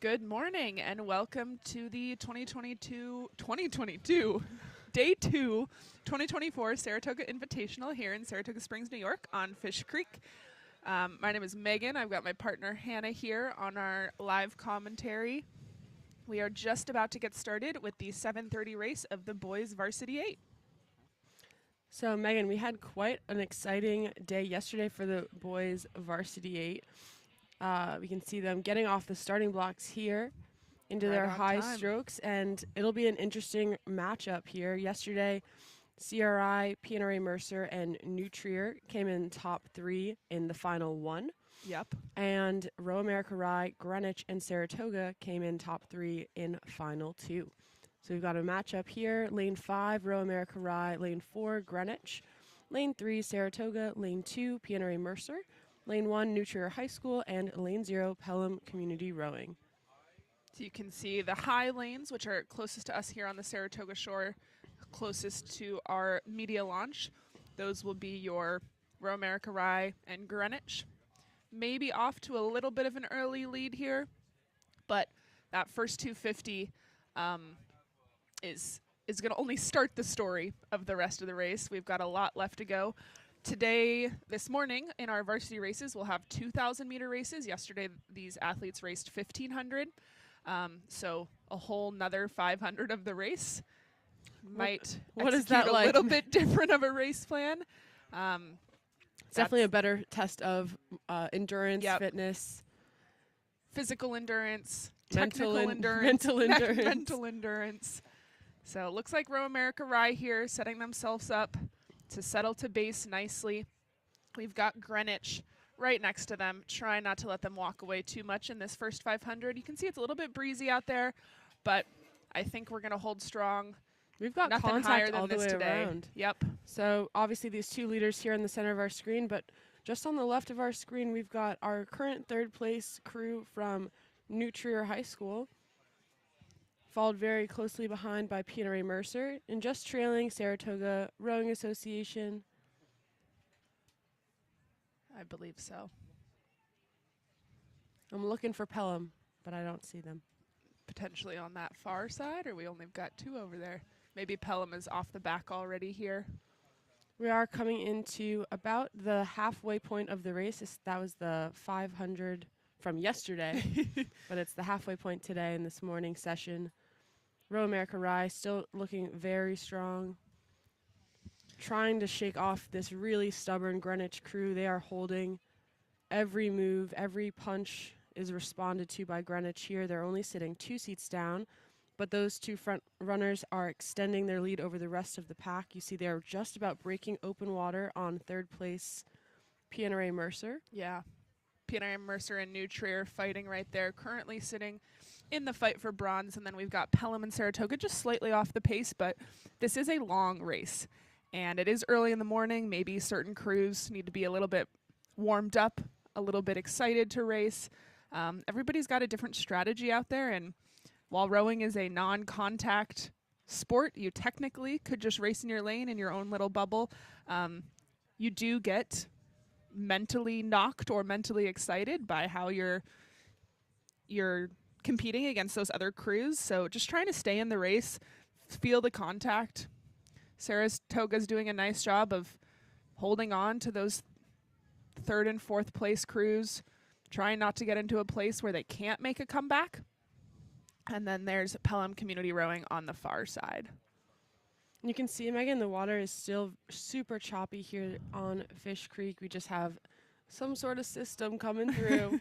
Good morning and welcome to the 2022 Day 2 2024 Saratoga Invitational here in Saratoga Springs, New York on Fish Creek. My name is Megan. I've got my partner Hannah here on our live commentary. We are just about to get started with the 7:30 race of the boys varsity 8. So Megan, we had quite an exciting day yesterday for the boys varsity 8. We can see them getting off the starting blocks here into their high strokes, and it'll be an interesting matchup here. Yesterday, CRI, PNRA Mercer, and Nutrier came in top 3 in the final 1. Yep. And Row America Rye, Greenwich, and Saratoga came in top 3 in final 2. So we've got a matchup here. Lane 5, Row America Rye. Lane 4, Greenwich. Lane 3, Saratoga. Lane 2, PNRA Mercer. Lane 1, Nutrier High School, and Lane 0, Pelham Community Rowing. So you can see the high lanes, which are closest to us here on the Saratoga shore, closest to our media launch. Those will be your Row America Rye and Greenwich. Maybe off to a little bit of an early lead here, but that first 250 is going to only start the story of the rest of the race. We've got a lot left to go. Today, this morning, in our varsity races, we'll have 2,000-meter races. Yesterday, these athletes raced 1,500, so a whole nother 500 of the race. Might what is that like? A little bit different of a race plan. It's definitely a better test of endurance, fitness, physical endurance, mental technical endurance, mental endurance. mental endurance. So it looks like Row America Rye here setting themselves up to settle to base nicely. We've got Greenwich right next to them. Try not to let them walk away too much in this first 500. You can see it's a little bit breezy out there, but I think we're going to hold strong. We've got nothing contact higher than all the this way today. around. Yep. So obviously these two leaders here in the center of our screen, but just on the left of our screen, we've got our current third place crew from Nutrier High School, followed very closely behind by PNRA Mercer, and just trailing Saratoga Rowing Association. I believe so. I'm looking for Pelham, but I don't see them. Potentially on that far side, or we only got 2 over there. Maybe Pelham is off the back already here. We are coming into about the halfway point of the race. That was the 500 from yesterday, but it's the halfway point today in this morning session. Row America Rye still looking very strong, trying to shake off this really stubborn Greenwich crew. They are holding every move, every punch is responded to by Greenwich here. They're only sitting 2 seats down, but those 2 front runners are extending their lead over the rest of the pack. You see they're just about breaking open water on third place PNRA Mercer. Yeah. PNRA Mercer and Nutrier fighting right there, currently sitting in the fight for bronze. And then we've got Pelham and Saratoga just slightly off the pace, but this is a long race. And it is early in the morning. Maybe certain crews need to be a little bit warmed up, a little bit excited to race. Everybody's got a different strategy out there, and while rowing is a non-contact sport, you technically could just race in your lane in your own little bubble. You do get mentally knocked or mentally excited by how you're competing against those other crews. So just trying to stay in the race, feel the contact. Saratoga's doing a nice job of holding on to those 3rd and 4th place crews, trying not to get into a place where they can't make a comeback. And then there's Pelham Community Rowing on the far side. You can see, Megan, the water is still super choppy here on Fish Creek. We just have some sort of system coming through.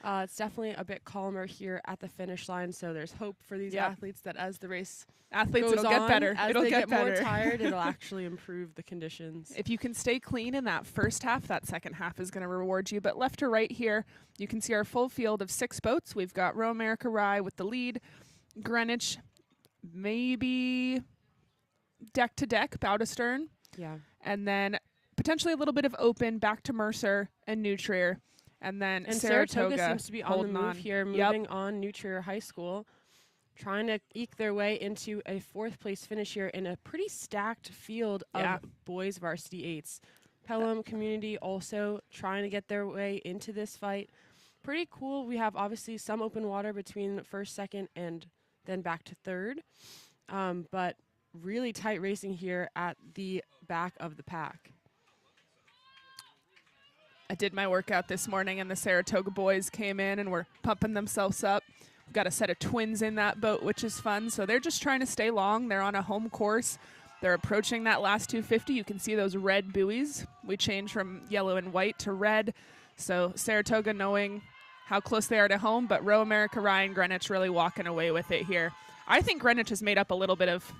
It's definitely a bit calmer here at the finish line, so there's hope for these athletes that as the race goes it'll on, get better. As it'll they get better. more tired, it'll actually improve the conditions. If you can stay clean in that first half, that second half is going to reward you. But left to right here, you can see our full field of 6 boats. We've got Row America Rye with the lead, Greenwich maybe deck to deck, bow to stern. Yeah. And then potentially a little bit of open back to Mercer and Nutrier. And then Saratoga seems to be on the move here, moving on Nutrier High School, trying to eke their way into a 4th place finish here in a pretty stacked field of boys varsity 8s. Pelham Community also trying to get their way into this fight. pretty cool. We have obviously some open water between first, second, and then back to third. But really tight racing here at the back of the pack. I did my workout this morning, and the Saratoga boys came in and were pumping themselves up. We've got a set of twins in that boat, which is fun. So they're just trying to stay long. They're on a home course. They're approaching that last 250. You can see those red buoys. We changed from yellow and white to red. So Saratoga knowing how close they are to home, but Row America Rye and Greenwich really walking away with it here. I think Greenwich has made up a little bit of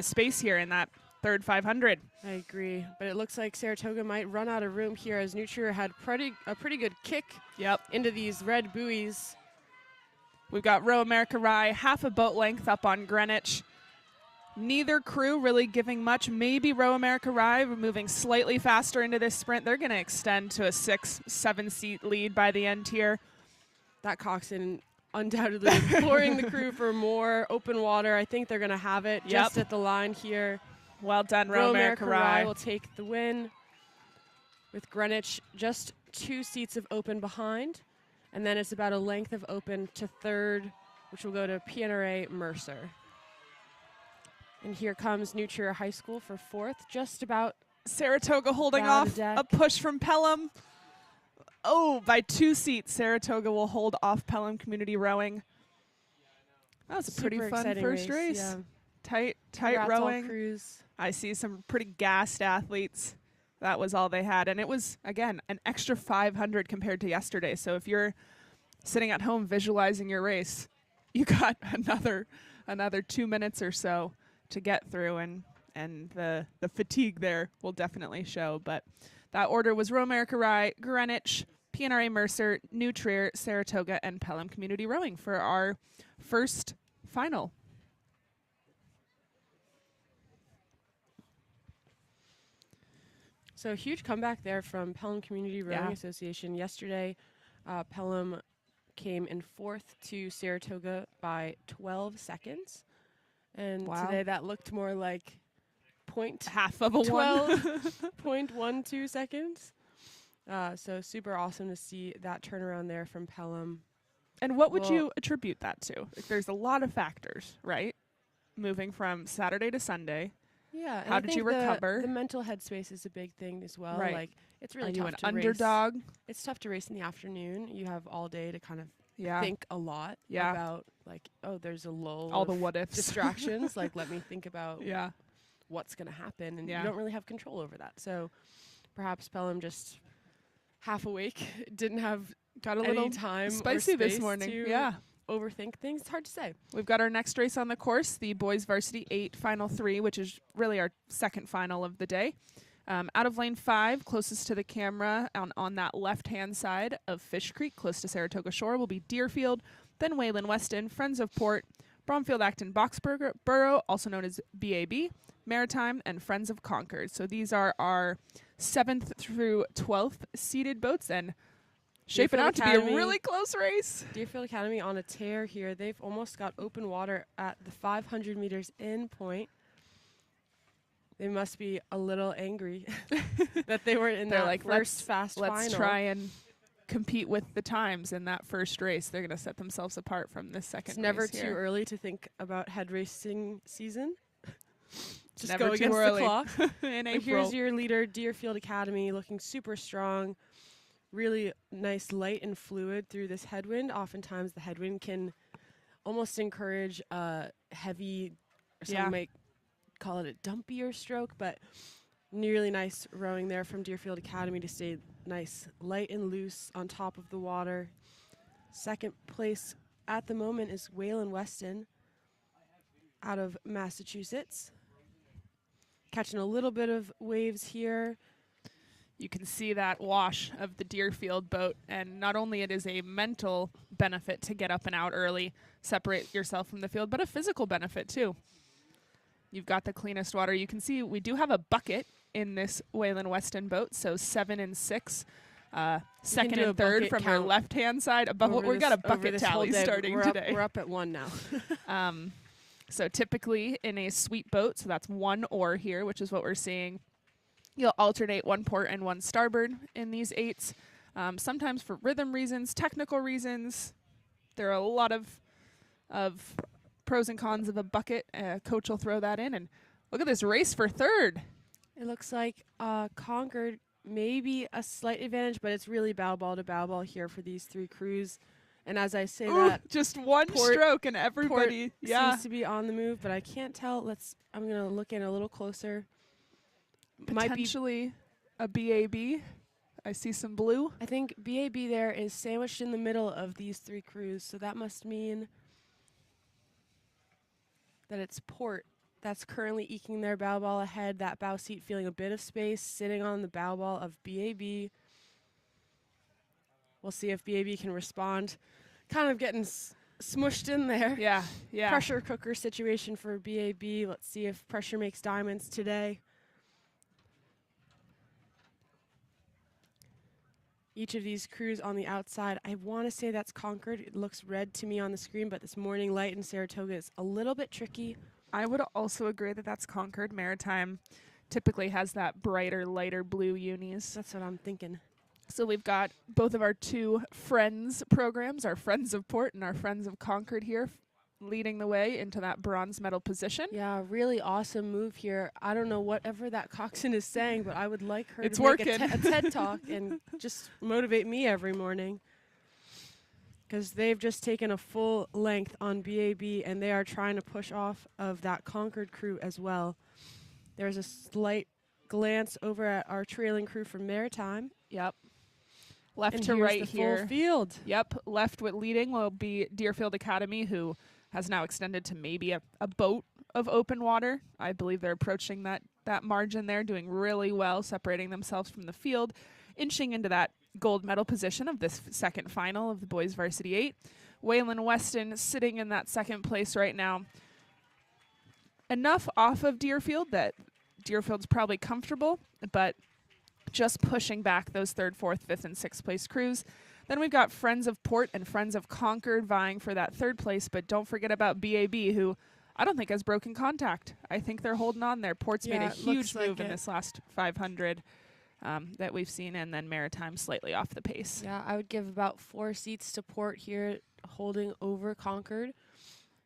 space here in that third 500. I agree, but it looks like Saratoga might run out of room here as New Trier had a pretty good kick into these red buoys. We've got Row America Rye half a boat length up on Greenwich. Neither crew really giving much. Maybe Row America Rye moving slightly faster into this sprint. They're going to extend to a 6-7 seat lead by the end here. That coxswain undoubtedly imploring the crew for more open water. I think they're going to have it just at the line here. Well done, Row America Rye. Will take the win with Greenwich just 2 seats of open behind. And then it's about a length of open to third, which will go to PNRA Mercer. And here comes New Trier High School for fourth, just about Saratoga holding off a push from Pelham. Oh, by 2 seats, Saratoga will hold off Pelham Community Rowing. That was a pretty fun first race. Yeah. Tight Congrats rowing. all crews. I see some pretty gassed athletes. That was all they had. And it was, again, an extra 500 compared to yesterday. So if you're sitting at home visualizing your race, you got another 2 minutes or so to get through, and the fatigue there will definitely show. But that order was Row America Rye, Greenwich, PNRA Mercer, New Trier, Saratoga, and Pelham Community Rowing for our first final. So a huge comeback there from Pelham Community Rowing Association. Yesterday, Pelham came in fourth to Saratoga by 12 seconds. And today that looked more like half of a 12.12 seconds. So super awesome to see that turnaround there from Pelham. And what would you attribute that to? Like, there's a lot of factors, right? Moving from Saturday to Sunday. Yeah. How did you recover? The mental headspace is a big thing as well. Right. Like, it's really Are tough you an to underdog? race. It's tough to race in the afternoon. You have all day to kind of Yeah. think a lot about, like, oh, there's a lull. All the what ifs. Distractions. Like, let me think about Yeah. what's going to happen. And Yeah. you don't really have control over that. So perhaps Pelham just half awake, didn't have Got a little time spicy or this space morning. to Yeah. overthink things. It's hard to say. We've got our next race on the course, the boys varsity 8 final 3, which is really our second final of the day. Out of lane 5, closest to the camera on that left-hand side of Fish Creek, close to Saratoga Shore, will be Deerfield, then Wayland Weston, Friends of Port, Bromfield Acton Boxborough, also known as BAB, Maritime, and Friends of Concord. So these are our 7th through 12th seeded boats, and shaping out to be a really close race. Deerfield Academy on a tear here. They've almost got open water at the 500 meters in point. They must be a little angry that they weren't in that first fast final. Let's try and compete with the times in that first race. They're going to set themselves apart from this second race. It's never too early to think about head racing season. Just never go too against early. the clock. In But April. here's your leader, Deerfield Academy, looking super strong. Really nice light and fluid through this headwind. Oftentimes the headwind can almost encourage heavy, some might call it a dumpier stroke, but really nice rowing there from Deerfield Academy to stay nice, light and loose on top of the water. Second place at the moment is Wayland Weston out of Massachusetts. Catching a little bit of waves here. You can see that wash of the Deerfield boat, and not only it is a mental benefit to get up and out early, separate yourself from the field, but a physical benefit too. You've got the cleanest water. You can see we do have a bucket in this Wayland Weston boat, so 7 and 6, second and third from your left-hand side. We've got a bucket tally starting today. We're up at 1 now. So typically in a sweep boat, so that's 1 oar here, which is what we're seeing. You'll alternate 1 port and 1 starboard in these 8s. sometimes for rhythm reasons, technical reasons. There are a lot of pros and cons of a bucket. Coach will throw that in, and look at this race for third. It looks like Concord maybe a slight advantage, but it's really bow ball to bow ball here for these three crews. And as I say that, just one stroke and everybody seems to be on the move, but I can't tell. I'm gonna look in a little closer. Potentially a BAB. I see some blue. I think BAB there is sandwiched in the middle of these three crews, so that must mean that it's Port that's currently eking their bow ball ahead. That bow seat feeling a bit of space, sitting on the bow ball of BAB. We'll see if BAB can respond. Kind of getting smushed in there. Yeah. Pressure cooker situation for BAB. Let's see if pressure makes diamonds today. Each of these crews on the outside, I want to say that's Concord. It looks red to me on the screen, but this morning light in Saratoga is a little bit tricky. I would also agree that that's Concord. Maritime typically has that brighter, lighter blue unis. That's what I'm thinking. So we've got both of our two Friends programs, our Friends of Port and our Friends of Concord here, leading the way into that bronze medal position. Yeah, really awesome move here. I don't know whatever that coxswain is saying, but I would like her it's to working. make a TED Talk and just motivate me every morning. Because they've just taken a full length on BAB, and they are trying to push off of that Concord crew as well. There's a slight glance over at our trailing crew from Maritime. Yep. Left and to right the here. Full field. Yep. Left with leading will be Deerfield Academy, who has now extended to maybe a boat of open water. I believe they're approaching that margin there, doing really well, separating themselves from the field, inching into that gold medal position of this second final of the boys varsity 8. Waylon Weston sitting in that second place right now. Enough off of Deerfield that Deerfield's probably comfortable, but just pushing back those third, fourth, fifth, and sixth place crews. Then we've got Friends of Port and Friends of Concord vying for that third place, but don't forget about BAB, who I don't think has broken contact. I think they're holding on there. Port's made a huge move in this last 500 that we've seen, and then Maritime slightly off the pace. Yeah, I would give about 4 seats to Port here, holding over Concord.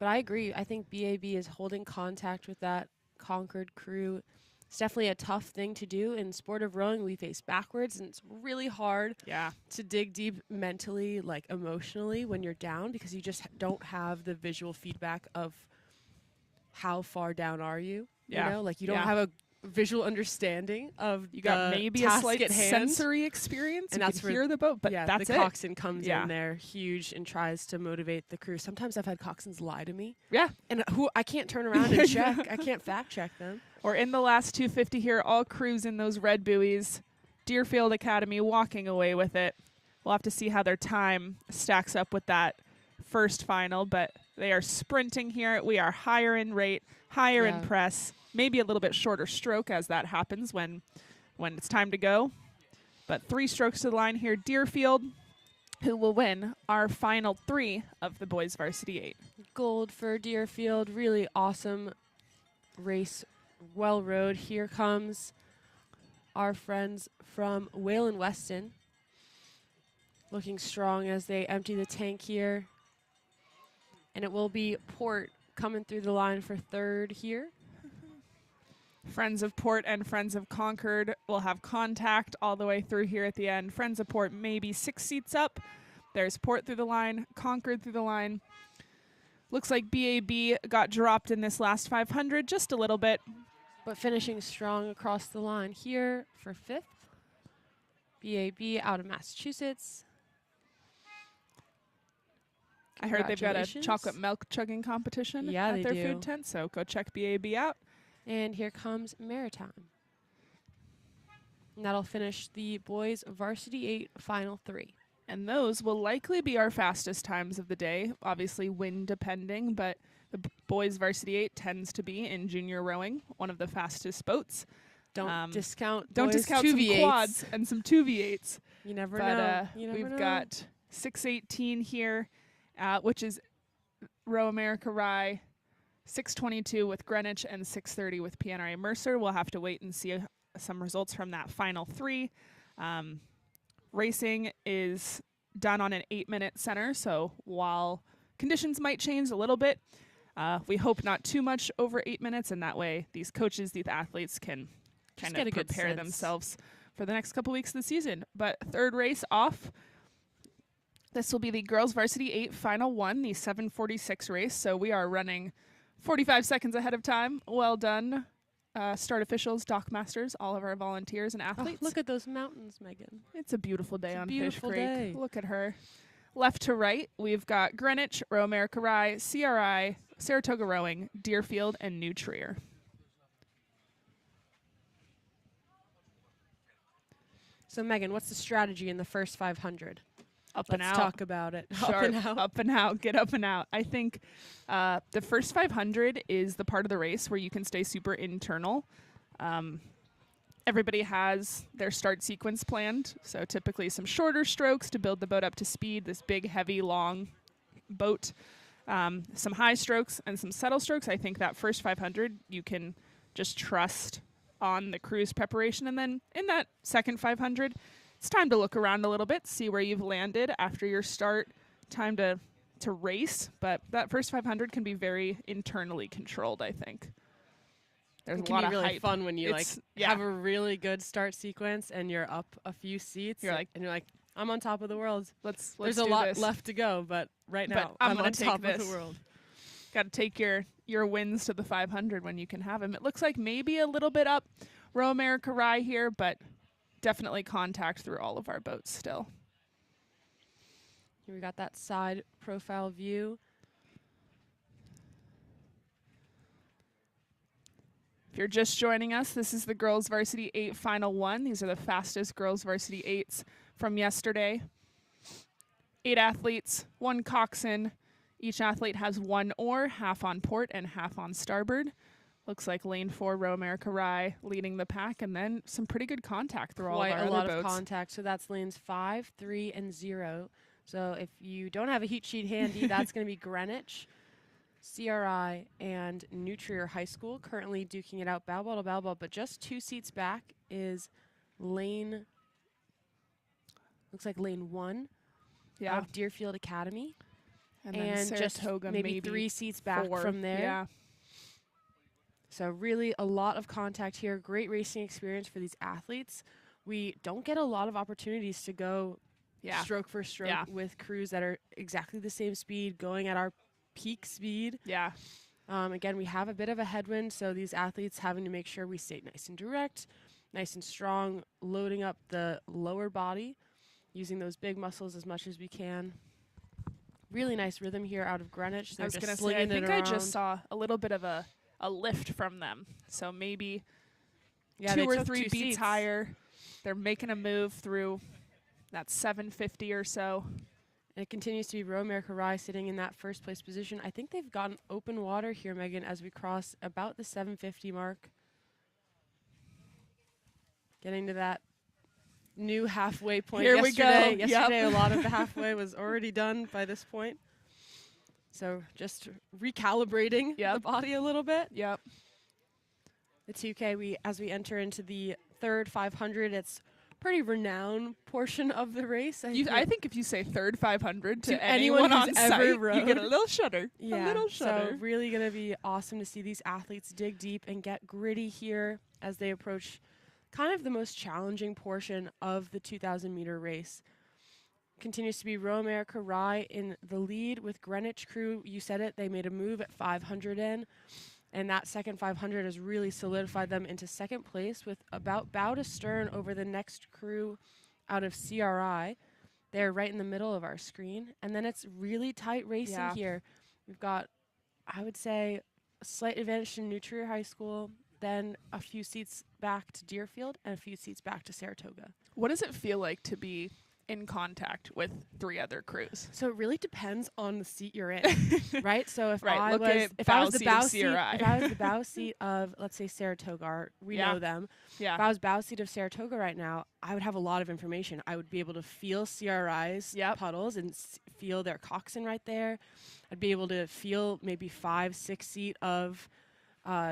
But I agree. I think BAB is holding contact with that Concord crew. It's definitely a tough thing to do. In sport of rowing, we face backwards, and it's really hard to dig deep mentally, like emotionally, when you're down, because you just don't have the visual feedback of how far down are you. You know, like you don't have a visual understanding of you got maybe a slight sensory experience, and that's where hear the boat, but that's the coxswain comes in there huge and tries to motivate the crew. Sometimes I've had coxswains lie to me, and I can't turn around and check. I can't fact check them. Or in the last 250 here, all crews in those red buoys. Deerfield Academy walking away with it. We'll have to see how their time stacks up with that first final, but they are sprinting here. We are higher in rate, higher in press, maybe a little bit shorter stroke as that happens when it's time to go. But 3 strokes to the line here. Deerfield, who will win our final 3 of the boys varsity 8. Gold for Deerfield. Really awesome race. Well rowed. Here comes our friends from Waylon Weston, looking strong as they empty the tank here. And it will be Port coming through the line for third here. Friends of Port and Friends of Concord will have contact all the way through here at the end. Friends of Port maybe 6 seats up. There's Port through the line, Concord through the line. Looks like BAB got dropped in this last 500 just a little bit. But finishing strong across the line here for 5th. BAB out of Massachusetts. I heard they've got a chocolate milk chugging competition at their food tent, so go check BAB out. And here comes Maritime. And that'll finish the boys varsity 8 final 3. And those will likely be our fastest times of the day, obviously wind depending, but the boys varsity 8 tends to be in junior rowing, one of the fastest boats. Don't discount some quads and some 2v8s. You never know. We've got 618 here, which is Row America Rye, 622 with Greenwich, and 630 with PNRA Mercer. We'll have to wait and see some results from that final 3. Racing is done on an 8-minute center, so while conditions might change a little bit, we hope not too much over 8 minutes, and that way these coaches, these athletes can kind of prepare themselves for the next couple weeks of the season. But third race off, this will be the girls varsity 8 final one, the 7:46 race. So we are running 45 seconds ahead of time. Well done, start officials, dock masters, all of our volunteers and athletes. Oh, look at those mountains, Megan. It's a beautiful day on Fish Creek. Day. Look at her. Left to right, we've got Greenwich, Row America Rye, CRI, Saratoga Rowing, Deerfield, and New Trier. So, Megan, what's the strategy in the first 500? Up and out. Let's talk about it. Sharp, up and out. Up and out. Get up and out. I think the first 500 is the part of the race where you can stay super internal. Everybody has their start sequence planned, so typically some shorter strokes to build the boat up to speed, this big, heavy, long boat, some high strokes and some settle strokes. I think that first 500 you can just trust on the cruise preparation, and then in that second 500, it's time to look around a little bit, see where you've landed after your start, time to race, but that first 500 can be very internally controlled, I think. There's it a lot can be of really hype. fun when you have a really good start sequence and you're up a few seats. You're like, I'm on top of the world. Let's There's do a lot this. left to go, but now I'm gonna on take top this. of the world. Got to take your wins to the 500 when you can have them. It looks like maybe a little bit up Row America Rye here, but definitely contact through all of our boats still. Here we got that side profile view. If you're just joining us, this is the Girls Varsity 8 Final 1. These are the fastest Girls Varsity 8s from yesterday. 8 athletes, 1 coxswain. Each athlete has 1 oar, half on port and half on starboard. Looks like lane 4, Row America Rye, leading the pack, and then some pretty good contact through all of our other boats. Quite a lot of contact, so that's lanes 5, 3, and 0. So if you don't have a heat sheet handy, that's going to be Greenwich, CRI, and New Trier High School, currently duking it out bow ball to bow ball, but just 2 seats back is lane 1 of Deerfield Academy. And then Saratoga, just maybe 3 seats back 4 from there. Yeah. So really a lot of contact here. Great racing experience for these athletes. We don't get a lot of opportunities to go stroke for stroke with crews that are exactly the same speed, going at our peak speed. Yeah. Again, we have a bit of a headwind, so these athletes having to make sure we stay nice and direct, nice and strong, loading up the lower body, using those big muscles as much as we can. Really nice rhythm here out of Greenwich. I was going to say, I think I just saw a little bit of a lift from them. So maybe 2 or 3 beats seats higher. They're making a move through that 750 or so. And it continues to be Row America Rye sitting in that first place position. I think they've gotten open water here, Megan, as we cross about the 750 mark. Getting to that new halfway point. Here we go. Yesterday, a lot of the halfway was already done by this point. So just recalibrating the body a little bit. Yep. The 2K, as we enter into the third 500, it's pretty renowned portion of the race. I think if you say third 500 to anyone on site, you get a little shudder. Yeah, a little shudder. So really going to be awesome to see these athletes dig deep and get gritty here as they approach kind of the most challenging portion of the 2,000-meter race. Continues to be Row America Rye in the lead with Greenwich crew. You said it, they made a move at 500 in, and that second 500 has really solidified them into second place with about bow to stern over the next crew out of CRI. They're right in the middle of our screen, and then it's really tight racing here. We've got, I would say, a slight advantage to New Trier High School, then a few seats back to Deerfield, and a few seats back to Saratoga. What does it feel like to be in contact with 3 other crews? So it really depends on the seat you're in, right? So if right, I was the bow seat of, let's say, Saratoga, we know them. Yeah. If I was bow seat of Saratoga right now, I would have a lot of information. I would be able to feel CRI's puddles and feel their coxswain right there. I'd be able to feel maybe 5-6 seat of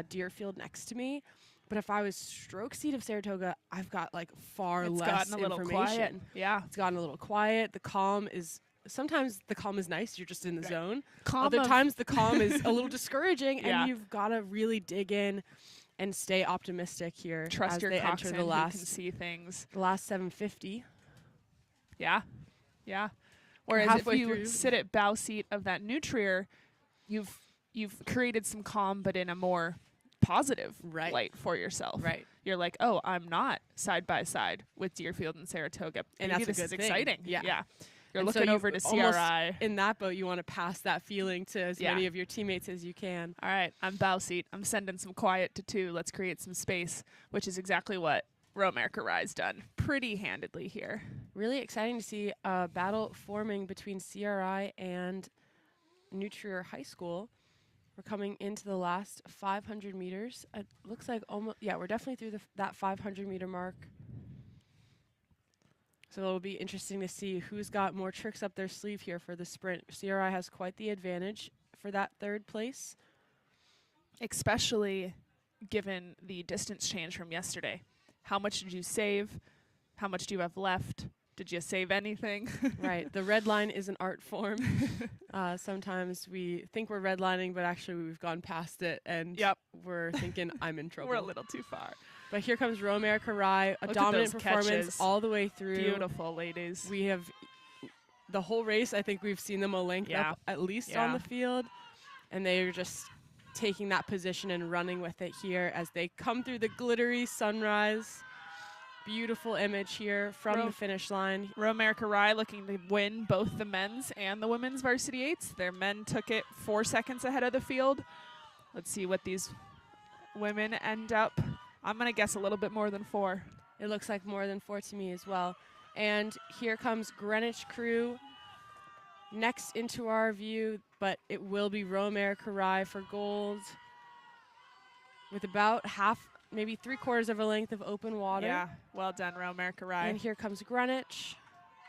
Deerfield next to me. But if I was stroke seat of Saratoga, I've got like far It's less gotten a little quiet. information. Yeah. It's gotten a little quiet. The calm is sometimes the calm is nice. You're just in the Right. zone. Calm Other of- times the calm is a little discouraging, Yeah. and you've got to really dig in and stay optimistic here Trust as your they coxswain enter the who can last see things. 750. Yeah. Yeah. Whereas if halfway you through. sit at bow seat of that nutrier, you've created some calm, but in a more positive Right. light for yourself. Right. You're like, oh, I'm not side by side with Deerfield and Saratoga. And Maybe that's a this good is thing. exciting. Yeah. Yeah. You're And so looking you over to almost- CRI. In that boat, you want to pass that feeling to as Yeah. many of your teammates as you can. All right, I'm bow seat. I'm sending some quiet to 2. Let's create some space, which is exactly what Romerica Rye's done pretty handedly here. Really exciting to see a battle forming between CRI and New Trier High School. We're coming into the last 500 meters. It looks like almost, yeah, we're definitely through that 500 meter mark. So it'll be interesting to see who's got more tricks up their sleeve here for the sprint. CRI has quite the advantage for that 3rd place. Especially given the distance change from yesterday. How much did you save? How much do you have left? Did you save anything? Right. The red line is an art form. Sometimes we think we're redlining, but actually we've gone past it, and Yep. we're thinking I'm in trouble. We're a little too far. But here comes Romerica Rye, a Look at dominant those performance catches. all the way through. Beautiful, ladies. We have the whole race. I think we've seen them a length Yeah. up at least Yeah. on the field, and they are just taking that position and running with it here as they come through the glittery sunrise. Beautiful image here from the finish line. Romerica Rye looking to win both the men's and the women's varsity 8s. Their men took it 4 seconds ahead of the field. Let's see what these women end up. I'm going to guess a little bit more than 4. It looks like more than 4 to me as well. And here comes Greenwich Crew next into our view, but it will be Romerica Rye for gold with about half, maybe 3/4 of a length of open water. Yeah, well done, Romerica Rye. And here comes Greenwich.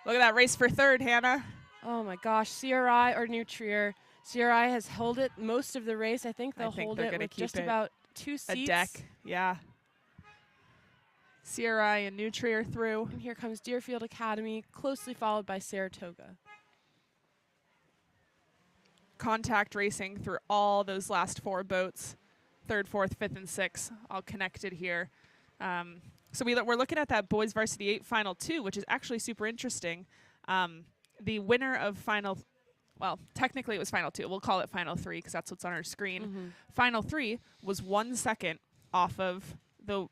Look at that race for 3rd, Hannah. Oh my gosh, CRI or New Trier. CRI has held it most of the race. I think they'll hold they're it gonna with keep just it about 2 seats. A deck, yeah. CRI and New Trier through. And here comes Deerfield Academy, closely followed by Saratoga. Contact racing through all those last 4 boats. 3rd, 4th, 5th, and 6th, all connected here. So we're looking at that boys varsity 8 final 2, which is actually super interesting. The winner of well, technically it was final 2. We'll call it final 3 because that's what's on our screen. Final 3 was 1 second off of the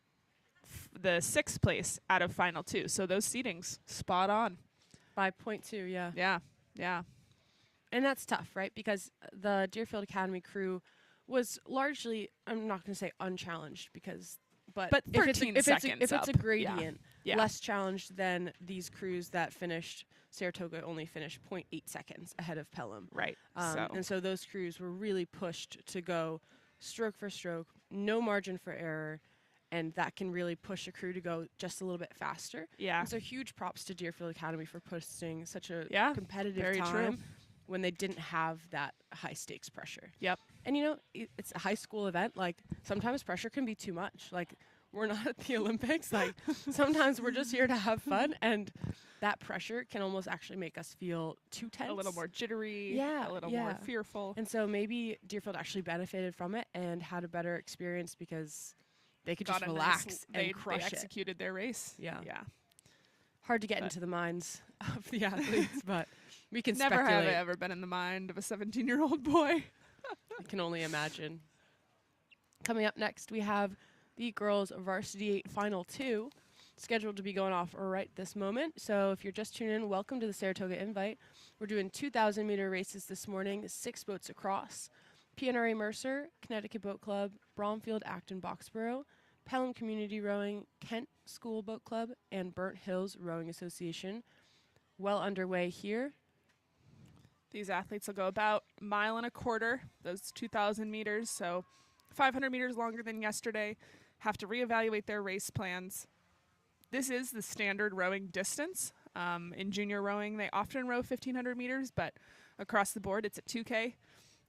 6th place out of final 2. So those seedings spot on. By 0.2, yeah. Yeah, yeah. And that's tough, right? Because the Deerfield Academy crew was largely, I'm not going to say unchallenged, but But if it's 13 if seconds it's up. a gradient, Yeah. less challenged than these crews that finished. Saratoga only finished 0.8 seconds ahead of Pelham. Right. And so those crews were really pushed to go stroke for stroke, no margin for error, and that can really push a crew to go just a little bit faster. Yeah. And so huge props to Deerfield Academy for posting such a Yeah, competitive very time true. when they didn't have that high stakes pressure. Yep. And it's a high school event. Like sometimes pressure can be too much. Like we're not at the Olympics. Like sometimes we're just here to have fun, and that pressure can almost actually make us feel too tense. A little more jittery. Yeah, A little yeah. more fearful. And so maybe Deerfield actually benefited from it and had a better experience because they could just Got a nice relax they and crush it. executed their race. Yeah. Yeah. Hard to get But- into the minds of the athletes, but we can Never have speculate. I ever been in the mind of a 17-year-old boy. I can only imagine. Coming up next, we have the girls' varsity 8 final 2, scheduled to be going off right this moment. So if you're just tuning in, welcome to the Saratoga Invite. We're doing 2,000-meter races this morning, 6 boats across. PNRA Mercer, Connecticut Boat Club, Bromfield Acton Boxborough, Pelham Community Rowing, Kent School Boat Club, and Burnt Hills Rowing Association. Well underway here. These athletes will go about 1.25 miles, those 2,000 meters, so 500 meters longer than yesterday. Have to reevaluate their race plans. This is the standard rowing distance. In junior rowing, they often row 1,500 meters, but across the board, it's at 2K.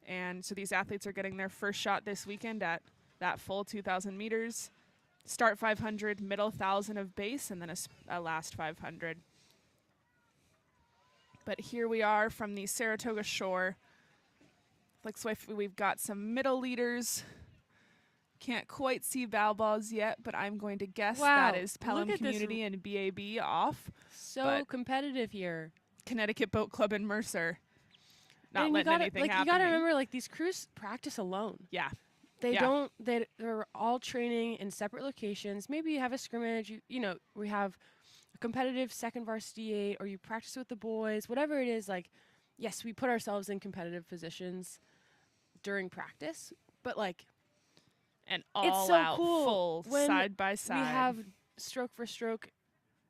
And so these athletes are getting their first shot this weekend at that full 2,000 meters. start 500, middle 1,000 of base, and then a last 500. But here we are from the Saratoga shore. Looks like we've got some middle leaders. Can't quite see Valballs yet, but I'm going to guess Wow, that is Pelham Community and BAB off. So competitive here. Connecticut Boat Club and Mercer not and letting anything happen. You gotta remember, like, these crews practice alone. Yeah. They're all training in separate locations. Maybe you have a scrimmage. You know, we have a competitive second varsity 8, or you practice with the boys. Whatever it is, like, yes, we put ourselves in competitive positions during practice, but like, and all it's so out cool full side by side. We have stroke for stroke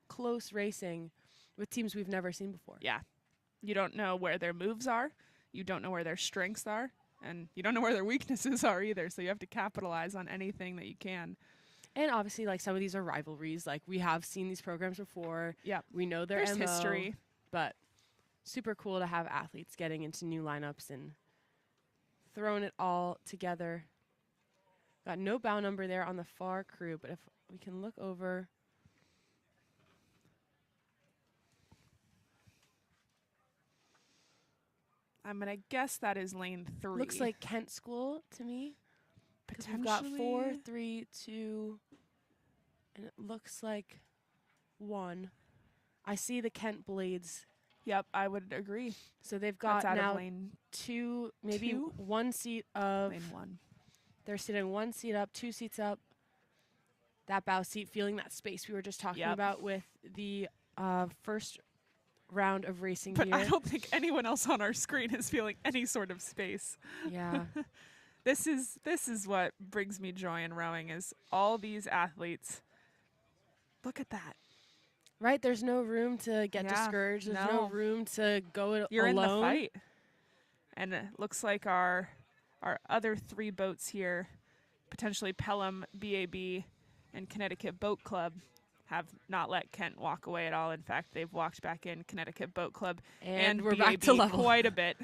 close racing with teams we've never seen before. Yeah. You don't know where their moves are. You don't know where their strengths are. And you don't know where their weaknesses are either. So you have to capitalize on anything that you can. And obviously, like, some of these are rivalries. Like, we have seen these programs before. Yeah. We know their There's MO, history. But super cool to have athletes getting into new lineups and throwing it all together. Got no bow number there on the far crew, but if we can look over. I'm going to guess that is lane 3. Looks like Kent School to me. Potentially. We've got 4, 3, 2, and it looks like 1. I see the Kent Blades. Yep, I would agree. So they've got That's out now of lane 2, maybe 2? 1 seat of. Lane 1. They're sitting 1 seat up, 2 seats up. That bow seat, feeling that space we were just talking about with the first round of racing but here. I don't think anyone else on our screen is feeling any sort of space. Yeah. This is what brings me joy in rowing, is all these athletes. Look at that. Right, there's no room to get discouraged. There's no room to go it You're alone. in the fight. And it looks like our other 3 boats here, potentially Pelham, BAB, and Connecticut Boat Club, have not let Kent walk away at all. In fact, they've walked back in. Connecticut Boat Club and we're BAB back to level quite a bit.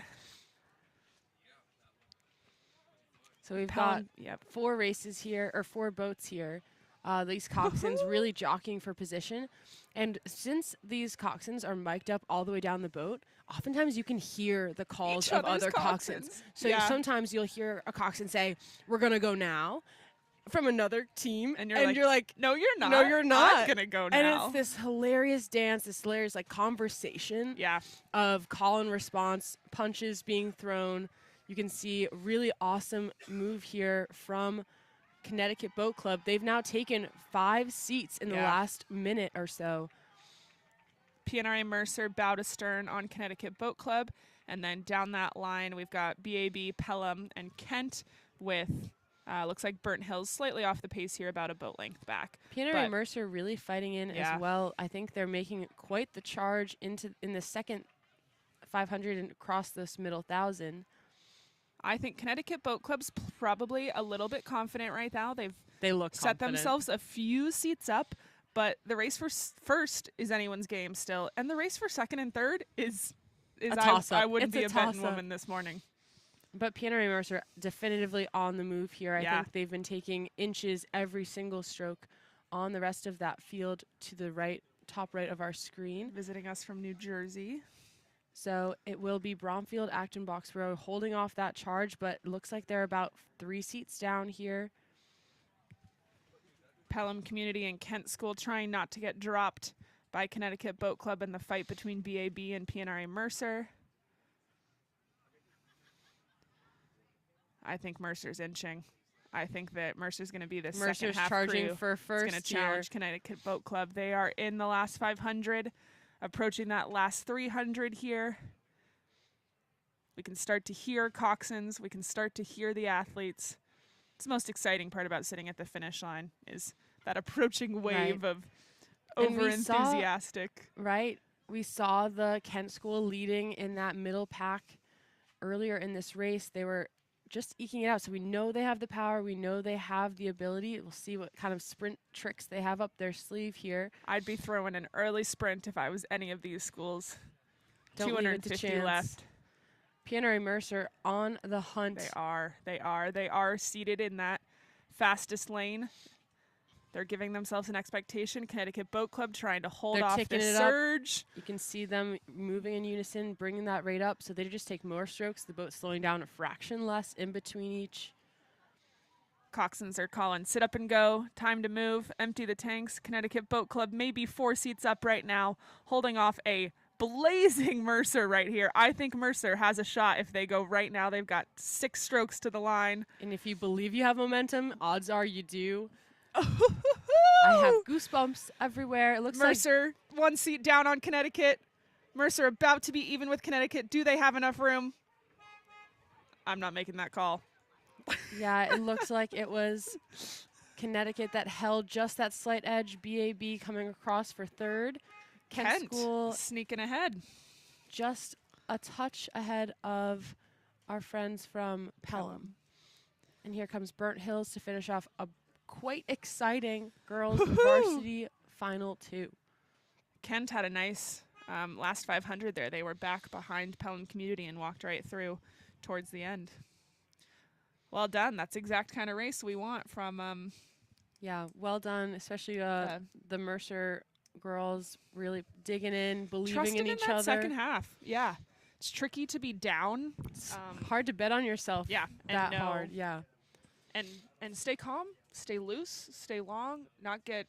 So we've got 4 races here, or 4 boats here. These coxswains really jockeying for position. And since these coxswains are mic'd up all the way down the boat, oftentimes you can hear the calls of other coxswains. So sometimes you'll hear a coxswain say, "We're going to go now," from another team. And you're like, "No, you're not. No, you're not. I'm going to go now." And it's this hilarious dance, this hilarious, like, conversation of call and response, punches being thrown. You can see a really awesome move here from Connecticut Boat Club. They've now taken 5 seats in the last minute or so. PNRA Mercer bow to stern on Connecticut Boat Club. And then down that line, we've got BAB, Pelham, and Kent with, looks like Burnt Hills slightly off the pace here, about a boat length back. PNRA Mercer really fighting in as well. I think they're making quite the charge in the second 500 and across this middle 1,000. I think Connecticut Boat Club's probably a little bit confident right now. They look set confident. themselves a few seats up, but the race for first is anyone's game still, and the race for second and third is a toss-up. I wouldn't be a betting woman this morning. But PNRA Mercer definitively on the move here. I think they've been taking inches every single stroke on the rest of that field to the right, top right of our screen. Visiting us from New Jersey. So it will be Bromfield, Acton, Boxborough holding off that charge, but it looks like they're about 3 seats down here. Pelham Community and Kent School trying not to get dropped by Connecticut Boat Club in the fight between BAB and PNRA Mercer. I think Mercer's inching. I think that Mercer's going to be the second half charging crew. for first. It's going to challenge Connecticut Boat Club. They are in the last 500. Approaching that last 300 here. We can start to hear coxswains. We can start to hear the athletes. It's the most exciting part about sitting at the finish line, is that approaching wave of over-enthusiastic. Right. We saw the Kent School leading in that middle pack earlier in this race. They were just eking it out. So we know they have the power. We know they have the ability. We'll see what kind of sprint tricks they have up their sleeve here. I'd be throwing an early sprint if I was any of these schools. Don't 250 left. PNRA Mercer on the hunt. They are seated in that fastest lane. They're giving themselves an expectation. Connecticut Boat Club trying to hold They're off ticking the it up. surge. You can see them moving in unison, bringing that rate up. So they just take more strokes. The boat slowing down a fraction less in between each. Coxswains are calling sit up and go. Time to move. Empty the tanks. Connecticut Boat Club maybe 4 seats up right now, holding off a blazing Mercer right here. I think Mercer has a shot if they go right now. They've got 6 strokes to the line. And if you believe you have momentum, odds are you do. I have goosebumps everywhere. It looks Mercer, 1 seat down on Connecticut. Mercer about to be even with Connecticut. Do they have enough room? I'm not making that call. Yeah, it looks like it was Connecticut that held just that slight edge. BAB coming across for third. Kent School sneaking ahead. Just a touch ahead of our friends from Pelham. And here comes Burnt Hills to finish off a quite exciting girls varsity final 2. Kent had a nice last 500 there. They were back behind Pelham Community and walked right through towards the end. Well done. That's the exact kind of race we want from yeah, well done, especially the Mercer girls really digging in, believing in each other. Second half. Yeah. It's tricky to be down. It's hard to bet on yourself. Yeah. That hard. Yeah. And stay calm, stay loose, stay long, not get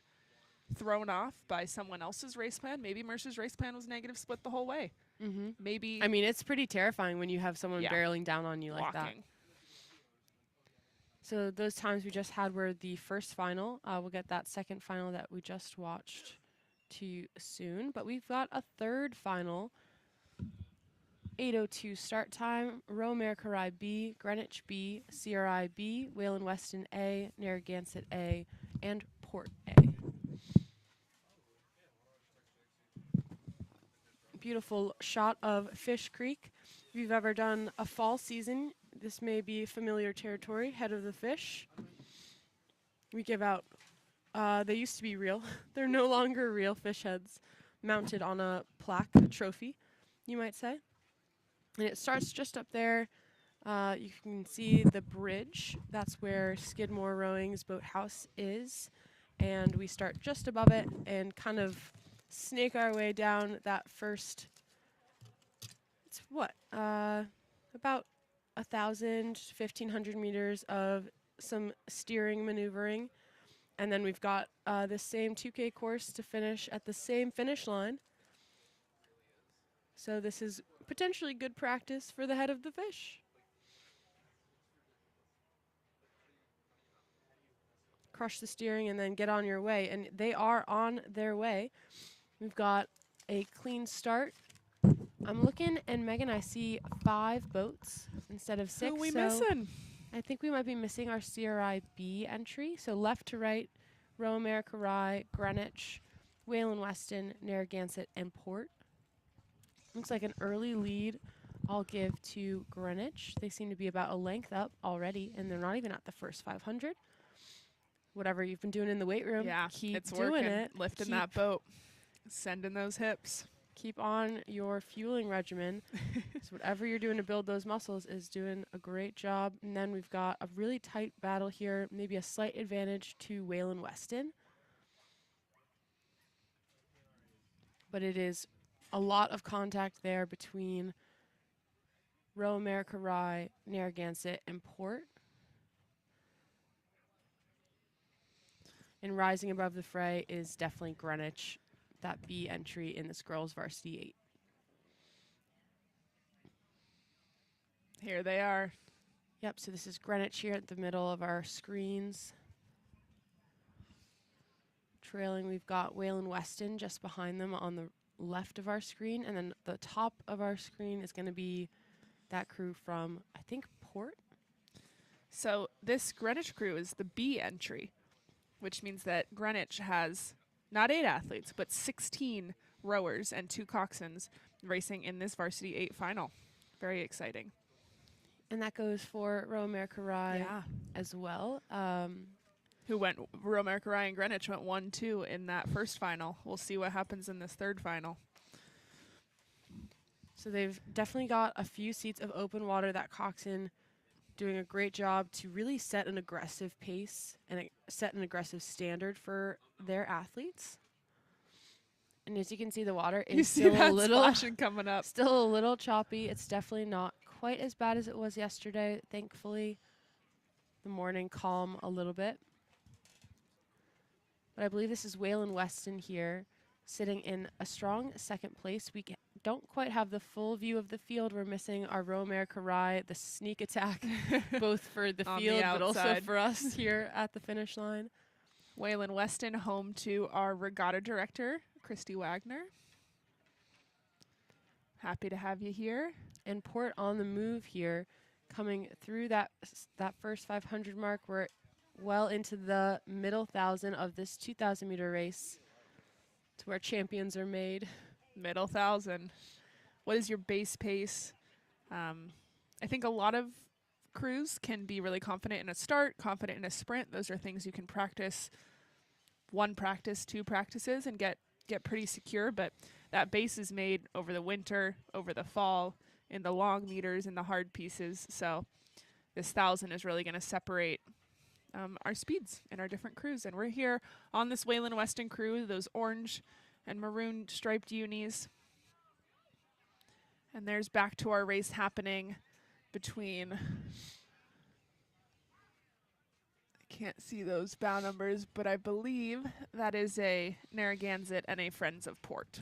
thrown off by someone else's race plan. Maybe Mercer's race plan was negative split the whole way. Mm-hmm. Maybe. I mean, it's pretty terrifying when you have someone barreling down on you like that. So those times we just had were the first final. We'll get that second final that we just watched to you soon. But we've got a third final. 8:02 start time. Roe America Rye B, Greenwich B, CRI B, Whalen Weston A, Narragansett A, and Port A. Beautiful shot of Fish Creek. If you've ever done a fall season, this may be familiar territory. Head of the Fish. We give out, they used to be real. They're no longer real fish heads mounted on a plaque, a trophy, you might say. And it starts just up there. You can see the bridge. That's where Skidmore Rowing's boathouse is. And we start just above it and kind of snake our way down that first, it's what, about 1,000, 1,500 meters of some steering maneuvering. And then we've got the same 2K course to finish at the same finish line. So this is potentially good practice for the head of the fish. Crush the steering and then get on your way. And they are on their way. We've got a clean start. I'm looking, and Megan, I see 5 boats instead of 6. Who are we missing? I think we might be missing our CRI B entry. So left to right, Roe America Rye, Greenwich, Whalen Weston, Narragansett, and Port. Looks like an early lead I'll give to Greenwich. They seem to be about a length up already, and they're not even at the first 500. Whatever you've been doing in the weight room, keep it's doing working. it. Lifting that boat, sending those hips. Keep on your fueling regimen. So whatever you're doing to build those muscles is doing a great job. And then we've got a really tight battle here, maybe a slight advantage to Whalen Weston. But it is a lot of contact there between Roe America Rye, Narragansett, and Port. And rising above the fray is definitely Greenwich, that B entry in this girls varsity 8. Here they are. Yep, so this is Greenwich here at the middle of our screens. Trailing, we've got Whalen Weston just behind them on the left of our screen, and then the top of our screen is going to be that crew from, I think, Port. So this Greenwich crew is the B entry, which means that Greenwich has not 8 athletes, but 16 rowers and 2 coxswains racing in this varsity 8 final. Very exciting. And that goes for Roe America Rye as well. Who went, Roe America Rye and Greenwich went 1-2 in that first final. We'll see what happens in this third final. So they've definitely got a few seats of open water. That coxswain doing a great job to really set an aggressive pace and set an aggressive standard for their athletes. And as you can see, the water You is see still a that little splashing coming up. still a little choppy. It's definitely not quite as bad as it was yesterday, thankfully. The morning calm a little bit. But I believe this is Waylon Weston here, sitting in a strong second place. We don't quite have the full view of the field. We're missing our Row America Rye, the sneak attack, both for the On the field but also outside. for us here at the finish line. Waylon Weston, home to our regatta director, Christy Wagner. Happy to have you here. And Port on the move here, coming through that first 500 mark. We're well into the middle 1,000 of this 2,000 meter race. It's where champions are made. Middle 1,000. What is your base pace? I think a lot of crews can be really confident in a start, confident in a sprint. Those are things you can practice 1 practice, 2 practices, and get pretty secure. But that base is made over the winter, over the fall, in the long meters, in the hard pieces. So this 1,000 is really going to separate our speeds in our different crews. And we're here on this Waylon Weston crew, those orange and maroon striped unis. And there's back to our race happening between, I can't see those bow numbers, but I believe that is a Narragansett and a Friends of Port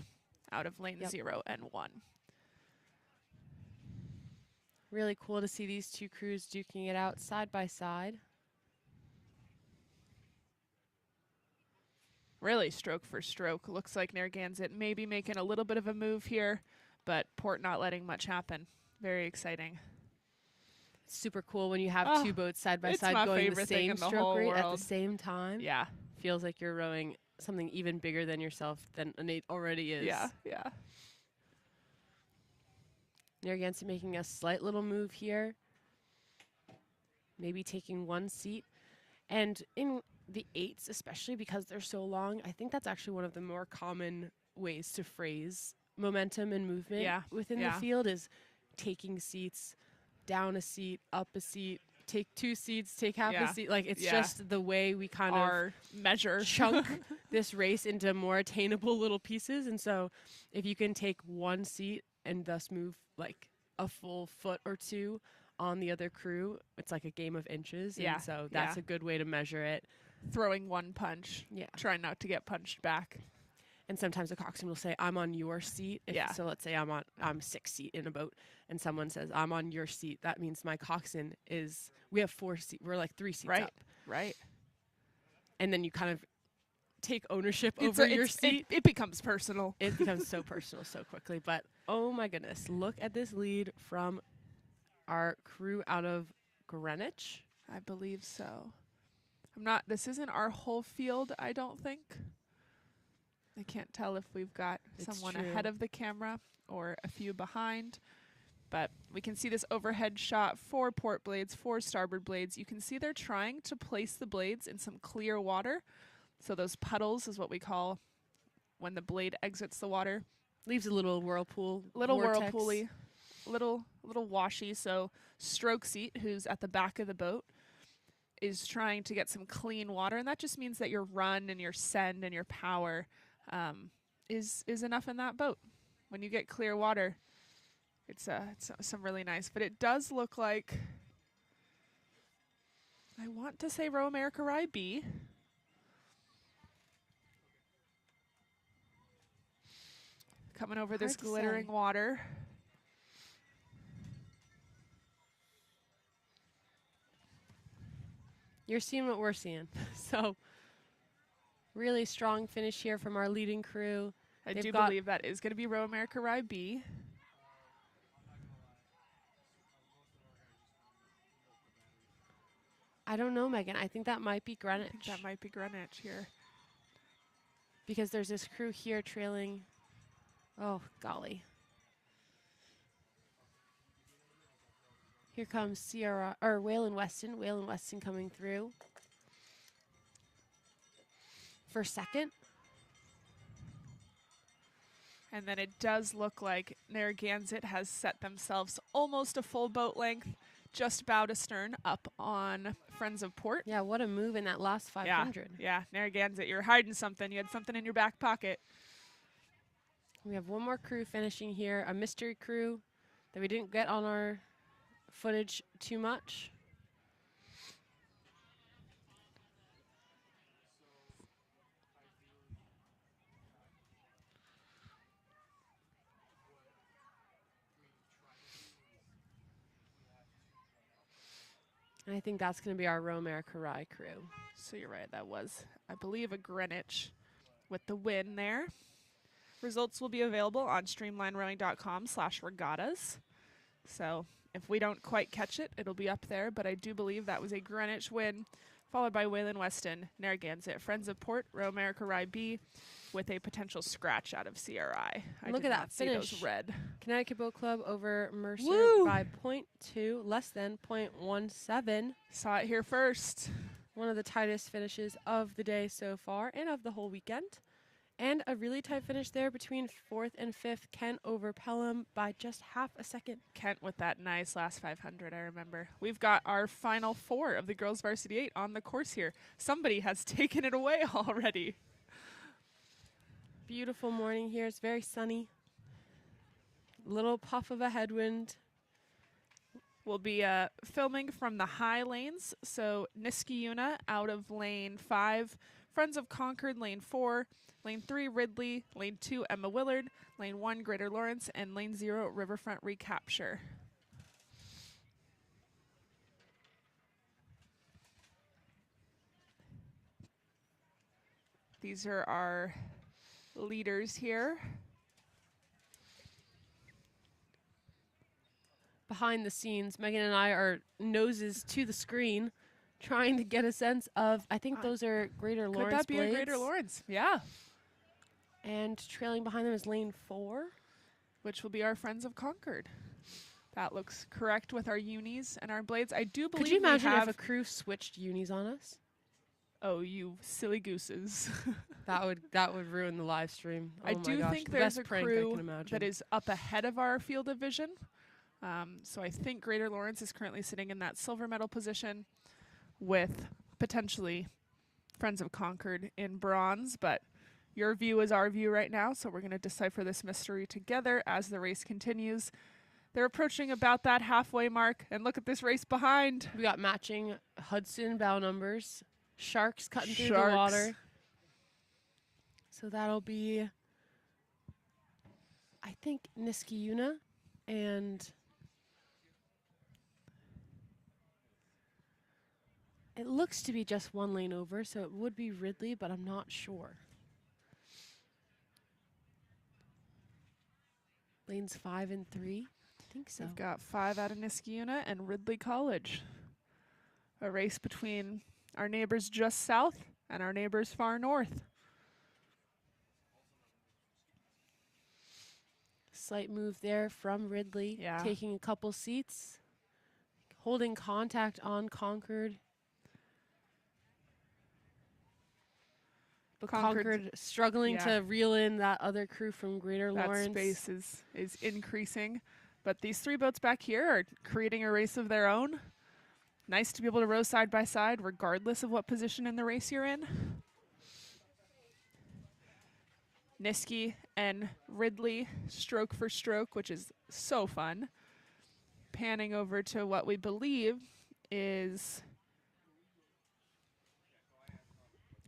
out of lane 0 and 1. Really cool to see these two crews duking it out side by side. Really stroke for stroke. Looks like Narragansett maybe making a little bit of a move here, but Port not letting much happen. Very exciting. Super cool when you have two boats side by side going the same stroke rate at the same time. Yeah. Feels like you're rowing something even bigger than yourself than Nate already is. Yeah, yeah. Narragansett making a slight little move here. Maybe taking 1 seat. And in the 8s, especially because they're so long, I think that's actually one of the more common ways to phrase momentum and movement within the field is taking seats, down a seat, up a seat, take 2 seats, take half a seat. Like, it's just the way we kind of measure chunk this race into more attainable little pieces. And so if you can take 1 seat and thus move like a full foot or 2 on the other crew, it's like a game of inches. Yeah. And so that's a good way to measure it. Throwing 1 punch. Yeah. Trying not to get punched back. And sometimes the coxswain will say, I'm on your seat. So let's say I'm 6th seat in a boat and someone says, I'm on your seat. That means my coxswain is, we have 4 seats. We're like 3 seats up. Right. And then you kind of take ownership over your seat. It becomes personal. It becomes so personal so quickly. But oh my goodness, look at this lead from our crew out of Greenwich. I believe so. This isn't our whole field, I don't think. I can't tell if we've got someone ahead of the camera or a few behind, but we can see this overhead shot, 4 port blades, 4 starboard blades. You can see they're trying to place the blades in some clear water. So those puddles is what we call when the blade exits the water. Leaves a little whirlpool. Whirlpooly, little washy. So stroke seat, who's at the back of the boat, is trying to get some clean water, and that just means that your run and your send and your power is enough in that boat. When you get clear water, it's some really nice. But it does look like, I want to say Row America Rye B. Coming over this glittering water. You're seeing what we're seeing. So really strong finish here from our leading crew. I do believe that is going to be Row America Rye B. I don't know, Megan. I think that might be Greenwich. I think that might be Greenwich here. Because there's this crew here trailing. Oh, golly. Here comes Waylon Weston. Waylon Weston coming through for second. And then it does look like Narragansett has set themselves almost a full boat length just bow to stern up on Friends of Port. Yeah, what a move in that last 500. Yeah, Narragansett, you're hiding something. You had something in your back pocket. We have one more crew finishing here, a mystery crew that we didn't get on our footage too much. And I think that's going to be our Romare Karai crew. So you're right, that was, I believe, a Greenwich with the win there. Results will be available on streamlinerowing.com/regattas. So if we don't quite catch it, it'll be up there, but I do believe that was a Greenwich win, followed by Wayland Weston, Narragansett, Friends of Port, Romare Karai B, with a potential scratch out of CRI. Look did at not that see finish. those red. Connecticut Boat Club over Mercer Woo! by 0.2, less than 0.17. Saw it here first. One of the tightest finishes of the day so far and of the whole weekend. And a really tight finish there between 4th and 5th. Kent over Pelham by just half a second. Kent with that nice last 500, I remember. We've got our final 4 of the girls varsity 8 on the course here. Somebody has taken it away already. Beautiful morning here. It's very sunny. Little puff of a headwind. We'll be filming from the high lanes. So Niskayuna out of lane 5. Friends of Concord, lane 4. Lane 3, Ridley. Lane 2, Emma Willard. Lane 1, Greater Lawrence. And lane 0, Riverfront Recapture. These are our leaders here. Behind the scenes, Megan and I are noses to the screen, trying to get a sense of, I think those are Greater Lawrence Could that be blades. a Greater Lawrence? Yeah. And trailing behind them is lane 4. Which will be our Friends of Concord. That looks correct with our unis and our blades. I do believe Could you imagine we have if a crew switched unis on us? Oh, you silly gooses. That would ruin the live stream. Oh I my do gosh, think the there's best a prank I crew can imagine. that is up ahead of our field of vision. So I think Greater Lawrence is currently sitting in that silver medal position with potentially Friends of Concord in bronze, but your view is our view right now, so we're going to decipher this mystery together as the race continues. They're approaching about that halfway mark, and look at this race behind. We got matching Hudson bow numbers. Sharks cutting through the Sharks. water. So that'll be, I think, Niskayuna and it looks to be just one lane over, so it would be Ridley, but I'm not sure. Lanes 5 and 3. I think so. We've got 5 out of Niskayuna and Ridley College. A race between our neighbors just south and our neighbors far north. Slight move there from Ridley, Yeah. taking a couple seats, holding contact on Concord. But Concord struggling yeah. to reel in that other crew from Greater That Lawrence. space is increasing. But these 3 boats back here are creating a race of their own. Nice to be able to row side by side regardless of what position in the race you're in. Niski and Ridley stroke for stroke, which is so fun. Panning over to what we believe is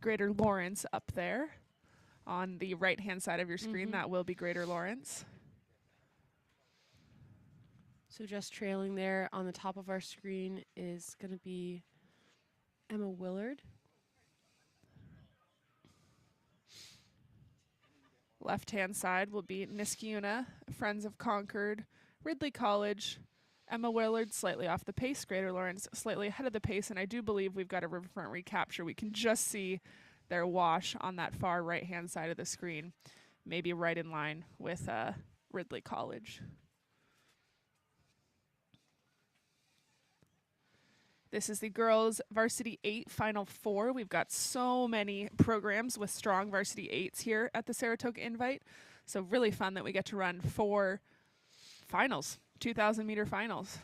Greater Lawrence up there on the right-hand side of your screen. That will be Greater Lawrence. So just trailing there on the top of our screen is going to be Emma Willard. Left-hand side will be Niskayuna, Friends of Concord, Ridley College, Emma Willard slightly off the pace, Greater Lawrence slightly ahead of the pace, and I do believe we've got a Riverfront Recapture. We can just see their wash on that far right-hand side of the screen, maybe right in line with Ridley College. This is the girls varsity 8 final 4. We've got so many programs with strong varsity 8s here at the Saratoga Invite. So really fun that we get to run 4 finals, 2,000 meter finals.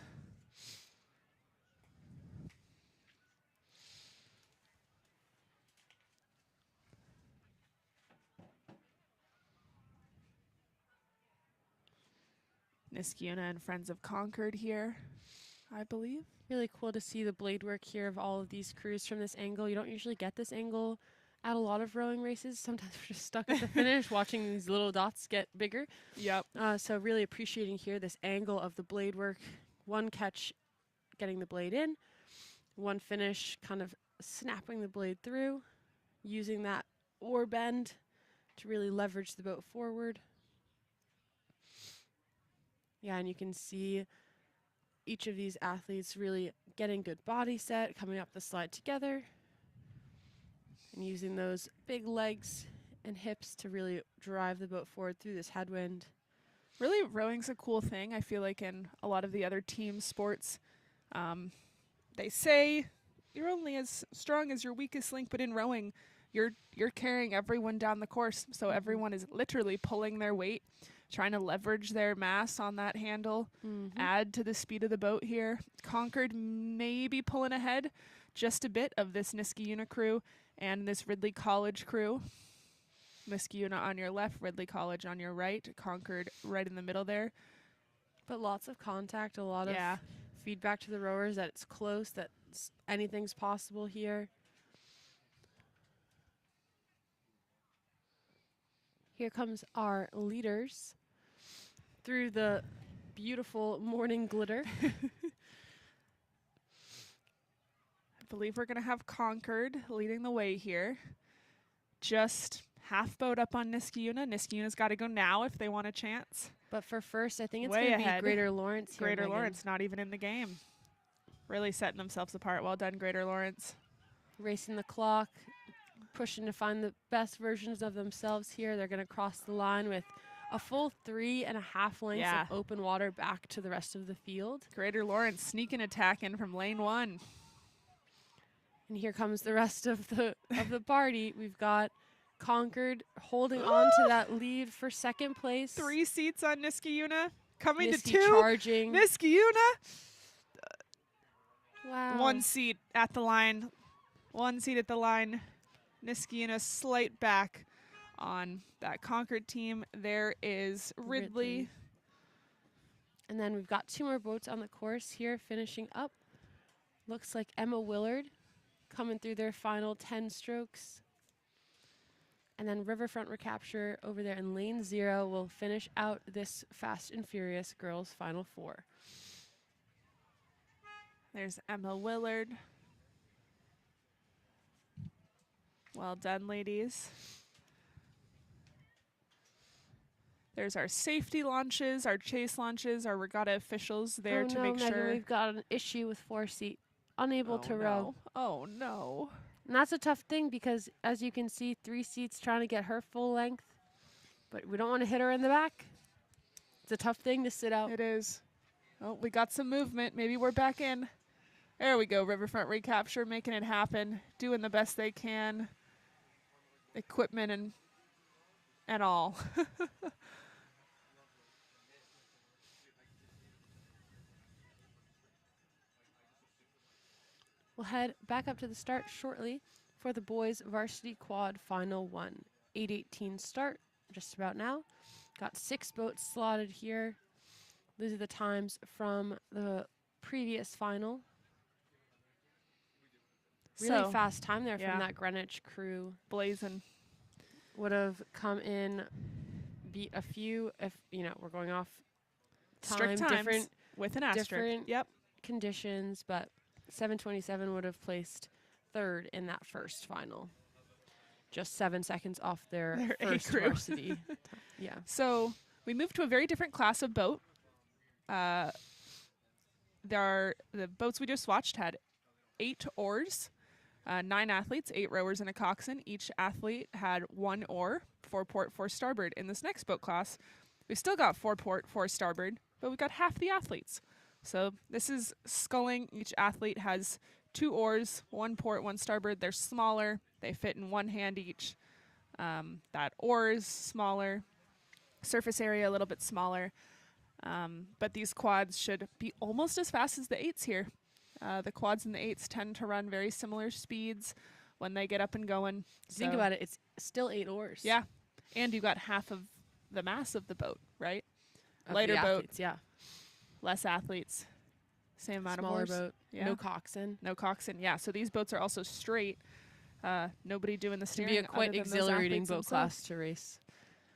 Niskayuna and Friends of Concord here, I believe. Really cool to see the blade work here of all of these crews from this angle. You don't usually get this angle at a lot of rowing races. Sometimes we're just stuck at the finish watching these little dots get bigger. Yep. So really appreciating here this angle of the blade work. One catch getting the blade in, one finish kind of snapping the blade through, using that oar bend to really leverage the boat forward. Yeah, and you can see each of these athletes really getting good body set, coming up the slide together, and using those big legs and hips to really drive the boat forward through this headwind. Really, rowing's a cool thing. I feel like in a lot of the other team sports, they say you're only as strong as your weakest link, but in rowing, you're carrying everyone down the course. So everyone is literally pulling their weight, trying to leverage their mass on that handle, add to the speed of the boat here. Concord may be pulling ahead just a bit of this Niskayuna crew and this Ridley College crew. Niskayuna on your left, Ridley College on your right, Concord right in the middle there. But lots of contact, a lot of feedback to the rowers that it's close, that anything's possible here. Here comes our leaders through the beautiful morning glitter. I believe we're going to have Concord leading the way here. Just half boat up on Niskayuna. Niskayuna's got to go now if they want a chance. But for first, I think it's Way going to be ahead. Greater Lawrence here. Greater Megan. Lawrence not even in the game. Really setting themselves apart. Well done, Greater Lawrence. Racing the clock, pushing to find the best versions of themselves here. They're going to cross the line with a full 3.5 lengths of open water back to the rest of the field. Greater Lawrence sneaking attack in from lane 1. And here comes the rest of the party. We've got Concord holding on to that lead for second place. 3 seats on Niskayuna. Coming Misty to 2. charging. Niskayuna. Wow. 1 seat at the line. 1 seat at the line. Niskayuna slight back on that Concord team. There is Ridley. And then we've got 2 more boats on the course here finishing up. Looks like Emma Willard coming through their final 10 strokes. And then Riverfront Recapture over there in lane 0 will finish out this Fast and Furious girls final 4. There's Emma Willard. Well done, ladies. There's our safety launches, our chase launches, our regatta officials there to make Megan, sure. We've got an issue with 4 seat, unable to row. Oh no. And that's a tough thing because, as you can see, 3 seats trying to get her full length, but we don't want to hit her in the back. It's a tough thing to sit out. It is. Oh, we got some movement. Maybe we're back in. There we go. Riverfront Recapture making it happen, doing the best they can. Equipment and all. We'll head back up to the start shortly for the boys varsity quad final 1. 8:18 start just about now. Got 6 boats slotted here. These are the times from the previous final. Really fast time there from that Greenwich crew. Blazing. Would have come in, beat a few if, we're going off time, strict times different with an asterisk. different Yep. conditions, but 7:27 would have placed 3rd in that first final. Just 7 seconds off their first crew. varsity. Yeah. So we moved to a very different class of boat. The boats we just watched had 8 oars, 9 athletes, 8 rowers and a coxswain. Each athlete had 1 oar, 4 port, 4 starboard. In this next boat class, we still got 4 port, 4 starboard, but we got half the athletes. So this is sculling. Each athlete has 2 oars, 1 port, 1 starboard. They're smaller. They fit in 1 hand each. That oar is smaller. Surface area a little bit smaller. But these quads should be almost as fast as the 8s here. The quads and the 8s tend to run very similar speeds when they get up and going. Think about it. It's still 8 oars. Yeah. And you got half of the mass of the boat, right? Of Lighter the boat, athletes, yeah. less athletes, same amount Smaller of oars. boat, Yeah. no coxswain. No coxswain. Yeah, so these boats are also straight. Nobody doing the Can steering. be a quite other than those exhilarating athletes boat themselves. class to race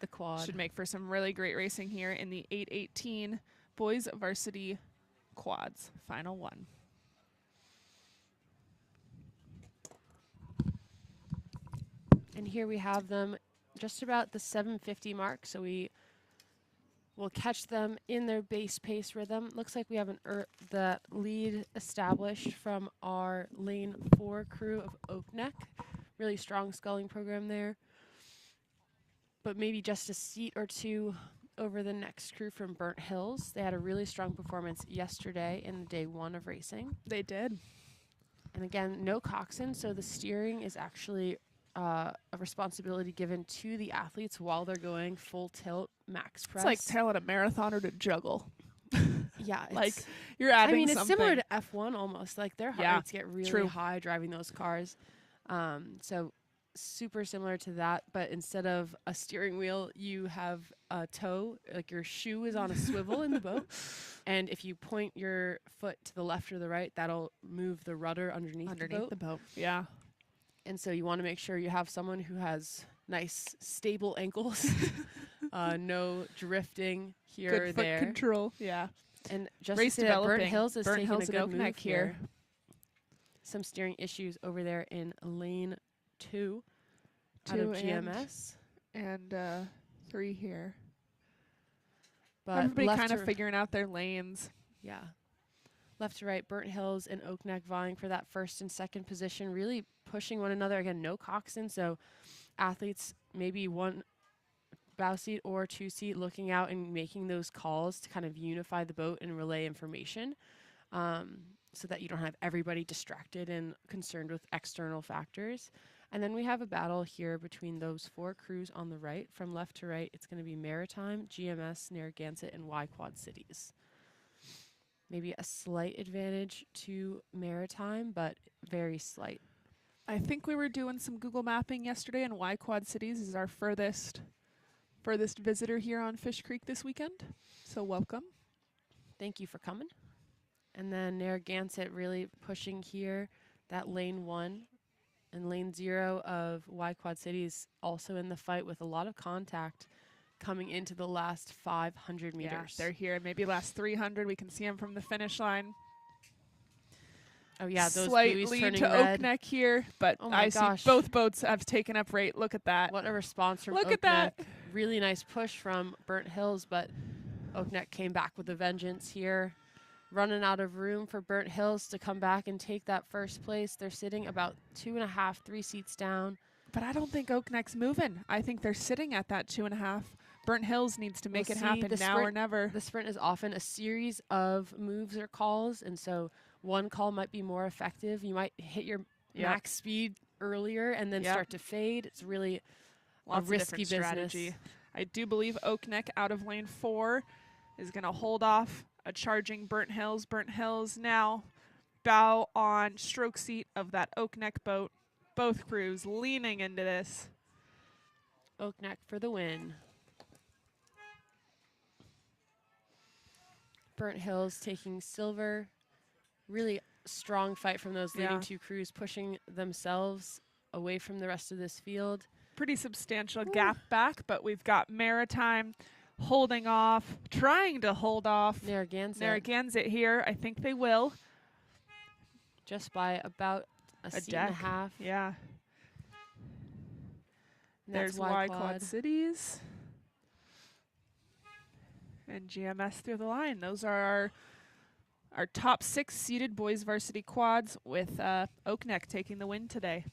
the quad. Should make for some really great racing here in the 818 boys varsity quads. Final one. And here we have them just about the 750 mark, so we will catch them in their base pace rhythm. Looks like we have the lead established from our lane 4 crew of Oak Neck. Really strong sculling program there. But maybe just a seat or two over the next crew from Burnt Hills. They had a really strong performance yesterday in day 1 of racing. They did. And again, no coxswain, so the steering is actually a responsibility given to the athletes while they're going full tilt max press. It's like telling a marathoner to juggle. Yeah, Like you're adding. I mean, it's something. similar to F1 almost. Like their heart rates get really high driving those cars. So super similar to that, but instead of a steering wheel, you have a toe. Like your shoe is on a swivel in the boat, and if you point your foot to the left or the right, that'll move the rudder underneath the boat. Yeah. And so you want to make sure you have someone who has nice, stable ankles, no drifting here Good or foot there. control. Yeah. And just Race to say that Burnt developing. Hills is Burnt taking Hills a and good Oak Neck move here. Some steering issues over there in lane 2 out of GMS. And 3 here. But everybody left kind to of figuring out their lanes. Yeah. Left to right, Burnt Hills and Oak Neck vying for that first and second position, really pushing one another. Again, no coxswain, so athletes maybe one bow seat or 2 seat looking out and making those calls to kind of unify the boat and relay information so that you don't have everybody distracted and concerned with external factors. And then we have a battle here between those 4 crews on the right. From left to right, it's going to be Maritime, GMS, Narragansett, and Y Quad Cities. Maybe a slight advantage to Maritime, but very slight. I think we were doing some Google mapping yesterday, and Y Quad Cities is our furthest visitor here on Fish Creek this weekend. So welcome. Thank you for coming. And then Narragansett really pushing here. That lane 1 and lane 0 of Y Quad Cities also in the fight with a lot of contact coming into the last 500 meters. Yeah, they're here. Maybe last 300. We can see them from the finish line. Oh, yeah, those slight buoys lead turning to red. Oak Neck here, but Oh my I gosh. see both boats have taken up rate. Look at that. What a response from Look Oak at that. Neck. Really nice push from Burnt Hills, but Oak Neck came back with a vengeance here. Running out of room for Burnt Hills to come back and take that first place. They're sitting about 2.5, 3 seats down. But I don't think Oak Neck's moving. I think they're sitting at that 2.5. Burnt Hills needs to make it happen now or never. The sprint is often a series of moves or calls, and so one call might be more effective. You might hit your max speed earlier and then start to fade. It's really Lots a risky of different business. strategy. I do believe Oak Neck out of lane 4 is going to hold off a charging Burnt Hills. Burnt Hills now bow on stroke seat of that Oak Neck boat. Both crews leaning into this. Oak Neck for the win. Burnt Hills taking silver. Really strong fight from those leading 2 crews, pushing themselves away from the rest of this field. Pretty substantial gap back, but we've got Maritime holding off, trying to hold off Narragansett here. I think they will. Just by about a seat and a half. Yeah. And there's Y Quad Cities. And GMS through the line. Those are our top 6 seeded boys varsity quads with Oak Neck taking the win today.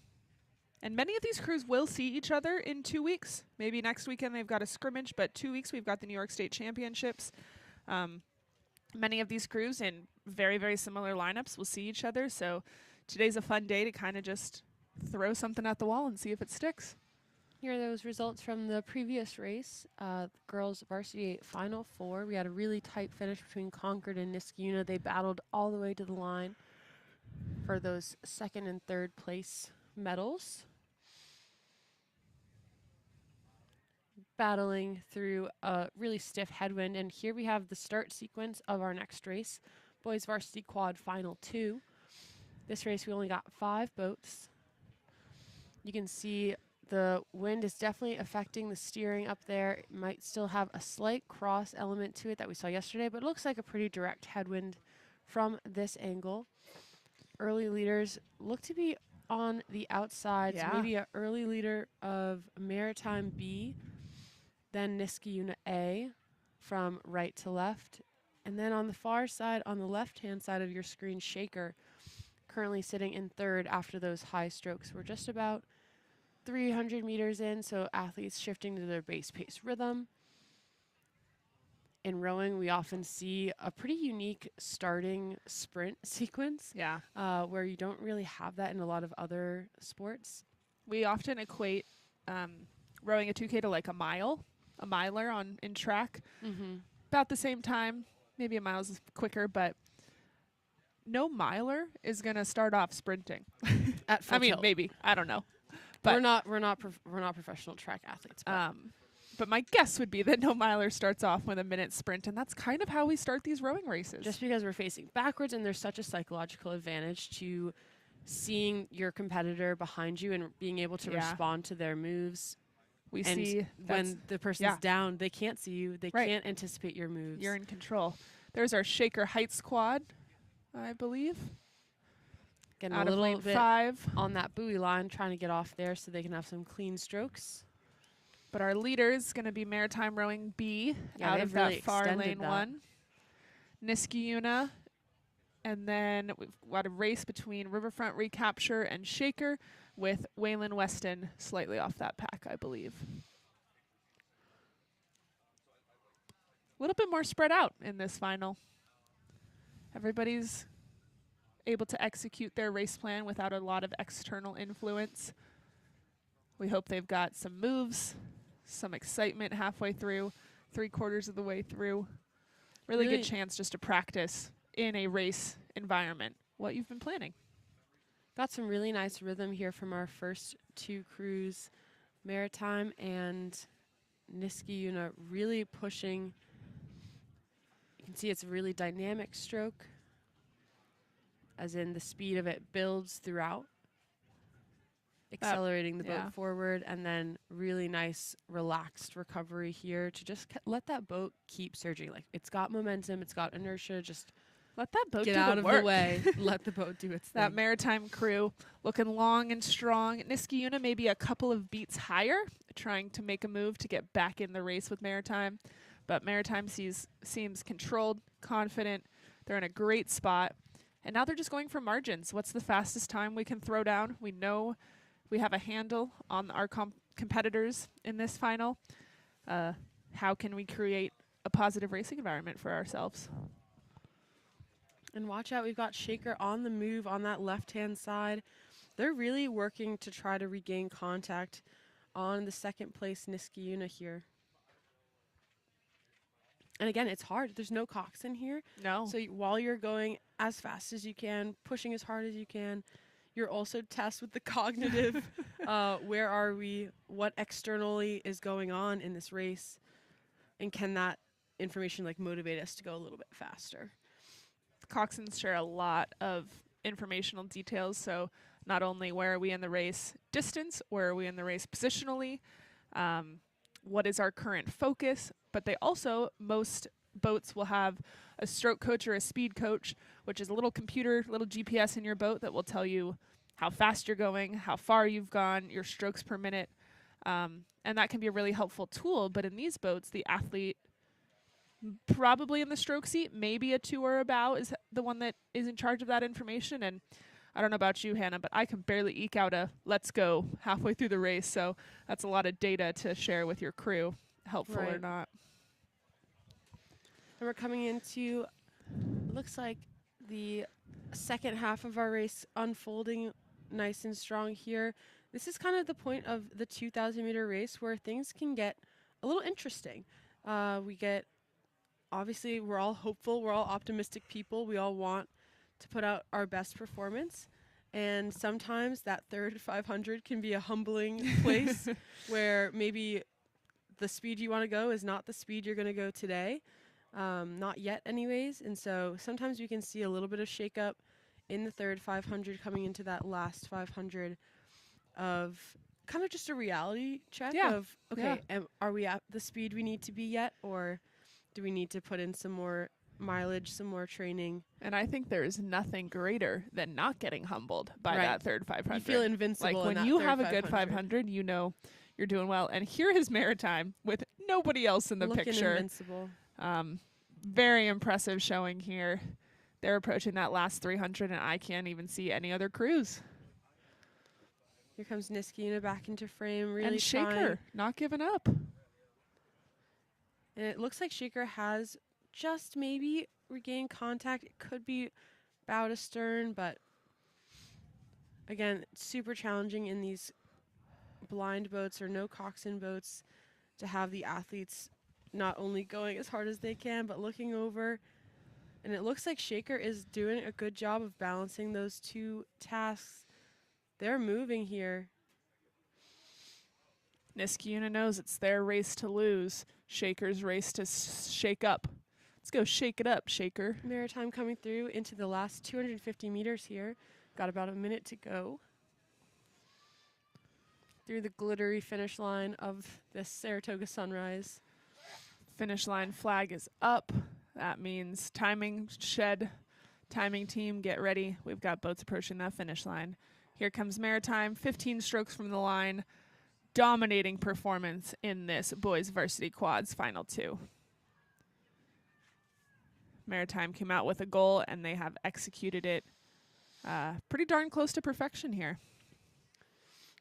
And many of these crews will see each other in 2 weeks. Maybe next weekend they've got a scrimmage, but 2 weeks we've got the New York State Championships. Many of these crews in very, very similar lineups will see each other. So today's a fun day to kind of just throw something at the wall and see if it sticks. Here are those results from the previous race. Girls Varsity Final 4. We had a really tight finish between Concord and Niskayuna. They battled all the way to the line for those 2nd and 3rd place medals. battling through a really stiff headwind. And here we have the start sequence of our next race, Boys Varsity Quad Final 2. This race, we only got 5 boats. You can see the wind is definitely affecting the steering up there. It might still have a slight cross element to it that we saw yesterday, but it looks like a pretty direct headwind from this angle. Early leaders look to be on the outside, so maybe an early leader of Maritime B, then Niskayuna A from right to left, and then on the far side, on the left-hand side of your screen, Shaker, currently sitting in third after those high strokes. We're just about 300 meters in, so athletes shifting to their base pace rhythm. In rowing, we often see a pretty unique starting sprint sequence where you don't really have that in a lot of other sports. We often equate rowing a 2K to like a miler in track. About the same time, maybe a mile is quicker, but no miler is going to start off sprinting. At full tilt. Maybe. I don't know. But we're not professional track athletes. But my guess would be that no miler starts off with a minute sprint, and that's kind of how we start these rowing races. Just because we're facing backwards, and there's such a psychological advantage to seeing your competitor behind you and being able to respond to their moves. We see when the person's down, they can't see you. They can't anticipate your moves. You're in control. There's our Shaker Heights quad, I believe. Getting a little bit 5 on that buoy line, trying to get off there so they can have some clean strokes. But our leader is going to be Maritime Rowing B out of really that far lane 1. Niskayuna. And then we've got a race between Riverfront Recapture and Shaker with Waylon Weston slightly off that pack, I believe. A little bit more spread out in this final. Everybody's able to execute their race plan without a lot of external influence. We hope they've got some moves, some excitement halfway through, 3/4 of the way through. Really good chance just to practice in a race environment what you've been planning. Got some really nice rhythm here from our first 2 crews, Maritime and Niskayuna, really pushing. You can see it's a really dynamic stroke, as in the speed of it builds throughout, accelerating the boat forward, and then really nice relaxed recovery here to just let that boat keep surging. Like, it's got momentum, it's got inertia, just let that boat get do out the of work. the way. Let the boat do its thing. That Maritime crew looking long and strong. Niskayuna maybe a couple of beats higher, trying to make a move to get back in the race with Maritime. But Maritime seems controlled, confident. They're in a great spot. And now they're just going for margins. What's the fastest time we can throw down? We know we have a handle on our competitors in this final. How can we create a positive racing environment for ourselves? And watch out, we've got Shaker on the move on that left-hand side. They're really working to try to regain contact on the second place Niskayuna here. And again, it's hard. There's no cox in here. No. So while you're going as fast as you can, pushing as hard as you can, you're also tasked with the cognitive, where are we, what externally is going on in this race, and can that information like motivate us to go a little bit faster? Coxswains share a lot of informational details, so not only where are we in the race distance, where are we in the race positionally, what is our current focus, but they also, most boats will have a stroke coach or a speed coach, which is a little computer, little GPS in your boat that will tell you how fast you're going, how far you've gone, your strokes per minute, and that can be a really helpful tool. But in these boats, the athlete probably in the stroke seat, maybe a 2 or a bow is the one that is in charge of that information. And I don't know about you, Hannah, but I can barely eke out a let's go halfway through the race. So that's a lot of data to share with your crew, helpful or not. And we're coming into, looks like the second half of our race unfolding nice and strong here. This is kind of the point of the 2,000-meter race where things can get a little interesting. Obviously, we're all hopeful, we're all optimistic people. We all want to put out our best performance. And sometimes that third 500 can be a humbling place where maybe the speed you want to go is not the speed you're going to go today. Not yet anyways. And so sometimes we can see a little bit of shakeup in the third 500 coming into that last 500 of kind of just a reality check of, okay, are we at the speed we need to be yet? Or do we need to put in some more mileage, some more training? And I think there is nothing greater than not getting humbled by that third 500. You feel invincible. Like when you have a good 500, you know you're doing well. And here is Maritime with nobody else in the Looking picture. Invincible. Very impressive showing here. They're approaching that last 300, and I can't even see any other crews. Here comes Niskina back into frame. Really and Shaker, trying. not giving up. And it looks like Shaker has just maybe regained contact. It could be bow to stern, but again, super challenging in these blind boats or no coxswain boats to have the athletes not only going as hard as they can, but looking over. And it looks like Shaker is doing a good job of balancing those two tasks. They're moving here. Niskayuna knows it's their race to lose. Shaker's race to shake up. Let's go shake it up, Shaker. Maritime coming through into the last 250 meters here. Got about a minute to go. Through the glittery finish line of this Saratoga sunrise. Finish line flag is up. That means timing team, get ready. We've got boats approaching that finish line. Here comes Maritime, 15 strokes from the line. Dominating performance in this boys varsity quads final two. Maritime came out with a goal, and they have executed it pretty darn close to perfection here.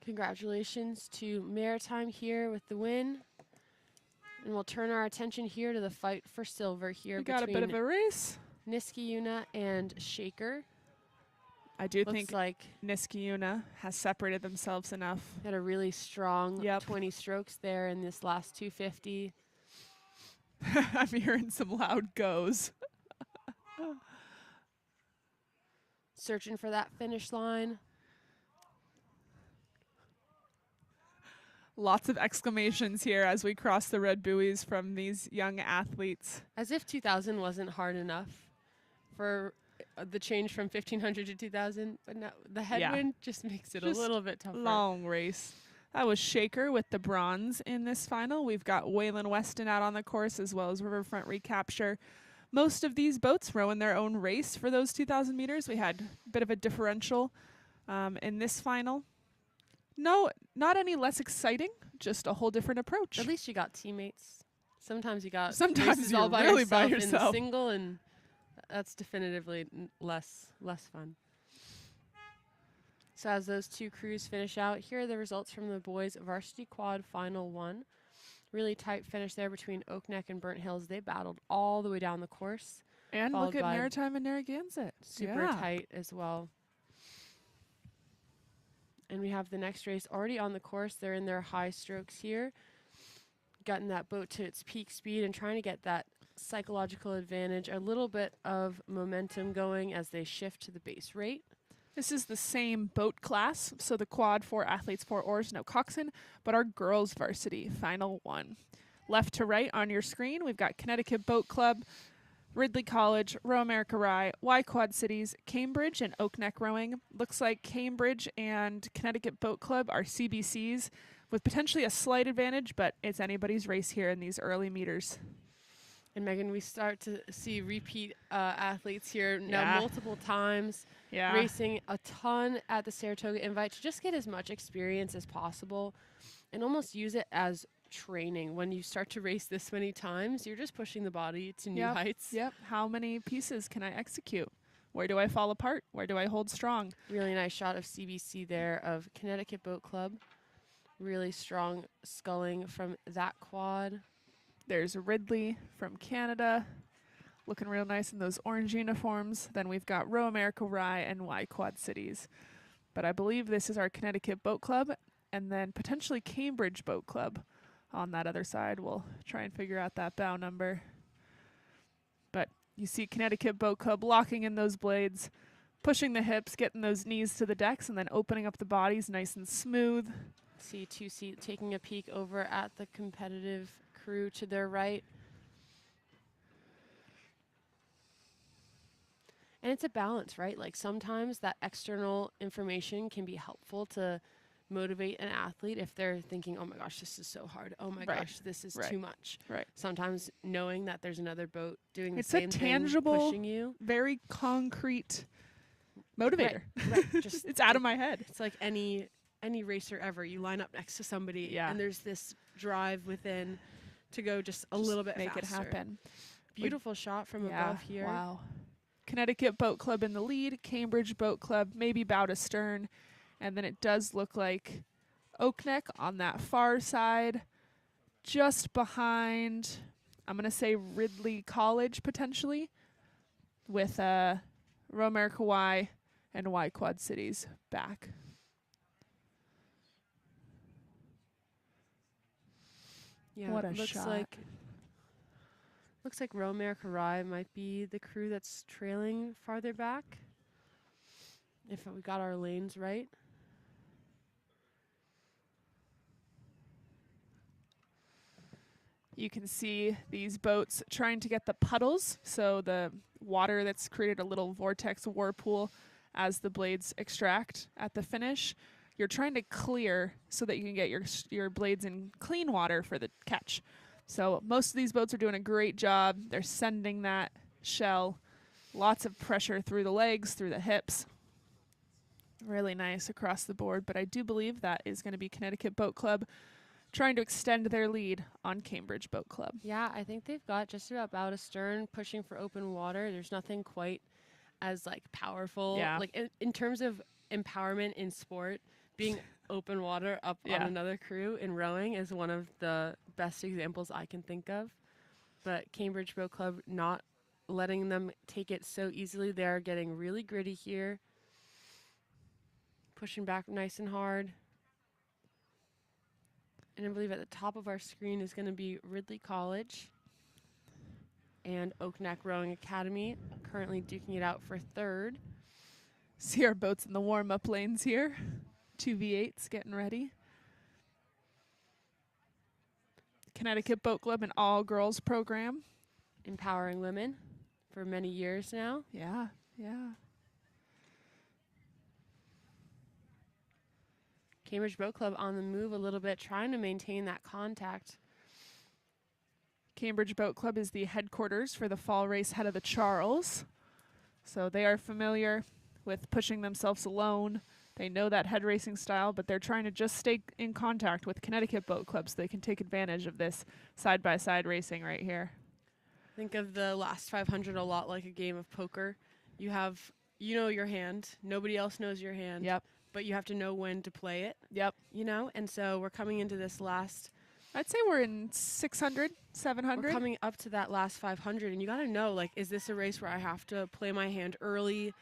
Congratulations to Maritime here with the win. And we'll turn our attention here to the fight for silver here. We got a bit of a race. Niskayuna and Shaker. I do Looks think like Niskayuna has separated themselves enough. Had a really strong 20 strokes there in this last 250. I'm hearing some loud goes. Searching for that finish line. Lots of exclamations here as we cross the red buoys from these young athletes. As if 2000 wasn't hard enough for the change from 1500 to 2000, but now the headwind just makes it just a little bit tougher. Long race. That was Shaker with the bronze in this final. We've got Waylon Weston out on the course as well as Riverfront Recapture. Most of these boats row in their own race for those 2,000 meters. We had a bit of a differential in this final. No, not any less exciting, just a whole different approach. At least you got teammates. Sometimes you got races you're all by really yourself by yourself in single, and that's definitively less fun. So as those two crews finish out, here are the results from the boys varsity quad final one. Really tight finish there between Oak Neck and Burnt Hills. They battled all the way down the course. And look at Maritime and Narragansett. Super tight as well. And we have the next race already on the course. They're in their high strokes here. Gotten that boat to its peak speed and trying to get that psychological advantage, a little bit of momentum going as they shift to the base rate. This is the same boat class, so the quad 4 athletes, 4 oars, no coxswain, but our girls varsity final one. Left to right on your screen, we've got Connecticut Boat Club, Ridley College, Row America Rye, Y Quad Cities, Cambridge, and Oak Neck Rowing. Looks like Cambridge and Connecticut Boat Club are CBCs with potentially a slight advantage, but it's anybody's race here in these early meters. And Megan, we start to see repeat athletes here now multiple times, racing a ton at the Saratoga Invite to just get as much experience as possible and almost use it as training. When you start to race this many times, you're just pushing the body to new heights. Yep. How many pieces can I execute? Where do I fall apart? Where do I hold strong? Really nice shot of CBC there of Connecticut Boat Club. Really strong sculling from that quad. There's Ridley from Canada, looking real nice in those orange uniforms. Then we've got Row America Rye and Y Quad Cities. But I believe this is our Connecticut Boat Club and then potentially Cambridge Boat Club on that other side. We'll try and figure out that bow number. But you see Connecticut Boat Club locking in those blades, pushing the hips, getting those knees to the decks, and then opening up the bodies nice and smooth. See two-seat taking a peek over at the competitive crew to their right. And it's a balance, right? Like sometimes that external information can be helpful to motivate an athlete if they're thinking, oh my gosh, this is so hard. Oh my gosh, this is too much. Right. Sometimes knowing that there's another boat doing the It's same a tangible, thing, pushing you. very concrete motivator. Right. Just it's out of my head. It's like any racer ever. You line up next to somebody and there's this drive within to go just a little bit make faster. it happen. Beautiful shot from above here. Wow. Connecticut Boat Club in the lead, Cambridge Boat Club maybe bow to stern, and then it does look like Oakneck on that far side, just behind, I'm going to say Ridley College potentially, with Row America Y and Y Quad Cities back. Yeah, what a looks shot. Looks like Row America Rye might be the crew that's trailing farther back, if we got our lanes right. You can see these boats trying to get the puddles, so the water that's created a little vortex whirlpool as the blades extract at the finish. You're trying to clear so that you can get your blades in clean water for the catch. So most of these boats are doing a great job. They're sending that shell. Lots of pressure through the legs, through the hips. Really nice across the board, but I do believe that is going to be Connecticut Boat Club trying to extend their lead on Cambridge Boat Club. Yeah, I think they've got just about bow to stern, pushing for open water. There's nothing quite as like powerful. Yeah. Like in terms of empowerment in sport, being open water up on another crew in rowing is one of the best examples I can think of. But Cambridge Boat Club not letting them take it so easily. They're getting really gritty here. Pushing back nice and hard. And I believe at the top of our screen is going to be Ridley College and Oakneck Rowing Academy, currently duking it out for third. See our boats in the warm-up lanes here. 2 V8s getting ready. Connecticut Boat Club, an all-girls program. Empowering women for many years now. Yeah, yeah. Cambridge Boat Club on the move a little bit, trying to maintain that contact. Cambridge Boat Club is the headquarters for the fall race head of the Charles. So they are familiar with pushing themselves alone. They know that head racing style, but they're trying to just stay in contact with Connecticut Boat Club so they can take advantage of this side-by-side racing right here. Think of the last 500 a lot like a game of poker. You know your hand. Nobody else knows your hand. Yep. But you have to know when to play it. Yep. You know? And so we're coming into this last... I'd say we're in 600, 700. We're coming up to that last 500, and you got to know, like, is this a race where I have to play my hand early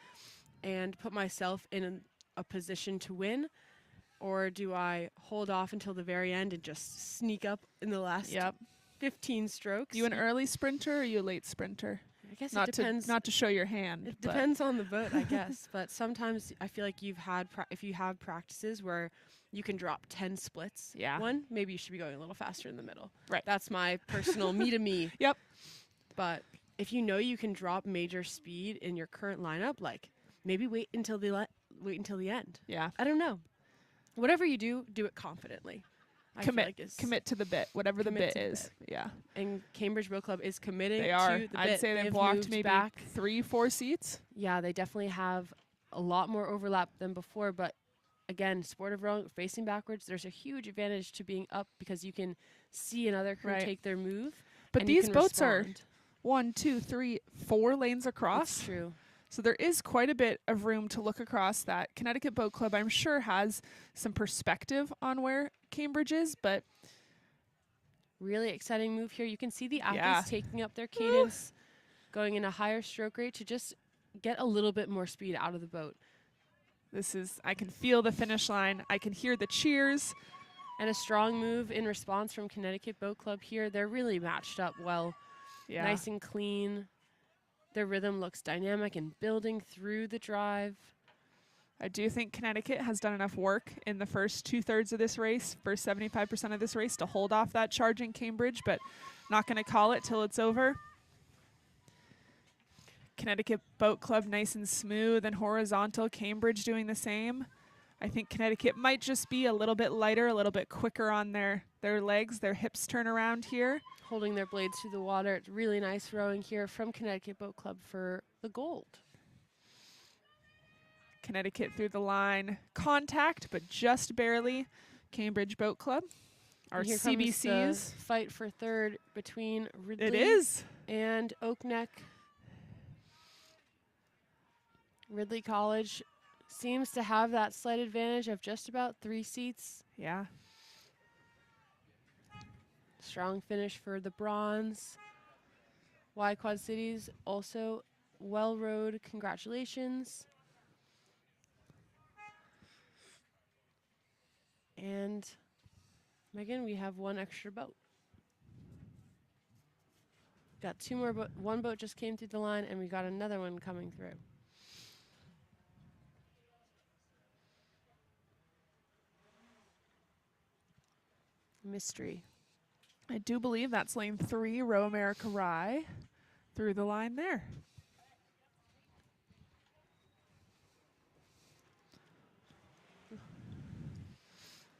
and put myself in a position to win? Or do I hold off until the very end and just sneak up in the last 15 strokes? You an early sprinter or you a late sprinter? I guess Not it depends. not to show your hand. It depends on the boat, I guess. But sometimes I feel like if you have practices where you can drop 10 splits. Yeah. Maybe you should be going a little faster in the middle. Right. That's my personal me to me. Yep. But if you know you can drop major speed in your current lineup, like maybe wait until the end. Yeah. I don't know. Whatever you do, do it confidently. Commit to the bit, whatever the bit is. Yeah. And Cambridge Boat Club is committing They are. to the bit. I'd say they've walked maybe back 3-4 seats. Yeah, they definitely have a lot more overlap than before, but again, sport of rowing, facing backwards, there's a huge advantage to being up because you can see another crew take their move. But these boats are 1, 2, 3, 4 lanes across. That's true. So there is quite a bit of room to look across that. Connecticut Boat Club, I'm sure, has some perspective on where Cambridge is, but really exciting move here. You can see the athletes taking up their cadence, going in a higher stroke rate to just get a little bit more speed out of the boat. I can feel the finish line. I can hear the cheers. And a strong move in response from Connecticut Boat Club here. They're really matched up well. Yeah. Nice and clean. Their rhythm looks dynamic and building through the drive. I do think Connecticut has done enough work in the first 2/3 of this race, first 75% of this race, to hold off that charge in Cambridge, but not going to call it till it's over. Connecticut Boat Club nice and smooth and horizontal. Cambridge doing the same. I think Connecticut might just be a little bit lighter, a little bit quicker on their legs. Their hips turn around here. Holding their blades through the water. It's really nice rowing here from Connecticut Boat Club for the gold. Connecticut through the line. Contact, but just barely. Cambridge Boat Club. Our Here CBCs. comes the fight for third between Ridley It is. and Oak Neck. Ridley College seems to have that slight advantage of just about 3 seats. Yeah. Strong finish for the bronze. Y Quad Cities also well rowed. Congratulations. And Megan, we have 1 extra boat. Got 2 more boat. 1 boat just came through the line, and we got another one coming through. Mystery. I do believe that's lane 3, Row America Rye, through the line there.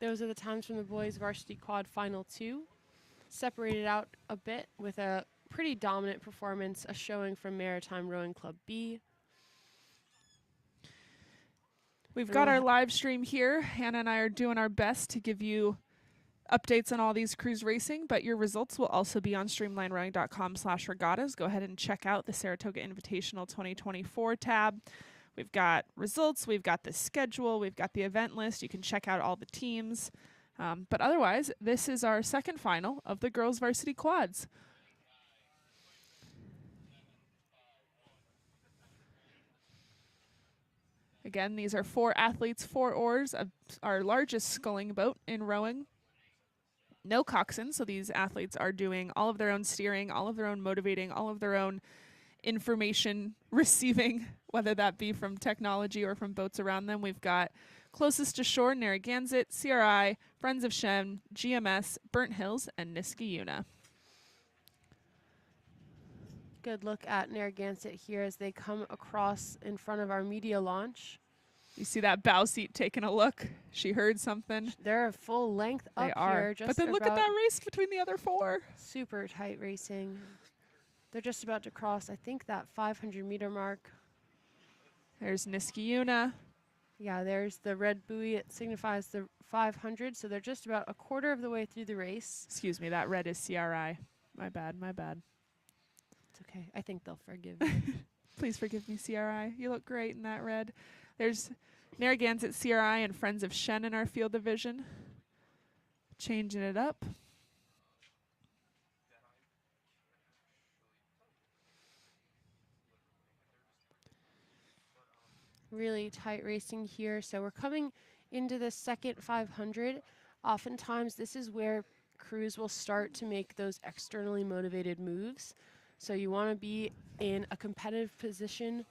Those are the times from the boys varsity quad final 2. Separated out a bit with a pretty dominant performance, a showing from Maritime Rowing Club B. We've got our live stream here. Hannah and I are doing our best to give you updates on all these cruise racing, but your results will also be on streamlinerowing.com/regattas. Go ahead and check out the Saratoga Invitational 2024 tab. We've got results, we've got the schedule, we've got the event list. You can check out all the teams. But otherwise, this is our second final of the girls varsity quads. Again, these are 4 athletes, 4 oars, our largest sculling boat in rowing. No coxswain, so these athletes are doing all of their own steering, all of their own motivating, all of their own information receiving, whether that be from technology or from boats around them. We've got closest to shore, Narragansett, CRI, Friends of Shem, GMS, Burnt Hills, and Niskayuna. Good look at Narragansett here as they come across in front of our media launch. You see that bow seat taking a look. She heard something. They're a full length They up are. here. Just But then look at about that race between the other 4. super tight racing. They're just about to cross, I think, that 500-meter mark. There's Niskayuna. Yeah, there's the red buoy. It signifies the 500, so they're just about a quarter of the way through the race. Excuse me, that red is CRI. My bad, my bad. It's okay. I think they'll forgive you. Please forgive me, CRI. You look great in that red. There's Narragansett, CRI, and Friends of Shen in our field division. Changing it up. Really tight racing here. So we're coming into the second 500. Oftentimes, this is where crews will start to make those externally motivated moves. So you want to be in a competitive position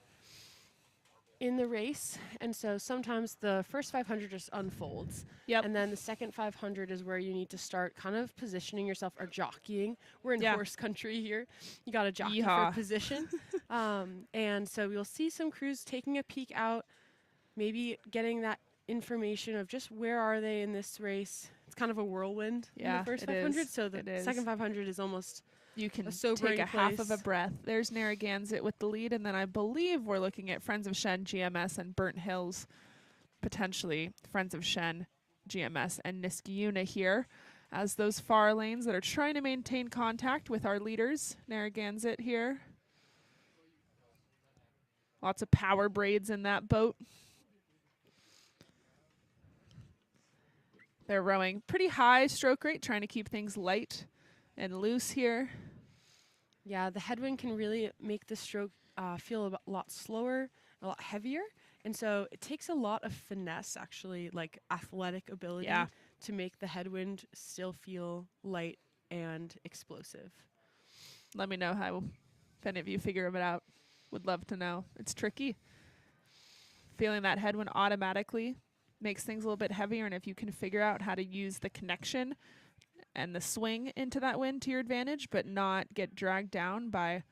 in the race. And so sometimes the first 500 just unfolds. Yep. And then the second 500 is where you need to start kind of positioning yourself or jockeying. We're in Yeah. horse country here. You got to jockey Yeehaw. for position. And so we'll see some crews taking a peek out, maybe getting that information of just where are they in this race. It's kind of a whirlwind in Yeah, the first it 500. is. So the It is. second 500 is almost You can a sobering take a half of a place. breath. There's Narragansett with the lead, and then I believe we're looking at Friends of Shen, GMS, and Burnt Hills, potentially Friends of Shen, GMS, and Niskayuna here as those far lanes that are trying to maintain contact with our leaders. Narragansett here. Lots of power braids in that boat. They're rowing pretty high stroke rate, trying to keep things light and loose here. Yeah, the headwind can really make the stroke feel a lot slower, a lot heavier. And so it takes a lot of finesse, actually, like athletic ability Yeah. to make the headwind still feel light and explosive. Let me know how, if any of you figure it out. Would love to know. It's tricky. feeling that headwind automatically makes things a little bit heavier. And if you can figure out how to use the connection and the swing into that wind to your advantage, but not get dragged down by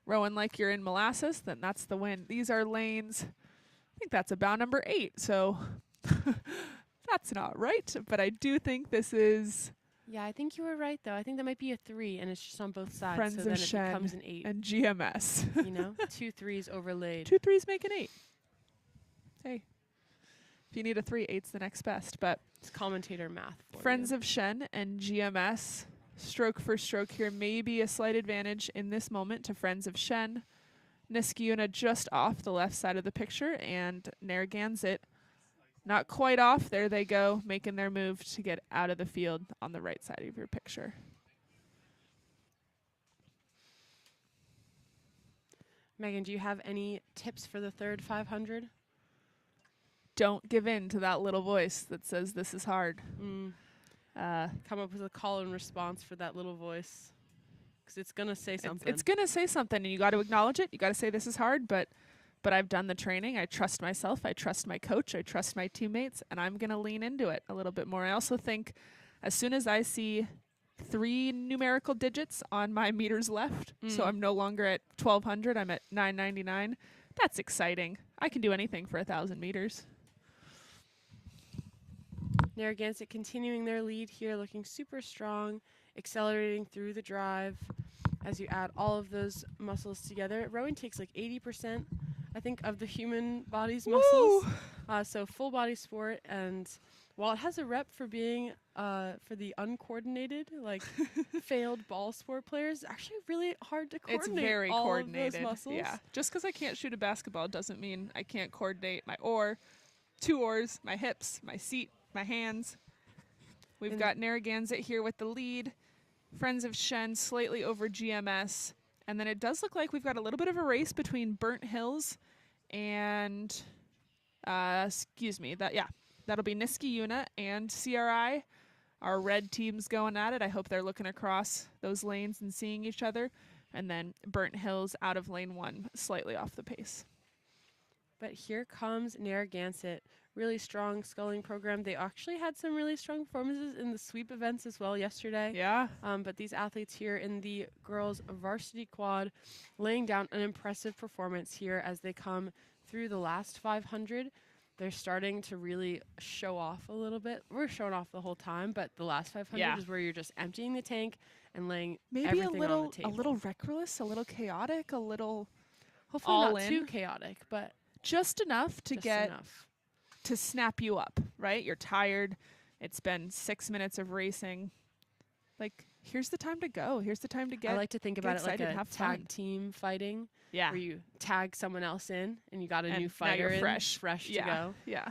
rowing like you're in molasses, then that's the win. These are lanes, I think that's about number 8. So that's not right. But I do think this is Yeah, I think you were right, though. I think that might be a 3, and it's just on both sides. Friends so of then it Shen becomes an 8. and GMS. You know, 2 3s overlaid. 2 3s make an 8. Hey, if you need a 3, 8's the next best. But It's commentator math. For Friends you. of Shen and GMS, stroke for stroke here, may be a slight advantage in this moment to Friends of Shen. Niskiuna just off the left side of the picture, and Narragansett not quite off. There they go, making their move to get out of the field on the right side of your picture. Megan, do you have any tips for the third 500? Don't give in to that little voice that says this is hard. Come up with a call and response for that little voice, because it's going to say something. It's going to say something, and you got to acknowledge it. You got to say this is hard, but I've done the training. I trust myself. I trust my coach. I trust my teammates, and I'm going to lean into it a little bit more. I also think as soon as I see 3 numerical digits on my meters left, so I'm no longer at 1,200, I'm at 999, that's exciting. I can do anything for 1,000 meters. Narragansett continuing their lead here, looking super strong, accelerating through the drive. As you add all of those muscles together, rowing takes like 80%, I think, of the human body's muscles. So full body sport, and while it has a rep for being for the uncoordinated, like failed ball sport players, actually really hard to coordinate. It's very all coordinated. Of those muscles. Yeah. Just because I can't shoot a basketball doesn't mean I can't coordinate my oar, 2 oars, my hips, my seat, my hands. We've got Narragansett here with the lead. Friends of Shen slightly over GMS. And then it does look like we've got a little bit of a race between Burnt Hills and, that'll be Niskiuna and CRI. Our red team's going at it. I hope they're looking across those lanes and seeing each other. And then Burnt Hills out of lane 1, slightly off the pace. But here comes Narragansett. Really strong sculling program. They actually had some really strong performances in the sweep events as well yesterday. Yeah. But these athletes here in the girls' varsity quad laying down an impressive performance here as they come through the last 500. They're starting to really show off a little bit. We're showing off the whole time, but the last 500 is where you're just emptying the tank and laying everything on the table. A little reckless, a little chaotic, a little hopefully all not in. too chaotic, but just enough to get enough to snap you up, right? You're tired. It's been 6 minutes of racing. Like, here's the time to go. Here's the time to get I like to think about it like excited, a have tag fun. team fighting. Yeah. Where you tag someone else in and you got a And new now fighter you're in, fresh to go. Yeah.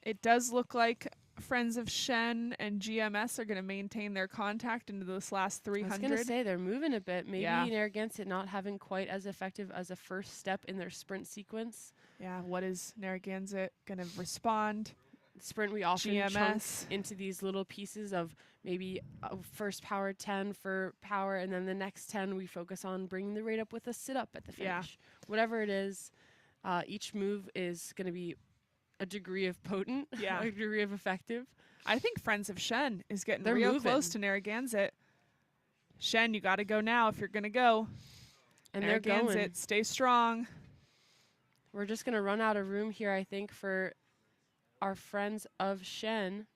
It does look like Friends of Shen and GMS are going to maintain their contact into this last 300. I was going to say they're moving a bit. Maybe Narragansett not having quite as effective as a first step in their sprint sequence. Yeah, what is Narragansett going to respond? Sprint, we often chunk GMS into these little pieces of maybe first power 10 for power, and then the next 10 we focus on bringing the rate up with a sit-up at the finish. Yeah. Whatever it is, each move is going to be a degree of potent, Yeah. a degree of effective. I think Friends of Shen is getting They're real moving. close to Narragansett. Shen, you got to go now if you're going to go. And they're Narragansett, going. stay strong. We're just going to run out of room here, I think, for our Friends of Shen.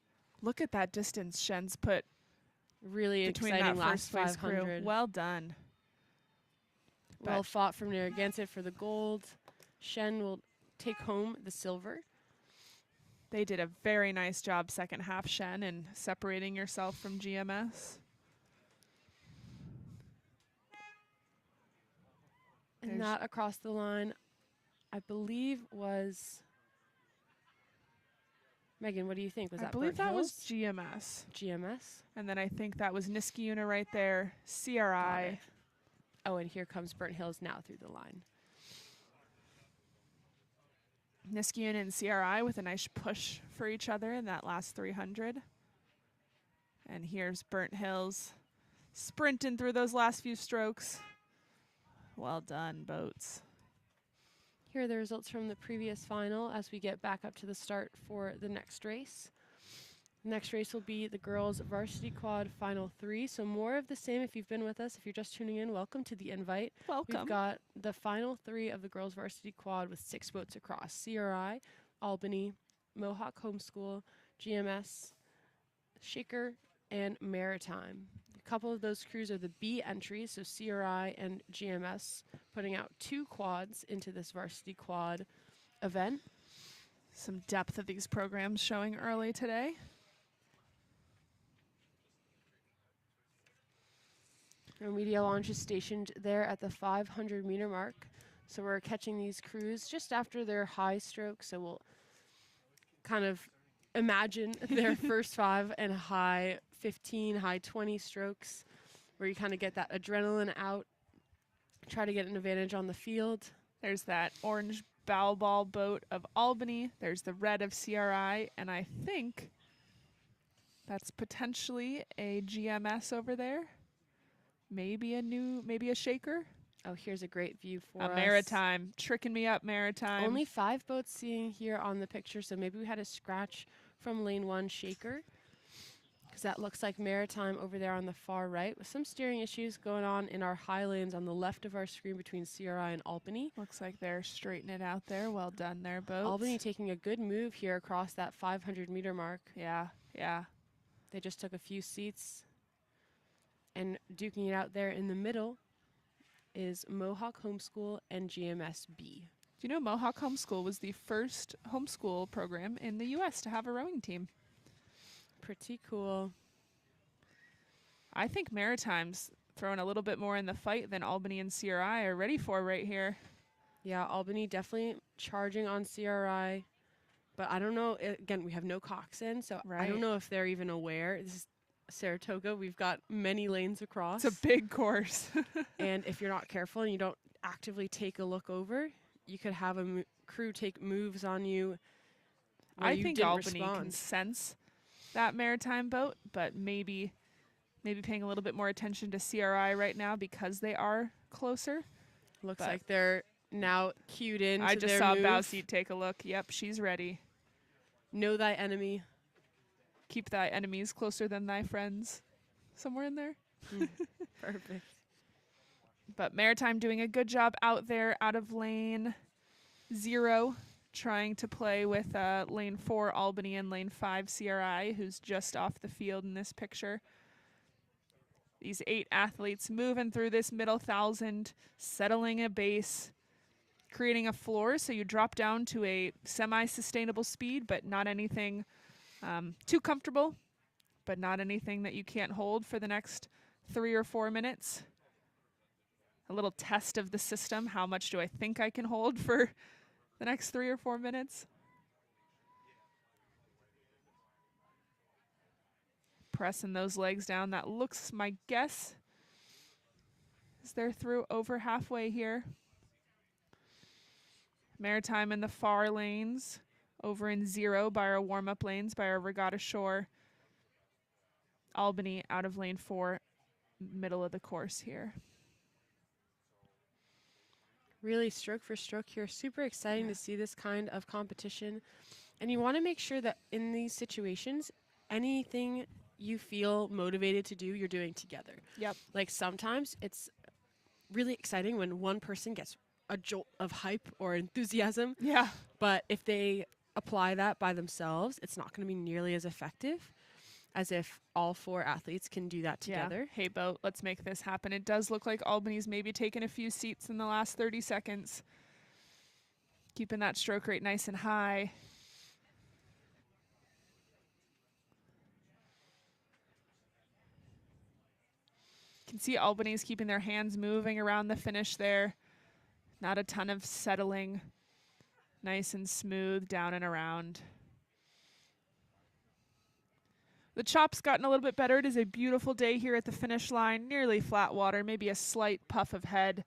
Look at that distance Shen's put Really between exciting that last first place crew. 500. Well done. Well But fought from Narragansett for the gold. Shen will take home the silver. they did a very nice job second half, Shen, in separating yourself from GMS. And that across the line, I believe was... Megan, what do you think? Was I that believe Burnt that was Hills? GMS. GMS? And then I think that was Niskiuna right there. Got CRI. it. Oh, and here comes Burnt Hills now through the line. Niskiuna and CRI with a nice push for each other in that last 300. And here's Burnt Hills sprinting through those last few strokes. Well done, boats. Here are the results from the previous final as we get back up to the start for the next race. The next race will be the girls varsity quad final 3. So more of the same if you've been with us. If you're just tuning in, welcome to the invite. Welcome. We've got the final 3 of the girls varsity quad with 6 boats across. CRI, Albany, Mohawk Homeschool, GMS, Shaker, and Maritime. A couple of those crews are the B entries, so CRI and GMS putting out 2 quads into this varsity quad event. Some depth of these programs showing early today. Our media launch is stationed there at the 500-meter mark. So we're catching these crews just after their high stroke. So we'll kind of imagine their first 5 and high 15, high 20 strokes, where you kind of get that adrenaline out, try to get an advantage on the field. There's that orange bow ball boat of Albany. There's the red of CRI, and I think that's potentially a GMS over there. Maybe a Shaker. Oh, here's a great view for a us. Maritime, tricking me up, Maritime. Only 5 boats seeing here on the picture, so maybe we had a scratch from lane 1 Shaker, because that looks like Maritime over there on the far right, with some steering issues going on in our high lanes on the left of our screen between CRI and Albany. Looks like they're straightening it out there. Well done there, boats. Albany taking a good move here across that 500-meter mark. Yeah. They just took a few seats. And duking it out there in the middle is Mohawk Homeschool and GMSB. Do you know Mohawk Homeschool was the first homeschool program in the U.S. to have a rowing team? Pretty cool. I think Maritime's throwing a little bit more in the fight than Albany and CRI are ready for right here. Yeah, Albany definitely charging on CRI. But I don't know. Again, we have no coxed, so I don't know if they're even aware. This is Saratoga. We've got many lanes across. It's a big course. And if you're not careful and you don't actively take a look over, you could have a crew take moves on you. I think Albany can sense that Maritime boat, but maybe paying a little bit more attention to CRI right now because they are closer. Looks like they're now cued in. I just saw Bowseat take a look. Yep, she's ready. Know thy enemy. Keep thy enemies closer than thy friends. Somewhere in there. Perfect. But Maritime doing a good job out there, out of lane 0, trying to play with lane 4 Albany and lane 5 CRI, who's just off the field in this picture. These 8 athletes moving through this middle 1,000, settling a base, creating a floor, so you drop down to a semi-sustainable speed, but not anything too comfortable, but not anything that you can't hold for the next 3 or 4 minutes. A little test of the system. How much do I think I can hold for the next 3 or 4 minutes? Pressing those legs down. That looks, my guess, is they're through over halfway here. Maritime in the far lanes. Over in 0 by our warm-up lanes, by our regatta shore. Albany out of lane 4, middle of the course here. Really stroke for stroke here. Super exciting to see this kind of competition. And you want to make sure that in these situations, anything you feel motivated to do, you're doing together. Yep. Like sometimes it's really exciting when one person gets a jolt of hype or enthusiasm. Yeah. But if they apply that by themselves, it's not going to be nearly as effective as if all 4 athletes can do that together. Hey, boat, let's make this happen. It does look like Albany's maybe taken a few seats in the last 30 seconds. Keeping that stroke rate nice and high. You can see Albany's keeping their hands moving around the finish there. Not a ton of settling. Nice and smooth down and around. The chop's gotten a little bit better. It is a beautiful day here at the finish line. Nearly flat water, maybe a slight puff of head.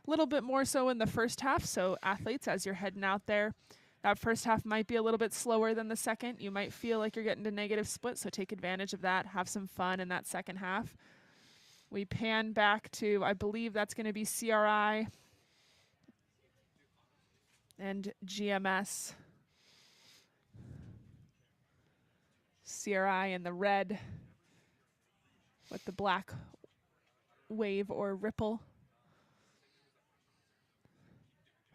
A little bit more so in the first half. So athletes, as you're heading out there, that first half might be a little bit slower than the second. You might feel like you're getting to negative split, so take advantage of that. Have some fun in that second half. We pan back to, I believe that's going to be CRI. and GMS. CRI in the red with the black wave or ripple.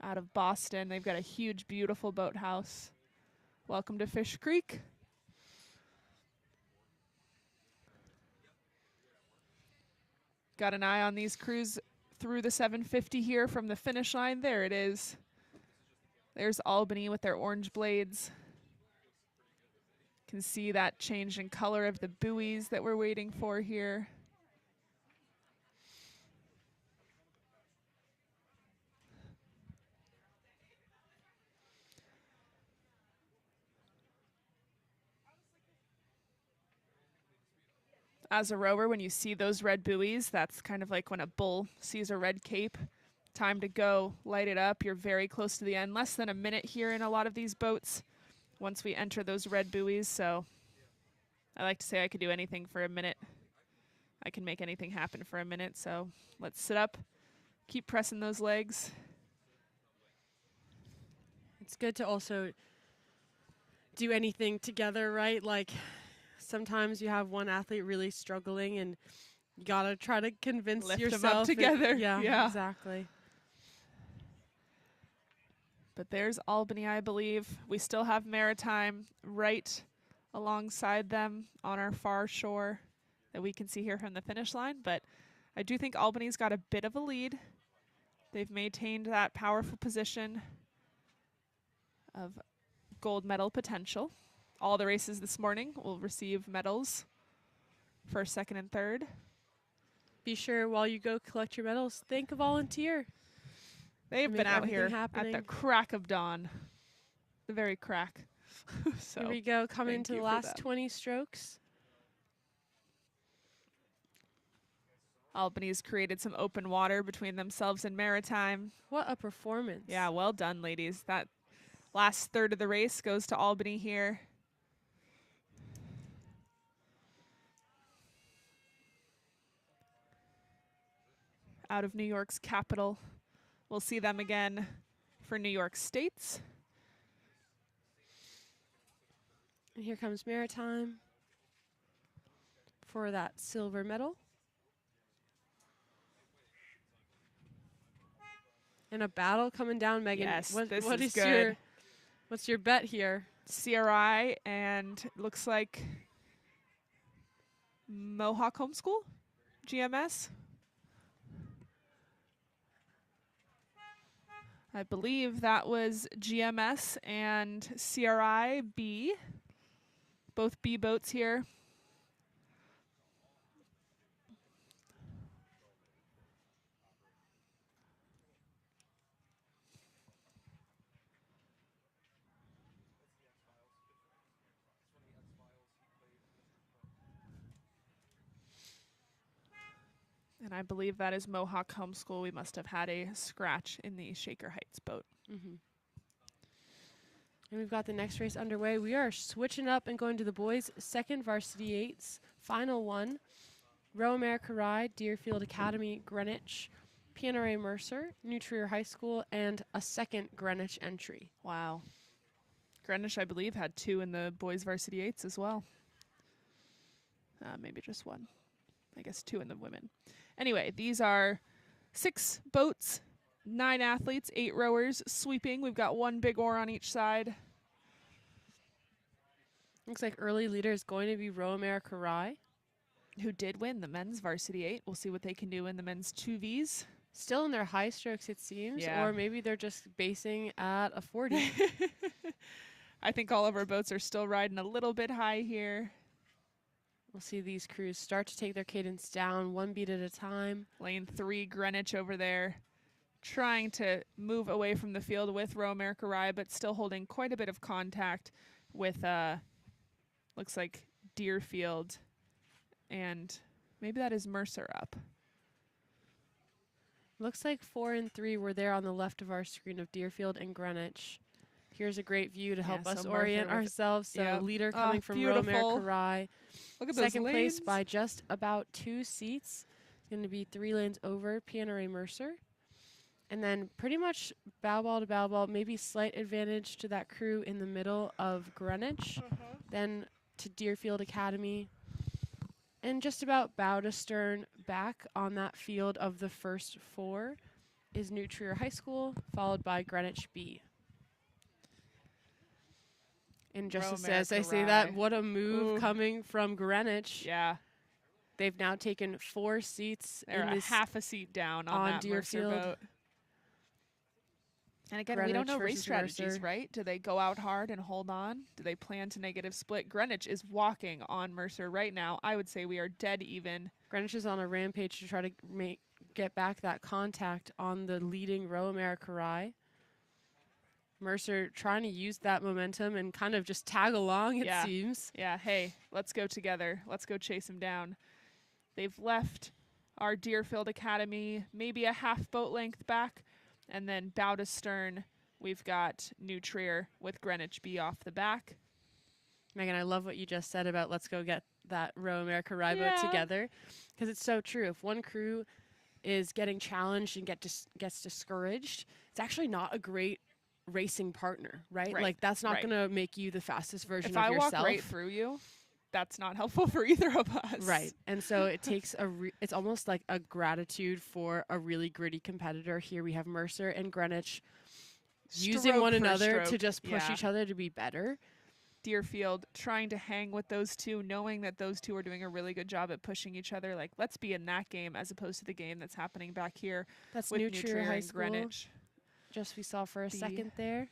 Out of Boston, they've got a huge, beautiful boathouse. Welcome to Fish Creek. Got an eye on these crews through the 750 here from the finish line. There it is. There's Albany with their orange blades. Can see that change in color of the buoys that we're waiting for here. As a rower, when you see those red buoys, that's kind of like when a bull sees a red cape. Time to go, light it up. You're very close to the end. Less than a minute here in a lot of these boats once we enter those red buoys. So I like to say I could do anything for a minute. I can make anything happen for a minute. So let's sit up, keep pressing those legs. It's good to also do anything together, right? Like sometimes you have one athlete really struggling and you gotta try to convince Lift yourself. them up together. Yeah, exactly. But there's Albany, I believe. We still have Maritime right alongside them on our far shore that we can see here from the finish line. But I do think Albany's got a bit of a lead. They've maintained that powerful position of gold medal potential. All the races this morning will receive medals, first, second, and third. Be sure while you go collect your medals, thank a volunteer. They've been out here happening. at the crack of dawn, the very crack. So here we go, coming into the last them. 20 strokes. Albany's created some open water between themselves and Maritime. What a performance. Yeah, well done, ladies. That last third of the race goes to Albany here. Out of New York's capital. We'll see them again for New York States. And here comes Maritime for that silver medal. And a battle coming down, Megan. Yes, what this is good. What's your bet here? CRI and looks like Mohawk Homeschool, GMS. I believe that was GMS and CRI B, both B boats here. And I believe that is Mohawk Homeschool. We must have had a scratch in the Shaker Heights boat. Mm-hmm. And we've got the next race underway. We are switching up and going to the boys' second varsity eights, final one. Row America Ride, Deerfield Academy, Greenwich, PNRA Mercer, New Trier High School, and a second Greenwich entry. Wow. Greenwich, I believe, had 2 in the boys' varsity eights as well. Maybe just 1. I guess 2 in the women. Anyway, these are 6 boats, 9 athletes, 8 rowers, sweeping. We've got 1 big oar on each side. Looks like early leader is going to be Row America Rye, who did win the men's varsity 8. We'll see what they can do in the men's 2Vs. Still in their high strokes, it seems, yeah. Or maybe they're just basing at a 40. I think all of our boats are still riding a little bit high here. We'll see these crews start to take their cadence down, 1 beat at a time. Lane 3, Greenwich over there, trying to move away from the field with Row America Rye, but still holding quite a bit of contact with, looks like Deerfield, and maybe that is Mercer up. Looks like 4 and 3 were there on the left of our screen of Deerfield and Greenwich. Here's a great view to help us orient ourselves. So leader coming from Row America Rye. Look at second those place lanes. by just about 2 seats. It's going to be 3 lanes over PNRA Mercer. And then pretty much bow ball to bow ball, maybe slight advantage to that crew in the middle of Greenwich, then to Deerfield Academy, and just about bow to stern back on that field of the first 4 is New Trier High School, followed by Greenwich B. And just as I say that, what a move coming from Greenwich. Yeah. They've now taken 4 seats. They're in a this half a seat down on that Deerfield. Mercer boat. And again, Greenwich we don't know race versus strategies, Mercer. right? Do they go out hard and hold on? Do they plan to negative split? Greenwich is walking on Mercer right now. I would say we are dead even. Greenwich is on a rampage to try to get back that contact on the leading Row America Rye. Mercer trying to use that momentum and kind of just tag along, it seems. Yeah, hey, let's go together. Let's go chase him down. They've left our Deerfield Academy maybe a half boat length back. And then bow to stern, we've got New Trier with Greenwich B off the back. Megan, I love what you just said about let's go get that Row America Rye boat together. Because it's so true. If one crew is getting challenged and gets discouraged, it's actually not a great racing partner, right? Like, that's not going to make you the fastest version of yourself. If I walk right through you, that's not helpful for either of us. Right. And so it takes it's almost like a gratitude for a really gritty competitor. Here we have Mercer and Greenwich using one another to just push each other to be better. Deerfield trying to hang with those two, knowing that those two are doing a really good job at pushing each other. Like, let's be in that game as opposed to the game that's happening back here. That's with New Trier High School. Greenwich. Just we saw for a second there.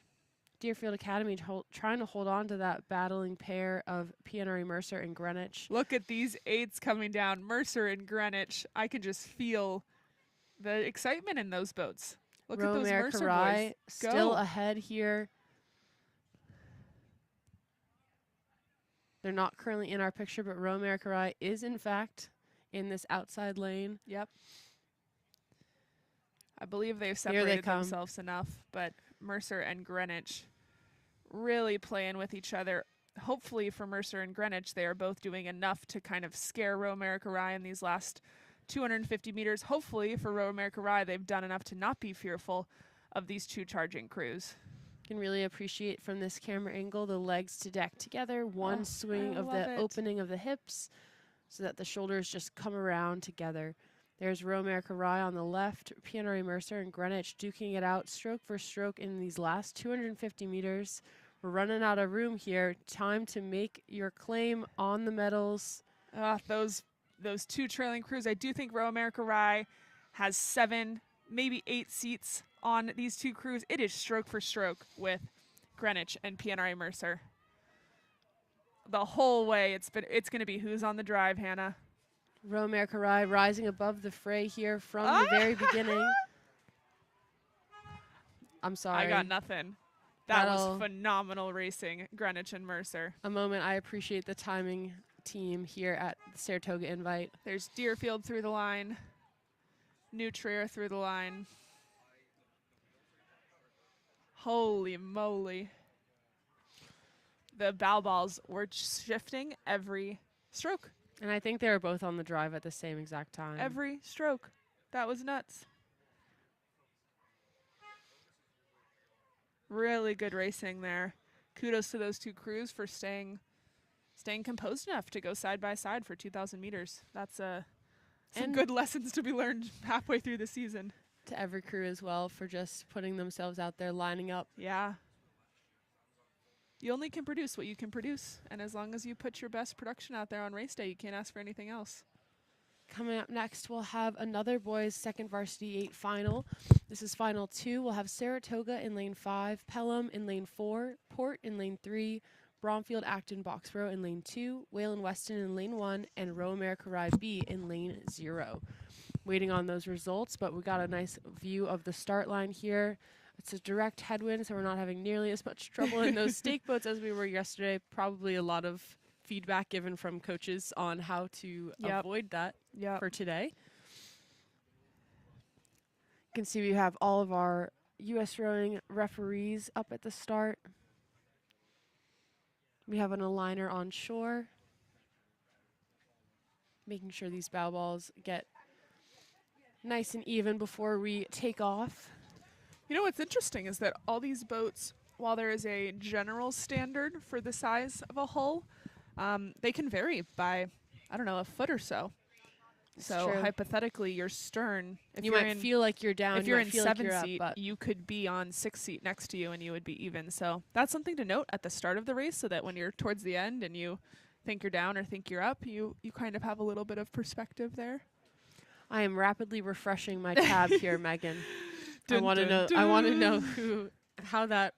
Deerfield Academy trying to hold on to that battling pair of PNRE Mercer and Greenwich. Look at these 8s coming down. Mercer and Greenwich. I can just feel the excitement in those boats. Look at those Mercer boys. Still ahead here. They're not currently in our picture, but Row America Rye is, in fact, in this outside lane. Yep. I believe they've separated themselves enough, but Mercer and Greenwich really playing with each other. Hopefully for Mercer and Greenwich, they are both doing enough to kind of scare Row America Rye in these last 250 meters. Hopefully for Row America Rye, they've done enough to not be fearful of these 2 charging crews. Can really appreciate from this camera angle the legs to deck together, one swing of the opening of the hips so that the shoulders just come around together. There's Row America Rye on the left, PNRE Mercer and Greenwich duking it out stroke for stroke in these last 250 meters. We're running out of room here. Time to make your claim on the medals. Those 2 trailing crews. I do think Row America Rye has 7, maybe 8 seats on these 2 crews. It is stroke for stroke with Greenwich and PNRE Mercer. The whole way it's going to be who's on the drive, Hannah. Row America Rye rising above the fray here from the very beginning. I'm sorry. I got nothing. That was phenomenal racing, Greenwich and Mercer. A moment I appreciate the timing team here at the Saratoga Invite. There's Deerfield through the line. New Trier through the line. Holy moly. The bow balls were shifting every stroke. And I think they were both on the drive at the same exact time. Every stroke. That was nuts. Really good racing there. Kudos to those 2 crews for staying composed enough to go side by side for 2,000 meters. That's some good lessons to be learned halfway through the season. To every crew as well for just putting themselves out there, lining up. Yeah. You only can produce what you can produce. And as long as you put your best production out there on race day, you can't ask for anything else. Coming up next, we'll have another boys' second varsity 8 final. This is final 2. We'll have Saratoga in lane 5, Pelham in lane 4, Port in lane 3, Bromfield Acton Box Row in lane 2, Wayland Weston in lane 1, and Row America Rye B in lane 0. Waiting on those results, but we got a nice view of the start line here. It's a direct headwind, so we're not having nearly as much trouble in those stake boats as we were yesterday. Probably a lot of feedback given from coaches on how to avoid that for today. You can see we have all of our U.S. rowing referees up at the start. We have an aligner on shore, making sure these bow balls get nice and even before we take off. You know what's interesting is that all these boats, while there is a general standard for the size of a hull, they can vary by, I don't know, a foot or so. It's So true. hypothetically, your stern, You might feel like you're down. if You you're might in feel like seven you're up, seat, but you could be on 6 seat next to you, and you would be even. So that's something to note at the start of the race, so that when you're towards the end and you think you're down or think you're up, you kind of have a little bit of perspective there. I am rapidly refreshing my tab here, Megan. I Dun, want to dun, know. I want to know dun. how that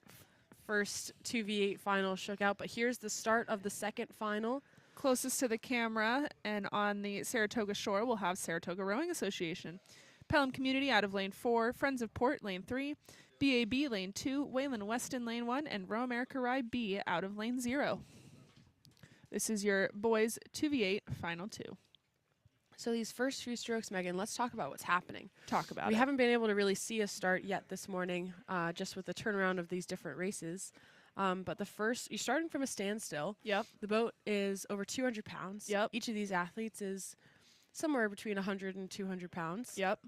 first 2v8 final shook out. But here's the start of the second final. Closest to the camera and on the Saratoga shore, we'll have Saratoga Rowing Association. Pelham Community out of lane 4, Friends of Port lane 3, BAB lane 2, Wayland Weston lane 1, and Row America Rye B out of lane 0. This is your boys 2v8 final 2. So these first few strokes, Megan, let's talk about what's happening. Talk about We it. haven't been able to really see a start yet this morning, just with the turnaround of these different races. But the first, you're starting from a standstill. Yep. The boat is over 200 pounds. Yep. Each of these athletes is somewhere between 100 and 200 pounds. Yep.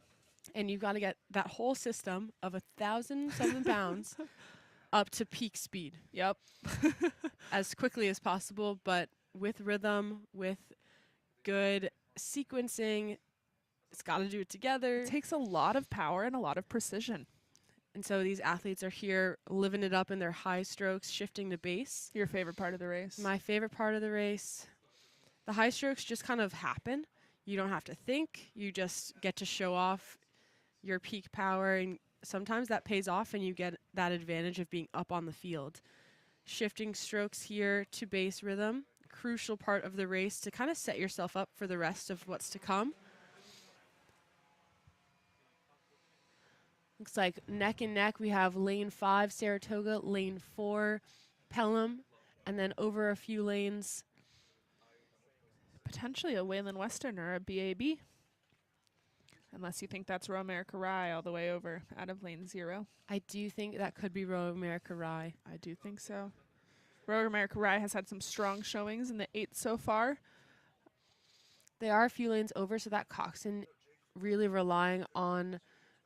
And you've got to get that whole system of 1,007 pounds up to peak speed Yep. as quickly as possible, but with rhythm, with good sequencing. It's got to do it together. It takes a lot of power and a lot of precision. And so these athletes are here living it up in their high strokes, shifting to base. Your favorite part of the race? My favorite part of the race. The high strokes just kind of happen. You don't have to think. You just get to show off your peak power, and sometimes that pays off and you get that advantage of being up on the field. Shifting strokes here to base rhythm, crucial part of the race to kind of set yourself up for the rest of what's to come. Looks like neck and neck. We have lane 5, Saratoga, lane 4, Pelham, and then over a few lanes, Potentially a Wayland Weston or a BAB. Unless you think that's Row America Rye all the way over out of lane 0. I do think that could be Row America Rye. I do think so. Row America Rye has had some strong showings in the 8th so far. They are a few lanes over, so that coxswain really relying on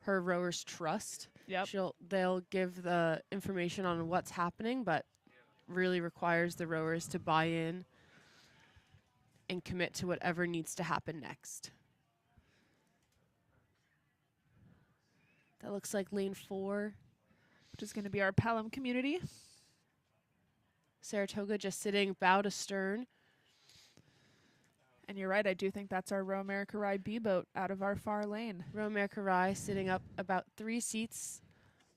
her rower's trust. Yep. They'll give the information on what's happening, but really requires the rowers to buy in and commit to whatever needs to happen next. That looks like lane 4. Which is going to be our Pelham community. Saratoga just sitting bow to stern. And you're right, I do think that's our Row America Rye B boat out of our far lane. Row America Rye sitting up about 3 seats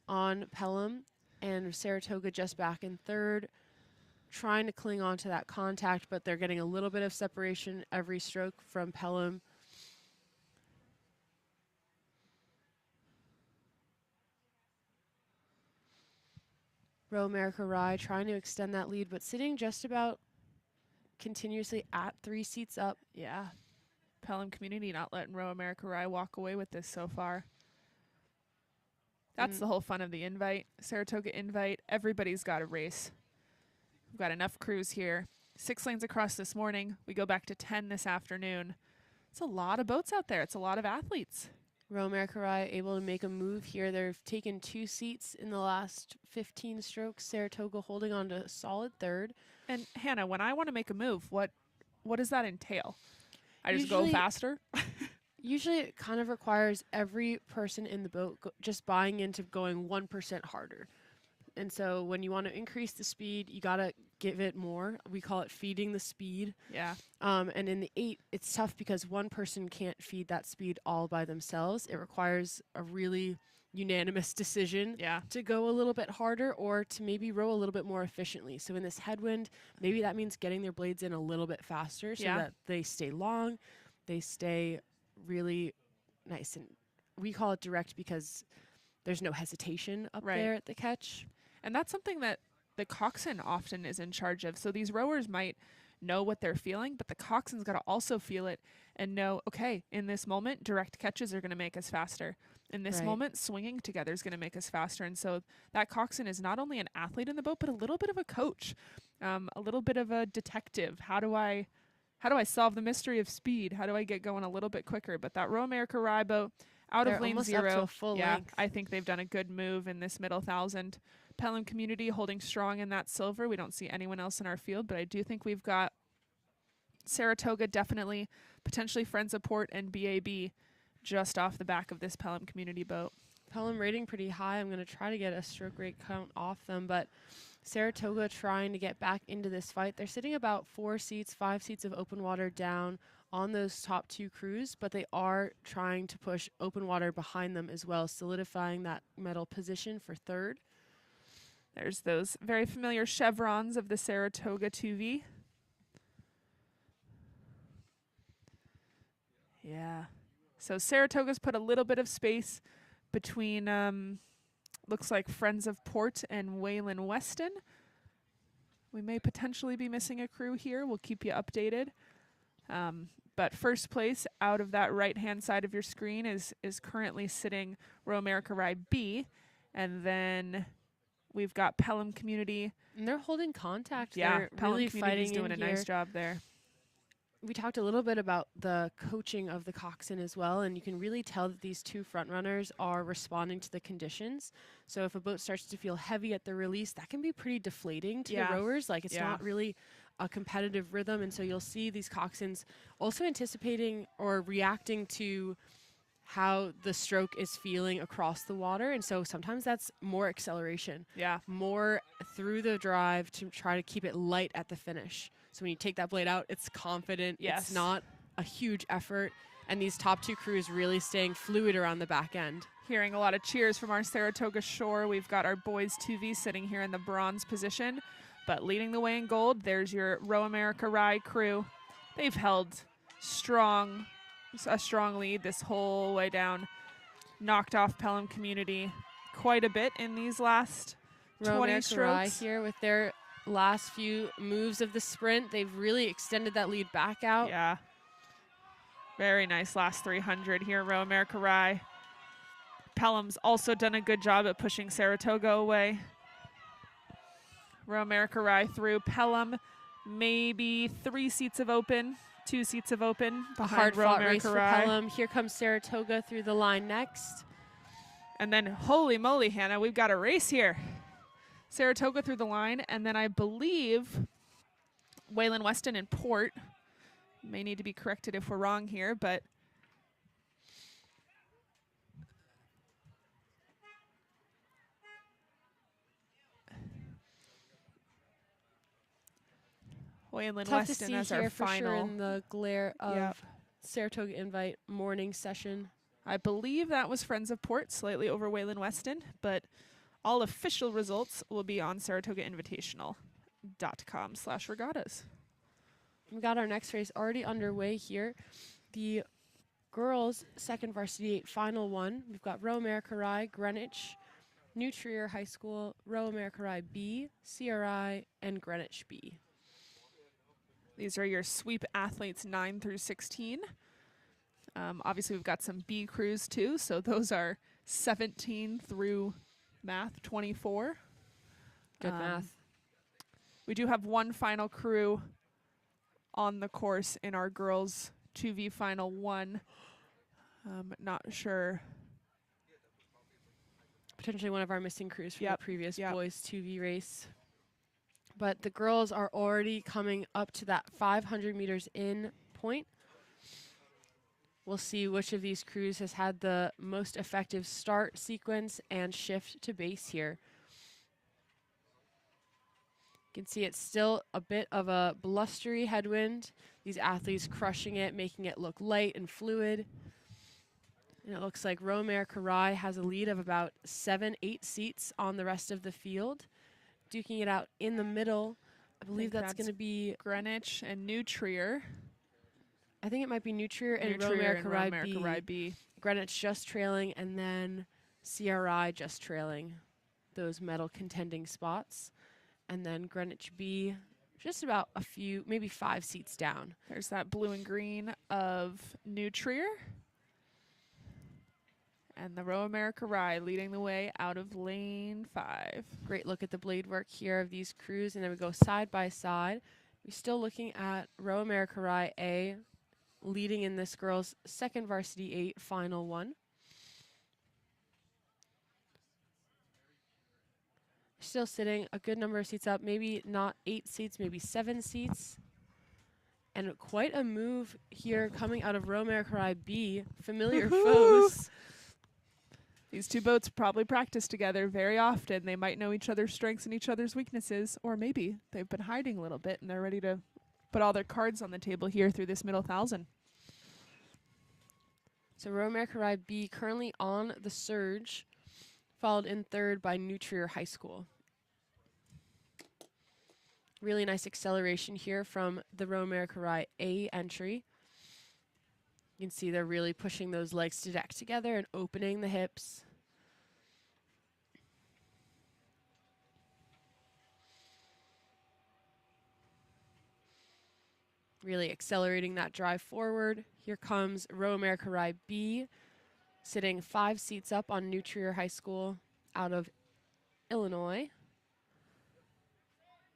on Pelham, and Saratoga just back in 3rd, trying to cling on to that contact, but they're getting a little bit of separation every stroke from Pelham. Row America Rye trying to extend that lead, but sitting just about continuously at 3 seats up. Yeah. Pelham community not letting Row America Rye walk away with this so far. That's the whole fun of the invite. Saratoga invite. Everybody's got a race. We've got enough crews here. 6 lanes across this morning. We go back to 10 this afternoon. It's a lot of boats out there. It's a lot of athletes. Row America Rye able to make a move here. They've taken 2 seats in the last 15 strokes. Saratoga holding on to a solid 3rd. And Hannah, when I want to make a move, what does that entail? I just go Usually- faster? Usually it kind of requires every person in the boat just buying into going 1% harder. And so when you want to increase the speed, you got to give it more. We call it feeding the speed. Yeah. And in the 8, it's tough because one person can't feed that speed all by themselves. It requires a really unanimous decision Yeah. to go a little bit harder or to maybe row a little bit more efficiently. So in this headwind, maybe that means getting their blades in a little bit faster so Yeah. that they stay long, they stay really nice. And we call it direct because there's no hesitation up Right. there at the catch. And that's something that the coxswain often is in charge of. So these rowers might know what they're feeling, but the coxswain's got to also feel it and know, okay, in this moment, direct catches are going to make us faster. In this Right. moment, swinging together is going to make us faster. And so that coxswain is not only an athlete in the boat, but a little bit of a coach, a little bit of a detective. How do I solve the mystery of speed? How do I get going a little bit quicker? But that Row America Rye boat Out They're of lane almost up to 0. a full Yeah, length. I think they've done a good move in this middle 1,000. Pelham Community holding strong in that silver. We don't see anyone else in our field, but I do think we've got Saratoga definitely, potentially Friends of Port and BAB just off the back of this Pelham Community boat. Pelham rating pretty high. I'm going to try to get a stroke rate count off them, but Saratoga trying to get back into this fight. They're sitting about 5 seats of open water down on those top 2 crews, but they are trying to push open water behind them as well, solidifying that medal position for 3rd. There's those very familiar chevrons of the Saratoga 2V. Yeah. So Saratoga's put a little bit of space between, looks like Friends of Port and Waylon Weston. We may potentially be missing a crew here. We'll keep you updated. But first place out of that right-hand side of your screen is currently sitting Row America Ride B. And then we've got Pelham Community. And they're holding contact. Yeah, They're Pelham really Community's fighting doing a in here. nice job there. We talked a little bit about the coaching of the coxswain as well, and you can really tell that these 2 front runners are responding to the conditions. So if a boat starts to feel heavy at the release, that can be pretty deflating to the rowers. Like, it's not really a competitive rhythm, and so you'll see these coxswains also anticipating or reacting to how the stroke is feeling across the water, and so sometimes that's more acceleration, more through the drive to try to keep it light at the finish. So when you take that blade out, it's confident. It's not a huge effort. And these top 2 crews really staying fluid around the back end. Hearing a lot of cheers from our Saratoga shore. We've got our boys 2V sitting here in the bronze position. But leading the way in gold, there's your Row America Rye crew. They've held a strong lead this whole way down. Knocked off Pelham Community quite a bit in these last 20 strokes. Here with their last few moves of the sprint, they've really extended that lead back out. Yeah. Very nice last 300 here, Row America Rye. Pelham's also done a good job at pushing Saratoga away. Row America Rye through. Pelham, maybe 3 seats of open, 2 seats of open behind Row Hard-fought America race for Rye. Pelham. Here comes Saratoga through the line next. And then, holy moly, Hannah, we've got a race here. Saratoga through the line, and then I believe Waylon Weston and Port. May need to be corrected if we're wrong here, but Waylon Tough Weston to as see our here for final. sure in the glare of Saratoga Invite morning session. I believe that was Friends of Port, slightly over Waylon Weston, but all official results will be on SaratogaInvitational.com/regattas. We got our next race already underway here. The girls' second varsity 8 final one. We've got Row America Rye, Greenwich, New Trier High School, Row America Rye B, CRI, and Greenwich B. These are your sweep athletes 9 through 16. Obviously, we've got some B crews too, so those are 17 through math 24. Good math. We do have one final crew on the course in our girls 2V final 1. Not sure. Potentially one of our missing crews from the previous boys 2V race. But the girls are already coming up to that 500 meters in point. We'll see which of these crews has had the most effective start sequence and shift to base here. You can see it's still a bit of a blustery headwind. These athletes crushing it, making it look light and fluid. And it looks like Row America Rye has a lead of about 7-8 seats on the rest of the field. Duking it out in the middle. I believe that's going to be Greenwich and New Trier. I think it might be New Trier and Row America Rye B. Greenwich just trailing, and then CRI just trailing those medal contending spots. And then Greenwich B just about a few, maybe 5 seats down. There's that blue and green of New Trier. And the Row America Rye leading the way out of lane 5. Great look at the blade work here of these crews, and then we go side by side. We're still looking at Row America Rye A leading in this girls' second varsity 8 final one. still sitting a good number of seats up, maybe not 8 seats, maybe 7 seats. And quite a move here coming out of Romercarai B, familiar foes. These two boats probably practice together very often. They might know each other's strengths and each other's weaknesses, or maybe they've been hiding a little bit and they're ready to put all their cards on the table here through this middle 1,000. So Romercarai B currently on the surge, followed in third by New Trier High School. Really nice acceleration here from the Romercarai A entry. You can see they're really pushing those legs to deck together and opening the hips. Really accelerating that drive forward. Here comes Romercarai B, sitting 5 seats up on New Trier High School out of Illinois.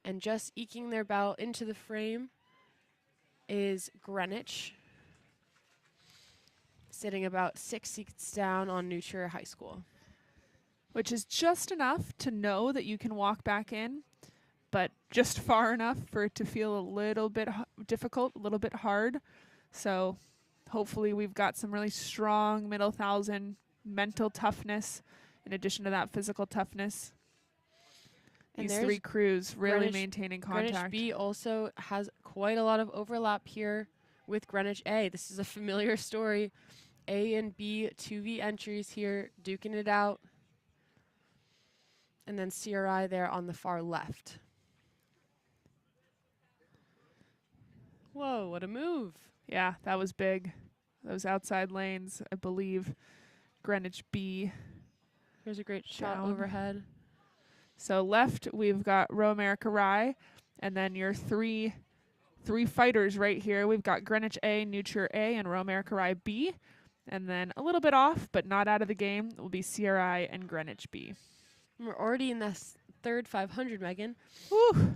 And just eking their bow into the frame is Greenwich, sitting about 6 seats down on New Trier High School. Which is just enough to know that you can walk back in, but just far enough for it to feel a little bit difficult, a little bit hard. So hopefully we've got some really strong middle 1,000 mental toughness in addition to that physical toughness. And These 3 crews really Greenwich, maintaining contact. Greenwich B also has quite a lot of overlap here with Greenwich A. This is a familiar story. A and B 2V entries here, duking it out. And then CRI there on the far left. Whoa, what a move. Yeah, that was big. Those outside lanes, I believe, Greenwich B. Here's a great shot Down. overhead. So left, we've got Romercarai, and then your three fighters right here. We've got Greenwich A, New Trier A, and Romercarai B. And then a little bit off, but not out of the game, will be CRI and Greenwich B. And we're already in this third 500, Megan. Woo!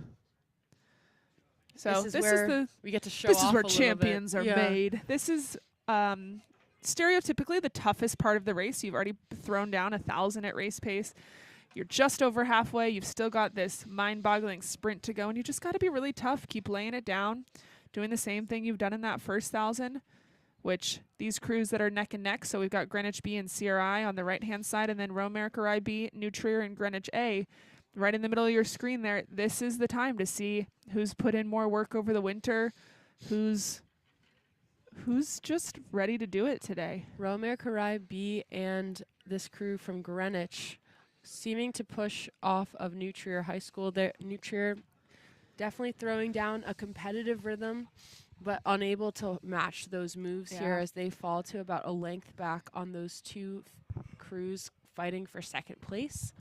So this is we get to show this off is where a little champions bit. are made. This is stereotypically the toughest part of the race. You've already thrown down 1,000 at race pace. You're just over halfway. You've still got this mind-boggling sprint to go, and you just got to be really tough. Keep laying it down, doing the same thing you've done in that first 1,000, which these crews that are neck and neck. So we've got Greenwich B and CRI on the right-hand side, and then Romercarai B, New Trier, and Greenwich A right in the middle of your screen there. This is the time to see who's put in more work over the winter, who's just ready to do it today. Romercarai B and this crew from Greenwich seeming to push off of New Trier High School. New Trier definitely throwing down a competitive rhythm, but unable to match those moves here as they fall to about a length back on those 2 crews fighting for second place.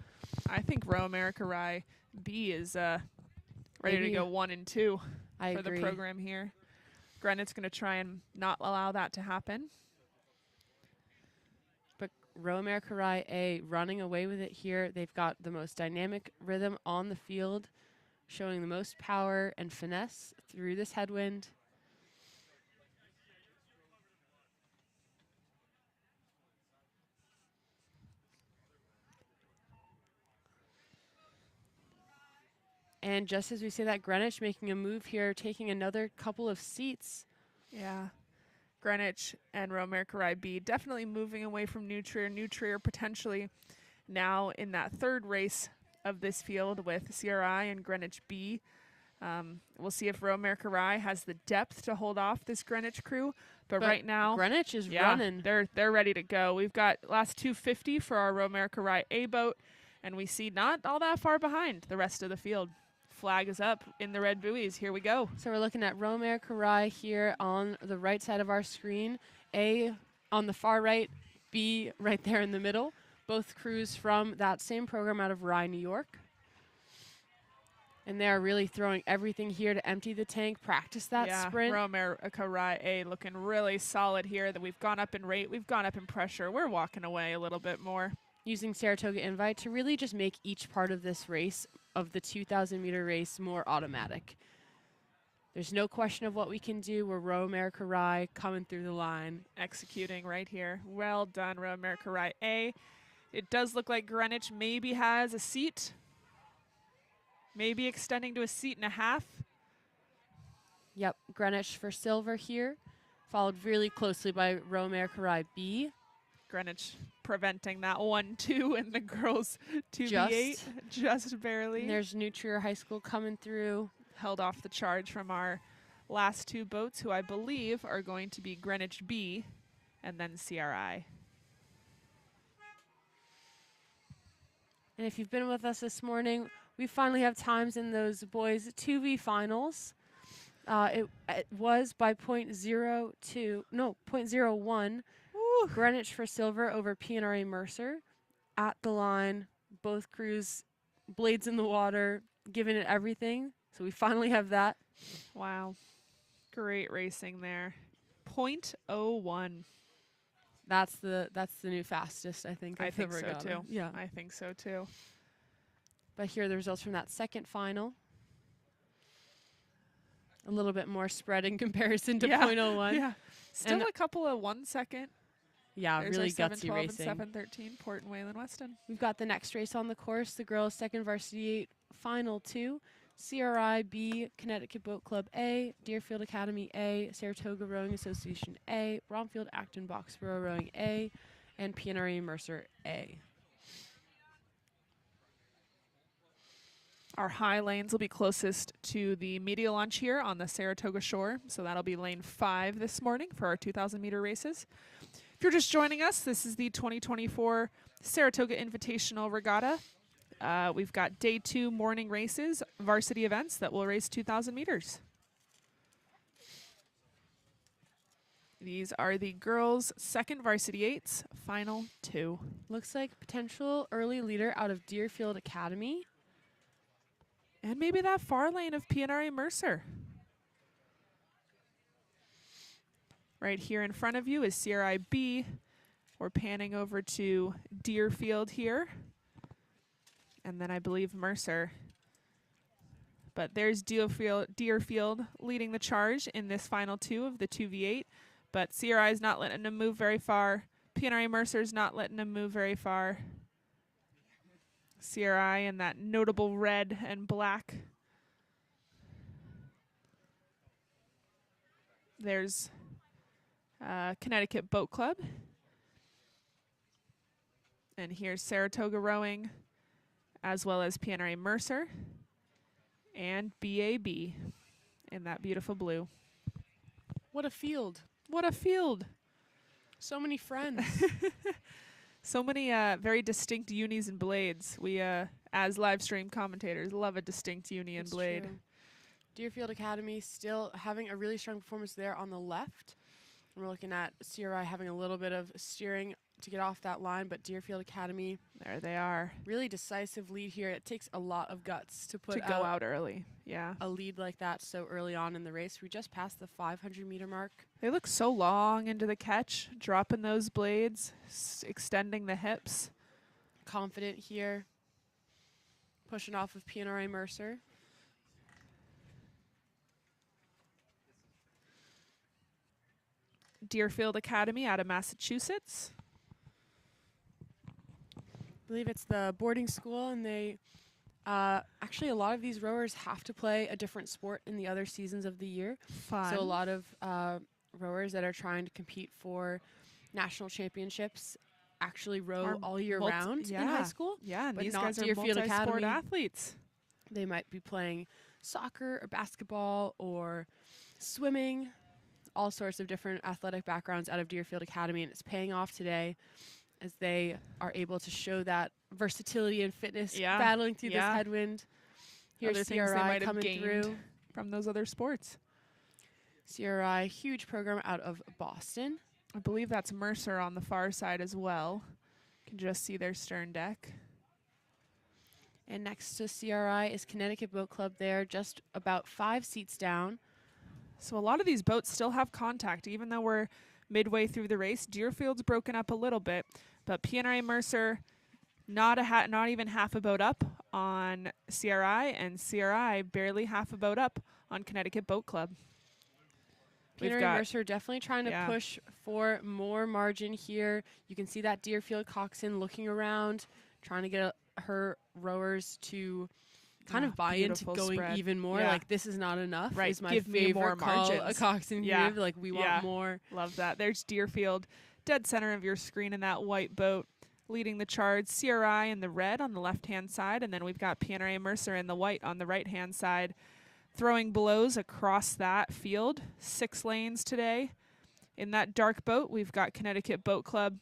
I think Romercarai B is ready to go 1 and 2 for the program here. Greenwich's going to try and not allow that to happen. But Romercarai A running away with it here. They've got the most dynamic rhythm on the field, showing the most power and finesse through this headwind. And just as we say that, Greenwich making a move here, taking another couple of seats. Yeah. Greenwich and Romercarai B definitely moving away from New Trier. New Trier potentially now in that third race of this field with CRI and Greenwich B. We'll see if Romercarai has the depth to hold off this Greenwich crew. But right now, Greenwich is running. They're ready to go. We've got last 250 for our Romercarai A boat, and we see not all that far behind the rest of the field. Flag is up in the red buoys. Here we go. So we're looking at Romercarai here on the right side of our screen. A on the far right, B right there in the middle. Both crews from that same program out of Rye, New York. And they're really throwing everything here to empty the tank, practice that sprint. Romercarai A looking really solid here. That we've gone up in rate, we've gone up in pressure. We're walking away a little bit more. Using Saratoga Invite to really just make each part of this race, of the 2,000-meter race, more automatic. There's no question of what we can do. We're Romercarai coming through the line. Executing right here. Well done, Romercarai A. It does look like Greenwich maybe has a seat. maybe extending to a seat and a half. Yep, Greenwich for silver here, followed really closely by Romer Karai B. Greenwich preventing that 1-2 in the girls 2v8, just barely. And there's New Trier High School coming through. Held off the charge from our last two boats, who I believe are going to be Greenwich B and then CRI. And if you've been with us this morning, we finally have times in those boys 2v finals. It was by 0.01. Woo. Greenwich for silver over PNRA Mercer. At the line, both crews, blades in the water, giving it everything. So we finally have that. Wow. Great racing there. 0.01. That's the new fastest, I think. I of think the so regatta. too. Yeah. I think so too. But here are the results from that second final. A little bit more spread in comparison to 0.01. Yeah. Still And a couple of 1 second. Yeah, There's really our gutsy 7-12 racing. and 7-13, Port and Wayland Weston. We've got the next race on the course, the girls' second varsity 8 final 2. CRI B, Connecticut Boat Club A, Deerfield Academy A, Saratoga Rowing Association A, Bromfield Acton Boxborough Rowing A, and PNRE Mercer A. Our high lanes will be closest to the media launch here on the Saratoga shore. So that'll be lane 5 this morning for our 2,000 meter races. If you're just joining us, this is the 2024 Saratoga Invitational Regatta. We've got day 2 morning races, varsity events that will race 2,000 meters. These are the girls' second varsity 8s, final 2. Looks like potential early leader out of Deerfield Academy. And maybe that far lane of PNRA Mercer. Right here in front of you is CRI B. We're panning over to Deerfield here. And then I believe Mercer. But there's Deerfield leading the charge in this final 2 of the 2v8. But CRI is not letting them move very far. PNRA Mercer's not letting them move very far. CRI in that notable red and black. There's Connecticut Boat Club. And here's Saratoga Rowing, as well as PNRA Mercer and BAB in that beautiful blue. What a field. What a field. So many friends. So many very distinct unis and blades. We, as live stream commentators, love a distinct uni and blade. True. Deerfield Academy still having a really strong performance there on the left. And we're looking at CRI having a little bit of steering to get off that line, but Deerfield Academy, There they are. really decisive lead here. It takes a lot of guts to put To go out early. Yeah. a lead like that so early on in the race. We just passed the 500-meter mark. They look so long into the catch, dropping those blades, extending the hips. Confident here, pushing off of PNRA Mercer. Deerfield Academy out of Massachusetts. I believe it's the boarding school, and they actually a lot of these rowers have to play a different sport in the other seasons of the year. Fun. So a lot of rowers that are trying to compete for national championships actually row Are all year round in high school. Yeah, and but these not guys are Deerfield multi-sport Academy. athletes. They might be playing soccer or basketball or swimming, all sorts of different athletic backgrounds out of Deerfield Academy, and it's paying off today as they are able to show that versatility and fitness battling through this headwind. Here's Other things they CRI might have coming gained through. from those other sports. CRI, huge program out of Boston. I believe that's Mercer on the far side as well. You can just see their stern deck. And next to CRI is Connecticut Boat Club there, just about 5 seats down. So a lot of these boats still have contact, even though we're midway through the race. Deerfield's broken up a little bit, but PNRA Mercer not even half a boat up on CRI, and CRI barely half a boat up on Connecticut Boat Club. PNRA Mercer definitely trying to push for more margin here. You can see that Deerfield coxswain looking around, trying to get her rowers to kind of buy into beautiful going spread. even more. Yeah. Like, this is not enough. Right. Is my Give me favorite more call a margins. coxed and Yeah. give. Like, we Yeah. want more. Love that. There's Deerfield, dead center of your screen in that white boat, leading the charge. CRI in the red on the left-hand side, and then we've got P&RA Mercer in the white on the right-hand side. Throwing blows across that field. 6 lanes today. In that dark boat, we've got Connecticut Boat Club,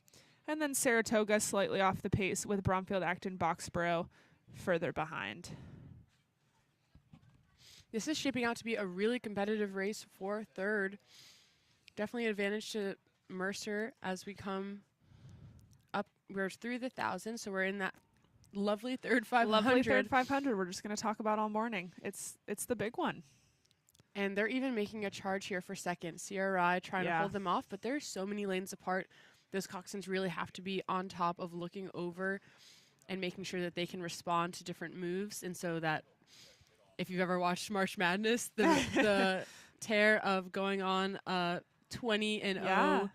and then Saratoga slightly off the pace with Bromfield, Acton, Boxborough further behind. This is shaping out to be a really competitive race for third. Definitely an advantage to Mercer as we come up. We're through the 1,000, so we're in that lovely third 500. Lovely third 500 we're just going to talk about all morning. It's the big one. And they're even making a charge here for second. CRI trying to hold them off, but there's so many lanes apart. Those coxswains really have to be on top of looking over and making sure that they can respond to different moves. And so that if you've ever watched March Madness, the tear of going on a 20-0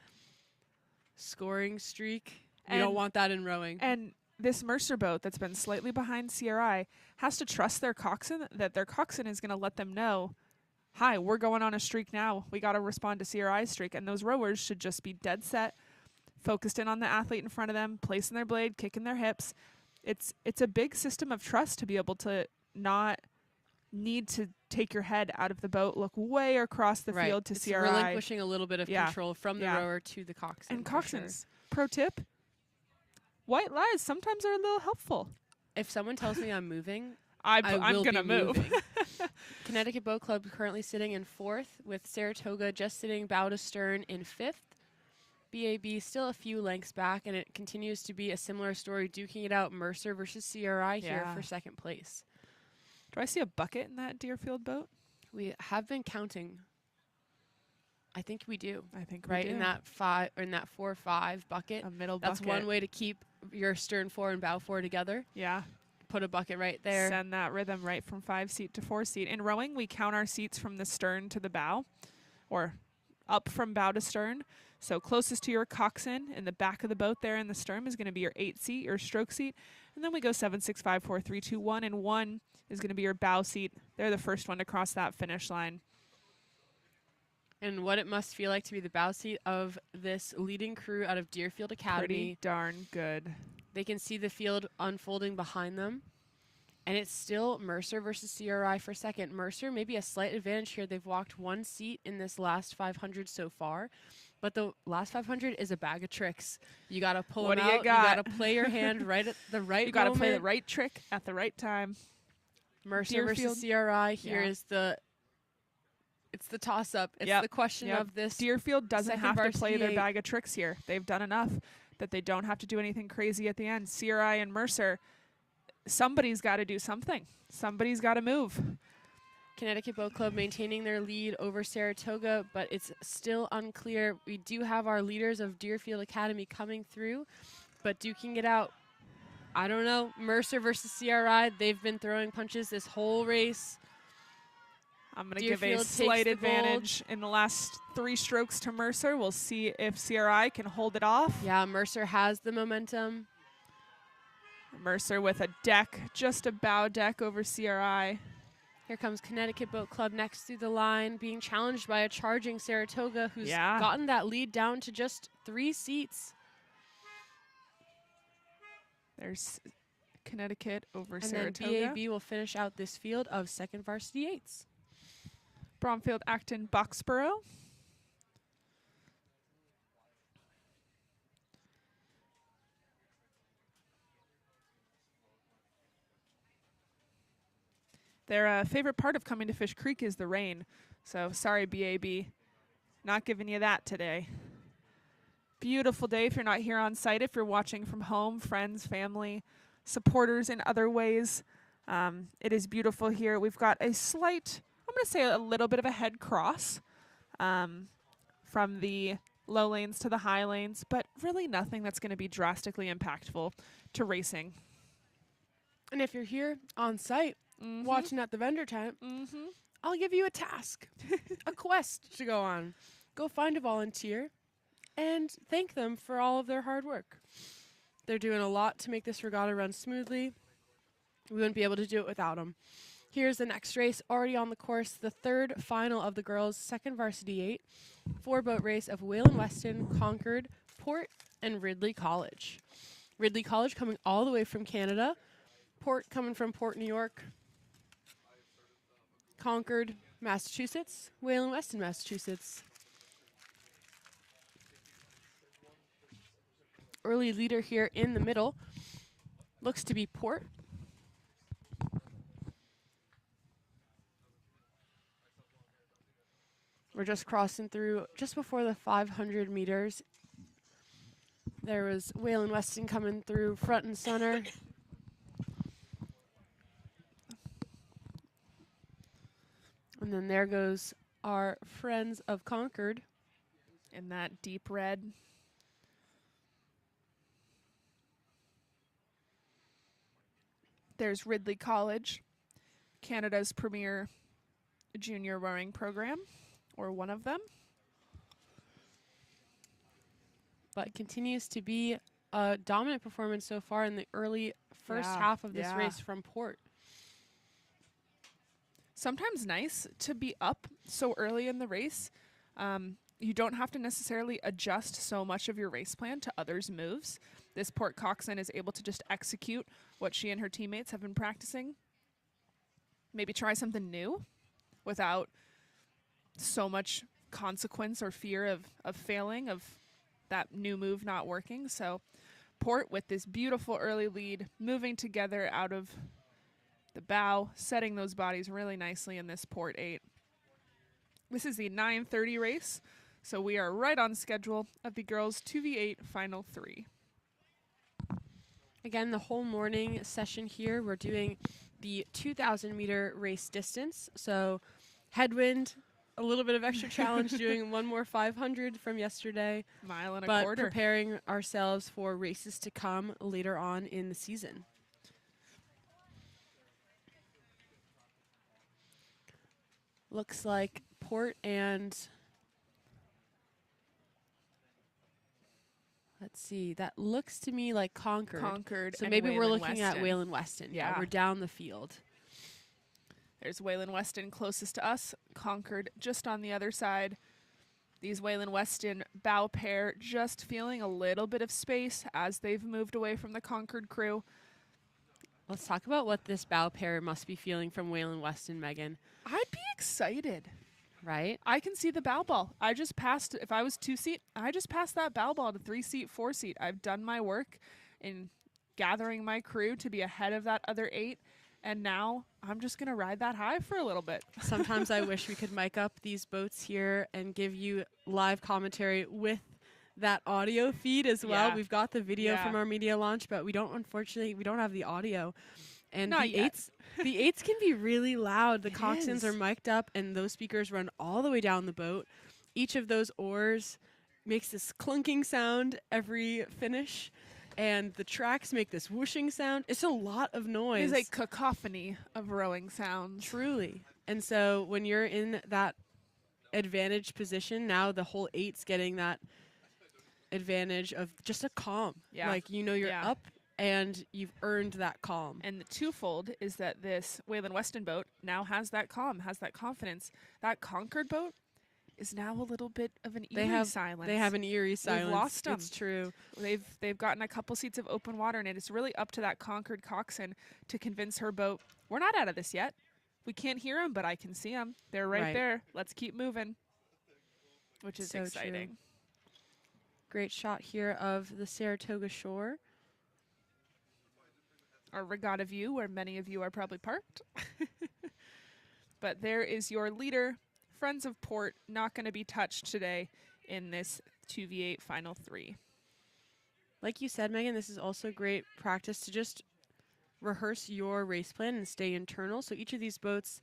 scoring streak, you don't want that in rowing. And this Mercer boat that's been slightly behind CRI has to trust their coxswain, that their coxswain is going to let them know, hi, we're going on a streak now. We got to respond to CRI's streak. And those rowers should just be dead set, focused in on the athlete in front of them, placing their blade, kicking their hips. It's a big system of trust to be able to not need to take your head out of the boat, look way across the field to it's CRI. relinquishing a little bit of control from the rower to the coxswain. And coxswains, pro tip, white lies sometimes are a little helpful. If someone tells me I'm moving, I'm going to move. Connecticut Boat Club currently sitting in 4th, with Saratoga just sitting bow to stern in 5th. BAB still a few lengths back, and it continues to be a similar story, duking it out Mercer versus CRI here for second place. Do I see a bucket in that Deerfield boat? We have been counting. I think we do. I think we do. In that 4-5 bucket. A middle bucket. That's one way to keep your stern 4 and bow 4 together. Yeah. Put a bucket right there. Send that rhythm right from 5 seat to 4 seat. In rowing, we count our seats from the stern to the bow, or up from bow to stern. So closest to your coxswain in the back of the boat there in the stern is going to be your 8 seat, your stroke seat. And then we go 7, 6, 5, 4, 3, 2, 1. And 1 is going to be your bow seat. They're the first one to cross that finish line. And what it must feel like to be the bow seat of this leading crew out of Deerfield Academy. Pretty darn good. They can see the field unfolding behind them. And it's still Mercer versus CRI for second. Mercer, maybe a slight advantage here. They've walked 1 seat in this last 500 so far. But the last 500 is a bag of tricks. You got to pull them out. You got to play your hand right at the right moment. You got to play the right trick at the right time. Mercer versus CRI here is it's the toss-up. It's the question of this. Deerfield doesn't have to play their bag of tricks here. They've done enough that they don't have to do anything crazy at the end. CRI and Mercer, somebody's got to do something. Somebody's got to move. Connecticut Boat Club maintaining their lead over Saratoga, but it's still unclear. We do have our leaders of Deerfield Academy coming through, but duking it out. I don't know. Mercer versus CRI, they've been throwing punches this whole race. I'm going to give a slight advantage in the last 3 strokes to Mercer. We'll see if CRI can hold it off. Yeah, Mercer has the momentum. Mercer with a deck, just a bow deck over CRI. Here comes Connecticut Boat Club next through the line, being challenged by a charging Saratoga who's gotten that lead down to just 3 seats. There's Connecticut over and Saratoga. And then BAB will finish out this field of second varsity 8s. Bromfield, Acton, Boxborough. Their favorite part of coming to Fish Creek is the rain. So sorry, BAB. Not giving you that today. Beautiful day if you're not here on site, if you're watching from home, friends, family, supporters in other ways. It is beautiful here. We've got a slight, I'm going to say a little bit of a head cross from the low lanes to the high lanes, but really nothing that's going to be drastically impactful to racing. And if you're here on site, watching at the vendor tent, I'll give you a task, a quest to go on. Go find a volunteer and thank them for all of their hard work. They're doing a lot to make this regatta run smoothly. We wouldn't be able to do it without them. Here's the next race already on the course, the third final of the girls' second varsity 8, 4-boat race of Wayland Weston, Concord, Port, and Ridley College. Ridley College coming all the way from Canada, Port coming from Port, New York, Concord, Massachusetts, Wayland Weston, Massachusetts. Early leader here in the middle looks to be Port. We're just crossing through just before the 500 meters. There was Wayland Weston coming through front and center. And then there goes our friends of Concord. In that deep red. There's Ridley College, Canada's premier junior rowing program, or one of them. But continues to be a dominant performance so far in the early first half of this race from Port. Sometimes nice to be up so early in the race. You don't have to necessarily adjust so much of your race plan to others' moves. This Port coxswain is able to just execute what she and her teammates have been practicing. Maybe try something new without so much consequence or fear of failing, of that new move not working. So Port with this beautiful early lead, moving together out of the bow, setting those bodies really nicely in this Port 8. This is the 9:30 race, so we are right on schedule of the girls' 2v8 final 3. Again, the whole morning session here, we're doing the 2,000 meter race distance. So headwind, a little bit of extra challenge, doing one more 500 from yesterday. Mile and a but quarter. Preparing ourselves for races to come later on in the season. Looks like Port and let's see, that looks to me like Concord. So and maybe we're Wayland looking at Wayland Weston. Yeah. We're down the field. There's Wayland Weston closest to us, Concord just on the other side. These Wayland Weston bow pair just feeling a little bit of space as they've moved away from the Concord crew. Let's talk about what this bow pair must be feeling from Wayland Weston, Megan. I'd be excited. Right? I can see the bow ball. I just passed, if I was 2-seat, I just passed that bow ball to 3-seat, 4-seat. I've done my work in gathering my crew to be ahead of that other 8. And now I'm just going to ride that high for a little bit. Sometimes I wish we could mic up these boats here and give you live commentary with that audio feed as well. Yeah. We've got the video from our media launch, but we don't, unfortunately, we don't have the audio. And Not the yet. eights can be really loud. The It coxswains are is. mic'd up, and those speakers run all the way down the boat. Each of those oars makes this clunking sound every finish, and the tracks make this whooshing sound. It's a lot of noise. It's a cacophony of rowing sounds. Truly. And so when you're in that advantage position, now the whole 8's getting that advantage of just a calm. Yeah. Like, you know, you're Yeah. up and you've earned that calm. And the twofold is that this Wayland Weston boat now has that calm, has that confidence. That Concord boat is now a little bit of an eerie silence. They have an eerie silence. lost 'em. It's true. They've gotten a couple seats of open water, and it is really up to that Concord coxswain to convince her boat, we're not out of this yet. We can't hear them, but I can see them. They're right there. Let's keep moving, which is So exciting. true. Great shot here of the Saratoga shore. Our regatta view, where many of you are probably parked. But there is your leader, Friends of Port, not going to be touched today in this 2v8 final 3. Like you said, Megan, this is also great practice to just rehearse your race plan and stay internal. So each of these boats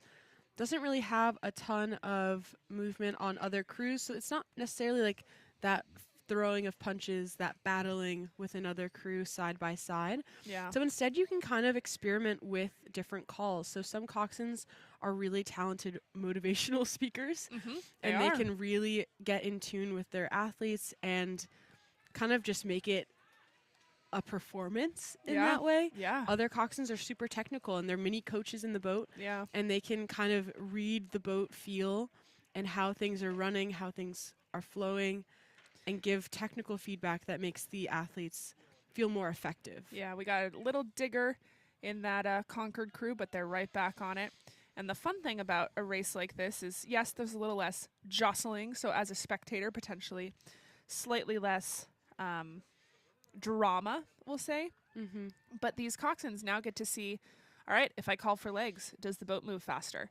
doesn't really have a ton of movement on other crews. So it's not necessarily like that throwing of punches, that battling with another crew side by side. Yeah. So instead you can kind of experiment with different calls. So some coxswains are really talented motivational speakers, and they can really get in tune with their athletes and kind of just make it a performance in Yeah. that way. Yeah. Other coxswains are super technical, and they're mini coaches in the boat, Yeah. and they can kind of read the boat feel and how things are running, how things are flowing, and give technical feedback that makes the athletes feel more effective. Yeah, we got a little digger in that Concord crew, but they're right back on it. And the fun thing about a race like this is, yes, there's a little less jostling. So as a spectator, potentially slightly less drama, we'll say. Mm-hmm. But these coxswains now get to see, all right, if I call for legs, does the boat move faster?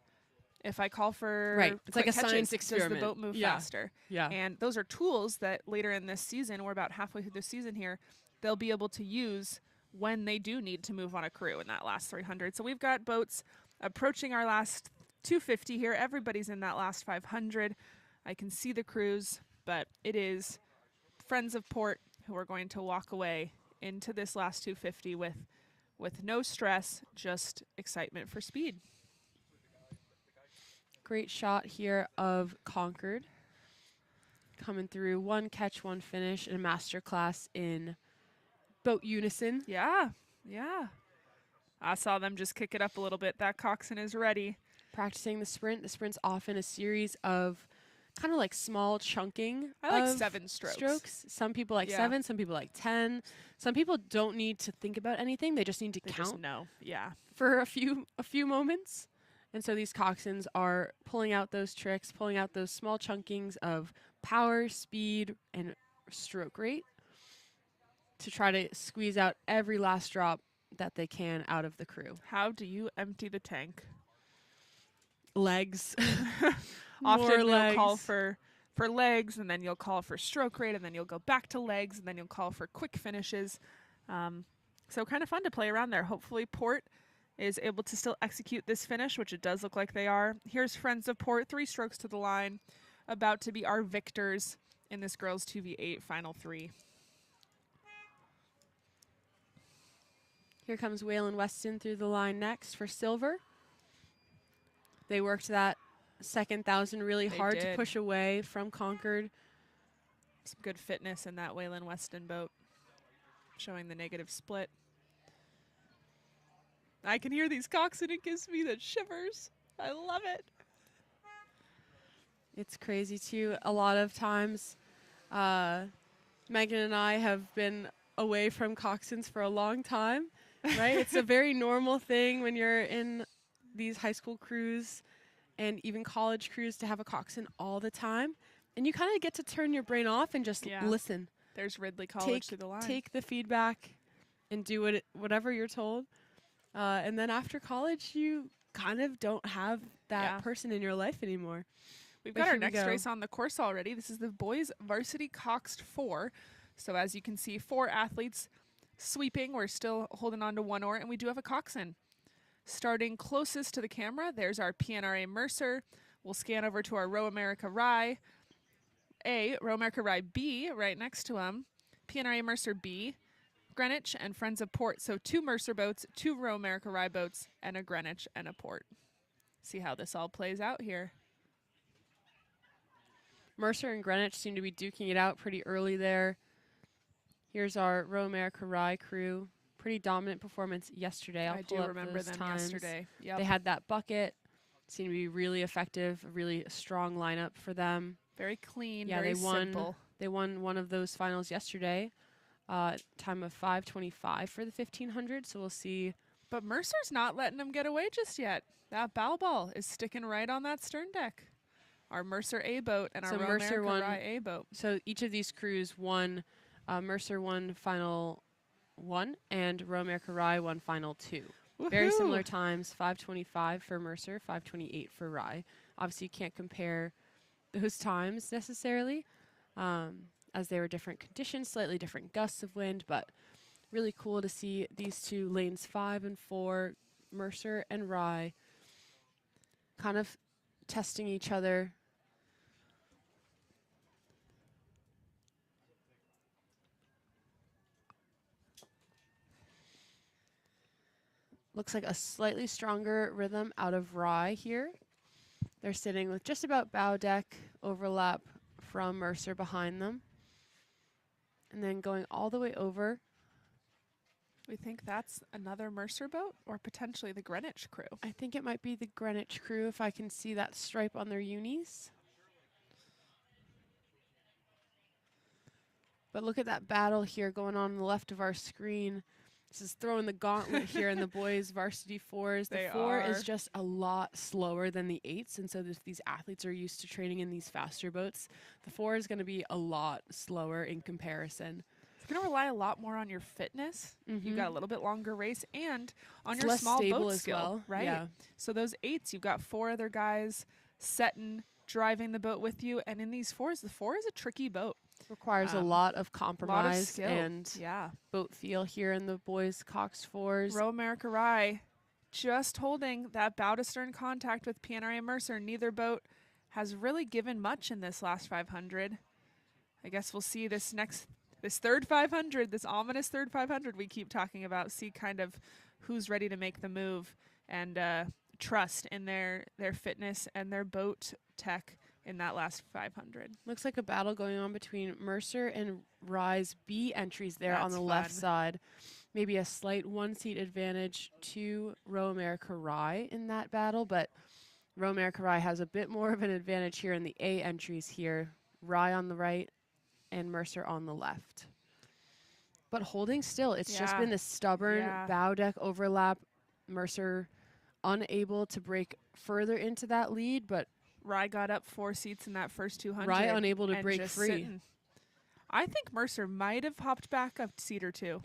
If I call for Right. It's like quick a science catches, experiment. does the boat move Yeah. faster? Yeah. And those are tools that later in this season, we're about halfway through the season here, they'll be able to use when they do need to move on a crew in that last 300. So we've got boats approaching our last 250 here. Everybody's in that last 500. I can see the crews, but it is Friends of Port who are going to walk away into this last 250 with no stress, just excitement for speed. Great shot here of Concord coming through. One catch, one finish, and a master class in boat unison. Yeah, yeah. I saw them just kick it up a little bit. That coxswain is ready. Practicing the sprint. The sprint's often a series of kind of like small chunking. I like of 7 strokes. Some people like Yeah. 7, some people like 10. Some people don't need to think about anything. They just need to They count just know. Yeah. for a few moments. And so these coxswains are pulling out those tricks, pulling out those small chunkings of power, speed, and stroke rate to try to squeeze out every last drop that they can out of the crew. How do you empty the tank? Legs. Often More you'll call legs. for legs, and then you'll call for stroke rate, and then you'll go back to legs, and then you'll call for quick finishes. So kind of fun to play around there. Hopefully Port is able to still execute this finish, which it does look like they are. Here's Friends of Port, 3 strokes to the line, about to be our victors in this girls 2v8 final 3. Here comes Waylon Weston through the line next for silver. They worked that second 1,000 really They hard to did. push away from Concord. Some good fitness in that Waylon Weston boat, showing the negative split. I can hear these cocks and it gives me the shivers. I love it. It's crazy too. A lot of times, Megan and I have been away from coxswains for a long time, right? It's a very normal thing when you're in these high school crews and even college crews to have a coxswain all the time. And you kind of get to turn your brain off and just Yeah. listen. There's Ridley College through the line. Take the feedback and do whatever you're told. And then after college, you kind of don't have that Yeah. person in your life anymore. We've But got our here we next go. race on the course already. This is the boys varsity coxed 4. So as you can see, 4 athletes sweeping. We're still holding on to 1 oar, and we do have a coxswain. Starting closest to the camera, there's our PNRA Mercer. We'll scan over to our Row America Rye A, Row America Rye B right next to him, PNRA Mercer B, Greenwich, and Friends of Port. So 2 Mercer boats, 2 Row America Rye boats, and a Greenwich and a Port. See how this all plays out here. Mercer and Greenwich seem to be duking it out pretty early there. Here's our Row America Rye crew. Pretty dominant performance yesterday. I'll I pull do up remember those them times. yesterday. Yep. They had that bucket. Seemed to be really effective, a really strong lineup for them. Very clean, Yeah, very they won. simple. They won one of those finals yesterday. Time of 5:25 for the 1500. So we'll see. But Mercer's not letting them get away just yet. That bow ball is sticking right on that stern deck. Our Mercer A boat and our So Row Mercer America won- Rye A boat. So each of these crews won. Mercer won final 1, and Row America Rye won final 2. Very Woohoo! similar times, 5:25 for Mercer, 5:28 for Rye. Obviously, you can't compare those times necessarily, as they were different conditions, slightly different gusts of wind, but really cool to see these two lanes 5 and 4, Mercer and Rye, kind of testing each other. Looks like a slightly stronger rhythm out of Rye here. They're sitting with just about bow deck overlap from Mercer behind them. And then going all the way over We think that's another Mercer boat or potentially the Greenwich crew. I think it might be the Greenwich crew if I can see that stripe on their unis. But look at that battle here going on the left of our screen. This is throwing the gauntlet here in the boys' varsity fours. The four is just a lot slower than the eights, and so these athletes are used to training in these faster boats. The four is going to be a lot slower in comparison. It's going to rely a lot more on your fitness. Mm-hmm. You've got a little bit longer race and on It's your less small stable boat as skill, well. right? Yeah. So those eights, you've got four other guys setting, driving the boat with you, and in these fours, the four is a tricky boat. Requires a lot of compromise skill. and boat feel here in the boys' coxed fours. Row America Rye just holding that bow to stern contact with PNRA Mercer. Neither boat has really given much in this last 500. I guess we'll see this third 500, this ominous third 500 we keep talking about, see kind of who's ready to make the move and trust in their fitness and their boat tech in that last 500. Looks like a battle going on between Mercer and Rye's B entries there That's on the left side. Maybe a slight one-seat advantage to Row America Rye in that battle, but Row America Rye has a bit more of an advantage here in the A entries here. Rye on the right and Mercer on the left. But holding still, it's just been this stubborn bow deck overlap. Mercer unable to break further into that lead, but Rye got up 4 seats in that first 200. Rye unable to break free. Sitting. I think Mercer might have hopped back a seat or two.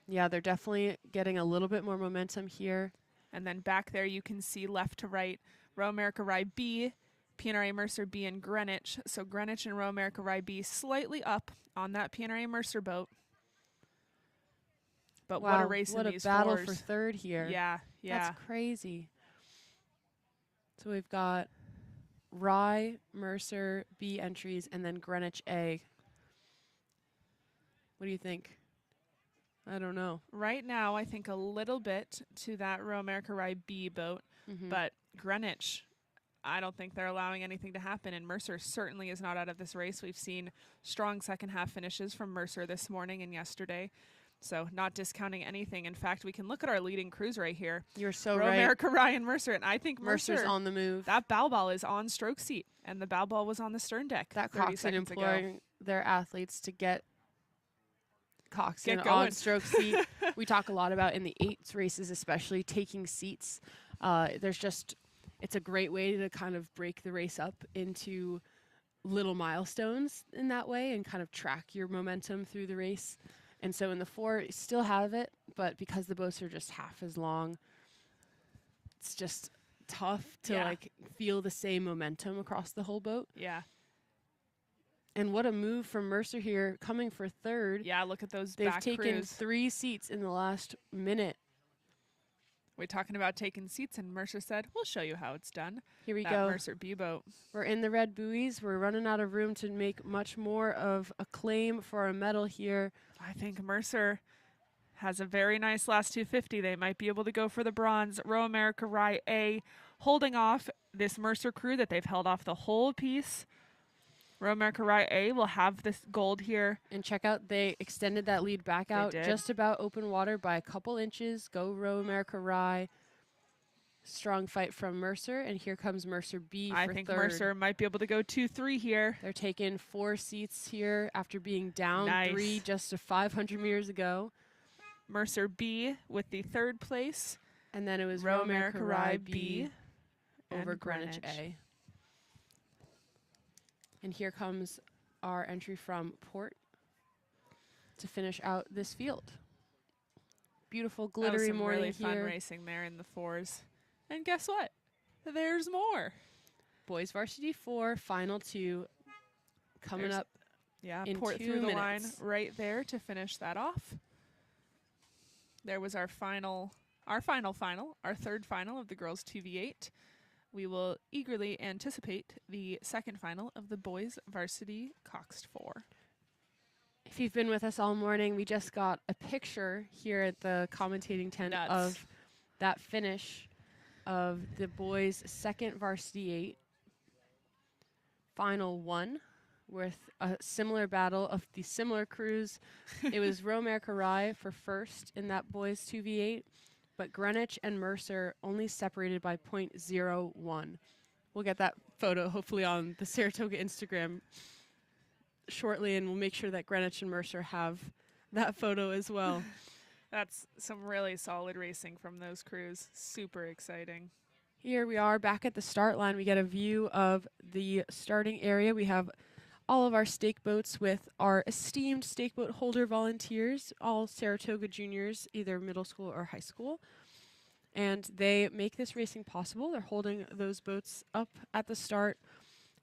Yeah, they're definitely getting a little bit more momentum here. And then back there you can see left to right, Row America Rye B, PNRA Mercer B, and Greenwich. So Greenwich and Row America Rye B slightly up on that PNRA Mercer boat. But wow, what a race what in a these battle fours. for third here. Yeah. That's crazy. So we've got Rye, Mercer, B entries, and then Greenwich A. What do you think? I don't know. Right now, I think a little bit to that Row America Rye B boat, but Greenwich, I don't think they're allowing anything to happen, and Mercer certainly is not out of this race. We've seen strong second half finishes from Mercer this morning and yesterday, so not discounting anything. In fact, we can look at our leading crews right here. You're so Row right. America Rye and Mercer, and I think Mercer's on the move. That bow ball is on stroke seat, and the bow ball was on the stern deck. That 30 coxed seconds imploring their athletes to get coxed Get on going. stroke seat. We talk a lot about in the eights races, especially taking seats. It's a great way to kind of break the race up into little milestones in that way and kind of track your momentum through the race. And so in the four, you still have it, but because the boats are just half as long, it's just tough to like feel the same momentum across the whole boat. Yeah. And what a move from Mercer here, coming for third. Yeah, look at those They've back taken crews. 3 seats in the last minute. We're talking about taking seats, and Mercer said, we'll show you how it's done. Here we that go. Mercer B boat. We're in the red buoys. We're running out of room to make much more of a claim for a medal here. I think Mercer has a very nice last 250. They might be able to go for the bronze. Row America Rye A holding off this Mercer crew that they've held off the whole piece. Row America Rye A will have this gold here. And check out, they extended that lead back out just about open water by a couple inches. Go Row America Rye. Strong fight from Mercer, and here comes Mercer B for I think third. Mercer might be able to go 2-3 here. They're taking 4 seats here after being down 3 just 500 meters ago. Mercer B with the third place. And then it was Row America Rye B over Greenwich A. And here comes our entry from Port to finish out this field. Beautiful glittery morning really here. Fun racing there in the fours. And guess what? There's more. Boys Varsity 4, final 2, coming up. Yeah, in Port 2 through the line minutes. right there to finish that off. There was our final, our third final of the girls 2v8. We will eagerly anticipate the second final of the boys varsity coxed 4. If you've been with us all morning, we just got a picture here at the commentating tent of that finish of the boys' second varsity 8, final 1. with a similar battle of the similar crews. It was Romer Karai for first in that boys 2v8, but Greenwich and Mercer only separated by .01. We'll get that photo hopefully on the Saratoga Instagram shortly, and we'll make sure that Greenwich and Mercer have that photo as well. That's some really solid racing from those crews. Super exciting. Here we are back at the start line. We get a view of the starting area. We have all of our stake boats with our esteemed stake boat holder volunteers, all Saratoga juniors, either middle school or high school. And they make this racing possible. They're holding those boats up at the start,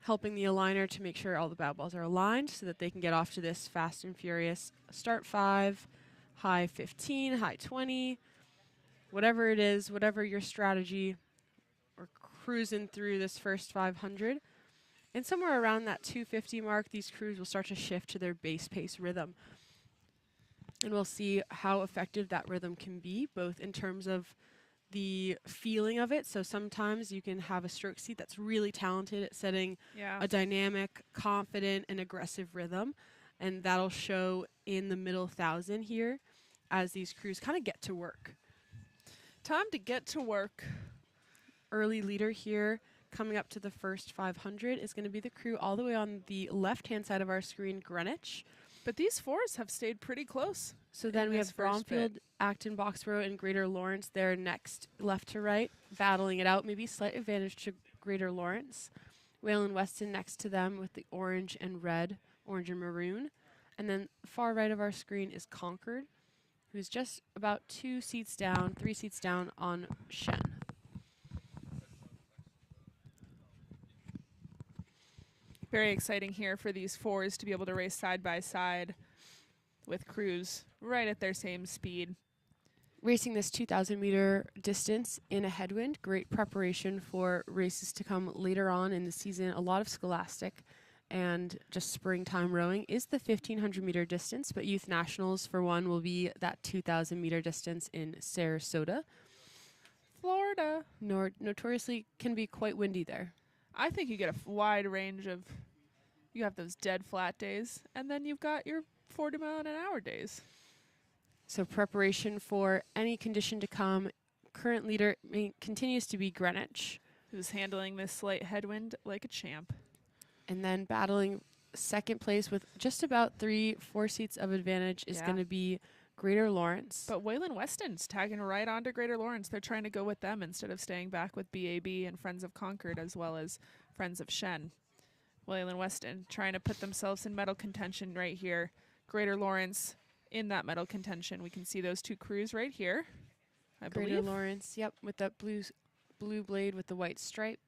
helping the aligner to make sure all the bow balls are aligned so that they can get off to this fast and furious start 5, high 15, high 20, whatever it is, whatever your strategy. We're cruising through this first 500. And somewhere around that 250 mark, these crews will start to shift to their base pace rhythm. And we'll see how effective that rhythm can be, both in terms of the feeling of it. So sometimes you can have a stroke seat that's really talented at setting a dynamic, confident, and aggressive rhythm. And that'll show in the middle 1,000 here as these crews kind of get to work. Time to get to work. Early leader here coming up to the first 500 is going to be the crew all the way on the left-hand side of our screen, Greenwich. But these fours have stayed pretty close. So then we have Bromfield, Acton, Boxborough, and Greater Lawrence there next, left to right, battling it out. Maybe slight advantage to Greater Lawrence. Wayland Weston next to them with the orange and red, orange and maroon. And then far right of our screen is Concord, who's just about 2 seats down, 3 seats down on Shen. Very exciting here for these fours to be able to race side by side with crews right at their same speed. Racing this 2,000 meter distance in a headwind, great preparation for races to come later on in the season. A lot of scholastic and just springtime rowing is the 1,500 meter distance, but Youth Nationals for one will be that 2,000 meter distance in Sarasota. Florida. Notoriously can be quite windy there. I think you get a wide range of, you have those dead flat days, and then you've got your 40 mile an hour days. So preparation for any condition to come. Current leader continues to be Greenwich, who's handling this slight headwind like a champ. And then battling second place with just about 3-4 seats of advantage is going to be Greater Lawrence. But Wayland Weston's tagging right onto Greater Lawrence. They're trying to go with them instead of staying back with BAB and Friends of Concord as well as Friends of Shen. Wayland Weston trying to put themselves in medal contention right here. Greater Lawrence in that medal contention. We can see those two crews right here, I believe. Greater Lawrence, yep, with that blue blade with the white stripe.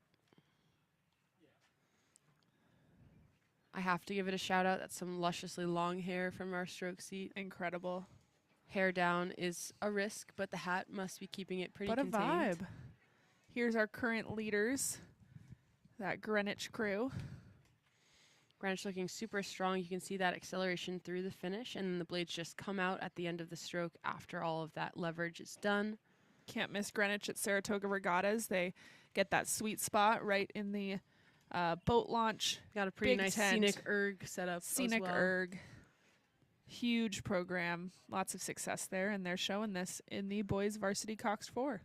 I have to give it a shout out. That's some lusciously long hair from our stroke seat. Incredible. Hair down is a risk, but the hat must be keeping it pretty contained. What a vibe. Here's our current leaders, that Greenwich crew. Greenwich looking super strong. You can see that acceleration through the finish, and then the blades just come out at the end of the stroke after all of that leverage is done. Can't miss Greenwich at Saratoga Regattas. They get that sweet spot right in the boat launch. Got a pretty Big nice tent. scenic erg set up. Scenic as well. erg. Huge program. Lots of success there, and they're showing this in the boys varsity coxed 4.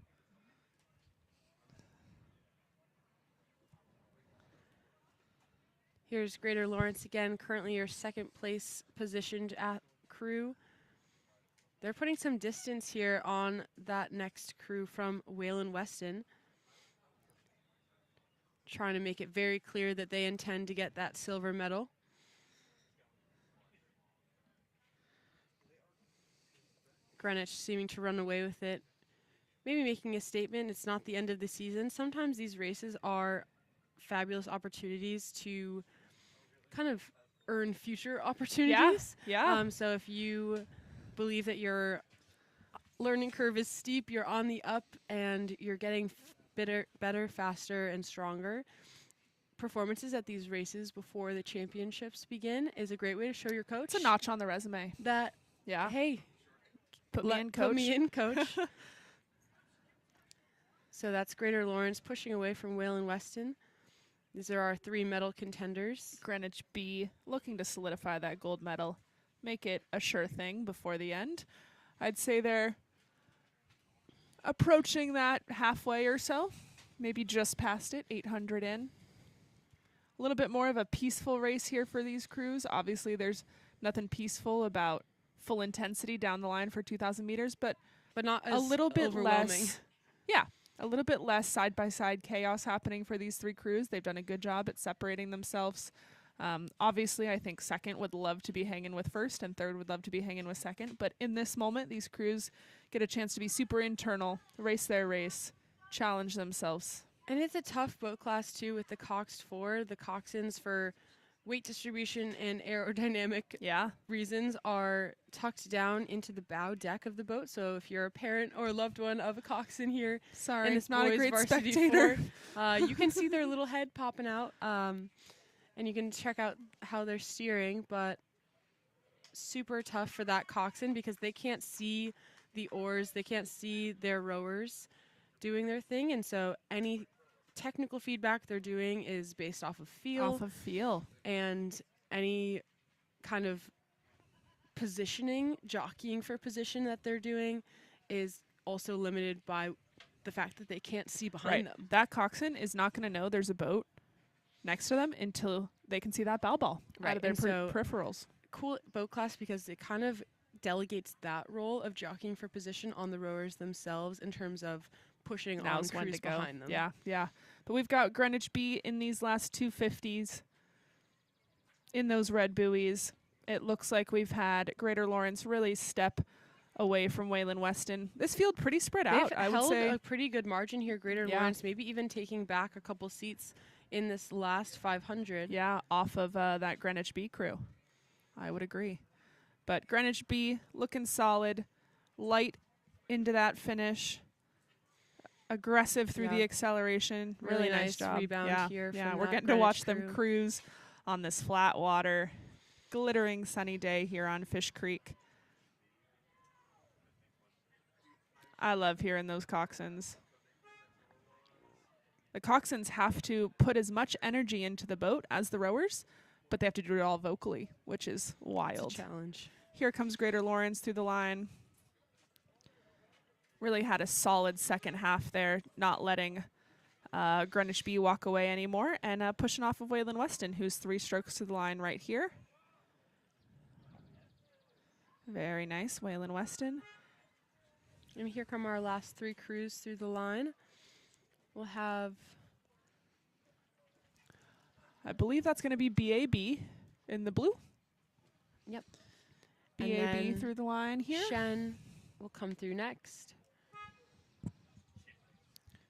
Here's Greater Lawrence again, currently your second place positioned at crew. They're putting some distance here on that next crew from Wayland Weston. Trying to make it very clear that they intend to get that silver medal. Greenwich seeming to run away with it. Maybe making a statement, it's not the end of the season. Sometimes these races are fabulous opportunities to kind of earn future opportunities. Yeah. So if you believe that your learning curve is steep, you're on the up, and you're getting better, faster, and stronger, performances at these races before the championships begin is a great way to show your coach. It's a notch on the resume. That, hey, put me in, coach. So that's Greater Lawrence pushing away from Wayland Weston. These are our 3 medal contenders. Greenwich B looking to solidify that gold medal, make it a sure thing before the end. I'd say they're approaching that halfway or so, maybe just past it, 800 in. A little bit more of a peaceful race here for these crews. Obviously, there's nothing peaceful about full intensity down the line for 2,000 meters, but not as a little bit overwhelming. less. Yeah, a little bit less side-by-side chaos happening for these 3 crews. They've done a good job at separating themselves. Obviously, I think second would love to be hanging with first, and third would love to be hanging with second. But in this moment, these crews get a chance to be super internal, race their race, challenge themselves. And it's a tough boat class, too, with the coxed 4. The coxswains, for weight distribution and aerodynamic reasons, are tucked down into the bow deck of the boat. So if you're a parent or a loved one of a coxswain here, sorry, and it's not a great varsity spectator. 4, you can see their little head popping out, and you can check out how they're steering. But super tough for that coxswain because they can't see the oars, they can't see their rowers doing their thing, and so any technical feedback they're doing is based off of feel. And any kind of positioning, jockeying for position that they're doing is also limited by the fact that they can't see behind them. That coxswain is not going to know there's a boat next to them until they can see that bow ball out of their peripherals. Cool boat class because it kind of delegates that role of jockeying for position on the rowers themselves in terms of pushing on crews behind them. Yeah. But we've got Greenwich B in these last 250s in those red buoys. It looks like we've had Greater Lawrence really step away from Wayland Weston. This field pretty spread out, I would say. Held a pretty good margin here, Greater Lawrence, maybe even taking back a couple seats in this last 500. Yeah, off of that Greenwich B crew. I would agree. But Greenwich B looking solid, light into that finish. Aggressive through the acceleration. Really nice job. Rebound here. Yeah, from we're that getting to watch Greenwich them cruise on this flat water, glittering sunny day here on Fish Creek. I love hearing those coxswains. The coxswains have to put as much energy into the boat as the rowers, but they have to do it all vocally, which is wild. It's a challenge. Here comes Greater Lawrence through the line. Really had a solid second half there, not letting Greenwich B walk away anymore, and pushing off of Wayland Weston, who's 3 strokes to the line right here. Very nice, Wayland Weston. And here come our last 3 crews through the line. We'll have, I believe that's going to be BAB in the blue. Yep. BAB through the line here. Shen will come through next.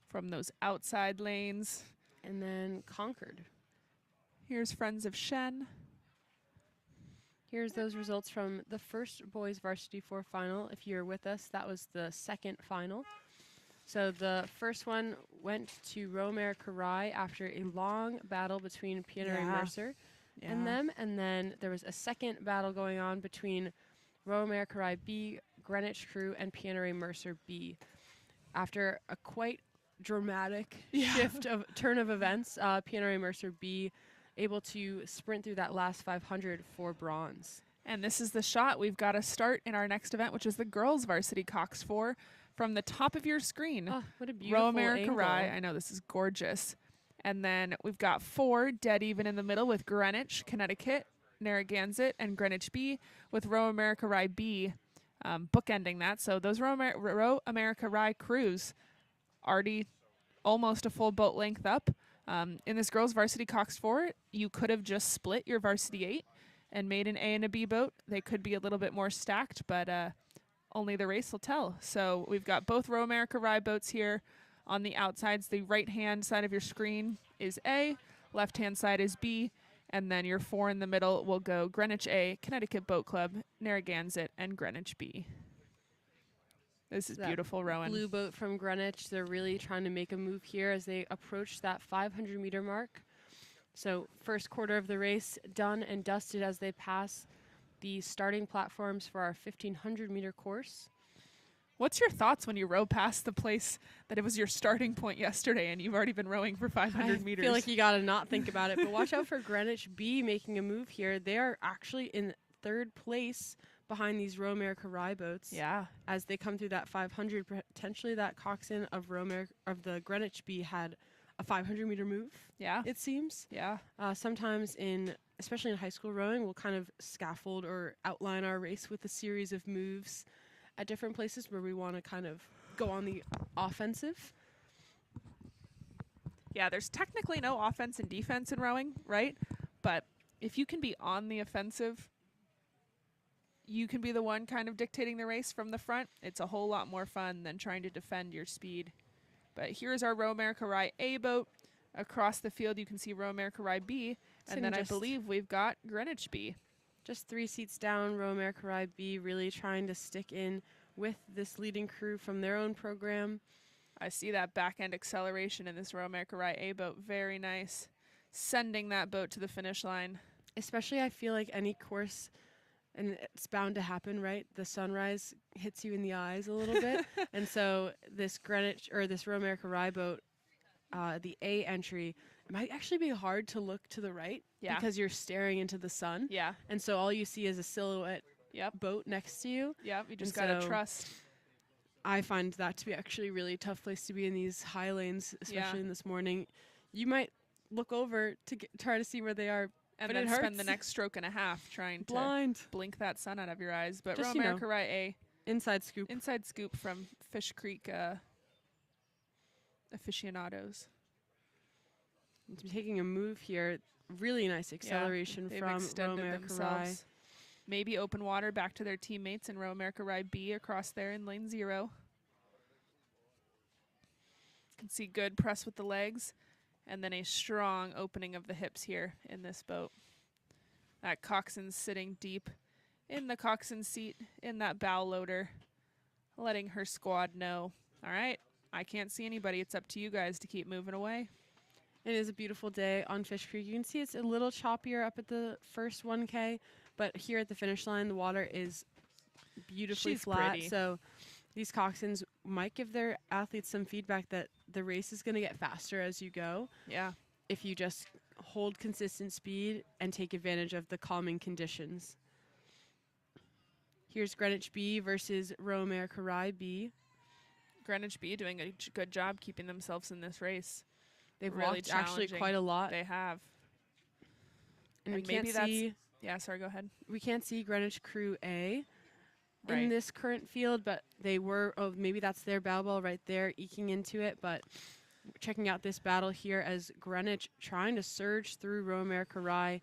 From those outside lanes. And then Concord. Here's Friends of Shen. Here's those results from the first boys varsity 4 final. If you're with us, that was the second final. So the first one went to Row America Rye after a long battle between Pioneer and Mercer and them. And then there was a second battle going on between Row America Rye B, Greenwich Crew, and Pioneer Mercer B. After a quite dramatic turn of events, Pioneer Mercer B able to sprint through that last 500 for bronze. And this is the shot we've got to start in our next event, which is the girls varsity Cox 4. From the top of your screen, oh, what a beautiful Row America angle. Rye. I know, this is gorgeous. And then we've got 4 dead even in the middle with Greenwich, Connecticut, Narragansett, and Greenwich B, with Row America Rye B bookending that. So those Row America Rye crews already almost a full boat length up. In this girls varsity Cox 4, you could have just split your varsity 8 and made an A and a B boat. They could be a little bit more stacked, but only the race will tell. So we've got both Row America Rye boats here on the outsides. The right-hand side of your screen is A, left-hand side is B, and then your 4 in the middle will go Greenwich A, Connecticut Boat Club, Narragansett, and Greenwich B. This is beautiful rowing. Blue boat from Greenwich. They're really trying to make a move here as they approach that 500-meter mark. So first quarter of the race done and dusted as they pass the starting platforms for our 1,500-meter course. What's your thoughts when you row past the place that it was your starting point yesterday and you've already been rowing for 500 meters? I feel like you got to not think about it, but watch out for Greenwich B making a move here. They are actually in third place behind these Row America Rye boats. Yeah. As they come through that 500, potentially that coxswain of the Greenwich B had a 500-meter move. Yeah. It seems. Yeah. Sometimes especially in high school rowing, we'll kind of scaffold or outline our race with a series of moves at different places where we want to kind of go on the offensive. Yeah, there's technically no offense and defense in rowing, right? But if you can be on the offensive, you can be the one kind of dictating the race from the front. It's a whole lot more fun than trying to defend your speed. But here's our Row America Rye A boat. Across the field, you can see Row America Rye B. And then I believe we've got Greenwich B. Just 3 seats down, Row America Rye B really trying to stick in with this leading crew from their own program. I see that back end acceleration in this Row America Rye A boat. Very nice. Sending that boat to the finish line. Especially I feel like any course, and it's bound to happen, right? The sunrise hits you in the eyes a little bit. And so this Row America Rye boat, the A entry, it might actually be hard to look to the right because you're staring into the sun. Yeah. And so all you see is a silhouette boat next to you. Yep, you just got to trust. I find that to be actually a really tough place to be in these high lanes, especially in this morning. You might look over to try to see where they are, and but then it hurts. spend the next stroke and a half trying to blink that sun out of your eyes. But Row America Rye A. Inside scoop. Inside scoop from Fish Creek aficionados. Taking a move here. Really nice acceleration from Row America Rye. Maybe open water back to their teammates in Row America Rye B across there in lane 0. You can see good press with the legs and then a strong opening of the hips here in this boat. That coxswain's sitting deep in the coxswain seat in that bow loader, letting her squad know, all right, I can't see anybody. It's up to you guys to keep moving away. It is a beautiful day on Fish Creek. You can see it's a little choppier up at the first 1K, but here at the finish line, the water is beautifully flat. Pretty. So these coxswains might give their athletes some feedback that the race is going to get faster as you go. Yeah. If you just hold consistent speed and take advantage of the calming conditions. Here's Greenwich B versus Row America Rye B. Greenwich B doing a good job keeping themselves in this race. They've really walked actually quite a lot. They have. And we can't see. Yeah, sorry, go ahead. We can't see Greenwich Crew A in this current field, but they were. Oh, maybe that's their bow ball right there, eking into it. But checking out this battle here as Greenwich trying to surge through Row America Rye.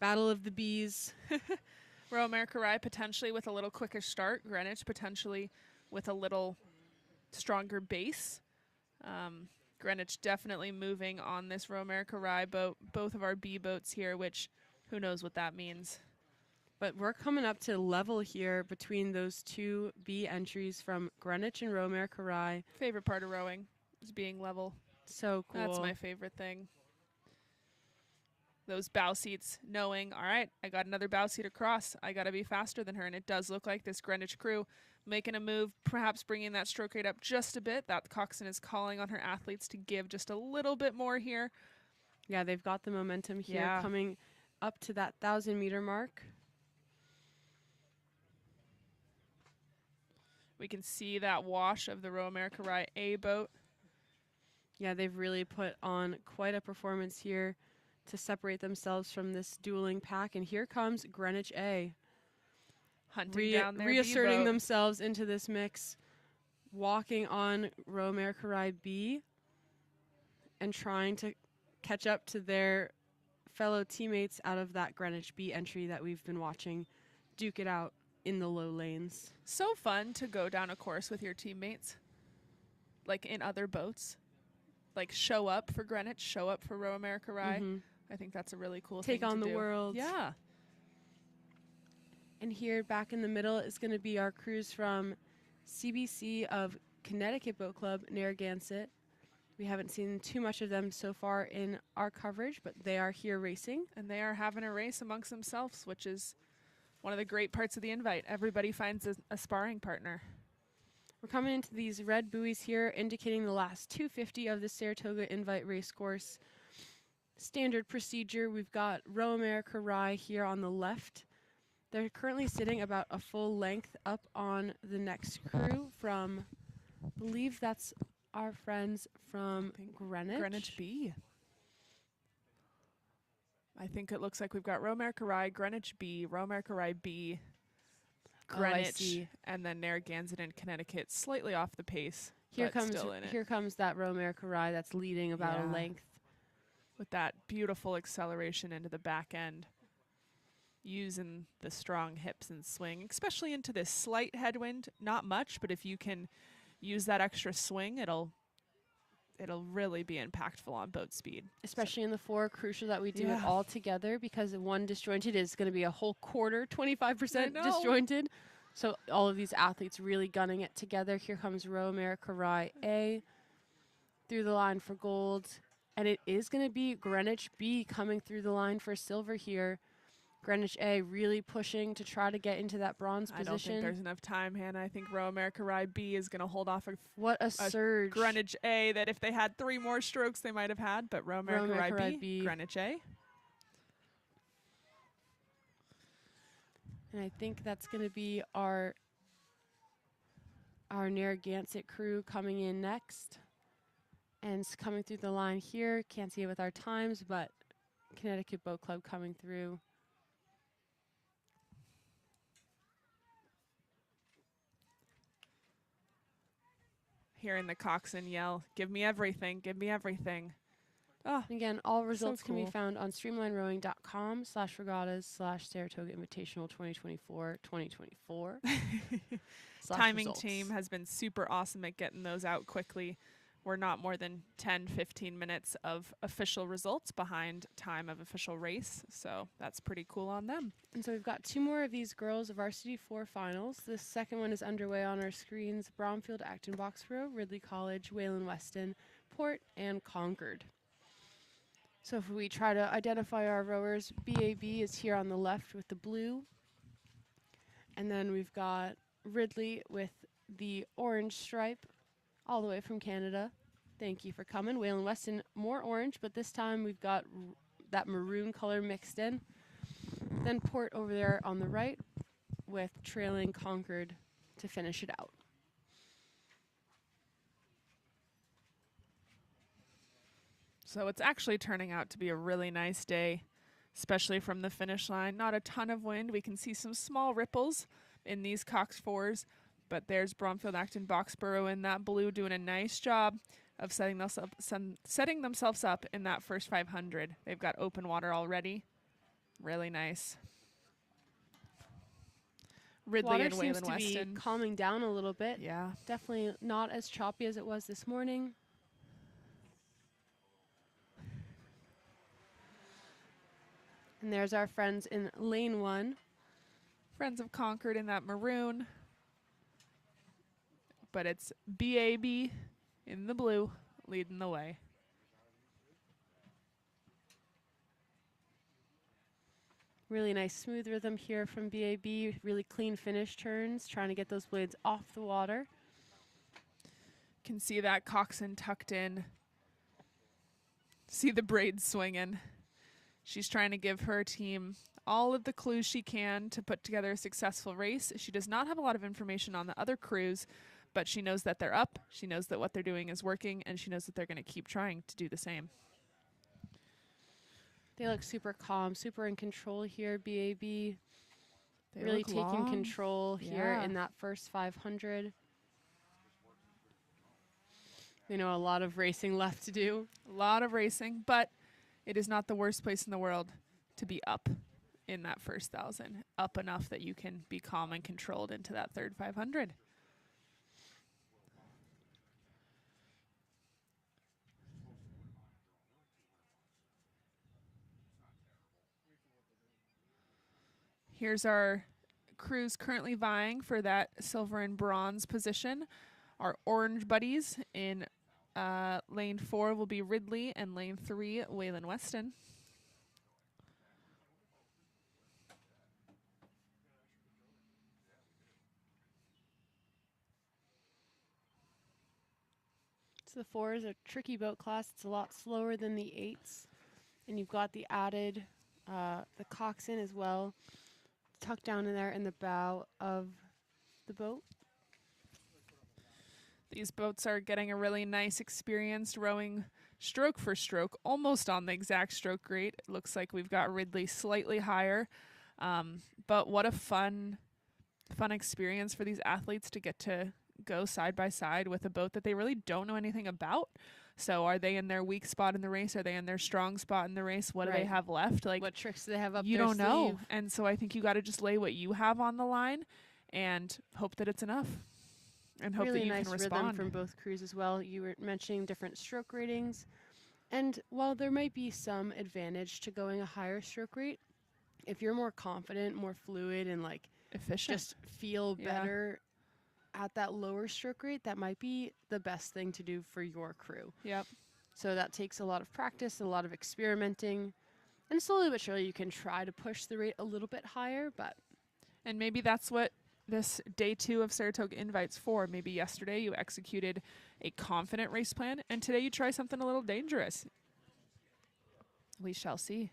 Battle of the Bees. Row America Rye potentially with a little quicker start. Greenwich potentially with a little stronger base. Greenwich definitely moving on this Row America Rye boat, both of our B boats here, which who knows what that means. But we're coming up to level here between those two B entries from Greenwich and Row America Rye. Favorite part of rowing is being level. So cool. That's my favorite thing. Those bow seats, knowing, all right, I got another bow seat across. I got to be faster than her. And it does look like this Greenwich crew making a move, perhaps bringing that stroke rate up just a bit. That coxswain is calling on her athletes to give just a little bit more here. Yeah, they've got the momentum here coming up to that 1,000-meter mark. We can see that wash of the Row America Rye A boat. Yeah, they've really put on quite a performance here to separate themselves from this dueling pack. And here comes Greenwich A. Hunting down their reasserting B-boat. themselves into this mix, walking on Row America Rye B and trying to catch up to their fellow teammates out of that Greenwich B entry that we've been watching duke it out in the low lanes. So fun to go down a course with your teammates, like in other boats. Like show up for Greenwich, show up for Row America Rye. Mm-hmm. I think that's a really cool thing Take on to the do. world. Yeah. And here back in the middle is going to be our crews from CBC of Connecticut Boat Club, Narragansett. We haven't seen too much of them so far in our coverage, but they are here racing. And they are having a race amongst themselves, which is one of the great parts of the invite. Everybody finds a sparring partner. We're coming into these red buoys here, indicating the last 250 of the Saratoga Invite race course. Standard procedure, we've got Row America Rye here on the left. They're currently sitting about a full length up on the next crew from, I believe that's our friends from Greenwich. Greenwich B. I think it looks like we've got Row America Rye, Greenwich B, Row America Rye B, Greenwich, and then Narragansett in Connecticut, slightly off the pace. Here but still in it. Here comes that Row America Rye that's leading about a length. With that beautiful acceleration into the back end, using the strong hips and swing, especially into this slight headwind. Not much, but if you can use that extra swing, it'll really be impactful on boat speed. Especially in the four, crucial that we do it all together, because one disjointed is going to be a whole quarter, 25% disjointed. So all of these athletes really gunning it together. Here comes Row America Rye A through the line for gold. And it is going to be Greenwich B coming through the line for silver here. Greenwich A really pushing to try to get into that bronze position. I don't think there's enough time, Hannah. I think Row America Rye B is going to hold off what a surge. Greenwich A that if they had 3 more strokes they might have had, but Row America Rye B, Greenwich A. And I think that's going to be our Narragansett crew coming in next. And coming through the line here, can't see it with our times, but Connecticut Boat Club coming through. Hearing the coxswain yell, "Give me everything, give me everything." Oh, again, all results can be found on streamlinerowing.com/regattas/Saratoga Invitational 2024. Timing team has been super awesome at getting those out quickly. We're not more than 10-15 minutes of official results behind time of official race, so that's pretty cool on them. And so we've got 2 more of these girls varsity 4 finals. The second one is underway on our screens: Bromfield, Acton, Boxborough, Ridley College, Wayland Weston, Port, and Concord. So if we try to identify our rowers, BAB is here on the left with the blue. And then we've got Ridley with the orange stripe, all the way from Canada. Thank you for coming. Wayland Weston, more orange, but this time we've got that maroon color mixed in. Then Port over there on the right with trailing Concord to finish it out. So it's actually turning out to be a really nice day, especially from the finish line. Not a ton of wind. We can see some small ripples in these coxed 4s. But there's Bromfield, Acton, Boxborough in that blue doing a nice job of setting themselves up in that first 500. They've got open water already. Really nice. Ridley Water and Wayland seems to Weston be calming down a little bit. Yeah. Definitely not as choppy as it was this morning. And there's our friends in lane 1. Friends of Concord in that maroon. But it's BAB in the blue leading the way. Really nice smooth rhythm here from BAB. Really clean finish turns, trying to get those blades off the water. Can see that coxswain tucked in. See the braids swinging. She's trying to give her team all of the clues she can to put together a successful race. She does not have a lot of information on the other crews, but she knows that they're up, she knows that what they're doing is working, and she knows that they're going to keep trying to do the same. They look super calm, super in control here, BAB. They really taking control here in that first 500. We know a lot of racing left to do. A lot of racing, but it is not the worst place in the world to be up in that first 1,000. Up enough that you can be calm and controlled into that third 500. Here's our crews currently vying for that silver and bronze position. Our orange buddies in lane 4 will be Ridley, and lane 3, Wayland Weston. The 4 is a tricky boat class. It's a lot slower than the 8s. And you've got the added, the coxed as well, tucked down in there in the bow of the boat. These boats are getting a really nice experience rowing stroke for stroke, almost on the exact stroke rate. It looks like we've got Ridley slightly higher. But what a fun experience for these athletes to get to go side by side with a boat that they really don't know anything about. So are they in their weak spot in the race? Are they in their strong spot in the race? What do they have left? Like, what tricks do they have up you their don't sleeve? know. And so I think you got to just lay what you have on the line and hope that it's enough. And hope really that you nice can rhythm respond. from both crews as well. You were mentioning different stroke ratings. And while there might be some advantage to going a higher stroke rate, if you're more confident, more fluid, and like Efficient. just feel better at that lower stroke rate, that might be the best thing to do for your crew. Yep. So that takes a lot of practice, a lot of experimenting, and slowly but surely you can try to push the rate a little bit higher. And maybe that's what this day 2 of Saratoga Invites for. Maybe yesterday you executed a confident race plan, and today you try something a little dangerous. We shall see.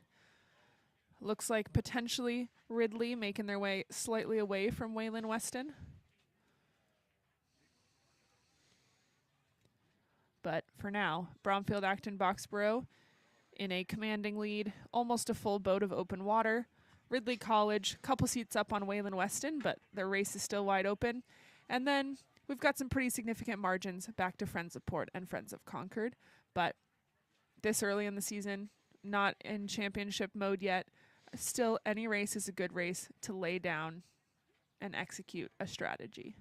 Looks like potentially Ridley making their way slightly away from Waylon Weston. But for now, Bromfield Acton Boxborough in a commanding lead, almost a full boat of open water. Ridley College, a couple seats up on Waylon Weston, but their race is still wide open. And then we've got some pretty significant margins back to Friends of Port and Friends of Concord. But this early in the season, not in championship mode yet, still any race is a good race to lay down and execute a strategy,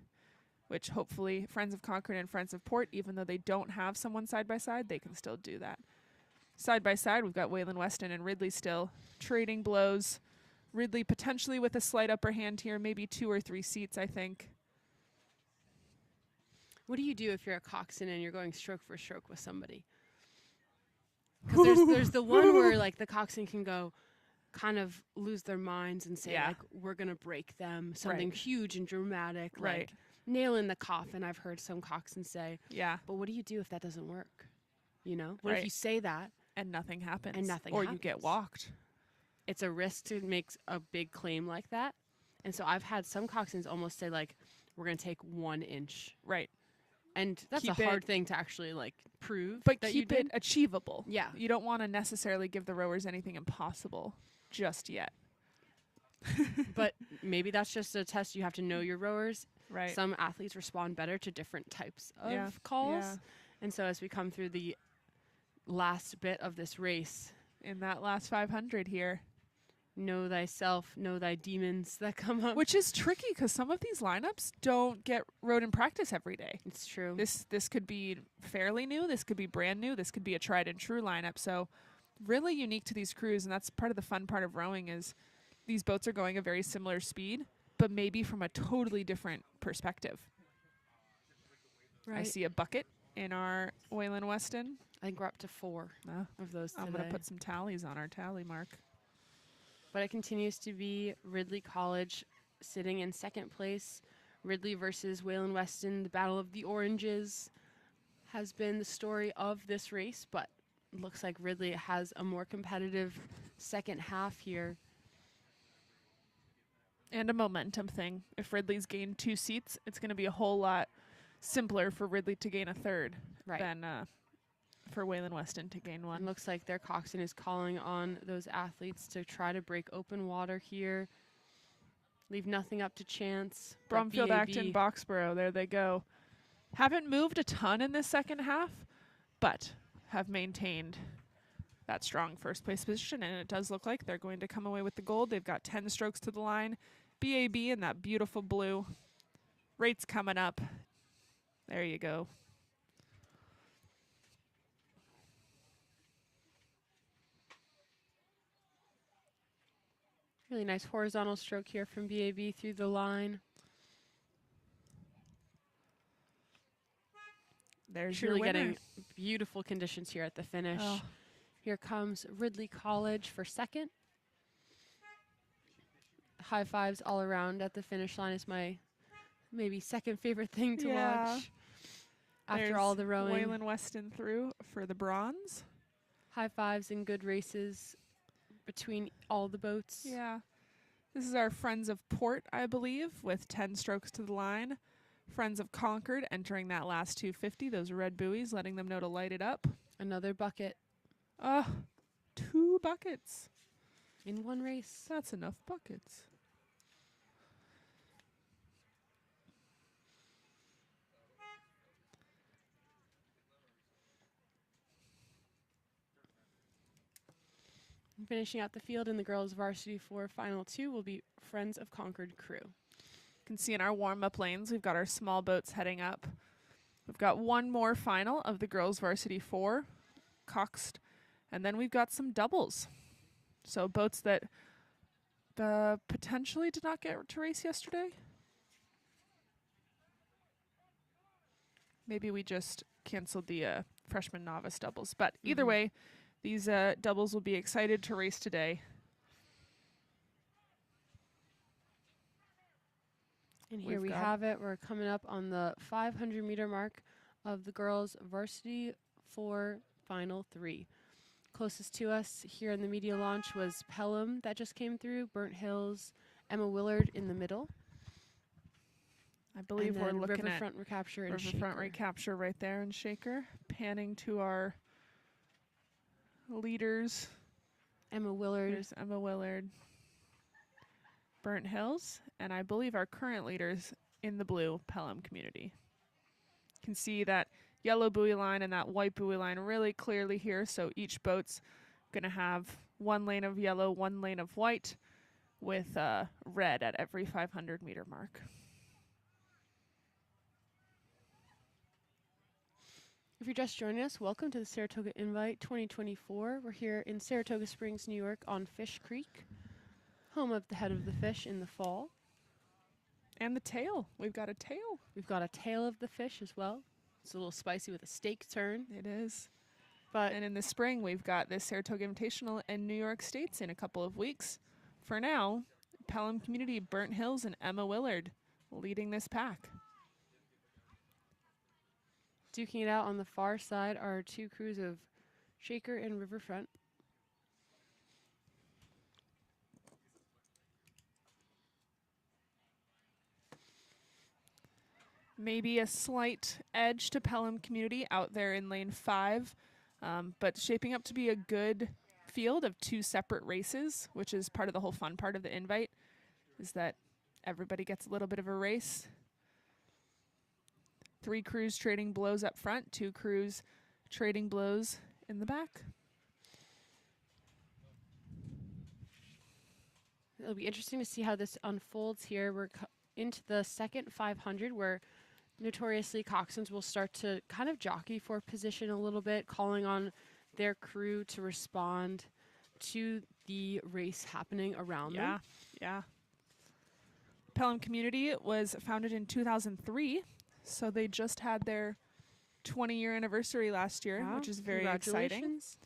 which hopefully Friends of Concord and Friends of Port, even though they don't have someone side by side, they can still do that. Side by side, we've got Waylon Weston and Ridley still trading blows. Ridley potentially with a slight upper hand here, maybe 2 or 3 seats, I think. What do you do if you're a coxswain and you're going stroke for stroke with somebody? Because there's the one where like the coxswain can go kind of lose their minds and say like we're gonna break them, something huge and dramatic, like nail in the coffin. I've heard some coxswains say. Yeah. But what do you do if that doesn't work? You know, what if you say that and nothing happens, or you get walked? It's a risk to make a big claim like that. And so I've had some coxswains almost say like, we're going to take 1 inch. Right. And that's a hard thing to actually like prove. But keep it achievable. Yeah. You don't want to necessarily give the rowers anything impossible just yet. But maybe that's just a test. You have to know your rowers. Right. Some athletes respond better to different types of calls. Yeah. And so as we come through the last bit of this race. In that last 500 here. Know thyself, know thy demons that come up. Which is tricky because some of these lineups don't get rowed in practice every day. It's true. This could be fairly new. This could be brand new. This could be a tried and true lineup. So really unique to these crews, and that's part of the fun part of rowing is these boats are going a very similar speed, but maybe from a totally different perspective. Right. I see a bucket in our Waylon Weston. I think we're up to 4 of those today. I'm going to put some tallies on our tally mark. But it continues to be Ridley College sitting in second place. Ridley versus Waylon Weston. The Battle of the Oranges has been the story of this race, but it looks like Ridley has a more competitive second half here. And a momentum thing. If Ridley's gained 2 seats, it's going to be a whole lot simpler for Ridley to gain a third than for Waylon Weston to gain 1. It looks like their coxswain is calling on those athletes to try to break open water here. Leave nothing up to chance. Bromfield Acton Boxborough, there they go. Haven't moved a ton in this second half, but have maintained that strong first place position, and it does look like they're going to come away with the gold. They've got 10 strokes to the line. BAB in that beautiful blue. Rates coming up. There you go. Really nice horizontal stroke here from BAB through the line. There's your winner. Getting beautiful conditions here at the finish. Oh. Here comes Ridley College for second. High fives all around at the finish line is my maybe second favorite thing to watch. after all the rowing. Waylon Weston through for the bronze. High fives and good races between all the boats. Yeah. This is our Friends of Port, I believe, with 10 strokes to the line. Friends of Concord entering that last 250, those red buoys, letting them know to light it up. Another bucket 2 buckets. in one race. That's enough buckets. Finishing out the field in the girls' varsity 4 final 2 will be Friends of Concord crew. You can see in our warm-up lanes, we've got our small boats heading up. We've got one more final of the girls' varsity 4, coxed, and then we've got some doubles. So boats that potentially did not get to race yesterday. Maybe we just canceled the freshman novice doubles. But either way, these doubles will be excited to race today. And here We've we got- have it. We're coming up on the 500-meter mark of the girls' varsity 4 final 3. Closest to us here in the media launch was Pelham that just came through, Burnt Hills, Emma Willard in the middle. I believe and we're then looking Riverfront Recapture at and Riverfront Shaker. Recapture right there in Shaker. Panning to our leaders. Emma Willard. There's Emma Willard. Burnt Hills. And I believe our current leaders in the blue, Pelham Community. You can see that yellow buoy line and that white buoy line really clearly here. So each boat's going to have one lane of yellow, one lane of white with red at every 500-meter mark. If you're just joining us, welcome to the Saratoga Invite 2024. We're here in Saratoga Springs, New York on Fish Creek, home of the Head of the Fish in the fall. And the tail. We've got a tail. We've got a tail of the fish as well. It's a little spicy with a steak turn. It is. But And in the spring, we've got this Saratoga Invitational in New York State's in a couple of weeks. For now, Pelham Community, Burnt Hills, and Emma Willard leading this pack. duking it out on the far side are 2 crews of Shaker and Riverfront. Maybe a slight edge to Pelham Community out there in lane 5, but shaping up to be a good field of 2 separate races, which is part of the whole fun part of the invite, is that everybody gets a little bit of a race. 3 crews trading blows up front, 2 crews trading blows in the back. It'll be interesting to see how this unfolds here. We're into the second 500 where notoriously coxswains will start to kind of jockey for position a little bit, calling on their crew to respond to the race happening around them. Yeah. Pelham Community was founded in 2003, so they just had their 20-year anniversary last year, Wow, which is very exciting. congratulations.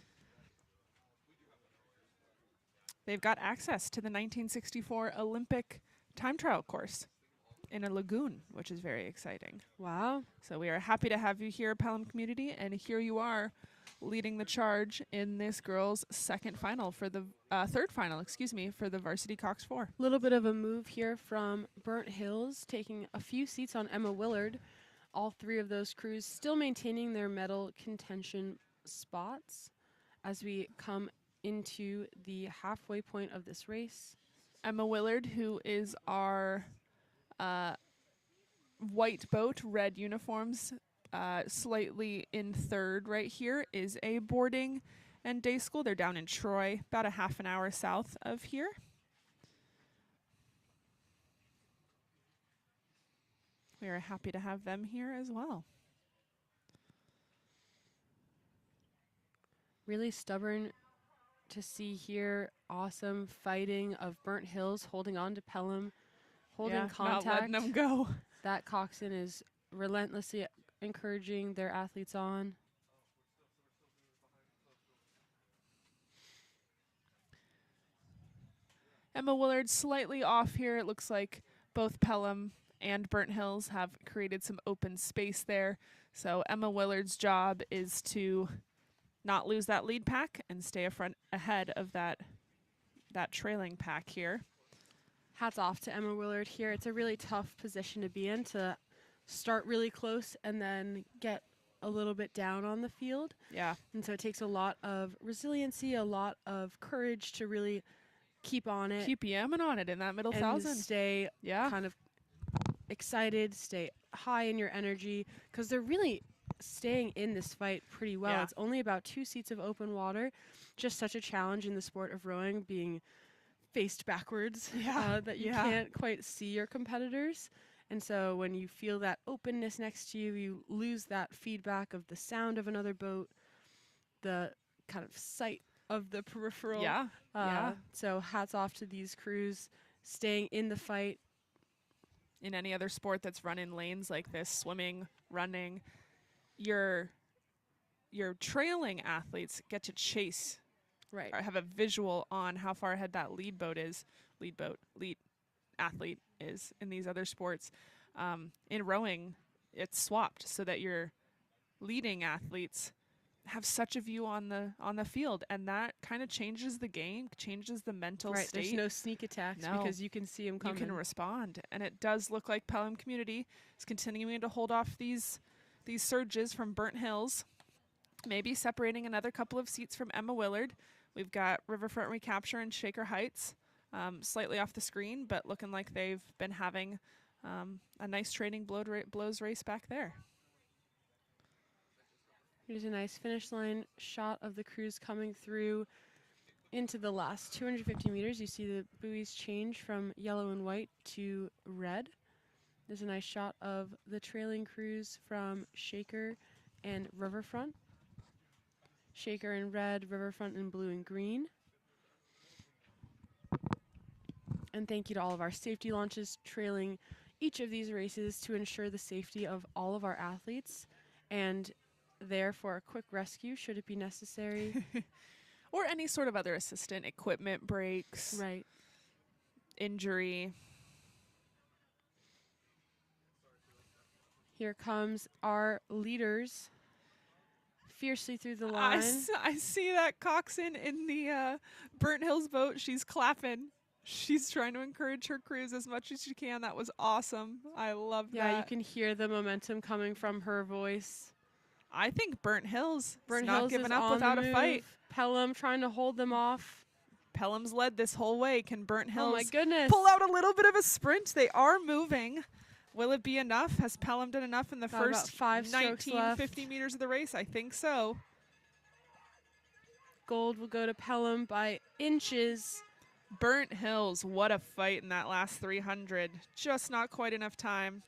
They've got access to the 1964 Olympic time trial course in a lagoon, which is very exciting. Wow. So we are happy to have you here, Pelham Community, and here you are leading the charge in this girls' third final, for the varsity Cox 4. A little bit of a move here from Burnt Hills, taking a few seats on Emma Willard. All 3 of those crews still maintaining their medal contention spots as we come into the halfway point of this race. Emma Willard, who is our white boat, red uniforms, slightly in third right here, is a boarding and day school. They're down in Troy, about a half an hour south of here. We are happy to have them here as well. Really stubborn to see here. Awesome fighting of Burnt Hills, holding on to Pelham, holding contact. Not letting them go. That coxswain is relentlessly encouraging their athletes on. Emma Willard slightly off here. It looks like both Pelham and Burnt Hills have created some open space there. So Emma Willard's job is to not lose that lead pack and stay ahead of that trailing pack here. Hats off to Emma Willard here. It's a really tough position to be in, to start really close and then get a little bit down on the field. Yeah. And so it takes a lot of resiliency, a lot of courage to really keep on it. Keep yamming on it in that middle and thousand. Stay kind of excited, stay high in your energy, because they're really staying in this fight pretty well. Yeah. It's only about 2 seats of open water. Just such a challenge in the sport of rowing, being faced backwards, that you can't quite see your competitors. And so when you feel that openness next to you, you lose that feedback of the sound of another boat, the kind of sight of the peripheral. So hats off to these crews staying in the fight. In any other sport that's run in lanes like this, swimming, running, your trailing athletes get to chase, or have a visual on how far ahead that lead athlete is in these other sports. In rowing, it's swapped so that your leading athletes have such a view on the field, and that kind of changes the game, changes the mental state. There's no sneak attacks because you can see them coming. You can respond, and it does look like Pelham Community is continuing to hold off these surges from Burnt Hills, maybe separating another couple of seats from Emma Willard. We've got Riverfront Recapture and Shaker Heights slightly off the screen, but looking like they've been having a nice training blows race back there. Here's a nice finish line shot of the crews coming through into the last 250 meters. You see the buoys change from yellow and white to red. There's a nice shot of the trailing crews from Shaker and Riverfront. Shaker in red, Riverfront in blue and green. And thank you to all of our safety launches trailing each of these races to ensure the safety of all of our athletes, and there for a quick rescue should it be necessary. Or any sort of other assistant, equipment breaks, injury. Here comes our leaders fiercely through the line. I see that coxswain in the Burnt Hills boat. She's clapping. She's trying to encourage her crews as much as she can. That was awesome. I love that. Yeah, you can hear the momentum coming from her voice. I think Burnt Hills is Hills not giving up without a fight. Pelham trying to hold them off. Pelham's led this whole way. Can Burnt Hills oh my goodness. pull out a little bit of a sprint? They are moving. Will it be enough? Has Pelham done enough in the first 50 meters of the race? I think so. Gold will go to Pelham by inches. Burnt Hills, what a fight in that last 300. Just not quite enough time,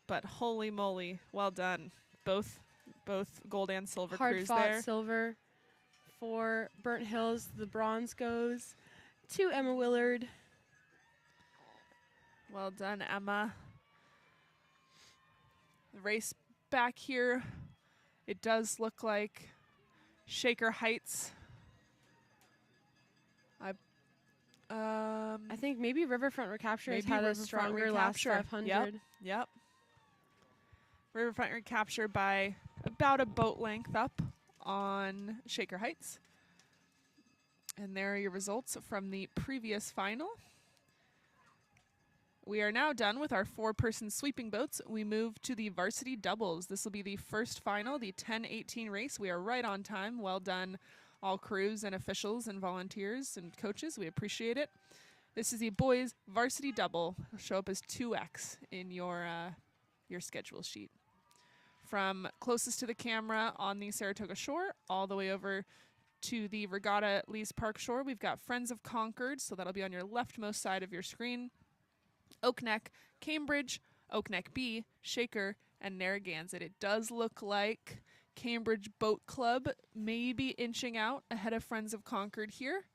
but holy moly, well done. Both gold and silver crews there. Hard fought silver for Burnt Hills. The bronze goes to Emma Willard. Well done, Emma. The race back here, it does look like Shaker Heights. I think maybe Riverfront Recapture has had a stronger last 500. Yep. Riverfront Recapture by about a boat length up on Shaker Heights. And there are your results from the previous final. We are now done with our 4-person sweeping boats. We move to the varsity doubles. This will be the first final, the 10:18 race. We are right on time. Well done, all crews and officials and volunteers and coaches. We appreciate it. This is the boys varsity double. It'll show up as 2X in your schedule sheet. From closest to the camera on the Saratoga shore all the way over to the Regatta Lees Park shore, we've got Friends of Concord, so that'll be on your leftmost side of your screen. Oak Neck, Cambridge, Oak Neck B, Shaker, and Narragansett. It does look like Cambridge Boat Club may be inching out ahead of Friends of Concord here,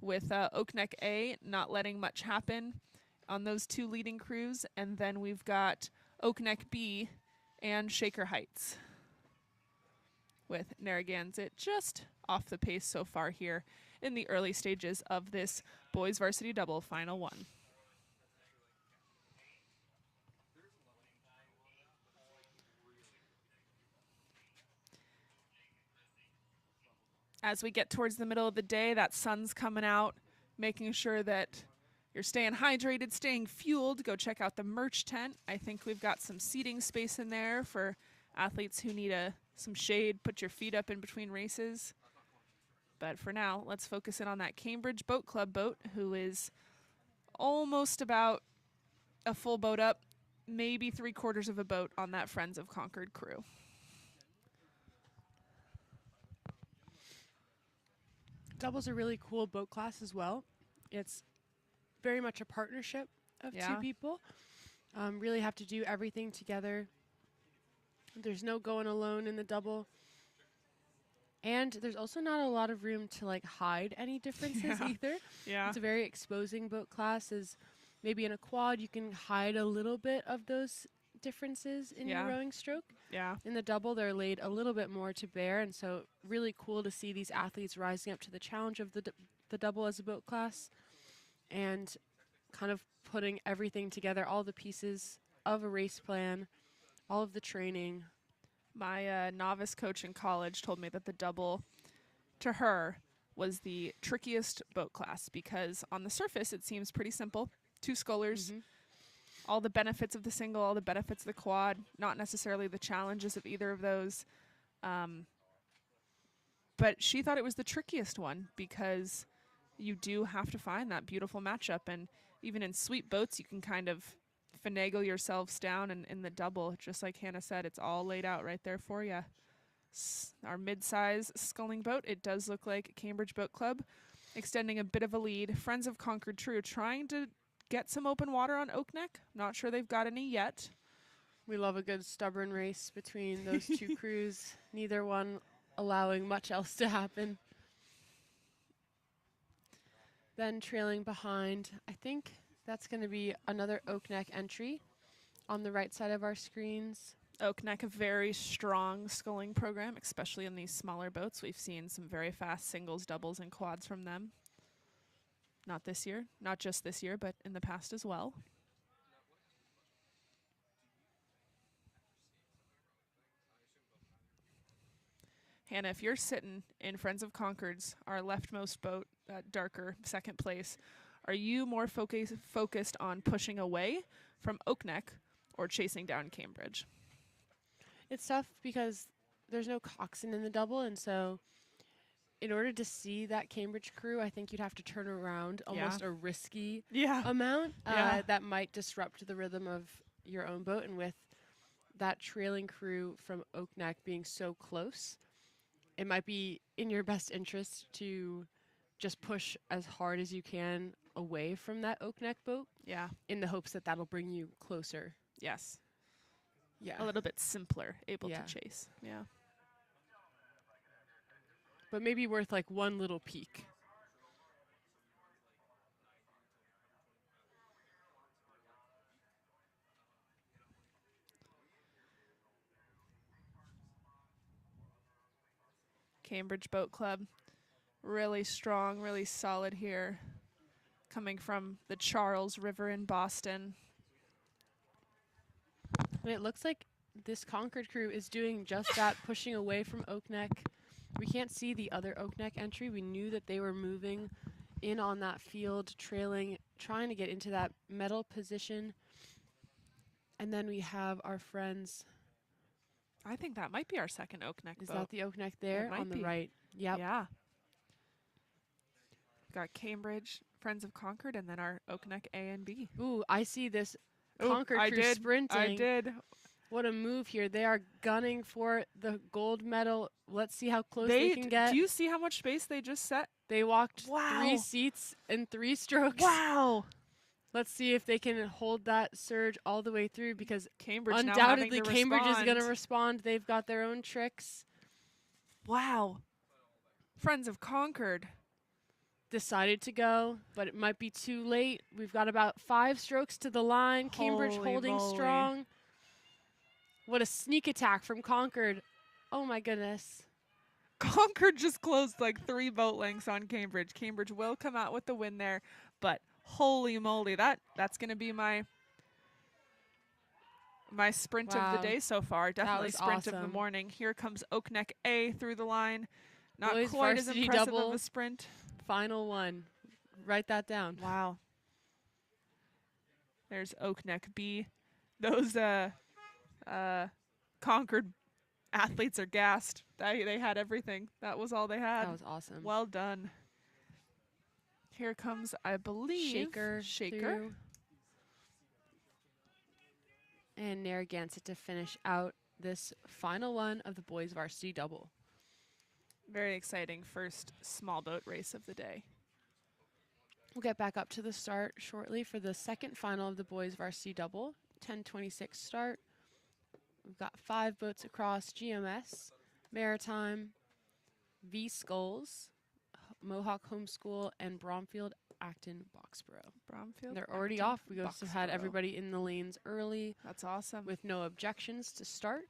with Oak Neck A not letting much happen on those two leading crews. And then we've got Oak Neck B and Shaker Heights, with Narragansett just off the pace so far here in the early stages of this boys varsity double final one. As we get towards the middle of the day, that sun's coming out, making sure that you're staying hydrated, staying fueled. Go check out the merch tent. I think we've got some seating space in there for athletes who need some shade. Put your feet up in between races. But for now, let's focus in on that Cambridge Boat Club boat, who is almost about a full boat up, maybe 3/4 of a boat on that Friends of Concord crew. Double's a really cool boat class as well. It's very much a partnership of two people. Really have to do everything together. There's no going alone in the double. And there's also not a lot of room to like hide any differences either. Yeah. It's a very exposing boat class. As maybe in a quad, you can hide a little bit of those differences in your rowing stroke. Yeah. In the double, they're laid a little bit more to bear, and so really cool to see these athletes rising up to the challenge of the double as a boat class and kind of putting everything together, all the pieces of a race plan, all of the training. My novice coach in college told me that the double, to her, was the trickiest boat class because on the surface it seems pretty simple. 2 scullers, all the benefits of the single, all the benefits of the quad, not necessarily the challenges of either of those. But she thought it was the trickiest one because you do have to find that beautiful matchup. And even in sweep boats, you can kind of finagle yourselves down. And in the double, just like Hannah said, it's all laid out right there for you. Our mid-size sculling boat, it does look like Cambridge Boat Club extending a bit of a lead. Friends of Concord True trying to get some open water on Oak Neck. Not sure they've got any yet. We love a good stubborn race between those two crews, neither one allowing much else to happen. Then trailing behind, I think that's going to be another Oak Neck entry on the right side of our screens. Oak Neck, a very strong sculling program, especially in these smaller boats. We've seen some very fast singles, doubles, and quads from them. Not this year, not just this year, but in the past as well. Hannah, if you're sitting in Friends of Concord's, our leftmost boat, that darker second place, are you more focused on pushing away from Oak Neck or chasing down Cambridge? It's tough because there's no coxswain in the double, and so in order to see that Cambridge crew, I think you'd have to turn around almost a risky amount that might disrupt the rhythm of your own boat. And with that trailing crew from Oak Neck being so close, it might be in your best interest to just push as hard as you can away from that Oak Neck boat. Yeah. In the hopes that that'll bring you closer. Yes. Yeah. A little bit simpler, able to chase. Yeah. But maybe worth like one little peek. Cambridge Boat Club, really strong, really solid here, coming from the Charles River in Boston. And it looks like this Concord crew is doing just that, pushing away from Oak Neck. We can't see the other Oak Neck entry. We knew that they were moving in on that field, trailing, trying to get into that medal position. And then we have our friends. I think that might be our second Oak Neck boat. Is that the Oak Neck there on the right? Yep. Yeah. Got Cambridge, Friends of Concord, and then our Oak Neck A and B. Ooh, I see this Concord crew sprinting. I did. What a move here. They are gunning for the gold medal. Let's see how close they can get. Do you see how much space they just set? They walked 3 seats in 3 strokes. Wow. Let's see if they can hold that surge all the way through, because Cambridge undoubtedly Cambridge is going to respond. They've got their own tricks. Wow. Friends of Concord decided to go, but it might be too late. We've got about 5 strokes to the line. Cambridge holding strong. What a sneak attack from Concord. Oh my goodness. Concord just closed like 3 boat lengths on Cambridge. Cambridge will come out with the win there, but holy moly, that's going to be my sprint of the day so far. Definitely sprint of the morning. Here comes Oak Neck A through the line. Not Boys quite as varsity impressive double. of a sprint. Final one. Write that down. Wow. There's Oak Neck B. Those Concord athletes are gassed. They had everything. That was all they had. That was awesome. Well done. Here comes, I believe, Shaker. Shaker. And Narragansett to finish out this final one of the boys varsity double. Very exciting first small boat race of the day. We'll get back up to the start shortly for the second final of the boys varsity double. 10:26 start. We've got 5 boats across: GMS, Maritime, V Skulls, Mohawk Homeschool, and Bromfield Acton Boxborough. Bromfield. They're already Acton, off. We also had Boxborough. everybody in the lanes early That's awesome. with no objections to start.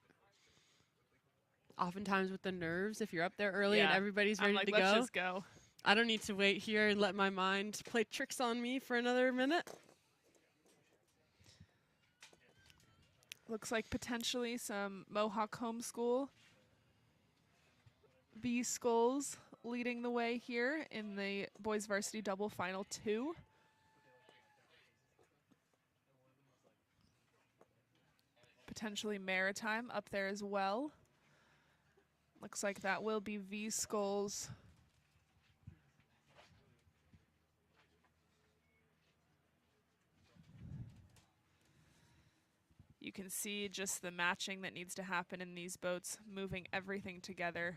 Oftentimes with the nerves, if you're up there early and Yeah. everybody's I'm ready like, to let's go. just go. I don't need to wait here and let my mind play tricks on me for another minute. Looks like potentially some Mohawk Homeschool V Skulls leading the way here in the boys varsity double final 2. Potentially Maritime up there as well. Looks like that will be V Skulls. You can see just the matching that needs to happen in these boats, moving everything together.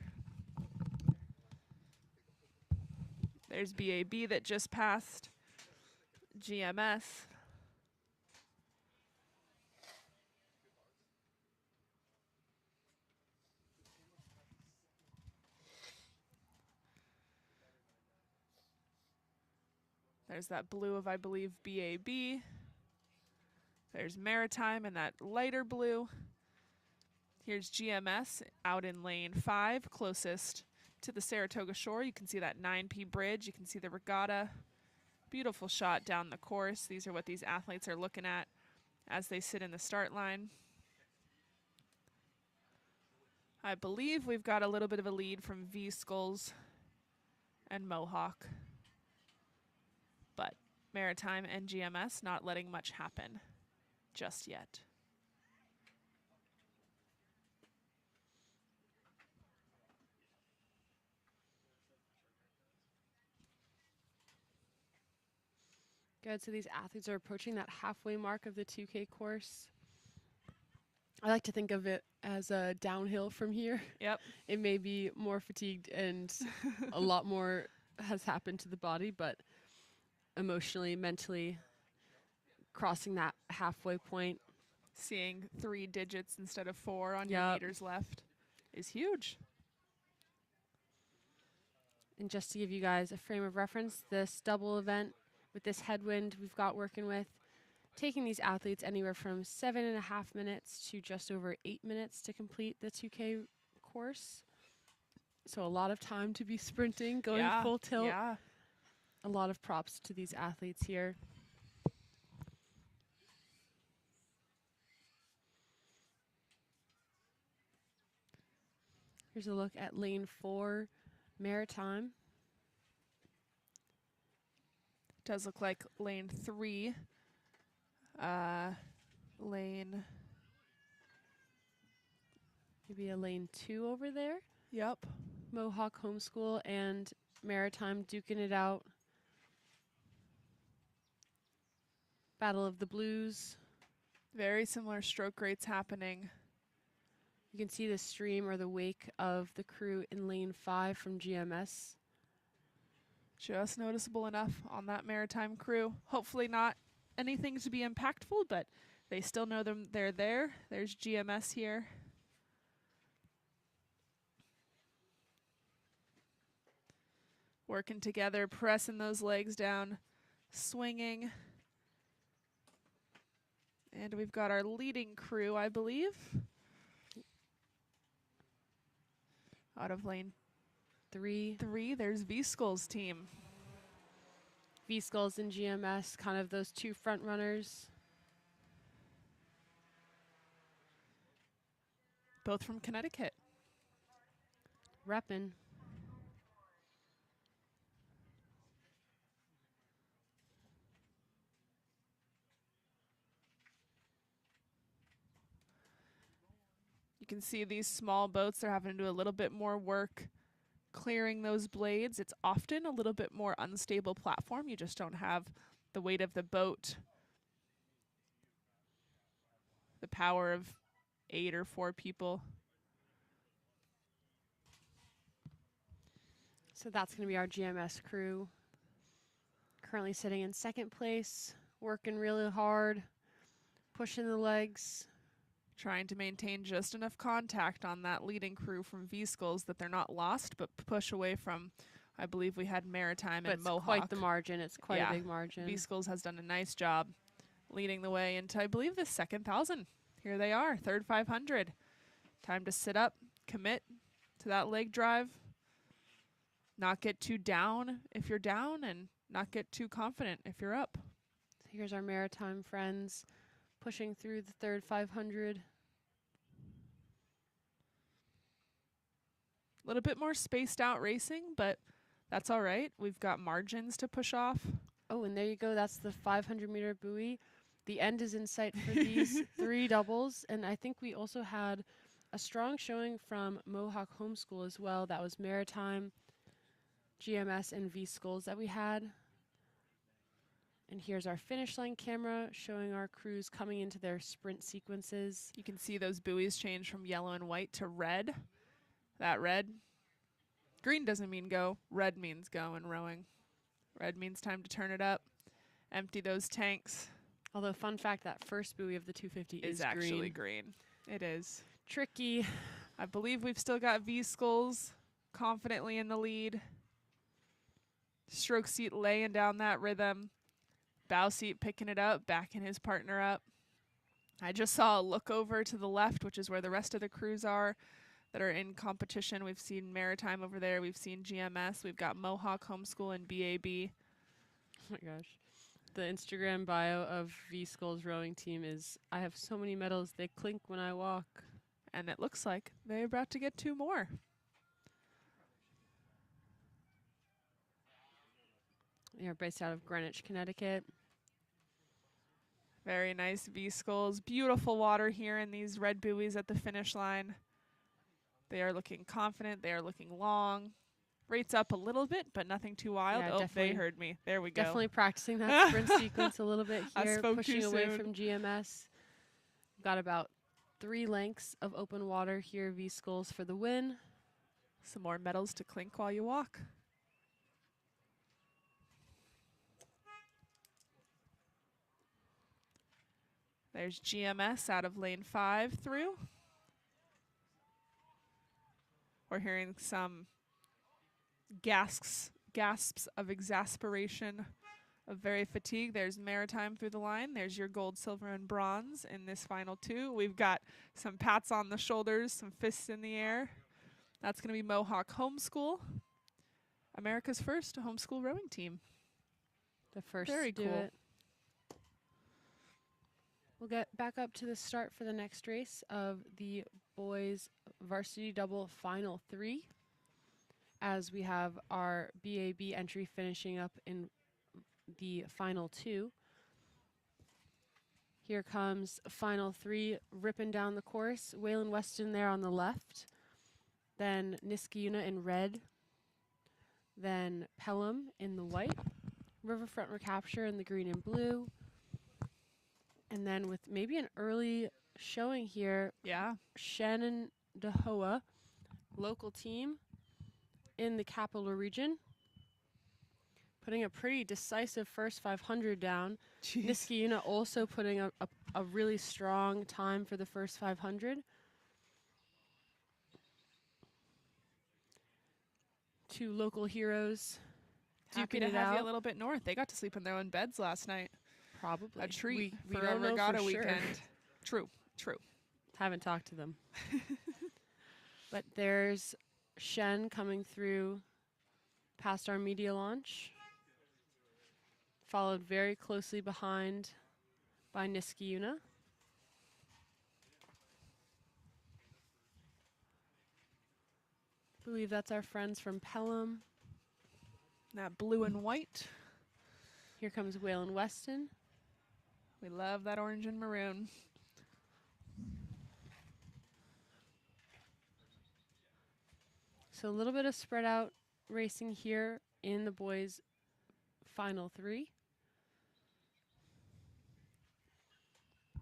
There's BAB that just passed. GMS. There's that blue of, I believe, BAB. There's Maritime and that lighter blue. Here's GMS out in lane 5, closest to the Saratoga shore. You can see that 9P bridge. You can see the regatta. Beautiful shot down the course. These are what these athletes are looking at as they sit in the start line. I believe we've got a little bit of a lead from V Skulls and Mohawk. But Maritime and GMS not letting much happen just yet. Good, so these athletes are approaching that halfway mark of the 2K course. I like to think of it as a downhill from here. Yep. It may be more fatigued and a lot more has happened to the body, but emotionally, mentally, crossing that halfway point. Seeing 3 digits instead of 4 on your Yep. meters left is huge. And just to give you guys a frame of reference, this double event with this headwind we've got working with, taking these athletes anywhere from 7.5 minutes to just over 8 minutes to complete the 2K course. So a lot of time to be sprinting, going full tilt. Yeah. A lot of props to these athletes here. Here's a look at lane 4, Maritime. Does look like lane 3. Lane. Maybe a lane 2 over there. Yep. Mohawk Homeschool and Maritime duking it out. Battle of the Blues. Very similar stroke rates happening. You can see the stream or the wake of the crew in lane 5 from GMS. Just noticeable enough on that Maritime crew. Hopefully not anything to be impactful, but they still know they're there. There's GMS here. Working together, pressing those legs down, swinging. And we've got our leading crew, I believe. Out of lane 3, there's V-Skull's team. V-Skulls and GMS, kind of those 2 front runners. Both from Connecticut. Reppin'. can see these small boats, they're having to do a little bit more work clearing those blades. It's often a little bit more unstable platform. You just don't have the weight of the boat, the power of 8 or 4 people. So that's going to be our GMS crew. Currently sitting in second place, working really hard, pushing the legs. Trying to maintain just enough contact on that leading crew from V-Skulls that they're not lost, but push away from, I believe we had Maritime But and it's Mohawk. quite the margin. It's quite a big margin. V-Skulls has done a nice job leading the way into, I believe, the second 1,000. Here they are, third 500. Time to sit up, commit to that leg drive, not get too down if you're down, and not get too confident if you're up. So here's our Maritime friends pushing through the third 500. A little bit more spaced out racing, but that's all right. We've got margins to push off. Oh, and there you go. That's the 500-meter buoy. The end is in sight for these 3 doubles. And I think we also had a strong showing from Mohawk Homeschool as well. That was Maritime, GMS, and V-Skulls that we had. And here's our finish line camera showing our crews coming into their sprint sequences. You can see those buoys change from yellow and white to red. That red, green doesn't mean go, red means go in rowing. Red means time to turn it up, empty those tanks. Although, fun fact, that first buoy of the 250 is actually green. It is. Tricky. I believe we've still got V-Skulls confidently in the lead. Stroke seat laying down that rhythm. Bow seat picking it up, backing his partner up. I just saw a look over to the left, which is where the rest of the crews are that are in competition. We've seen Maritime over there. We've seen GMS. We've got Mohawk Homeschool and BAB. Oh my gosh. The Instagram bio of V-Skulls rowing team is, I have so many medals, they clink when I walk. And it looks like they're about to get 2 more. They're based out of Greenwich, Connecticut. Very nice V-Skulls. Beautiful water here in these red buoys at the finish line. They are looking confident. They are looking long. Rates up a little bit, but nothing too wild. Yeah, oh, they heard me. There we go. Definitely practicing that sprint sequence a little bit I here, spoke pushing too away soon. from GMS. Got about 3 lengths of open water here, V-Skulls for the win. Some more medals to clink while you walk. There's GMS out of lane 5 through. We're hearing some gasps of exasperation, of very fatigue. There's Maritime through the line. There's your gold, silver, and bronze in this final 2. We've got some pats on the shoulders, some fists in the air. That's going to be Mohawk Homeschool, America's first homeschool rowing team. The first Very to do cool. it. We'll get back up to the start for the next race of the boys varsity double final 3, as we have our BAB entry finishing up in the final 2. Here comes final 3 ripping down the course. Waylon Weston there on the left, then Niskayuna in red, then Pelham in the white, Riverfront Recapture in the green and blue, and then with maybe an early showing here, Yeah. Shenandoah, local team in the capital region, putting a pretty decisive first 500 down. Jeez. Niskayuna also putting a really strong time for the first 500. 2 local heroes. Happy duking to it have you a out. little bit north. They got to sleep in their own beds last night. Probably. A treat We for a don't know regatta for sure. weekend. True. Haven't talked to them. But there's Shen coming through past our media launch, followed very closely behind by Niskayuna. Believe that's our friends from Pelham. That blue and white. Here comes Waylon Weston. We love that orange and maroon. So a little bit of spread out racing here in the boys' final 3.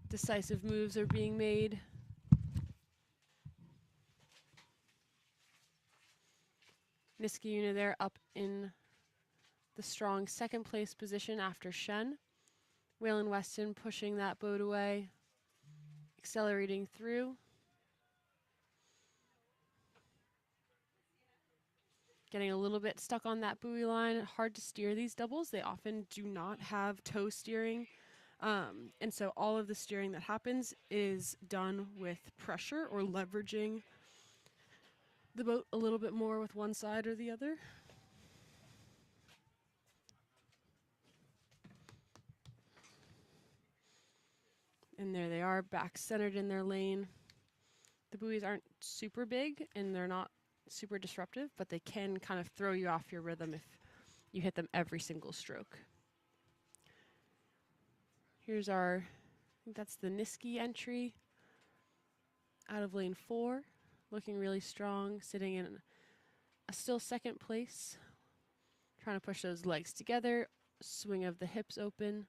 Decisive moves are being made. Niskayuna there up in the strong second place position after Shen. Waylon Weston pushing that boat away, accelerating through. Getting a little bit stuck on that buoy line. Hard to steer these doubles. They often do not have tow steering. And so all of the steering that happens is done with pressure or leveraging the boat a little bit more with one side or the other. And there they are, back centered in their lane. The buoys aren't super big and they're not super disruptive, but they can kind of throw you off your rhythm if you hit them every single stroke. Here's our, I think that's the Niski entry out of lane 4, looking really strong, sitting in a still second place, trying to push those legs together, swing of the hips open.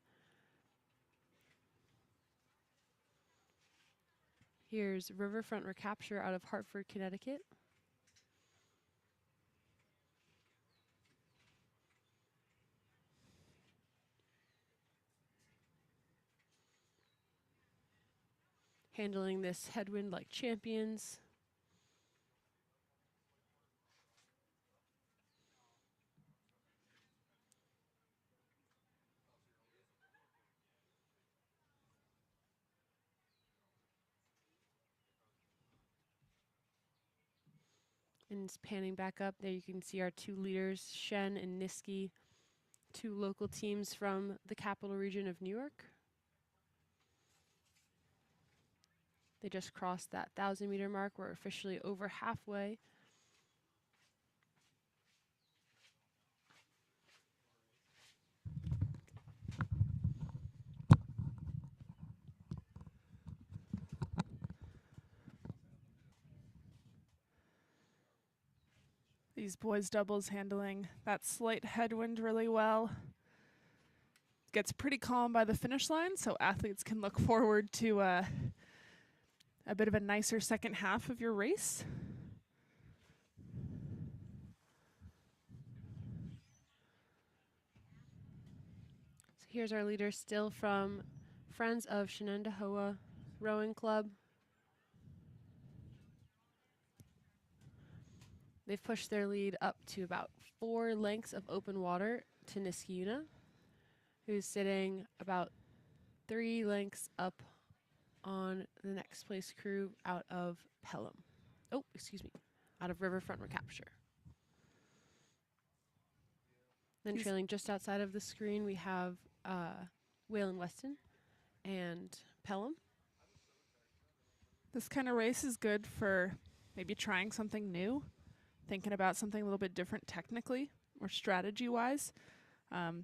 Here's Riverfront Recapture out of Hartford, Connecticut. Handling this headwind like champions. And it's panning back up. There you can see our 2 leaders, Shen and Niski, 2 local teams from the capital region of New York. They just crossed that 1,000-meter mark. We're officially over halfway. These boys doubles handling that slight headwind really well. Gets pretty calm by the finish line, so athletes can look forward to a bit of a nicer second half of your race. So here's our leader still from Friends of Shenendehowa Rowing Club. They've pushed their lead up to about 4 lengths of open water to Niskayuna, who's sitting about 3 lengths up on the next place crew out of Pelham. Oh, excuse me, out of Riverfront Recapture. Then trailing just outside of the screen, we have Waylon Weston and Pelham. This kind of race is good for maybe trying something new, thinking about something a little bit different technically or strategy-wise.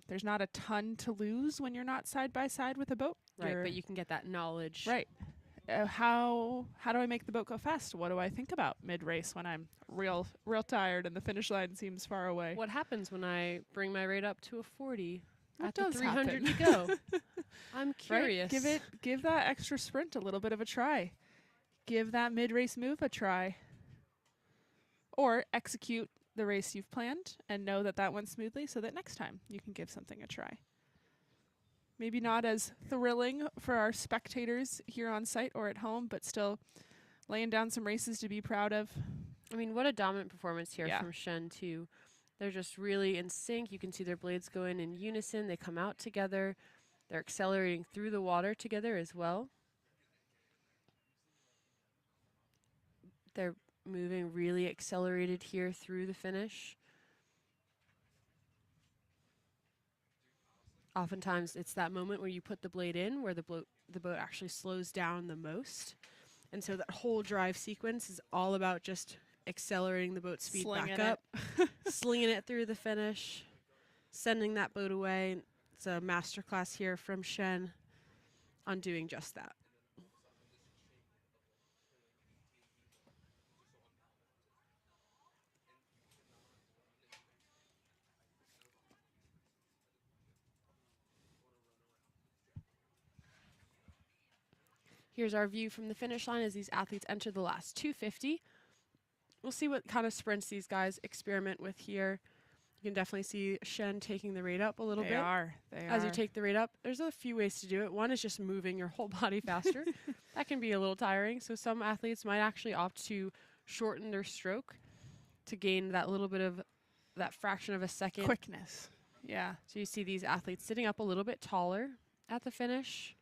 There's not a ton to lose when you're not side by side with a boat. Right, but you can get that knowledge. Right. How do I make the boat go fast? What do I think about mid-race when I'm real tired and the finish line seems far away? What happens when I bring my rate up to a 40? What at the does 300 happen? to go. I'm curious. Right? Give that extra sprint a little bit of a try. Give that mid-race move a try. Or execute the race you've planned and know that that went smoothly so that next time you can give something a try. Maybe not as thrilling for our spectators here on site or at home, but still laying down some races to be proud of. I mean, what a dominant performance here Yeah. from Shen, too. They're just really in sync. You can see their blades go in unison. They come out together. They're accelerating through the water together as well. They're moving really accelerated here through the finish. Oftentimes, it's that moment where you put the blade in where the boat actually slows down the most. And so that whole drive sequence is all about just accelerating the boat speed Slinging back up, slinging it through the finish, sending that boat away. It's a masterclass here from Shen on doing just that. Here's our view from the finish line as these athletes enter the last 250. We'll see what kind of sprints these guys experiment with here. You can definitely see Shen taking the rate up a little bit. As you take the rate up, there's a few ways to do it. One is just moving your whole body faster. That can be a little tiring. So some athletes might actually opt to shorten their stroke to gain that little bit of that fraction of a second. Quickness. Yeah. So you see these athletes sitting up a little bit taller at the finish.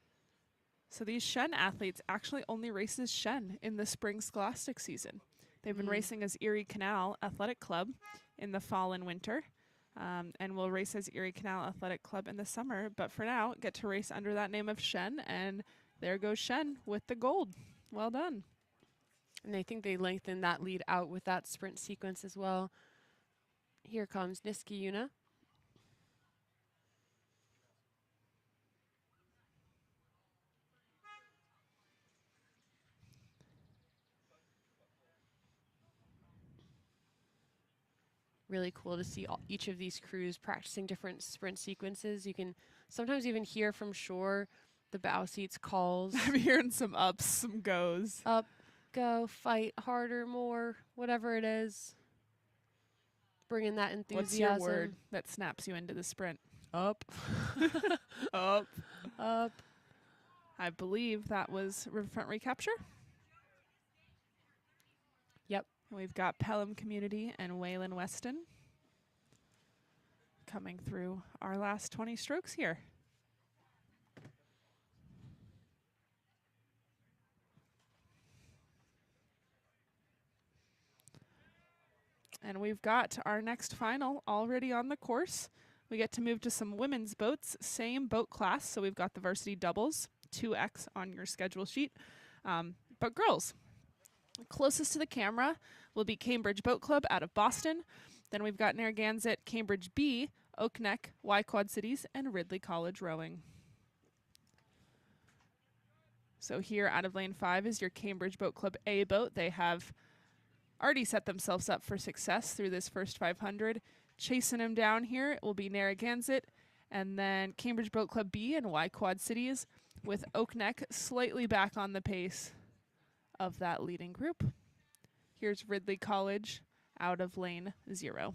So these Shen athletes actually only races Shen in the spring scholastic season. They've been racing as Erie Canal Athletic Club in the fall and winter, and will race as Erie Canal Athletic Club in the summer. But for now, get to race under that name of Shen, and there goes Shen with the gold. Well done. And I think they lengthen that lead out with that sprint sequence as well. Here comes Niski Yuna. Really cool to see each of these crews practicing different sprint sequences. You can sometimes even hear from shore the bow seats calls. I'm hearing some ups, some goes. Up, go, fight, harder, more, whatever it is. Bringing that enthusiasm. What's your word that snaps you into the sprint? Up. Up. Up. I believe that was front recapture. Yep. We've got Pelham Community and Waylon Weston coming through our last 20 strokes here. And we've got our next final already on the course. We get to move to some women's boats, same boat class. So we've got the varsity doubles, 2X on your schedule sheet. But girls, closest to the camera will be Cambridge Boat Club out of Boston. Then we've got Narragansett, Cambridge B, Oak Neck, Y Quad Cities, and Ridley College Rowing. So here out of lane 5 is your Cambridge Boat Club A boat. They have already set themselves up for success through this first 500. Chasing them down here it will be Narragansett, and then Cambridge Boat Club B and Y Quad Cities, with Oak Neck slightly back on the pace of that leading group. Here's Ridley College out of lane 0.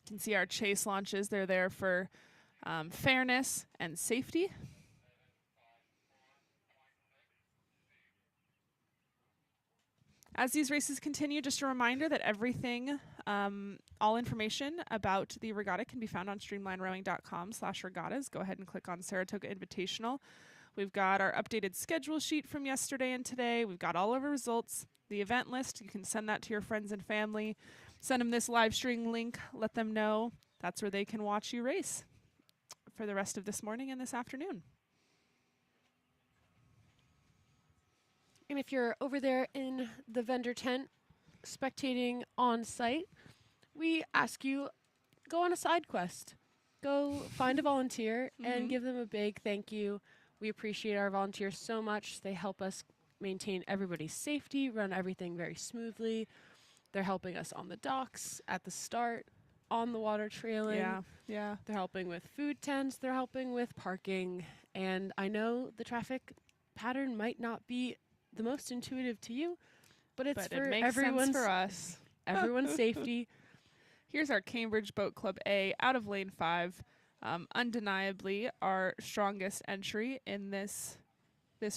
You can see our chase launches. They're there for fairness and safety. As these races continue, just a reminder that everything, all information about the regatta can be found on streamlinerowing.com/regattas. Go ahead and click on Saratoga Invitational. We've got our updated schedule sheet from yesterday and today. We've got all of our results, the event list. You can send that to your friends and family. Send them this live stream link. Let them know that's where they can watch you race for the rest of this morning and this afternoon. And if you're over there in the vendor tent spectating on site, we ask you, go on a side quest. Go find a volunteer and give them a big thank you. We appreciate our volunteers so much. They help us maintain everybody's safety, run everything very smoothly. They're helping us on the docks, at the start, on the water trailing. Yeah. They're helping with food tents. They're helping with parking. And I know the traffic pattern might not be the most intuitive to you, but it's for it makes everyone's sense for us. Everyone's safety. Here's our Cambridge Boat Club A out of lane 5. Undeniably our strongest entry in this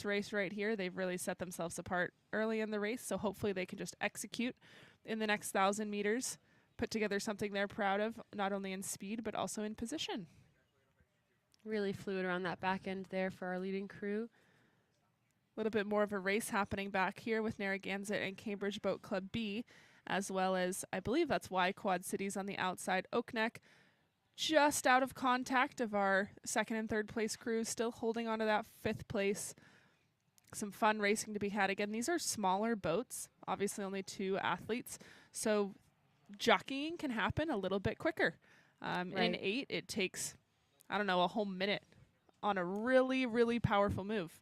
race right here. They've really set themselves apart early in the race, so hopefully they can just execute in the next 1,000 meters, put together something they're proud of, not only in speed but also in position. Really fluid around that back end there for our leading crew. A little bit more of a race happening back here with Narragansett and Cambridge Boat Club B, as well as, I believe that's Y Quad Cities on the outside. Oak Neck just out of contact of our 2nd and 3rd place crews, still holding on to that 5th place. Some fun racing to be had. Again, these are smaller boats, obviously only 2 athletes, so jockeying can happen a little bit quicker. In 8, it takes, I don't know, a whole minute on a really, really powerful move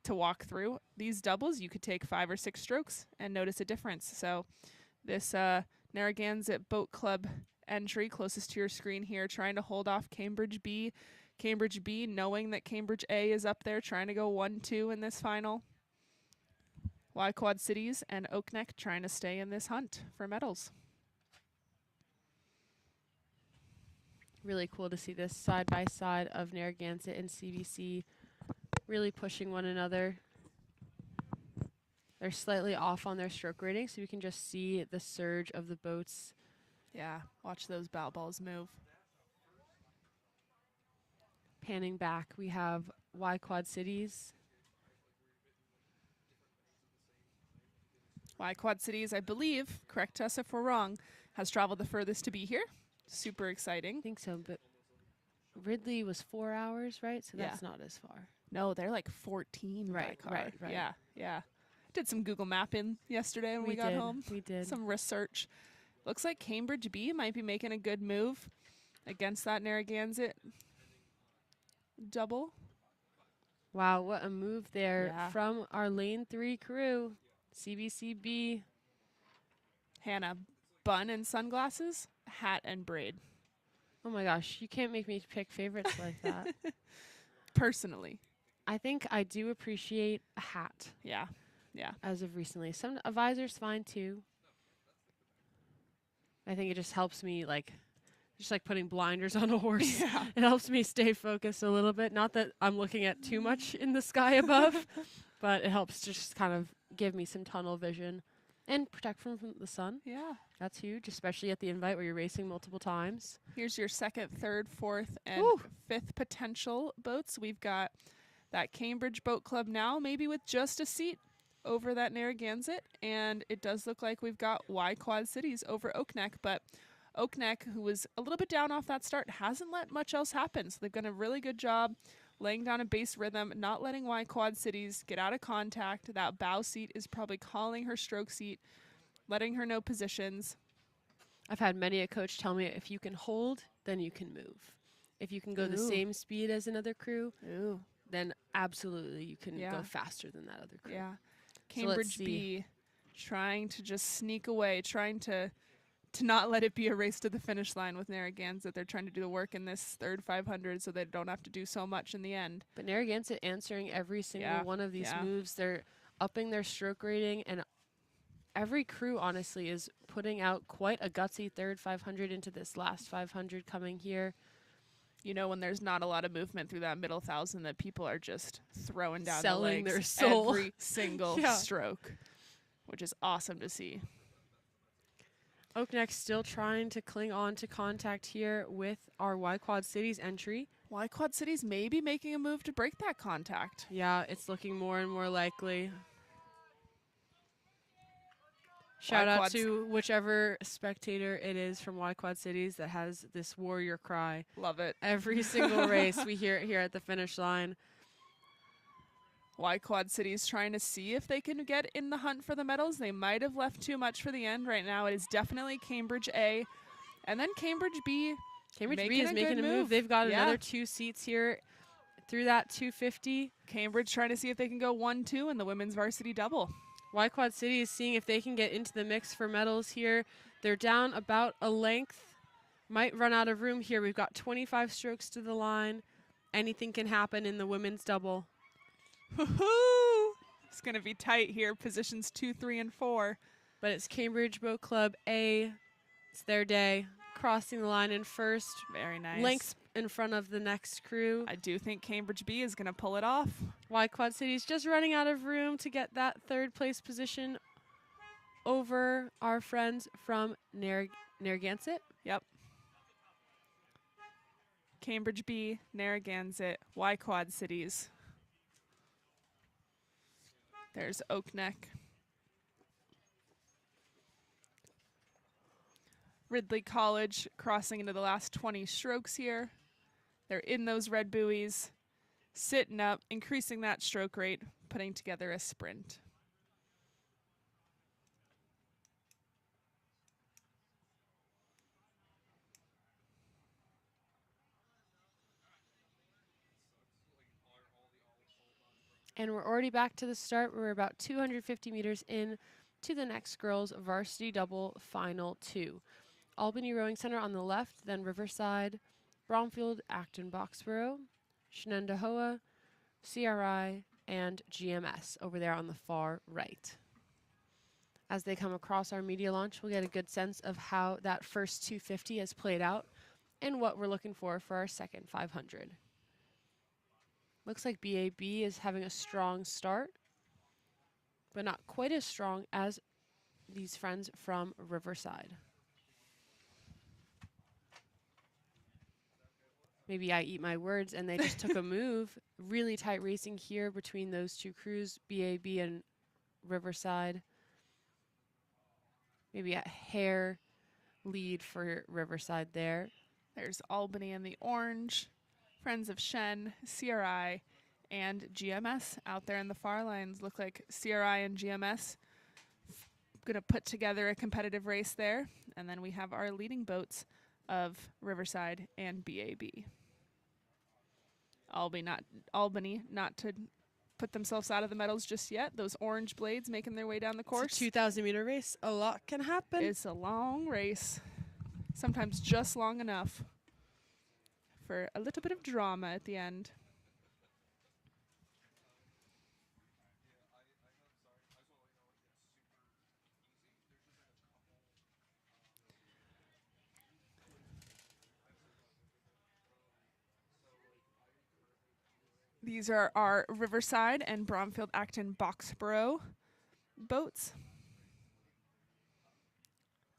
to walk through. These doubles, you could take 5 or 6 strokes and notice a difference. So this Narragansett Boat Club entry closest to your screen here, trying to hold off Cambridge B. Cambridge B knowing that Cambridge A is up there, trying to go 1-2 in this final. Y Quad Cities and Oak Neck trying to stay in this hunt for medals. Really cool to see this side by side of Narragansett and CBC really pushing one another. They're slightly off on their stroke rating, so you can just see the surge of the boats. Yeah, watch those bow balls move. Panning back, we have Y Quad Cities. Y Quad Cities, I believe, correct us if we're wrong, has traveled the furthest to be here. Super exciting. I think so, but Ridley was 4 hours, right? So that's not as far. No, they're like 14 by car. Right. Yeah, yeah. Did some Google mapping yesterday when we got home. We did. Some research. Looks like Cambridge B might be making a good move against that Narragansett double. Wow, what a move there Yeah. from our lane 3 crew. CBCB. Hannah, bun and sunglasses, hat and braid. Oh my gosh, you can't make me pick favorites like that. Personally. I think I do appreciate a hat Yeah. Yeah. as of recently. A visor's fine too. I think it just helps me just like putting blinders on a horse. Yeah. It helps me stay focused a little bit. Not that I'm looking at too much in the sky above, but it helps to just kind of give me some tunnel vision and protect from the sun. Yeah. That's huge, especially at the Invite where you're racing multiple times. Here's your second, third, fourth, and fifth potential boats. We've got that Cambridge Boat Club now, maybe with just a seat over that Narragansett. And it does look like we've got Y Quad Cities over Oak Neck. But Oak Neck, who was a little bit down off that start, hasn't let much else happen. So they've done a really good job laying down a base rhythm, not letting Y Quad Cities get out of contact. That bow seat is probably calling her stroke seat, letting her know positions. I've had many a coach tell me if you can hold, then you can move. If you can go the same speed as another crew, then absolutely you can go faster than that other crew. Yeah. Cambridge B trying to just sneak away, trying to not let it be a race to the finish line with Narragansett. They're trying to do the work in this third 500 so they don't have to do so much in the end. But Narragansett answering every single one of these moves. They're upping their stroke rating, and every crew, honestly, is putting out quite a gutsy third 500 into this last 500 coming here. You know, when there's not a lot of movement through that middle 1,000, that people are just throwing down selling the legs their soul every single stroke, which is awesome to see. Oak Neck still trying to cling on to contact here with our Y Quad Cities entry. Y Quad Cities may be making a move to break that contact. Yeah, it's looking more and more likely. Shout out to whichever spectator it is from Y Quad Cities that has this warrior cry. Love it. Every single race we hear it here at the finish line. Y Quad Cities trying to see if they can get in the hunt for the medals. They might have left too much for the end. Right now it is definitely Cambridge A. And then Cambridge B. Cambridge B is making a move. They've got another 2 seats here through that 250. Cambridge trying to see if they can go 1-2 in the women's varsity double. Y Quad City is seeing if they can get into the mix for medals here. They're down about a length. Might run out of room here. We've got 25 strokes to the line. Anything can happen in the women's double. Woohoo! It's going to be tight here. Positions 2, 3, and 4. But it's Cambridge Boat Club A. It's their day. Crossing the line in first. Very nice. Lengths in front of the next crew. I do think Cambridge B is going to pull it off. Y Quad City's just running out of room to get that third place position over our friends from Narragansett. Yep. Cambridge B, Narragansett, Y Quad Cities. There's Oak Neck. Ridley College crossing into the last 20 strokes here. They're in those red buoys, sitting up, increasing that stroke rate, putting together a sprint. And we're already back to the start. We're about 250 meters in to the next girls' varsity double final 2. Albany Rowing Center on the left, then Riverside, Bromfield, Acton, Boxborough, Shenandoah, CRI, and GMS over there on the far right. As they come across our media launch, we'll get a good sense of how that first 250 has played out and what we're looking for our second 500. Looks like BAB is having a strong start, but not quite as strong as these friends from Riverside. Maybe I eat my words and they just took a move. Really tight racing here between those two crews, BAB and Riverside. Maybe a hair lead for Riverside there. There's Albany in the orange, Friends of Shen, CRI, and GMS out there in the far lines. Look like CRI and GMS going to put together a competitive race there. And then we have our leading boats of Riverside and BAB. Albany not to put themselves out of the medals just yet. Those orange blades making their way down the course. It's a 2,000-meter race. A lot can happen. It's a long race. Sometimes just long enough for a little bit of drama at the end. These are our Riverside and Bromfield Acton Boxborough boats.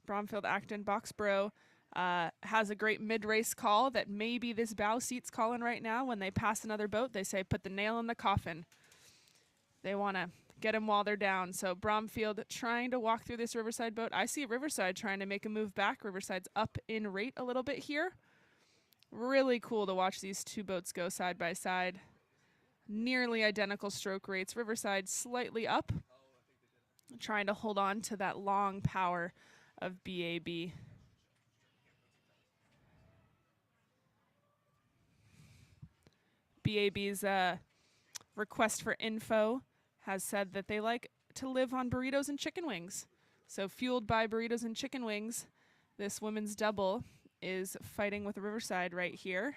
Bromfield Acton Boxborough has a great mid-race call that maybe this bow seat's calling right now. When they pass another boat, they say, put the nail in the coffin. They want to get them while they're down. So Bromfield trying to walk through this Riverside boat. I see Riverside trying to make a move back. Riverside's up in rate a little bit here. Really cool to watch these two boats go side by side. Nearly identical stroke rates. Riverside slightly up, trying to hold on to that long power of BAB. BAB's request for info has said that they like to live on burritos and chicken wings. So fueled by burritos and chicken wings, this women's double is fighting with Riverside right here.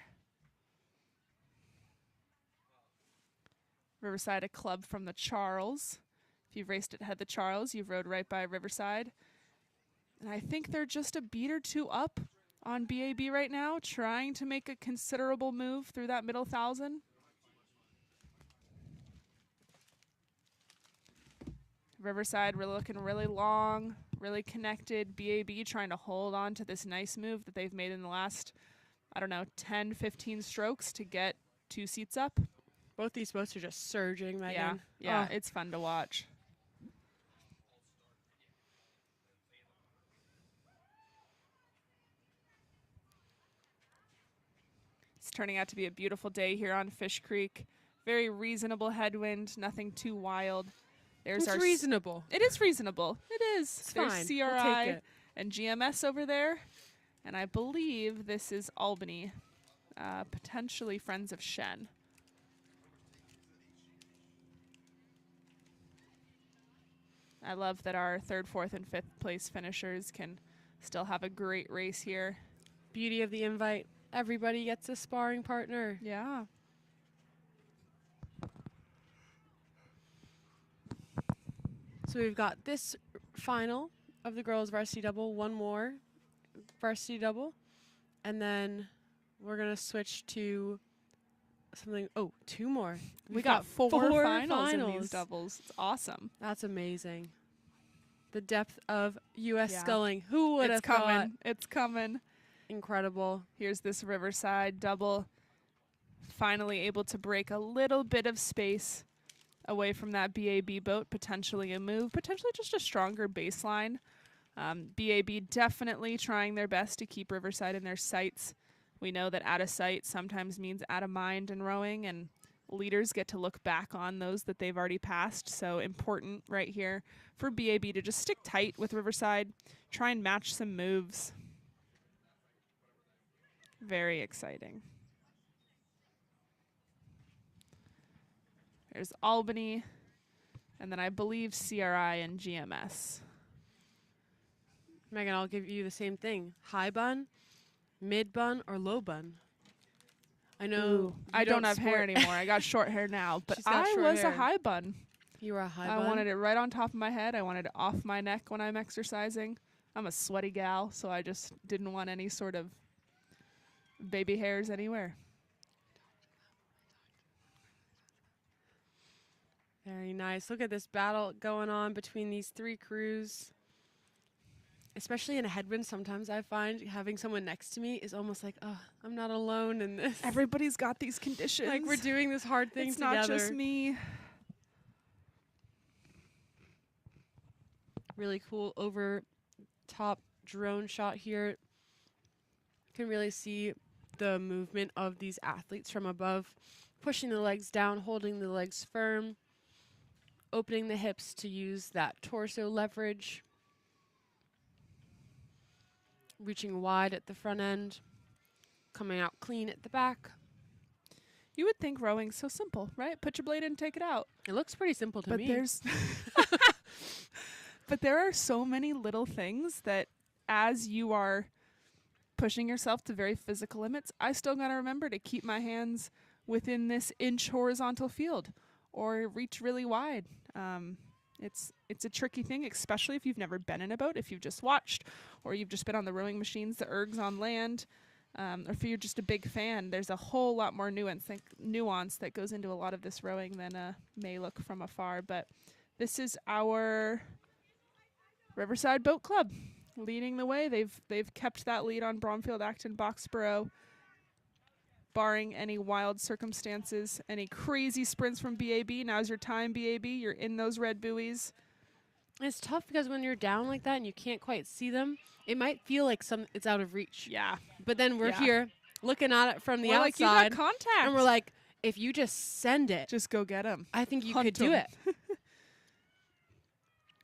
Riverside, a club from the Charles. If you've raced at the Charles, you've rode right by Riverside. And I think they're just a beat or two up on BAB right now, trying to make a considerable move through that middle 1,000. Riverside, we're looking really long, really connected. BAB trying to hold on to this nice move that they've made in the last, 10, 15 strokes to get 2 seats up. Both these boats are just surging, Megan. Yeah, it's fun to watch. It's turning out to be a beautiful day here on Fish Creek. Very reasonable headwind, nothing too wild. It's reasonable. It is reasonable. It is. It's There's fine. CRI We'll take it. and GMS over there. And I believe this is Albany, potentially Friends of Shen. I love that our 3rd, 4th, and 5th place finishers can still have a great race here. Beauty of the invite. Everybody gets a sparring partner. Yeah. So we've got this final of the girls' varsity double, one more varsity double, and then we're going to switch to something. Oh, 2 more. We got four finals in these doubles. It's awesome. That's amazing. The depth of U.S. sculling. Who would have thought? It's coming. Incredible. Here's this Riverside double. Finally able to break a little bit of space away from that BAB boat. Potentially a move. Potentially just a stronger baseline. BAB definitely trying their best to keep Riverside in their sights. We know that out of sight sometimes means out of mind in rowing, and leaders get to look back on those that they've already passed. So important right here for BAB to just stick tight with Riverside, try and match some moves. Very exciting. There's Albany, and then I believe CRI and GMS. Megan, I'll give you the same thing. High bun, mid bun, or low bun? I know Ooh, I don't have hair sport- anymore. I got short hair now, but She's got I short was a hair. high bun. You were a high I bun? wanted it right on top of my head. I wanted it off my neck when I'm exercising. I'm a sweaty gal, so I just didn't want any sort of baby hairs anywhere. Very nice. Look at this battle going on between these three crews. Especially in a headwind, sometimes I find having someone next to me is almost like, oh, I'm not alone in this. Everybody's got these conditions. Like we're doing this hard thing it's together. not just me. Really cool over top drone shot here. You can really see the movement of these athletes from above, pushing the legs down, holding the legs firm, opening the hips to use that torso leverage, reaching wide at the front end, coming out clean at the back. You would think rowing's so simple, right? Put your blade in, take it out. It looks pretty simple to But me. there's but there are so many little things that as you are pushing yourself to very physical limits, I still got to remember to keep my hands within this inch horizontal field or reach really wide. It's a tricky thing, especially if you've never been in a boat, if you've just watched, or you've just been on the rowing machines, the ergs on land, or if you're just a big fan. There's a whole lot more nuance that goes into a lot of this rowing than may look from afar. But this is our Riverside Boat Club leading the way. They've kept that lead on Bromfield, Acton, Boxborough, barring any wild circumstances, any crazy sprints from BAB. Now's your time, BAB. You're in those red buoys. It's tough because when you're down like that and you can't quite see them, it might feel like it's out of reach. Yeah. But then we're Yeah. here looking at it from the We're like, you outside, got contact. and we're like, if you just send it, just go get them. I think you Hunt could do 'em. it.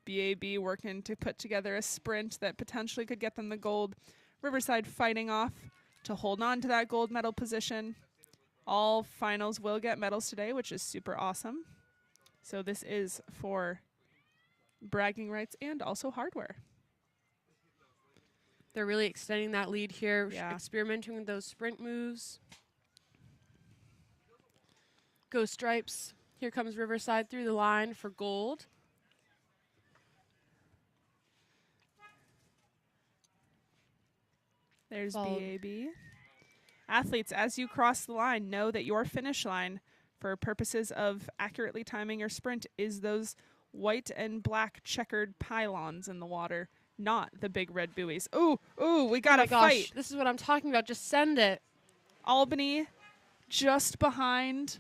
BAB working to put together a sprint that potentially could get them the gold. Riverside fighting off to hold on to that gold medal position. All finals will get medals today, which is super awesome. So this is for bragging rights and also hardware. They're really extending that lead here, Yeah. experimenting with those sprint moves. Go Stripes. Here comes Riverside through the line for gold. There's Followed. BAB. Athletes, as you cross the line, know that your finish line, for purposes of accurately timing your sprint, is those white and black checkered pylons in the water, not the big red buoys. Ooh, we got Oh to my gosh, fight. this is what I'm talking about. Just send it. Albany just behind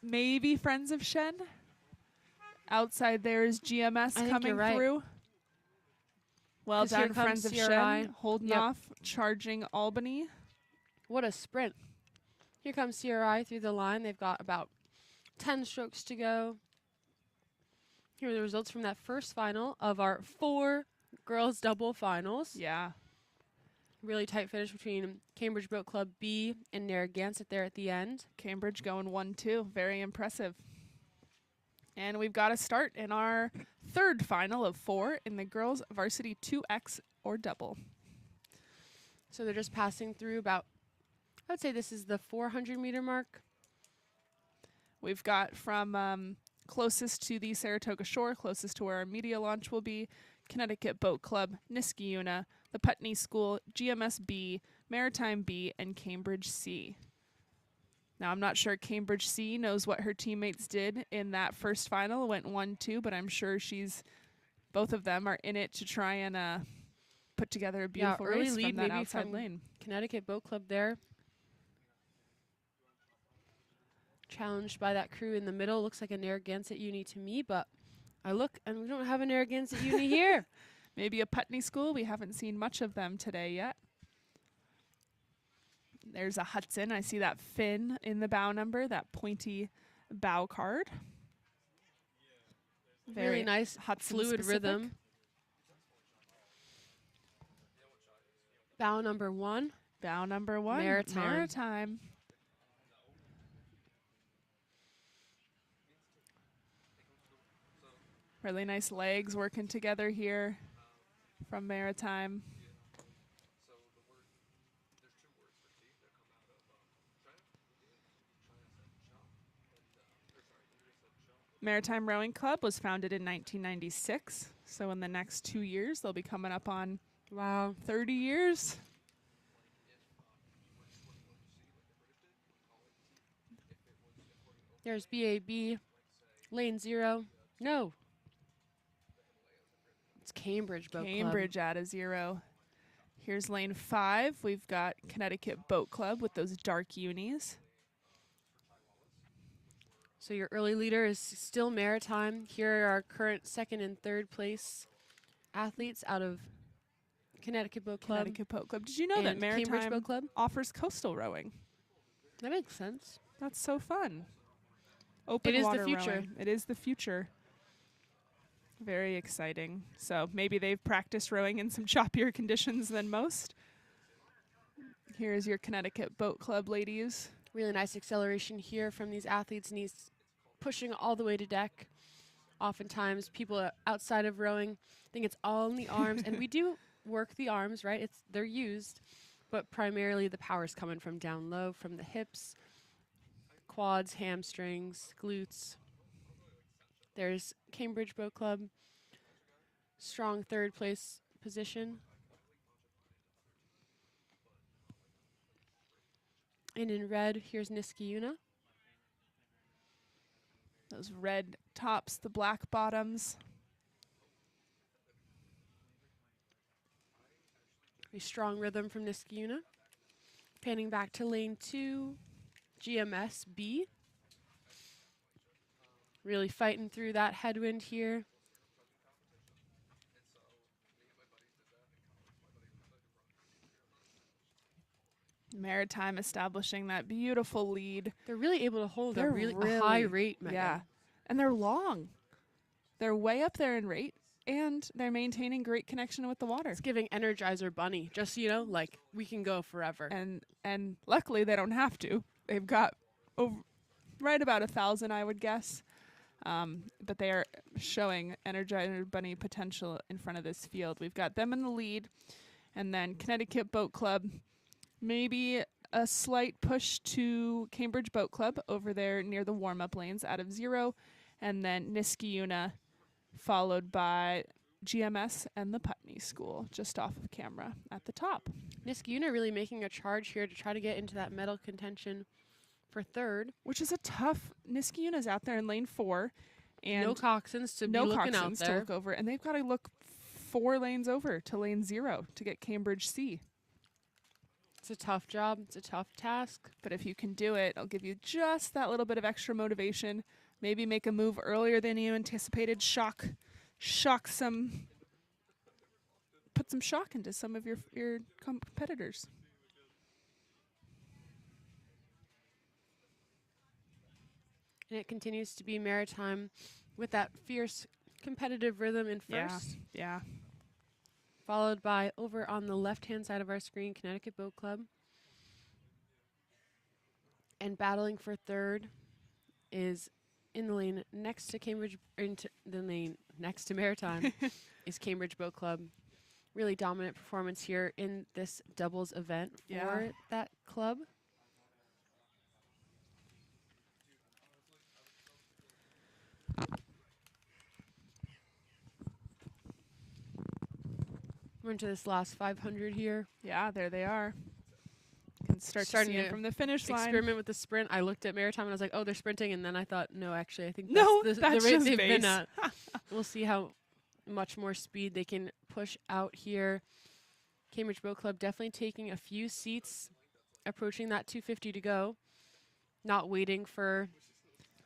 maybe Friends of Shen. Outside there is GMS I think coming you're right. through. Well 'Cause here done, comes Friends of CRI. Shen, holding Yep. off, charging Albany. What a sprint. Here comes CRI through the line. They've got about 10 strokes to go. Here are the results from that first final of our 4 girls double finals. Yeah. Really tight finish between Cambridge Boat Club B and Narragansett there at the end. Cambridge going 1-2. Very impressive. And we've got to start in our third final of 4 in the girls varsity 2X or double. So they're just passing through about, I would say this is the 400-meter mark. We've got from closest to the Saratoga shore, closest to where our media launch will be, Connecticut Boat Club, Niskayuna, the Putney School, GMS B, Maritime B, and Cambridge C. Now, I'm not sure Cambridge C knows what her teammates did in that first final. It went 1-2, but I'm sure both of them are in it to try and put together a beautiful early race lead from that maybe outside from lane. Connecticut Boat Club there. Challenged by that crew in the middle. Looks like a Narragansett uni to me, but I look and we don't have a Narragansett uni here. Maybe a Putney School. We haven't seen much of them today yet. There's a Hudson. I see that fin in the bow number, that pointy bow card. Really nice Hudson fluid specific. rhythm. Bow number 1. Bow number 1. Maritime. Really nice legs working together here. from Maritime. Maritime Rowing Club was founded in 1996, so in the next 2 years they'll be coming up on Wow. 30 years. There's BAB, lane 0. No. It's Cambridge Boat Cambridge out of 0. Here's lane 5. We've got Connecticut Boat Club with those dark unis. So your early leader is still Maritime. Here are our current second and third place athletes out of Connecticut Boat Club. Connecticut Boat Club. Did you know that and Cambridge Maritime Boat Club. offers coastal rowing? That makes sense. That's so fun. Open It is the water future. rowing. It is the future. Very exciting. So maybe they've practiced rowing in some choppier conditions than most. Here's your Connecticut Boat Club ladies. Really nice acceleration here from these athletes, and he's pushing all the way to deck. Oftentimes, people outside of rowing think it's all in the arms, and we do work the arms, right? They're used, but primarily the power's coming from down low, from the hips, quads, hamstrings, glutes. There's Cambridge Boat Club, strong third place position. And in red, here's Niskayuna. Those red tops, the black bottoms. A strong rhythm from Niskayuna. Panning back to lane 2, GMS B. Really fighting through that headwind here. Maritime establishing that beautiful lead. They're really able to hold They're a really high rate, Megan. Yeah. And they're long. They're way up there in rate, and they're maintaining great connection with the water. It's giving Energizer Bunny, just, you know, like, we can go forever. And luckily they don't have to. They've got right about 1,000, I would guess. But they are showing Energizer Bunny potential in front of this field. We've got them in the lead, and then Connecticut Boat Club, maybe a slight push to Cambridge Boat Club over there near the warm-up lanes out of 0, and then Niskayuna, followed by GMS and the Putney School just off of camera at the top. Niskayuna really making a charge here to try to get into that medal contention for third. Which is a tough. Niskayuna's out there in lane 4, and no coxswains to be looking out to there. look over, and they've got to look 4 lanes over to lane 0 to get Cambridge C. It's a tough job. It's a tough task. But if you can do it, it'll give you just that little bit of extra motivation. Maybe make a move earlier than you anticipated. Shock some. Put some shock into some of your competitors. And it continues to be Maritime with that fierce competitive rhythm in first. Yeah. Followed by, over on the left-hand side of our screen, Connecticut Boat Club. And battling for third is in the lane next to Cambridge, into the lane next to Maritime is Cambridge Boat Club. Really dominant performance here in this doubles event for that club. We're into this last 500 here. Yeah, there they are. You can start to see it from the finish line. Experiment with the sprint. I looked at Maritime and I was like, oh, they're sprinting. And then I thought, no, actually, I think that's the rate just they've base. been at. We'll see how much more speed they can push out here. Cambridge Boat Club definitely taking a few seats, approaching that 250 to go. Not waiting for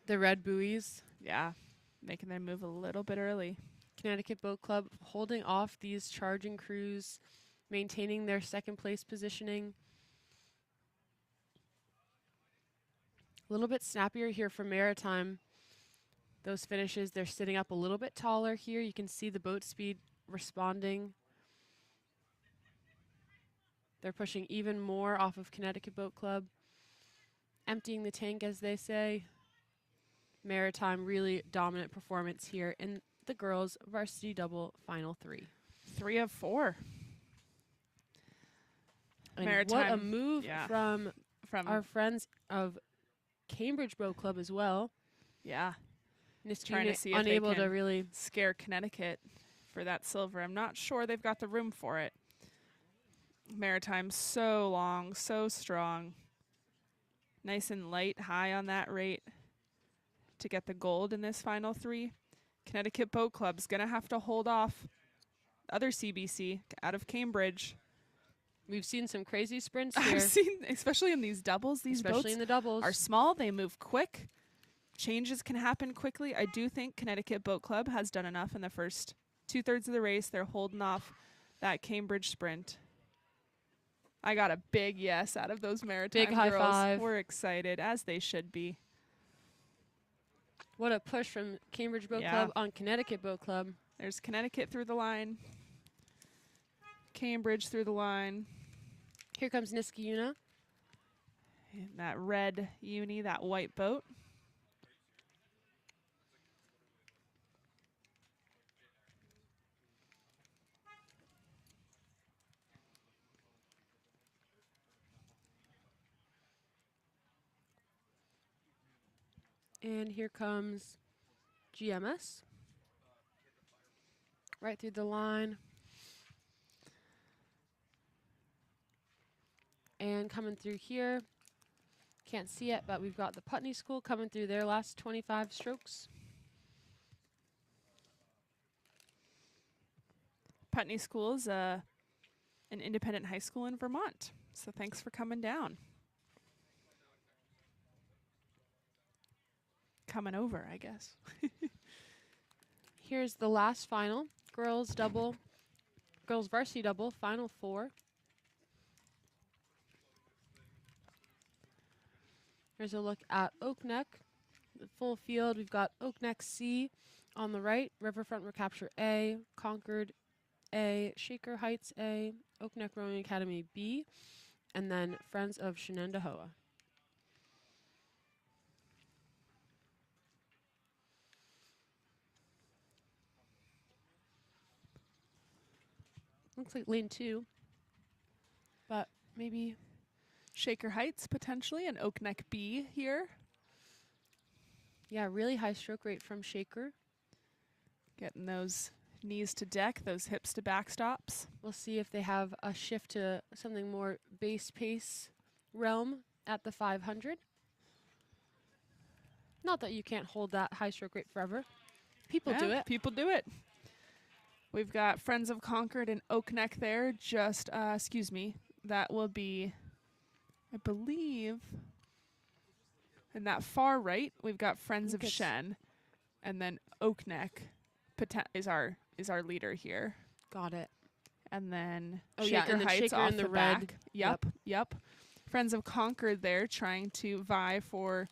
the red buoys. Yeah, making them move a little bit early. Connecticut Boat Club holding off these charging crews, maintaining their second place positioning. A little bit snappier here for Maritime. Those finishes, they're sitting up a little bit taller here. You can see the boat speed responding. They're pushing even more off of Connecticut Boat Club. Emptying the tank, as they say. Maritime, really dominant performance here in the girls' varsity double final 3. 3 of 4. And Maritime, what a move yeah. from From our friends of Cambridge Boat Club as well. yeah, Niskeen trying to see if they unable to can really. scare Connecticut for that silver. I'm not sure they've got the room for it. Maritime so long, so strong. Nice and light, high on that rate to get the gold in this final 3. Connecticut Boat Club's going to have to hold off other CBC out of Cambridge. We've seen some crazy sprints I've here, seen, especially in these doubles, these especially boats in the doubles. are small, they move quick. Changes can happen quickly. I do think Connecticut Boat Club has done enough in the first 2/3 of the race. They're holding off that Cambridge sprint. I got a big yes out of those Maritime Big high girls. five. We're excited, as they should be. What a push from Cambridge Boat Yeah. Club on Connecticut Boat Club. There's Connecticut through the line. Cambridge through the line. Here comes Niskayuna. And that red uni, that white boat. And here comes GMS. Right through the line. And coming through here. Can't see it, but we've got the Putney School coming through their last 25 strokes. Putney School is an independent high school in Vermont. So thanks for coming down. Coming over, I guess. Here's the last final. Girls double. Girls varsity double. Final 4. Here's a look at Oak Neck. The full field, we've got Oak Neck C on the right, Riverfront Recapture A, Concord A, Shaker Heights A, Oak Neck Rowing Academy B, and then Friends of Shenandoah. Looks like lane 2, but maybe Shaker Heights potentially, and Oak Neck B here. yeah, really high stroke rate from Shaker. Getting those knees to deck, those hips to backstops. We'll see if they have a shift to something more base pace realm at the 500. Not that you can't hold that high stroke rate forever. People do it. People do it. We've got Friends of Concord and Oak Neck there. Just, excuse me, that will be, I believe, in that far right, we've got Friends of Shen, and then Oak Neck is our leader here. Got it. And then and then Heights Shaker off in the the back. red. Yep. Friends of Concord there trying to vie for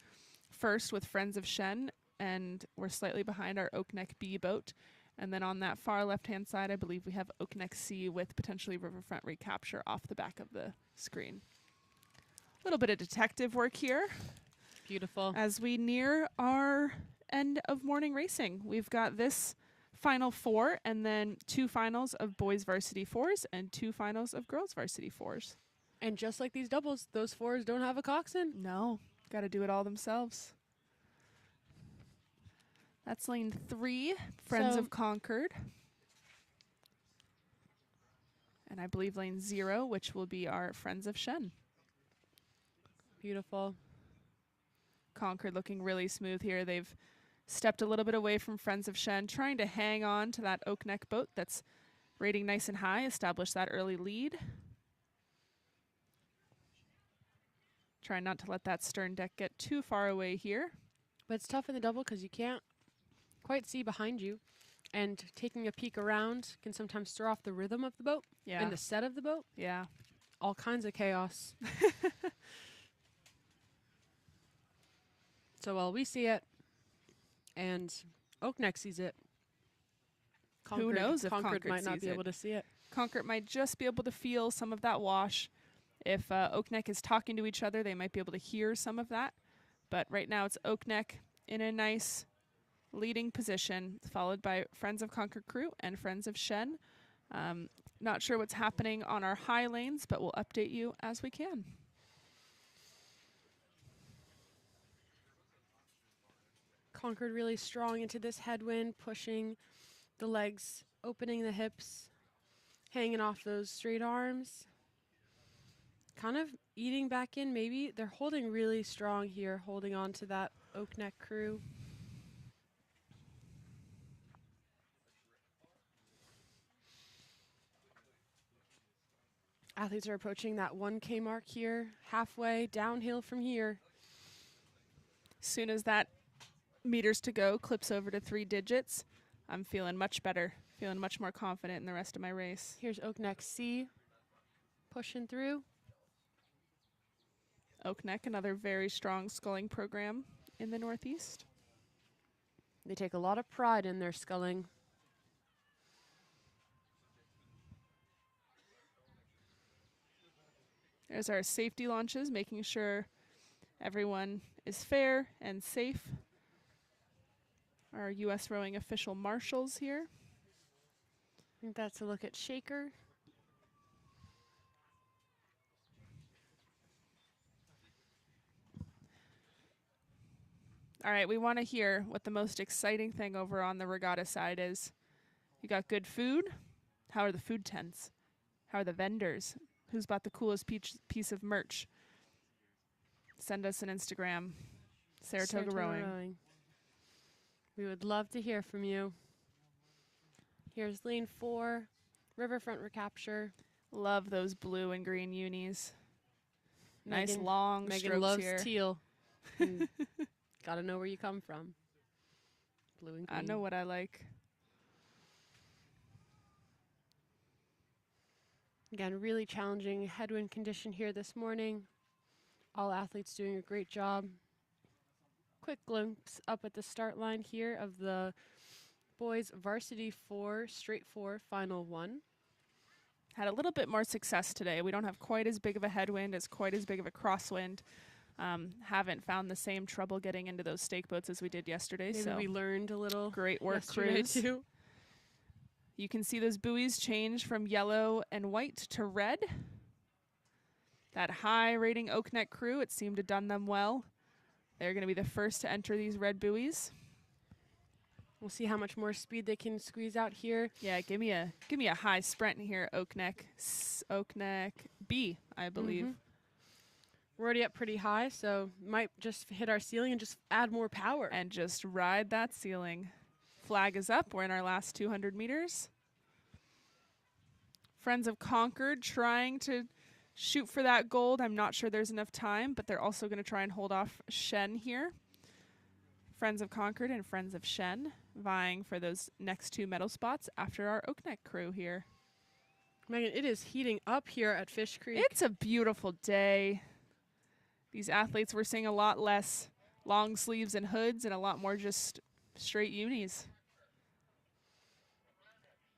first with Friends of Shen, and we're slightly behind our Oak Neck B boat. And then on that far left-hand side, I believe we have Oak Neck C with potentially Riverfront Recapture off the back of the screen. A little bit of detective work here. Beautiful. As we near our end of morning racing, we've got this final 4 and then 2 finals of boys varsity 4s and 2 finals of girls varsity 4s. And just like these doubles, those 4s don't have a coxswain. No, got to do it all themselves. That's lane 3, Friends of Concord. And I believe lane 0, which will be our Friends of Shen. Beautiful. Concord looking really smooth here. They've stepped a little bit away from Friends of Shen, trying to hang on to that Oak Neck boat that's rating nice and high, establish that early lead. Try not to let that stern deck get too far away here. But it's tough in the double because you can't quite see behind you. And taking a peek around can sometimes throw off the rhythm of the boat and the set of the boat. Yeah. All kinds of chaos. So while we see it and Oak Neck sees it, Who knows if Concord might not sees be it. able to see it. Concord might just be able to feel some of that wash. If Oak Neck is talking to each other, they might be able to hear some of that. But right now it's Oak Neck in a nice leading position, followed by Friends of Concord Crew and Friends of Shen. Not sure what's happening on our high lanes, but we'll update you as we can. Concord really strong into this headwind, pushing the legs, opening the hips, hanging off those straight arms. Kind of eating back in, maybe. They're holding really strong here, holding on to that oak neck crew. Athletes are approaching that 1K mark here, halfway downhill from here. Soon as that meters to go clips over to 3 digits, I'm feeling much better, feeling much more confident in the rest of my race. Here's Oak Neck C pushing through. Oak Neck, another very strong sculling program in the Northeast. They take a lot of pride in their sculling. There's our safety launches, making sure everyone is fair and safe. Our U.S. rowing official marshals here. I think that's a look at Shaker. All right, we want to hear what the most exciting thing over on the regatta side is. You got good food? How are the food tents? How are the vendors? Who's bought the coolest piece of merch? Send us an Instagram. Saratoga Rowing. We would love to hear from you. Here's lane 4, Riverfront Recapture. Love those blue and green unis. Nice Megan, long Megan strokes loves here. teal. Gotta know where you come from. Blue and green. I know what I like. Again, really challenging headwind condition here this morning. All athletes doing a great job. Quick glimpse up at the start line here of the boys varsity 4, straight 4, final 1. Had a little bit more success today. We don't have quite as big of a headwind, as quite as big of a crosswind. Haven't found the same trouble getting into those stake boats as we did yesterday. Maybe so we learned a little. Great work, yesterday crews. too. You can see those buoys change from yellow and white to red. That high rating Oak Neck crew, it seemed to have done them well. They're going to be the first to enter these red buoys. We'll see how much more speed they can squeeze out here. Yeah, give me a high sprint here, Oak Neck. Oak Neck B, I believe. We're already up pretty high, so might just hit our ceiling and just add more power. And just ride that ceiling. Flag is up. We're in our last 200 meters. Friends of Concord trying to shoot for that gold. I'm not sure there's enough time, but they're also going to try and hold off Shen here. Friends of Concord and Friends of Shen vying for those next 2 medal spots after our Oak Neck crew here. Megan, it is heating up here at Fish Creek. It's a beautiful day. These athletes, we're seeing a lot less long sleeves and hoods and a lot more just straight unis.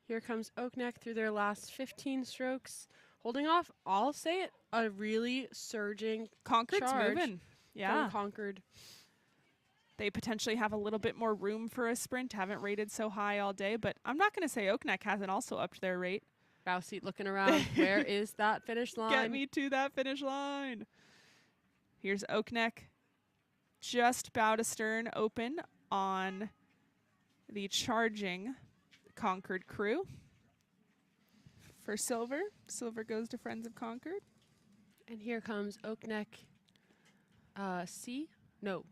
Here comes Oak Neck through their last 15 strokes. Holding off, I'll say it, a really surging Concord's charge moving. Yeah. from Concord. They potentially have a little bit more room for a sprint. Haven't rated so high all day, but I'm not going to say Oak Neck hasn't also upped their rate. Bow seat looking around. Where is that finish line? Get me to that finish line. Here's Oak Neck, just bow to stern open on the charging Concord crew. For silver, silver goes to Friends of Concord. And here comes Oak Neck C. No.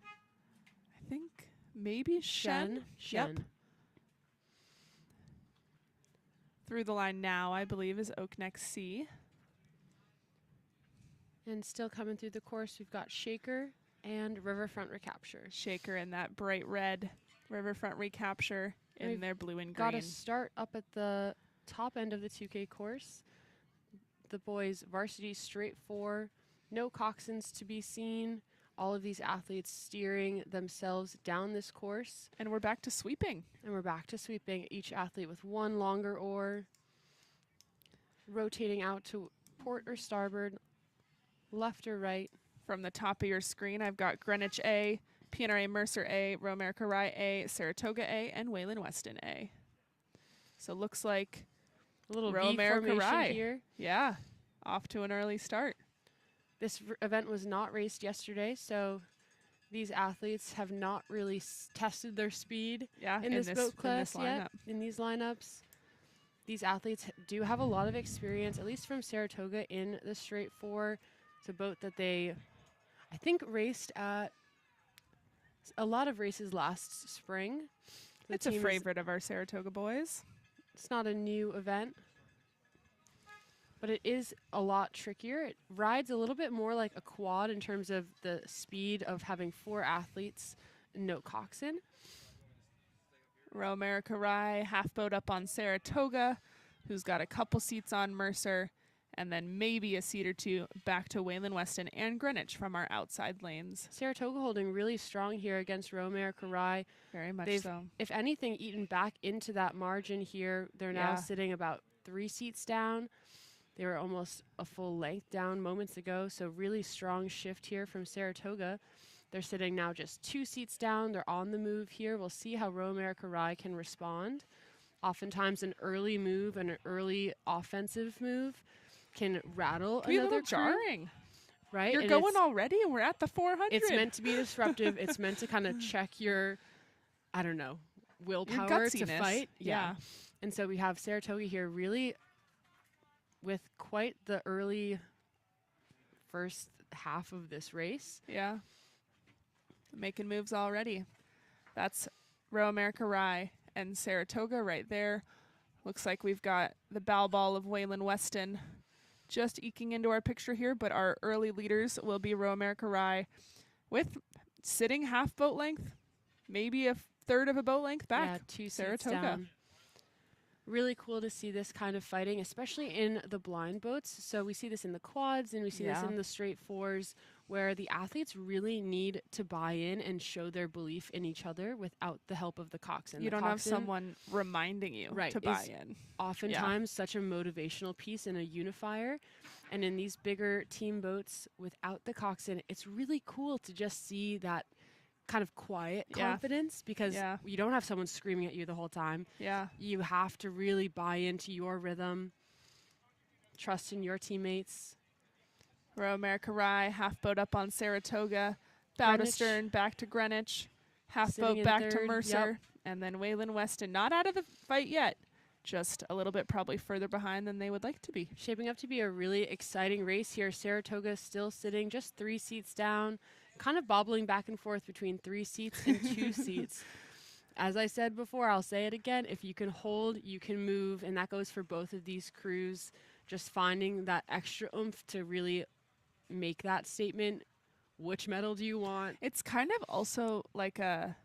I think maybe Shen. Shen. Yep. Through the line now, I believe, is Oak Neck C. And still coming through the course, we've got Shaker and Riverfront Recapture. Shaker in that bright red Riverfront Recapture in We've their blue and Got green. to start up at the top end of the 2K course. The boys varsity straight 4, no coxswains to be seen. All of these athletes steering themselves down this course. And we're back to sweeping. And we're back to sweeping, each athlete with 1 longer oar. Rotating out to port or starboard, left or right. From the top of your screen, I've got Greenwich A, PNRA Mercer A, Row America Rye A, Saratoga A, and Wayland Weston A. So looks like A little Row V America formation Rye. here. Yeah, off to an early start. This event was not raced yesterday, so these athletes have not really tested their speed in this boat class yet. In these lineups, these athletes do have a lot of experience, at least from Saratoga, in the straight four. It's a boat that they, I think, raced at a lot of races last spring. It's a favorite of our Saratoga boys. It's not a new event, but it is a lot trickier. It rides a little bit more like a quad in terms of the speed of having 4 athletes, no coxswain. Row America Rye, half boat up on Saratoga, who's got a couple seats on Mercer, and then maybe a seat or two back to Wayland Weston and Greenwich from our outside lanes. Saratoga holding really strong here against Row America Rye. Very much They've, so. if anything, eaten back into that margin here. They're now sitting about 3 seats down. They were almost a full length down moments ago, so really strong shift here from Saratoga. They're sitting now just 2 seats down. They're on the move here. We'll see how Row America Rye can respond. Oftentimes an early move and an early offensive move can rattle another crew. Jarring. Right? You're going already and we're at the 400. It's meant to be disruptive. It's meant to kind of check your, I don't know, willpower to fight. Yeah. And so we have Saratoga here really with quite the early first half of this race. Yeah. Making moves already. That's Row America Rye and Saratoga right there. Looks like we've got the bow ball of Wayland Weston just eking into our picture here, but our early leaders will be Row America Rye with sitting half boat length, maybe a third of a boat length back. Yeah, 2 Saratoga. seats down. Really cool to see this kind of fighting, especially in the blind boats. So we see this in the quads and we see this in the straight fours, where the athletes really need to buy in and show their belief in each other without the help of the coxswain. You don't have someone reminding you to buy in. Oftentimes such a motivational piece and a unifier. And in these bigger team boats without the coxswain, it's really cool to just see that kind of quiet confidence, because you don't have someone screaming at you the whole time. Yeah. You have to really buy into your rhythm, trust in your teammates. Row America Rye, half boat up on Saratoga, bow to stern, back to Greenwich, half boat back to Mercer, and then Wayland Weston, not out of the fight yet, just a little bit probably further behind than they would like to be. Shaping up to be a really exciting race here. Saratoga still sitting just 3 seats down, kind of bobbling back and forth between 3 seats and 2 seats. As I said before, I'll say it again, if you can hold, you can move, and that goes for both of these crews. Just finding that extra oomph to really make that statement. Which medal do you want? It's kind of also like a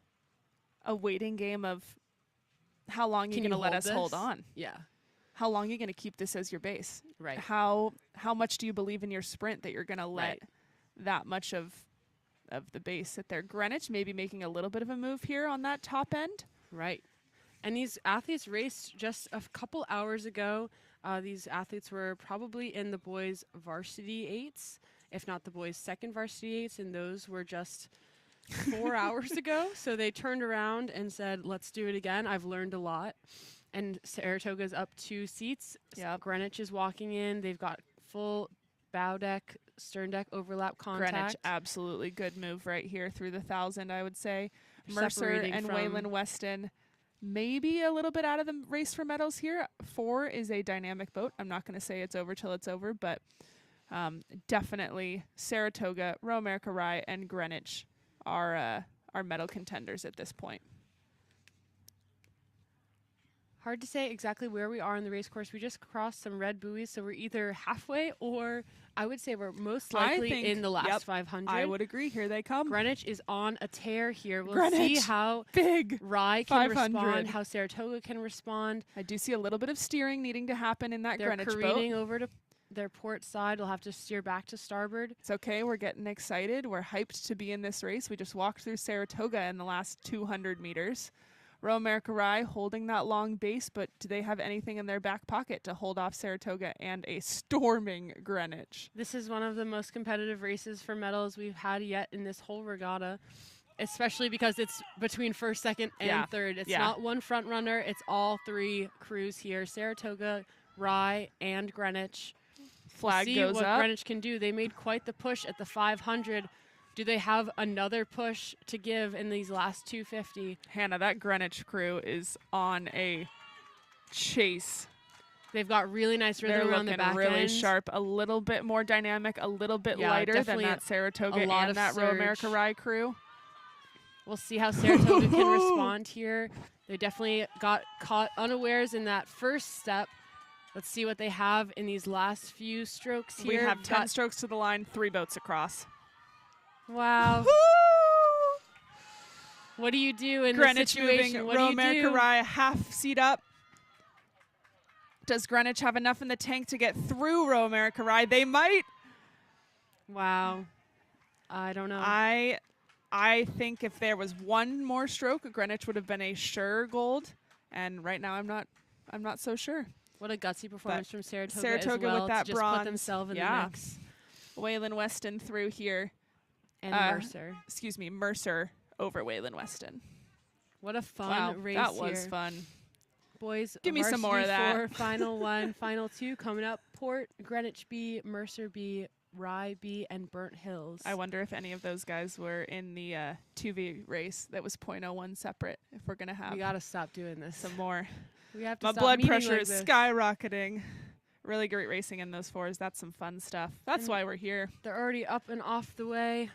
waiting game of how long you're going to let us hold on. Yeah. How long are you going to keep this as your base? Right. How much do you believe in your sprint that you're going to let that much of the base sit there? Greenwich maybe making a little bit of a move here on that top end. Right. And these athletes raced just a couple hours ago. These athletes were probably in the boys' varsity 8s, if not the boys' second varsity 8s, and those were just 4 hours ago. So they turned around and said, let's do it again. I've learned a lot. And Saratoga's up 2 seats. Yep. Greenwich is walking in. They've got full bow deck, stern deck overlap contact. Greenwich, absolutely good move right here through the 1,000, I would say. Mercer and Wayland Weston maybe a little bit out of the race for medals here. 4 is a dynamic boat. I'm not going to say it's over till it's over, but definitely Saratoga, Row America Rye, and Greenwich are medal contenders at this point. Hard to say exactly where we are in the race course. We just crossed some red buoys, so we're either halfway or I would say we're most likely in the last 500. I would agree. Here they come. Greenwich is on a tear here. We'll Greenwich, see how big Rye can respond, how Saratoga can respond. I do see a little bit of steering needing to happen in that Greenwich boat. They're careening over to their port side. They'll have to steer back to starboard. It's okay. We're getting excited. We're hyped to be in this race. We just walked through Saratoga in the last 200 meters. Row America Rye holding that long base, but do they have anything in their back pocket to hold off Saratoga and a storming Greenwich? This is one of the most competitive races for medals we've had yet in this whole regatta, especially because it's between first, second, and third. It's not one front runner. It's all 3 crews here. Saratoga Rye, and Greenwich. Flag See goes what up. Greenwich can do. They made quite the push at the 500. Do they have another push to give in these last 250? Hannah, that Greenwich crew is on a chase. They've got really nice They're rhythm around the looking back really end. sharp, a little bit more dynamic, a little bit lighter than definitely that Saratoga a lot and of that Row America surge. Rye crew. We'll see how Saratoga can respond here. They definitely got caught unawares in that first step. Let's see what they have in these last few strokes here. We have 10 strokes to the line, 3 boats across. Wow. What do you do in this Greenwich situation? moving, What Row do you America do? Rye half seat up. Does Greenwich have enough in the tank to get through Row America Rye? They might. Wow. I don't know. I think if there was one more stroke, Greenwich would have been a sure gold. And right now I'm not so sure. What a gutsy performance from Saratoga, Saratoga as well with that to just bronze. put themselves in the Yeah. mix. Waylon Weston through here. And Mercer. Excuse me, Mercer over Waylon Weston. What a fun Wow, race that was here. fun. Boys, Give me some more of varsity that. 4, final 1, final 2 coming up. Port, Greenwich B, Mercer B, Rye B, and Burnt Hills. I wonder if any of those guys were in the 2V race that was .01 separate, if we're going to have We got to stop doing this. some more. We have to My stop blood meeting pressure like is this. skyrocketing. Really great racing in those 4s. That's some fun stuff. That's And why we're here. They're already up and off the way.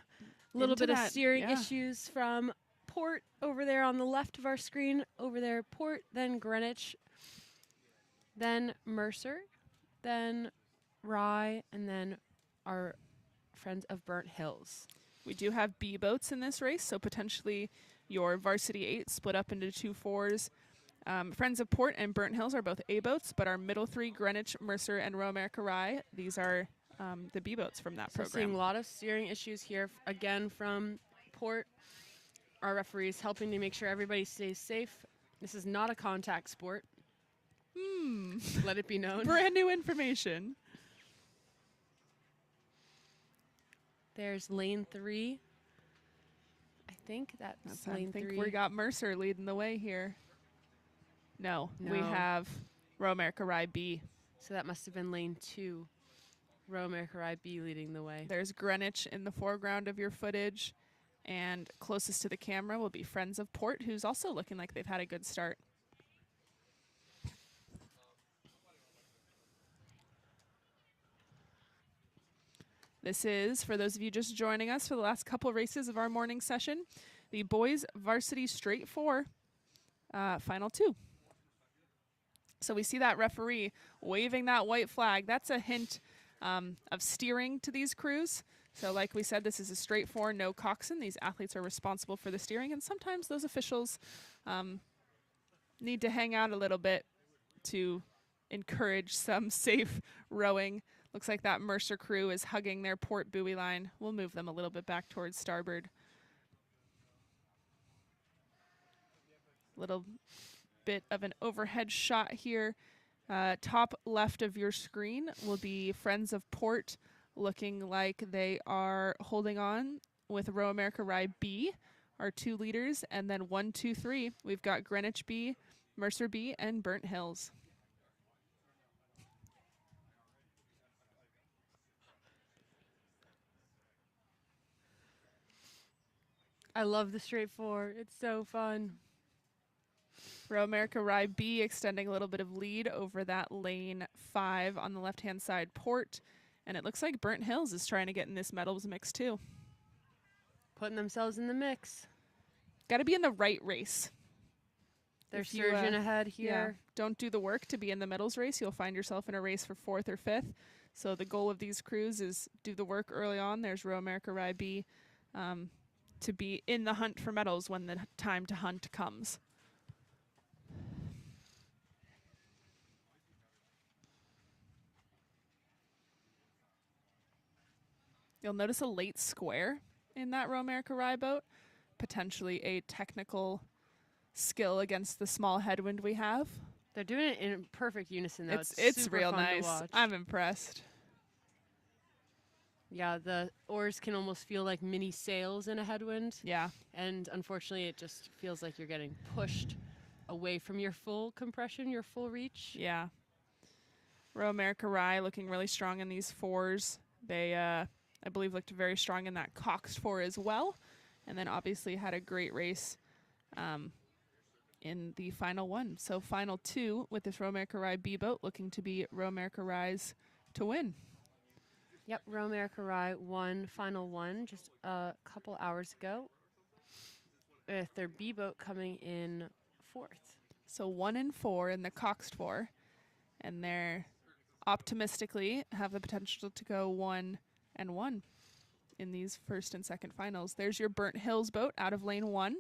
A little Into bit of that, steering yeah. issues from Port over there on the left of our screen. Over there, Port, then Greenwich, then Mercer, then Rye, and then our friends of Burnt Hills. We do have B boats in this race, so potentially your varsity 8 split up into 2 4s. Friends of Port and Burnt Hills are both A boats, but our middle 3, Greenwich, Mercer, and Row America Rye, these are the B boats from that So seeing program. a lot of steering issues here, again from Port. Our referees helping to make sure everybody stays safe. This is not a contact sport. Let it be known. Brand new information. There's lane 3. I think that's I lane think 3. we got Mercer leading the way here. No, we No. have Row America Rye B. So that must have been lane 2. Row America Rye B leading the way. There's Greenwich in the foreground of your footage. And closest to the camera will be Friends of Port, who's also looking like they've had a good start. This is, for those of you just joining us for the last couple races of our morning session, the boys varsity straight 4, final 2. So we see that referee waving that white flag. That's a hint of steering to these crews. So like we said, this is a straight 4, no coxswain. These athletes are responsible for the steering, and sometimes those officials need to hang out a little bit to encourage some safe rowing. Looks like that Mercer crew is hugging their port buoy line. We'll move them a little bit back towards starboard. Little bit of an overhead shot here. Top left of your screen will be Friends of Port, looking like they are holding on with Row America Rye B, our 2 leaders, and then 1, 2, 3. We've got Greenwich B, Mercer B, and Burnt Hills. I love the straight 4. It's so fun. Row America Rye B extending a little bit of lead over that lane 5 on the left-hand side Port. And it looks like Burnt Hills is trying to get in this medals mix too. Putting themselves in the mix. Got to be in the right race. They're If you, surging ahead here. Don't do the work to be in the medals race. You'll find yourself in a race for 4th or 5th. So the goal of these crews is do the work early on. There's Row America Rye B to be in the hunt for medals when the time to hunt comes. You'll notice a late square in that Row America Rye boat, potentially a technical skill against the small headwind we have. They're doing it in perfect unison, though. It's super real fun to nice. watch. I'm impressed. Yeah, the oars can almost feel like mini sails in a headwind. Yeah. And unfortunately, it just feels like you're getting pushed away from your full compression, your full reach. Yeah. Row America Rye looking really strong in these fours. They, I believe, looked very strong in that coxed four as well. And then obviously had a great race in the final one. So final two with this Row America Rye B boat looking to be Row America Rye's to win. Yep, Row America Rye won final one just a couple hours ago, with their B boat coming in fourth. So 1 and 4 in the coxed four. And they're optimistically have the potential to go 1 and 1 in these first and second finals. There's your Burnt Hills boat out of lane 1.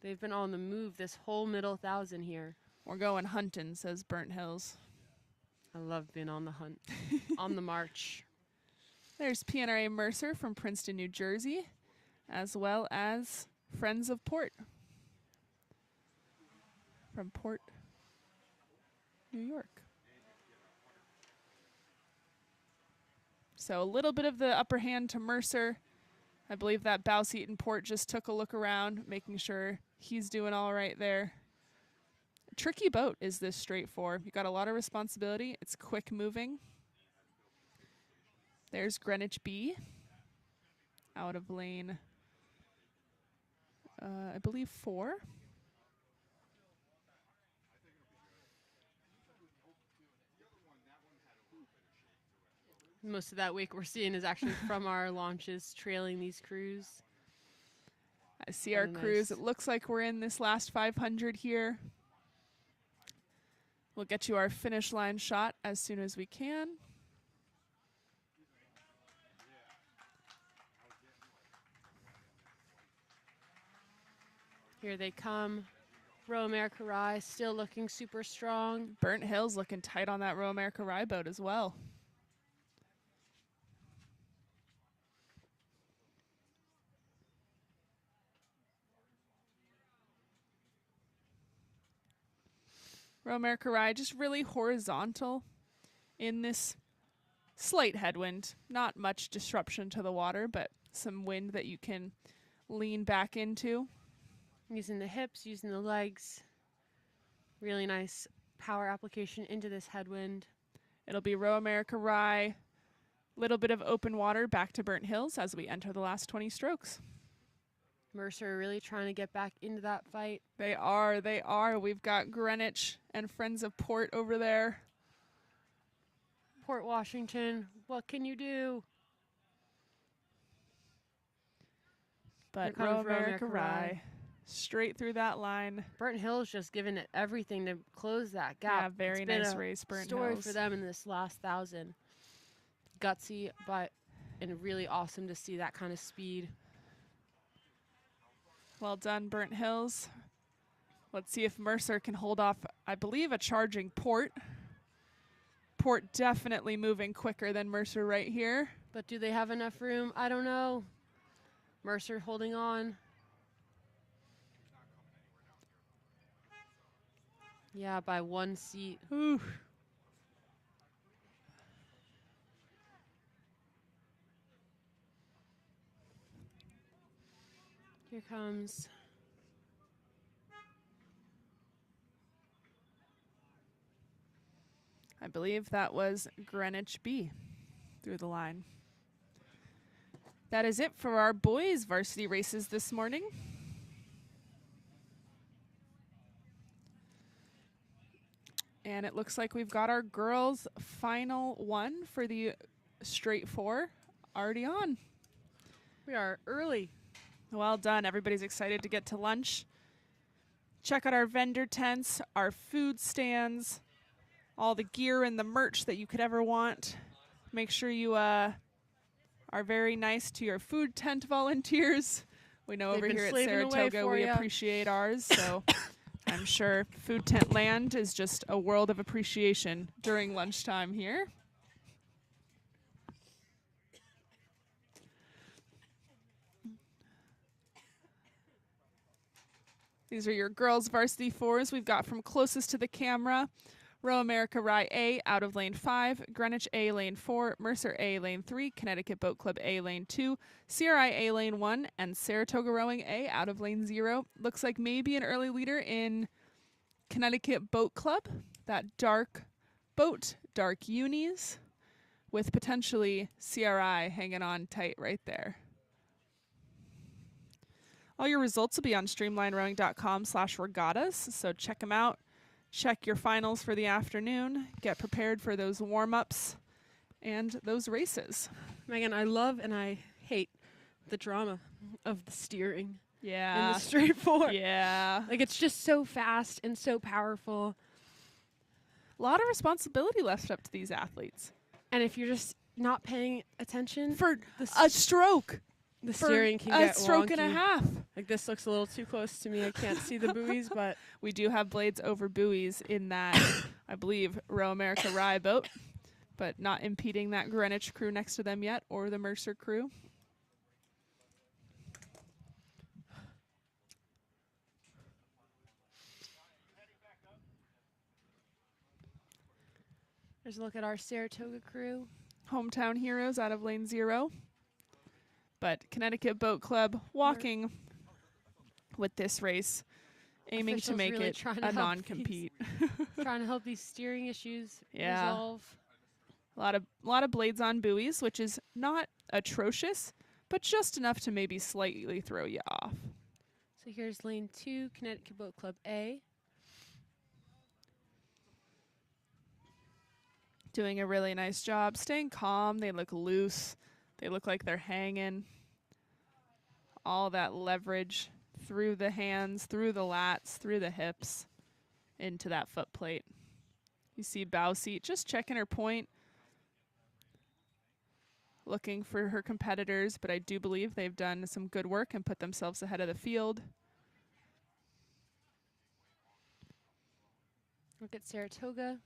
They've been on the move this whole middle 1,000 here. We're going hunting, says Burnt Hills. I love being on the hunt, on the march. There's PNRA Mercer from Princeton, New Jersey, as well as Friends of Port from Port, New York. So a little bit of the upper hand to Mercer. I believe that bow seat in port just took a look around, making sure he's doing all right there. A tricky boat is this straight four. You got a lot of responsibility. It's quick moving. There's Greenwich B out of lane, I believe 4. Most of that wake we're seeing is actually from our launches trailing these crews. I see our crews. It looks like we're in this last 500 here. We'll get you our finish line shot as soon as we can. Here they come. Row America Rye still looking super strong. Burnt Hills looking tight on that Row America Rye boat as well. Row America Rye just really horizontal in this slight headwind. Not much disruption to the water, but some wind that you can lean back into. Using the hips, using the legs. Really nice power application into this headwind. It'll be Row America Rye. Little bit of open water back to Burnt Hills as we enter the last 20 strokes. Mercer really trying to get back into that fight. They are. We've got Greenwich and Friends of Port over there. Port Washington, what can you do? But Row America Rye, straight through that line. Burnt Hills just giving it everything to close that gap. Yeah, very nice race, Burnt Hills. Story for them in this last 1,000. Gutsy, but and really awesome to see that kind of speed. Well done, Burnt Hills. Let's see if Mercer can hold off, I believe, a charging Port. Port definitely moving quicker than Mercer right here. But do they have enough room? I don't know. Mercer holding on. Yeah, by 1 seat. Ooh. Here comes. I believe that was Greenwich B through the line. That is it for our boys' varsity races this morning. And it looks like we've got our girls' final one for the straight four already on. We are early. Well done. Everybody's excited to get to lunch. Check out our vendor tents, our food stands, all the gear and the merch that you could ever want. Make sure you are very nice to your food tent volunteers. We know over here at Saratoga we appreciate ours, so I'm sure Food Tent Land is just a world of appreciation during lunchtime here. These are your girls' varsity fours we've got from closest to the camera. Row America Rye A out of lane 5, Greenwich A lane 4, Mercer A lane 3, Connecticut Boat Club A lane 2, CRI A lane 1, and Saratoga Rowing A out of lane 0. Looks like maybe an early leader in Connecticut Boat Club, that dark boat, dark unis, with potentially CRI hanging on tight right there. All your results will be on streamlinerowing.com/regattas, so check them out. Check your finals for the afternoon. Get prepared for those warm-ups and those races. Megan, I love and I hate the drama of the steering in Yeah. the straight four. Yeah. Like, it's just so fast and so powerful. A lot of responsibility left up to these athletes. And if you're just not paying attention, For the a stroke. the For steering can a get stroke wonky. and a half. Like, this looks a little too close to me. I can't see the buoys, but We do have blades over buoys in that, I believe, Row America Rye boat, but not impeding that Greenwich crew next to them yet, or the Mercer crew. there's a look at our Saratoga crew. Hometown heroes out of lane 0. But Connecticut Boat Club walking with this race, aiming to Officials make really it trying to a help non-compete. Trying to help these steering issues Yeah. resolve. A lot of blades on buoys, which is not atrocious, but just enough to maybe slightly throw you off. So here's lane 2, Connecticut Boat Club A. Doing a really nice job, staying calm. They look loose. They look like they're hanging. All that leverage through the hands, through the lats, through the hips, into that foot plate. You see bow seat just checking her point, looking for her competitors, but I do believe they've done some good work and put themselves ahead of the field. Look at Saratoga.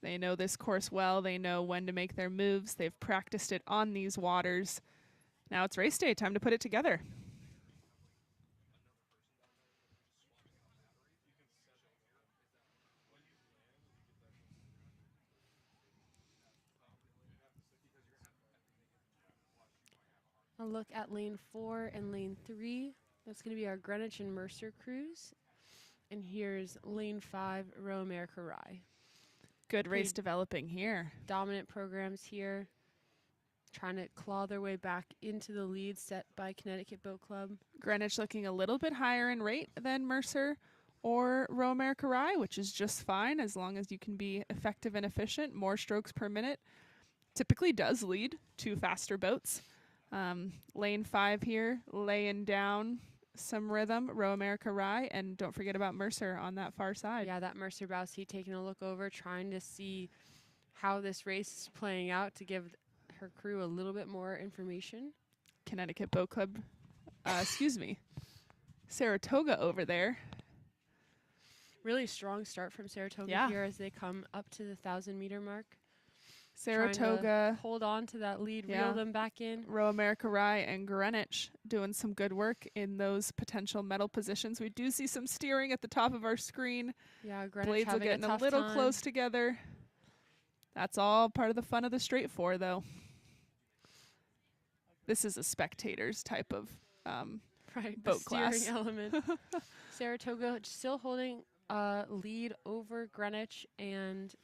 They know this course well. They know when to make their moves. They've practiced it on these waters. Now it's race day. Time to put it together. A look at lane 4 and lane 3. That's going to be our Greenwich and Mercer crews. And here's lane 5, Row America Rye. Good race Pretty developing here. Dominant programs here. Trying to claw their way back into the lead set by Connecticut Boat Club. Greenwich looking a little bit higher in rate than Mercer or Row America Rye, which is just fine as long as you can be effective and efficient. More strokes per minute typically does lead to faster boats. Lane 5 here, laying down some rhythm, Row America Rye, and don't forget about Mercer on that far side. Yeah, that Mercer bow seat taking a look over, trying to see how this race is playing out to give her crew a little bit more information. Connecticut Boat Club, Saratoga over there. Really strong start from Saratoga Yeah. here as they come up to the 1,000-meter mark. Saratoga, Hold on to that lead, Yeah. reel them back in. Row America Rye, and Greenwich doing some good work in those potential medal positions. We do see some steering at the top of our screen. Yeah, Greenwich Blades are having getting a tough little time. close together. That's all part of the fun of the straight 4, though. This is a spectators type of Right, boat the steering class. element. Saratoga still holding lead over Greenwich and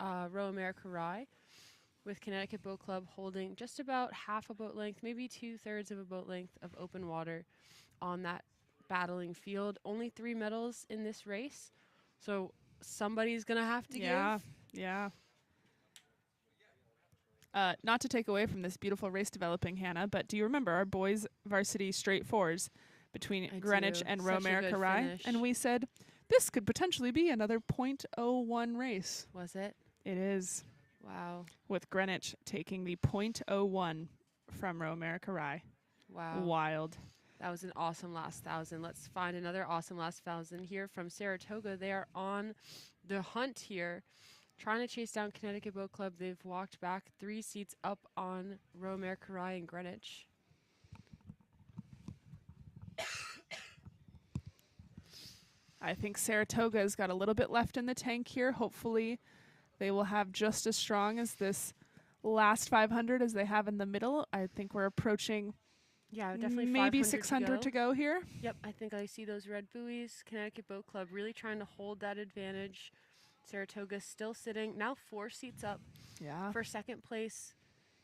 Row America Rye, with Connecticut Boat Club holding just about half a boat length, maybe 2/3 of a boat length of open water on that battling field. Only 3 medals in this race, so somebody's going to have to give. Yeah. Not to take away from this beautiful race developing, Hannah, but do you remember our boys varsity straight 4s between I Greenwich do. and Row Such a America good Rye? finish. And we said this could potentially be another .01 race. Was it? It is, Wow. with Greenwich taking the .01 from Row America Rye. Wow. Wild. That was an awesome last 1,000. Let's find another awesome last 1,000 here from Saratoga. They are on the hunt here, trying to chase down Connecticut Boat Club. They've walked back 3 seats up on Row America Rye and Greenwich. I think Saratoga's got a little bit left in the tank here. Hopefully they will have just as strong as this last 500 as they have in the middle. I think we're approaching Yeah, definitely maybe 500 600 to go here. Yep, I think I see those red buoys. Connecticut Boat Club really trying to hold that advantage. Saratoga still sitting, now 4 seats up Yeah. for second place.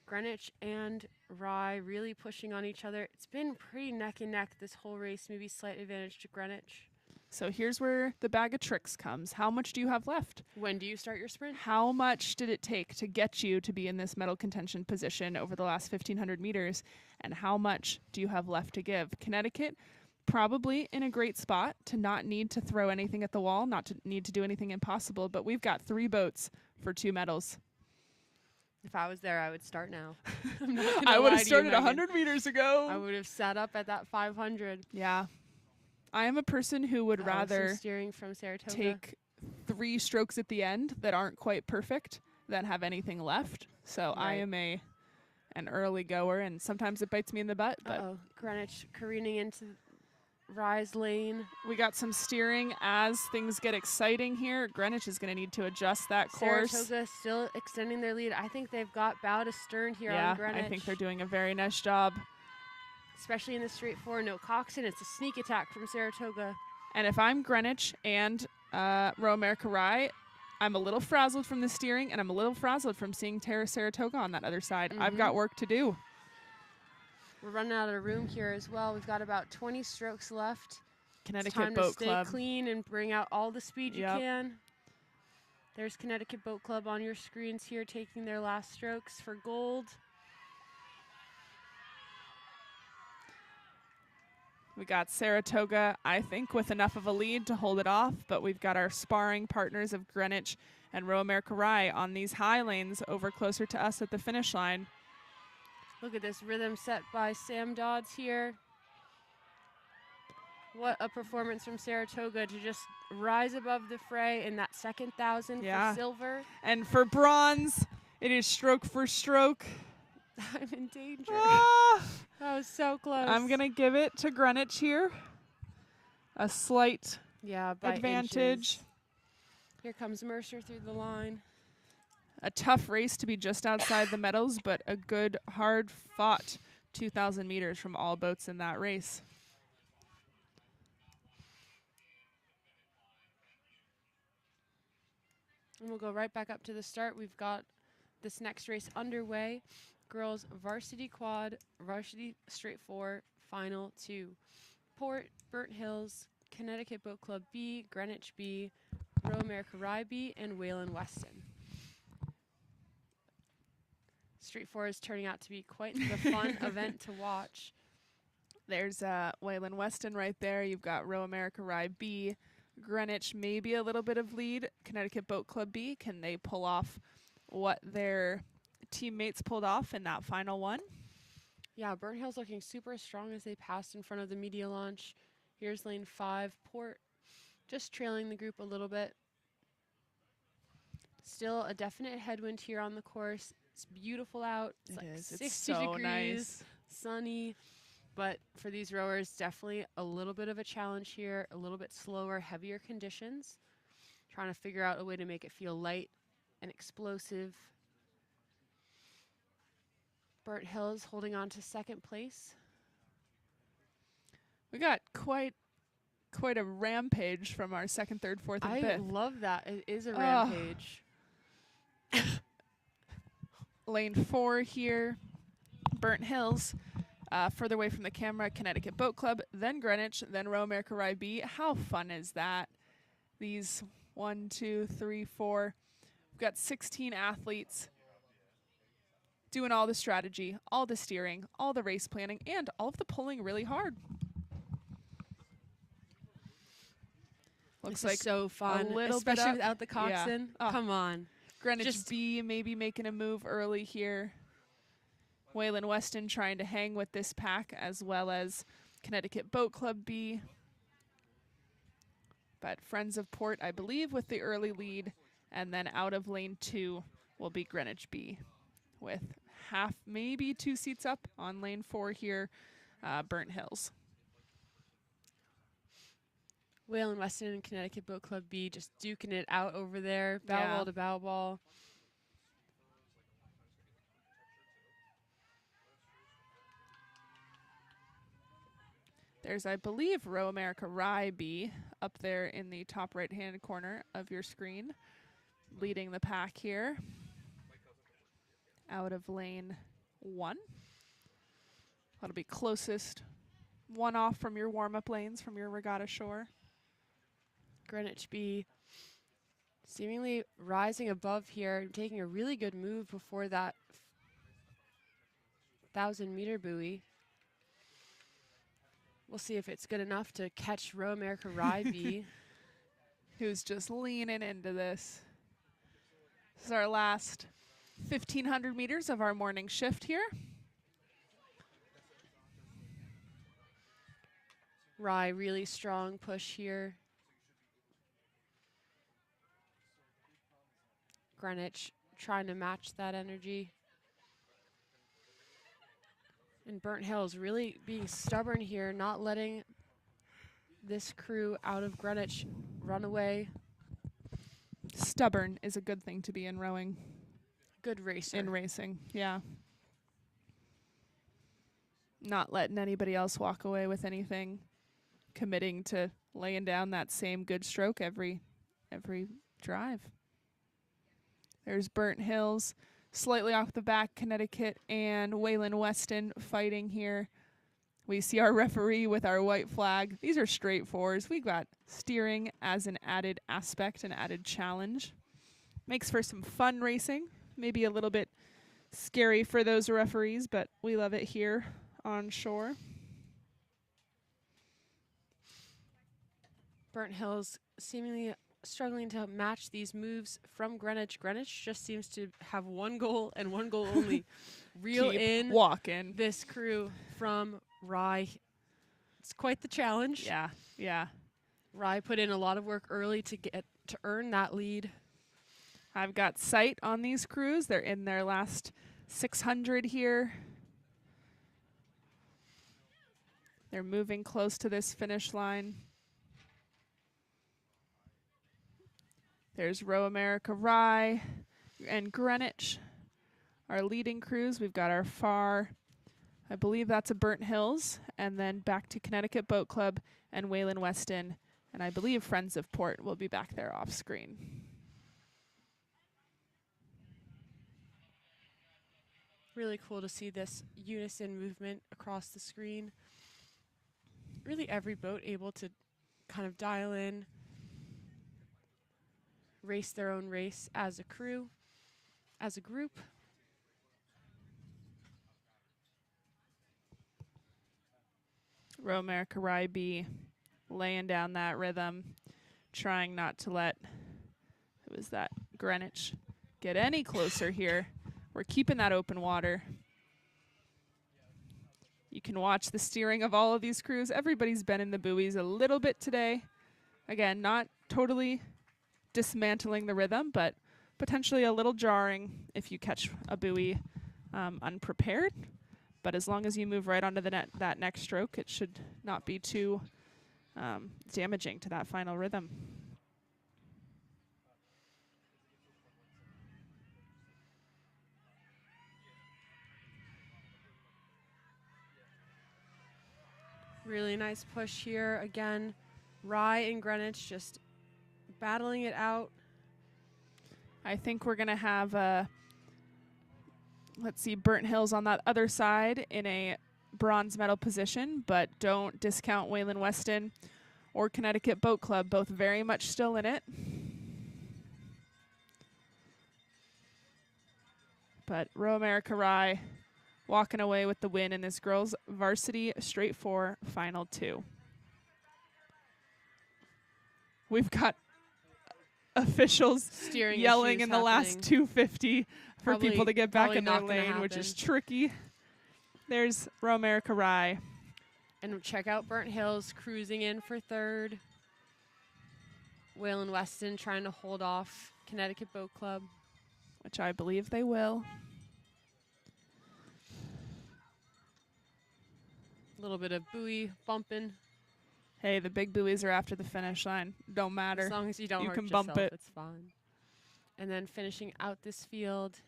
Greenwich and Rye really pushing on each other. It's been pretty neck and neck this whole race, maybe slight advantage to Greenwich. So here's where the bag of tricks comes. How much do you have left? When do you start your sprint? How much did it take to get you to be in this medal contention position over the last 1,500 meters? And how much do you have left to give? Connecticut, probably in a great spot to not need to throw anything at the wall, not to need to do anything impossible, but we've got 3 boats for 2 medals. If I was there, I would start now. I would have started 100 meters ago. I would have sat up at that 500. Yeah. I am a person who would rather steering from Saratoga. take 3 strokes at the end that aren't quite perfect than have anything left. So I am an early goer, and sometimes it bites me in the butt. But Greenwich careening into Rye's lane. We got some steering as things get exciting here. Greenwich is going to need to adjust that course. Saratoga still extending their lead. I think they've got bow to stern here on Greenwich. I think they're doing a very nice job. Especially in the straight four, no coxed. It's a sneak attack from Saratoga. And if I'm Greenwich and Row America Rye, I'm a little frazzled from the steering, and I'm a little frazzled from seeing Terra Saratoga on that other side. I've got work to do. We're running out of room here as well. We've got about 20 strokes left. Connecticut Boat Club. It's time Club. to stay clean and bring out all the speed you can. There's Connecticut Boat Club on your screens here, taking their last strokes for gold. We got Saratoga, I think, with enough of a lead to hold it off, but we've got our sparring partners of Greenwich and Row America Rye on these high lanes over closer to us at the finish line. Look at this rhythm set by Sam Dodds here. What a performance from Saratoga to just rise above the fray in that second 1,000 for silver. And for bronze, it is stroke for stroke. I'm in danger. Ah! That was so close. I'm going to give it to Greenwich here. A slight advantage. Inches. Here comes Mercer through the line. A tough race to be just outside the medals, but a good, hard-fought 2,000 meters from all boats in that race. And we'll go right back up to the start. We've got this next race underway. Girls varsity quad, varsity straight 4, final 2. Port, Burnt Hills, Connecticut Boat Club B, Greenwich B, Row America Rye B, and Wayland Weston. Street 4 is turning out to be quite the fun event to watch. There's Wayland Weston right there. You've got Row America Rye B. Greenwich maybe a little bit of lead. Connecticut Boat Club B, can they pull off what their teammates pulled off in that final one? Yeah, Burnt Hill's looking super strong as they passed in front of the media launch. Here's lane 5. Port just trailing the group a little bit. Still a definite headwind here on the course. It's beautiful out. It's like 60 degrees, nice. Sunny. But for these rowers, definitely a little bit of a challenge here, a little bit slower, heavier conditions. Trying to figure out a way to make it feel light and explosive. Burnt Hills holding on to second place. We got quite a rampage from our second, third, fourth, and fifth. I love that. It is a rampage. Lane 4 here, Burnt Hills. Further away from the camera, Connecticut Boat Club, then Greenwich, then Row America Rye B. How fun is that? These 1, 2, 3, 4. We've got 16 athletes doing all the strategy, all the steering, all the race planning, and all of the pulling really hard. Looks like so fun, especially without the coxswain. Come on. Greenwich B maybe making a move early here. Wayland Weston trying to hang with this pack, as well as Connecticut Boat Club B. But Friends of Port, I believe, with the early lead. And then out of lane 2 will be Greenwich B with half, maybe 2 seats up on lane 4 here, Burnt Hills. Wayland Weston and Connecticut Boat Club B just duking it out over there, bow ball to bow ball. There's, I believe, Row America Rye B up there in the top right-hand corner of your screen, leading the pack here. Out of lane 1. That'll be closest one off from your warm-up lanes from your regatta shore. Greenwich B seemingly rising above here, taking a really good move before that 1,000-meter buoy. We'll see if it's good enough to catch Row America Rye B. Who's just leaning into this. This is our last 1,500 meters of our morning shift here. Rye, really strong push here. Greenwich trying to match that energy. And Burnt Hills really being stubborn here, not letting this crew out of Greenwich run away. Stubborn is a good thing to be in rowing. Good racer. In racing, yeah. Not letting anybody else walk away with anything. Committing to laying down that same good stroke every drive. There's Burnt Hills, slightly off the back, Connecticut and Waylon Weston fighting here. We see our referee with our white flag. These are straight fours. We've got steering as an added aspect, an added challenge. Makes for some fun racing. Maybe a little bit scary for those referees, but we love it here on shore. Burnt Hills seemingly struggling to match these moves from Greenwich. Greenwich just seems to have one goal and one goal only. Reel Keep in walking this crew from Rye. It's quite the challenge. Yeah, yeah. Rye put in a lot of work early to earn that lead. I've got sight on these crews. They're in their last 600 here. They're moving close to this finish line. There's Row America Rye and Greenwich, our leading crews. We've got our far, I believe that's a Burnt Hills, and then back to Connecticut Boat Club and Waylon Weston, and I believe Friends of Port will be back there off screen. Really cool to see this unison movement across the screen. Really every boat able to kind of dial in, race their own race as a crew, as a group. Row America Rye B laying down that rhythm, trying not to let, who was that, Greenwich, get any closer here. We're keeping that open water. You can watch the steering of all of these crews. Everybody's been in the buoys a little bit today. Again, not totally dismantling the rhythm, but potentially a little jarring if you catch a buoy unprepared. But as long as you move right onto the that next stroke, it should not be too damaging to that final rhythm. Really nice push here. Again, Rye and Greenwich just battling it out. I think we're going to have, let's see, Burnt Hills on that other side in a bronze medal position, but don't discount Waylon Weston or Connecticut Boat Club, both very much still in it. But Row America Rye walking away with the win in this girls' varsity straight four final 2. We've got officials Steering yelling issues in the last 250 for people to get back in their lane, which is tricky. There's Row America Rye. And check out Burnt Hills cruising in for third. Waylon Weston trying to hold off Connecticut Boat Club, Which I believe they will. a little bit of buoy bumping. Hey, the big buoys are after the finish line. Don't matter. As long as you don't You hurt can yourself, bump it. it's fine. And then finishing out this field,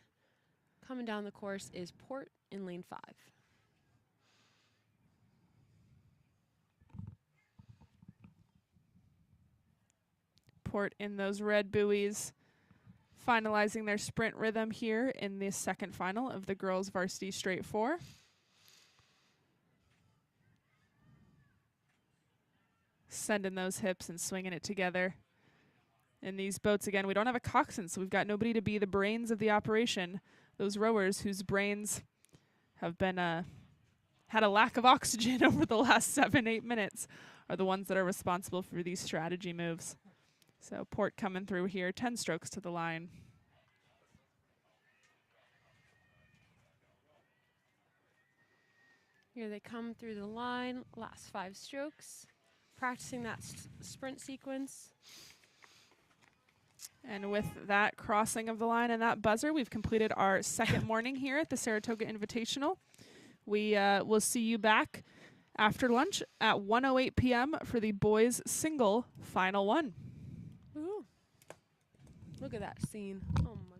coming down the course is Port in lane 5. Port in those red buoys, finalizing their sprint rhythm here in the second final of the girls varsity straight 4. Sending those hips and swinging it together. In these boats, again, we don't have a coxswain, so we've got nobody to be the brains of the operation. Those rowers whose brains have been had a lack of oxygen over the last 7-8 minutes are the ones that are responsible for these strategy moves. So Port coming through here, 10 strokes to the line. Here they come through the line, last 5 strokes, practicing that sprint sequence. And with that crossing of the line and that buzzer, we've completed our second morning here at the Saratoga Invitational. We will see you back after lunch at 1:08 p.m. for the boys' single final one. Ooh. Look at that scene. Oh my.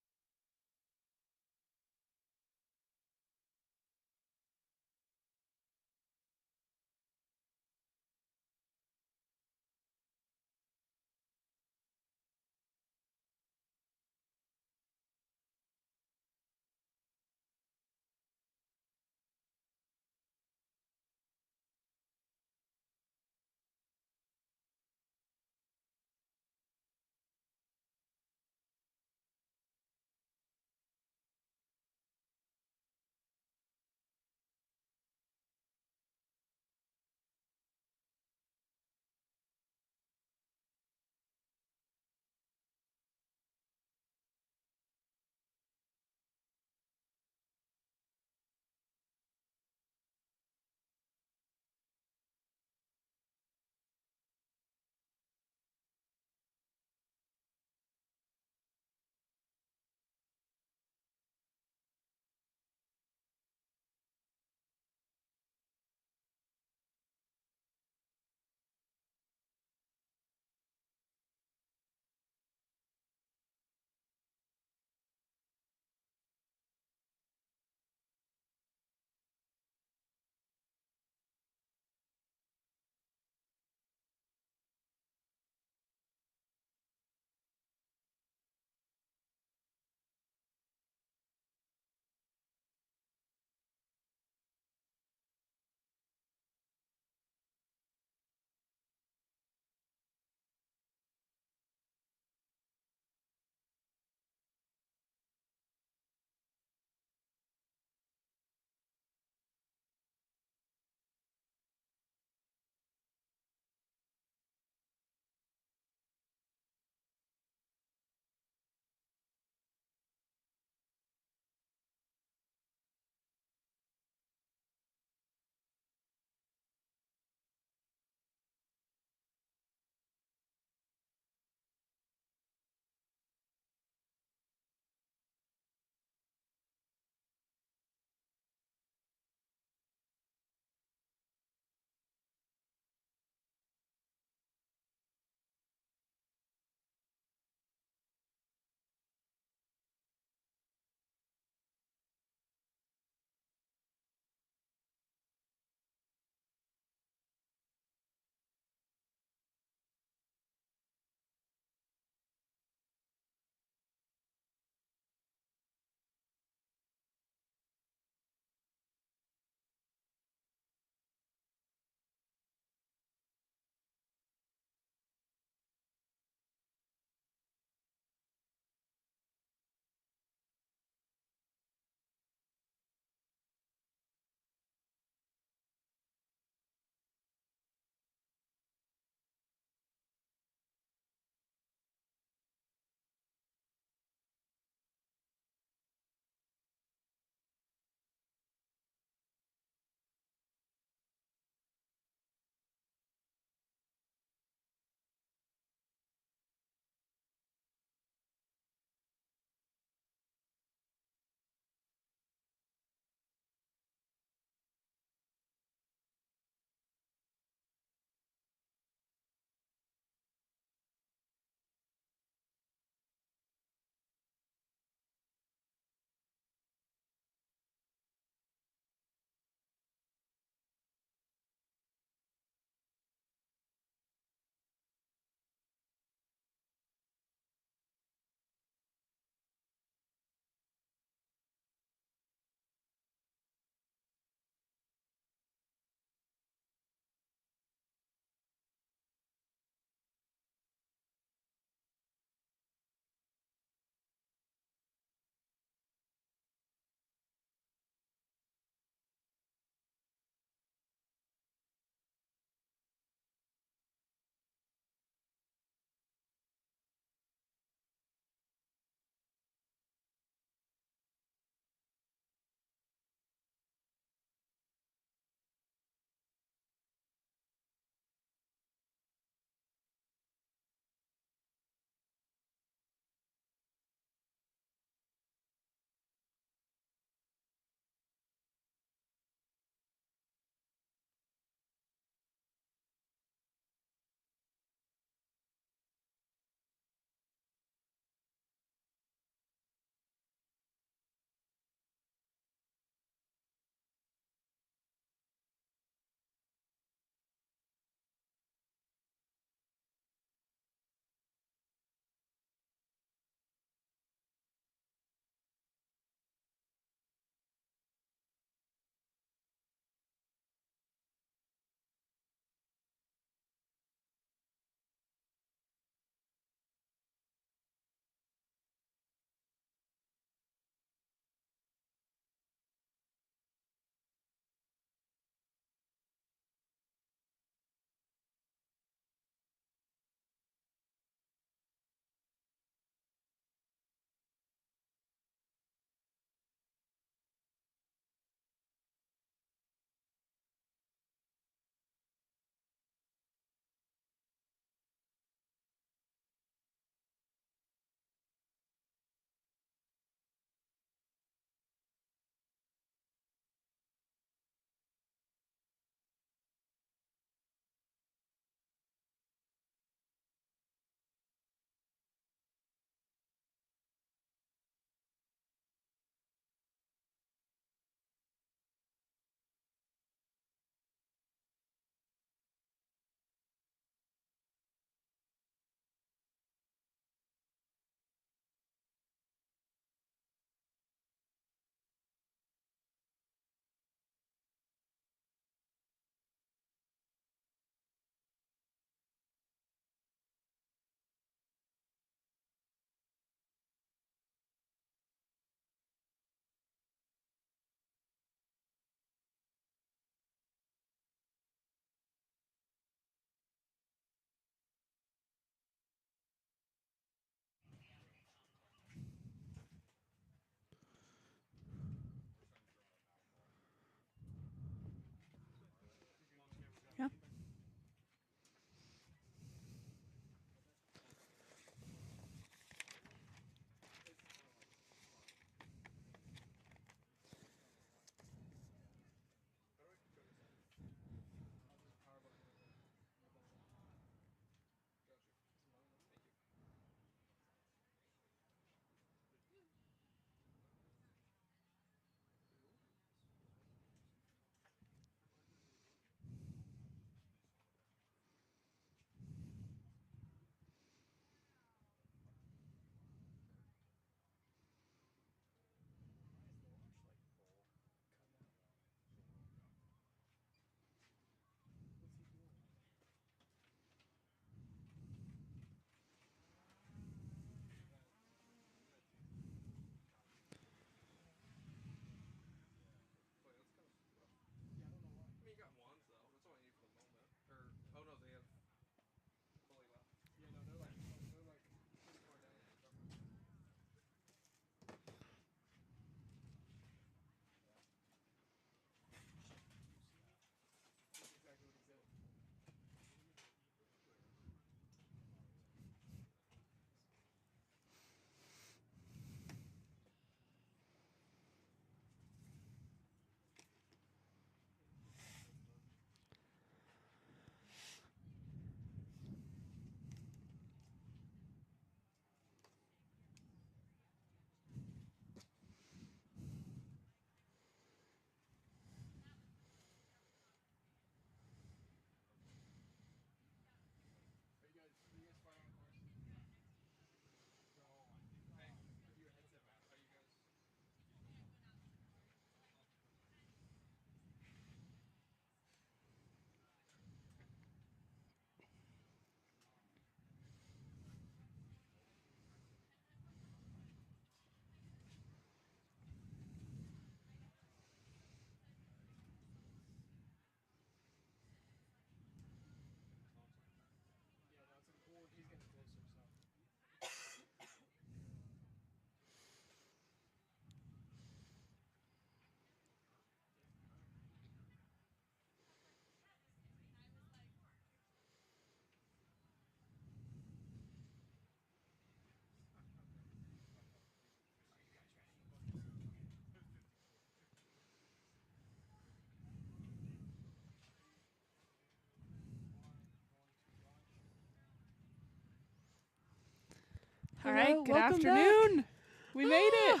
All right, Hello, good welcome afternoon. back. We made it.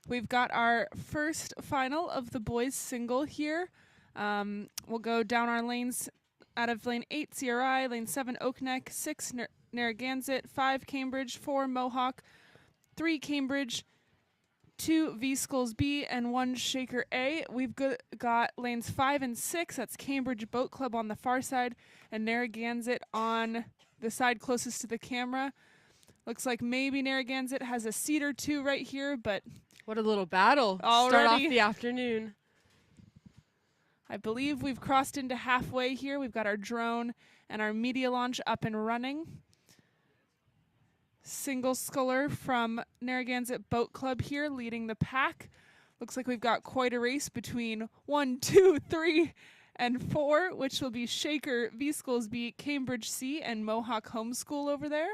We've got our first final of the boys single here. We'll go down our lanes out of lane 8, CRI, lane 7, Oak Neck, 6, Narragansett, 5, Cambridge, 4, Mohawk, 3, Cambridge, 2, V-Skulls B, and 1, Shaker A. We've got lanes 5 and 6. That's Cambridge Boat Club on the far side and Narragansett on the side closest to the camera. Looks like maybe Narragansett has a seat or two right here, but What a little battle. Start off Already. the afternoon. I believe we've crossed into halfway here. We've got our drone and our media launch up and running. Single sculler from Narragansett Boat Club here leading the pack. Looks like we've got quite a race between 1, 2, 3, and 4, which will be Shaker, V-Skulls B, Cambridge C, and Mohawk Homeschool over there.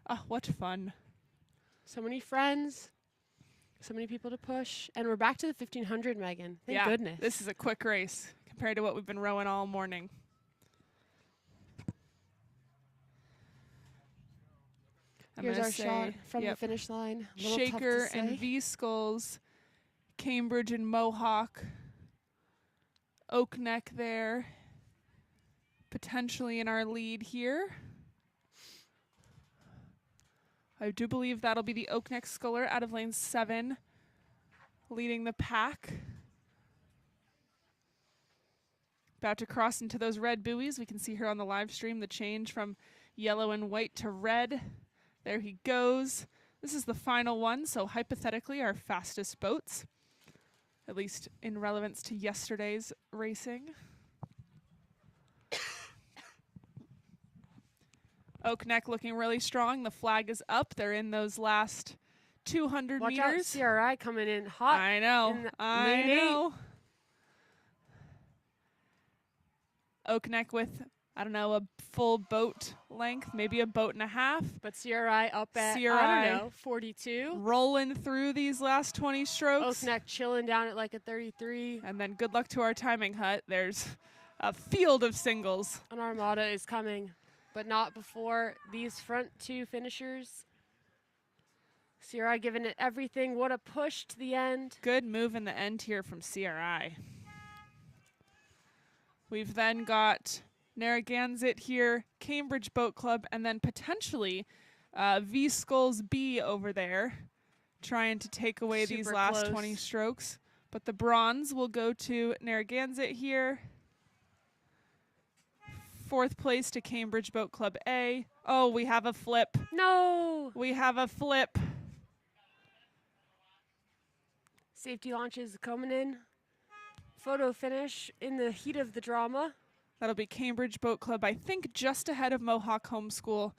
Oh, what fun. So many friends. So many people to push. And we're back to the 1500, Megan. Thank Yeah, goodness. this is a quick race compared to what we've been rowing all morning. I'm Here's gonna our say, shot from yep, the finish line. A little tough to Shaker say. and V-Skulls, Cambridge and Mohawk, Oak Neck there, potentially in our lead here. I do believe that'll be the Oak Neck sculler out of lane 7, leading the pack. About to cross into those red buoys. We can see here on the live stream the change from yellow and white to red. There he goes. This is the final one, so hypothetically our fastest boats, at least in relevance to yesterday's racing. Oak Neck looking really strong. The flag is up. They're in those last 200 Watch meters. out, CRI coming in hot. I know. in the I lane 8. know. Oak Neck with, I don't know, a full boat length, maybe a boat and a half. But CRI up at, CRI I don't know, 42. rolling through these last 20 strokes. Oak Neck chilling down at like a 33. And then good luck to our timing hut. There's a field of singles. An armada is coming, but not before these front two finishers. CRI giving it everything. What a push to the end. Good move in the end here from CRI. We've then got Narragansett here, Cambridge Boat Club, and then potentially V-Skulls B over there, trying to take away these Super last close. 20 strokes. But the bronze will go to Narragansett here. 4th place to Cambridge Boat Club A. Oh, we have a flip. No! We have a flip. Safety launches coming in. Photo finish in the heat of the drama. That'll be Cambridge Boat Club, I think just ahead of Mohawk Homeschool.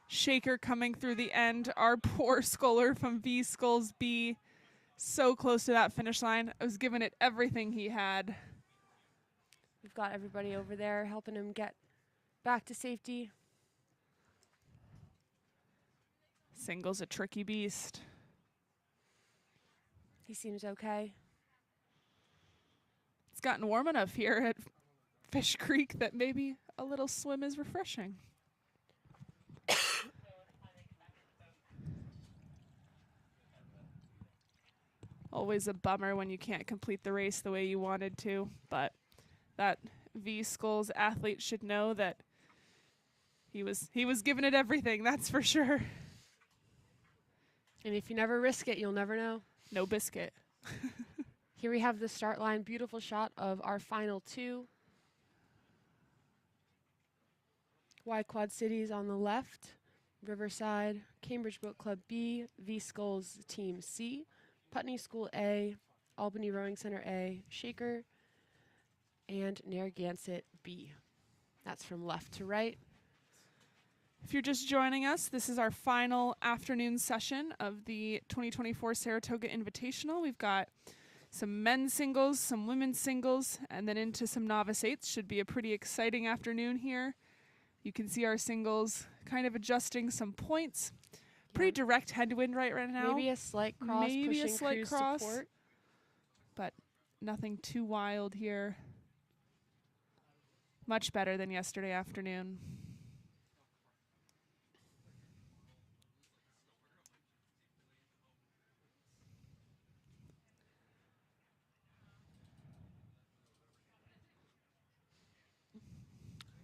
Shaker coming through the end. Our poor sculler from V-Skulls B. So close to that finish line. I was giving it everything he had. We've got everybody over there helping him get back to safety. Single's a tricky beast. He seems okay. It's gotten warm enough here at Fish Creek that maybe a little swim is refreshing. Always a bummer when you can't complete the race the way you wanted to, but that V-Skulls athlete should know that he was giving it everything, that's for sure. And if you never risk it, you'll never know. No biscuit. Here we have the start line. Beautiful shot of our final two. Y Quad Cities on the left. Riverside, Cambridge Boat Club B, V-Skulls Team C, Putney School A, Albany Rowing Center A, Shaker, and Narragansett B. That's from left to right. If you're just joining us, this is our final afternoon session of the 2024 Saratoga Invitational. We've got some men's singles, some women's singles, and then into some novice eights. Should be a pretty exciting afternoon here. You can see our singles kind of adjusting some points. Pretty direct headwind right now. Maybe a slight cross, Maybe a pushing slight cruise cross. support. But nothing too wild here. Much better than yesterday afternoon.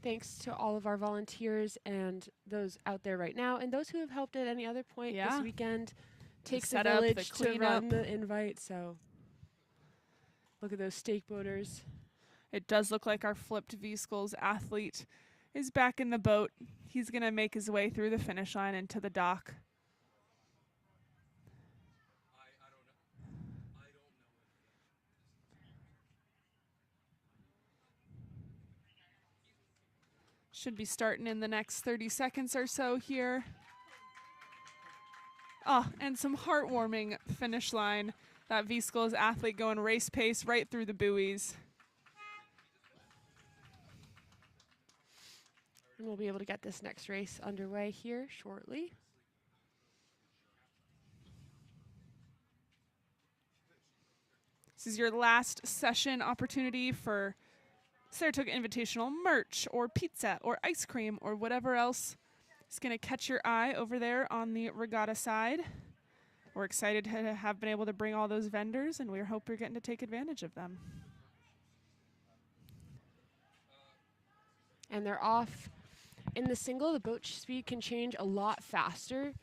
Thanks to all of our volunteers and those out there right now, and those who have helped at any other point this weekend. Takes a village to run the invite, so look at those stake boaters. It does look like our flipped V-Skulls athlete is back in the boat. He's going to make his way through the finish line into the dock. Should be starting in the next 30 seconds or so here. Oh, and some heartwarming finish line. That V-Skulls athlete going race pace right through the buoys. And we'll be able to get this next race underway here shortly. This is your last session opportunity for Saratoga Invitational merch or pizza or ice cream or whatever else is going to catch your eye over there on the regatta side. We're excited to have been able to bring all those vendors, and we hope you're getting to take advantage of them. And they're off. In the single, the boat speed can change a lot faster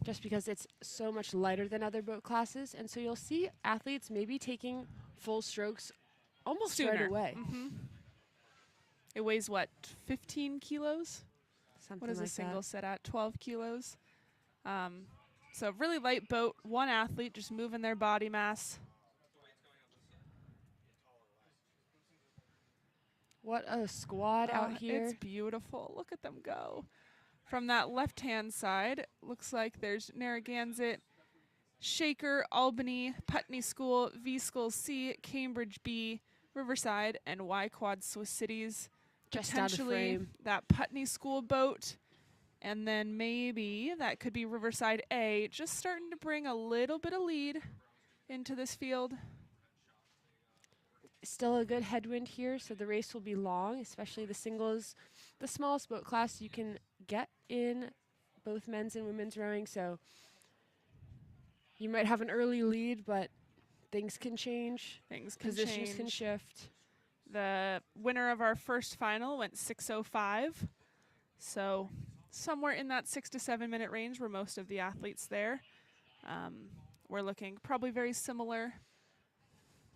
just because it's so much lighter than other boat classes. And so you'll see athletes maybe taking full strokes almost Sooner. right away. Mm-hmm. It weighs, what, 15 kilos? Something what is like a single that. set at? 12 kilos. So really light boat, one athlete just moving their body mass. What a squad out here. It's beautiful. Look at them go. From that left-hand side, looks like there's Narragansett, Shaker, Albany, Putney School, V-School C, Cambridge B, Riverside, and Y-Quad Swiss Cities. Just out of frame. That Putney School boat, and then maybe that could be Riverside A, just starting to bring a little bit of lead into this field. Still a good headwind here, so the race will be long, especially the singles, the smallest boat class you can get in both men's and women's rowing. So you might have an early lead, but things can change. Positions can shift. The winner of our first final went 6:05, so somewhere in that 6 to 7 minute range were most of the athletes there. We're looking probably very similar.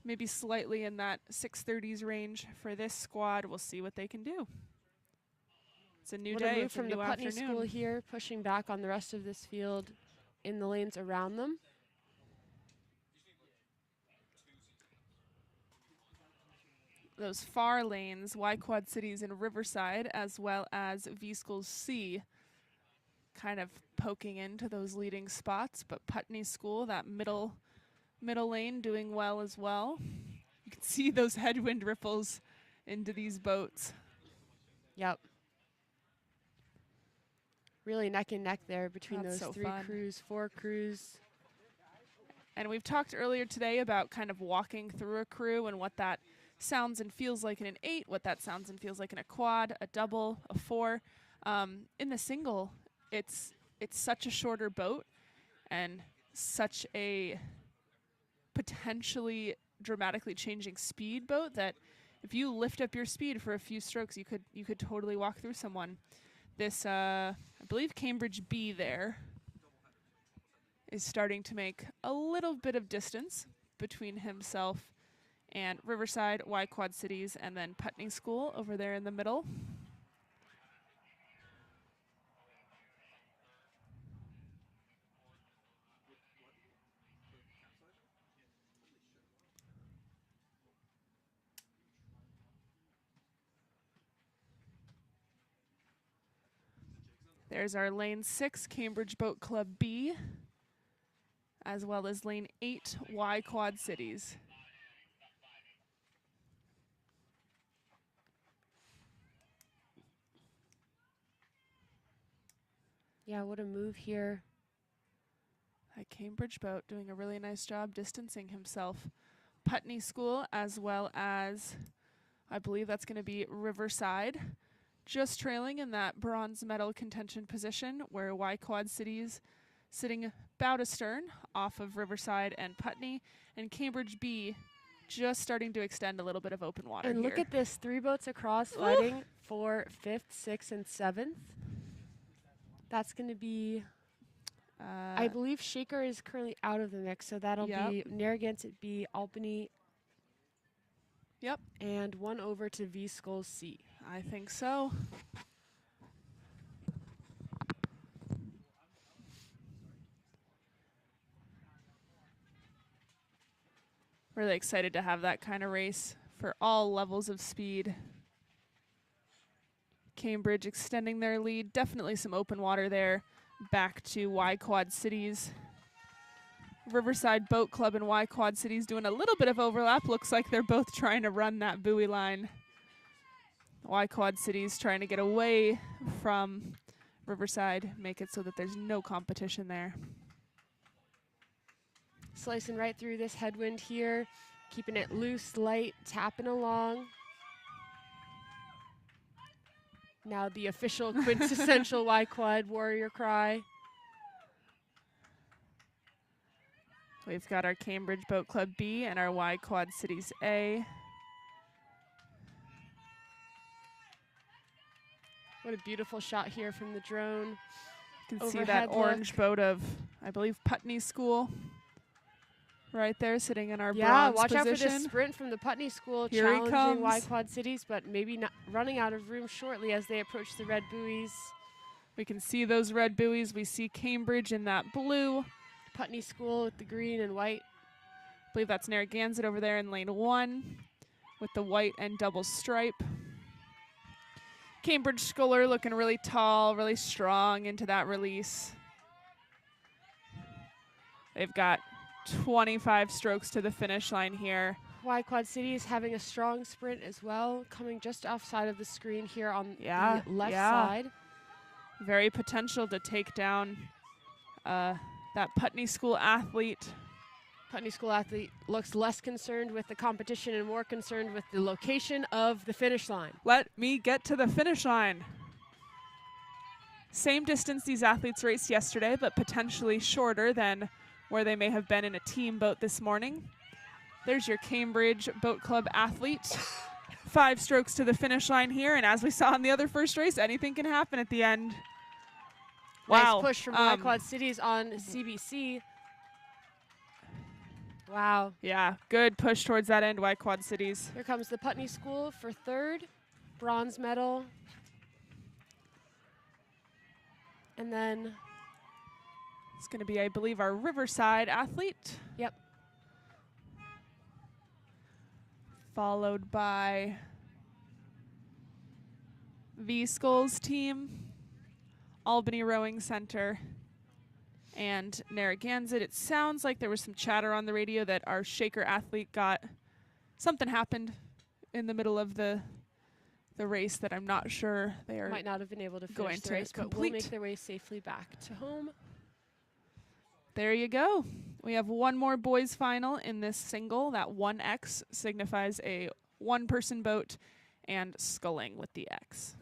Maybe slightly in that 6:30s range for this squad. We'll see what they can do. It's a new day. Move from the Putney School here, pushing back on the rest of this field in the lanes around them. Those far lanes, Y-Quad Cities and Riverside, as well as V-Schools C, kind of poking into those leading spots. But Putney School, that middle lane, doing well as well. You can see those headwind ripples into these boats. Yep. Really neck and neck there between That's those so three fun. crews, 4 crews. And we've talked earlier today about kind of walking through a crew and what that sounds and feels like in an 8, what that sounds and feels like in a quad, a double, a 4. In the single, it's such a shorter boat and such a potentially dramatically changing speed boat that if you lift up your speed for a few strokes, you could totally walk through someone. This, I believe Cambridge B there is starting to make a little bit of distance between himself and Riverside, Y-Quad Cities, and then Putney School over there in the middle. There's our lane 6, Cambridge Boat Club B, as well as lane 8, Y-Quad Cities. Yeah, what a move here. That Cambridge boat doing a really nice job distancing himself. Putney School, as well as, I believe that's going to be Riverside, just trailing in that bronze medal contention position where Y-Quad Cities sitting about astern off of Riverside and Putney, and Cambridge B just starting to extend a little bit of open water And here. look at this, 3 boats across fighting for 5th, 6th, and 7th. That's going to be, I believe Shaker is currently out of the mix, so that'll be Narragansett B, Albany. Yep. And 1 over to V Skulls C. I think so. Really excited to have that kind of race for all levels of speed. Cambridge extending their lead. Definitely some open water there. Back to Y Quad Cities. Riverside Boat Club and Y Quad Cities doing a little bit of overlap. Looks like they're both trying to run that buoy line. Y Quad Cities trying to get away from Riverside, make it so that there's no competition there. Slicing right through this headwind here, keeping it loose, light, tapping along. Now the official quintessential Y Quad warrior cry. We've got our Cambridge Boat Club B and our Y Quad Cities A. What a beautiful shot here from the drone. You can see that orange boat of, I believe, Putney School. Right there, sitting in our bronze watch position. out for this sprint from the Putney School, Here he challenging Y comes. Quad Cities, but maybe not running out of room shortly as they approach the red buoys. We can see those red buoys. We see Cambridge in that blue. Putney School with the green and white. I believe that's Narragansett over there in lane 1 with the white and double stripe. Cambridge Schooler looking really tall, really strong into that release. They've got 25 strokes to the finish line here. Y Quad Cities having a strong sprint as well, coming just offside of the screen here on the left side. Very potential to take down that Putney School athlete. Putney School athlete looks less concerned with the competition and more concerned with the location of the finish line. Let me get to the finish line. Same distance these athletes raced yesterday, but potentially shorter than where they may have been in a team boat this morning. There's your Cambridge Boat Club athlete. 5 strokes to the finish line here, and as we saw in the other first race, anything can happen at the end. Wow. Nice push from Y Quad Cities on CBC. Wow. Yeah, good push towards that end, Y Quad Cities. Here comes the Putney School for 3rd, bronze medal. And then it's going to be, I believe, our Riverside athlete. Yep. Followed by V Skulls team, Albany Rowing Center, and Narragansett. It sounds like there was some chatter on the radio that our Shaker athlete something happened in the middle of the race that I'm not sure they are might not have been able to finish going the to race, but will complete. make their way safely back to home. There you go. We have one more boys final in this single. That 1X signifies a one-person boat and sculling with the X.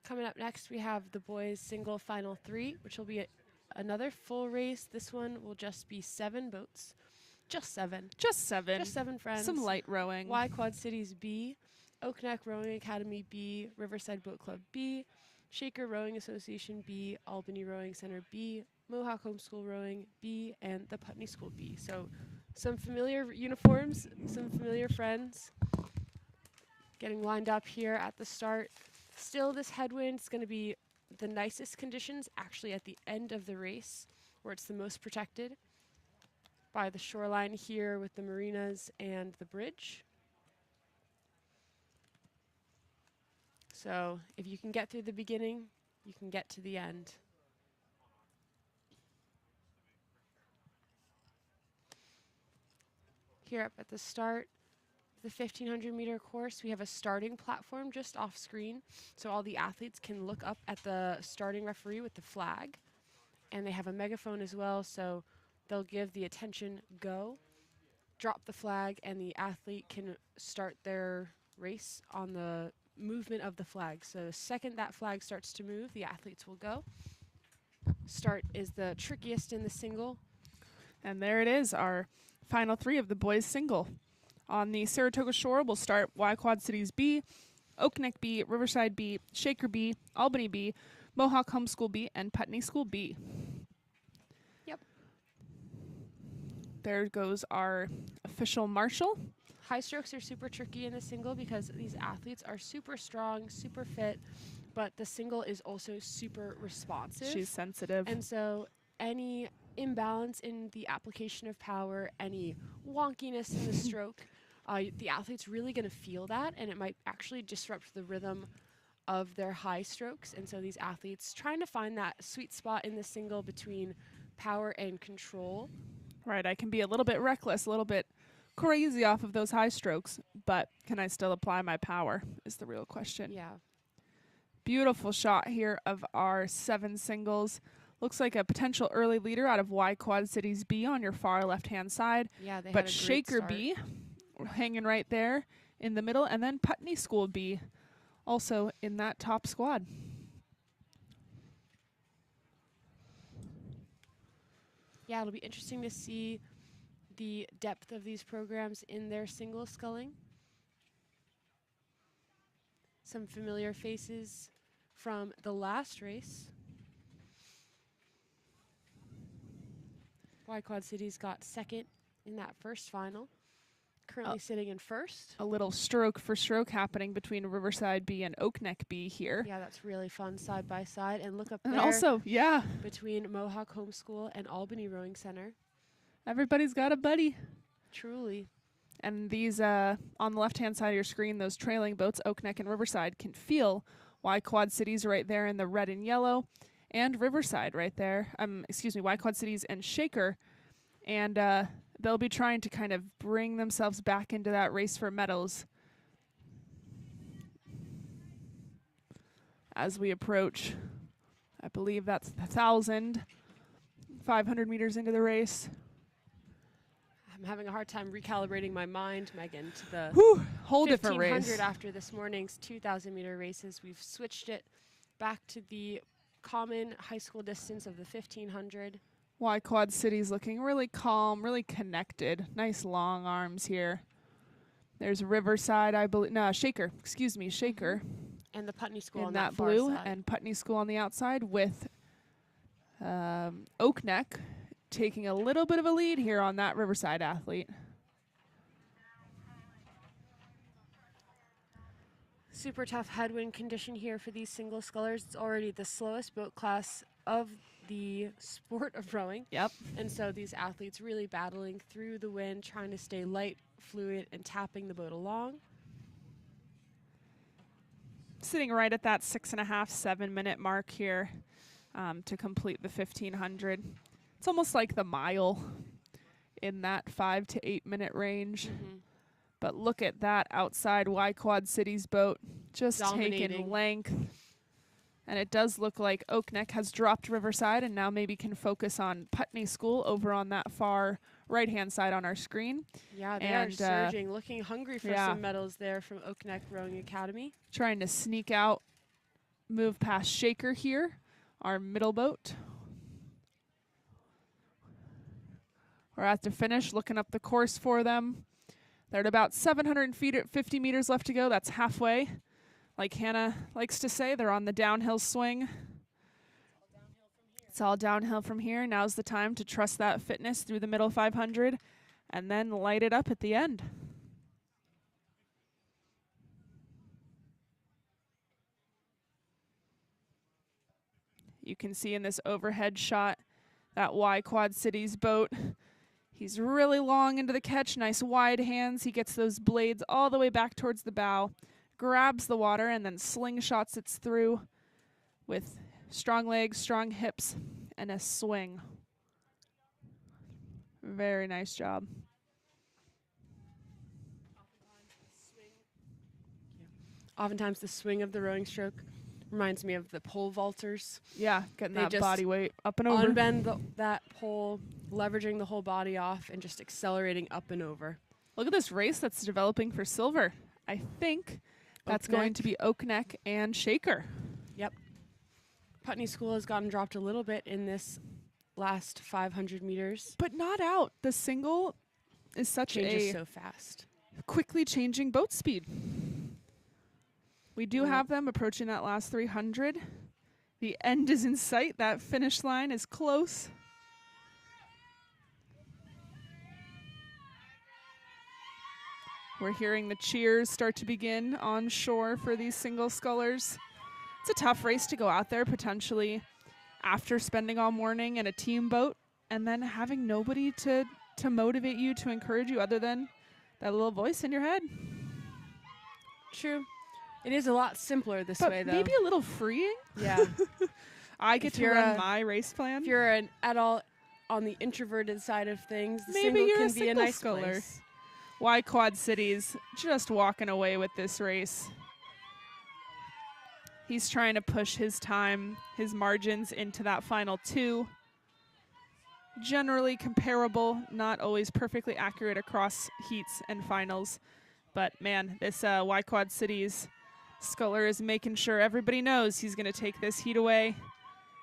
Coming up next, we have the boys single final 3, which will be another full race. This one will just be 7 boats. Just 7. Just 7. Just 7 friends. Some light rowing. Y Quad Cities B, Oak Neck Rowing Academy B, Riverside Boat Club B, Shaker Rowing Association B, Albany Rowing Center B, Mohawk Homeschool Rowing B, and the Putney School B. So some familiar uniforms, some familiar friends getting lined up here at the start. Still, this headwind is going to be the nicest conditions actually at the end of the race, where it's the most protected by the shoreline here with the marinas and the bridge. So if you can get through the beginning, you can get to the end. Here up at the start, the 1,500-meter course, we have a starting platform just off screen, so all the athletes can look up at the starting referee with the flag. And they have a megaphone as well, so they'll give the attention go, drop the flag, and the athlete can start their race on the movement of the flag. So the second that flag starts to move, the athletes will go. Start is the trickiest in the single. And there it is, our final three of the boys single. On the Saratoga shore, we'll start Y Quad Cities B, Oak Neck B, Riverside B, Shaker B, Albany B, Mohawk Homeschool B, and Putney School B. Yep. There goes our official marshal. High strokes are super tricky in the single because these athletes are super strong, super fit, but the single is also super responsive. She's sensitive. And so any imbalance in the application of power, any wonkiness in the stroke, the athlete's really going to feel that, and it might actually disrupt the rhythm of their high strokes. And so these athletes trying to find that sweet spot in the single between power and control. Right, I can be a little bit reckless, a little bit crazy off of those high strokes, but can I still apply my power is the real question. Yeah. Beautiful shot here of our 7 singles. Looks like a potential early leader out of Y Quad Cities B on your far left-hand side. Yeah, they But had a great Shaker start. B hanging right there in the middle, and then Putney School B also in that top squad. Yeah, it'll be interesting to see the depth of these programs in their single sculling. Some familiar faces from the last race. Y Quad Cities got second in that first final. Currently sitting in first. A little stroke for stroke happening between Riverside B and Oak Neck B here. Yeah, that's really fun side by side. And look up And there also, yeah, between Mohawk Homeschool and Albany Rowing Center. everybody's got a buddy. Truly. And these, on the left-hand side of your screen, those trailing boats, Oak Neck and Riverside, can feel Y Quad Cities right there in the red and yellow, and Riverside right there. Y Quad Cities and Shaker. And they'll be trying to kind of bring themselves back into that race for medals as we approach, I believe that's 1,500 meters into the race. I'm having a hard time recalibrating my mind, Megan, to the Whole different 1,500 race. after this morning's 2,000-meter races. We've switched it back to the common high school distance of the 1,500. Y Quad Cities looking really calm, really connected. Nice long arms here. There's Riverside, I believe. No, Shaker. Excuse me, Shaker. And the Putney School In on that far blue, side. and Putney School on the outside with Oak Neck taking a little bit of a lead here on that Riverside athlete. Super tough headwind condition here for these single scullers. It's already the slowest boat class of the sport of rowing. Yep. And so these athletes really battling through the wind, trying to stay light, fluid, and tapping the boat along. Sitting right at that 6.5, 7 minute mark here to complete the 1,500. It's almost like the mile in that 5 to 8 minute range. But look at that outside Y Quad Cities boat just taking Dominating. length. And it does look like Oak Neck has dropped Riverside and now maybe can focus on Putney School over on that far right-hand side on our screen. Yeah, they And, are surging, looking hungry for yeah. some medals there from Oak Neck Rowing Academy. Trying to sneak out, move past Shaker here, our middle boat. We're at the finish, looking up the course for them. They're at about 750 meters left to go. That's halfway. Like Hannah likes to say, they're on the downhill swing. It's all downhill from here. Now's the time to trust that fitness through the middle 500 and then light it up at the end. You can see in this overhead shot that Y Quad Cities boat. He's really long into the catch, nice wide hands. He gets those blades all the way back towards the bow, grabs the water, and then slingshots it through with strong legs, strong hips, and a swing. Very nice job. Oftentimes the swing of the rowing stroke reminds me of the pole vaulters. Yeah, getting They that just body weight up and over. Unbend that pole, leveraging the whole body off, and just accelerating up and over. Look at this race that's developing for silver. I think That's going to be Oak Neck and Shaker. Yep. Putney School has gotten dropped a little bit in this last 500 meters. But not out. The single is such Changes a so fast. quickly changing boat speed. We do have them approaching that last 300. The end is in sight. That finish line is close. We're hearing the cheers start to begin on shore for these single scullers. It's a tough race to go out there potentially after spending all morning in a team boat and then having nobody to motivate you, to encourage you other than that little voice in your head. True. It is a lot simpler this But way, though. maybe a little freeing. Yeah. I get to run my race plan. If you're at all on the introverted side of things, the Maybe single you're can a be a single nice sculler. place. Why Quad Cities just walking away with this race. He's trying to push his time, his margins into that final 2. Generally comparable, not always perfectly accurate across heats and finals. But man, this Y Quad Cities sculler is making sure everybody knows he's going to take this heat away.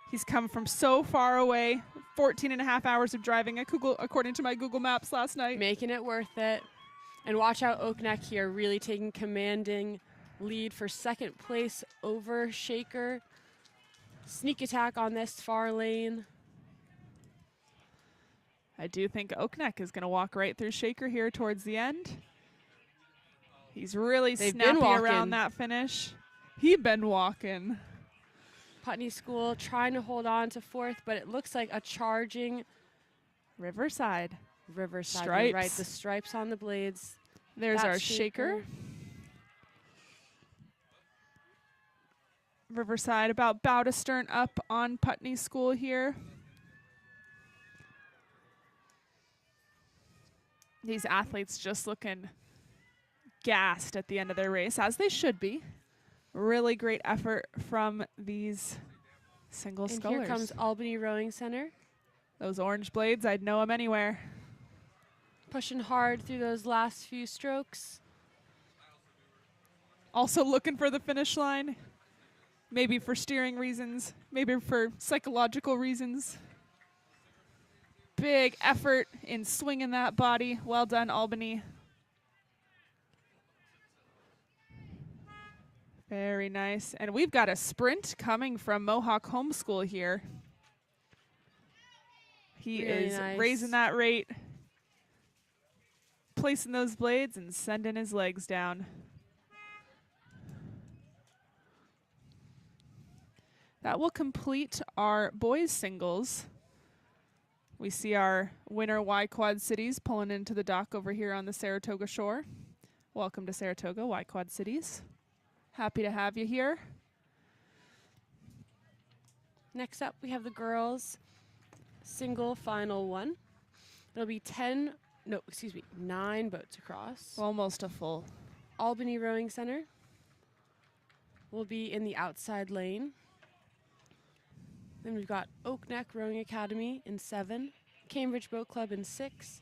He's come from so far away, 14 and a half hours of driving according to my Google Maps last night. Making it worth it. And watch out, Oak Neck here, really taking commanding lead for second place over Shaker. Sneak attack on this far lane. I do think Oak Neck is going to walk right through Shaker here towards the end. He's really snappy around that finish. He'd been walking. Putney School trying to hold on to fourth, but it looks like a charging Riverside. Riverside. Stripes. You're right, the stripes on the blades. There's That's our Shaker. Riverside about bow to stern up on Putney School here. These athletes just looking gassed at the end of their race, as they should be. Really great effort from these single scullers. Here comes Albany Rowing Center. Those orange blades, I'd know them anywhere. Pushing hard through those last few strokes. Also looking for the finish line. Maybe for steering reasons, maybe for psychological reasons. Big effort in swinging that body. Well done, Albany. Very nice. And we've got a sprint coming from Mohawk Homeschool here. He Really is nice. raising that rate, placing those blades and sending his legs down. That will complete our boys singles. We see our winner Y Quad Cities pulling into the dock over here on the Saratoga shore. Welcome to Saratoga, Y Quad Cities. Happy to have you here. Next up, we have the girls' single final 1. There'll be 9 boats across. Almost a full. Albany Rowing Center will be in the outside lane. Then we've got Oak Neck Rowing Academy in 7, Cambridge Boat Club in 6,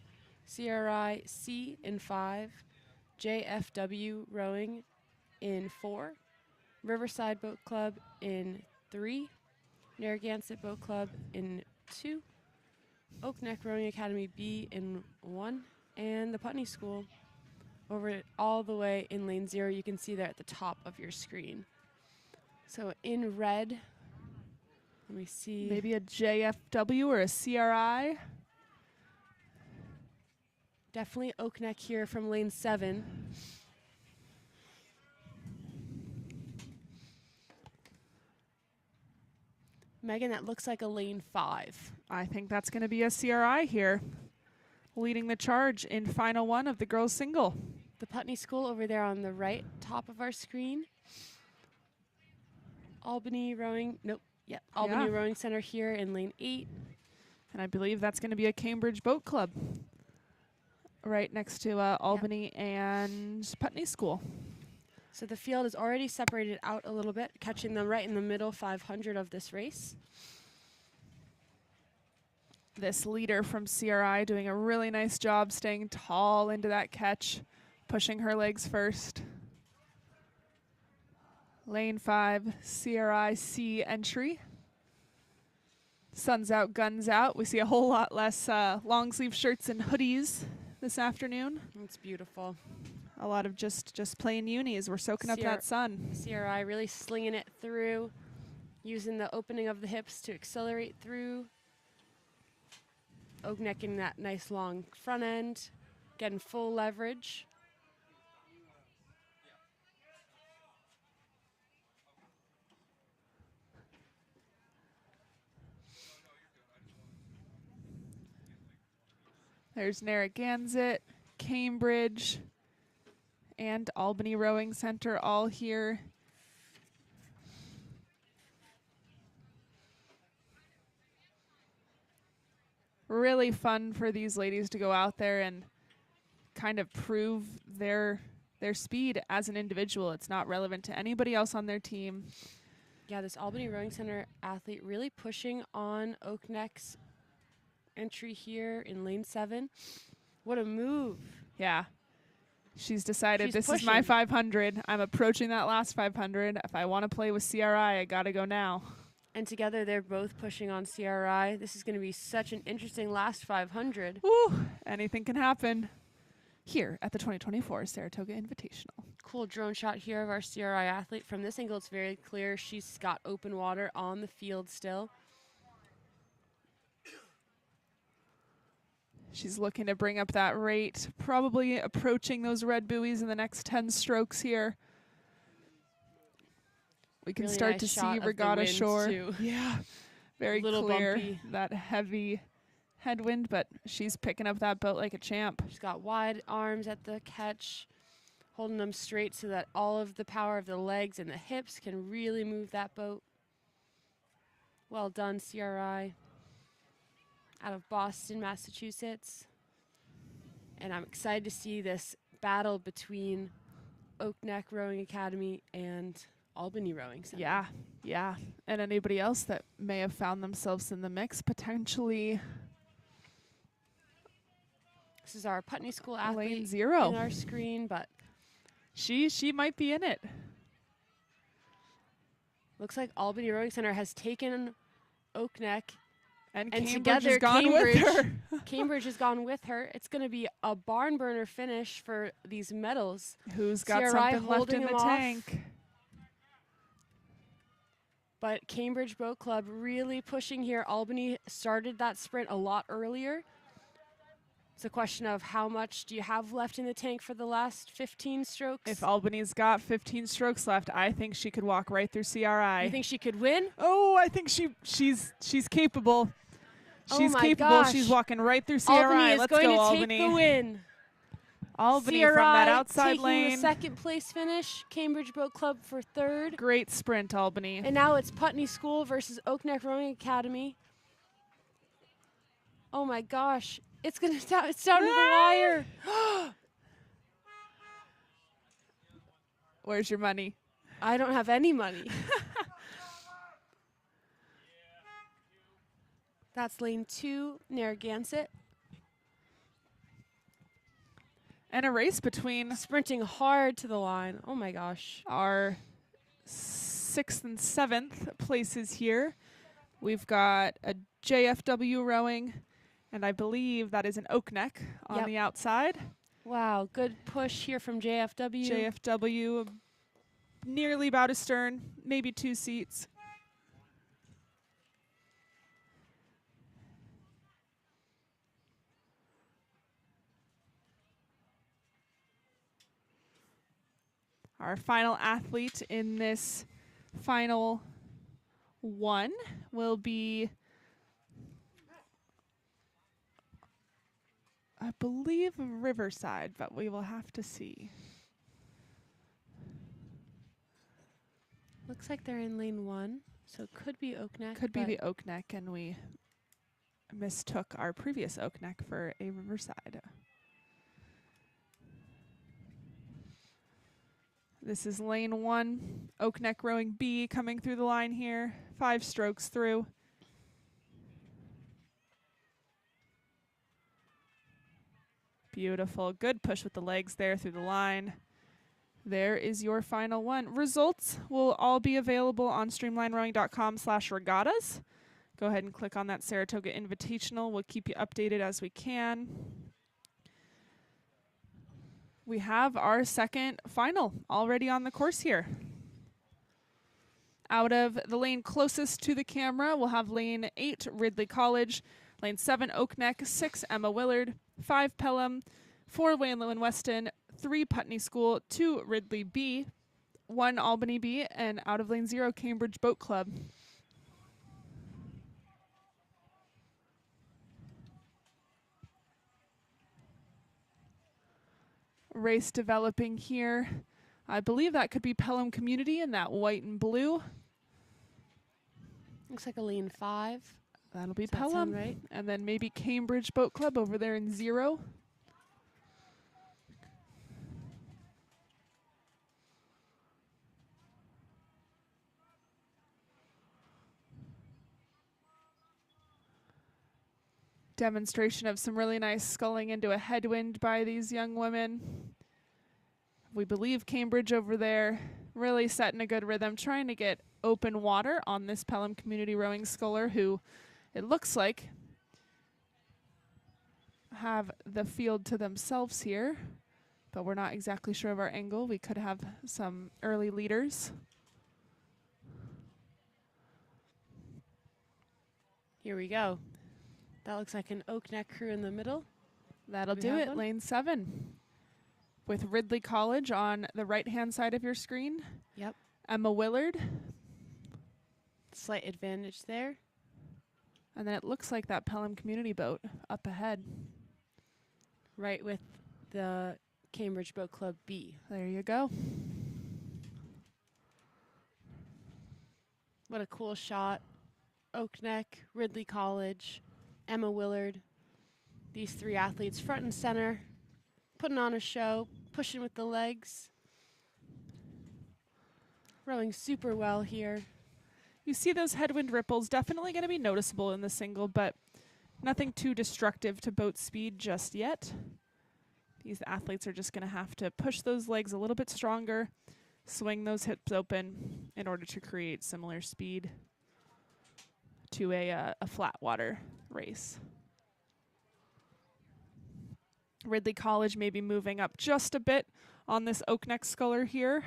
CRI-C in 5, JFW Rowing in 4, Riverside Boat Club in 3, Narragansett Boat Club in 2, Oak Neck Rowing Academy B in 1, and the Putney School over all the way in lane 0. You can see there at the top of your screen. So in red, let me see. Maybe a JFW or a CRI. Definitely Oak Neck here from lane 7. Megan, that looks like a lane 5. I think that's going to be a CRI here, leading the charge in final 1 of the girls single. The Putney School over there on the right, top of our screen. Albany Rowing, Albany Rowing Center here in lane 8. And I believe that's going to be a Cambridge Boat Club right next to Albany and Putney School. So the field is already separated out a little bit, catching them right in the middle 500 of this race. This leader from CRI doing a really nice job staying tall into that catch, pushing her legs first. Lane 5, CRI C entry. Sun's out, guns out. We see a whole lot less long sleeve shirts and hoodies this afternoon. It's beautiful. A lot of just plain unis. We're soaking up that sun. CRI really slinging it through, using the opening of the hips to accelerate through. Oak necking that nice long front end, getting full leverage. There's Narragansett, Cambridge, and Albany Rowing Center all here. Really fun for these ladies to go out there and kind of prove their speed as an individual. It's not relevant to anybody else on their team. Yeah, this Albany Rowing Center athlete really pushing on Oak Neck's entry here in lane 7. What a move. Yeah. She's decided She's this pushing. is my 500. I'm approaching that last 500. If I want to play with CRI, I got to go now. And together they're both pushing on CRI. This is going to be such an interesting last 500. Woo, anything can happen here at the 2024 Saratoga Invitational. Cool drone shot here of our CRI athlete. From this angle, it's very clear she's got open water on the field still. She's looking to bring up that rate, probably approaching those red buoys in the next 10 strokes here. We can Really start nice to shot see of the Regatta wind, Shore. too. Yeah, very Little clear. bumpy. That heavy headwind, but she's picking up that boat like a champ. She's got wide arms at the catch, holding them straight so that all of the power of the legs and the hips can really move that boat. Well done, CRI. Out of Boston, Massachusetts. And I'm excited to see this battle between Oak Neck Rowing Academy and Albany Rowing Center. Yeah, yeah. And anybody else that may have found themselves in the mix, potentially This is our Putney School athlete lane 0. in our screen, but She might be in it. looks like Albany Rowing Center has taken Oak Neck, And and Cambridge together has gone with her. Cambridge has gone with her. It's going to be a barn burner finish for these medals. Who's got CRI something left holding in the them off. tank? But Cambridge Boat Club really pushing here. Albany started that sprint a lot earlier. It's a question of how much do you have left in the tank for the last 15 strokes? If Albany's got 15 strokes left, I think she could walk right through CRI. You think she could win? Oh, I think she's capable. Oh She's my capable. gosh. She's walking right through CRI. Albany is Let's going go, to Albany. take the win. Albany CRI from that outside taking lane. the second place finish. Cambridge Boat Club for third. Great sprint, Albany. And now it's Putney School versus Oak Neck Rowing Academy. Oh my gosh. It's down to the wire. Where's your money? I don't have any money. That's lane 2, Narragansett. And a race between Sprinting hard to the line. Oh my gosh. our 6th and 7th places here. We've got a JFW rowing, and I believe that is an Oak Neck on Yep. the outside. Wow, good push here from JFW. JFW nearly bow to stern, maybe 2 seats. Our final athlete in this final one will be, I believe, Riverside, but we will have to see. Looks like they're in lane 1, so it could be Oak Neck. Could be but the Oak Neck, and we mistook our previous Oak Neck for a Riverside. This is lane 1, Oak Neck rowing B coming through the line here, 5 strokes through. Beautiful, good push with the legs there through the line. There is your final one. Results will all be available on streamlinerowing.com/regattas. Go ahead and click on that Saratoga Invitational. We'll keep you updated as we can. We have our second final already on the course here. Out of the lane closest to the camera, we'll have lane 8, Ridley College, lane 7, Oak Neck, 6, Emma Willard, 5, Pelham, 4, Waynlow and Weston, 3, Putney School, 2, Ridley B, 1, Albany B, and out of lane 0, Cambridge Boat Club. Race developing here. I believe that could be Pelham Community in that white and blue. Looks like a lane 5. That'll be Does that Pelham. sound right? And then maybe Cambridge Boat Club over there in 0. Demonstration of some really nice sculling into a headwind by these young women. We believe Cambridge over there really setting a good rhythm, trying to get open water on this Pelham Community Rowing sculler, who it looks like have the field to themselves here, but we're not exactly sure of our angle. We could have some early leaders. Here we go. That looks like an Oak Neck crew in the middle. That'll We do have it, one? lane 7. With Ridley College on the right-hand side of your screen. Yep. Emma Willard. Slight advantage there. And then it looks like that Pelham Community boat up ahead. Right with the Cambridge Boat Club B. There you go. What a cool shot. Oak Neck, Ridley College, Emma Willard. These 3 athletes front and center, putting on a show, pushing with the legs. Rowing super well here. You see those headwind ripples, definitely going to be noticeable in the single, but nothing too destructive to boat speed just yet. These athletes are just going to have to push those legs a little bit stronger, swing those hips open in order to create similar speed to a flat water race. Ridley College may be moving up just a bit on this Oak Neck sculler here.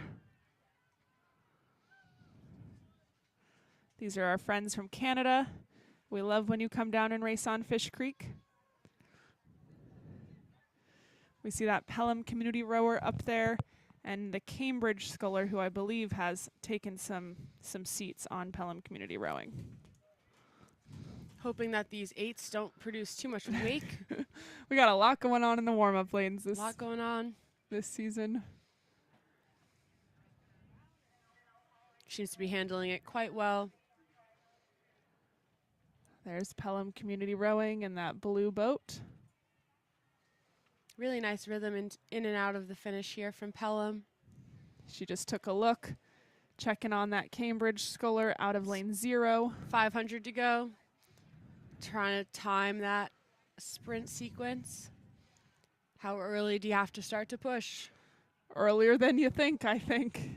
These are our friends from Canada. We love when you come down and race on Fish Creek. We see that Pelham Community Rower up there and the Cambridge sculler, who I believe has taken some seats on Pelham Community Rowing. Hoping that these 8s don't produce too much wake. We got a lot going on in the warm-up lanes A lot going on. this season. Seems to be handling it quite well. There's Pelham Community Rowing and that blue boat. Really nice rhythm in and out of the finish here from Pelham. She just took a look, checking on that Cambridge sculler out of lane 0. 500 to go. Trying to time that sprint sequence. How early do you have to start to push? Earlier than you think, I think.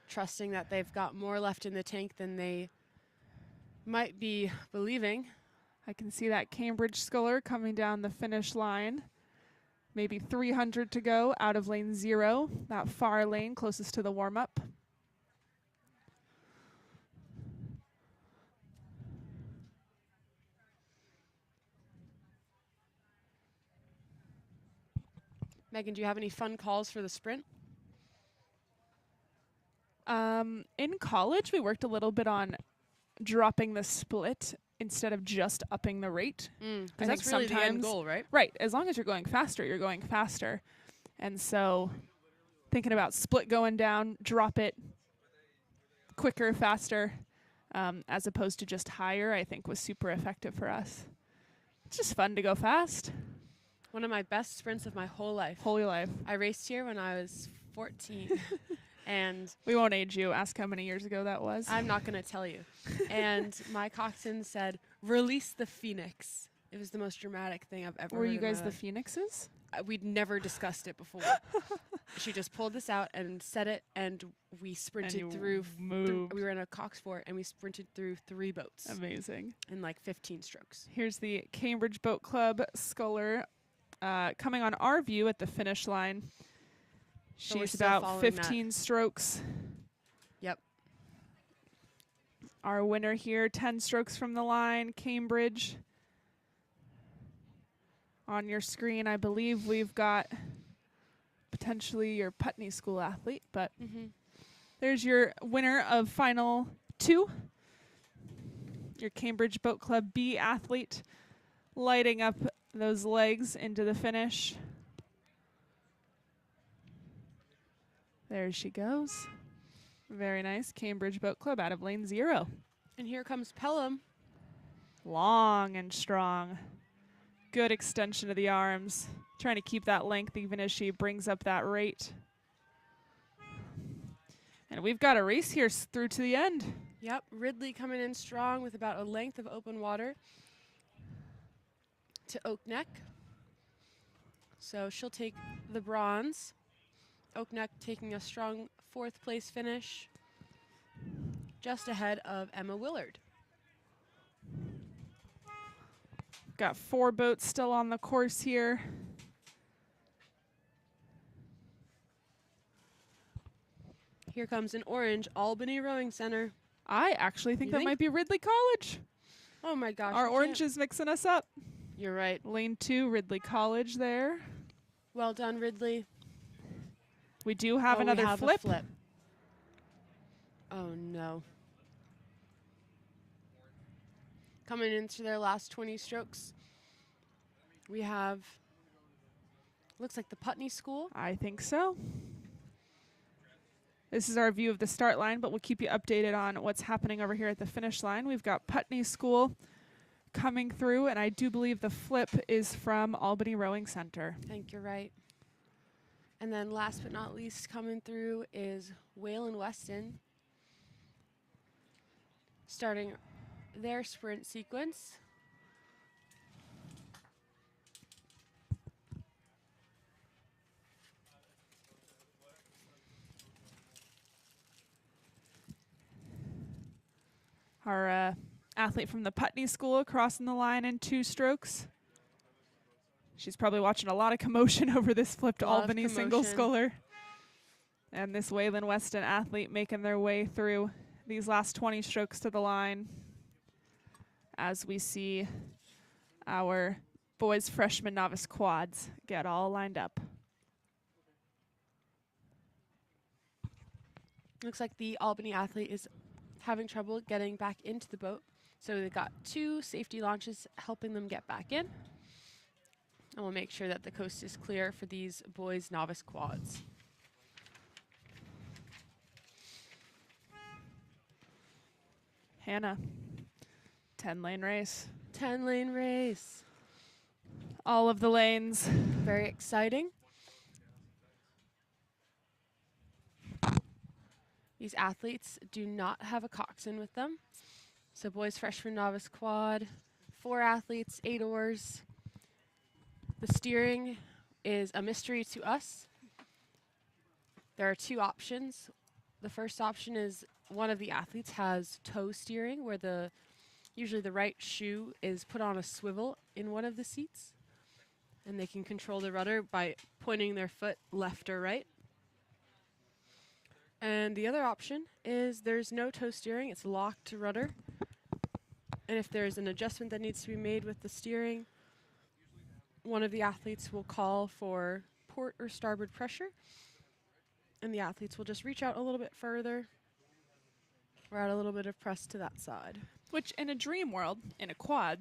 Trusting that they've got more left in the tank than they might be believing. I can see that Cambridge sculler coming down the finish line. Maybe 300 to go out of lane 0, that far lane closest to the warm-up. Megan, do you have any fun calls for the sprint? In college, we worked a little bit on dropping the split instead of just upping the rate. Because that's really the end goal, right? Right. As long as you're going faster, you're going faster. And so thinking about split going down, drop it quicker, faster, as opposed to just higher, I think was super effective for us. It's just fun to go fast. One of my best sprints of my whole life. Whole your life. I raced here when I was 14. And We won't age you. Ask how many years ago that was. I'm not going to tell you. And my coxswain said, "Release the phoenix." It was the most dramatic thing I've ever Were heard you in my guys the life. Phoenixes? We'd never discussed it before. She just pulled this out and set it, and we sprinted through. Moved. We were in a coxed fort, and we sprinted through 3 boats. Amazing. In like 15 strokes. Here's the Cambridge Boat Club sculler coming on our view at the finish line. So we're She's still about following 15 strokes. Yep. Our winner here, 10 strokes from the line, Cambridge. On your screen, I believe we've got potentially your Putney School athlete, but there's your winner of final 2. Your Cambridge Boat Club B athlete lighting up those legs into the finish. There she goes. Very nice. Cambridge Boat Club out of lane 0. And here comes Pelham. Long and strong. Good extension of the arms. Trying to keep that length even as she brings up that rate. And we've got a race here through to the end. Yep, Ridley coming in strong with about a length of open water to Oak Neck. So she'll take the bronze. Oak Neck taking a strong 4th place finish, just ahead of Emma Willard. Got 4 boats still on the course here. Here comes an orange Albany Rowing Center. I actually think You that think? might be Ridley College. Oh my gosh. Our you orange can't- is mixing us up. You're right. Lane 2, Ridley College there. Well done, Ridley. We do have we another have a flip. flip. Oh no. Coming into their last 20 strokes, we have, looks like the Putney School. I think so. This is our view of the start line, but we'll keep you updated on what's happening over here at the finish line. We've got Putney School coming through, and I do believe the flip is from Albany Rowing Center. I think you're right. And then last but not least coming through is Wayland Weston, starting their sprint sequence. Our athlete from the Putney School crossing the line in 2 strokes. She's probably watching a lot of commotion over this flipped Albany single sculler. And this Wayland Weston athlete making their way through these last 20 strokes to the line as we see our boys freshman novice quads get all lined up. Looks like the Albany athlete is having trouble getting back into the boat. So they've got 2 safety launches helping them get back in. And we'll make sure that the coast is clear for these boys novice quads. Hannah, 10-lane race. 10-lane race. All of the lanes. Very exciting. These athletes do not have a coxswain with them. So boys freshman novice quad, 4 athletes, 8 oars. The steering is a mystery to us. There are 2 options. The first option is one of the athletes has toe steering, where usually the right shoe is put on a swivel in one of the seats, and they can control the rudder by pointing their foot left or right. And the other option is there's no toe steering, it's locked to rudder. And if there's an adjustment that needs to be made with the steering, one of the athletes will call for port or starboard pressure, and the athletes will just reach out a little bit further or add a little bit of press to that side. Which in a dream world, in a quad,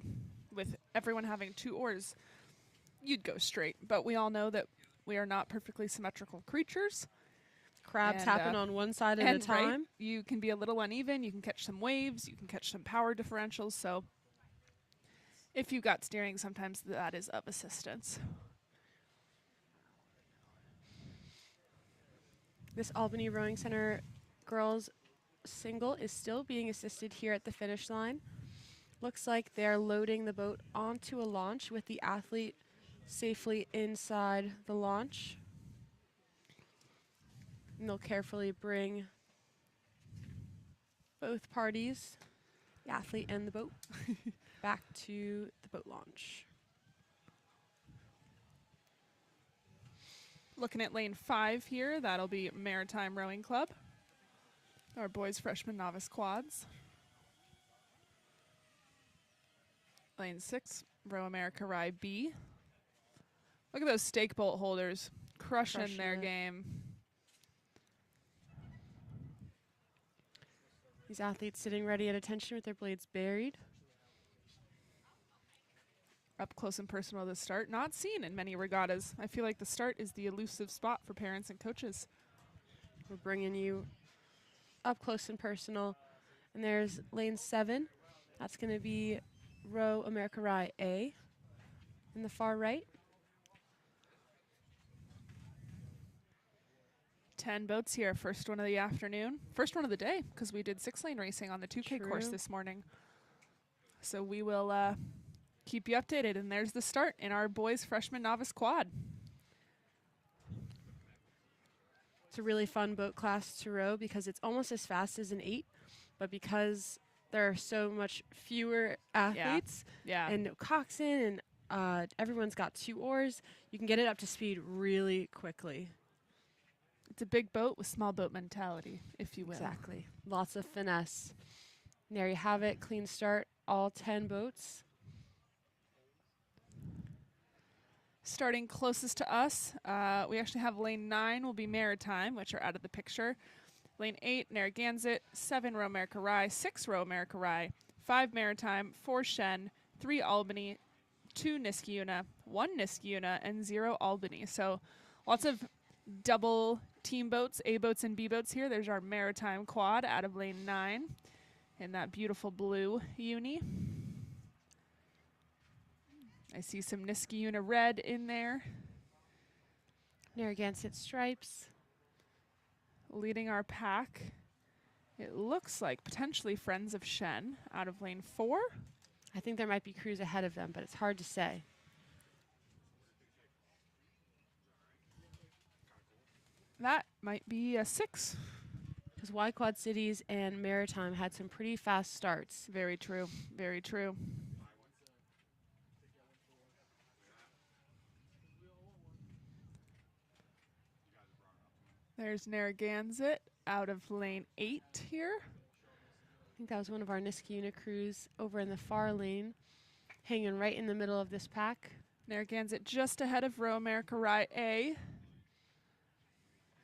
with everyone having 2 oars, you'd go straight. But we all know that we are not perfectly symmetrical creatures. Crabs And, happen on one side at a time. Right, you can be a little uneven, you can catch some waves, you can catch some power differentials, so if you've got steering, sometimes that is of assistance. This Albany Rowing Center girls single is still being assisted here at the finish line. Looks like they're loading the boat onto a launch with the athlete safely inside the launch. And they'll carefully bring both parties, the athlete and the boat, back to the boat launch. Looking at lane 5 here, that'll be Maritime Rowing Club, our boys freshman novice quads. Lane 6, Row America Rye B. Look at those stake bolt holders crushing their game. These athletes sitting ready at attention with their blades buried. Up close and personal to start. Not seen in many regattas. I feel like the start is the elusive spot for parents and coaches. We're bringing you up close and personal. And there's lane 7. That's going to be Row America Rye A in the far right. 10 boats here. First one of the afternoon. First one of the day, because we did 6-lane racing on the 2K course this morning. So we will keep you updated. And there's the start in our boys freshman novice quad. It's a really fun boat class to row because it's almost as fast as an 8, but because there are so much fewer athletes and no coxswain and everyone's got 2 oars, you can get it up to speed really quickly. It's a big boat with small boat mentality, if you will. Exactly. Lots of finesse. And there you have it. Clean start, all 10 boats. Starting closest to us, we actually have lane 9 will be Maritime, which are out of the picture. Lane 8, Narragansett, 7, Row America Rye, 6, Row America Rye, 5, Maritime, 4, Shen, 3, Albany, 2, Niskayuna, 1, Niskayuna, and 0, Albany. So lots of double team boats, A boats and B boats here. There's our Maritime quad out of lane 9 in that beautiful blue uni. I see some Niskayuna red in there. Narragansett stripes. Leading our pack, it looks like potentially Friends of Shen out of lane 4. I think there might be crews ahead of them, but it's hard to say. That might be a 6. Because Y Quad Cities and Maritime had some pretty fast starts. Very true. Very true. There's Narragansett out of lane 8 here. I think that was one of our Niskayuna crews over in the far lane, hanging right in the middle of this pack. Narragansett just ahead of Row America Rye A.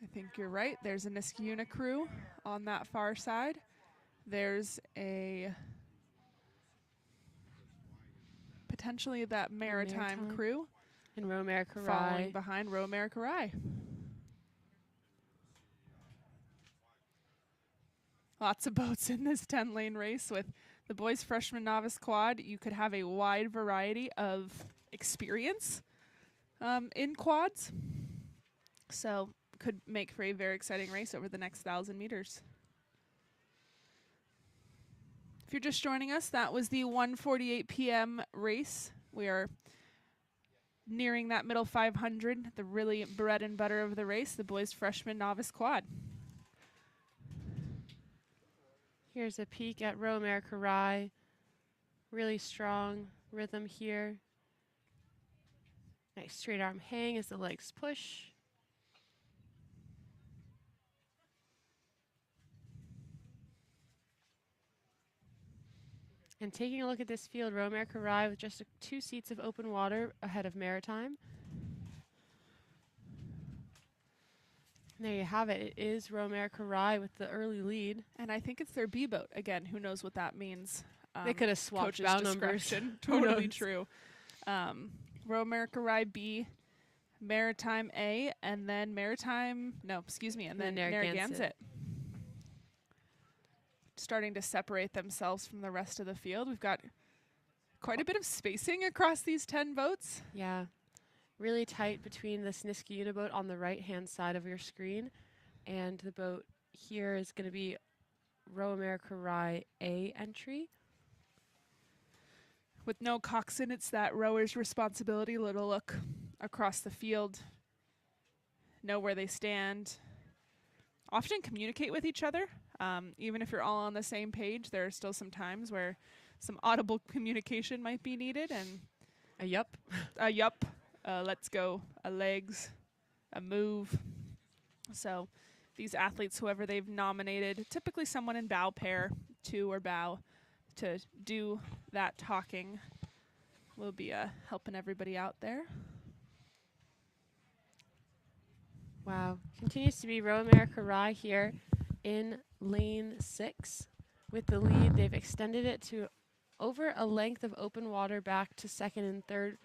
I think you're right. There's a Niskayuna crew on that far side. There's a potentially that Maritime crew. And Row America Rye. Following behind Row America Rye. Lots of boats in this 10-lane race with the boys freshman novice quad. You could have a wide variety of experience in quads. So could make for a very exciting race over the next 1,000 meters. If you're just joining us, that was the 1:48 p.m. race. We are nearing that middle 500, the really bread and butter of the race, the boys freshman novice quad. Here's a peek at Row America Rye. Really strong rhythm here. Nice straight arm hang as the legs push. And taking a look at this field, Row America Rye with just 2 seats of open water ahead of Maritime. And there you have it. It is Row America Rye with the early lead. And I think it's their B boat. Again, who knows what that means. They could have swapped coach's bow numbers. Totally true. Row America Rye B, Maritime A, and then Narragansett. Starting to separate themselves from the rest of the field. We've got quite a bit of spacing across these 10 boats. Yeah. Really tight between this Niskayuna boat on the right-hand side of your screen, and the boat here is going to be Row America Rye A entry. With no coxswain, it's that rower's responsibility to look across the field, know where they stand, often communicate with each other. Even if you're all on the same page, there are still some times where some audible communication might be needed, and A yup. a yup, let's go, a legs, a move. So these athletes, whoever they've nominated, typically someone in bow pair, 2 or bow, to do that talking, will be helping everybody out there. Wow. Continues to be Row America Rye here in lane 6 with the lead. They've extended it to over a length of open water back to second and third,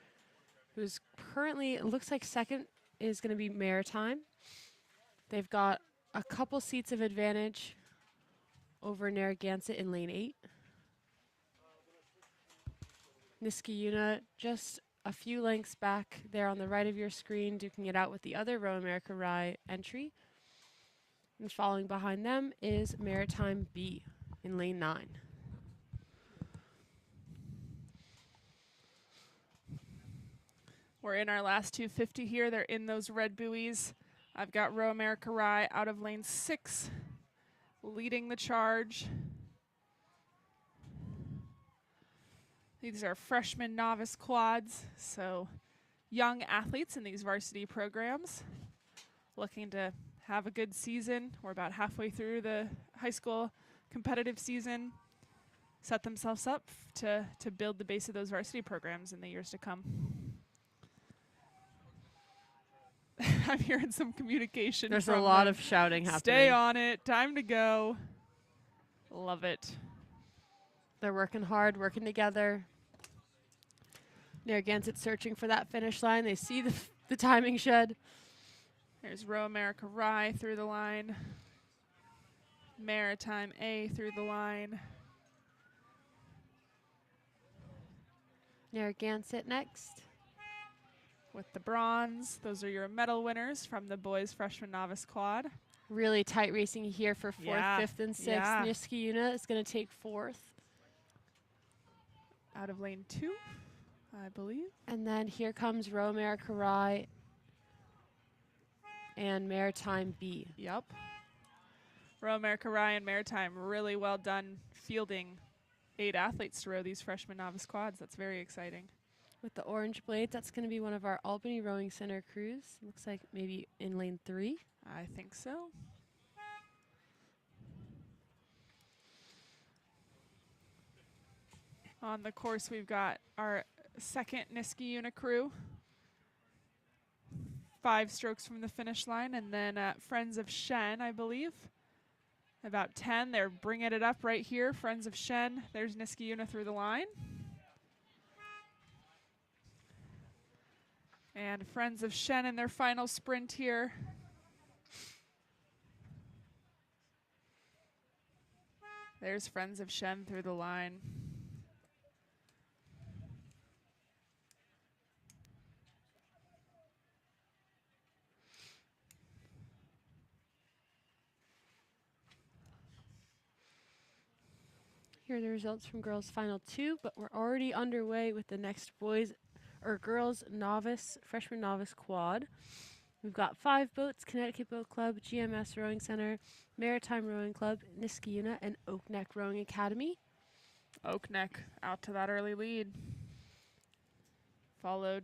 who's currently, it looks like second is going to be Maritime. They've got a couple seats of advantage over Narragansett in lane 8. Niskayuna just a few lengths back there on the right of your screen, duking it out with the other Row America Rye entry. And following behind them is Maritime B in lane 9. We're in our last 250 here. They're in those red buoys. I've got Row America Rye out of lane 6, leading the charge. These are freshman novice quads, so young athletes in these varsity programs looking to have a good season. We're about halfway through the high school competitive season, set themselves up to build the base of those varsity programs in the years to come. I'm hearing some communication. There's from a lot them. of shouting happening. Stay on it. Time to go. Love it. They're working hard, working together. Narragansett searching for that finish line. They see the timing shed. There's Row America Rye through the line. Maritime A through the line. Narragansett next. With the bronze, those are your medal winners from the boys freshman novice quad. Really tight racing here for 4th, Yeah. 5th, and 6th. Yeah. Niskayuna is going to take 4th. Out of lane 2, I believe. And then here comes Row America Rye and Maritime B. Yep. Row America Rye and Maritime, really well done fielding 8 athletes to row these freshman novice quads. That's very exciting. With the orange blades, that's going to be one of our Albany Rowing Center crews. Looks like maybe in lane 3. I think so. On the course, we've got our second Niskayuna crew. 5 strokes from the finish line. And then Friends of Shen, I believe. About 10. They're bringing it up right here. Friends of Shen. There's Niskayuna through the line. And Friends of Shen in their final sprint here. There's Friends of Shen through the line. Here are the results from girls' final 2, but we're already underway with the next girls' novice, freshman novice quad. We've got 5 boats: Connecticut Boat Club, GMS Rowing Center, Maritime Rowing Club, Niskayuna, and Oak Neck Rowing Academy. Oak Neck out to that early lead. Followed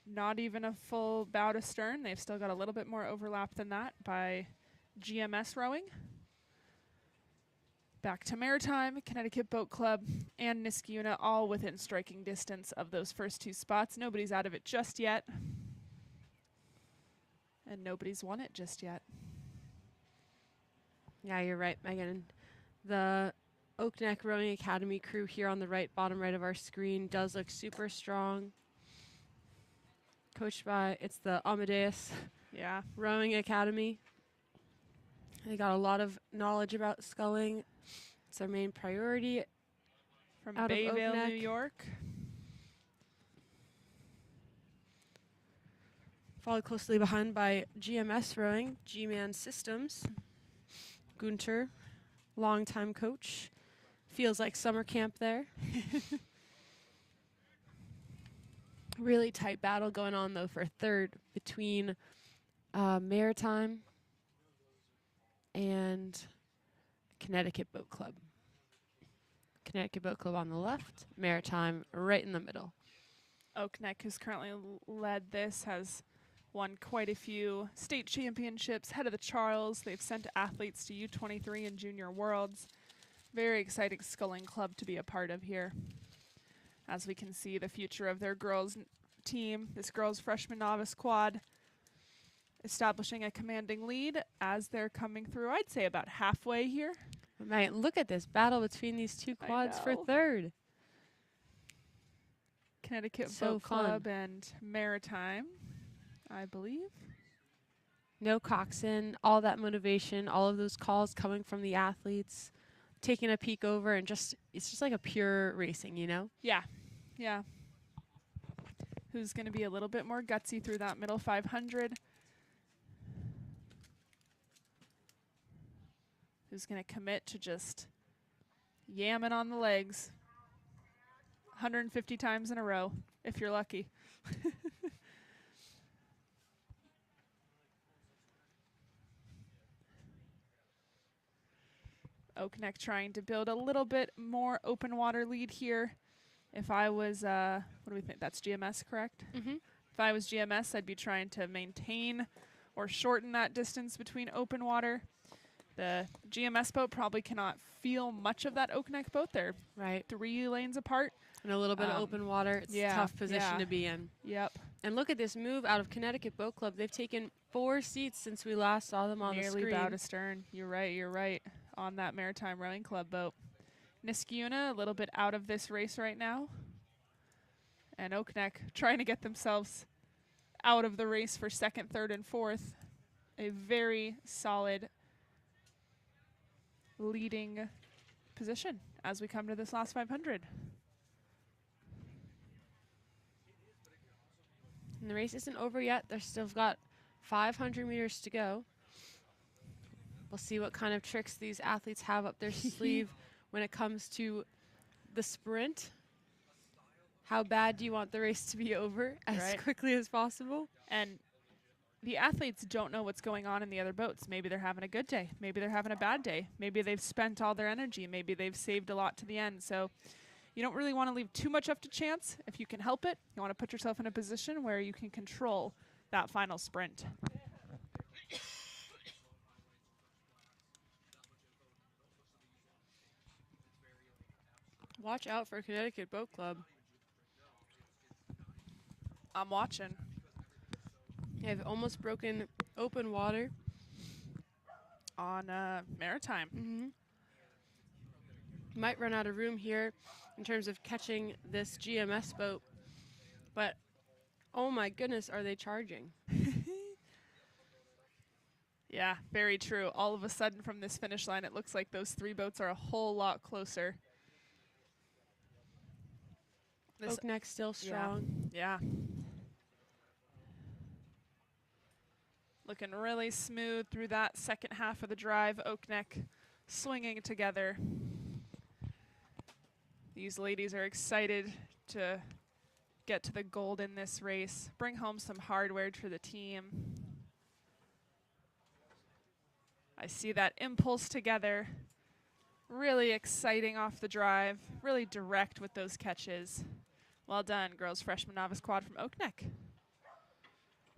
not even a full bow to stern. They've still got a little bit more overlap than that by GMS Rowing. Back to Maritime, Connecticut Boat Club, and Niskayuna, all within striking distance of those first 2 spots. Nobody's out of it just yet. And nobody's won it just yet. Yeah, you're right, Megan. The Oak Neck Rowing Academy crew here on the bottom right of our screen does look super strong. Coached by, it's the Amadeus Rowing Academy. They got a lot of knowledge about sculling. It's their main priority. From out Bayville, of Oak New Neck. York. Followed closely behind by GMS Rowing, G-Man Systems. Gunter, longtime coach. Feels like summer camp there. Really tight battle going on, though, for 3rd between Maritime and Connecticut Boat Club. Connecticut Boat Club on the left, Maritime right in the middle. Oakneck, who's currently led this, has won quite a few state championships, head of the Charles. They've sent athletes to U23 and Junior Worlds. Very exciting sculling club to be a part of here. As we can see the future of their girls team, this girls freshman novice quad establishing a commanding lead as they're coming through, I'd say about halfway here. Man, look at this battle between these two quads for know. third. Connecticut So Boat Club and Maritime, I believe. No coxswain, all that motivation, all of those calls coming from the athletes, taking a peek over, and it's just like a pure racing, you know? Yeah, yeah. Who's going to be a little bit more gutsy through that middle 500? Who's going to commit to just yamming on the legs 150 times in a row, if you're lucky. Oakneck trying to build a little bit more open water lead here. If I was, what do we think? That's GMS, correct? Mm-hmm. If I was GMS, I'd be trying to maintain or shorten that distance between open water. The GMS boat probably cannot feel much of that Oakneck boat. They're Right. 3 lanes apart. And a little bit of open water. It's a tough position to be in. Yep. And look at this move out of Connecticut Boat Club. They've taken 4 seats since we last saw them on the screen. Nearly bow to stern. You're right. On that Maritime Rowing Club boat. Niskayuna a little bit out of this race right now. And Oakneck trying to get themselves out of the race for second, third, and fourth. A very solid leading position as we come to this last 500. And the race isn't over yet. They've still got 500 meters to go. We'll see what kind of tricks these athletes have up their sleeve when it comes to the sprint. How bad do you want the race to be over as quickly as possible? And the athletes don't know what's going on in the other boats. Maybe they're having a good day. Maybe they're having a bad day. Maybe they've spent all their energy. Maybe they've saved a lot to the end. So you don't really want to leave too much up to chance. If you can help it, you want to put yourself in a position where you can control that final sprint. Watch out for Connecticut Boat Club. I'm watching. They've almost broken open water. On Maritime. Mm-hmm. Might run out of room here in terms of catching this GMS boat. But, oh my goodness, are they charging? Yeah, very true. All of a sudden from this finish line, it looks like those 3 boats are a whole lot closer. Oakneck still strong. Yeah. Looking really smooth through that second half of the drive. Oakneck swinging together. These ladies are excited to get to the gold in this race. Bring home some hardware to the team. I see that impulse together. Really exciting off the drive. Really direct with those catches. Well done, girls freshman novice quad from Oakneck.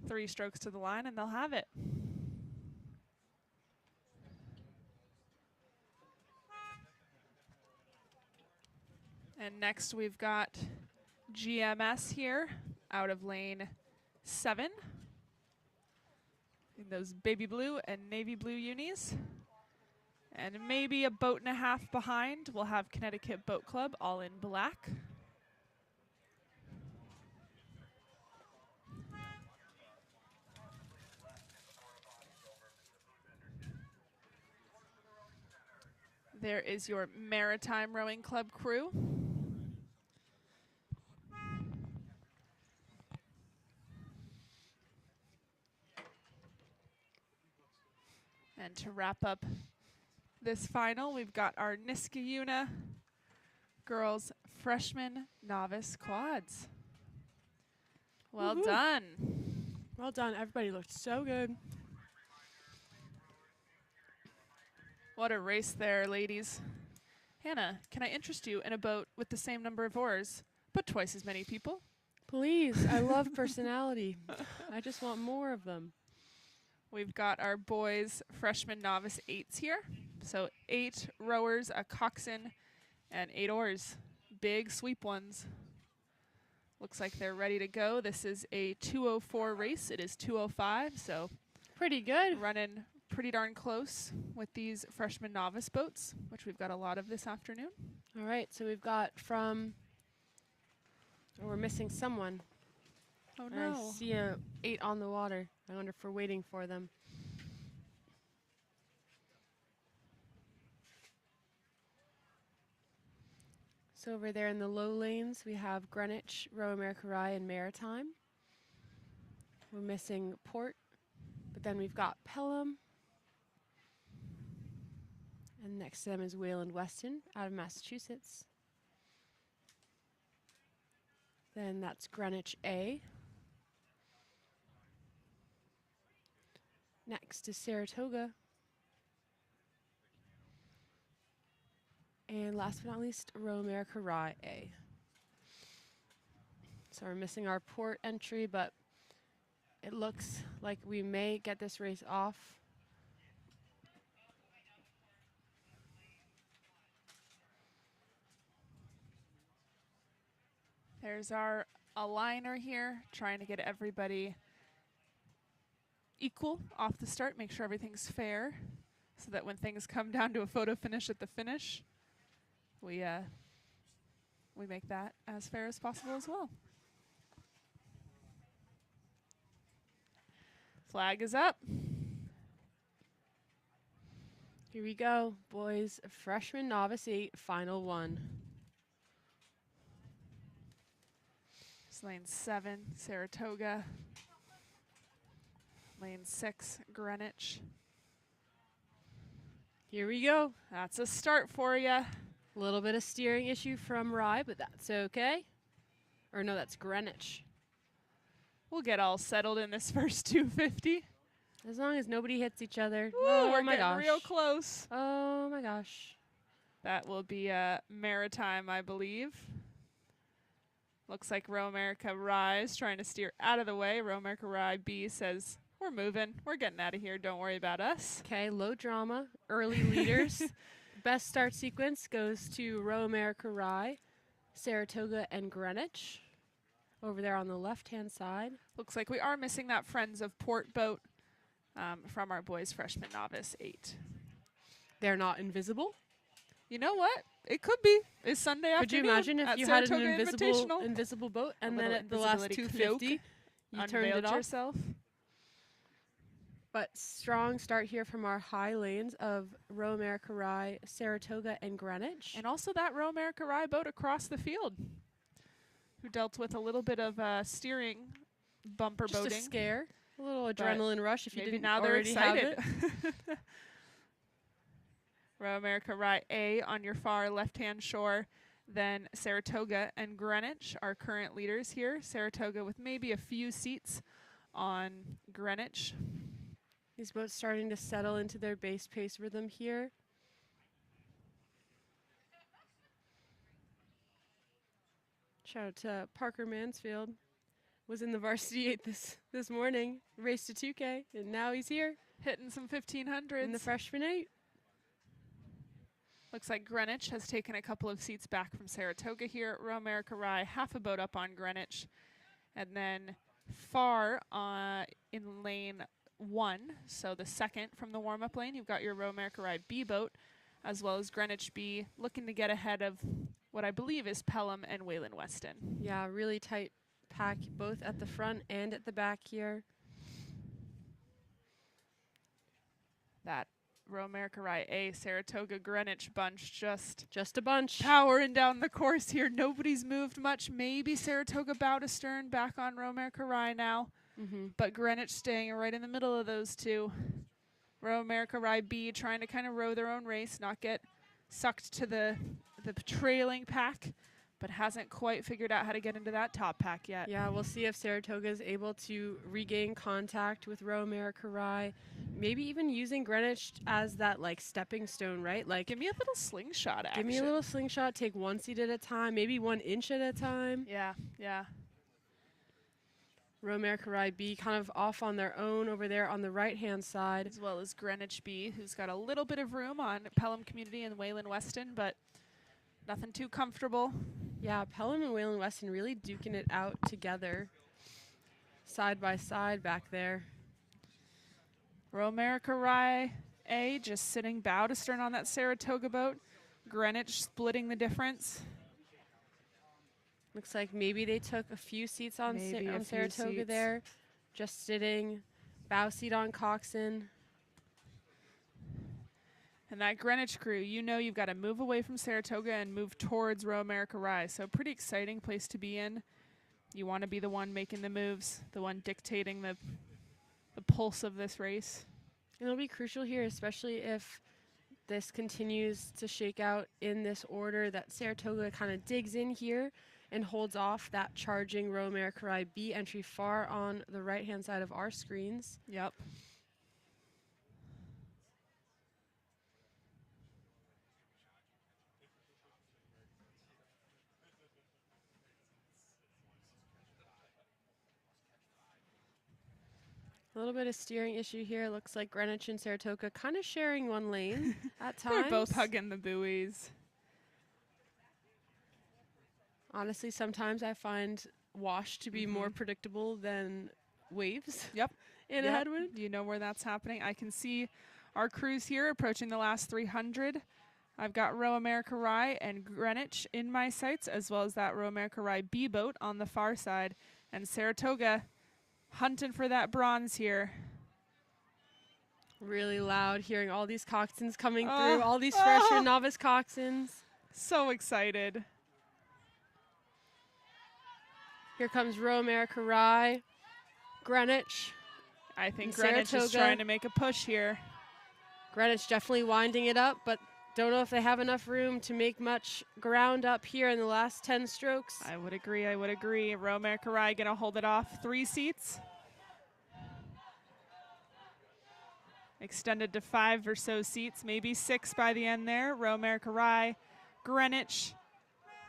3 strokes to the line and they'll have it. And next we've got GMS here out of lane 7. In those baby blue and navy blue unis. And maybe a boat and a half behind, we'll have Connecticut Boat Club all in black. There is your Maritime Rowing Club crew. And to wrap up this final, we've got our Niskayuna girls freshman novice quads. Well done. Well done. Everybody looked so good. What a race there, ladies. Hannah, can I interest you in a boat with the same number of oars, but twice as many people? Please, I love personality. I just want more of them. We've got our boys freshman novice 8s here. So 8 rowers, a coxswain, and 8 oars. Big sweep ones. Looks like they're ready to go. This is a 2:04 race. It is 2:05, so Pretty good. running pretty darn close with these freshman novice boats, which we've got a lot of this afternoon. All right, so we've got from, oh, we're missing someone. Oh I no. see a 8 on the water. I wonder if we're waiting for them. So over there in the low lanes, we have Greenwich, Row America Rye, and Maritime. We're missing Port, but then we've got Pelham. And next to them is Wayland Weston out of Massachusetts. Then that's Greenwich A. Next is Saratoga. And last but not least, Row America Rye A. So we're missing our port entry, but it looks like we may get this race off. There's our aligner here, trying to get everybody equal off the start, make sure everything's fair, so that when things come down to a photo finish at the finish, we make that as fair as possible as well. Flag is up. Here we go, boys. Freshman Novice 8, Final 1. It's lane 7, Saratoga. Lane 6, Greenwich. Here we go. That's a start for you. A little bit of steering issue from Rye, but that's okay. Or no, that's Greenwich. We'll get all settled in this first 250. As long as nobody hits each other. Ooh, Oh we're my getting gosh. real close. Oh my gosh. That will be Maritime, I believe. Looks like Row America Rye is trying to steer out of the way. Row America Rye B says, we're moving. We're getting out of here. Don't worry about us. Okay, low drama, early leaders. Best start sequence goes to Row America Rye, Saratoga, and Greenwich. Over there on the left-hand side. Looks like we are missing that Friends of Port boat from our boys freshman novice 8. They're not invisible. You know what? It could be. It's Sunday Could you afternoon imagine if at you had Saratoga an Invitational. invisible boat and then little at the last invisibility 250 cloak, you turned it unveiled off? yourself. But strong start here from our high lanes of Row America Rye, Saratoga, and Greenwich. And also that Row America Rye boat across the field, who dealt with a little bit of steering bumper just boating. a scare, a little adrenaline rush if you Maybe didn't now they're already have excited. it. Row America Rye A on your far left-hand shore. Then Saratoga and Greenwich are current leaders here. Saratoga with maybe a few seats on Greenwich. These boats starting to settle into their base pace rhythm here. Shout out to Parker Mansfield. Was in the varsity 8 this morning. Raced to 2K, and now he's here Hitting some 1500s. in the freshman 8. Looks like Greenwich has taken a couple of seats back from Saratoga here. Row America Rye, half a boat up on Greenwich. And then far in lane 1, so the second from the warm-up lane, you've got your Row America Rye B boat, as well as Greenwich B, looking to get ahead of what I believe is Pelham and Wayland Weston. Yeah, really tight pack, both at the front and at the back here. That Row America Rye A, Saratoga, Greenwich bunch just Just a bunch. powering down the course here. Nobody's moved much. Maybe Saratoga bow to stern back on Row America Rye now. But Greenwich staying right in the middle of those two. Row America Rye B trying to kind of row their own race, not get sucked to the trailing pack. but hasn't quite figured out how to get into that top pack yet. Yeah, we'll see if Saratoga is able to regain contact with Roe America Rye. Maybe even using Greenwich as that like stepping stone, right? Like Give me a little slingshot action. give me a little slingshot, take 1 seat at a time, maybe 1 inch at a time. Yeah, yeah. Roe America Rye B kind of off on their own over there on the right-hand side. As well as Greenwich B, who's got a little bit of room on Pelham Community and Wayland Weston, but nothing too comfortable. Yeah, Pelham and Wayland Weston really duking it out together, side by side back there. Roe America Rye A just sitting bow to stern on that Saratoga boat. Greenwich splitting the difference. Looks like maybe they took a few seats on, Maybe a few Saratoga seats. there. Just sitting, bow seat on Coxon. And that Greenwich crew, you know you've got to move away from Saratoga and move towards Roe America Rye. So pretty exciting place to be in. You want to be the one making the moves, the one dictating the pulse of this race. And it'll be crucial here, especially if this continues to shake out in this order, that Saratoga kind of digs in here and holds off that charging Roe America Rye B entry far on the right-hand side of our screens. Yep. A little bit of steering issue here. Looks like Greenwich and Saratoga kind of sharing 1 lane at times. They're both hugging the buoys. Honestly, sometimes I find wash to be more predictable than waves. Yep. In a Yep. headwind. You know where that's happening. I can see our crews here approaching the last 300. I've got Roe America Rye and Greenwich in my sights, as well as that Roe America Rye B boat on the far side. And Saratoga hunting for that bronze here. Really loud, hearing all these coxswains coming Oh, through, all these fresher novice coxswains. So excited. Here comes Roe America Rye, Greenwich. I think And Greenwich is Saratoga. trying to make a push here. Greenwich definitely winding it up, but don't know if they have enough room to make much ground up here in the last 10 strokes. I would agree. I would agree. Roe America Rye going to hold it off. 3 seats. Extended to 5 or so seats, maybe 6 by the end there. Roe America Rye, Greenwich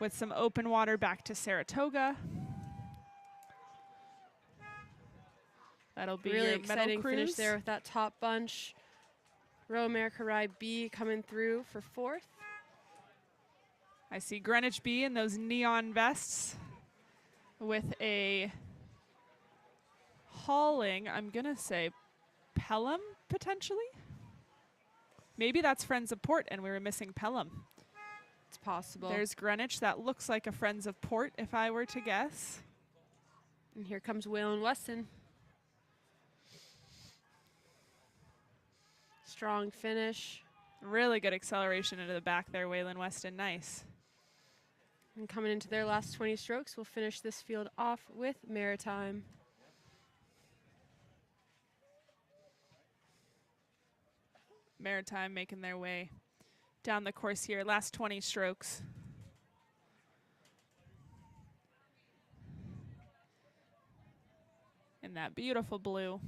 with some open water back to Saratoga. That'll be Really your middle exciting cruise. finish there with that top bunch. Roe America Rye B coming through for 4th. I see Greenwich B in those neon vests with a hauling, I'm going to say Pelham potentially? Maybe that's Friends of Port and we were missing Pelham. It's possible. There's Greenwich. That looks like a Friends of Port if I were to guess. And here comes Wayland Weston. Strong finish. Really good acceleration into the back there, Wayland Weston. Nice. And coming into their last 20 strokes, we'll finish this field off with Maritime. Maritime making their way down the course here. Last 20 strokes. In that beautiful blue.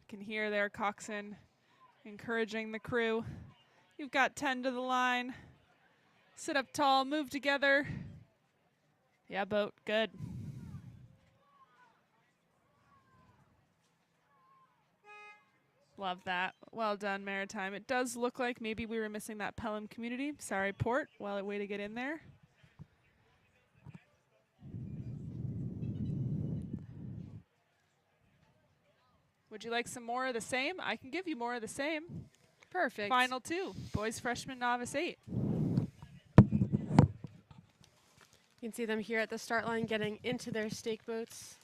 Can hear their coxswain encouraging the crew. You've got 10 to the line. Sit up tall, move together. Yeah, boat, good. Love that. Well done, Maritime. It does look like maybe we were missing that Pelham community. Sorry, Port. Well, a way to get in there. Would you like some more of the same? I can give you more of the same. Perfect. Final 2. Boys, freshman, novice 8. You can see them here at the start line getting into their stake boats.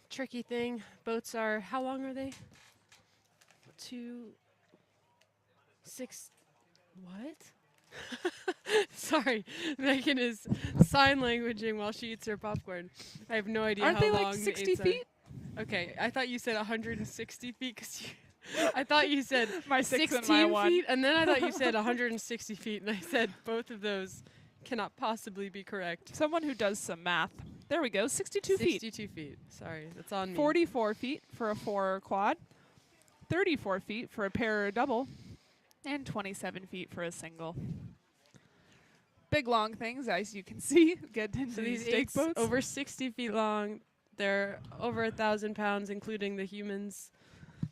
Tricky thing. Boats are, how long are they? 2, 6, what? Sorry, Megan is sign languaging while she eats her popcorn. I have no idea Aren't how they long like the 60 eights are. feet? Okay, I thought you said 160 feet because I thought you said My 6 and 16 my 1. feet, and then I thought you said 160 feet, and I said both of those cannot possibly be correct. Someone who does some math. There we go, 62 feet. 62 feet. Sorry, that's on me. 44 feet for a 4 or quad. 34 feet for a pair or a double. And 27 feet for a single. Big long things, as you can see. Get into So these these stake eights boats. over 60 feet long. They're over 1,000 pounds, including the humans,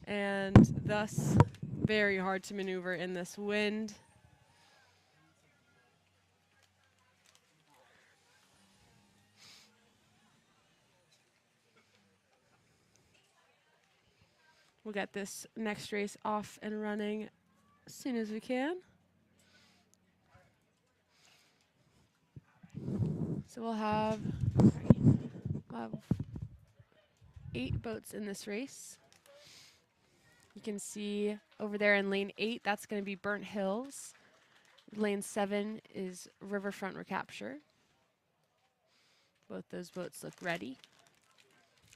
and thus very hard to maneuver in this wind. We'll get this next race off and running as soon as we can. So we'll have 8 boats in this race. You can see over there in lane 8, that's going to be Burnt Hills. Lane 7 is Riverfront Recapture. Both those boats look ready.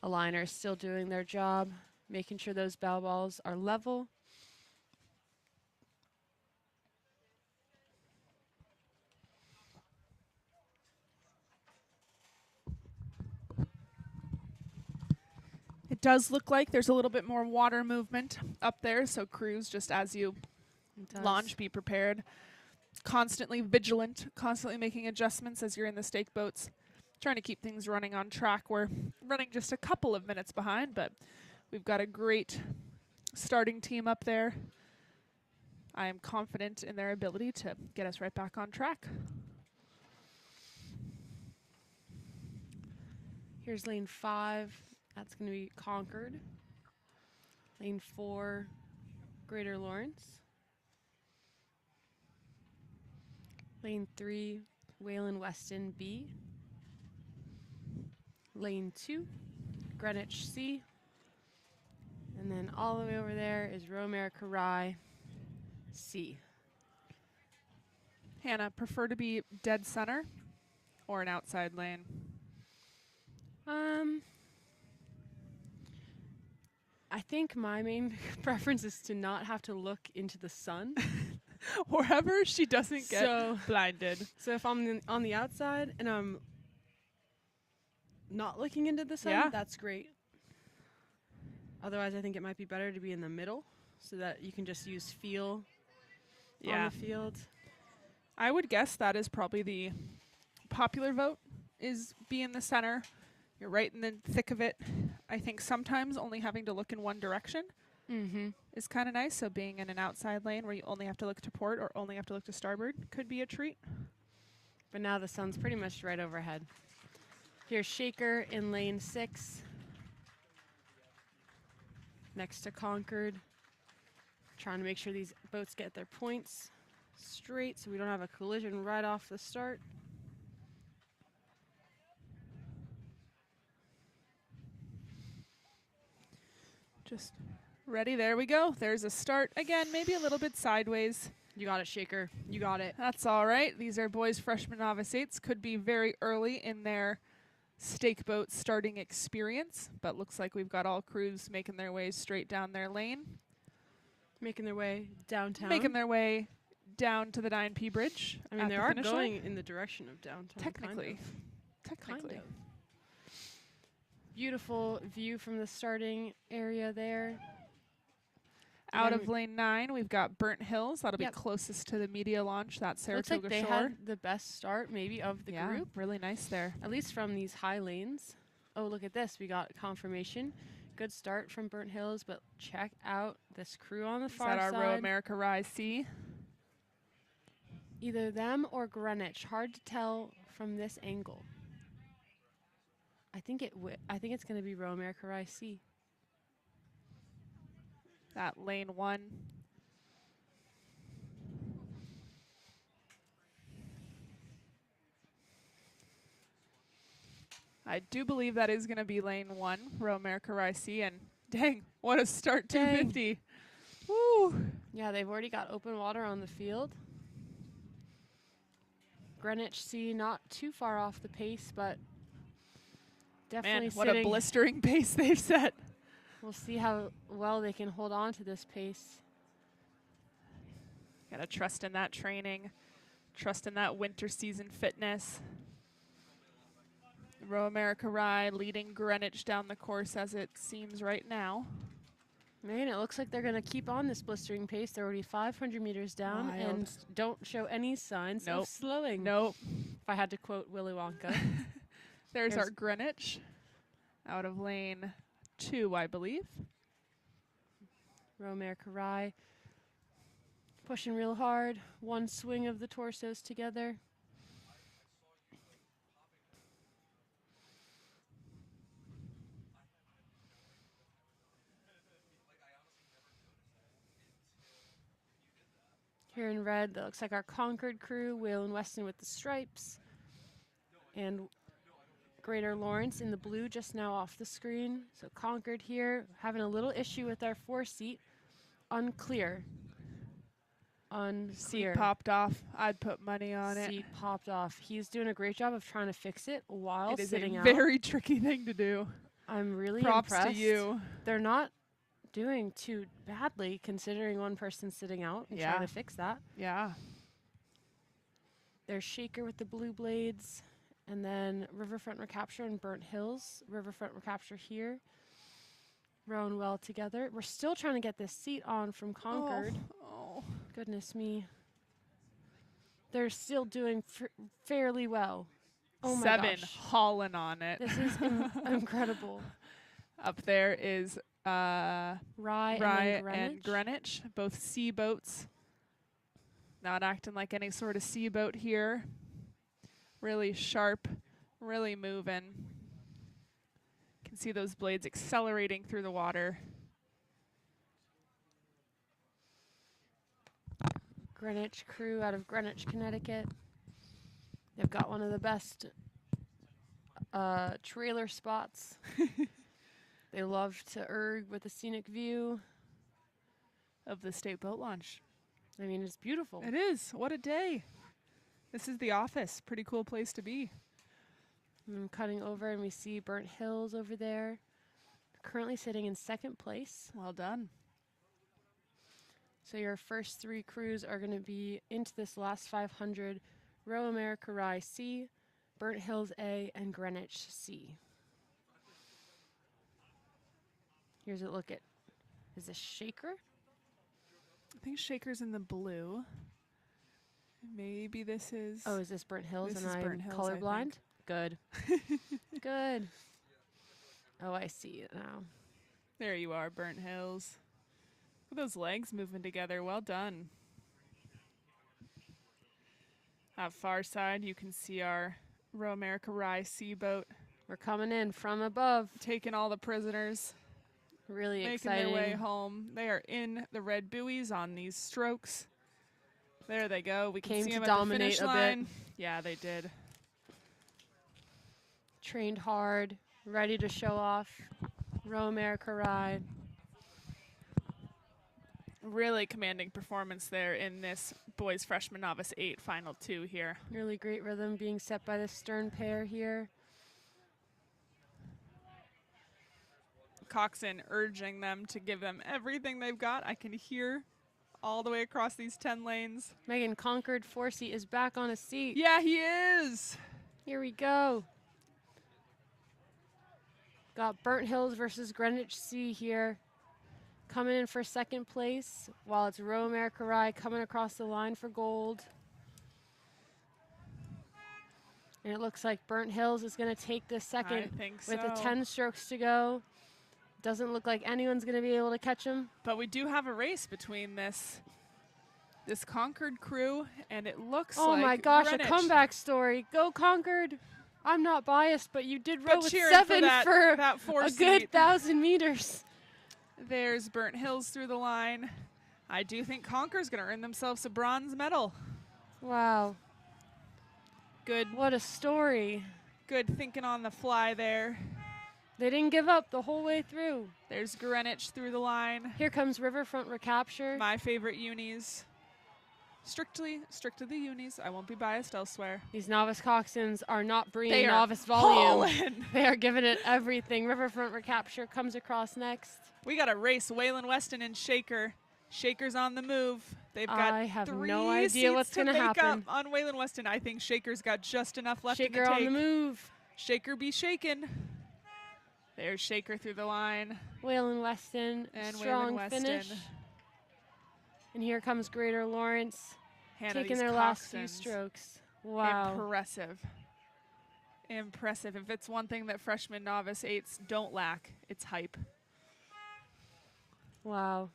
Aligners still doing their job, making sure those bow balls are level. It does look like there's a little bit more water movement up there, so crews, just as you launch, be prepared. Constantly vigilant, constantly making adjustments as you're in the stake boats, trying to keep things running on track. We're running just a couple of minutes behind, but we've got a great starting team up there. I am confident in their ability to get us right back on track. Here's lane 5. That's going to be Concord. Lane 4, Greater Lawrence. Lane 3, Wayland Weston B. Lane 2, Greenwich C. And then all the way over there is Row America Rye C. Hannah, prefer to be dead center or an outside lane? I think my main preference is to not have to look into the sun. Wherever she doesn't get blinded. So if I'm on the outside and I'm not looking into the sun, that's great. Otherwise, I think it might be better to be in the middle so that you can just use feel on the field. I would guess that is probably the popular vote, is be in the center. You're right in the thick of it. I think sometimes only having to look in one direction is kind of nice. So being in an outside lane where you only have to look to port or only have to look to starboard could be a treat. But now the sun's pretty much right overhead. Here's Shaker in lane 6. Next to Concord. Trying to make sure these boats get their points straight so we don't have a collision right off the start. Just ready. There we go. There's a start. Again, maybe a little bit sideways. You got it, Shaker. You got it. That's all right. These are boys freshman novice 8s. Could be very early in their stake boat starting experience, but looks like we've got all crews making their way straight down their lane. Making their way downtown. Making their way down to the 9P bridge. I mean, they are going in the direction of downtown. Technically. Kind of. Beautiful view from the starting area there. Out of lane 9, we've got Burnt Hills. That'll be closest to the media launch. That's Saratoga Looks like they Shore. had the best start, maybe, of the group. Really nice there. At least from these high lanes. Oh, look at this. We got confirmation. Good start from Burnt Hills, but check out this crew on the far side. Is that our Row America Rye C? Either them or Greenwich. Hard to tell from this angle. I think it's going to be Row America Rye C. That lane 1. I do believe that is going to be lane 1, Row America Rye C, and dang, what a start, 250. Woo! Yeah, they've already got open water on the field. Greenwich C not too far off the pace, but Definitely Man, what sitting. a blistering pace they've set. We'll see how well they can hold on to this pace. Gotta trust in that training, trust in that winter season fitness. Row America Rye leading Greenwich down the course as it seems right now. Man, it looks like they're going to keep on this blistering pace. They're already 500 meters down Wild. and don't show any signs Nope. of slowing. Nope. If I had to quote Willy Wonka. There's our Greenwich out of lane 2, I believe. Row America Rye pushing real hard. One swing of the torsos together. Here in red, that looks like our Concord crew, Whale and Weston with the stripes, and Greater Lawrence in the blue just now off the screen. So Concord here, having a little issue with our 4-seat. Unclear. Seat popped off. I'd put money on it. Seat popped off. He's doing a great job of trying to fix it while It is sitting a out. very tricky thing to do. I'm really Props impressed. to you. They're not doing too badly considering one person sitting out and trying to fix that. Yeah. There's Shaker with the blue blades, and then Riverfront Recapture and Burnt Hills. Riverfront Recapture here. Rowing well together. We're still trying to get this seat on from Concord. Oh. Goodness me. They're still doing fairly well. Oh my 7 gosh. hauling on it. This is incredible. Up there is Rye and Greenwich, both sea boats. Not acting like any sort of sea boat here. Really sharp, really moving. Can see those blades accelerating through the water. Greenwich crew out of Greenwich, Connecticut. They've got one of the best trailer spots. They love to erg with a scenic view Of the state boat launch. I mean, it's beautiful. It is. What a day. This is the office. Pretty cool place to be. I'm cutting over and we see Burnt Hills over there. Currently sitting in second place. Well done. So your first 3 crews are going to be into this last 500. Row America Rye C, Burnt Hills A, and Greenwich C. Here's a look at, is this Shaker? I think Shaker's in the blue. Maybe this is... Oh, is this Burnt Hills This and is I'm Burnt Hills, I colorblind? think. Good. Good. Oh, I see it now. There you are, Burnt Hills. Look at those legs moving together. Well done. At far side, you can see our Row America Rye sea boat. We're coming in from above. Taking all the prisoners. Really Making exciting. their way home. They are in the red buoys on these strokes. There they go. We can Came see to them at the dominate finish a bit. line. Yeah, they did. Trained hard, ready to show off. Row America Rye. Really commanding performance there in this boys freshman novice 8 final 2 here. Really great rhythm being set by the stern pair here. Coxon urging them to give them everything they've got. I can hear all the way across these 10 lanes. Megan Concord 4-seat is back on a seat. Yeah, he is. Here we go. Got Burnt Hills versus Greenwich C here. Coming in for second place, while it's Row America Rye coming across the line for gold. And it looks like Burnt Hills is going to take this second I think with so. the 10 strokes to go. Doesn't look like anyone's going to be able to catch him. But we do have a race between this Concord crew, and it looks like Oh my gosh, Greenwich. a comeback story. Go Concord. I'm not biased, but you did row But with cheering 7 for that a 4-seat. good 1,000 meters. There's Burnt Hills through the line. I do think Concord's going to earn themselves a bronze medal. Wow. Good, What a story. good thinking on the fly there. They didn't give up the whole way through. There's Greenwich through the line. Here comes Riverfront Recapture. My favorite unis. Strict to the unis. I won't be biased elsewhere. These novice coxswains are not bringing They are novice volume. hauling. They are giving it everything. Riverfront Recapture comes across next. We got a race. Waylon Weston and Shaker. Shaker's on the move. They've got I have three no idea what's going to happen. On Waylon Weston, I think Shaker's got just enough left Shaker in the on take. the move. Shaker be shaken. There's Shaker through the line. Waylon Weston, And strong Waylon Weston. finish. And here comes Greater Lawrence, Hannah, taking these their last few coxswains. strokes. Wow. Impressive. Impressive. If it's one thing that freshman novice eights don't lack, it's hype. Wow.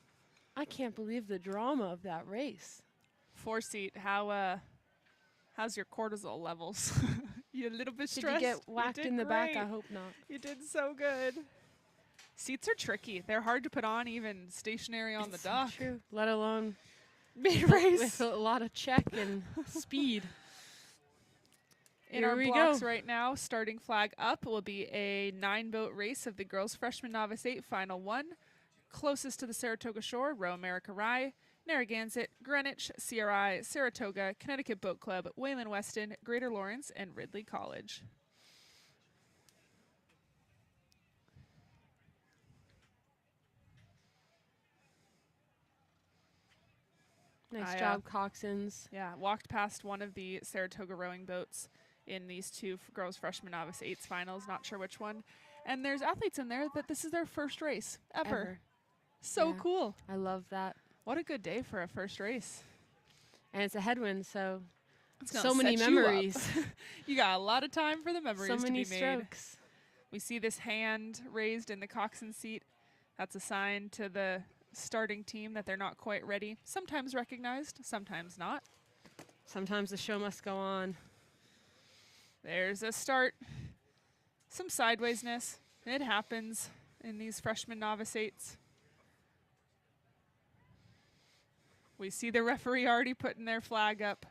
I can't believe the drama of that race. 4-seat, how's your cortisol levels? You a little bit Did stressed? you get whacked did in the back? great. I hope not. You did so good. Seats are tricky. They're hard to put on even stationary on the dock. True. Let alone Mid-race. with a lot of check and speed. In Here our we blocks go. right now, starting flag up will be a 9-boat race of the girls freshman novice 8 final one. Closest to the Saratoga shore, Row America Rye, Narragansett, Greenwich, CRI, Saratoga, Connecticut Boat Club, Waylon Weston, Greater Lawrence, and Ridley College. Nice job, coxswains. Yeah, walked past one of the Saratoga rowing boats in these two girls freshman novice 8s finals, not sure which one. And there's athletes in there that this is their first race ever. So Yeah. cool. I love that. What a good day for a first race. And it's a headwind, so It's gonna so many set you up. memories. You got a lot of time for the memories So to many be made. strokes. We see this hand raised in the coxswain seat. That's a sign to the starting team that they're not quite ready. Sometimes recognized, sometimes not. Sometimes the show must go on. There's a start. Some sidewaysness. It happens in these freshman novice 8s. We see the referee already putting their flag up,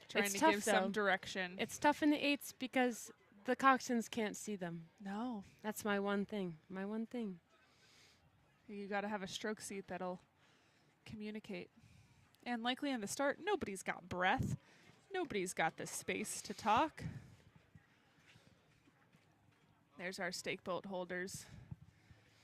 trying It's to tough, give though. some direction. It's tough in the 8s because the coxswains can't see them. No. That's my one thing. My one thing. You got to have a stroke seat that'll communicate. And likely in the start, nobody's got breath. Nobody's got the space to talk. There's our stake boat holders.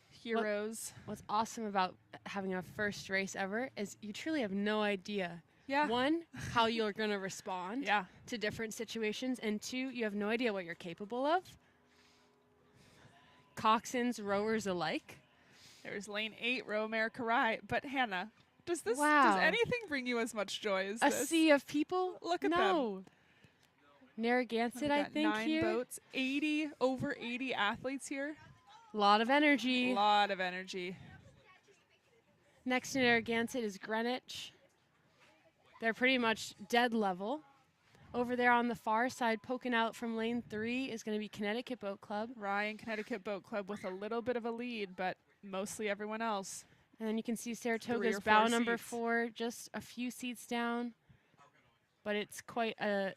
Heroes. What's awesome about having a first race ever is you truly have no idea. Yeah. One, how you're going to respond Yeah. to different situations. And two, you have no idea what you're capable of. Coxswains, rowers alike. There's lane 8, Row America Rye. But Hannah, does Wow. anything bring you as much joy as A this? sea of people? Look at no. Narragansett, We've I got think, 9 here. boats, over 80 athletes here. A lot of energy. A lot of energy. Next to Narragansett is Greenwich. They're pretty much dead level. Over there on the far side, poking out from lane 3 is going to be Connecticut Boat Club. Rye and Connecticut Boat Club with a little bit of a lead, but mostly everyone else. And then you can see 3 Saratoga's or 4 bow number seats. 4, just a few seats down. But it's quite a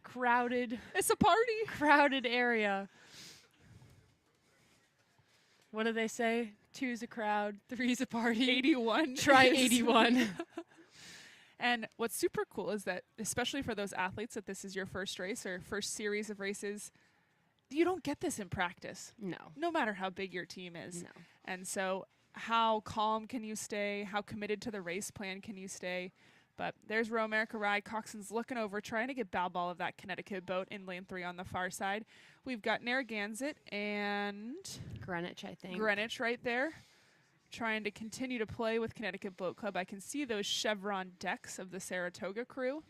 crowded It's a party. area. What do they say? 2's a crowd, 3's a party. 81. Try is- 81. And what's super cool is that, especially for those athletes, that this is your first race or first series of races, you don't get this in practice, no matter how big your team is. No. And so how calm can you stay? How committed to the race plan can you stay? But there's Row America Rye. Coxswain's looking over, trying to get bow ball of that Connecticut boat in lane 3 on the far side. We've got Narragansett and Greenwich, I think. Greenwich right there, trying to continue to play with Connecticut Boat Club. I can see those chevron decks of the Saratoga crew.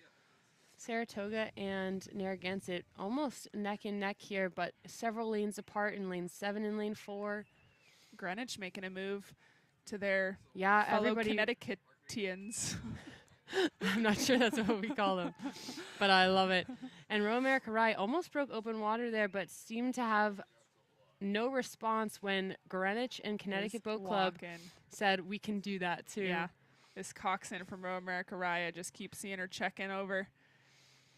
Saratoga and Narragansett almost neck and neck here, but several lanes apart in lane 7 and lane 4. Greenwich making a move to their Yeah, fellow everybody. Connecticutians. I'm not sure that's what we call them, but I love it. And Row America Rye almost broke open water there, but seemed to have no response when Greenwich and Connecticut Boat Club Walking. said, we can do that too. Yeah. This coxswain from Row America Rye, I just keep seeing her checking over,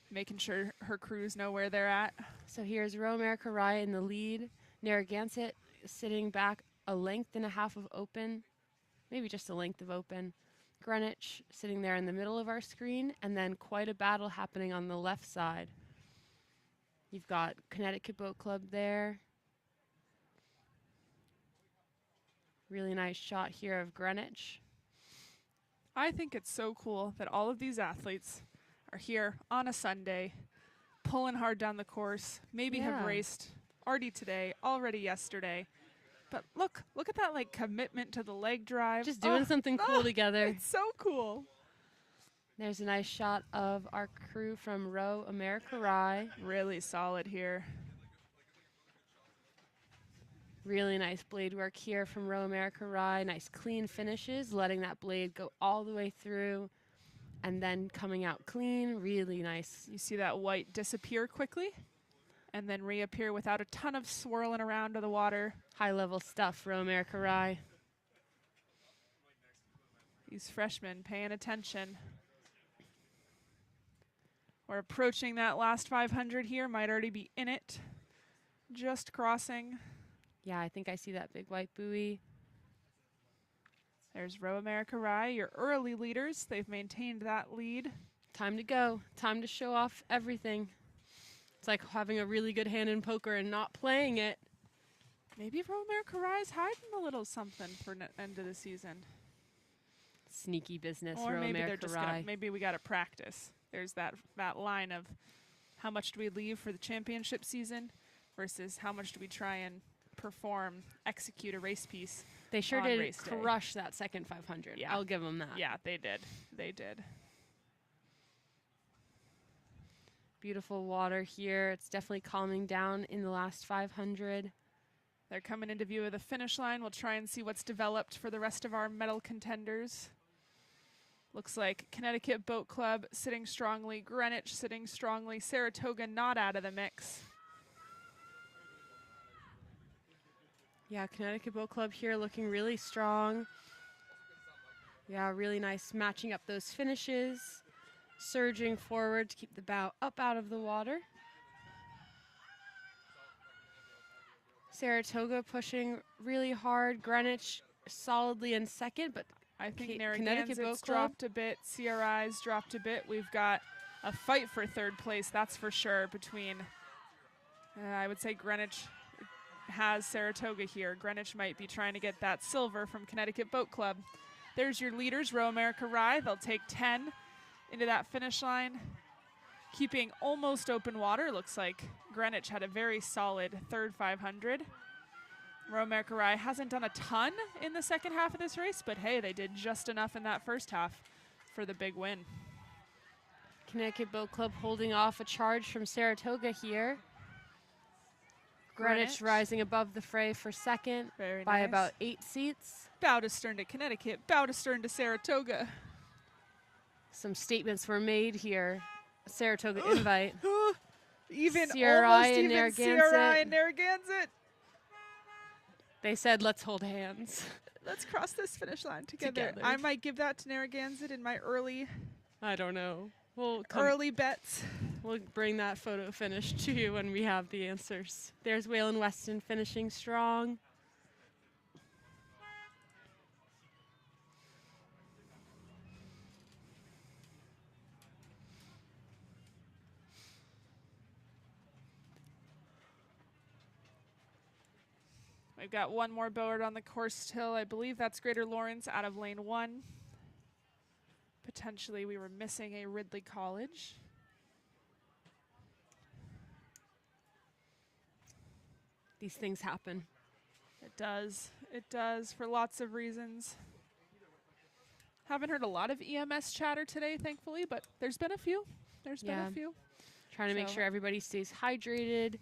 making sure her crews know where they're at. So here's Row America Rye in the lead. Narragansett sitting back a length and a half of open, maybe just a length of open. Greenwich sitting there in the middle of our screen, and then quite a battle happening on the left side. You've got Connecticut Boat Club there. Really nice shot here of Greenwich. I think it's so cool that all of these athletes are here on a Sunday, pulling hard down the course, maybe have raced already today, already yesterday. But look at that like commitment to the leg drive. Just doing something cool together. It's so cool. There's a nice shot of our crew from Row America Rye. Really solid here. Really nice blade work here from Row America Rye. Nice clean finishes, letting that blade go all the way through and then coming out clean. Really nice. You see that white disappear quickly and then reappear without a ton of swirling around to the water. High level stuff, Row America Rye. These freshmen paying attention. We're approaching that last 500 here. Might already be in it. Just crossing. Yeah, I think I see that big white buoy. There's Row America Rye, your early leaders. They've maintained that lead. Time to go. Time to show off everything. It's like having a really good hand in poker and not playing it. Maybe Row America Rye's hiding a little something for end of the season. Sneaky business, Or Row maybe America they're just Rye. maybe we got to practice. There's that line of how much do we leave for the championship season versus how much do we try and perform, execute a race piece. They sure on did race day. crush that second 500. Yeah. I'll give them that. Yeah, they did. They did. Beautiful water here. It's definitely calming down in the last 500. They're coming into view of the finish line. We'll try and see what's developed for the rest of our medal contenders. Looks like Connecticut Boat Club sitting strongly, Greenwich sitting strongly, Saratoga not out of the mix. Yeah, Connecticut Boat Club here looking really strong. Yeah, really nice matching up those finishes. Surging forward to keep the bow up out of the water. Saratoga pushing really hard. Greenwich solidly in second, but I think Connecticut Boat Narragansett's Club dropped a bit, CRI's dropped a bit. We've got a fight for third place, that's for sure, between, I would say Greenwich has Saratoga here. Greenwich might be trying to get that silver from Connecticut Boat Club. There's your leaders, Row America Rye. They'll take 10 into that finish line. Keeping almost open water. Looks like Greenwich had a very solid third 500. Row America Rye hasn't done a ton in the second half of this race, but hey, they did just enough in that first half for the big win. Connecticut Boat Club holding off a charge from Saratoga here. Greenwich rising above the fray for second by about 8 seats. Bow to stern to Connecticut, bow to stern to Saratoga. Some statements were made here. Saratoga invite. Even CRI almost and even Narragansett. CRI and Narragansett. They said, let's hold hands. Let's cross this finish line together. I might give that to Narragansett in my early I don't know. early bets. We'll bring that photo finish to you when we have the answers. There's Waylon Weston finishing strong. We've got one more board on the course still. I believe that's Greater Lawrence out of lane 1. Potentially we were missing a Ridley College. These things happen. It does. It does for lots of reasons. Haven't heard a lot of EMS chatter today, thankfully, but there's been a few. There's been a few. Trying to make sure everybody stays hydrated,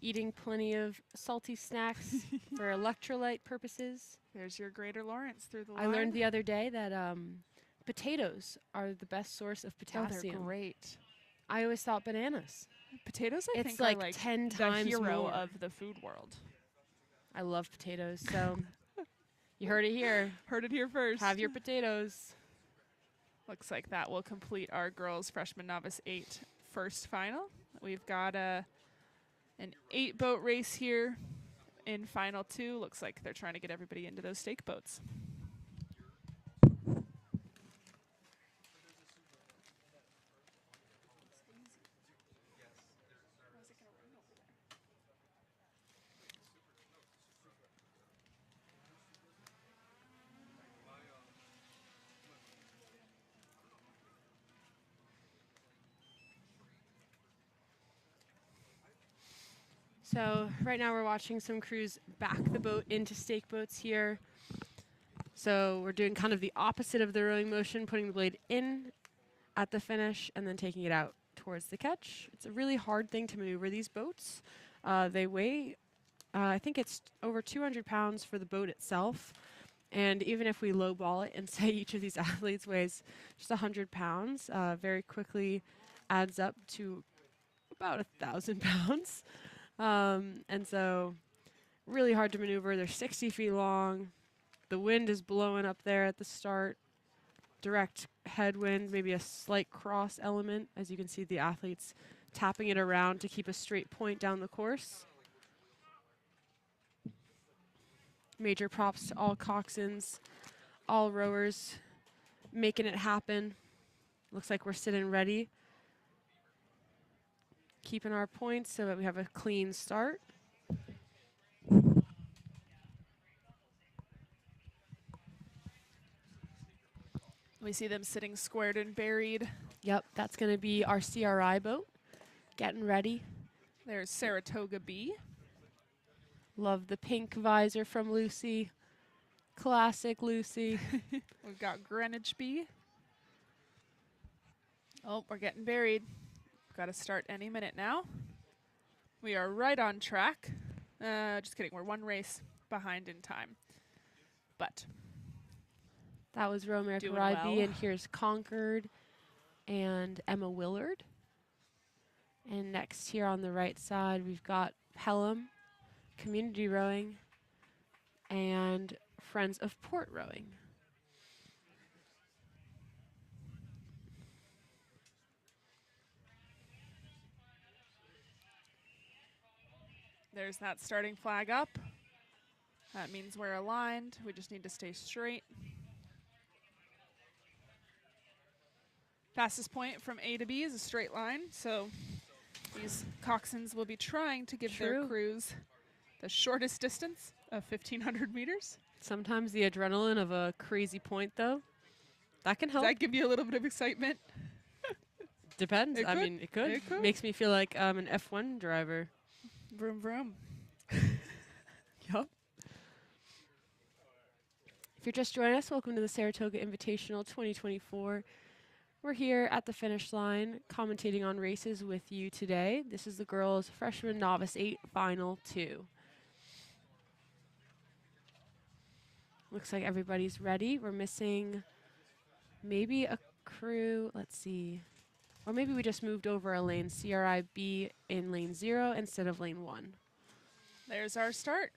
eating plenty of salty snacks for electrolyte purposes. There's your Greater Lawrence through the line. I learned the other day that potatoes are the best source of potassium. Oh, they're great. I always thought bananas. Potatoes, I think, like are like 10 the times hero more. of the food world. I love potatoes, so you heard it here. Heard it here first. Have your potatoes. Looks like that will complete our girls freshman novice 8 first final. We've got an 8-boat race here in final 2. Looks like they're trying to get everybody into those stake boats. So right now we're watching some crews back the boat into stake boats here. So we're doing kind of the opposite of the rowing motion, putting the blade in at the finish and then taking it out towards the catch. It's a really hard thing to maneuver these boats. They weigh, I think it's over 200 pounds for the boat itself. And even if we lowball it and say each of these athletes weighs just 100 pounds, very quickly adds up to about 1,000 pounds. And so really hard to maneuver. They're 60 feet long. The wind is blowing up there at the start. Direct headwind, maybe a slight cross element. As you can see, the athletes tapping it around to keep a straight point down the course. Major props to all coxswains, all rowers making it happen. Looks like we're sitting ready. Keeping our points so that we have a clean start. We see them sitting squared and buried. Yep, that's going to be our CRI boat. Getting ready. There's Saratoga B. Love the pink visor from Lucy. Classic Lucy. We've got Greenwich B. Oh, we're getting buried. Got to start any minute now. We are right on track. Just kidding, we're one race behind in time. But that was Row America doing Ride well. B, and here's Concord and Emma Willard. And next here on the right side, we've got Pelham, Community Rowing, and Friends of Port Rowing. There's that starting flag up. That means we're aligned. We just need to stay straight. Fastest point from A to B is a straight line, so these coxswains will be trying to give their crews the shortest distance of 1,500 meters. Sometimes the adrenaline of a crazy point, though, that can help. Does that give you a little bit of excitement? Depends. It I could. mean, it could. It could. Makes me feel like I'm an F1 driver. Vroom, vroom. Yup. If you're just joining us, welcome to the Saratoga Invitational 2024. We're here at the finish line commentating on races with you today. This is the girls' freshman novice 8 final 2. Looks like everybody's ready. We're missing maybe a crew. Let's see. Or maybe we just moved over a lane. CRI B in lane 0 instead of lane 1. There's our start.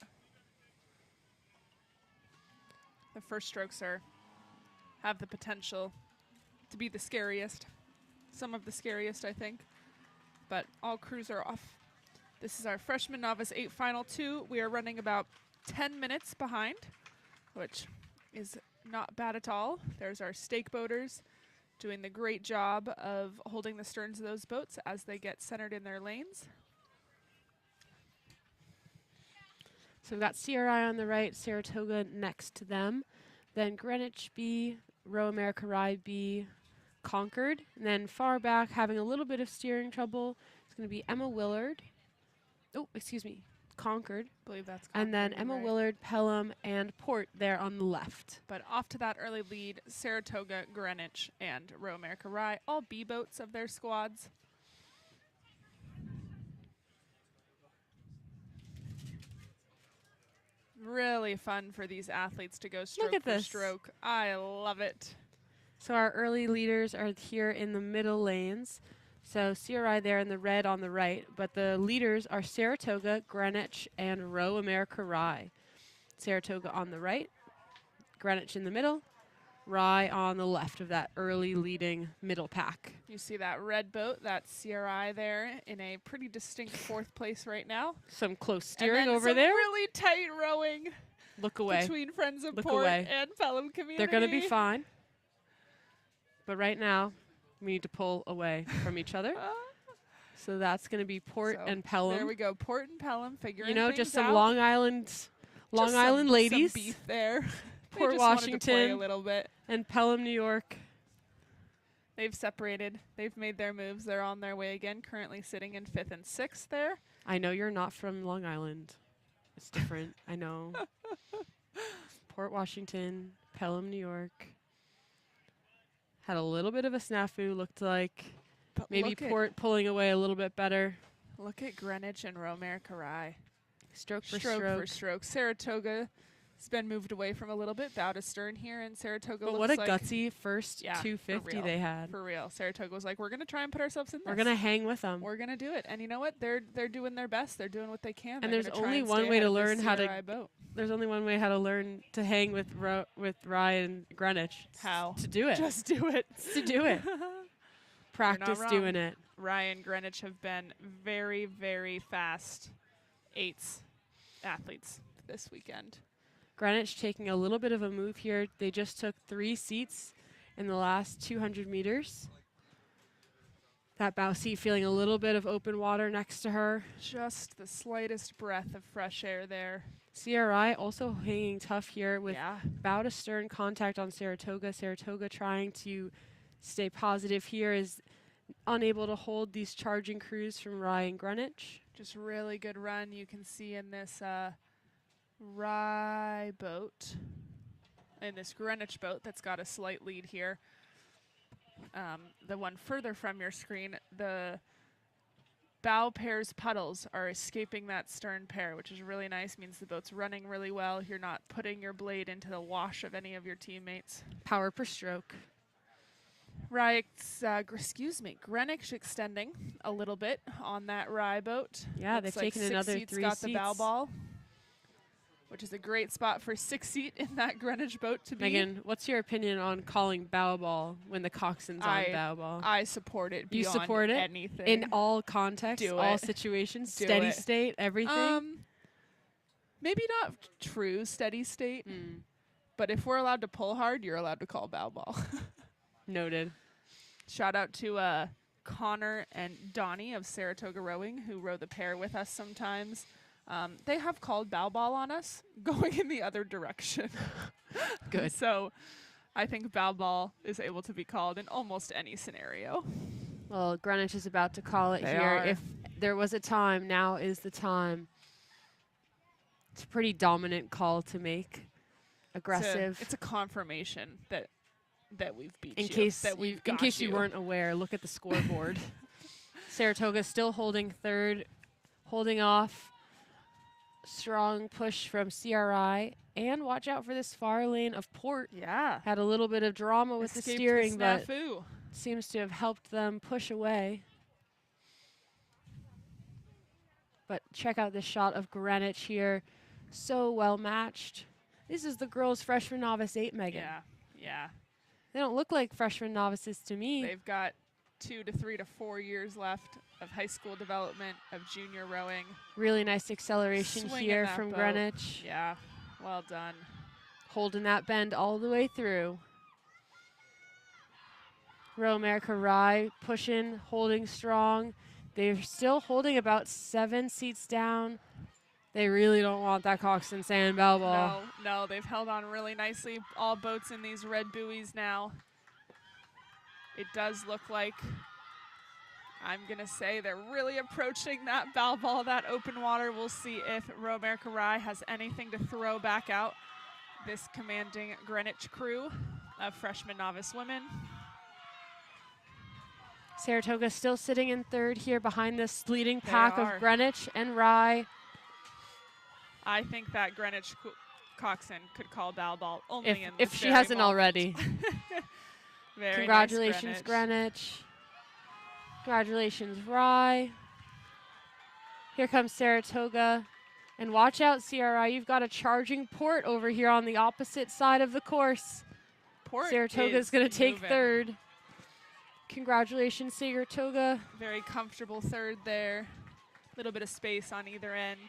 The first strokes have the potential to be the scariest. Some of the scariest, I think. But all crews are off. This is our freshman novice 8 final 2. We are running about 10 minutes behind, which is not bad at all. There's our stake boaters doing the great job of holding the sterns of those boats as they get centered in their lanes. So we've got CRI on the right, Saratoga next to them. Then Greenwich B, Row America Ride B, Concord. And then far back, having a little bit of steering trouble, it's going to be Emma Willard. Oh, excuse me, Concord. I believe that's And then Concord, Emma right. Willard, Pelham, and Port there on the left. But off to that early lead, Saratoga, Greenwich, and Row America Rye, all B boats of their squads. Really fun for these athletes to go stroke at for this. stroke. I love it. So our early leaders are here in the middle lanes. So CRI there in the red on the right, but the leaders are Saratoga, Greenwich, and Row America Rye. Saratoga on the right, Greenwich in the middle, Rye on the left of that early leading middle pack. You see that red boat, that's CRI there in a pretty distinct 4th place right now. Some close And steering then over some there. really tight rowing Look away. between Friends of Look Port away. and Pelham Community. They're going to be fine. But right now, we need to pull away from each other. So that's going to be Port So and Pelham. There we go, Port and Pelham figuring You know, things just some out. Long Island ladies. Some beef there. They Port just wanted to play a Washington. little bit. And Pelham, New York. They've separated. They've made their moves. They're on their way again, currently sitting in 5th and 6th there. I know you're not from Long Island. It's different. I know. Port Washington, Pelham, New York. Had a little bit of a snafu. Looked like But maybe Port pulling away a little bit better. Look at Greenwich and Romare Karai. Stroke for stroke. Saratoga has been moved away from a little bit. Bow to stern here, and Saratoga But looks what a like gutsy first Yeah, 250 they had. for real. Saratoga was like, we're going to try and put ourselves in this. We're going to hang with them. We're going to do it. And you know what? They're doing their best. They're doing what they can. And They're there's gonna try only and one stay way ahead to of this learn how to CRI boat. There's only one way how to learn to hang with Rye and Greenwich. How? To do it. Just do it. To do it. Practice wrong. doing it. Ryan Greenwich have been very, very fast 8s athletes this weekend. Greenwich taking a little bit of a move here. They just took 3 seats in the last 200 meters. That bow seat feeling a little bit of open water next to her. Just the slightest breath of fresh air there. CRI also hanging tough here with Yeah. bow to stern contact on Saratoga. Saratoga trying to stay positive here, is unable to hold these charging crews from Rye and Greenwich. Just really good run you can see in this Rye boat, in this Greenwich boat that's got a slight lead here. The one further from your screen, the bow pair's puddles are escaping that stern pair, which is really nice. Means the boat's running really well. You're not putting your blade into the wash of any of your teammates. Power per stroke. Greenwich extending a little bit on that Rye boat. Yeah, Looks they've like taken 6 another seats 3 got the bow seats. ball, which is a great spot for 6 seat in that Greenwich boat to be. Megan, what's your opinion on calling bow ball when the coxswain's on bow ball? I support it You beyond support it? anything. In all contexts, Do all it. situations, Do steady it. state, everything? Maybe not true steady state, but if we're allowed to pull hard, you're allowed to call bow ball. Noted. Shout out to Connor and Donnie of Saratoga Rowing, who row the pair with us sometimes. They have called bow ball on us, going in the other direction. Good. So I think bow ball is able to be called in almost any scenario. Well, Greenwich is about to call it They here. are. If there was a time, now is the time. It's a pretty dominant call to make. Aggressive. It's a confirmation that we've beat in you. case that we've in got case you you weren't aware, look at the scoreboard. Saratoga still holding third, holding off. Strong push from CRI, and watch out for this far lane of Port. Yeah. Had a little bit of drama with the Escaped steering, but snafu. seems to have helped them push away. But check out this shot of Greenwich here. So well matched. This is the girls' freshman novice 8, Megan. Yeah. They don't look like freshman novices to me. They've got 2 to 3 to 4 years left of high school development, of junior rowing. Really nice acceleration Swinging here that from boat. Greenwich. Yeah, well done. Holding that bend all the way through. Row America Rye pushing, holding strong. They're still holding about 7 seats down. They really don't want that coxswain sand bow ball. No, they've held on really nicely. All boats in these red buoys now. It does look like, I'm going to say, they're really approaching that bow ball, that open water. We'll see if Row America Rye has anything to throw back out this commanding Greenwich crew of freshman novice women. Saratoga still sitting in third here behind this leading pack are. of Greenwich and Rye. I think that Greenwich coxswain could call bow ball only in If this she very hasn't moment. already. Very Congratulations, nice, Greenwich. Congratulations, Rye. Here comes Saratoga. And watch out, CRI. You've got a charging Port over here on the opposite side of the course. Port Saratoga's going to take moving. third. Congratulations, Saratoga. Very comfortable third there. Little bit of space on either end.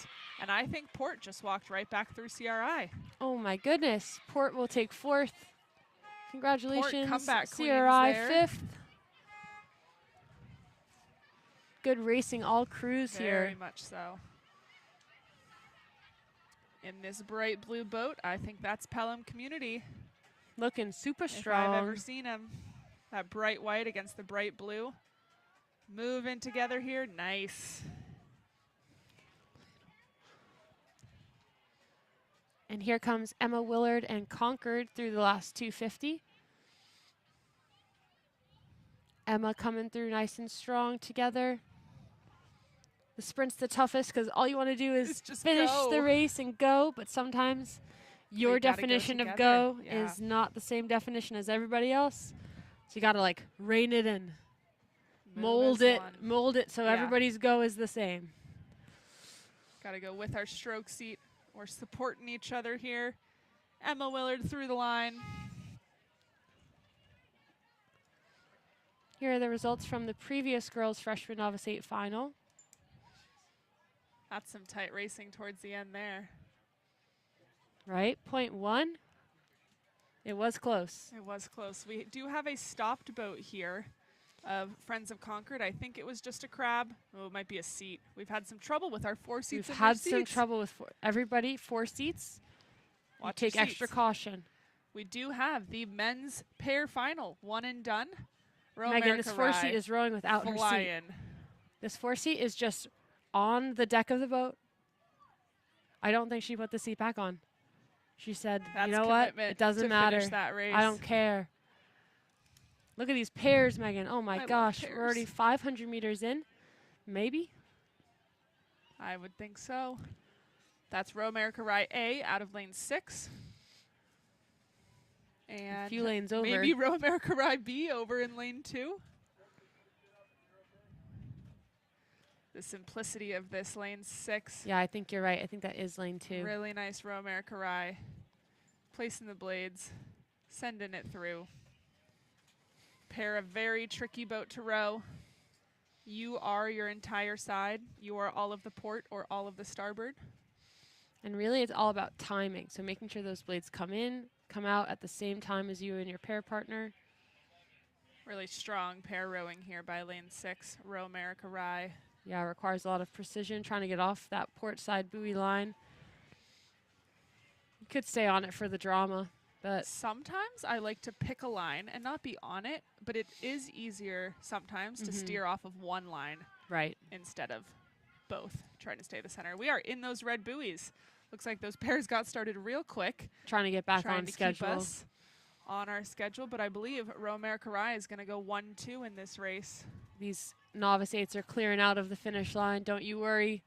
And I think Port just walked right back through CRI. Oh, my goodness. Port will take fourth. Congratulations, comeback queens CRI there. fifth. Good racing, all crews here. Very much so. In this bright blue boat, I think that's Pelham Community. Looking super If I've strong. ever seen them. That bright white against the bright blue. Moving together here. Nice. And here comes Emma Willard and Concord through the last 250. Emma coming through nice and strong together. The sprint's the toughest because all you want to do is just finish go. the race and go, but sometimes your you gotta go definition of together. go Yeah. is not the same definition as everybody else. So you got to like rein it in, Move as one. mold it so Yeah. everybody's go is the same. Got to go with our stroke seat. We're supporting each other here. Emma Willard through the line. Here are the results from the previous girls freshman novice 8 final. That's some tight racing towards the end there. Right, .1. It was close. It was close. We do have a stopped boat here of Friends of Concord. I think it was just a crab. Oh, it might be a seat. We've had some trouble with our 4 seats. We've in their had some seats. trouble with everybody. 4 seats. Watch your Take extra seats. caution. We do have the men's pair final. One and done. Megan, this 4 seat is rowing without her seat. flying. This 4 seat is just on the deck of the boat. I don't think she put the seat back on. She said, That's you know what? commitment It doesn't to matter. finish that race. I don't care. Look at these pairs, Megan. Oh my love gosh. pairs. We're already 500 meters in. Maybe. I would think so. That's Row America Rye A out of lane 6. And A few lanes over. maybe Row America Rye B over in lane 2. The simplicity of this lane 6. Yeah, I think you're right. I think that is lane 2. Really nice Row America Rye. Placing the blades, sending it through. Pair of very tricky boat to row. You are your entire side. You are all of the port or all of the starboard. And really, it's all about timing. So making sure those blades come in, come out at the same time as you and your pair partner. Really strong pair rowing here by lane 6, Row America Rye. Yeah, it requires a lot of precision trying to get off that port side buoy line. You could stay on it for the drama, but Sometimes I like to pick a line and not be on it, but it is easier sometimes to steer off of one line right. instead of both, trying to stay the center. We are in those red buoys. Looks like those pairs got started real quick. Trying to get back trying on to schedule. keep us on our schedule, but I believe Row America Rye is going to go 1-2 in this race. These novice 8s are clearing out of the finish line. Don't you worry.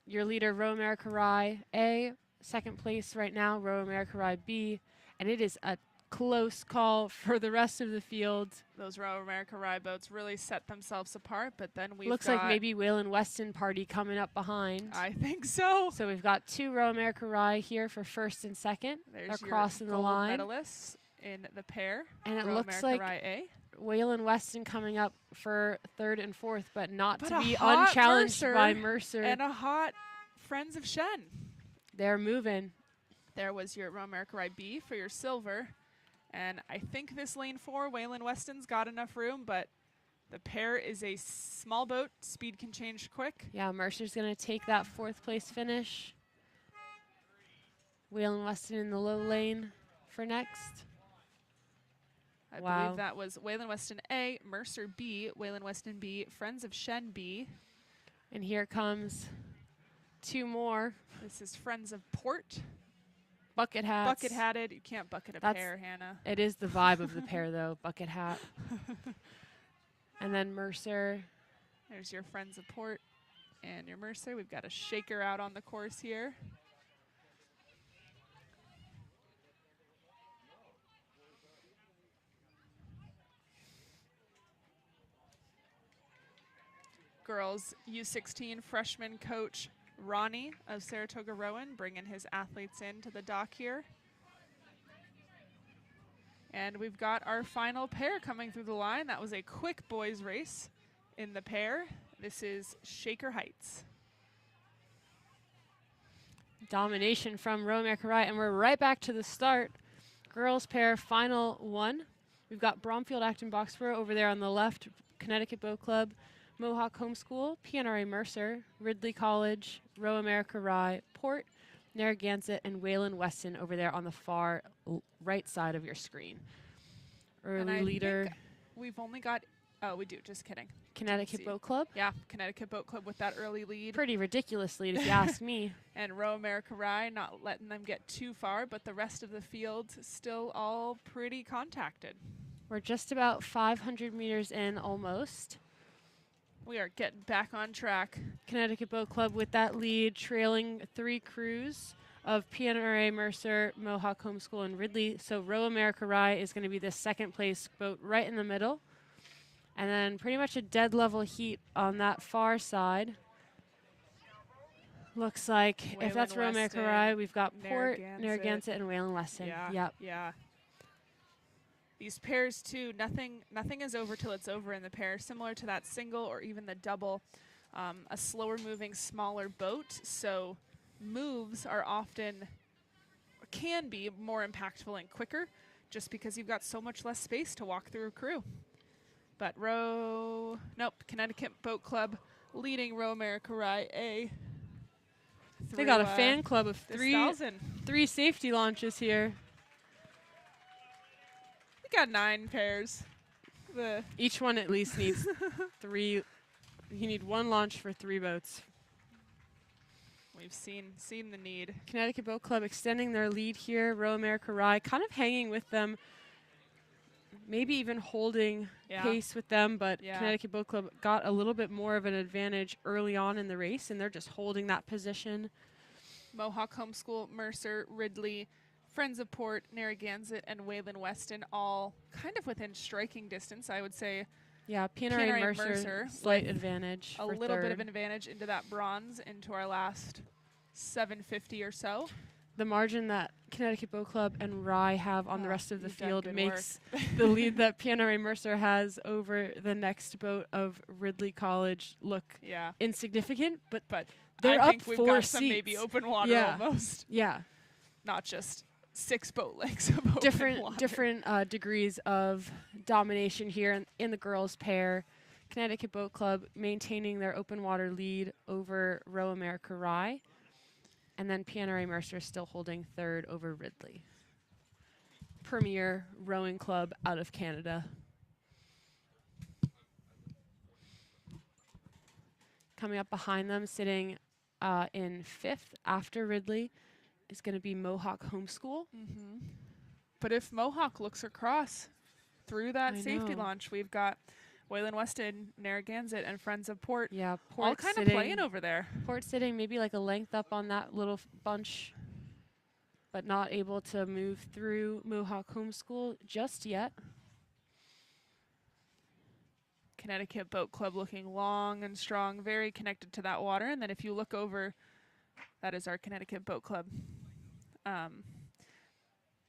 Your leader, Row America Rye A, second place right now, Row America Rye B, and it is a close call for the rest of the field. Those Row America Rye boats really set themselves apart, but then we've Looks like maybe Whalen Weston party coming up behind. I think so. So we've got 2 Row America Rye here for first and second. There's They're your crossing the gold line. medalists in the pair. And it Row looks America like Rye A. Whalen Weston coming up for third and fourth, but not But to a be hot unchallenged Mercer by Mercer. And a hot Friends of Shen. They're moving. There was your Row America Rye B for your silver. And I think this lane 4, Whalen Weston's got enough room, but the pair is a small boat. Speed can change quick. Yeah, Mercer's going to take that 4th place finish. Whalen Weston in the low lane for next. I Wow. believe that was Whalen Weston A, Mercer B, Whalen Weston B, Friends of Shen B. And here comes 2 more. This is Friends of Port. Bucket hats. Bucket hatted. You can't bucket a That's- pair, Hannah. It is the vibe of the pair, though. Bucket hat. And then Mercer. There's your Friends of Port and your Mercer. We've got a shaker out on the course here. Girls U16 freshman coach Ronnie of Saratoga Rowan bringing his athletes into the dock here. And we've got our final pair coming through the line. That was a quick boys race in the pair. This is Shaker Heights. Domination from Row America Rye, and we're right back to the start. Girls pair final 1. We've got Bromfield Acton Boxborough over there on the left, Connecticut Boat Club, Mohawk Homeschool, PNRA Mercer, Ridley College, Row America Rye, Port, Narragansett, and Whalen Weston over there on the far right side of your screen. early I leader. think we've only got, oh, we do, just kidding. Connecticut see. Boat Club. Yeah, Connecticut Boat Club with that early lead. Pretty ridiculous lead if you ask me. And Row America Rye not letting them get too far, but the rest of the field still all pretty contacted. We're just about 500 meters in almost. We are getting back on track. Connecticut Boat Club with that lead, trailing 3 crews of PNRA, Mercer, Mohawk Homeschool, and Ridley. So Row America Rye is going to be the second place boat right in the middle. And then pretty much a dead level heat on that far side. Looks like if that's Row America Rye, we've got Port, Narragansett, and Whalen Weston. Yeah, yep. Yeah. These pairs too, nothing is over till it's over in the pair, similar to that single or even the double. A slower moving, smaller boat, so moves are often, can be more impactful and quicker just because you've got so much less space to walk through a crew. But Connecticut Boat Club leading Row America Rye A. They got a fan club of three safety launches here. We got 9 pairs. Each one at least needs 3. You need 1 launch for 3 boats. We've seen the need. Connecticut Boat Club extending their lead here. Row America Rye kind of hanging with them. Maybe even holding pace with them, but Connecticut Boat Club got a little bit more of an advantage early on in the race, and they're just holding that position. Mohawk Homeschool, Mercer, Ridley, Friends of Port, Narragansett, and Whalen Weston all kind of within striking distance, I would say. Yeah, PNRA Mercer slight advantage. A little bit of an advantage into that bronze, into our last 750 or so. The margin that Connecticut Boat Club and Rye have on the rest of the field makes the lead that PNRA Mercer has over the next boat of Ridley College look insignificant, but they're I up think we've 4 got seats. Some maybe open water almost. Yeah. Not just 6 boat lengths of open water. Different degrees of domination here in the girls' pair. Connecticut Boat Club maintaining their open water lead over Row America Rye. And then PNRA Mercer still holding 3rd over Ridley. Premier rowing club out of Canada. Coming up behind them, sitting in 5th after Ridley, is going to be Mohawk Homeschool. But if Mohawk looks across through that safety launch, we've got Whalen Weston, Narragansett, and Friends of Port. Yeah, Port all kind of playing over there. Port sitting maybe like a length up on that little bunch, but not able to move through Mohawk Homeschool just yet. Connecticut Boat Club looking long and strong, very connected to that water. And then if you look over, that is our Connecticut Boat Club.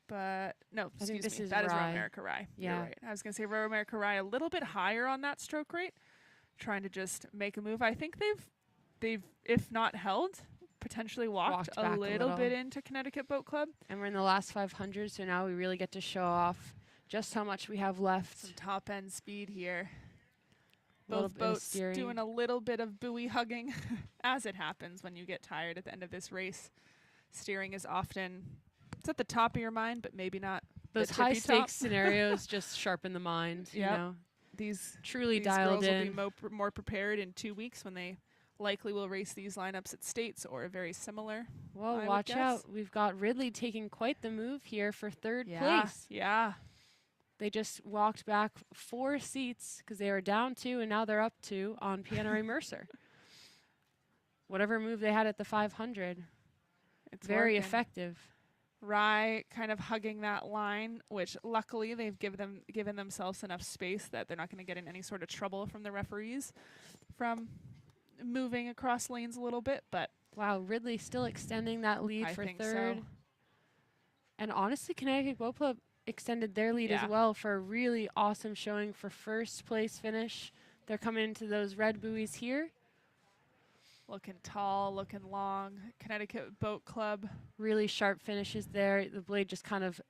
But no, excuse me, that is Row America Rye. Yeah. You're right. I was going to say Row America Rye a little bit higher on that stroke rate, trying to just make a move. I think they've if not held, potentially walked a little bit into Connecticut Boat Club. And we're in the last 500, so now we really get to show off just how much we have left. Some top end speed here. Both boats doing a little bit of buoy hugging, as it happens when you get tired at the end of this race. Steering is often, it's at the top of your mind, but maybe not. Those high stakes scenarios just sharpen the mind. You know, these dialed girls in. will be more prepared in 2 weeks when they likely will race these lineups at States or very similar. Well, watch out. We've got Ridley taking quite the move here for 3rd place. Yeah. They just walked back 4 seats because they were down 2, and now they're up 2 on PNRA Mercer. Whatever move they had at the 500, it's very effective. Rye kind of hugging that line, which luckily they've given themselves enough space that they're not going to get in any sort of trouble from the referees from moving across lanes a little bit. But wow, Ridley still extending that lead for 3rd. So. And honestly, Connecticut Boat Club extended their lead as well for a really awesome showing for 1st place finish. They're coming into those red buoys here. Looking tall, looking long. Connecticut Boat Club. Really sharp finishes there. The blade just kind of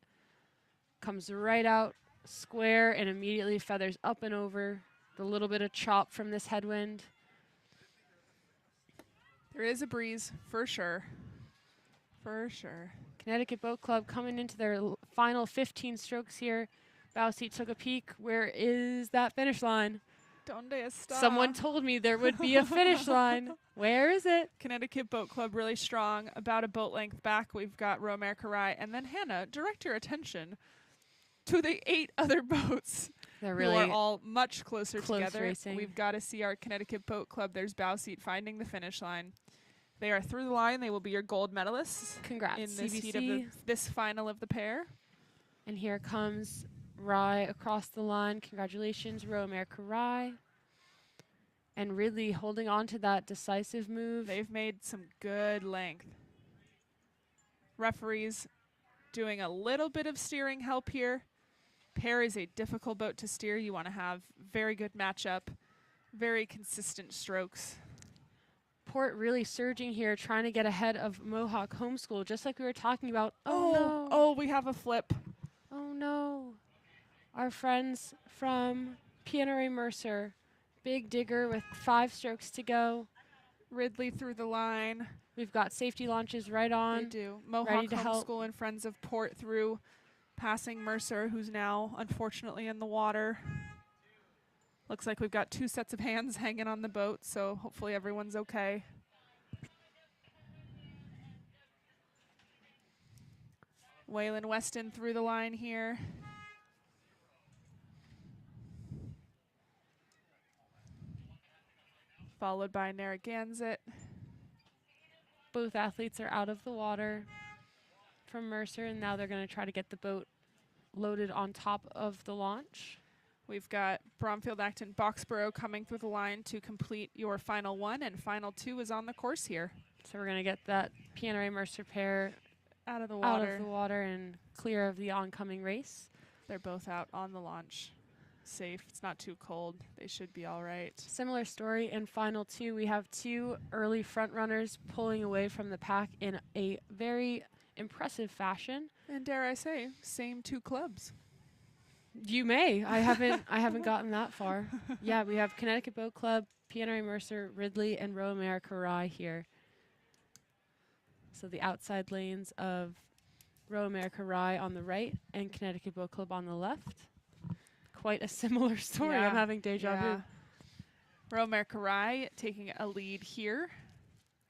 comes right out square and immediately feathers up and over. The little bit of chop from this headwind. There is a breeze, for sure. For sure. Connecticut Boat Club coming into their final 15 strokes here. Bow seat took a peek. Where is that finish line? Donde está? Someone told me there would be a finish line. Where is it? Connecticut Boat Club really strong. About a boat length back, we've got Romare Karai. And then, Hannah, direct your attention to the 8 other boats They're who are really all much closer close together. racing. We've got to see our Connecticut Boat Club. There's Bow Seat finding the finish line. They are through the line. They will be your gold medalists congrats, in this CBC. heat of this final of the pair. And here comes Rye across the line. Congratulations, Romare Karai. And Ridley holding on to that decisive move. They've made some good length. Referees doing a little bit of steering help here. Pair is a difficult boat to steer. You want to have very good matchup, very consistent strokes. Port really surging here, trying to get ahead of Mohawk Homeschool, just like we were talking about. Oh, no. Oh, we have a flip. Oh, no. Our friends from PNRA Mercer. Big digger with 5 strokes to go. Ridley through the line. We've got safety launches right on. They do. Mohawk ready to help. Homeschool and Friends of Port through, passing Mercer, who's now unfortunately in the water. Looks like we've got 2 sets of hands hanging on the boat, so hopefully everyone's okay. Waylon Weston through the line here. Followed by Narragansett. Both athletes are out of the water from Mercer, and now they're going to try to get the boat loaded on top of the launch. We've got Bromfield Acton Boxborough coming through the line to complete your final 1, and final 2 is on the course here. So we're going to get that PNRA Mercer pair out of the water and clear of the oncoming race. They're both out on the launch. Safe. It's not too cold. They should be all right. Similar story in final 2. We have 2 early front runners pulling away from the pack in a very impressive fashion. And dare I say, same 2 clubs. You may. I haven't gotten that far. Yeah, we have Connecticut Boat Club, PNRA Mercer, Ridley, and Romare Karai here. So the outside lanes of Romare Karai on the right and Connecticut Boat Club on the left. Quite a similar story. Yeah. I'm having deja vu. Romare Karai taking a lead here.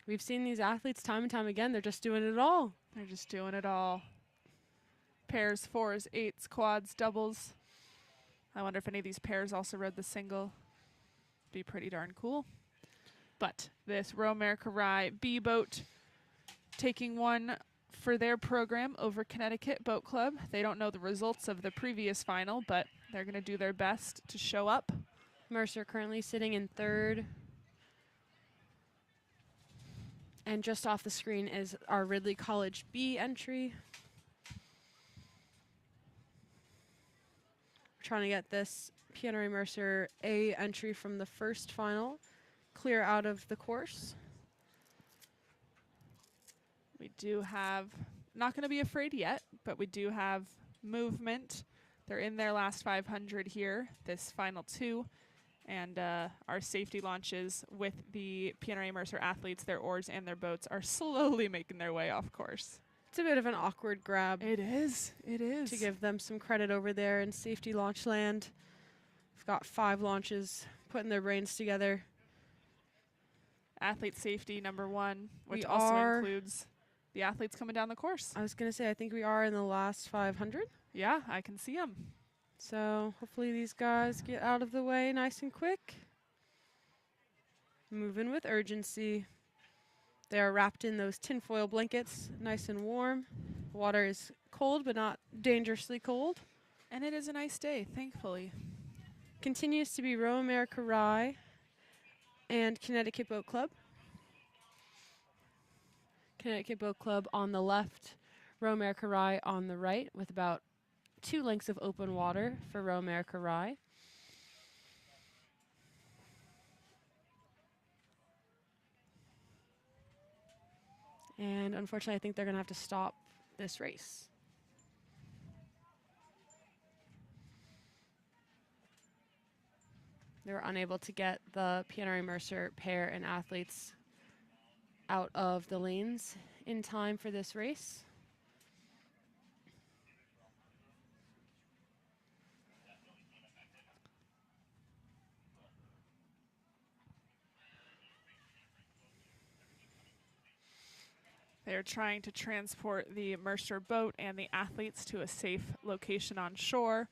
We've seen these athletes time and time again. They're just doing it all. They're just doing it all. Pairs, 4s, 8s, quads, doubles. I wonder if any of these pairs also rode the single. Be pretty darn cool. But this Romare Karai B boat taking 1 for their program over Connecticut Boat Club. They don't know the results of the previous final, but they're going to do their best to show up. Mercer currently sitting in 3rd. And just off the screen is our Ridley College B entry. We're trying to get this PNRA Mercer A entry from the first final clear out of the course. We do have, not going to be afraid yet, but we do have movement. They're in their last 500 here, this final 2. And our safety launches with the PNRA Mercer athletes, their oars and their boats are slowly making their way off course. It's a bit of an awkward grab. It is. It is. To give them some credit over there in safety launch land. We've got 5 launches putting their brains together. Athlete safety number 1, which We also are includes the athletes coming down the course. I was going to say, I think we are in the last 500. Yeah, I can see them. So hopefully these guys get out of the way nice and quick. Moving with urgency. They are wrapped in those tinfoil blankets, nice and warm. Water is cold, but not dangerously cold. And it is a nice day, thankfully. Continues to be Romare Karai and Connecticut Boat Club. Connecticut Boat Club on the left, Romare Karai on the right, with about 2 lengths of open water for Romare Karai. And unfortunately, I think they're going to have to stop this race. They were unable to get the PNRA Mercer pair and athletes out of the lanes in time for this race. They are trying to transport the Mercer boat and the athletes to a safe location on shore.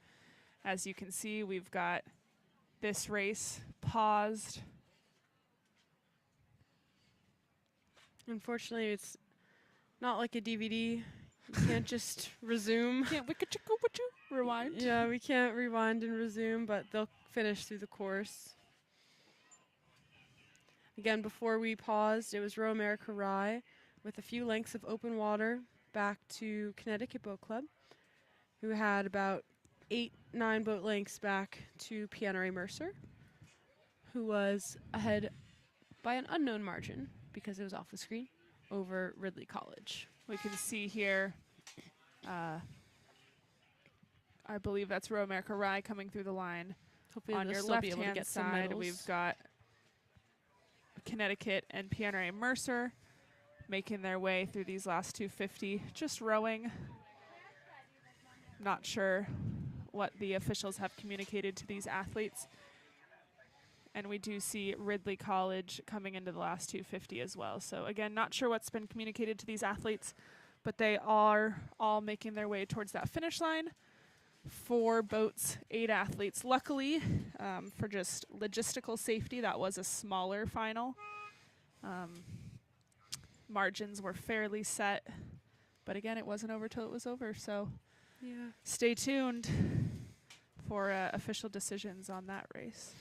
As you can see, we've got this race paused. Unfortunately, it's not like a DVD. You can't just resume. Can't rewind. Yeah, we can't rewind and resume, but they'll finish through the course. Again, before we paused, it was Row America Rye with a few lengths of open water back to Connecticut Boat Club, who had about 8-9 boat lengths back to PNRA Mercer, who was ahead by an unknown margin because it was off the screen over Ridley College. We can see here, I believe that's Row America Rye coming through the line. Hopefully On they'll your still be able to left-hand get some side, medals. we've got Connecticut and PNRA Mercer making their way through these last 250, just rowing. Not sure what the officials have communicated to these athletes. And we do see Ridley College coming into the last 250 as well. So again, not sure what's been communicated to these athletes, but they are all making their way towards that finish line. 4 boats, 8 athletes. Luckily, for just logistical safety, that was a smaller final. Margins were fairly set, but again, it wasn't over till it was over. So Yeah. stay tuned for official decisions on that race.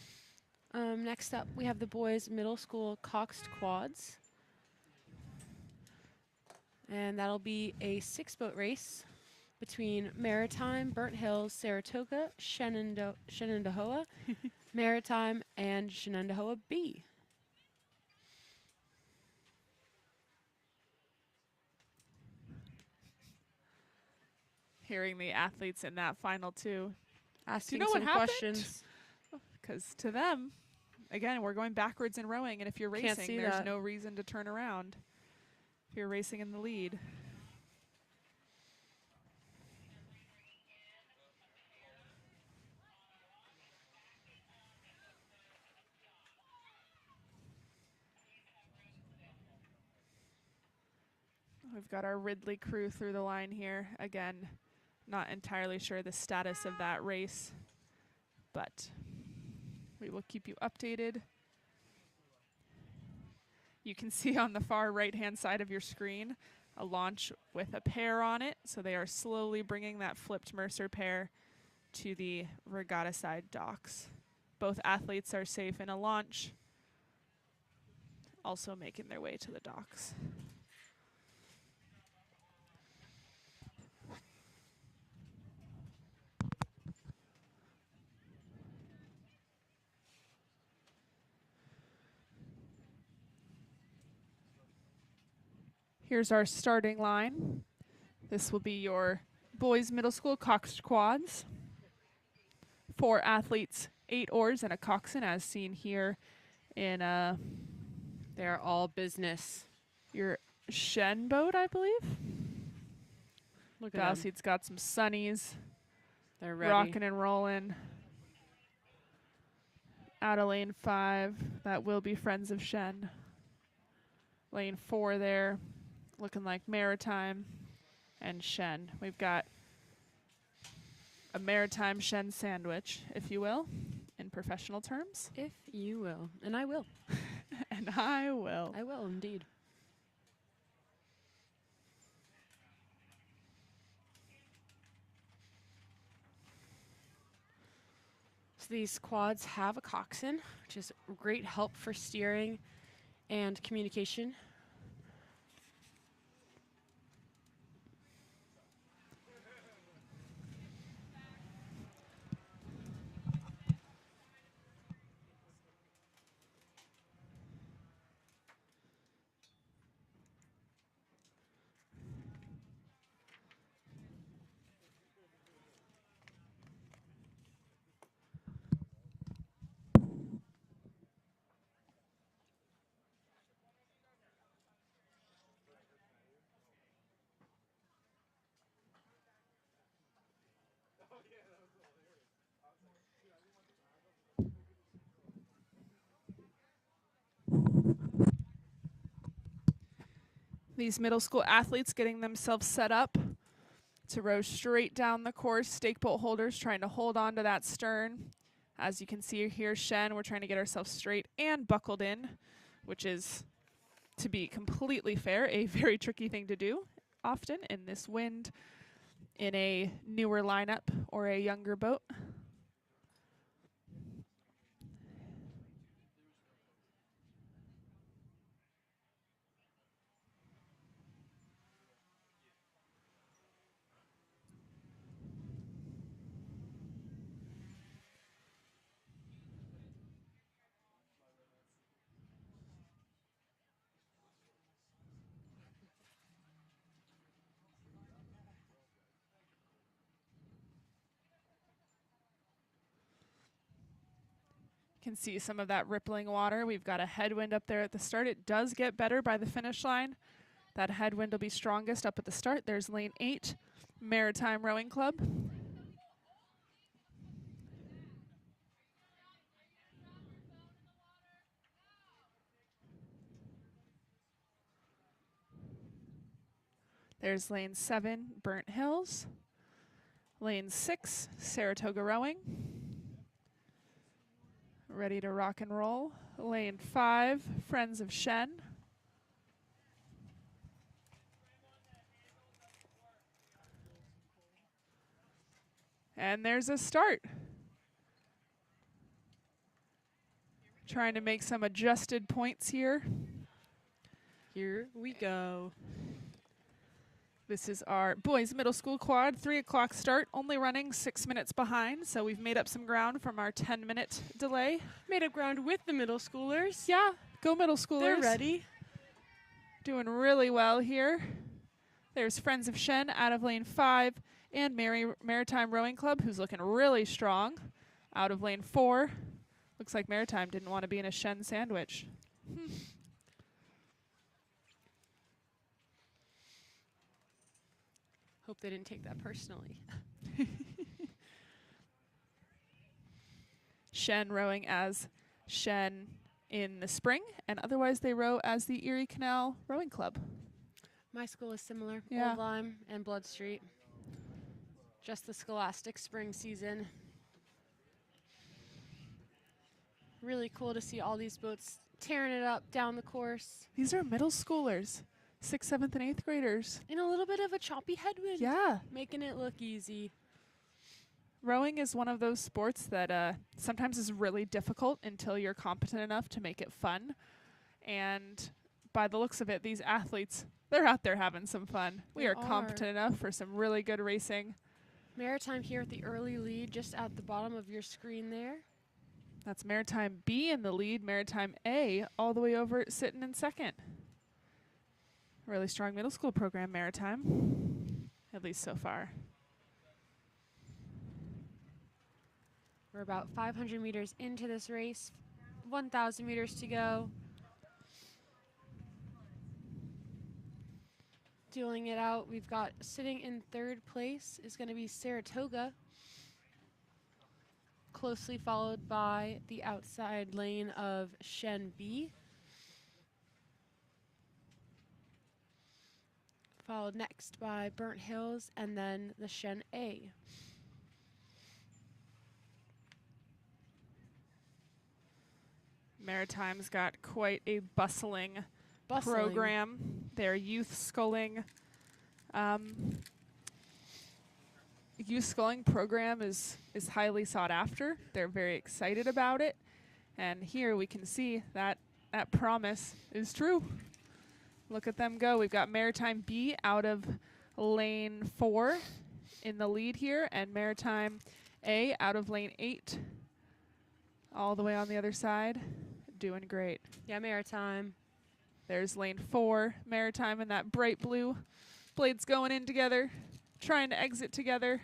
Next up, we have the boys' middle school coxed quads. And that'll be a 6-boat race between Maritime, Burnt Hills, Saratoga, Shenandoah, Maritime, and Shenandoah B. Hearing the athletes in that final two, Asking know what some happened? questions. because to them, again, we're going backwards in rowing, and if you're Can't racing, see there's that. no reason to turn around if you're racing in the lead. We've got our Ridley crew through the line here. Again, not entirely sure the status of that race, but we will keep you updated. You can see on the far right-hand side of your screen a launch with a pair on it. So they are slowly bringing that flipped Mercer pair to the regatta side docks. Both athletes are safe in a launch, also making their way to the docks. Here's our starting line. This will be your boys middle school coxed quads. 4 athletes, 8 oars, and a coxswain, as seen here in They're all business. your Shen boat, I believe. Look at them. Balseat's got some sunnies, They're ready. rocking and rolling. Out of lane 5, that will be Friends of Shen. Lane 4 there, looking like Maritime and Shen. We've got a Maritime Shen sandwich, if you will, in professional terms. If you will. And I will. And I will. I will indeed. So these quads have a coxswain, which is great help for steering and communication. These middle school athletes getting themselves set up to row straight down the course. Stake bolt holders trying to hold on to that stern. As you can see here, Shen, we're trying to get ourselves straight and buckled in, which is, to be completely fair, a very tricky thing to do often in this wind in a newer lineup or a younger boat. Can see some of that rippling water. We've got a headwind up there at the start. It does get better by the finish line. That headwind will be strongest up at the start. There's lane 8, Maritime Rowing Club. There's lane 7, Burnt Hills. Lane 6, Saratoga Rowing. Ready to rock and roll. Lane 5, Friends of Shen. And there's a start. Trying to make some adjusted points here. Here we go. This is our boys middle school quad, 3 o'clock start, only running 6 minutes behind. So we've made up some ground from our 10-minute delay. Made up ground with the middle schoolers. Yeah, go middle schoolers. They're ready. Doing really well here. There's Friends of Shen out of lane 5 and Maritime Rowing Club, who's looking really strong, out of lane 4. Looks like Maritime didn't want to be in a Shen sandwich. Hope they didn't take that personally. Shen rowing as Shen in the spring, and otherwise they row as the Erie Canal Rowing Club. My school is similar. Yeah. Old Lyme and Blood Street. Just the scholastic spring season. Really cool to see all these boats tearing it up down the course. These are middle schoolers, 6th, 7th, and 8th graders. In a little bit of a choppy headwind. Yeah. Making it look easy. Rowing is one of those sports that sometimes is really difficult until you're competent enough to make it fun. And by the looks of it, these athletes, they're out there having some fun. We are competent enough for some really good racing. Maritime here at the early lead, just at the bottom of your screen there. That's Maritime B in the lead, Maritime A all the way over sitting in second. Really strong middle school program, Maritime, at least so far. We're about 500 meters into this race, 1,000 meters to go. Dueling it out, we've got sitting in 3rd place is going to be Saratoga, closely followed by the outside lane of Shen B. Followed next by Burnt Hills and then the Shen A. Maritime's got quite a bustling program. Their youth sculling program is highly sought after. They're very excited about it. And here we can see that that promise is true. Look at them go. We've got Maritime B out of lane 4 in the lead here, and Maritime A out of lane 8 all the way on the other side. Doing great. Yeah, Maritime. There's lane 4, Maritime in that bright blue. Blades going in together, trying to exit together.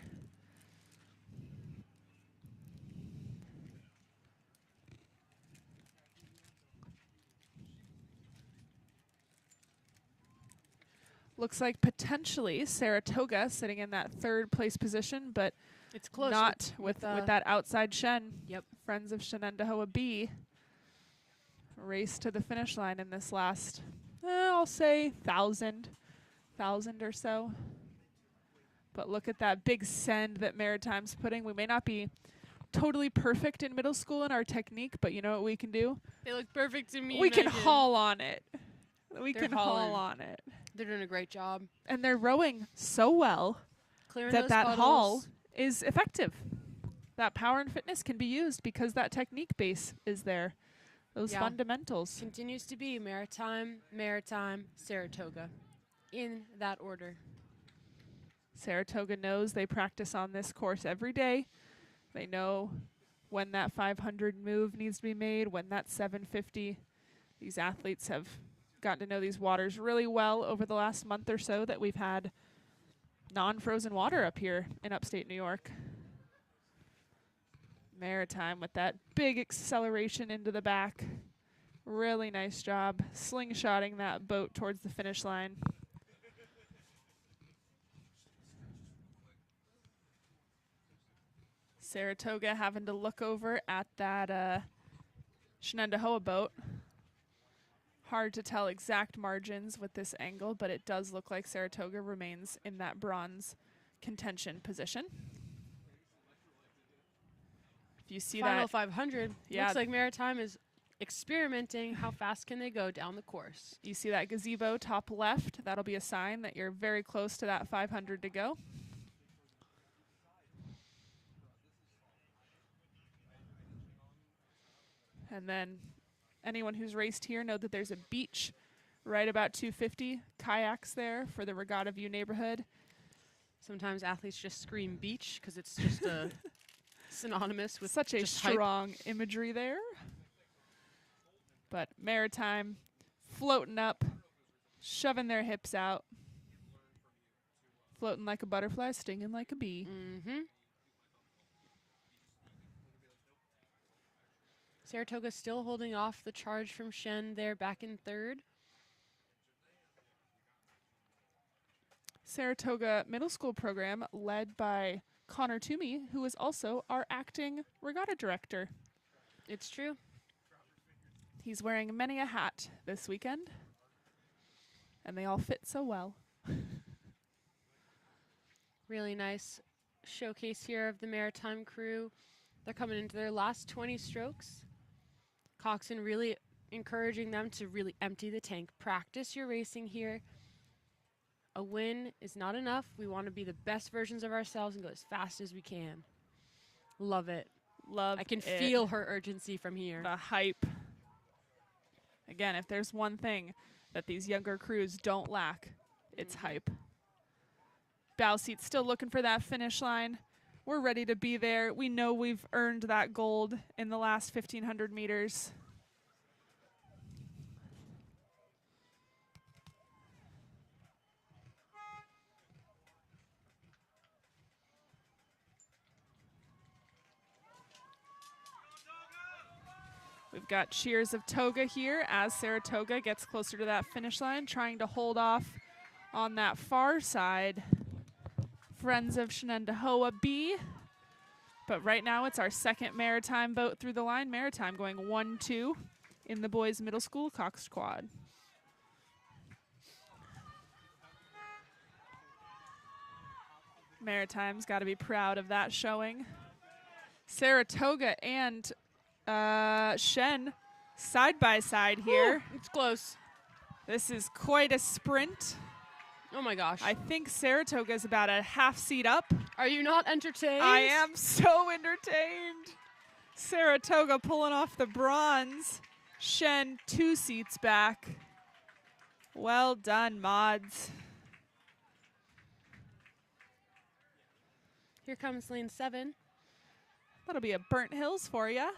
Looks like potentially Saratoga sitting in that 3rd place position, but It's close. not with that outside Shen. Yep. Friends of Shenandoah B race to the finish line in this last I'll say 1,000 or so. But look at that big send that Maritime's putting. We may not be totally perfect in middle school in our technique, but you know what we can do? They look perfect to me. We can haul on it. They're Haul on it. They're doing a great job. And they're rowing so well Clearing that those that puddles. haul is effective. That power and fitness can be used because that technique base is there. Those fundamentals. Continues to be Maritime, Saratoga. In that order. Saratoga knows they practice on this course every day. They know when that 500 move needs to be made, when that 750. These athletes have gotten to know these waters really well over the last month or so that we've had non-frozen water up here in upstate New York. Maritime with that big acceleration into the back. Really nice job slingshotting that boat towards the finish line. Saratoga having to look over at that Shenendehowa boat. Hard to tell exact margins with this angle, but it does look like Saratoga remains in that bronze contention position. If you see Final that 500, looks like Maritime is experimenting how fast can they go down the course. You see that gazebo top left, that'll be a sign that you're very close to that 500 to go. And then anyone who's raced here know that there's a beach right about 250, kayaks there for the Regatta View neighborhood. Sometimes athletes just scream beach because it's just a synonymous with such a just strong imagery there. But Maritime floating up, shoving their hips out, floating like a butterfly, stinging like a bee. Mm-hmm. Saratoga still holding off the charge from Shen there back in third. Saratoga Middle School program led by Connor Toomey, who is also our acting regatta director. It's true. He's wearing many a hat this weekend, and they all fit so well. Really nice showcase here of the Maritime crew. They're coming into their last 20 strokes. Coxon really encouraging them to really empty the tank. Practice your racing here. A win is not enough. We want to be the best versions of ourselves and go as fast as we can. Love it. I can feel her urgency from here. The hype. Again, if there's one thing that these younger crews don't lack, it's hype. Bow seat still looking for that finish line. We're ready to be there. We know we've earned that gold in the last 1,500 meters. We've got cheers of Toga here as Saratoga gets closer to that finish line, trying to hold off on that far side. Friends of Shenendehowa B. But right now it's our second Maritime boat through the line. Maritime going 1-2 in the boys' middle school coxed quad. Maritime's got to be proud of that showing. Saratoga and Shen side by side here. Ooh, it's close. This is quite a sprint. Oh my gosh. I think Saratoga is about a half seat up. Are you not entertained? I am so entertained. Saratoga pulling off the bronze. Shen 2 seats back. Well done, mods. Here comes lane 7. That'll be a Burnt Hills for you.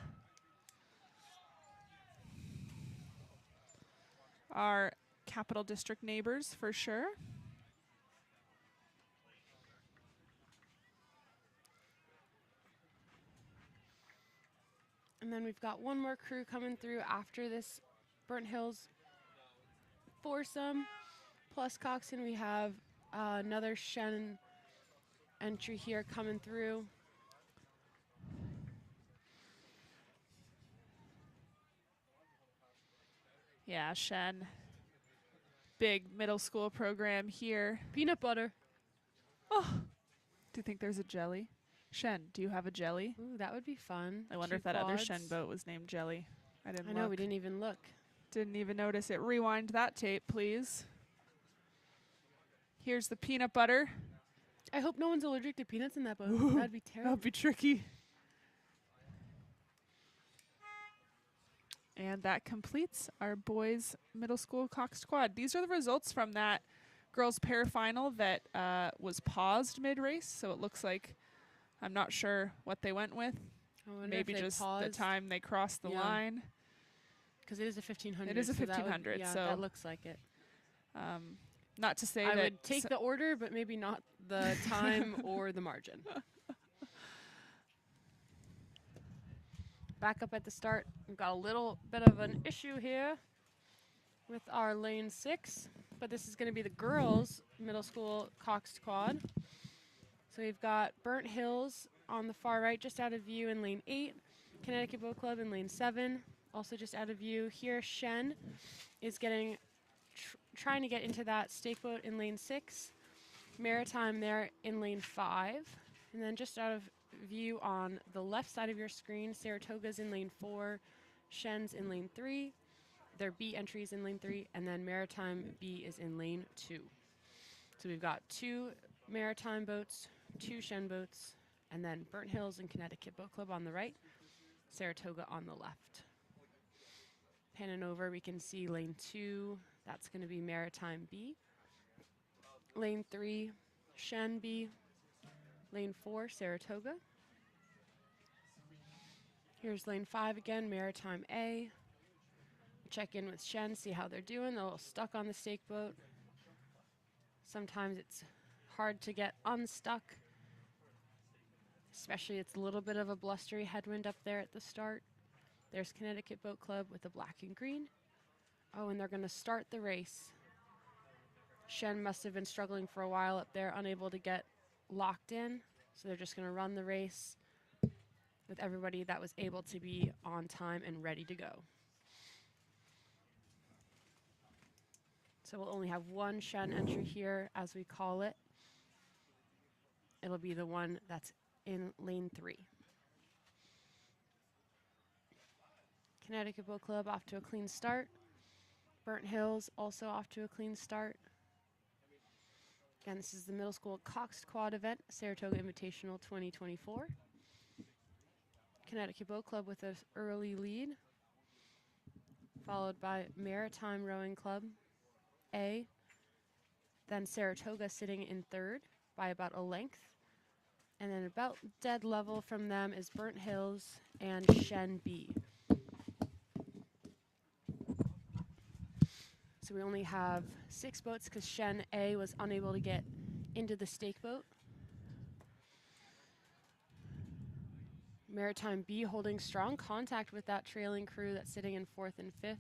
Our Capital District neighbors for sure. And then we've got one more crew coming through after this Burnt Hills foursome. Plus Coxon, we have another Shen entry here coming through. Yeah, Shen big middle school program here. Peanut butter. Oh, do you think there's a jelly? Shen, do you have a jelly? Ooh, that would be fun. I wonder 2 if that other Shen quads. boat was named Jelly. I didn't I know, look. we didn't even look. Didn't even notice it. Rewind that tape, please. Here's the peanut butter. I hope no one's allergic to peanuts in that boat. That'd be terrible. That'd be tricky. And that completes our boys middle school coxed quad. These are the results from that girls pair final that was paused mid-race. So it looks like, I'm not sure what they went with. I wonder Maybe if they just the paused. time they crossed the line. Because it is a 1500. It is a so that would- 1500, yeah, so that looks like it. Not to say I that would take the order, but maybe not the time or the margin. Back up at the start, we've got a little bit of an issue here with our lane 6, but this is going to be the girls' middle school coxed quad. So we've got Burnt Hills on the far right, just out of view in lane 8, Connecticut Boat Club in lane 7, also just out of view here. Shen is getting trying to get into that stake boat in lane 6, Maritime there in lane 5, and then just out of view on the left side of your screen, Saratoga's in lane 4, Shen's in lane 3, their B entries in lane 3, and then Maritime B is in lane 2. So we've got 2 Maritime boats, 2 Shen boats, and then Burnt Hills and Connecticut Boat Club on the right, Saratoga on the left. Panning over, we can see lane 2, that's going to be Maritime B. Lane 3, Shen B. Lane 4, Saratoga. Here's lane 5 again, Maritime A. Check in with Shen, see how they're doing. They're a little stuck on the stake boat. Sometimes it's hard to get unstuck, especially it's a little bit of a blustery headwind up there at the start. There's Connecticut Boat Club with the black and green. Oh, and they're going to start the race. Shen must have been struggling for a while up there, unable to get locked in. So they're just going to run the race with everybody that was able to be on time and ready to go. So we'll only have one Shen entry here, as we call it. It'll be the one that's in lane 3. Connecticut Boat Club off to a clean start. Burnt Hills also off to a clean start. Again, this is the middle school coxed quad event, Saratoga Invitational 2024. Connecticut Boat Club with an early lead, followed by Maritime Rowing Club A, then Saratoga sitting in 3rd by about a length, and then about dead level from them is Burnt Hills and Shen B. So we only have 6 boats because Shen A was unable to get into the stake boat. Maritime B holding strong contact with that trailing crew that's sitting in 4th and 5th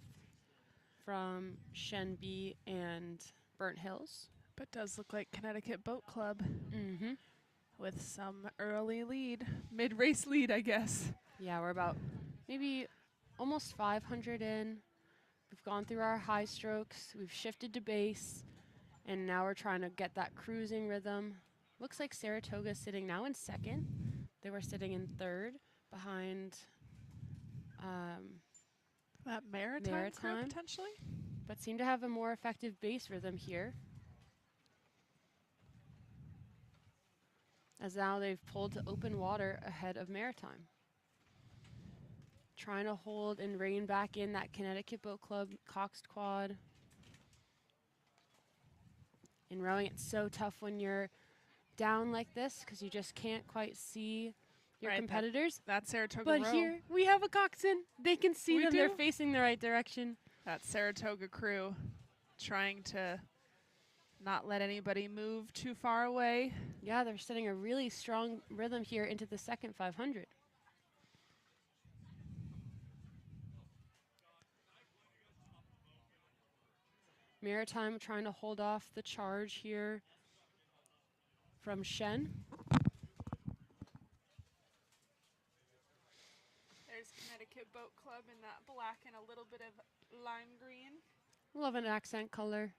from Shen B and Burnt Hills. But does look like Connecticut Boat Club with some early lead, mid-race lead, I guess. Yeah, we're about maybe almost 500 in. We've gone through our high strokes, we've shifted to base, and now we're trying to get that cruising rhythm. Looks like Saratoga's sitting now in 2nd. They were sitting in 3rd behind That Maritime crew, potentially? but seem to have a more effective base rhythm here. As now they've pulled to open water ahead of Maritime. Trying to hold and rein back in that Connecticut Boat Club coxed quad. In rowing, it's so tough when you're down like this because you just can't quite see your competitors. That's Saratoga But row. here we have a coxswain. They can see them. They're facing the right direction. That Saratoga crew trying to not let anybody move too far away. Yeah, they're setting a really strong rhythm here into the second 500. Maritime trying to hold off the charge here from Shen. There's Connecticut Boat Club in that black and a little bit of lime green. Love an accent color.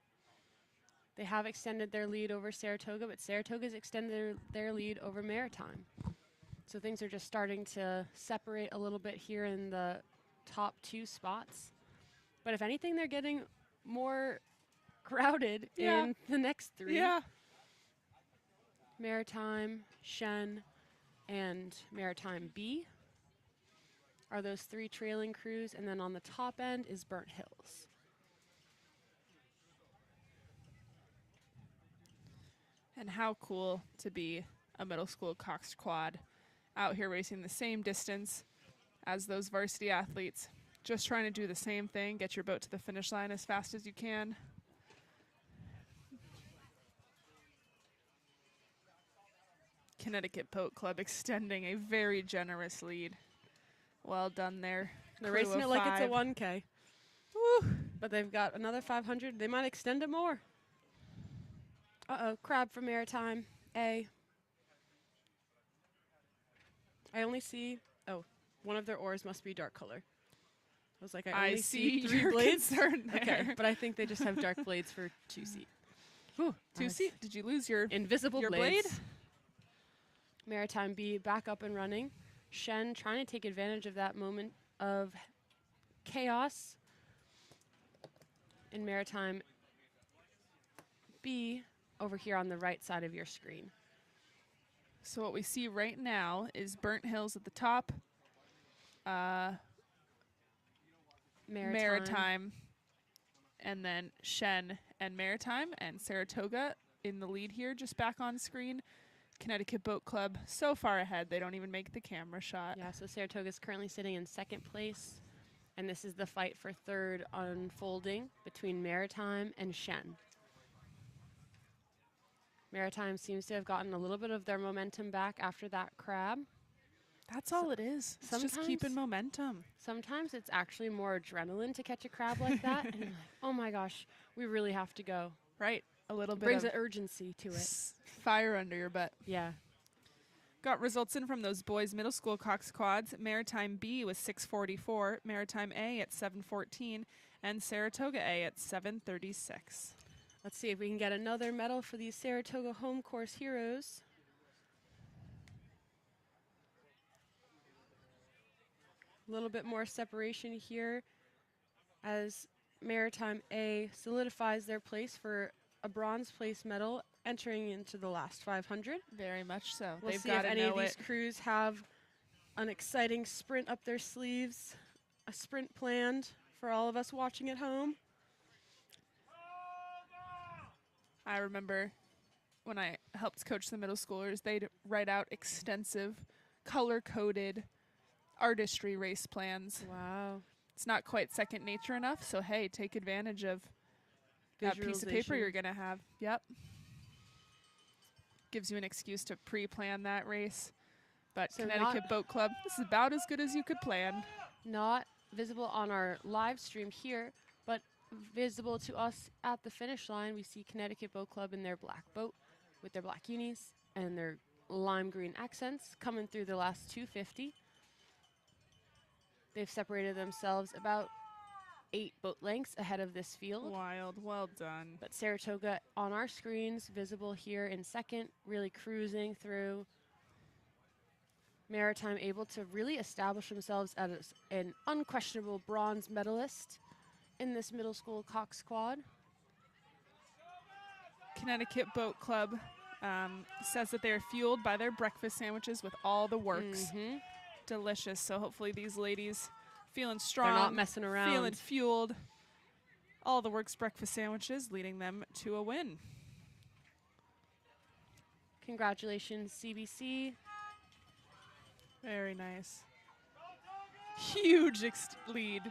They have extended their lead over Saratoga, but Saratoga's extended their lead over Maritime. So things are just starting to separate a little bit here in the top 2 spots. But if anything, they're getting more crowded in the next 3. Yeah. Maritime, Shen, and Maritime B are those 3 trailing crews. And then on the top end is Burnt Hills. And how cool to be a middle school coxed quad out here racing the same distance as those varsity athletes. Just trying to do the same thing, get your boat to the finish line as fast as you can. Connecticut Boat Club extending a very generous lead. Well done there. They're Crew racing of it like it's a 5. 1K. Woo. But they've got another 500. They might extend it more. Uh-oh, crab for Maritime A. I only see, one of their oars must be dark color. I was like, I only see 3 your blades. concern there. Okay, but I think they just have dark blades for 2 seat. Ooh, 2 seat. Did you lose your invisible your blades? blade? Maritime B back up and running. Shen trying to take advantage of that moment of chaos. And Maritime B over here on the right side of your screen. So what we see right now is Burnt Hills at the top. Maritime, and then Shen and Maritime, and Saratoga in the lead here, just back on screen. Connecticut Boat Club so far ahead, they don't even make the camera shot. Yeah, so Saratoga is currently sitting in 2nd place, and this is the fight for 3rd unfolding between Maritime and Shen. Maritime seems to have gotten a little bit of their momentum back after that crab. That's all it is. It's just keeping momentum. Sometimes it's actually more adrenaline to catch a crab like that. And you're like, oh my gosh, we really have to go. Right. A little bit Brings of an urgency to it. Fire under your butt. Yeah. Got results in from those boys' middle school cox quads. Maritime B was 6:44, Maritime A at 7:14, and Saratoga A at 7:36. Let's see if we can get another medal for these Saratoga home course heroes. A little bit more separation here as Maritime A solidifies their place for a bronze place medal entering into the last 500. Very much so. We'll They've see got if to any know of these it. crews have an exciting sprint up their sleeves, a sprint planned for all of us watching at home. I remember when I helped coach the middle schoolers, they'd write out extensive, color-coded artistry race plans. Wow. It's not quite second nature enough, so hey, take advantage of that piece of paper Visualization. you're going to have. Yep. Gives you an excuse to pre-plan that race. But So Connecticut Boat Club, this is about as good as you could plan. Not visible on our live stream here, but visible to us at the finish line. We see Connecticut Boat Club in their black boat with their black unis and their lime green accents coming through the last 250. They've separated themselves about 8 boat lengths ahead of this field. Wild. Well done. But Saratoga on our screens, visible here in 2nd, really cruising through. Maritime able to really establish themselves as an unquestionable bronze medalist in this middle school cox squad. Connecticut Boat Club says that they are fueled by their breakfast sandwiches with all the works. Delicious. So hopefully these ladies feeling strong. They're not messing around. Feeling fueled. All the works breakfast sandwiches leading them to a win. Congratulations, CBC. Very nice. Huge lead.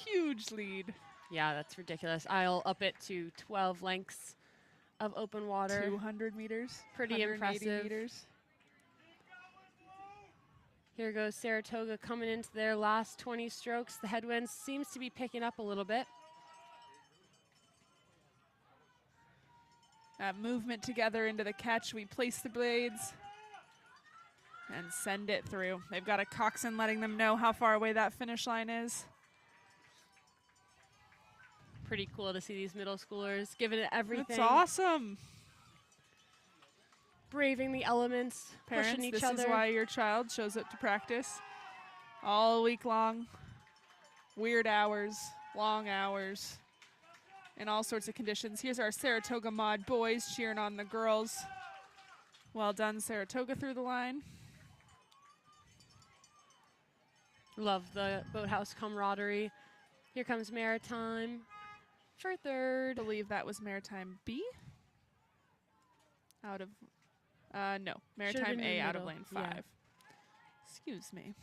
Huge lead. Yeah, that's ridiculous. I'll up it to 12 lengths of open water. 200 meters. Pretty 180 impressive. meters. Here goes Saratoga coming into their last 20 strokes. The headwind seems to be picking up a little bit. That movement together into the catch. We place the blades and send it through. They've got a coxswain letting them know how far away that finish line is. Pretty cool to see these middle schoolers giving it everything. That's awesome. Braving the elements, Parents, pushing each this other. is why your child shows up to practice all week long. Weird hours, long hours, in all sorts of conditions. Here's our Saratoga Mod boys cheering on the girls. Well done, Saratoga, through the line. Love the boathouse camaraderie. Here comes Maritime for third. I believe that was Maritime B. Out of, no, Maritime been A in out of middle, lane yeah. 5. Excuse me.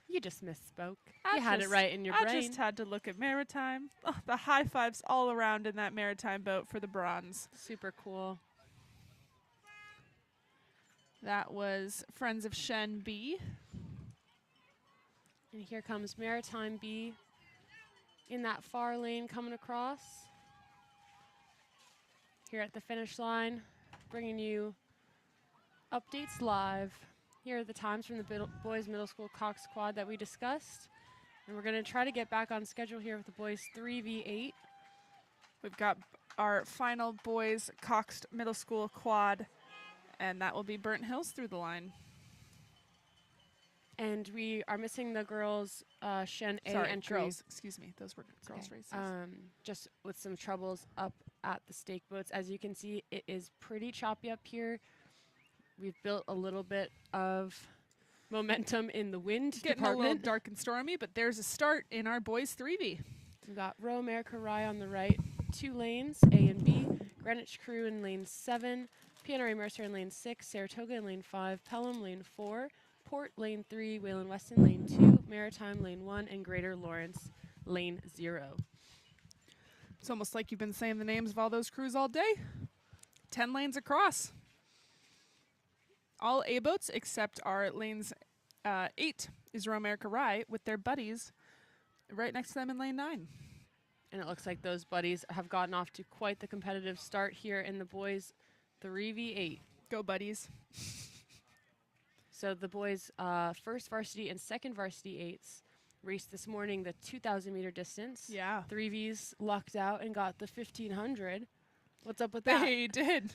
You just misspoke. I You had it just- right in your I brain. just had to look at Maritime. Oh, the high fives all around in that Maritime boat for the bronze. Super cool. That was Friends of Shen B. And here comes Maritime B in that far lane coming across. Here at the finish line, bringing you updates live. Here are the times from the boys middle school coxed quad that we discussed. And we're going to try to get back on schedule here with the boys 3v8. We've got our final boys coxed middle school quad, and that will be Burnt Hills through the line. And we are missing the girls' Shen A Sorry, entry. girls. Excuse me. Those were girls' Okay. races. Just with some troubles up at the stake boats. As you can see, it is pretty choppy up here. We've built a little bit of momentum in the wind Getting a little department. dark and stormy, but there's a start in our boys 3v. We've got Row America Rye on the right, 2 lanes, A and B. Greenwich Crew in lane 7. PNRA Mercer in lane 6. Saratoga in lane 5. Pelham lane 4. Port lane 3. Wayland Weston lane 2. Maritime lane 1. And Greater Lawrence lane 0. It's almost like you've been saying the names of all those crews all day. 10 lanes across. All A boats except our lanes 8 is Row America Rye with their buddies right next to them in lane 9. And it looks like those buddies have gotten off to quite the competitive start here in the boys 3v8. Go buddies. So the boys' first varsity and second varsity 8s raced this morning the 2,000 meter distance. Yeah. 3Vs lucked out and got the 1,500. What's up with that? They did.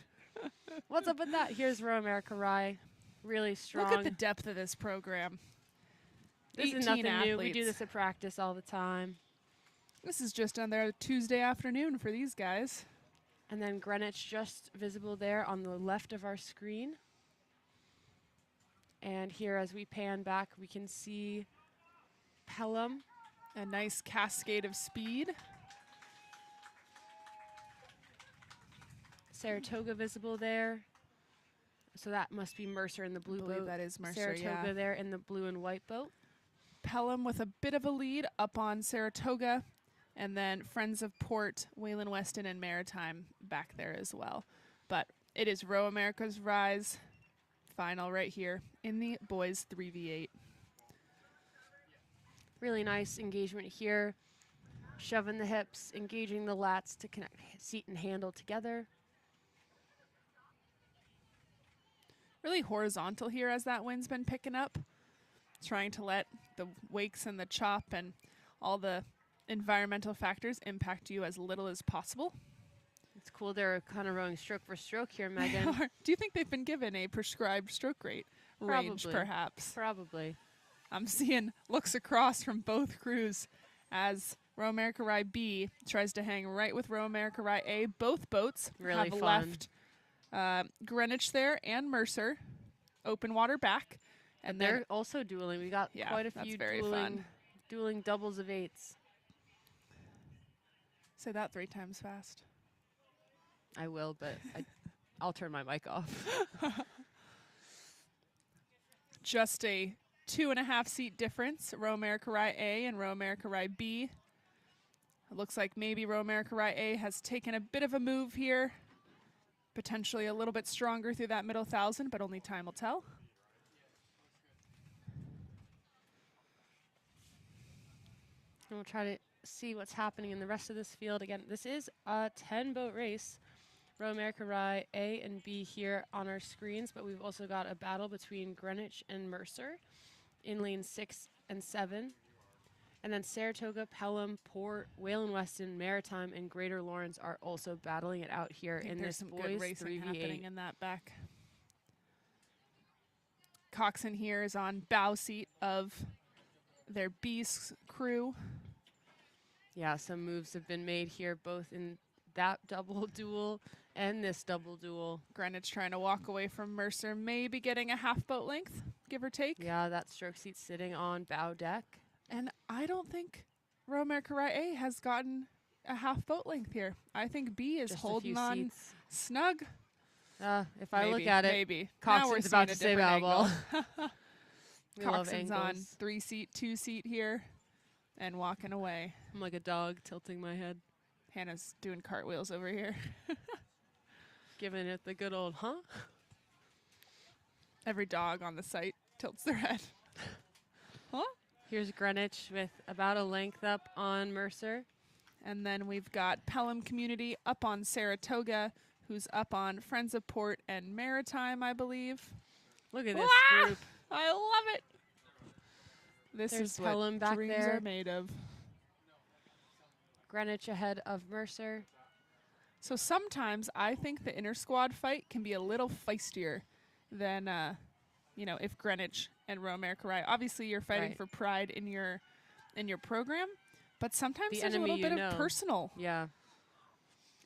What's up with that? Here's Row America Rye. Really strong. Look at the depth of this program. This is 18 nothing athletes. new. We do this at practice all the time. This is just on their Tuesday afternoon for these guys. And then Greenwich just visible there on the left of our screen. And here as we pan back, we can see Pelham. A nice cascade of speed. Saratoga visible there. So that must be Mercer in the blue I believe boat. that is Mercer, Saratoga yeah. there in the blue and white boat. Pelham with a bit of a lead up on Saratoga. And then Friends of Port, Wayland Weston, and Maritime back there as well. But it is Row America's Rise final right here in the boys 3v8. Really nice engagement here. Shoving the hips, engaging the lats to connect seat and handle together. Really horizontal here as that wind's been picking up. Trying to let the wakes and the chop and all the environmental factors impact you as little as possible. It's cool they're kind of rowing stroke for stroke here, Megan. Do you think they've been given a prescribed stroke rate range, Probably. perhaps? Probably. I'm seeing looks across from both crews as Row America Rye B tries to hang right with Row America Rye A. Both boats Really have fun. left Greenwich there and Mercer, open water back. And They're then also dueling. We got Yeah, quite a that's few very fun. dueling doubles of 8s. say that 3 times fast. I will, but I'll turn my mic off. Just a 2.5 seat difference. Row America Rye A and Row America Rye B. It looks like maybe Row America Rye A has taken a bit of a move here. Potentially a little bit stronger through that middle 1,000, but only time will tell. And we'll try to see what's happening in the rest of this field. Again, this is a 10-boat race. Row America Rye A and B here on our screens, but we've also got a battle between Greenwich and Mercer in lane 6 and 7. And then Saratoga, Pelham, Port, Wayland Weston, Maritime, and Greater Lawrence are also battling it out here I think in there's this some good boys racing 3v8. happening in that back. Coxon here is on bow seat of their B's crew. Yeah, some moves have been made here, both in that double duel and this double duel. Greenwich trying to walk away from Mercer, maybe getting a half boat length, give or take. Yeah, that stroke seat sitting on bow deck. And I don't think Romare Karai A has gotten a half boat length here. I think B is Just holding a few on seats. snug. If I look at it, maybe. Coxon's about to say bow ball. We love Coxon's on angles. 3-seat, 2-seat here and walking away. I'm like a dog tilting my head, Hannah's doing cartwheels over here. giving it the good old, huh? Every dog on the site tilts their head. Huh? Here's Greenwich with about a length up on Mercer. And then we've got Pelham Community up on Saratoga, who's up on Friends of Port and Maritime, I believe. Look at this group. I love it. This There's is what Pelham back dreams there. are made of. Greenwich ahead of Mercer. So sometimes I think the inter squad fight can be a little feistier than, if Greenwich and Romare Karai. Obviously, you're fighting Right. for pride in your program, but sometimes The there's a enemy little you bit know. of personal. Yeah.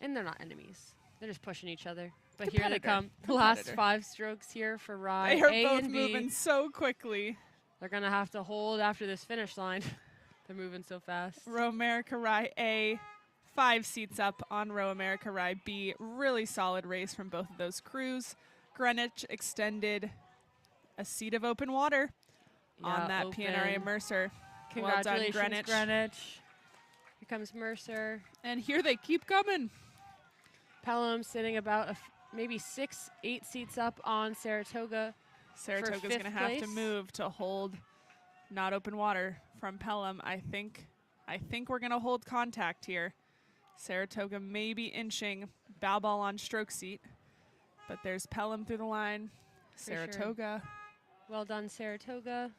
And they're not enemies. They're just pushing each other. But here they Competitor. come. The last Competitor. 5 strokes here for Rye. They are A both and B. moving so quickly. They're going to have to hold after this finish line. They're moving so fast. Romare Karai A, 5 seats up on Romare Karai B. Really solid race from both of those crews. Greenwich extended a seat of open water on that PNRA open. Mercer. Congratulations, well done, Greenwich. Greenwich. Here comes Mercer. And here they keep coming. Pelham sitting about maybe 6-8 seats up on Saratoga. Saratoga's going to fifth have to place. move to hold not open water from Pelham. I think we're going to hold contact here. Saratoga may be inching bow ball on stroke seat, but there's Pelham through the line. For sure. Saratoga. Well done, Saratoga.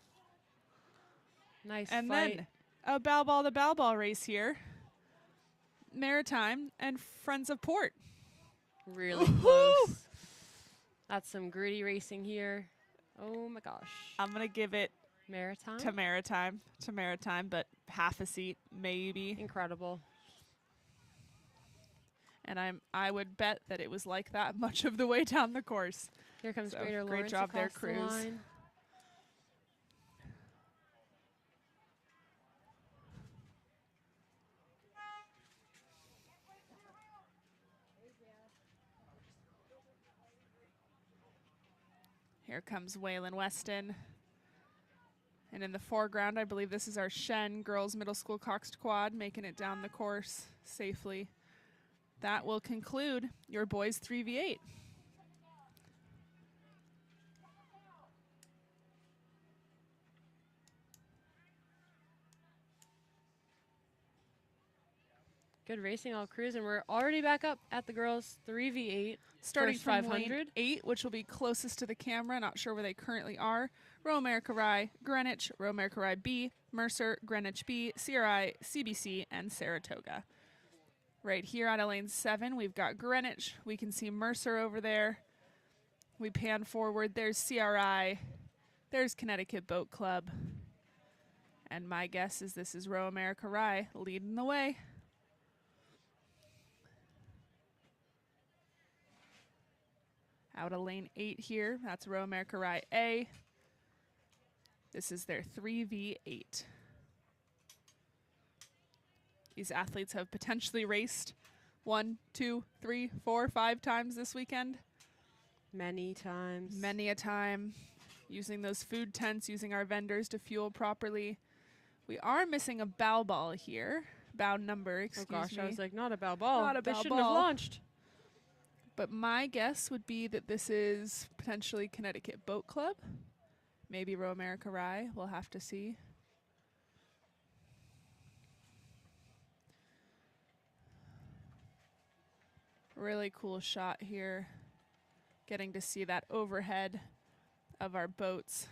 Nice And fight. then a bow ball to bow ball race here. Maritime and Friends of Port. Really Woohoo! close. That's some gritty racing here. Oh my gosh. I'm going to give it Maritime? to Maritime, but half a seat maybe. Incredible. And I would bet that it was like that much of the way down the course. Here comes So, Greater great Lawrence job there, across the crews. line. Here comes Wayland Weston. And in the foreground, I believe this is our Shen Girls Middle School Coxed Quad making it down the course safely. That will conclude your boys 3v8. Good racing all crews, and we're already back up at the girls 3v8. Starting First from 500. lane 8, which will be closest to the camera, not sure where they currently are. Romare Karai, Greenwich, Romare Karai B, Mercer, Greenwich B, CRI, CBC, and Saratoga. Right here out of lane 7, we've got Greenwich. We can see Mercer over there. We pan forward. There's CRI. There's Connecticut Boat Club. And my guess is this is Romare Karai leading the way. Out of lane 8 here, that's Romare Karai A. This is their 3v8. These athletes have potentially raced 1, 2, 3, 4, 5 times this weekend. Many times. Many a time. Using those food tents, using our vendors to fuel properly. We are missing a bow ball here. Bow number, excuse Oh gosh, me. I was like, not a bow ball. Not a They bow shouldn't ball. have launched. But my guess would be that this is potentially Connecticut Boat Club. Maybe Romare Karai. We'll have to see. Really cool shot here. Getting to see that overhead of our boats.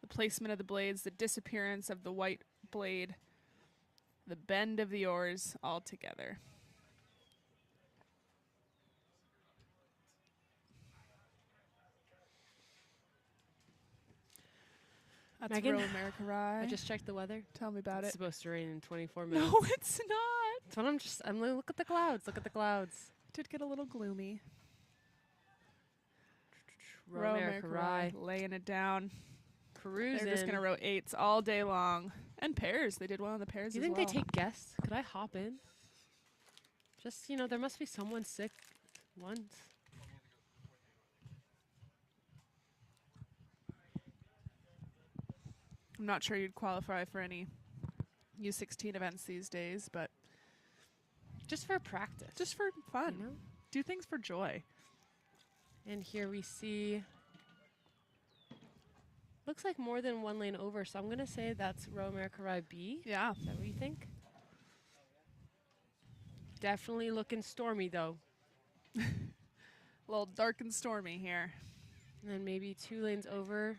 The placement of the blades, the disappearance of the white blade, the bend of the oars all together. That's Megan, Row America Rye. I just checked the weather. Tell me about It's it. supposed to rain in 24 minutes. No, it's not. That's what I'm look at the clouds. Look at the clouds. Did get a little gloomy. Row America Rye. laying it down. Cruising. They're just gonna row 8s all day long and pairs. They did well in the pairs. Do you as think well. they take guests? Could I hop in? Just, there must be someone sick once. I'm not sure you'd qualify for any U16 events these days, but Just for practice. just for fun. You know? Do things for joy. And here we see, looks like more than one lane over, so I'm going to say that's Row America Rye B. Yeah. Is that what you think? Definitely looking stormy, though. A little dark and stormy here. And then maybe 2 lanes over.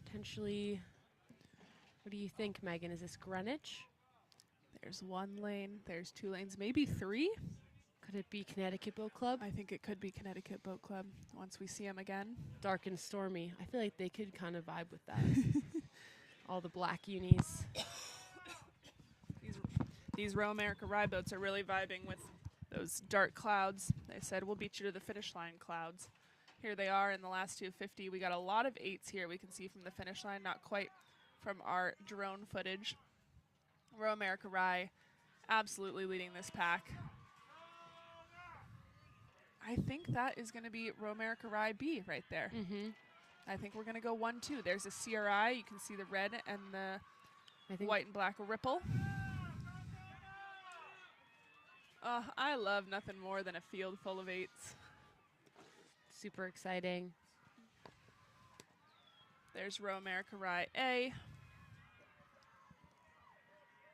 Potentially, what do you think, Megan? Is this Greenwich? There's 1 lane. There's 2 lanes. Maybe 3. Could it be Connecticut Boat Club? I think it could be Connecticut Boat Club once we see them again. Dark and stormy. I feel like they could kind of vibe with that. All the black unis. These Row America Rye boats are really vibing with those dark clouds. They said, we'll beat you to the finish line, clouds. Here they are in the last 250. We got a lot of 8s here we can see from the finish line, not quite from our drone footage. Row America Rye absolutely leading this pack. I think that is going to be Row America Rye B right there. Mm-hmm. I think we're going to go 1-2. There's a CRI. You can see the red and the white and black ripple. I love nothing more than a field full of 8s. Super exciting. There's Row America Rye A.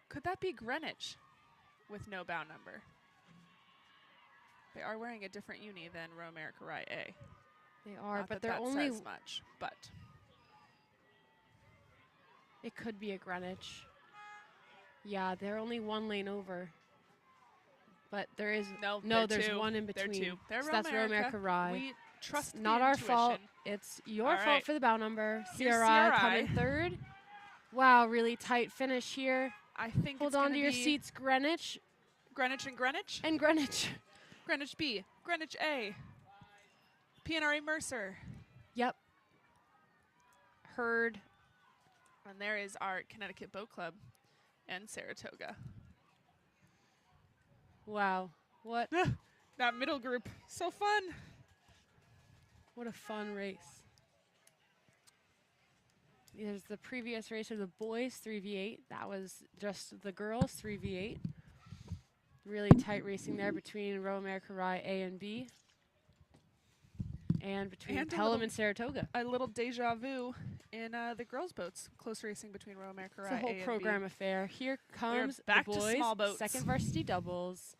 Could that be Greenwich with no bow number? They are wearing a different uni than Row America Rye A. They are, Not but that they're that only. says much, but It could be a Greenwich. Yeah, they're only 1 lane over. But there is no. there's two. 1 in They're between. 2. They're So Row that's Row America Rye. We trust It's the not our intuition. fault. It's your All fault right. for the bow number. Here's CRI CRI. coming 3rd. Wow, really tight finish here. I think Hold it's on gonna to your be seats, Greenwich Greenwich and Greenwich. and Greenwich. Greenwich B. Greenwich A. PNRA Mercer. Yep. Heard. And there is our Connecticut Boat Club and Saratoga. Wow. What That middle group, so fun. what a fun race. There's the previous race of the boys 3v8. That was just the girls 3v8. Really tight racing there between Row America Rye A and B. And between And a Pelham little- and Saratoga. A little deja vu in the girls' boats. Close racing between Row America It's Rye a whole A and program B. affair. Here comes back the to boys. small boats. Second varsity doubles.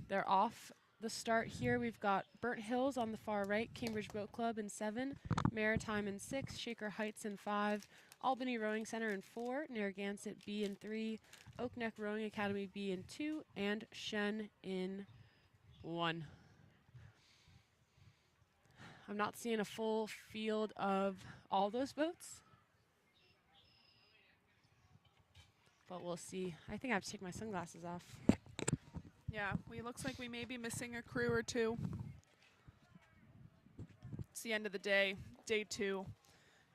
They're off the start here. We've got Burnt Hills on the far right, Cambridge Boat Club in 7, Maritime in 6, Shaker Heights in 5, Albany Rowing Center in 4, Narragansett B in 3, Oak Neck Rowing Academy B in 2, and Shen in 1. I'm not seeing a full field of all those boats, but we'll see. I think I have to take my sunglasses off. Yeah, looks like we may be missing a crew or 2. It's the end of the day, day 2.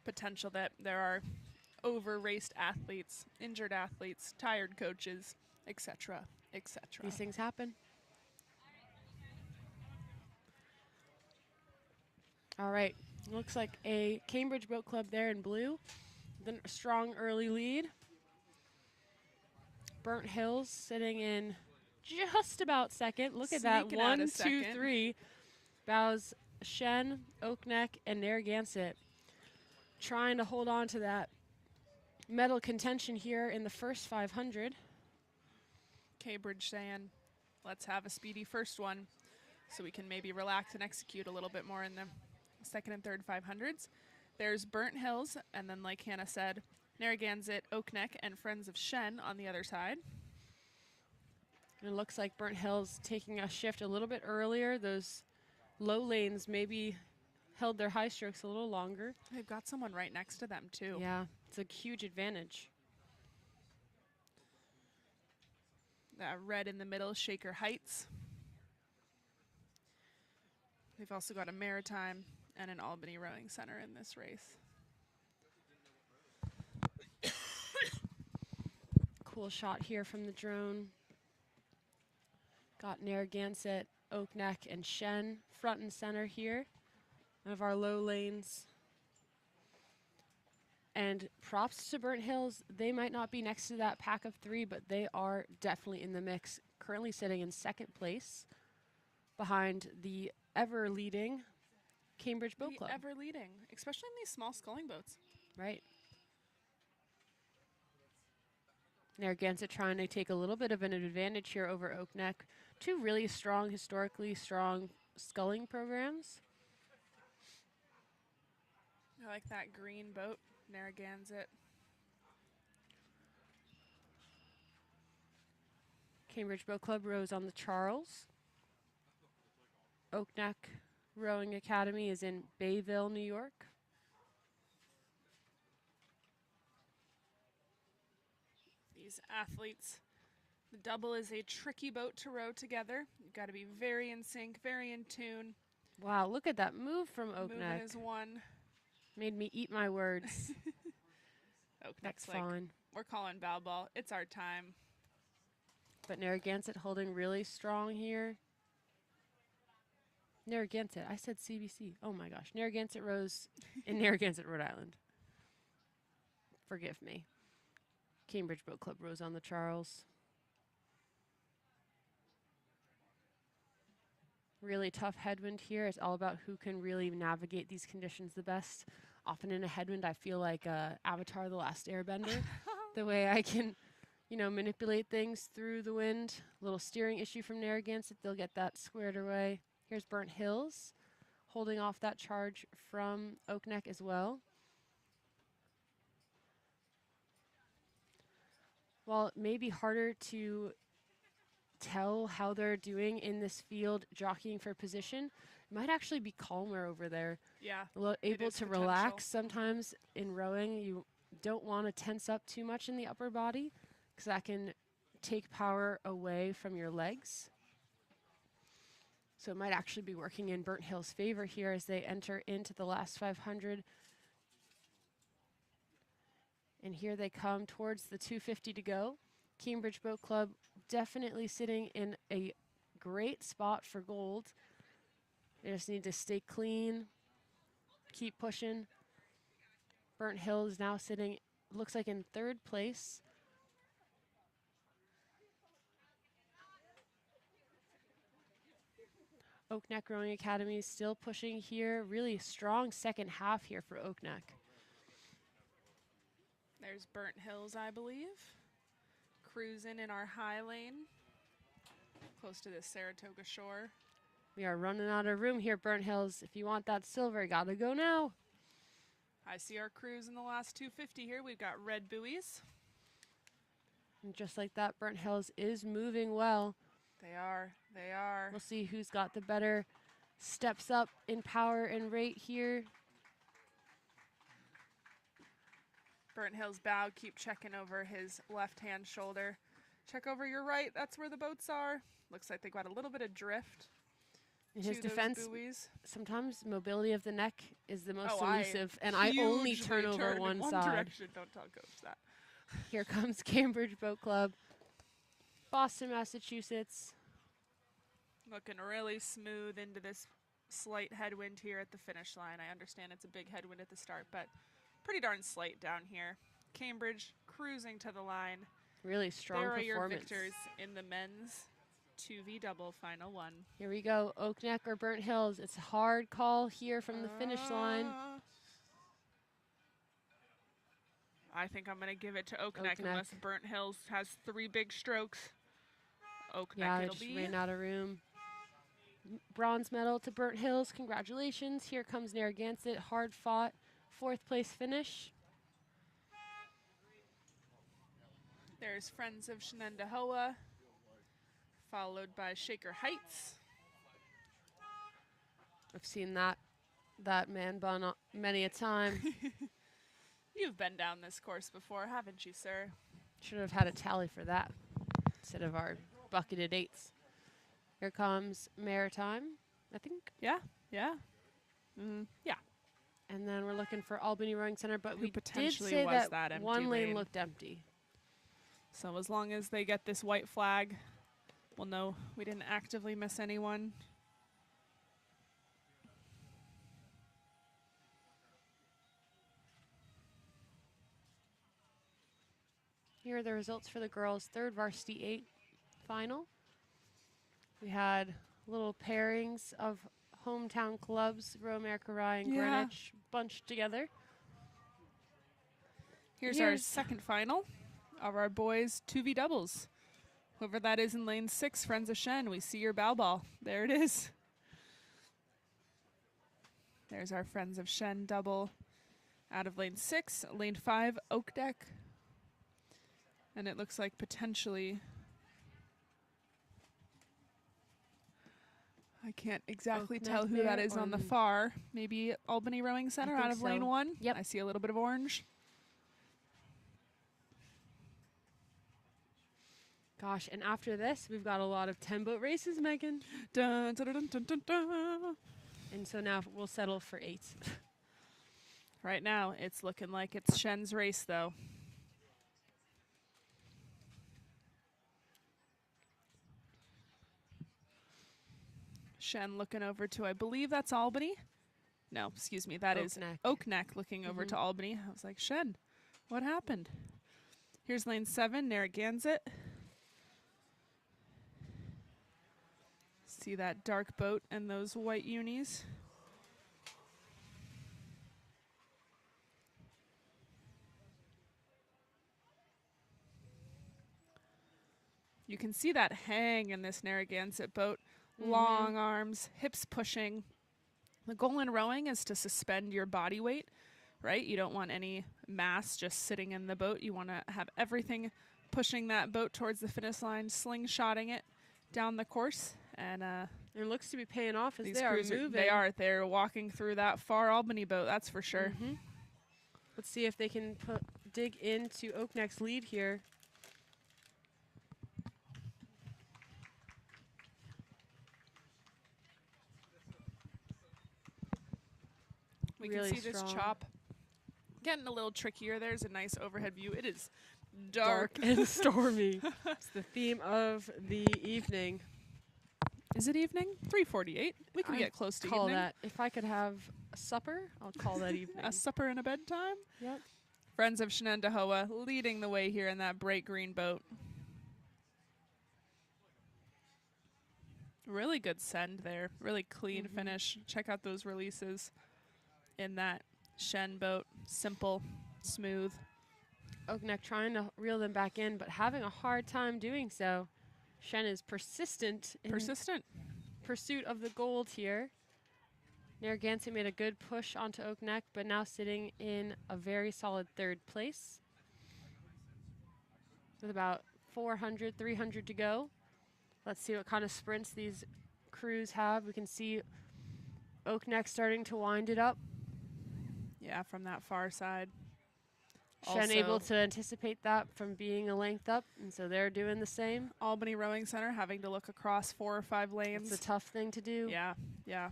Potential that there are over-raced athletes, injured athletes, tired coaches, etc., etc. These things happen. All right, looks like a Cambridge Boat Club there in blue. Then a strong early lead. Burnt Hills sitting in just about second. Look at that, Sneaking out a 1, 2, second. 3. Bows Shen, Oak Neck, and Narragansett. Trying to hold on to that medal contention here in the first 500. Cambridge saying, let's have a speedy first one so we can maybe relax and execute a little bit more in the second and third 500s. There's Burnt Hills, and then like Hannah said, Narragansett, Oakneck, and Friends of Shen on the other side. And it looks like Burnt Hills taking a shift a little bit earlier. Those low lanes maybe held their high strokes a little longer. They've got someone right next to them, too. Yeah, it's a huge advantage. That red in the middle, Shaker Heights. They've also got a Maritime and an Albany Rowing Center in this race. Cool shot here from the drone. Got Narragansett, Oakneck, and Shen front and center here of our low lanes. And props to Burnt Hills. They might not be next to that pack of 3, but they are definitely in the mix. Currently sitting in second place behind the ever-leading Cambridge Boat Club. Ever leading, especially in these small sculling boats. Right. Narragansett trying to take a little bit of an advantage here over Oakneck. 2 really strong, historically strong sculling programs. I like that green boat, Narragansett. Cambridge Boat Club rows on the Charles. Oakneck Rowing Academy is in Bayville, New York. These athletes, the double is a tricky boat to row together. You've got to be very in sync, very in tune. Wow, look at that move from Movement Oakneck. is one. Made me eat my words. Oakneck's That's like, fine. we're calling bow ball. It's our time. But Narragansett holding really strong here. Narragansett, I said CBC. Oh my gosh, Narragansett rows in Narragansett, Rhode Island. Forgive me. Cambridge Boat Club rows on the Charles. Really tough headwind here. It's all about who can really navigate these conditions the best. Often in a headwind, I feel like Avatar: The Last Airbender. The way I can, manipulate things through the wind. A little steering issue from Narragansett. They'll get that squared away. Here's Burnt Hills holding off that charge from Oakneck as well. While it may be harder to tell how they're doing in this field jockeying for position, it might actually be calmer over there. Yeah. Able is to potential. relax sometimes in rowing. You don't want to tense up too much in the upper body because that can take power away from your legs. So it might actually be working in Burnt Hills' favor here as they enter into the last 500. And here they come towards the 250 to go. Cambridge Boat Club definitely sitting in a great spot for gold. They just need to stay clean, keep pushing. Burnt Hills now sitting, looks like in 3rd place. Oakneck Rowing Academy is still pushing here. Really strong second half here for Oakneck. There's Burnt Hills, I believe. Cruising in our high lane. Close to the Saratoga shore. We are running out of room here, Burnt Hills. If you want that silver, gotta go now. I see our cruise in the last 250 here. We've got red buoys. And just like that, Burnt Hills is moving well. They are. They are. We'll see who's got the better steps up in power and rate here. Burnt Hills bow. Keep checking over his left-hand shoulder. Check over your right. That's where the boats are. Looks like they got a little bit of drift. In his to those defense, buoys. sometimes mobility of the neck is the most I elusive, and I only hugely turn over in one one side. direction. Don't tell Coach that. Here comes Cambridge Boat Club, Boston, Massachusetts. Looking really smooth into this slight headwind here at the finish line. I understand it's a big headwind at the start, but pretty darn slight down here. Cambridge cruising to the line. Really strong There are performance. your victors in the men's 2v double final one. Here we go, Oakneck or Burnt Hills. It's a hard call here from the finish line. I think I'm going to give it to Oakneck unless Burnt Hills has 3 big strokes. Oakneck Yeah, it'll just be. ran out of room. Bronze medal to Burnt Hills. Congratulations. Here comes Narragansett. Hard fought. 4th place finish. There's Friends of Shenendehowa, followed by Shaker Heights. I've seen that man bun many a time. You've been down this course before, haven't you, sir? Should have had a tally for that instead of our bucketed 8s. Here comes Maritime, I think. Yeah. Yeah. Yeah. And then we're looking for Albany Rowing Center, but Who we did potentially say was that that empty one lane lane. looked empty. So as long as they get this white flag, we'll know we didn't actively miss anyone. Here are the results for the girls' 3rd varsity 8 final. We had little pairings of hometown clubs, Row America Rye and Yeah. Greenwich, bunched together. Here's our second final of our boys 2v doubles. Whoever that is in lane 6, Friends of Shen, we see your bow ball. There it is. There's our Friends of Shen double out of lane 6. Lane 5, Oak Deck. And it looks like potentially, I can't exactly Oak tell Neck who that there is on the on- far. Maybe Albany Rowing Center think out of lane so. 1. Yep. I see a little bit of orange. Gosh, and after this, we've got a lot of 10-boat races, Megan. Dun, dun, dun, dun, dun, dun. And so now we'll settle for 8. Right now, it's looking like it's Shen's race, though. Shen looking over to, I believe that's Albany. No, excuse me, that is Oak Neck looking over to Albany. I was like, Shen, what happened? Here's lane 7, Narragansett. See that dark boat and those white unis. You can see that hang in this Narragansett boat. Long arms, hips pushing. The goal in rowing is to suspend your body weight, right? You don't want any mass just sitting in the boat. You want to have everything pushing that boat towards the finish line, slingshotting it down the course. And it looks to be paying off as these they are crews moving. They're walking through that far Albany boat, that's for sure. Let's see if they can dig into Oak Neck's lead here. We Really can see this strong. chop getting a little trickier. There's a nice overhead view. It is dark. And stormy. It's the theme of the evening. Is it evening? 3:48. We can I'd get close to call evening. that. If I could have a supper, I'll call that evening. A supper and a bedtime. Yep. Friends of Shenendehowa leading the way here in that bright green boat. Really good send there. Really clean finish. Check out those releases in that Shen boat. Simple, smooth. Oak Neck trying to reel them back in, but having a hard time doing so. Shen is persistent in pursuit of the gold here. Narragansett made a good push onto Oak Neck, but now sitting in a very solid 3rd place with about 400, 300 to go. Let's see what kind of sprints these crews have. We can see Oak Neck starting to wind it up. Yeah, from that far side. Shen able to anticipate that from being a length up, and so they're doing the same. Albany Rowing Center having to look across 4 or 5 lanes. It's a tough thing to do. Yeah, yeah.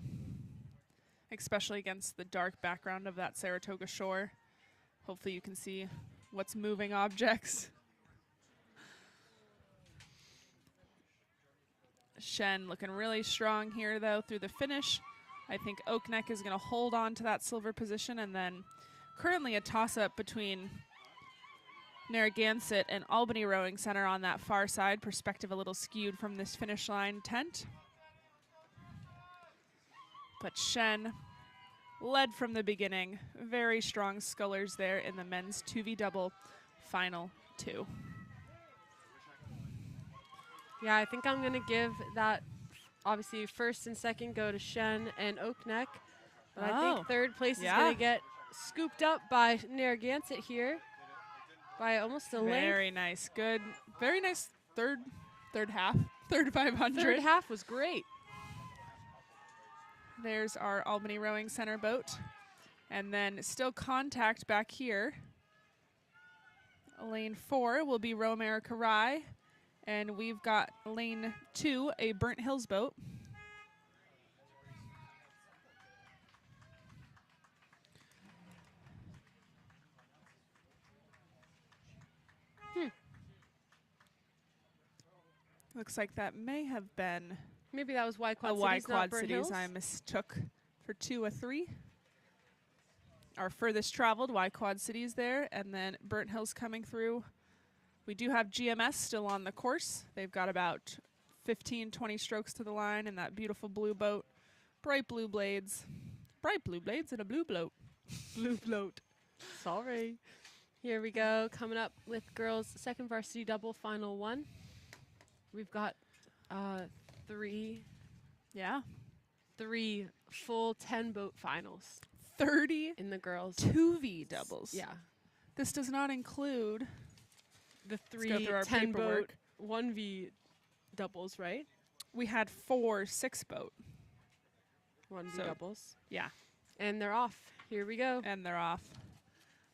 Especially against the dark background of that Saratoga shore. Hopefully you can see what's moving objects. Shen looking really strong here, though, through the finish. I think Oak Neck is going to hold on to that silver position, and then currently a toss-up between Narragansett and Albany Rowing Center on that far side. Perspective a little skewed from this finish line tent. But Shen led from the beginning. Very strong scullers there in the men's 2v double final 2. Yeah, I think I'm going to give that, obviously, 1st and 2nd go to Shen and Oak Neck. But I think 3rd place is going to get scooped up by Narragansett here. by almost a length. Very nice. Good. Very nice third half. Third 500. Third half was great. There's our Albany Rowing Center boat. And then still contact back here. Lane 4 will be Romerica Rye. And we've got lane 2, a Burnt Hills boat. Looks like that may have been Maybe that was Y Quad a Cities, Y not Quad Burnt Cities Hills. I mistook for 2-3. Our furthest traveled, Y Quad Cities there, and then Burnt Hills coming through. We do have GMS still on the course. They've got about 15, 20 strokes to the line in that beautiful blue boat. Bright blue blades. Bright blue blades and a blue bloat. Blue float. Sorry. Here we go. Coming up with girls' second varsity double, final one. We've got three full 10 boat finals 30 in the girls. 2V doubles. Yeah. This does not include The go three through our 10 boat paperwork. 1V doubles, right? we had 4 6-boat. 1V So- doubles. Yeah. And they're off. Here we go. And they're off.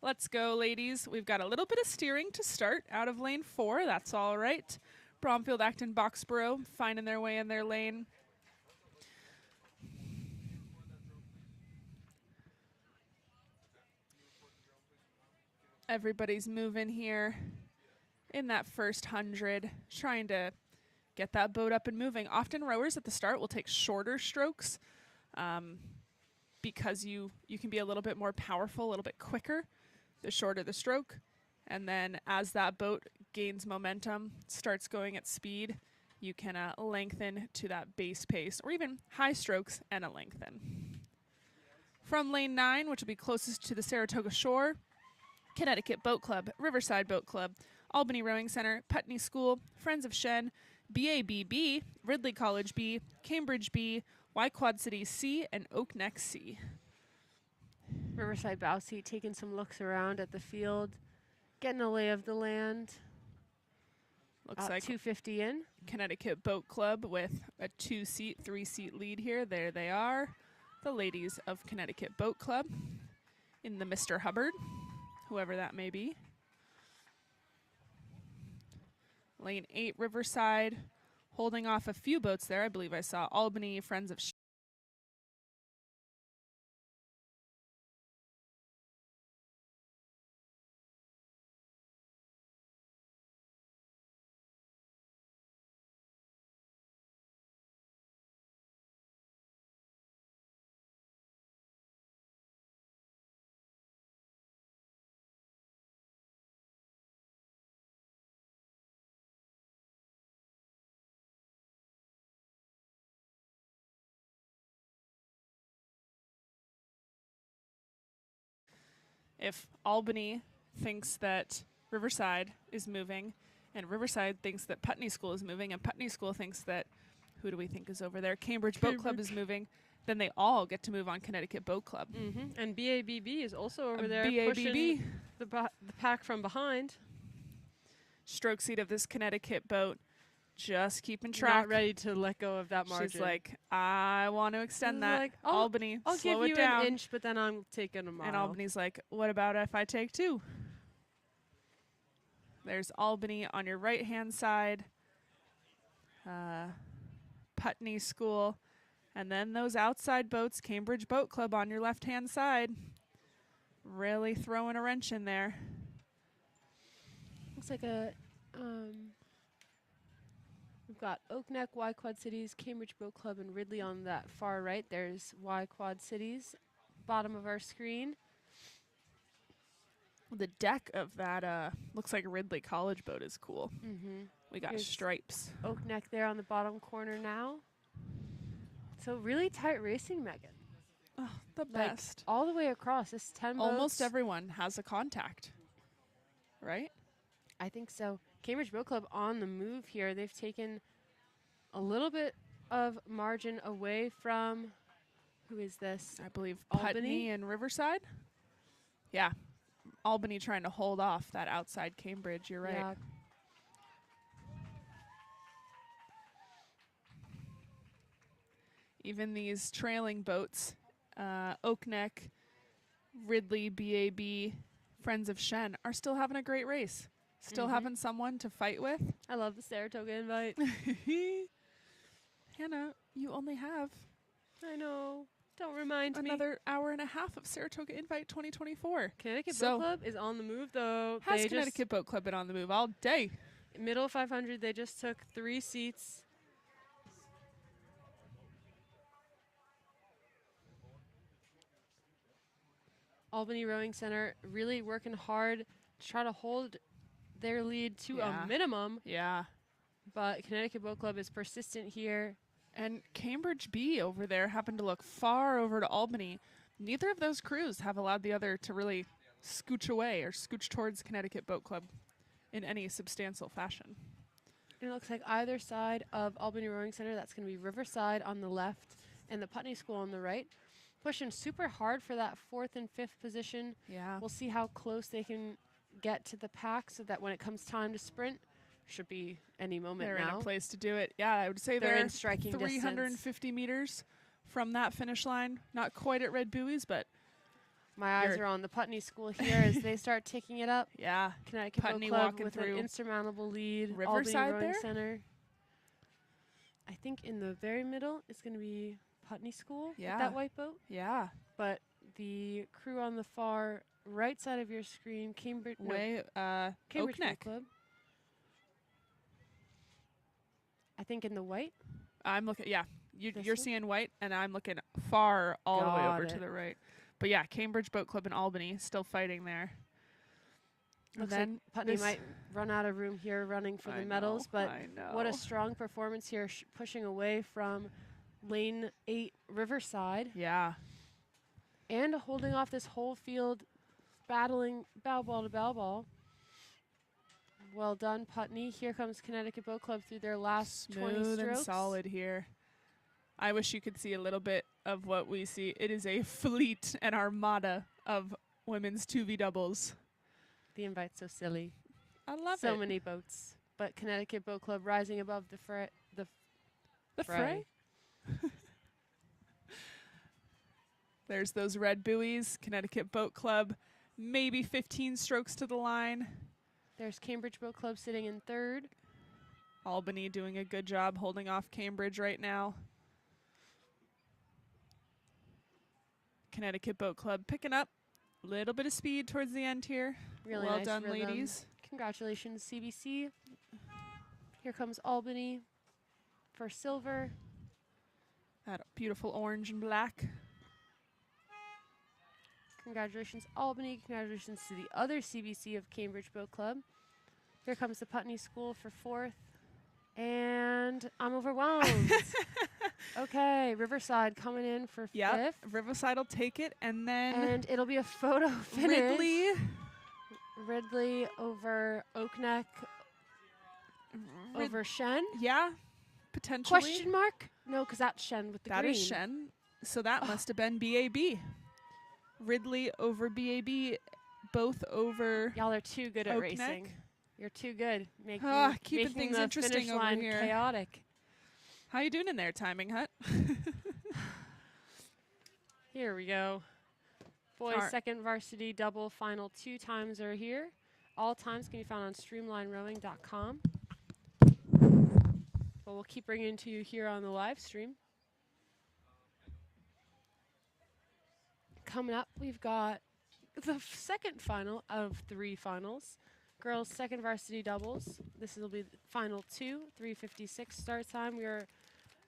Let's go, ladies. We've got a little bit of steering to start out of lane 4. That's all right. Bromfield, Acton, Boxborough finding their way in their lane. Everybody's moving here in that first 100, trying to get that boat up and moving. Often rowers at the start will take shorter strokes because you can be a little bit more powerful, a little bit quicker, the shorter the stroke. And then as that boat gains momentum, starts going at speed, you can lengthen to that base pace or even high strokes and a lengthen. From lane 9, which will be closest to the Saratoga shore, Connecticut Boat Club, Riverside Boat Club, Albany Rowing Center, Putney School, Friends of Shen, BABB, Ridley College B, Cambridge B, Y Quad Cities C, and Oak Neck C. Riverside bow seat taking some looks around at the field, getting a lay of the land. Looks like 250 in. Connecticut Boat Club with a 2-seat, 3-seat lead here. There they are, the ladies of Connecticut Boat Club in the Mr. Hubbard, whoever that may be. Lane 8, Riverside, holding off a few boats there. I believe I saw Albany, Friends of If Albany thinks that Riverside is moving, and Riverside thinks that Putney School is moving, and Putney School thinks that, who do we think is over there? Cambridge Boat Club is moving, then they all get to move on Connecticut Boat Club. And BABB is also over there BABB, pushing the pack from behind. stroke seat of this Connecticut boat, just keeping track. Not ready to let go of that margin. She's like, I want to extend She's that. like, Albany, I'll slow give it you down. an inch, but then I'm taking a mile. And Albany's like, what about if I take 2? There's Albany on your right-hand side, Putney School, and then those outside boats, Cambridge Boat Club on your left-hand side. Really throwing a wrench in there. Looks like a we've got Oak Neck, Y Quad Cities, Cambridge Boat Club, and Ridley on that far right. There's Y Quad Cities, bottom of our screen. The deck of that looks like a Ridley College boat is cool. We got Here's stripes. Oak Neck there on the bottom corner now. So really tight racing, Megan. Oh, the Like, best. all the way across. This 10 boats. Almost everyone has a contact, right? I think so. Cambridge Boat Club on the move here. They've taken a little bit of margin away from, who is this? I believe Albany? Putney and Riverside. Yeah. Albany trying to hold off that outside Cambridge. You're right. Yeah. Even these trailing boats, Oak Neck, Ridley, BAB, Friends of Shen, are still having a great race. Still having someone to fight with. I love the Saratoga Invite. Hannah, you only have I know. Don't remind me. another hour and a half of Saratoga Invite 2024. Connecticut So- Boat Club is on the move, though. Has They Connecticut Boat Club been on the move all day? just, middle 500, they just took 3 seats. Albany Rowing Center really working hard to try to hold their lead to Yeah. a minimum, Yeah. but Connecticut Boat Club is persistent here. And Cambridge B over there happened to look far over to Albany. Neither of those crews have allowed the other to really scooch away or scooch towards Connecticut Boat Club in any substantial fashion. And it looks like either side of Albany Rowing Center, that's going to be Riverside on the left and the Putney School on the right, pushing super hard for that 4th and 5th position. Yeah. We'll see how close they can get to the pack so that when it comes time to sprint, should be any moment They're now. in a place to do it. Yeah, I would say They're they're in striking 350 meters from that finish line. Not quite at Red Buoys, but My eyes You're- are on the Putney School here as they start ticking it up. yeah. Connecticut Boat Putney Club walking with an through insurmountable lead. Riverside Albany Rowing there? Center. I think in the very middle is going to be Putney School Yeah. with that white boat. Yeah. But the crew on the far right side of your screen, Cambridge Boat Oak Neck. Club. I think in the white. I'm looking, yeah. This You're one? seeing white, and I'm looking far all the way Got over it. to the right. But yeah, Cambridge Boat Club in Albany still fighting there. And Looks then like Putney this- might run out of room here running for the I medals, know, but I know. what a strong performance here, pushing away from lane 8 Riverside Yeah. and holding off this whole field, battling bow ball to bow ball. Well done, Putney. Here comes Connecticut Boat Club through their last 20 Smooth strokes. and solid here. I wish you could see a little bit of what we see. It is a fleet and armada of women's 2v doubles. The invite's so silly. I love so it. many boats, but Connecticut Boat Club rising above the The fray. There's those red buoys, Connecticut Boat Club, maybe 15 strokes to the line. There's Cambridge Boat Club sitting in 3rd. Albany doing a good job holding off Cambridge right now. Connecticut Boat Club picking up a little bit of speed towards the end here. Really well nice done, rhythm. ladies. Congratulations, CBC. Here comes Albany for silver. That beautiful orange and black. Congratulations, Albany. Congratulations to the other CBC of Cambridge Boat Club. Here comes the Putney School for 4th. And I'm overwhelmed. Okay, Riverside coming in for 5th. Yep, Riverside will take it, and then And it'll be a photo finish. Ridley. over Oak Neck, over Shen. Yeah, potentially. Question mark? No, because that's Shen with the That green. is Shen, so that must have been BAB. Ridley over BAB, both over Y'all are too good at Oak racing. Neck. You're too good. Making, keeping making things the interesting finish over line here. chaotic. How you doing in there, Timing Hut? Here we go. Boys Alright. second varsity double final 2 times are here. All times can be found on streamlinerowing.com. But we'll keep bringing it to you here on the live stream. Coming up, we've got the second final of 3 finals. Girls second varsity doubles. This will be the final 2, 3:56 start time. We're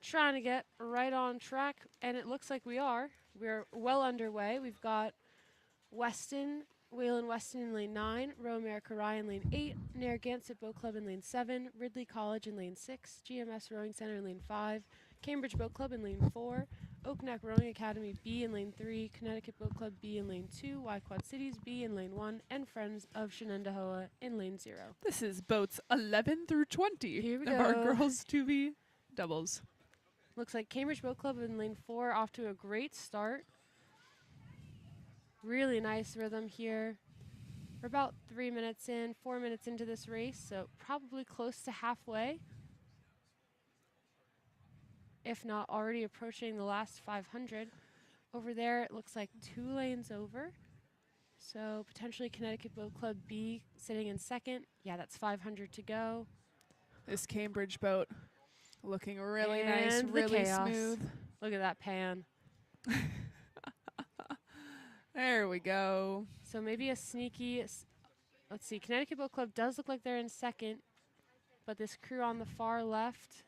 trying to get right on track, and it looks like we are. We're well underway. We've got Weston, Wayland Weston in lane 9, Row America Rye in lane 8, Narragansett Boat Club in lane 7, Ridley College in lane 6, GMS Rowing Center in lane 5, Cambridge Boat Club in lane 4, Oak Neck Rowing Academy B in lane 3, Connecticut Boat Club B in lane 2, Y Quad Cities B in lane 1, and Friends of Shenandoah in lane 0. This is boats 11 through 20 Here we of our go. girls 2v doubles. Looks like Cambridge Boat Club in lane 4 off to a great start. Really nice rhythm here. We're about 3 minutes in, 4 minutes into this race, so probably close to halfway. If not already approaching the last 500. Over there, it looks like 2 lanes over. So potentially Connecticut Boat Club B sitting in second. Yeah, that's 500 to go. This Cambridge boat looking really nice, And the really chaos. smooth. Look at that pan. There we go. So maybe a sneaky, let's see, Connecticut Boat Club does look like they're in second, but this crew on the far left,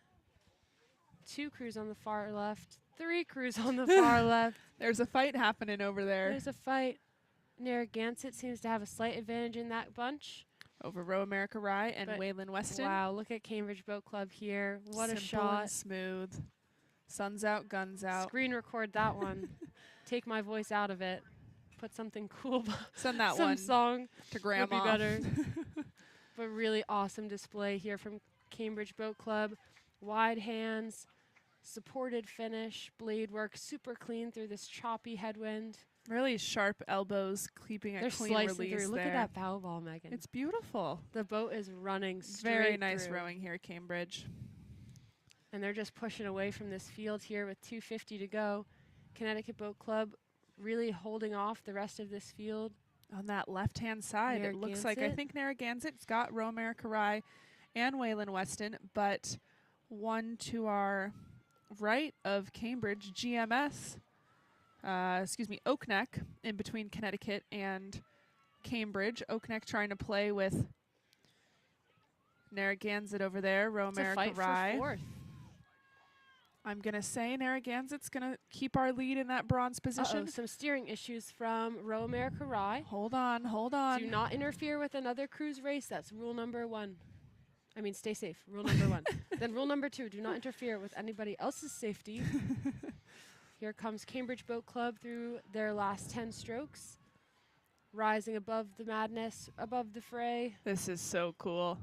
2 crews on the far left, 3 crews on the far left. There's a fight happening over there. There's a fight. Narragansett seems to have a slight advantage in that bunch. Over Row America Rye and But Wayland Weston. Wow, look at Cambridge Boat Club here. What a Simple shot. and smooth. Sun's out, guns out. Screen record that one. Take my voice out of it. Put something cool, Send that some one song to Grandma. would be better. But really awesome display here from Cambridge Boat Club. Wide hands, supported finish, blade work, super clean through this choppy headwind. Really sharp elbows, keeping a They're clean slicing release through. Look there. at that bow ball, Megan. It's beautiful. The boat is running straight Very nice through. rowing here, Cambridge. And they're just pushing away from this field here with 2:50 to go. Connecticut Boat Club really holding off the rest of this field. On that left-hand side, it looks like, I Narragansett. think Narragansett's got Row America Rye and Wayland Weston, but one to our right of Cambridge, GMS, Oakneck, in between Connecticut and Cambridge. Oakneck trying to play with Narragansett over there, Row It's America a fight Rye. for fourth. I'm going to say Narragansett's going to keep our lead in that bronze position. Some steering issues from Row America Rye. Hold on, hold on. Do not interfere with another cruise race. That's rule number 1. I mean, stay safe. Rule number 1. Then rule number 2, do not interfere with anybody else's safety. Here comes Cambridge Boat Club through their last 10 strokes. Rising above the madness, above the fray. This is so cool.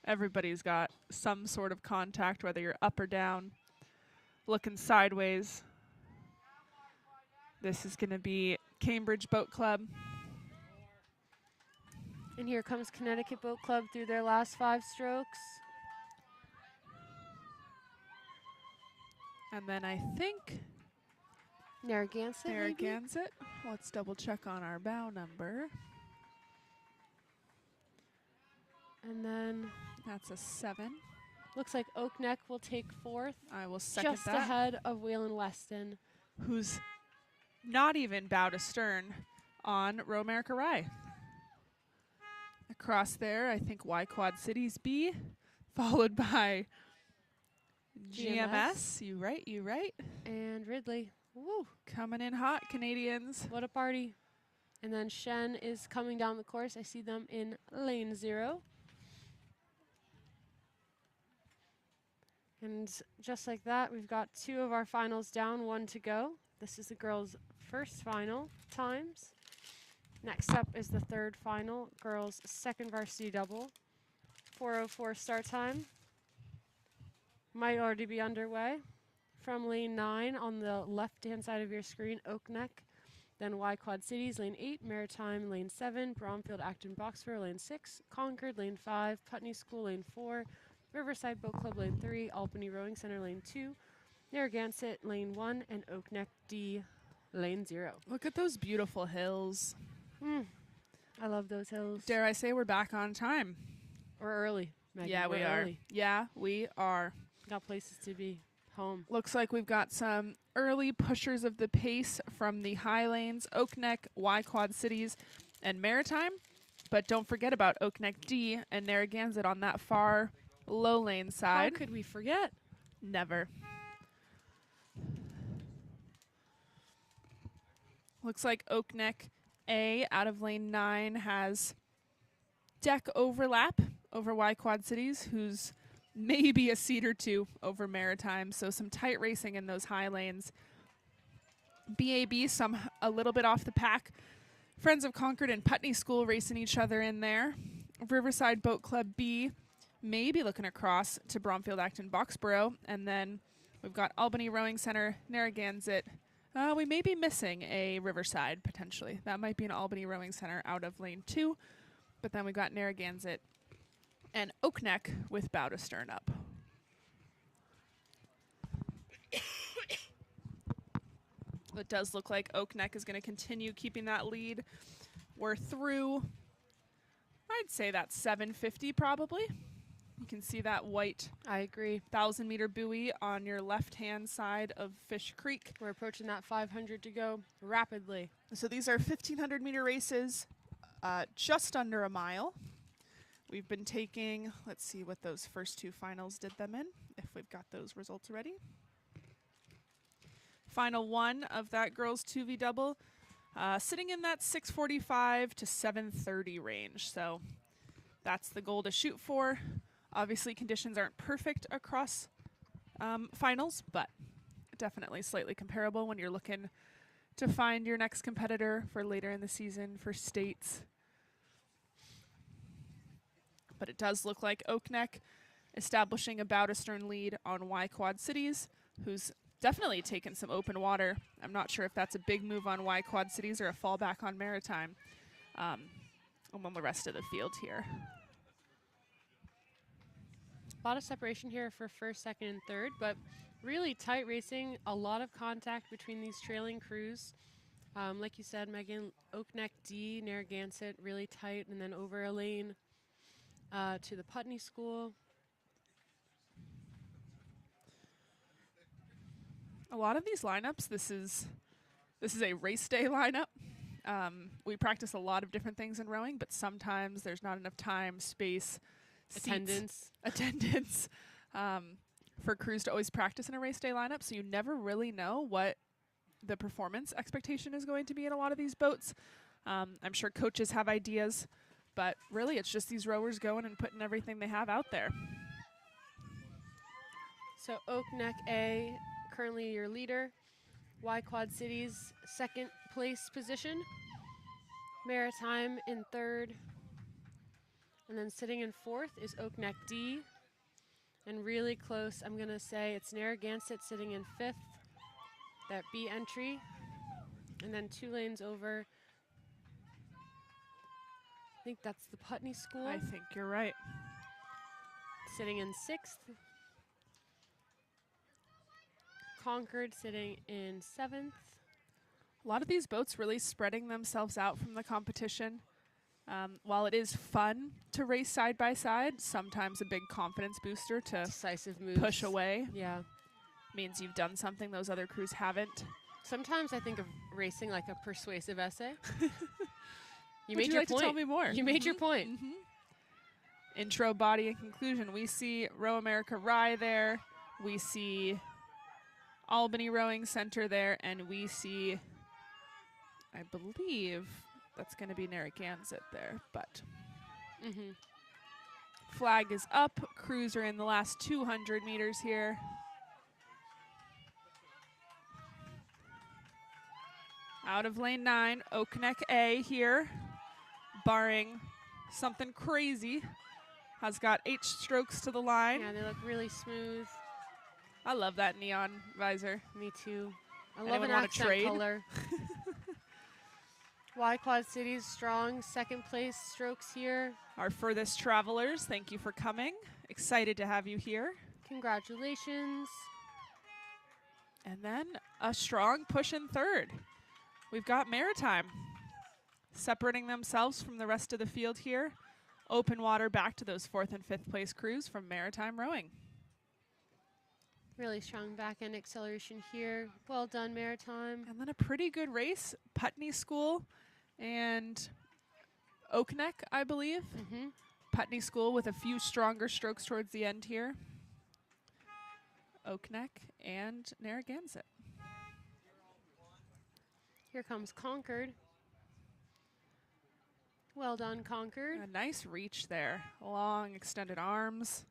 Everybody's got some sort of contact, whether you're up or down, looking sideways. This is going to be Cambridge Boat Club. And here comes Connecticut Boat Club through their last 5 strokes. And then I think Narragansett, maybe? Narragansett. Let's double check on our bow number. And then That's a 7. looks like Oakneck will take 4th. I will second Just that. ahead of Wayland Weston. Who's not even bow to stern on Row America Rye. Across there, I think Y Quad Cities B, followed by GMS. You right. And Ridley. Woo, Coming in hot, Canadians. what a party. And then Shen is coming down the course. I see them in lane 0. And just like that, we've got 2 of our finals down, 1 to go. This is the girls' first final times. Next up is the 3rd final, girls' 2nd varsity double. 4:04 start time. Might already be underway. From lane 9 on the left-hand side of your screen, Oakneck. Then Y Quad Cities, lane 8, Maritime, lane 7, Bromfield, Acton, Boxborough, lane 6, Concord, lane 5, Putney School, lane 4, Riverside Boat Club, lane 3, Albany Rowing Center, lane 2, Narragansett, lane 1, and Oakneck D, lane 0. Look at those beautiful hills. I love those hills. Dare I say we're back on time? Or early, Megan. Yeah, we We're are. early. Yeah, we are. Got places to be. Home. Looks like we've got some early pushers of the pace from the high lanes, Oakneck, Y Quad Cities, and Maritime. But don't forget about Oakneck D and Narragansett on that far low lane How side. could we forget? Never. Looks like Oakneck A out of lane 9 has deck overlap over Y Quad Cities, who's maybe a seat or 2 over Maritime. So some tight racing in those high lanes. BAB, a little bit off the pack. Friends of Concord and Putney School racing each other in there. Riverside Boat Club B maybe looking across to Bromfield, Acton, Boxborough. And then we've got Albany Rowing Center, Narragansett. We may be missing a Riverside, potentially. That might be an Albany Rowing Center out of lane 2. But then we got Narragansett and Oakneck with bow to stern up. It does look like Oakneck is going to continue keeping that lead. We're through, I'd say that's 750 probably. You can see that white, I agree, 1,000-meter buoy on your left-hand side of Fish Creek. we're approaching that 500 to go rapidly. So these are 1,500-meter races, just under a mile. We've been taking, let's see what those first two finals did them in, if we've got those results ready. Final one of that girls 2v double, sitting in that 6:45 to 7:30 range. So that's the goal to shoot for. Obviously, conditions aren't perfect across finals, but definitely slightly comparable when you're looking to find your next competitor for later in the season for states. But it does look like Oakneck establishing a bow to stern lead on Y Quad Cities, who's definitely taken some open water. I'm not sure if that's a big move on Y Quad Cities or a fallback on Maritime among the rest of the field here. A lot of separation here for first, second, and third, but really tight racing, a lot of contact between these trailing crews. Like you said, Megan, Oakneck D, Narragansett, really tight, and then over a lane to the Putney School. A lot of these lineups, this is a race day lineup. We practice a lot of different things in rowing, but sometimes there's not enough time, space, Attendance. attendance for crews to always practice in a race day lineup, so you never really know what the performance expectation is going to be in a lot of these boats. I'm sure coaches have ideas, but really it's just these rowers going and putting everything they have out there. So Oakneck A, currently your leader. Y Quad Cities, second place position. Maritime in third. And then sitting in fourth is Oakneck D. And really close, I'm going to say it's Narragansett sitting in fifth, that B entry. And then 2 lanes over, I think that's the Putney School, I think you're right. sitting in sixth. Concord sitting in seventh. A lot of these boats really spreading themselves out from the competition. While it is fun to race side by side, sometimes a big confidence booster to Decisive moves. push away Yeah. means you've done something those other crews haven't. Sometimes I think of racing like a persuasive essay. You Would made you your like point. to tell me more? You made your point. Intro, body, and conclusion. We see Row America Rye there. We see Albany Rowing Center there. And we see, I believe, that's going to be Narragansett there. But flag is up. Crews are in the last 200 meters here. Out of lane 9, Oakneck A here, barring something crazy, has got 8 strokes to the line. Yeah, they look really smooth. I love that neon visor. Me too. I love Anyone an wanna accent trade? color. Y Quad Cities strong, second place strokes here. Our furthest travelers, thank you for coming. Excited to have you here. Congratulations. And then a strong push in third. We've got Maritime separating themselves from the rest of the field here. Open water back to those 4th and 5th place crews from Maritime Rowing. Really strong back end acceleration here. Well done, Maritime. And then a pretty good race. Putney School and Oakneck, I believe. Putney School with a few stronger strokes towards the end here. Oakneck and Narragansett. Here comes Concord. Well done, Concord. A nice reach there. Long extended arms.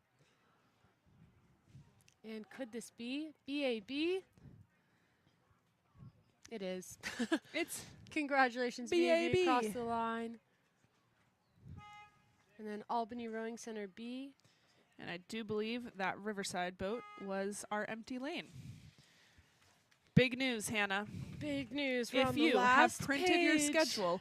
And could this be BAB? It is. It's Congratulations, BAB. BAB across the line. And then Albany Rowing Center B. And I do believe that Riverside boat was our empty lane. Big news, Hannah. Big news. We're If on the you have last printed your page. schedule,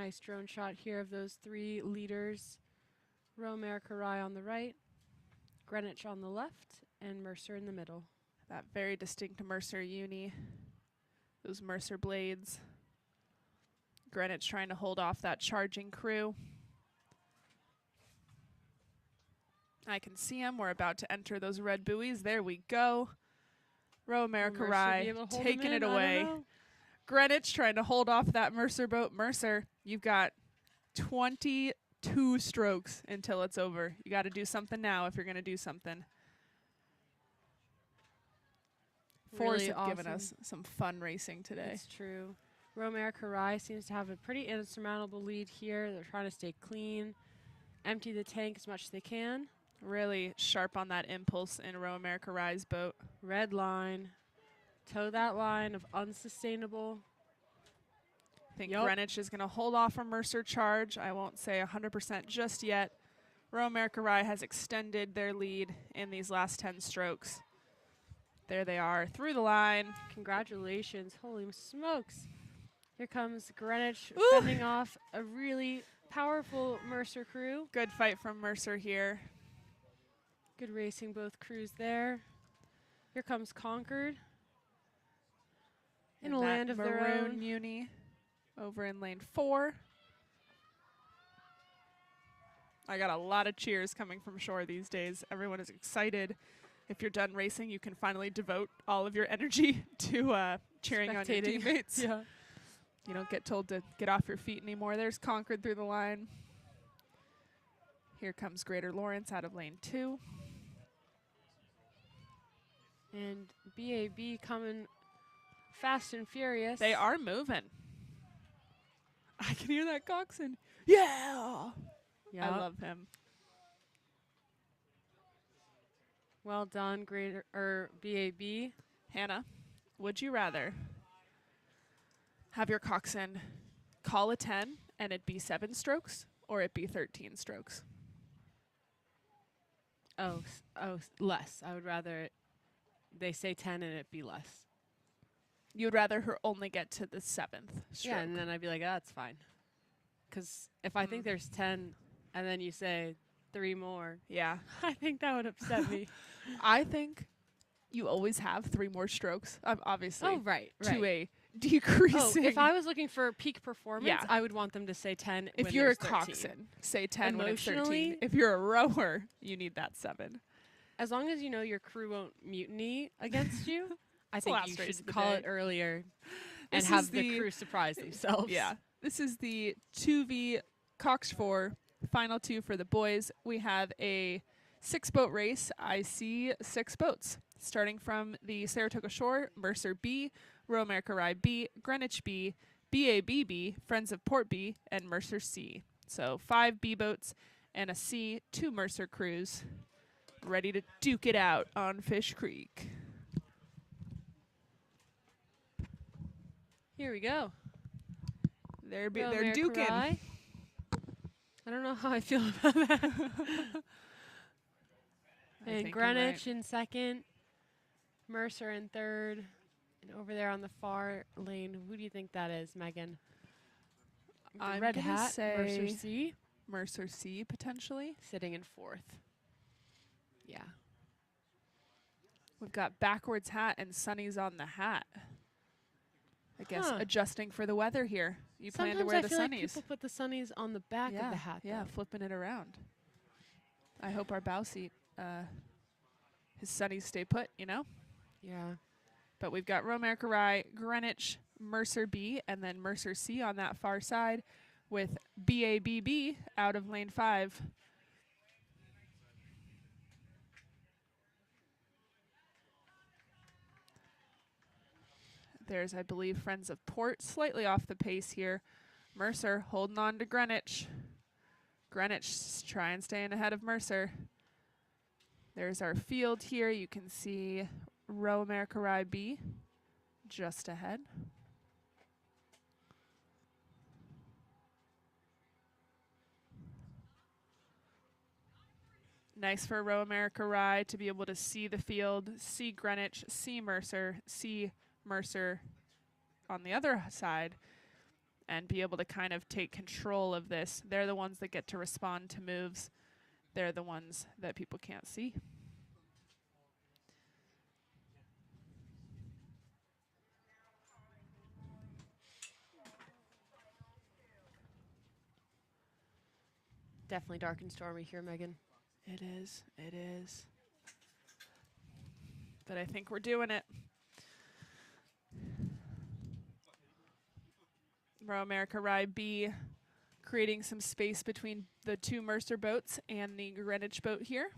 Nice drone shot here of those three leaders. Roe America Rye on the right, Greenwich on the left, and Mercer in the middle. That very distinct Mercer uni. Those Mercer blades. Greenwich trying to hold off that charging crew. I can see him. We're about to enter those red buoys. There we go. Roe America Rye taking it away. Greenwich trying to hold off that Mercer boat. Mercer, you've got 22 strokes until it's over. You got to do something now if you're going to do something. Force have given us some fun racing today. It's true. Roe America Rye seems to have a pretty insurmountable lead here. They're trying to stay clean, empty the tank as much as they can. Really sharp on that impulse in Roe America Rye's boat. Red line. Toe that line of unsustainable. I think Greenwich is going to hold off a Mercer charge. I won't say 100% just yet. Roe America Rye has extended their lead in these last 10 strokes. There they are through the line. Congratulations. Holy smokes. Here comes Greenwich Ooh. fending off a really powerful Mercer crew. Good fight from Mercer here. Good racing, both crews there. Here comes Concord. In a land of their own. Maroon uni over in lane 4. I got a lot of cheers coming from shore these days. Everyone is excited. If you're done racing, you can finally devote all of your energy to cheering on your teammates. Yeah. You don't get told to get off your feet anymore. There's Concord through the line. Here comes Greater Lawrence out of lane 2. And BAB coming fast and furious. They are moving. I can hear that coxswain. Yeah! Yep. I love him. Well done, BAB. Hannah, would you rather have your coxswain call a 10 and it be 7 strokes, or it be 13 strokes? Oh, less. I would rather they say 10 and it be less. You'd rather her only get to the 7th stroke. Yeah, and then I'd be like, that's fine. Because if I think there's 10 and then you say 3 more, yeah, I think that would upset me. I think you always have 3 more strokes, obviously. Oh, right. To a decreasing. Oh, if I was looking for peak performance, I would want them to say 10. If you're a coxswain, say 10 when it's 13. If you're a rower, you need that 7. As long as you know your crew won't mutiny against you, I think you should call it earlier and have the crew surprise themselves. Yeah. This is the 2V Cox 4 final 2 for the boys. We have a 6-boat race. I see 6 boats. Starting from the Saratoga shore, Mercer B, Roe America Rye B, Greenwich B, BABB, Friends of Port B, and Mercer C. So 5 B boats and a C, 2 Mercer crews, ready to duke it out on Fish Creek. Here we go. They're duking. Rye. I don't know how I feel about that. And Greenwich in second, Mercer in third, and over there on the far lane, who do you think that is, Megan? I'm red gonna hat, say Mercer C. Mercer C, potentially. Sitting in fourth. Yeah. We've got backwards hat and Sunny's on the hat. I guess adjusting for the weather here. You plan to wear the Sunnies. Like people put the Sunnies on the back of the hat. Yeah, flipping it around. I hope our bow seat, his Sunnies stay put, you know? Yeah. But we've got Roe America Rye, Greenwich, Mercer B, and then Mercer C on that far side with BABB out of lane 5. There's, I believe, Friends of Port, slightly off the pace here. Mercer holding on to Greenwich. Greenwich trying staying ahead of Mercer. There's our field here. You can see Roe America Rye B just ahead. Nice for Roe America Rye to be able to see the field, see Greenwich, see Mercer on the other side, and be able to kind of take control of this. They're the ones that get to respond to moves. They're the ones that people can't see. Definitely dark and stormy here, Megan. It is. It is. But I think we're doing it. Row America Rye B creating some space between the two Mercer boats and the Greenwich boat here.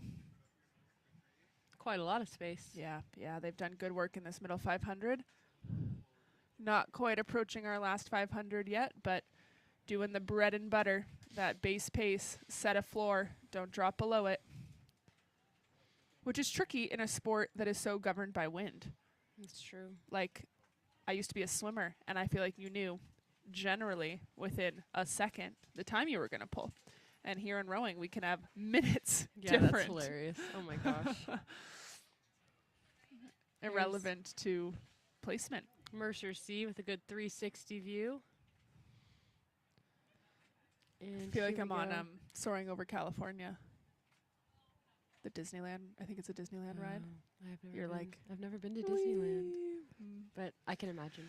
Quite a lot of space. Yeah, they've done good work in this middle 500. Not quite approaching our last 500 yet, but doing the bread and butter, that base pace, set a floor, don't drop below it. Which is tricky in a sport that is so governed by wind. That's true. Like, I used to be a swimmer, and I feel like you knew generally within a second the time you were going to pull. And here in rowing, we can have minutes different. That's hilarious. Oh my gosh. Irrelevant to placement. Mercer C with a good 360 view. And I feel like I'm on Soaring Over California. The Disneyland. I think it's a Disneyland ride. I've never been to Disneyland, but I can imagine.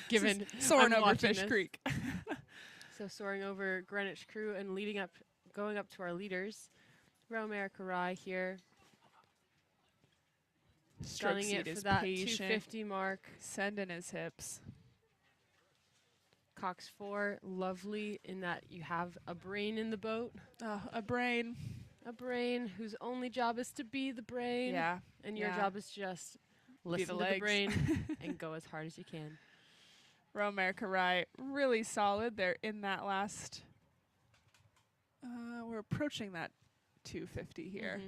Given soaring I'm over Fish this. Creek. So soaring over Greenwich Crew and going up to our leaders. Row America Rye here. Stunning it for that patient. 250 mark. Sending his hips. Cox 4, lovely in that you have a brain in the boat. Oh, a brain. A brain whose only job is to be the brain. Yeah. And your Yeah. job is just listen to the brain and go as hard as you can. Row America Rye, really solid. They're in that last. We're approaching that 250 here.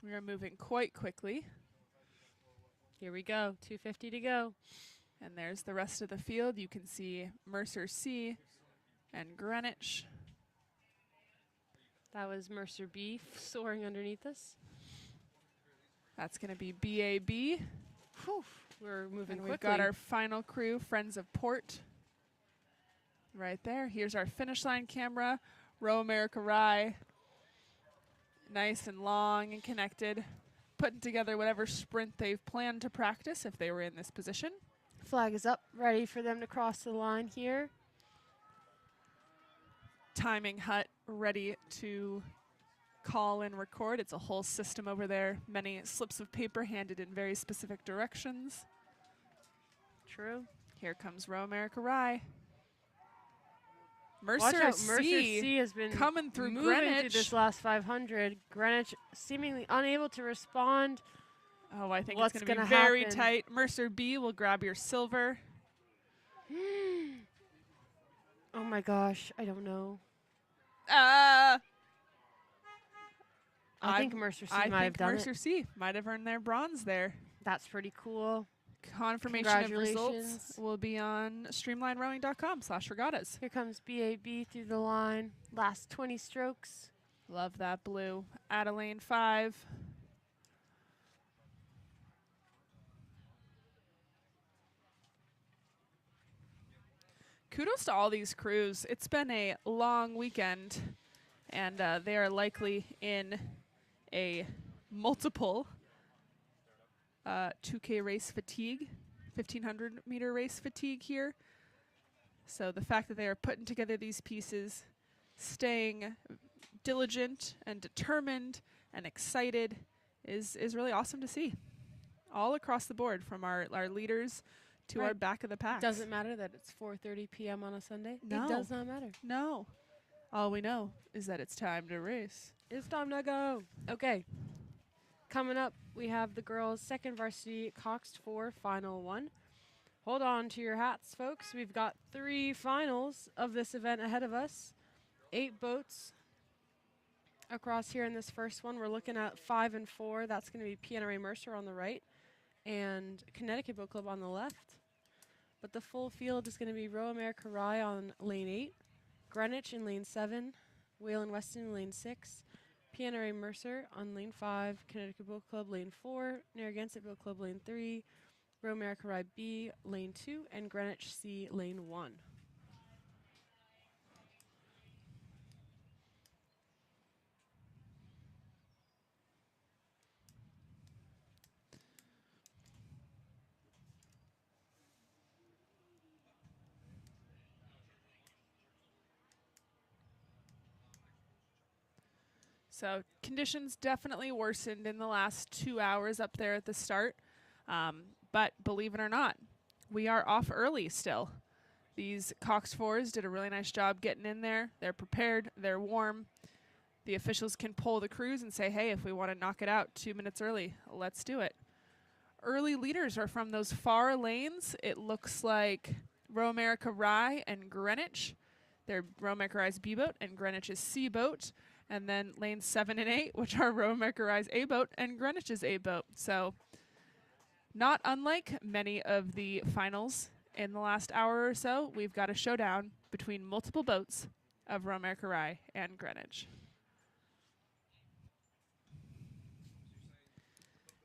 We are moving quite quickly. Here we go, 250 to go. And there's the rest of the field. You can see Mercer C and Greenwich. That was Mercer B soaring underneath us. That's going to be BAB. Whew, we're moving quickly. We've got our final crew, Friends of Port, right there. Here's our finish line camera. Row America Rye. Nice and long and connected. Putting together whatever sprint they've planned to practice if they were in this position. Flag is up, ready for them to cross the line here. Timing hut ready to call and record. It's a whole system over there. Many slips of paper handed in very specific directions. True. Here comes Row America Rye. Mercer C C has been coming through moving Greenwich. through this last 500. Greenwich seemingly unable to respond. Oh, I think What's it's going to be gonna very happen? tight. Mercer B will grab your silver. Oh my gosh, I don't know. I think Mercer C might have done Mercer C might have earned their bronze there. That's pretty cool. Confirmation of results will be on streamlinerowing.com/regattas. Here comes BAB through the line. Last 20 strokes. Love that blue. Adeline 5. Kudos to all these crews. It's been a long weekend, and they are likely in a multiple 2K race fatigue, 1,500 meter race fatigue here. So the fact that they are putting together these pieces, staying diligent and determined and excited is really awesome to see. All across the board, from our leaders to our back of the pack. Doesn't matter that it's 4:30 p.m. on a Sunday. No. It does not matter. No. All we know is that it's time to race. It's time to go. Okay. Coming up, we have the girls' second varsity coxed 4 final 1. Hold on to your hats, folks. We've got 3 finals of this event ahead of us. 8 boats across here in this first one. We're looking at 5 and 4. That's going to be PNRA Mercer on the right and Connecticut Boat Club on the left. But the full field is going to be Row America Rye on lane 8, Greenwich in lane 7, Whalen Weston in lane 6, PNRA Mercer on lane 5, Connecticut Boat Club lane 4, Narragansett Boat Club lane 3, Royal America Rye B lane 2, and Greenwich C lane 1. So conditions definitely worsened in the last 2 hours up there at the start. But believe it or not, we are off early still. These Cox 4s did a really nice job getting in there. They're prepared. They're warm. The officials can pull the crews and say, hey, if we want to knock it out 2 minutes early, let's do it. Early leaders are from those far lanes. It looks like Royal America Rye and Greenwich. They're Royal America Rye's B boat and Greenwich's C boat. And then lanes 7 and 8, which are Royal America Rye's A boat and Greenwich's A boat. So not unlike many of the finals in the last hour or so, we've got a showdown between multiple boats of Royal America Rye and Greenwich.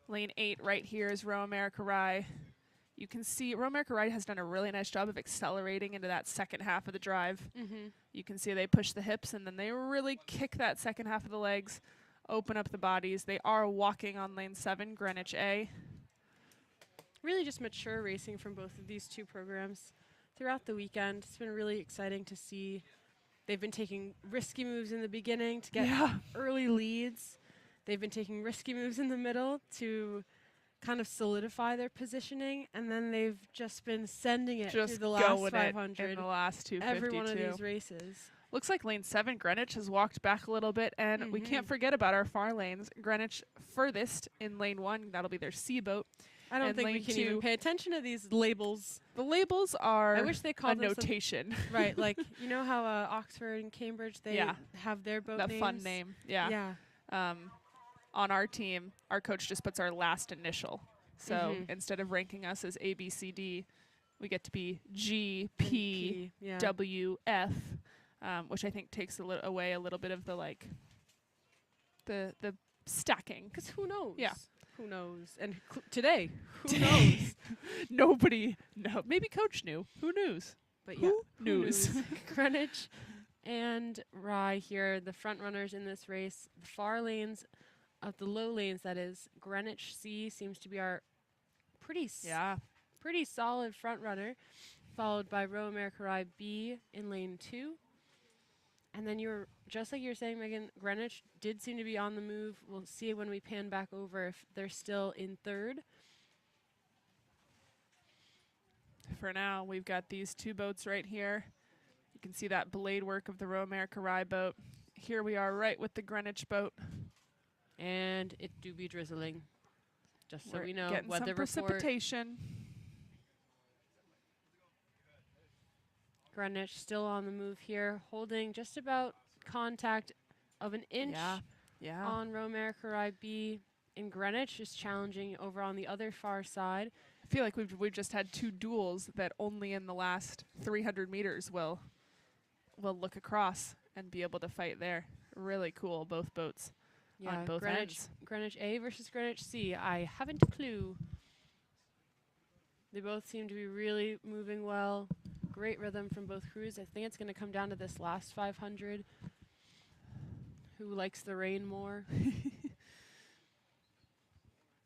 Lane 8 right here is Royal America Rye. You can see Royal America Rye has done a really nice job of accelerating into that second half of the drive. You can see they push the hips and then they really kick that second half of the legs, open up the bodies. They are walking on lane 7, Greenwich A. Really just mature racing from both of these two programs throughout the weekend. It's been really exciting to see. They've been taking risky moves in the beginning to get early leads. They've been taking risky moves in the middle to kind of solidify their positioning, and then they've just been sending it Just through the last going 500 it in the last 252. every one of these races. Looks like lane 7, Greenwich, has walked back a little bit, and we can't forget about our far lanes. Greenwich furthest in lane 1, that'll be their C boat. I don't And think we lane can 2 even pay attention to these labels. The labels are I wish they a called them notation. right, like, you know how Oxford and Cambridge, they have their boat That names? fun name. Yeah. On our team, our coach just puts our last initial. So instead of ranking us as A, B, C, D, we get to be G, P, W, F, which I think takes away a little bit of the the stacking. Because who knows? Yeah. Who knows? And today, who knows? Nobody. No, maybe coach knew. Who knows? But Who who knows? Greenwich and Rye here, the front runners in this race. The far lanes of the low lanes, that is, Greenwich C seems to be our pretty solid front runner, followed by Royal America Rye B in lane 2. And then just like you were saying, Megan, Greenwich did seem to be on the move. We'll see when we pan back over if they're still in 3rd. For now, we've got these 2 boats right here. You can see that blade work of the Royal America Rye boat. Here we are right with the Greenwich boat. And it do be drizzling. Just so We're we know, getting weather some precipitation. Greenwich still on the move here, holding just about contact of an inch on Royal America Rye B. In Greenwich is challenging over on the other far side. I feel like we've just had 2 duels that only in the last 300 meters will look across and be able to fight there. Really cool, both boats on both ends. Greenwich A versus Greenwich C. I haven't a clue. They both seem to be really moving well. Great rhythm from both crews. I think it's going to come down to this last 500. Who likes the rain more?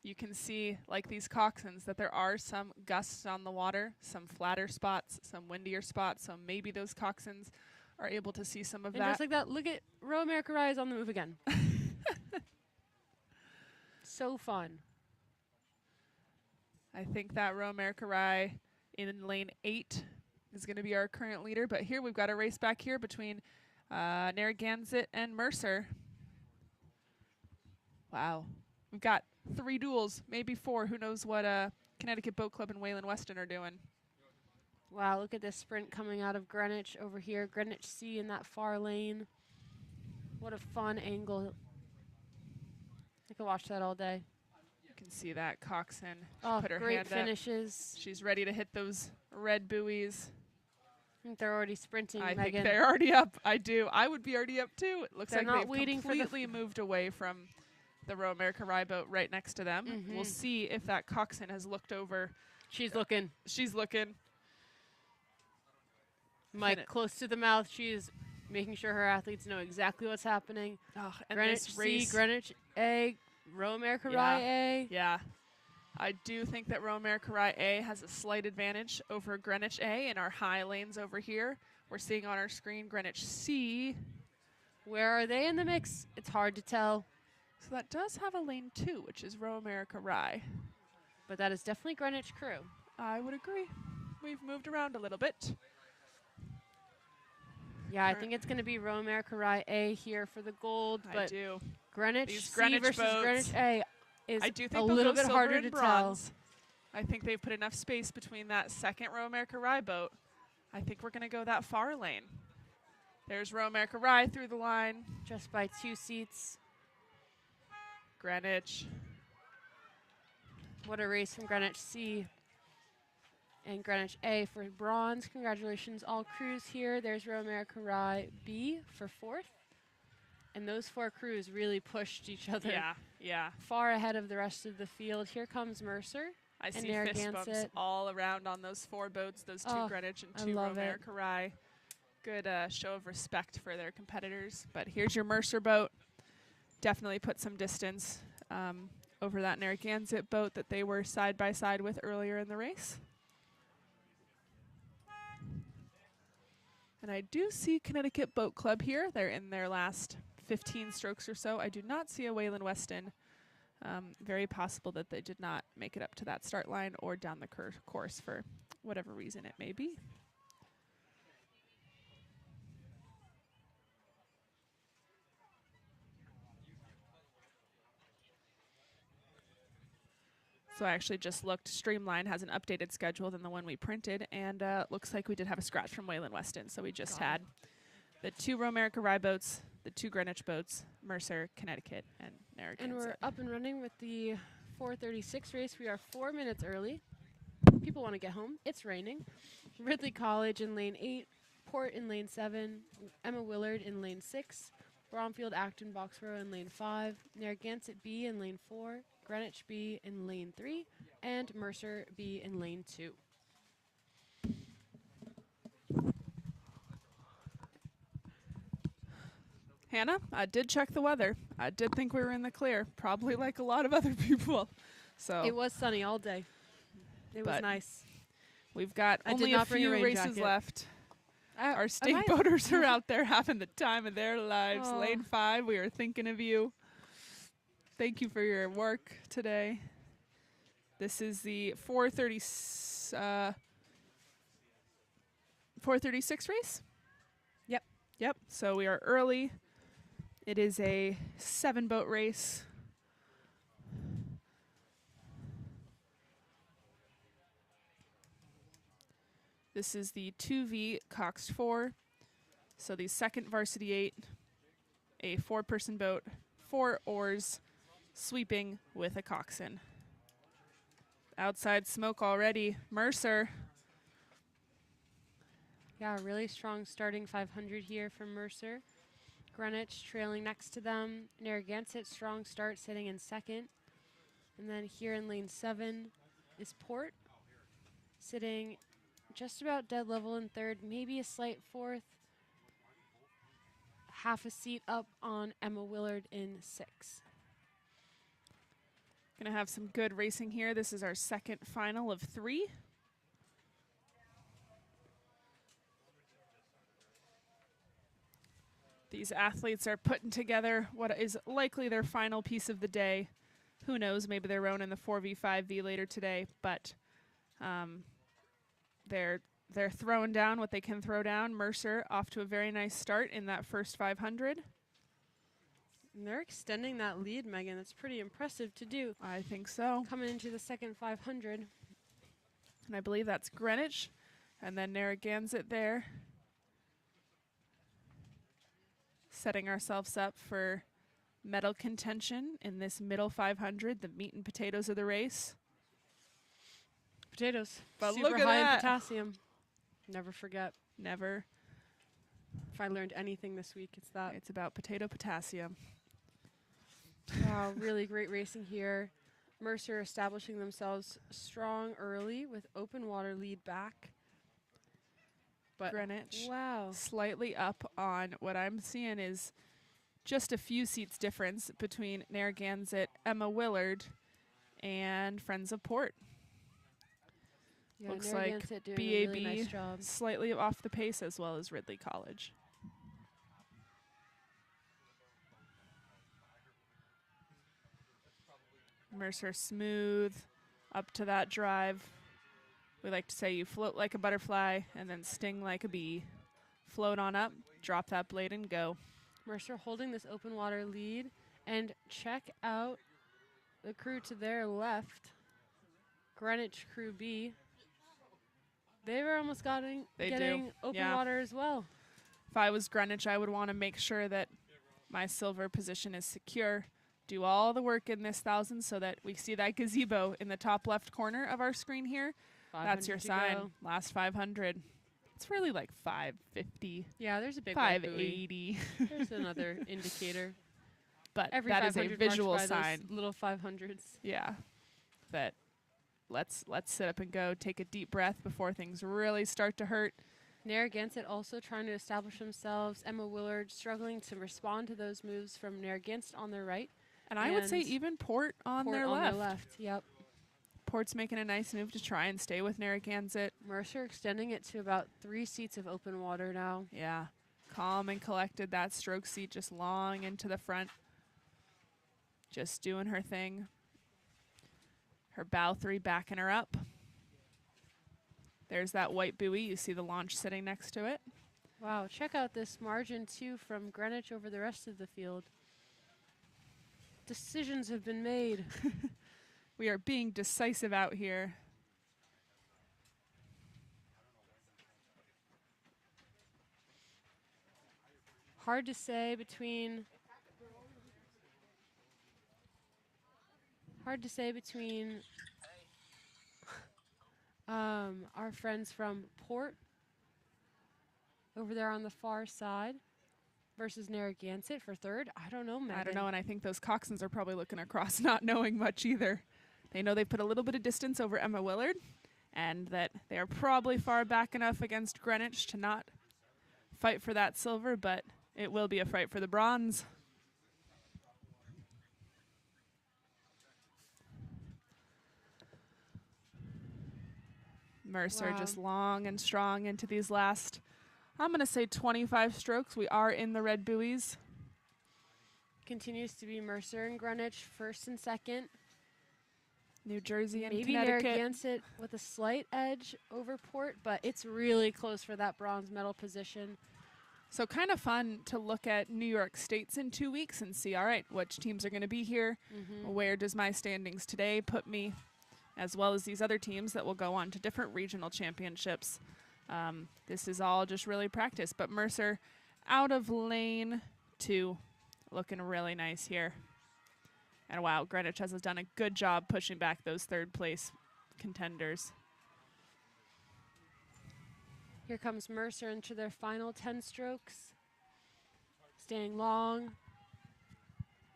You can see, like these coxswains, that there are some gusts on the water, some flatter spots, some windier spots, so maybe those coxswains are able to see some of And that. just like that, look at Royal America Rye is on the move again. So fun. I think that Royal America Rye in lane 8 is going to be our current leader, but here we've got a race back here between Narragansett and Mercer. Wow. We've got 3 duels, maybe 4. Who knows what Connecticut Boat Club and Wayland Weston are doing. Wow, look at this sprint coming out of Greenwich over here. Greenwich C in that far lane. What a fun angle. I could watch that all day. You can see that coxswain Oh, put her great hand finishes. up. She's ready to hit those red buoys. I think they're already sprinting, I Megan. think they're already up. I do. I would be already up too. It looks They're like not they've waiting for the completely moved away from the Row America Rye boat right next to them. We'll see if that coxswain has looked over. She's looking. She's looking. Mike, close to the mouth. She is making sure her athletes know exactly what's happening. Oh, and Greenwich this race, C, Greenwich A, Row America Rye A. Yeah. I do think that Row America Rye A has a slight advantage over Greenwich A in our high lanes over here. We're seeing on our screen Greenwich C. Where are they in the mix? It's hard to tell. So that does have a lane 2, which is Row America Rye. But that is definitely Greenwich Crew. I would agree. We've moved around a little bit. Yeah, I think it's going to be Row America Rye A here for the gold. But I do. Greenwich These C Greenwich versus boats, Greenwich A is I do think a they'll little go bit silver harder and to bronze. I think they've put enough space between that second Row America Rye boat. I think we're going to go that far lane. There's Row America Rye through the line. tell. Just by 2 seats. Greenwich. What a race from Greenwich C and Greenwich A for bronze. Congratulations, all crews here. There's Row America Rye B for 4th. And those 4 crews really pushed each other Yeah. far ahead of the rest of the field. Here comes Mercer. I and see fist bumps Narragansett. all around on those 4 boats, those 2 Greenwich and 2 Row love it. America Rye. Good show of respect for their competitors. But here's your Mercer boat. Definitely put some distance over that Narragansett boat that they were side by side with earlier in the race. And I do see Connecticut Boat Club here. They're in their last 15 strokes or so. I do not see a Wayland Weston. Very possible that they did not make it up to that start line or down the course for whatever reason it may be. So I actually just looked. Streamline has an updated schedule than the one we printed, and looks like we did have a scratch from Wayland Weston. So we just had the 2 Row America Rye boats, the 2 Greenwich boats, Mercer, Connecticut, and Narragansett. And we're up and running with the 4:36 race. We are 4 minutes early. People want to get home. It's raining. Ridley College in lane 8, Port in lane 7, Emma Willard in lane 6, Bromfield Acton Boxborough in lane 5, Narragansett B in lane 4, Greenwich B in lane 3, and Mercer B in lane 2. Hannah, I did check the weather. I did think we were in the clear, probably like a lot of other people. So It was sunny all day. It was nice. We've got I did only a not bring a few rain races jacket. left. Our Am state I- boaters are out there having the time of their lives. Oh. Lane 5, we are thinking of you. Thank you for your work today. This is the 436 race? Yep. So we are early. It is a 7-boat race. This is the 2V coxed 4. So the second varsity 8, a 4-person boat, 4 oars, sweeping with a coxswain. Outside smoke already. Mercer. Yeah, really strong starting 500 here from Mercer. Greenwich trailing next to them. Narragansett, strong start, sitting in second. And then here in lane 7 is Port, sitting just about dead level in third, maybe a slight fourth. Half a seat up on Emma Willard in 6. Gonna have some good racing here. This is our second final of 3. These athletes are putting together what is likely their final piece of the day. Who knows, maybe they're rowing in the 4v5v later today, but they're throwing down what they can throw down. Mercer off to a very nice start in that first 500. And they're extending that lead, Megan. That's pretty impressive to do. I think so. Coming into the second 500. And I believe that's Greenwich, and then Narragansett there. Setting ourselves up for medal contention in this middle 500, the meat and potatoes of the race. Potatoes. But Super look at high that. in potassium. Never forget. Never. If I learned anything this week, it's that. It's about potato potassium. Wow, really great racing here. Mercer establishing themselves strong early with open water lead back. But Greenwich wow. slightly up on what I'm seeing is just a few seats difference between Narragansett, Emma Willard, and Friends of Port. Yeah, Looks like Narragansett doing a really BAB nice job. slightly off the pace, as well as Ridley College. Mercer smooth up to that drive. We like to say you float like a butterfly and then sting like a bee. Float on up, drop that blade and go. Mercer holding this open water lead. And check out the crew to their left. Greenwich Crew B. They were almost getting open Yeah. water as well. If I was Greenwich, I would want to make sure that my silver position is secure. Do all the work in this 1,000 so that we see that gazebo in the top left corner of our screen here. That's your 500 to sign. go. Last 500. It's really like 550, Yeah, there's a big red buoy. 580. There's another indicator. But Every that is a 500 marks visual by those sign. little 500s. Yeah. That let's sit up and go. Take a deep breath before things really start to hurt. Narragansett also trying to establish themselves. Emma Willard struggling to respond to those moves from Narragansett on their right. And I would say And even Port on Port their on left. their left. Yep. Port's making a nice move to try and stay with Narragansett. Mercer extending it to about 3 seats of open water now. Yeah. Calm and collected. That stroke seat just long into the front. Just doing her thing. Her bow 3 backing her up. There's that white buoy. You see the launch sitting next to it. Wow, check out this margin too from Greenwich over the rest of the field. Decisions have been made. We are being decisive out here. Hard to say between our friends from Port over there on the far side versus Narragansett for third. I don't know, Megan. I don't know, and I think those coxswains are probably looking across not knowing much either. They know they put a little bit of distance over Emma Willard and that they are probably far back enough against Greenwich to not fight for that silver, but it will be a fight for the bronze. Mercer Wow. just long and strong into these last, I'm going to say 25 strokes. We are in the red buoys. Continues to be Mercer and Greenwich first and second. New Jersey and Maybe Connecticut. Narragansett with a slight edge over Port, but it's really close for that bronze medal position. So kind of fun to look at New York States in 2 weeks and see, all right, which teams are going to be here? Where does my standings today put me? As well as these other teams that will go on to different regional championships. This is all just really practice. But Mercer out of lane 2, looking really nice here. And wow, Greenwich has done a good job pushing back those third place contenders. Here comes Mercer into their final 10 strokes. Staying long,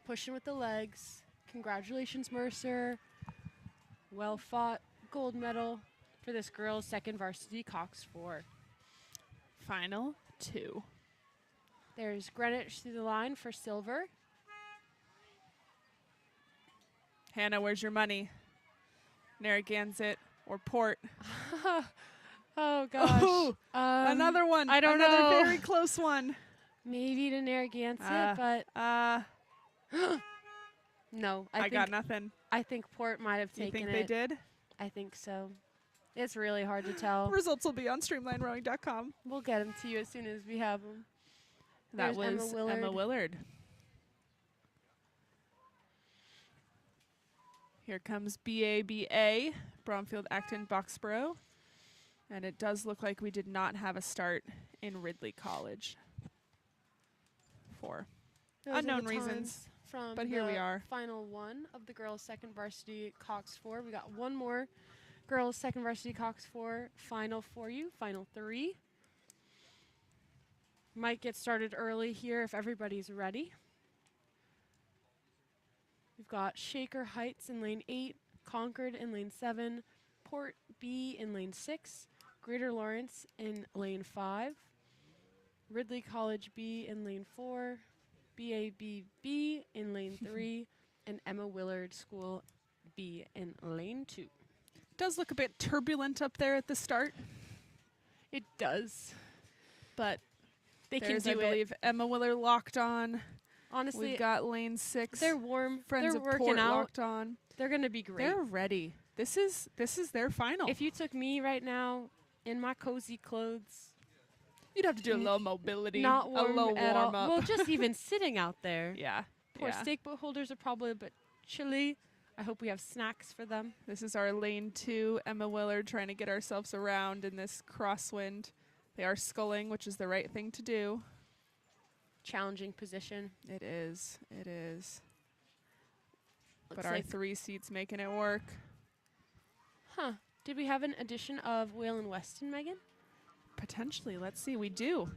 pushing with the legs. Congratulations, Mercer. Well fought gold medal for this girls' second varsity coxed 4. Final 2. There's Greenwich through the line for silver. Hannah, where's your money? Narragansett or Port? Oh gosh. Oh, another one. I don't another know. very close one. Maybe to Narragansett, but no. I got nothing. I think Port might have Do you taken think it. they did? I think so. It's really hard to tell. Results will be on streamlinerowing.com. We'll get them to you as soon as we have them. That There's was Emma Emma Willard. Willard. Here comes BABA, Bromfield Acton Boxborough. And it does look like we did not have a start in Ridley College for Those are the unknown times reasons. From but here we the are. Final one of the girls' second varsity Cox 4. We got one more girls' second varsity Cox 4 final for you. Final 3. Might get started early here if everybody's ready. We've got Shaker Heights in lane 8, Concord in lane 7, Port B in lane 6, Greater Lawrence in lane 5, Ridley College B in lane 4, BABB in lane 3, and Emma Willard School B in lane 2. Does look a bit turbulent up there at the start, It does. but They there's, can do I it. believe, Emma Willard locked on. Honestly, We've got lane 6. they're warm. Friends they're of working Port out. locked on. They're going to be great. They're ready. This is their final. If you took me right now in my cozy clothes, You'd have to do a little mobility, not a warm little at warm all. up. Well, just even sitting out there. Yeah. Poor yeah. steak boat holders are probably a bit chilly. I hope we have snacks for them. This is our lane 2, Emma Willard, trying to get ourselves around in this crosswind. They are sculling, which is the right thing to do. Challenging position. It is. It is. Looks But our like 3 seats making it work. Huh. Did we have an addition of Whalen Weston, Megan? Potentially. Let's see. We do.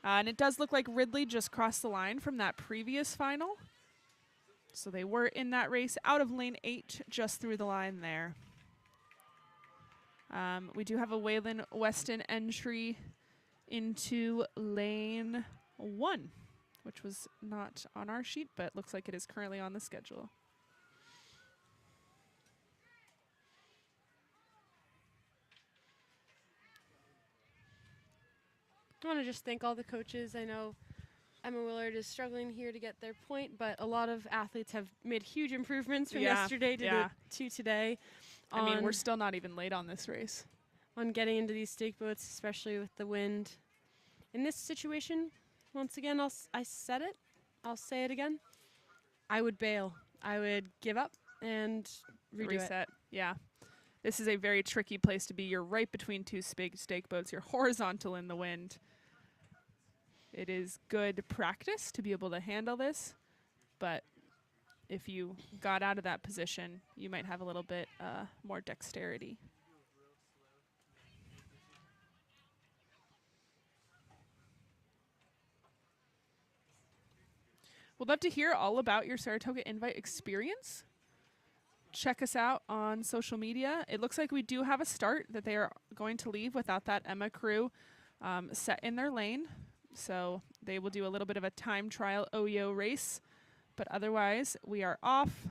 And it does look like Ridley just crossed the line from that previous final. So they were in that race out of lane 8, just through the line there. We do have a Whalen Weston entry into lane 1, which was not on our sheet, but looks like it is currently on the schedule. I want to just thank all the coaches. I know Emma Willard is struggling here to get their point, but a lot of athletes have made huge improvements from yesterday to today. I mean, we're still not even late on this race. On getting into these stake boats, especially with the wind. In this situation, once again, I said it. I'll say it again. I would bail. I would give up and Reset. Yeah. This is a very tricky place to be. You're right between 2 stake boats. You're horizontal in the wind. It is good practice to be able to handle this, but if you got out of that position, you might have a little bit more dexterity. We'd love to hear all about your Saratoga Invite experience. Check us out on social media. It looks like we do have a start that they are going to leave without that Emma crew set in their lane. So they will do a little bit of a time trial OYO race. But otherwise, we are off.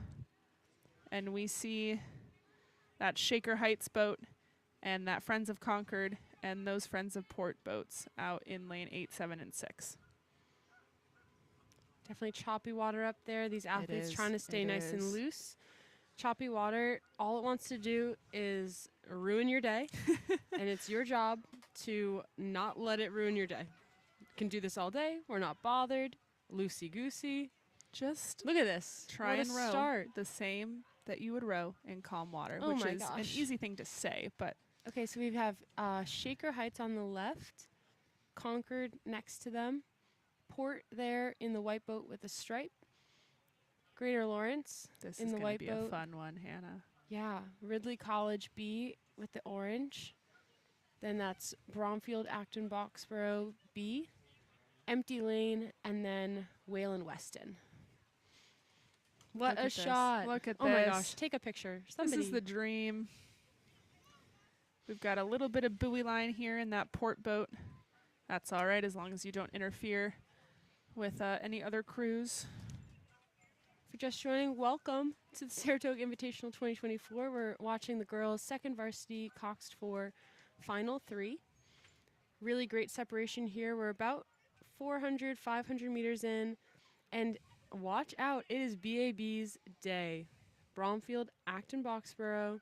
And we see that Shaker Heights boat and that Friends of Concord and those Friends of Port boats out in lane 8, 7, and 6. Definitely choppy water up there. These athletes is, trying to stay it nice and is. loose. Choppy water, all it wants to do is ruin your day. And it's your job to not let it ruin your day. Can do this all day. We're not bothered. Loosey-goosey. Just Look at this. try What and a row start. the same that you would row in calm water, Oh which my is an gosh. easy thing to say, but Okay, so we have Shaker Heights on the left, Concord next to them, Port there in the white boat with a stripe, Greater Lawrence this in is the going to white be boat. a fun one, Hannah. Yeah, Ridley College B with the orange. Then that's Bromfield, Acton, Boxborough B, Empty Lane, and then Whalen Weston. What Look a at this. shot. Look at Oh this. my gosh, take a picture. Somebody. This is the dream. We've got a little bit of buoy line here in that port boat. That's all right as long as you don't interfere with any other crews. If you're just joining, welcome to the Saratoga Invitational 2024. We're watching the girls' second varsity coxed for final 3. Really great separation here. We're about 400, 500 meters in. And watch out, it is BAB's day. Bromfield, Acton, Boxborough,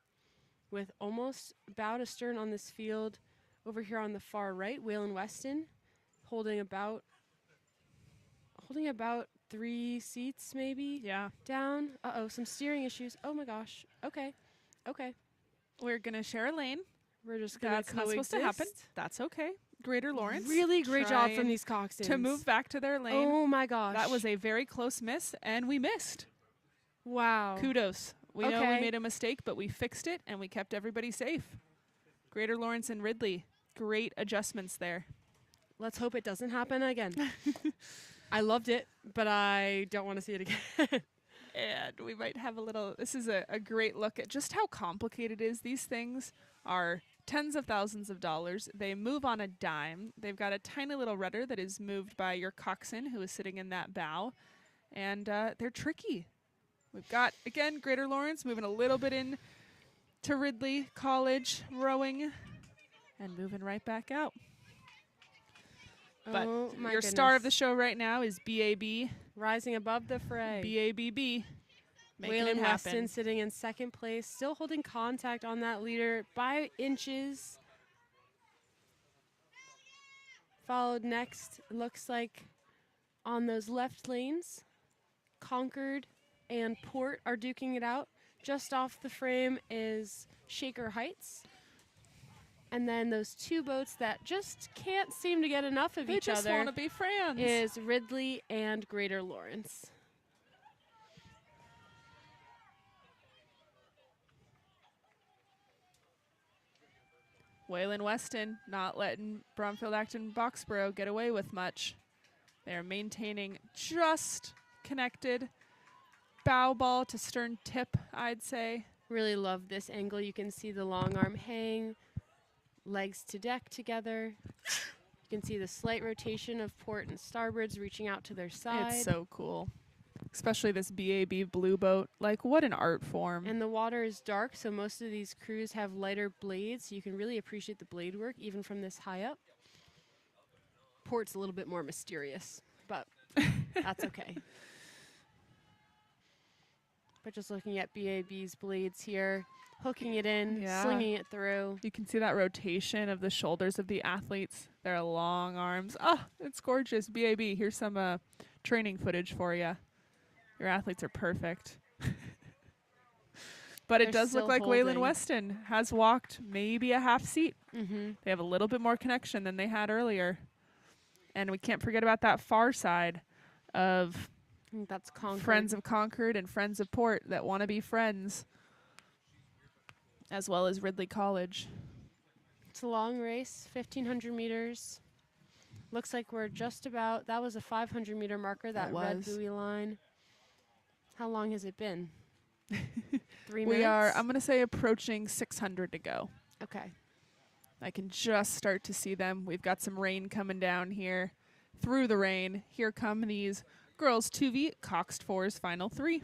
with almost about astern on this field. Over here on the far right, Whalen Weston, holding about 3 seats maybe. Yeah. Down. Uh-oh, some steering issues. Oh my gosh. Okay. We're going to share a lane. We're just going That's not supposed to happen. That's okay. Greater Lawrence. Really great job from trying these Coxtons. to move back to their lane. Oh my gosh. That was a very close miss, and we missed. wow. Kudos. We know we Okay. made a mistake, but we fixed it, and we kept everybody safe. Greater Lawrence and Ridley, great adjustments there. let's hope it doesn't happen again. I loved it, but I don't want to see it again. And we might have a little, this is a great look at just how complicated it is. These things are tens of thousands of dollars. They move on a dime. They've got a tiny little rudder that is moved by your coxswain who is sitting in that bow. And they're tricky. We've got, again, Greater Lawrence moving a little bit in to Ridley College rowing and moving right back out. But your star of the show right now is BAB. Rising above the fray. BABB. Making Waylon it happen. Weston sitting in second place, still holding contact on that leader by inches. Followed next, looks like on those left lanes, Concord and Port are duking it out. Just off the frame is Shaker Heights. And then those two boats that just can't seem to get enough of each other. They just want to be friends. Is Ridley and Greater Lawrence. Waylon Weston not letting Bromfield Acton Boxborough get away with much. They're maintaining just connected. Bow ball to stern tip, I'd say. Really love this angle. You can see the long arm hang. Legs to deck together. You can see the slight rotation of port and starboards reaching out to their side. It's so cool. Especially this BAB blue boat. Like, what an art form. And the water is dark, so most of these crews have lighter blades, so you can really appreciate the blade work even from this high up. Port's a little bit more mysterious, but that's okay. But just looking at BAB's blades here, hooking it in, slinging it through. You can see that rotation of the shoulders of the athletes. Their long arms. Oh, it's gorgeous. BAB, here's some training footage for you. Your athletes are perfect. But it does look like Waylon Weston has walked maybe a half seat. They have a little bit more connection than they had earlier. And we can't forget about that far side of that's Concord. Friends of Concord and Friends of Port that want to be friends, as well as Ridley College. It's a long race, 1,500 meters. Looks like we're just about, that was a 500-meter marker, that red buoy line. How long has it been? 3 minutes? We are, I'm going to say, approaching 600 to go. Okay. I can just start to see them. We've got some rain coming down here. Through the rain, here come these girls 2V coxed fours final 3.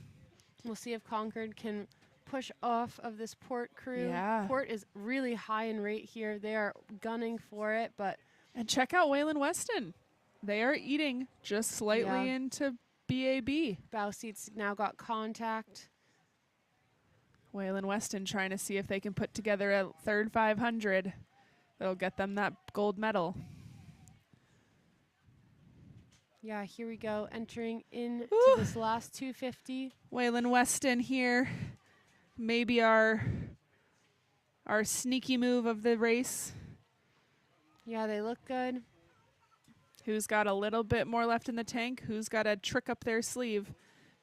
We'll see if Concord can push off of this Port crew. Yeah. Port is really high in rate here. They are gunning for it, but... And check out Waylon Weston. They are eating just slightly into BAB. Bow seats now got contact. Waylon Weston trying to see if they can put together a third 500. That'll get them that gold medal. Yeah, here we go, entering into this last 250. Waylon Weston here. Maybe our sneaky move of the race. Yeah, they look good. Who's got a little bit more left in the tank? Who's got a trick up their sleeve?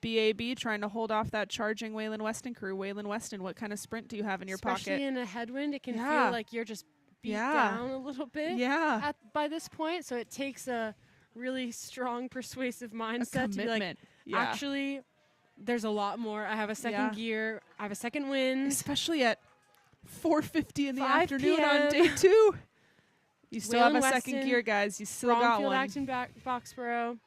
BAB trying to hold off that charging Waylon Weston crew. Waylon Weston, what kind of sprint do you have in your pocket? Especially in a headwind, it can feel like you're just beat down a little bit by this point. So it takes a really strong, persuasive mindset to be like, actually, there's a lot more. I have a second gear. I have a second wind. Especially at 4:50 in the 5 afternoon PM. on day 2. You still Waylon have a Weston, second gear, guys. You still got one. Acton Boxborough.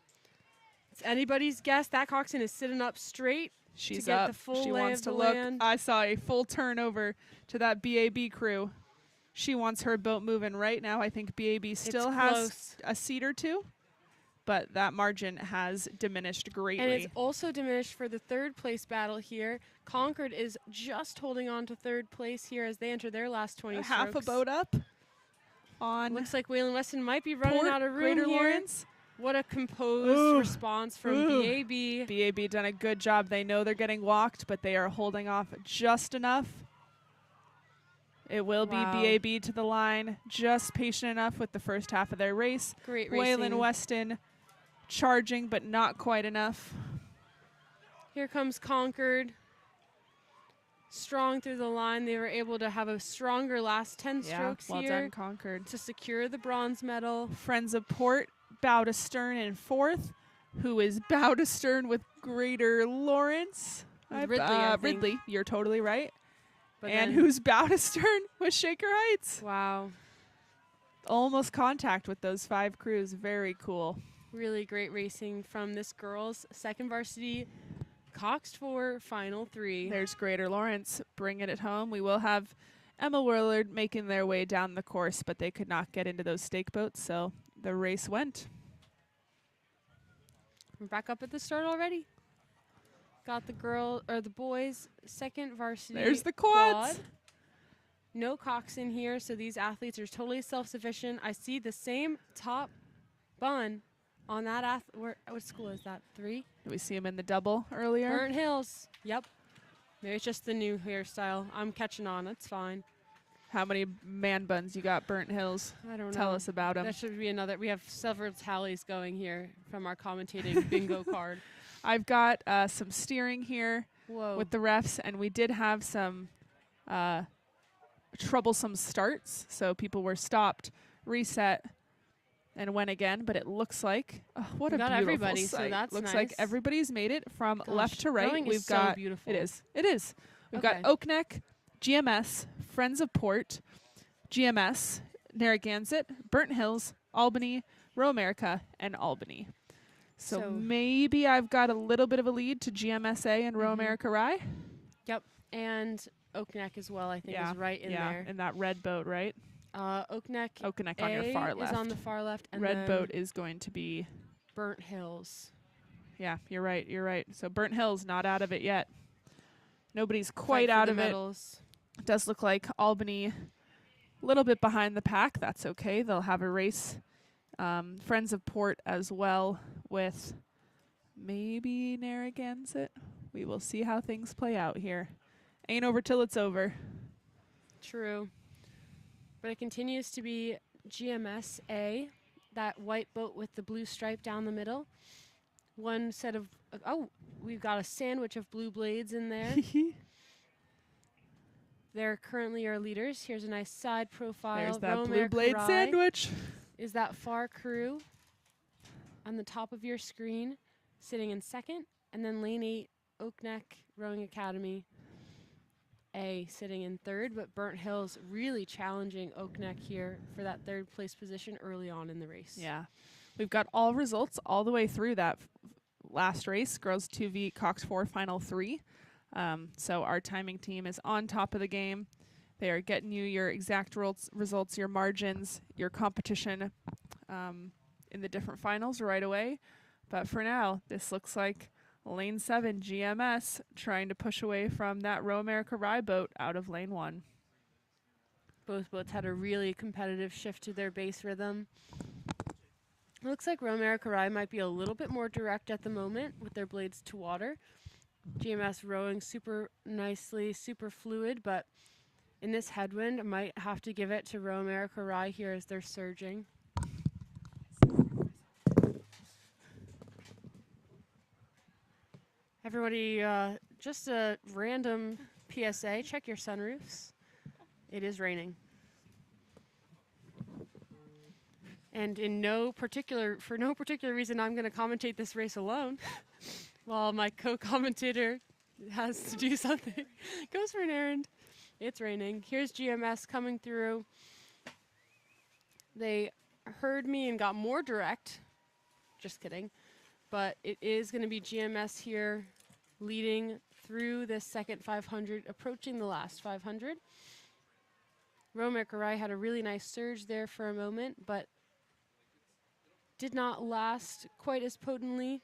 It's anybody's guess. That coxswain is sitting up straight. She's to get up. the full She lay wants of to the look. land. I saw a full turnover to that BAB crew. She wants her boat moving right now. I think BAB still has a seat or two, but that margin has diminished greatly. And it's also diminished for the third place battle here. Concord is just holding on to third place here as they enter their last 20 strokes. Half a boat up. On looks like Waylon Weston might be running out of room Greater here. Lawrence. What a composed response from BAB. BAB done a good job. They know they're getting walked, but they are holding off just enough. It will be BAB to the line, just patient enough with the first half of their race. Great racing. Waylon Weston charging, but not quite enough. Here comes Concord. strong through the line. They were able to have a stronger last 10 strokes well here done, Concord. to secure the bronze medal. Friends of Port bow to stern in fourth, who is bow to stern with Greater Lawrence. With Ridley, I think. Ridley, you're totally right. But and then- who's bow to stern with Shaker Heights. Wow. Almost contact with those 5 crews. Very cool. Really great racing from this girls' second varsity coxed for final 3. There's Greater Lawrence bringing it home. We will have Emma Willard making their way down the course, but they could not get into those stake boats, so the race went. We're back up at the start already. Got the boys' second varsity. There's the quads. quad. No cox in here, so these athletes are totally self-sufficient. I see the same top bun on that what school is that? 3? Did we see him in the double earlier? Burnt Hills. Yep. Maybe it's just the new hairstyle. I'm catching on. It's fine. How many man buns you got, Burnt Hills? I don't know. Tell us about them. That should be another. We have several tallies going here from our commentating bingo card. I've got some steering here Whoa. with the refs, and we did have some troublesome starts. So people were stopped, reset, and went again. But it looks like, what We a got beautiful everybody, so sight. that's looks nice. like everybody's made it from Gosh, left to right. rowing We've is so got beautiful. It is. It is. We've Okay. got Oakneck, GMS, Friends of Port, GMS, Narragansett, Burnt Hills, Albany, Row America, and Albany. So maybe I've got a little bit of a lead to GMSA and Row America Rye. Yep. And Oakneck as well, I think, is right in there. in that red boat, right? Oakneck Oakneck on your far left. is on the far left. And Red then boat is going to be, Burnt Hills. yeah, you're right, you're right. So Burnt Hills not out of it yet. Nobody's quite Fight for out the of medals. it. Does look like Albany a little bit behind the pack. That's okay. They'll have a race. Friends of Port as well with maybe Narragansett. We will see how things play out here. Ain't over till it's over. True. But it continues to be GMS-A, that white boat with the blue stripe down the middle. One set of, we've got a sandwich of blue blades in there. They're currently our leaders. Here's a nice side profile. There's that Row blue America blade Rye sandwich. is that far crew on the top of your screen, sitting in second. And then lane 8, Oakneck Rowing Academy A sitting in third, but Burnt Hills really challenging Oakneck here for that third place position early on in the race. Yeah. We've got all results all the way through that last race, girls 2V Cox 4 final 3. So our timing team is on top of the game. They are getting you your exact results, your margins, your competition in the different finals right away. But for now, this looks like lane 7 GMS trying to push away from that Row America Rye boat out of lane 1. Both boats had a really competitive shift to their base rhythm. It looks like Row America Rye might be a little bit more direct at the moment with their blades to water. GMS rowing super nicely, super fluid, but in this headwind, I might have to give it to Row America Rye here as they're surging. Everybody, just a random PSA, check your sunroofs. It is raining. And for no particular reason, I'm going to commentate this race alone. While my co-commentator has to do something, goes for an errand. It's raining. Here's GMS coming through. They heard me and got more direct. Just kidding. But it is going to be GMS here leading through this second 500, approaching the last 500. Row America Rye had a really nice surge there for a moment, but did not last quite as potently.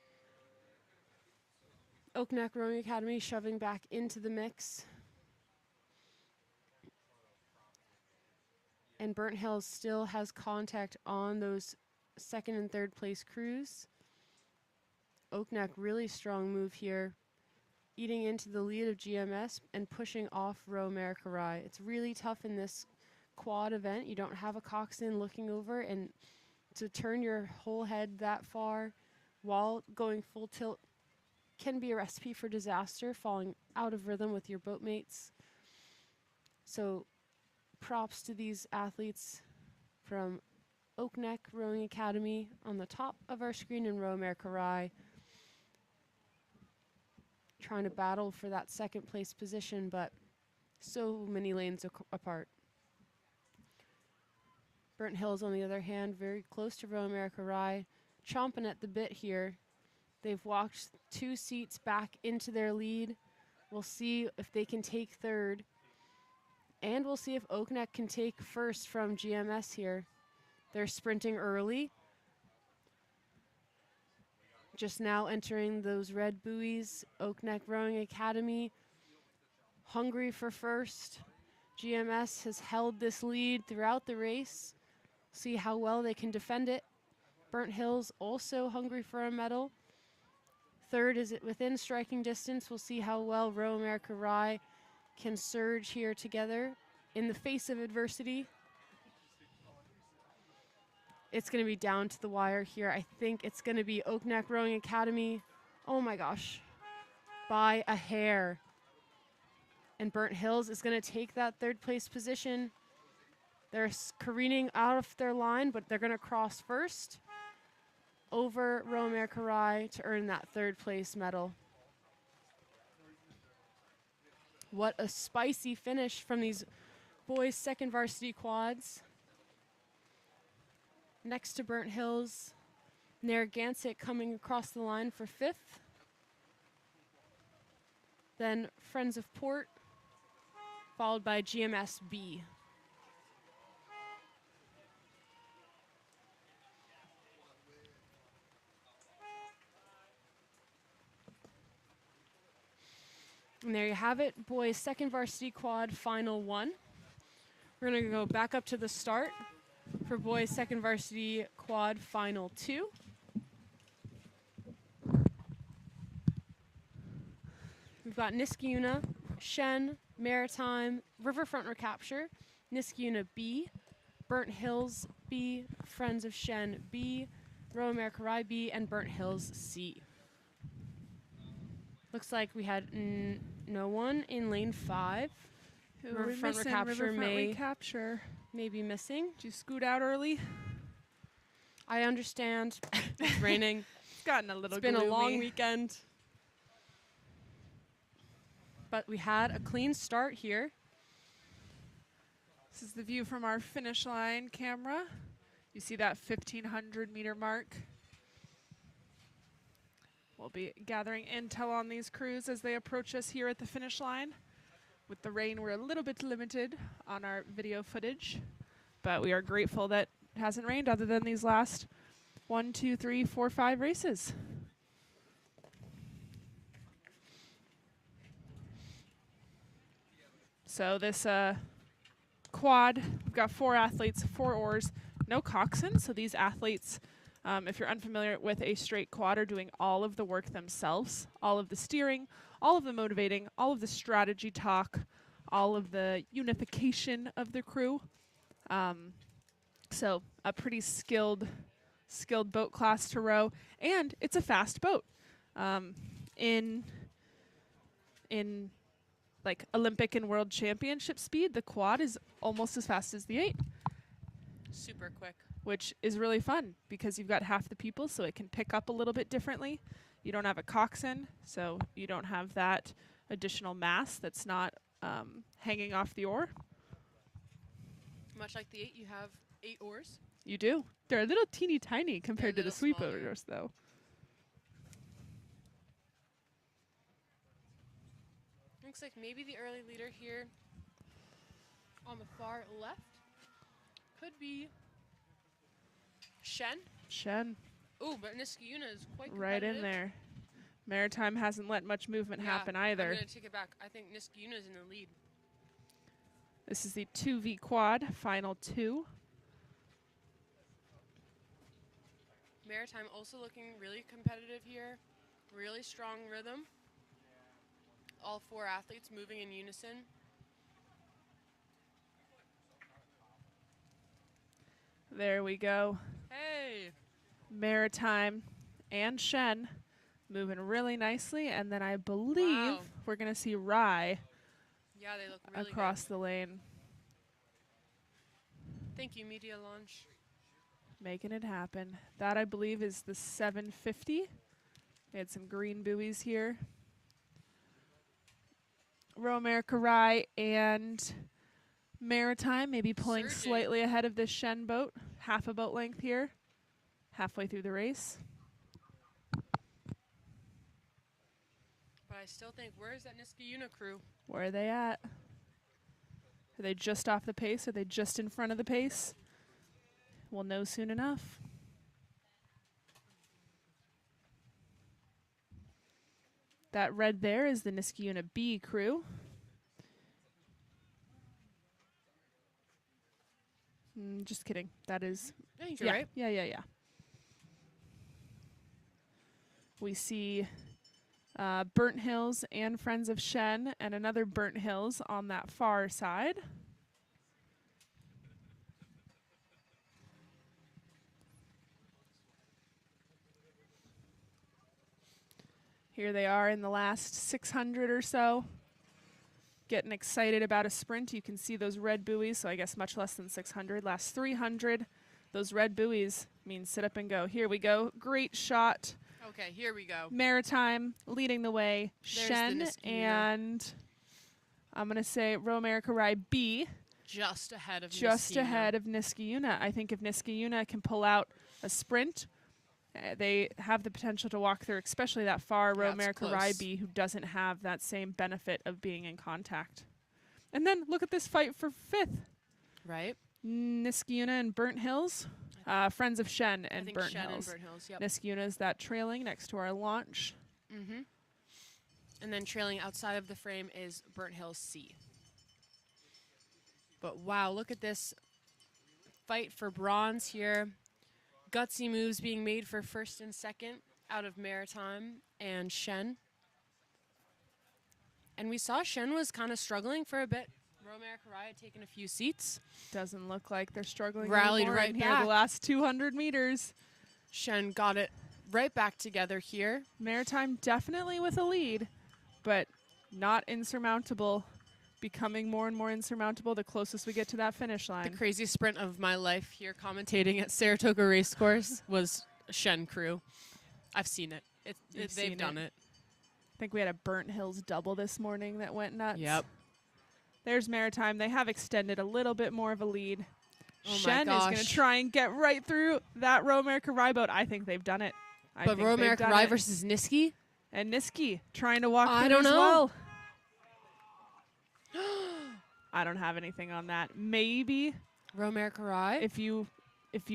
Oakneck Rowing Academy shoving back into the mix. And Burnt Hills still has contact on those second and third place crews. Oakneck really strong move here, eating into the lead of GMS and pushing off Row America Rye. It's really tough in this quad event. You don't have a coxswain looking over, and to turn your whole head that far while going full tilt can be a recipe for disaster, falling out of rhythm with your boatmates. So props to these athletes from Oak Neck Rowing Academy on the top of our screen in Row America Rye, trying to battle for that second place position, but so many lanes apart. Burnt Hills, on the other hand, very close to Row America Rye, chomping at the bit here. They've walked 2 seats back into their lead. We'll see if they can take third. And we'll see if Oak Neck can take first from GMS here. They're sprinting early. Just now entering those red buoys. Oak Neck Rowing Academy, hungry for first. GMS has held this lead throughout the race. See how well they can defend it. Burnt Hills also hungry for a medal. Third is it within striking distance. We'll see how well Row America Rye can surge here together in the face of adversity. It's going to be down to the wire here. I think it's going to be Oak Neck Rowing Academy. Oh my gosh, by a hair. And Burnt Hills is going to take that third place position. They're careening out of their line, but they're going to cross first over Row America Rye to earn that third place medal. What a spicy finish from these boys' second varsity quads. Next to Burnt Hills, Narragansett coming across the line for 5th. Then Friends of Port, followed by GMS B. And there you have it, boys' second varsity quad, final 1. We're going to go back up to the start for boys' second varsity quad, final 2. We've got Niskayuna, Shen, Maritime, Riverfront Recapture, Niskayuna B, Burnt Hills B, Friends of Shen B, Row America Rye B, and Burnt Hills C. Looks like we had no one in lane 5. Riverfront Recapture may be missing. Did you scoot out early? I understand. It's raining. It's gotten a little It's been gloomy. a long weekend. But we had a clean start here. This is the view from our finish line camera. You see that 1,500 meter mark. We'll be gathering intel on these crews as they approach us here at the finish line. With the rain, we're a little bit limited on our video footage, but we are grateful that it hasn't rained other than these last 1, 2, 3, 4, 5 races. So this quad, we've got 4 athletes, 4 oars, no coxswain. So these athletes, if you're unfamiliar with a straight quad, are doing all of the work themselves, all of the steering, all of the motivating, all of the strategy talk, all of the unification of the crew. So a pretty skilled boat class to row, and it's a fast boat. In like Olympic and World Championship speed, the quad is almost as fast as the 8. Super quick. Which is really fun because you've got half the people, so it can pick up a little bit differently. You don't have a coxswain, so you don't have that additional mass that's not hanging off the oar. Much like the 8, you have 8 oars. You do. They're a little teeny tiny compared to the sweep smaller. oars, though. Looks like maybe the early leader here on the far left could be Shen. Ooh, but Niskayuna is quite right in there. Maritime hasn't let much movement happen either. I'm going to take it back. I think Niskayuna is in the lead. This is the 2V quad, final 2. Maritime also looking really competitive here. Really strong rhythm. All 4 athletes moving in unison. There we go. Hey! Maritime and Shen moving really nicely, and then I believe we're going to see Rye Yeah, they look really across the lane. good. Thank you, Media Launch. Making it happen. That, I believe, is the 750. We had some green buoys here. Row America Rye and Maritime maybe pulling Surging. slightly ahead of this Shen boat. Half a boat length here. Halfway through the race. But I still think, where's that Niskayuna crew? Where are they at? Are they just off the pace? Are they just in front of the pace? We'll know soon enough. That red there is the Niskayuna B crew. Just kidding. That is... I think you're right. Yeah. We see Burnt Hills and Friends of Shen and another Burnt Hills on that far side. Here they are in the last 600 or so. Getting excited about a sprint. You can see those red buoys, so I guess much less than 600. Last 300, those red buoys mean sit up and go. Here we go. Great shot. Okay, here we go. Maritime leading the way. There's Shen the Niskayuna. and I'm going to say Row America Rye B. Just ahead of Just Niskayuna. ahead of Niskayuna. I think if Niskayuna can pull out a sprint, they have the potential to walk through, especially that far Row Yeah, it's America close. Rye B, who doesn't have that same benefit of being in contact. And then look at this fight for fifth. Right? Niskayuna and Burnt Hills. Friends of Shen I and think Burnt Shen Hills. and Burnt Hills, yep. Niskayuna is that trailing next to our launch. Mm-hmm. And then trailing outside of the frame is Burnt Hills C. But wow, look at this fight for bronze here. Gutsy moves being made for first and second out of Maritime and Shen. And we saw Shen was kind of struggling for a bit. Row America Rye had taken a few seats. Doesn't look like they're struggling Rallied anymore right in here back. the last 200 meters. Shen got it right back together here. Maritime definitely with a lead, but not insurmountable. Becoming more and more insurmountable the closest we get to that finish The line. crazy sprint of my life here commentating at Saratoga Racecourse was Shen crew. I've seen it. You've They've seen done it. it. I think we had a Burnt Hills double this morning that went nuts. Yep. There's Maritime. They have extended a little bit more of a lead. Oh my Shen is going to gosh. try and get right through that Row America Rye boat. I think they've done it. I But think Row they've America done Rye it. versus Niski? And Niski trying to walk I through don't as know. well. I don't have anything on that. Maybe Row America Rye? if you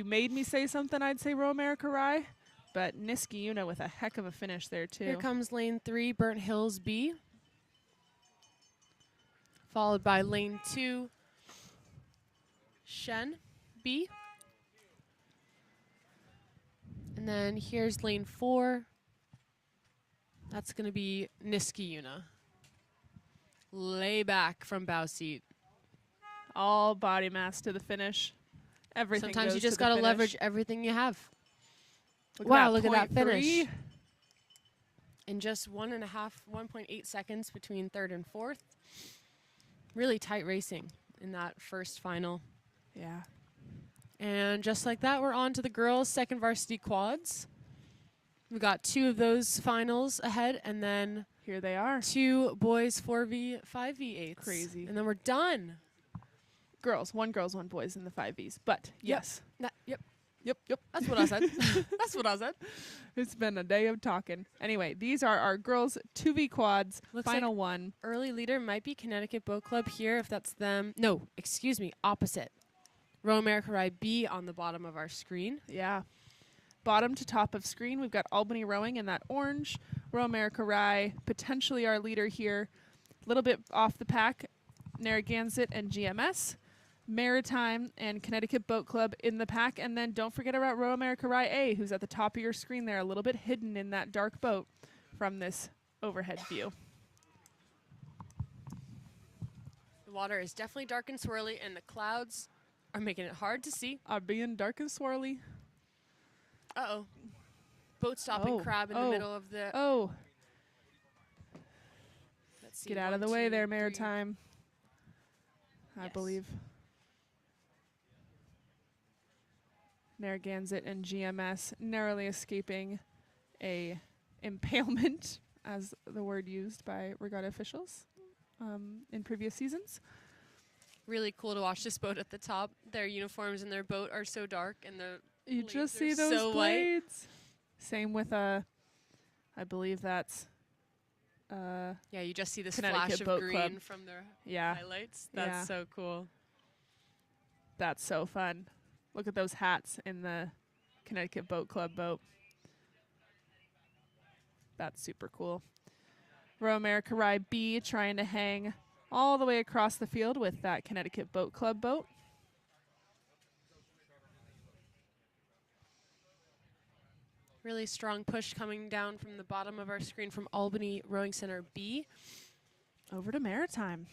made me say something, I'd say Row America Rye. But Niskayuna with a heck of a finish there too. Here comes lane 3, Burnt Hills B. Followed by lane 2, Shen B. And then here's lane 4. That's going to be Niskayuna. Lay back from bow seat. All body mass to the finish. Everything. Sometimes goes you just got to leverage everything you have. Look Wow, at look at that point finish. 3. In just 1.8 seconds between third and fourth. Really tight racing in that first final. Yeah. And just like that, we're on to the girls' second varsity quads. We got 2 of those finals ahead, and then Here they are. 2 boys 4v, 5v8s. Crazy. And then we're done. Girls, 1 boys in the 5Vs. But yes. Yep. Yep. That's what I said. That's what I said. It's been a day of talking. Anyway, these are our girls 2V quads, Looks final one. Early leader might be Connecticut Boat Club here, if that's them. No, excuse me, opposite. Row America Rye B on the bottom of our screen. Yeah. Bottom to top of screen, we've got Albany Rowing in that orange. Row America Rye, potentially our leader here. A little bit off the pack, Narragansett and GMS. Maritime and Connecticut Boat Club in the pack. And then don't forget about Row America Rye A, who's at the top of your screen there, a little bit hidden in that dark boat from this overhead view. The water is definitely dark and swirly, and the clouds are making it hard to see. Are being dark and swirly. Uh-oh. Boat stopping crab in the middle of the... Oh, Let's see, get out of 1, the way 2, there, 3. Maritime. I Yes. believe. Narragansett and GMS narrowly escaping a impalement, as the word used by regatta officials in previous seasons. Really cool to watch this boat at the top. Their uniforms and their boat are so dark, and the You blades just are see those so white. blades. Same with I believe that's Yeah, you just see this Connecticut flash of Boat green Club. from their yeah, highlights. Yeah. That's so cool. that's so fun. Look at those hats in the Connecticut Boat Club boat. That's super cool. Royal America Rye B trying to hang all the way across the field with that Connecticut Boat Club boat. Really strong push coming down from the bottom of our screen from Albany Rowing Center B. Over to Maritime.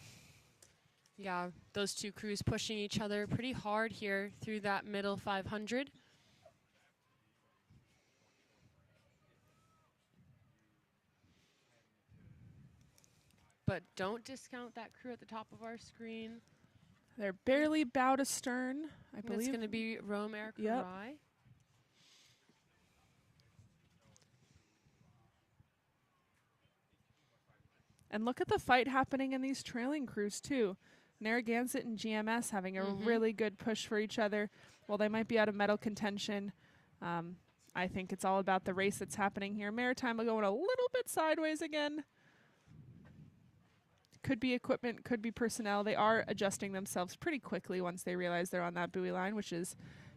Yeah, those two crews pushing each other pretty hard here through that middle 500. But don't discount that crew at the top of our screen. They're barely bow to stern, I That's believe. going to be Royal America Yep. Rye. And look at the fight happening in these trailing crews, too. Narragansett and GMS having a really good push for each other. While they might be out of medal contention, I think it's all about the race that's happening here. Maritime will going a little bit sideways again. Could be equipment, could be personnel. They are adjusting themselves pretty quickly once they realize they're on that buoy line, which is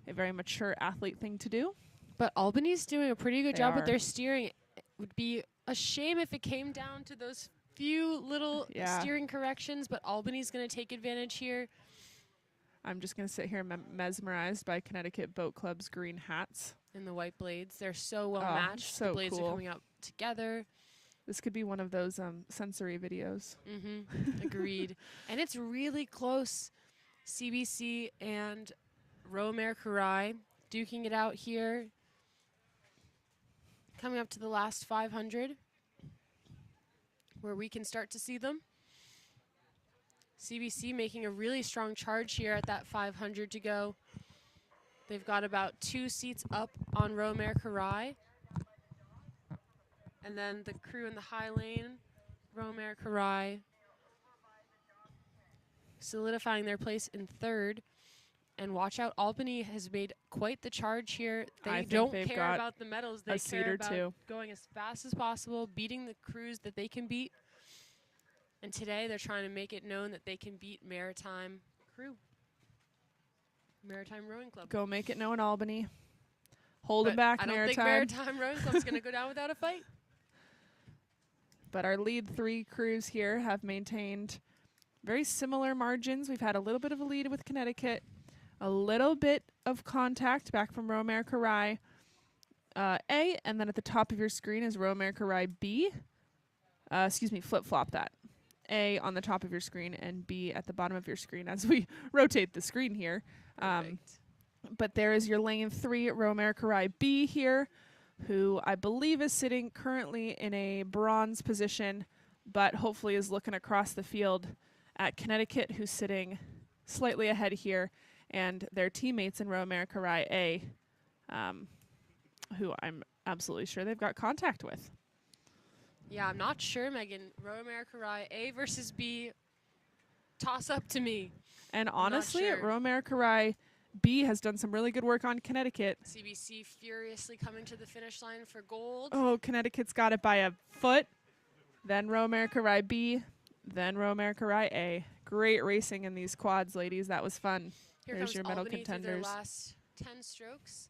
a very mature athlete thing to do. But Albany's doing a pretty good They job with are. their steering. It would be a shame if it came down to those few little Yeah. steering corrections, but Albany's going to take advantage here. I'm just going to sit here mesmerized by Connecticut Boat Club's green hats. And the white blades, they're so well Oh, matched. so the blades cool. are coming out together. This could be one of those sensory videos. Agreed. And it's really close. CBC and Royal America Rye duking it out here. Coming up to the last 500, where we can start to see them. CBC making a really strong charge here at that 500 to go. They've got about 2 seats up on Royal America Rye. And then the crew in the high lane, Royal America Rye, solidifying their place in third. And watch out, Albany has made quite the charge here. I They think don't they've care got about the medals. a They seat care or about two. going as fast as possible, beating the crews that they can beat. And today they're trying to make it known that they can beat Maritime crew. Maritime Rowing Club. Go make it known, Albany. Hold it But back, I don't Maritime. think Maritime Rowing Club is going to go down without a fight. But our lead 3 crews here have maintained very similar margins. We've had a little bit of a lead with Connecticut, a little bit of contact back from Royal America Rye A, and then at the top of your screen is Royal America Rye B. Flip-flop that. A on the top of your screen and B at the bottom of your screen as we rotate the screen here. Perfect. But there is your lane 3 Royal America Rye B here, who I believe is sitting currently in a bronze position, but hopefully is looking across the field at Connecticut, who's sitting slightly ahead here, and their teammates in Royal America Rye A, who I'm absolutely sure they've got contact with. Yeah, I'm not sure, Megan. Royal America Rye A versus B. Toss up to me. And not honestly, sure. Royal America Rye B has done some really good work on Connecticut. CBC furiously coming to the finish line for gold. Oh, Connecticut's got it by a foot. Then Royal America Rye B. Then Royal America Rye A. Great racing in these quads, ladies. That was fun. Here There's comes your medal Albany through their contenders. last 10 strokes.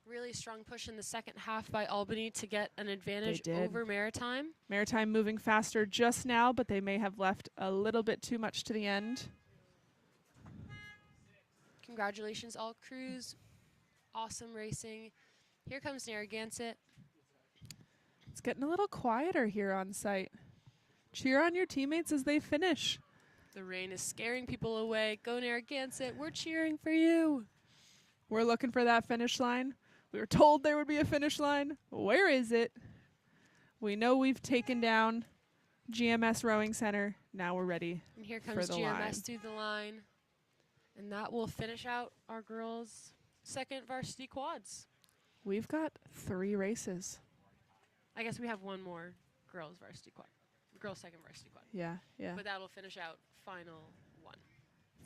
Really strong push in the second half by Albany to get an advantage did. over Maritime. Maritime moving faster just now, but they may have left a little bit too much to the end. Congratulations, all crews. Awesome racing. Here comes Narragansett. It's getting a little quieter here on site. Cheer on your teammates as they finish. The rain is scaring people away. Go Narragansett. We're cheering for you. We're looking for that finish line. We were told there would be a finish line. Where is it? We know we've taken down GMS Rowing Center. Now we're ready. And here for comes the GMS line. through the line. And that will finish out our girls' second varsity quads. We've got 3 races. I guess we have one more girls' varsity quad. Girls' second varsity quad. Yeah, yeah. But that'll finish out final 1.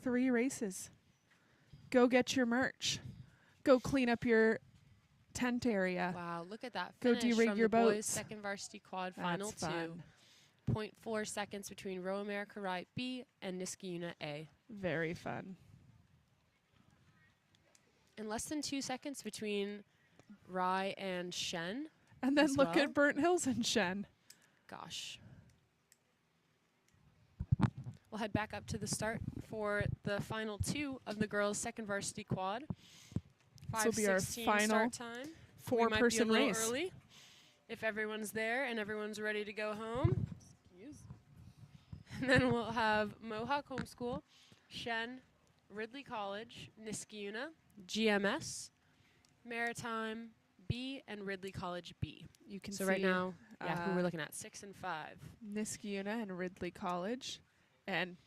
3 races. Go get your merch. Go clean up your tent area. Wow, look at that Go finish derig from your the boys' boats. second varsity quad That's final 2. fun. 0.4 seconds between Row America Right B and Niskayuna A. Very fun. And less than 2 seconds between Rye and Shen. And then as look well. at Burnt Hills and Shen. Gosh. We'll head back up to the start for the final 2 of the girls' second varsity quad. This will be our 5:16 final start time. We might be a four-person little race. early if everyone's there and everyone's ready to go home. And then we'll have Mohawk Homeschool, Shen, Ridley College, Niskayuna, GMS, Maritime B, and Ridley College B. You can So see right now, who we're uh, looking at, 6 and 5. Niskayuna and Ridley College. And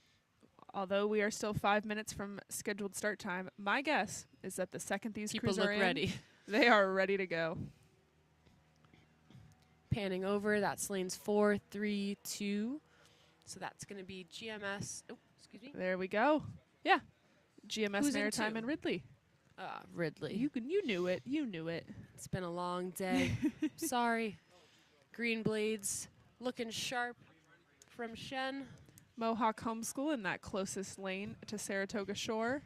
although we are still 5 minutes from scheduled start time, my guess is that the second these People crews look are in, ready. they are ready to go. Panning over, that's lanes 4, 3, 2. So that's going to be GMS. Oh, excuse me. There we go. Yeah. GMS Who's in Maritime 2? and Ridley. Ridley. You knew it. You knew it. It's been a long day. Sorry. Green Blades looking sharp from Shen. Mohawk Homeschool in that closest lane to Saratoga Shore.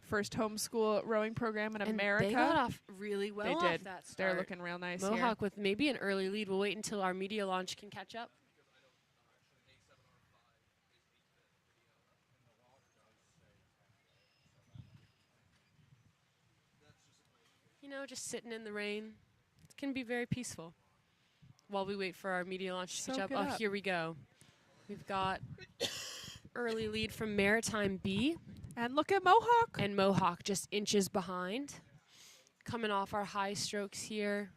First homeschool rowing program in And America. they got off really well They off did. that start. They're looking real nice here. Mohawk with maybe an early lead. We'll wait until our media launch can catch up. You know, just sitting in the rain. It can be very peaceful while we wait for our media launch to catch Soak up. it Oh, up. here we go. We've got early lead from Maritime B. And look at Mohawk. And Mohawk just inches behind. Coming off our high strokes here.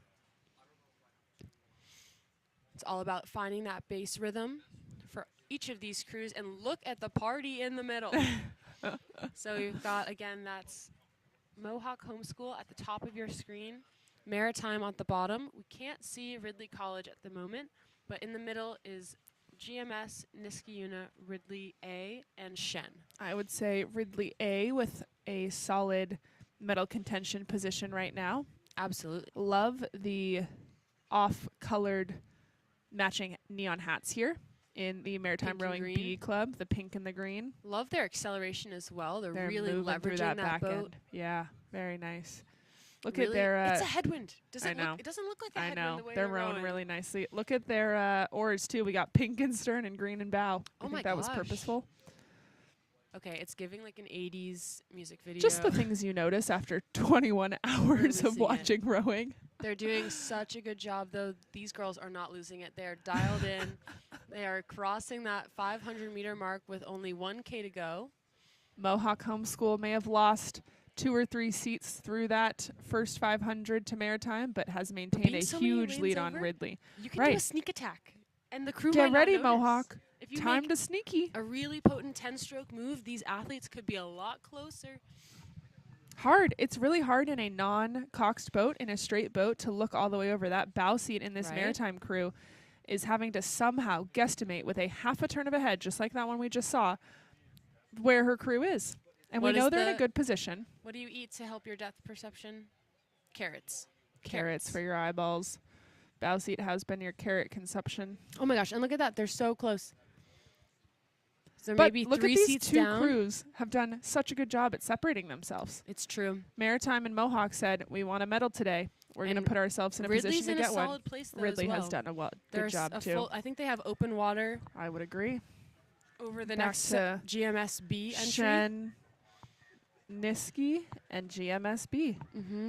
It's all about finding that bass rhythm for each of these crews. And look at the party in the middle. So we've got, again, that's Mohawk Homeschool at the top of your screen. Maritime at the bottom. We can't see Ridley College at the moment, but in the middle is GMS, Niskayuna, Ridley A, and Shen. I would say Ridley A with a solid medal contention position right now. Absolutely. Love the off-colored matching neon hats here in the Maritime Pink and Rowing green. B Club, the pink and the green. Love their acceleration as well. They're really moving through leveraging that that back boat. end. Yeah, very nice. Look Really? at their it's a headwind. I know. It doesn't look like a I headwind know. the way They're rowing rowing. really nicely. Look at their oars too. We got pink and stern and green and bow. Oh I my think that was gosh. purposeful. Okay, it's giving like an 80s music video. Just the things you notice after 21 hours of losing it. watching rowing. They're doing such a good job, though. These girls are not losing it. They're dialed in. They are crossing that 500-meter mark with only 1K to go. Mohawk Homeschool may have lost 2 or 3 seats through that first 500 to Maritime, but has maintained being a so many huge lanes lead on over, Ridley. You can do a Right. sneak attack, and the crew Get might not ready, notice. Mohawk. If you Time make to sneaky. a really potent 10-stroke move, these athletes could be a lot closer. Hard. It's really hard in a non-coxed boat, in a straight boat, to look all the way over. That bow seat in this Right. Maritime crew is having to somehow guesstimate with a half a turn of a head, just like that one we just saw, where her crew is. And What we know is they're in a the- good position. What do you eat to help your depth perception? Carrots. Carrots for your eyeballs. Bow seat has been your carrot consumption. Oh my gosh, and look at that. They're so close. So But maybe look 3 at these seats two down. crews have done such a good job at separating themselves. It's true. Maritime and Mohawk said, we want a medal today. We're going to And put ourselves in a Ridley's position in to a get one. solid place though Ridley as well. has done a good There's job a too. I think they have open water I would agree. over the Back next to GMSB entry. Shen, Niski, and GMSB.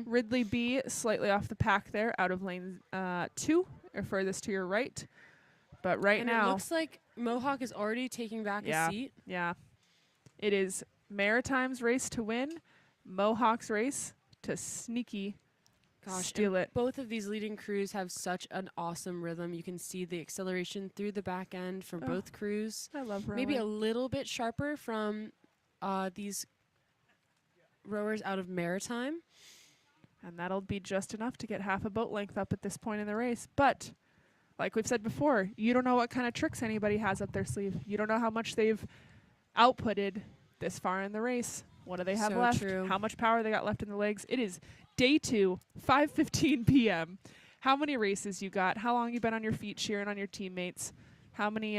Ridley B slightly off the pack there, out of lane 2, or furthest to your right. But right And now, it looks like Mohawk is already taking back Yeah. a seat. yeah, it is Maritime's race to win, Mohawk's race to sneaky Gosh, steal and it. both of these leading crews have such an awesome rhythm. You can see the acceleration through the back end from Oh, both crews. I love rowing. Maybe a little bit sharper from these rowers out of Maritime. And that'll be just enough to get half a boat length up at this point in the race. But like we've said before, you don't know what kind of tricks anybody has up their sleeve. You don't know how much they've outputted this far in the race. What do they have So left? true. How much power they got left in the legs? It is day 2, 5:15 p.m. How many races you got? How long you been on your feet cheering on your teammates? How many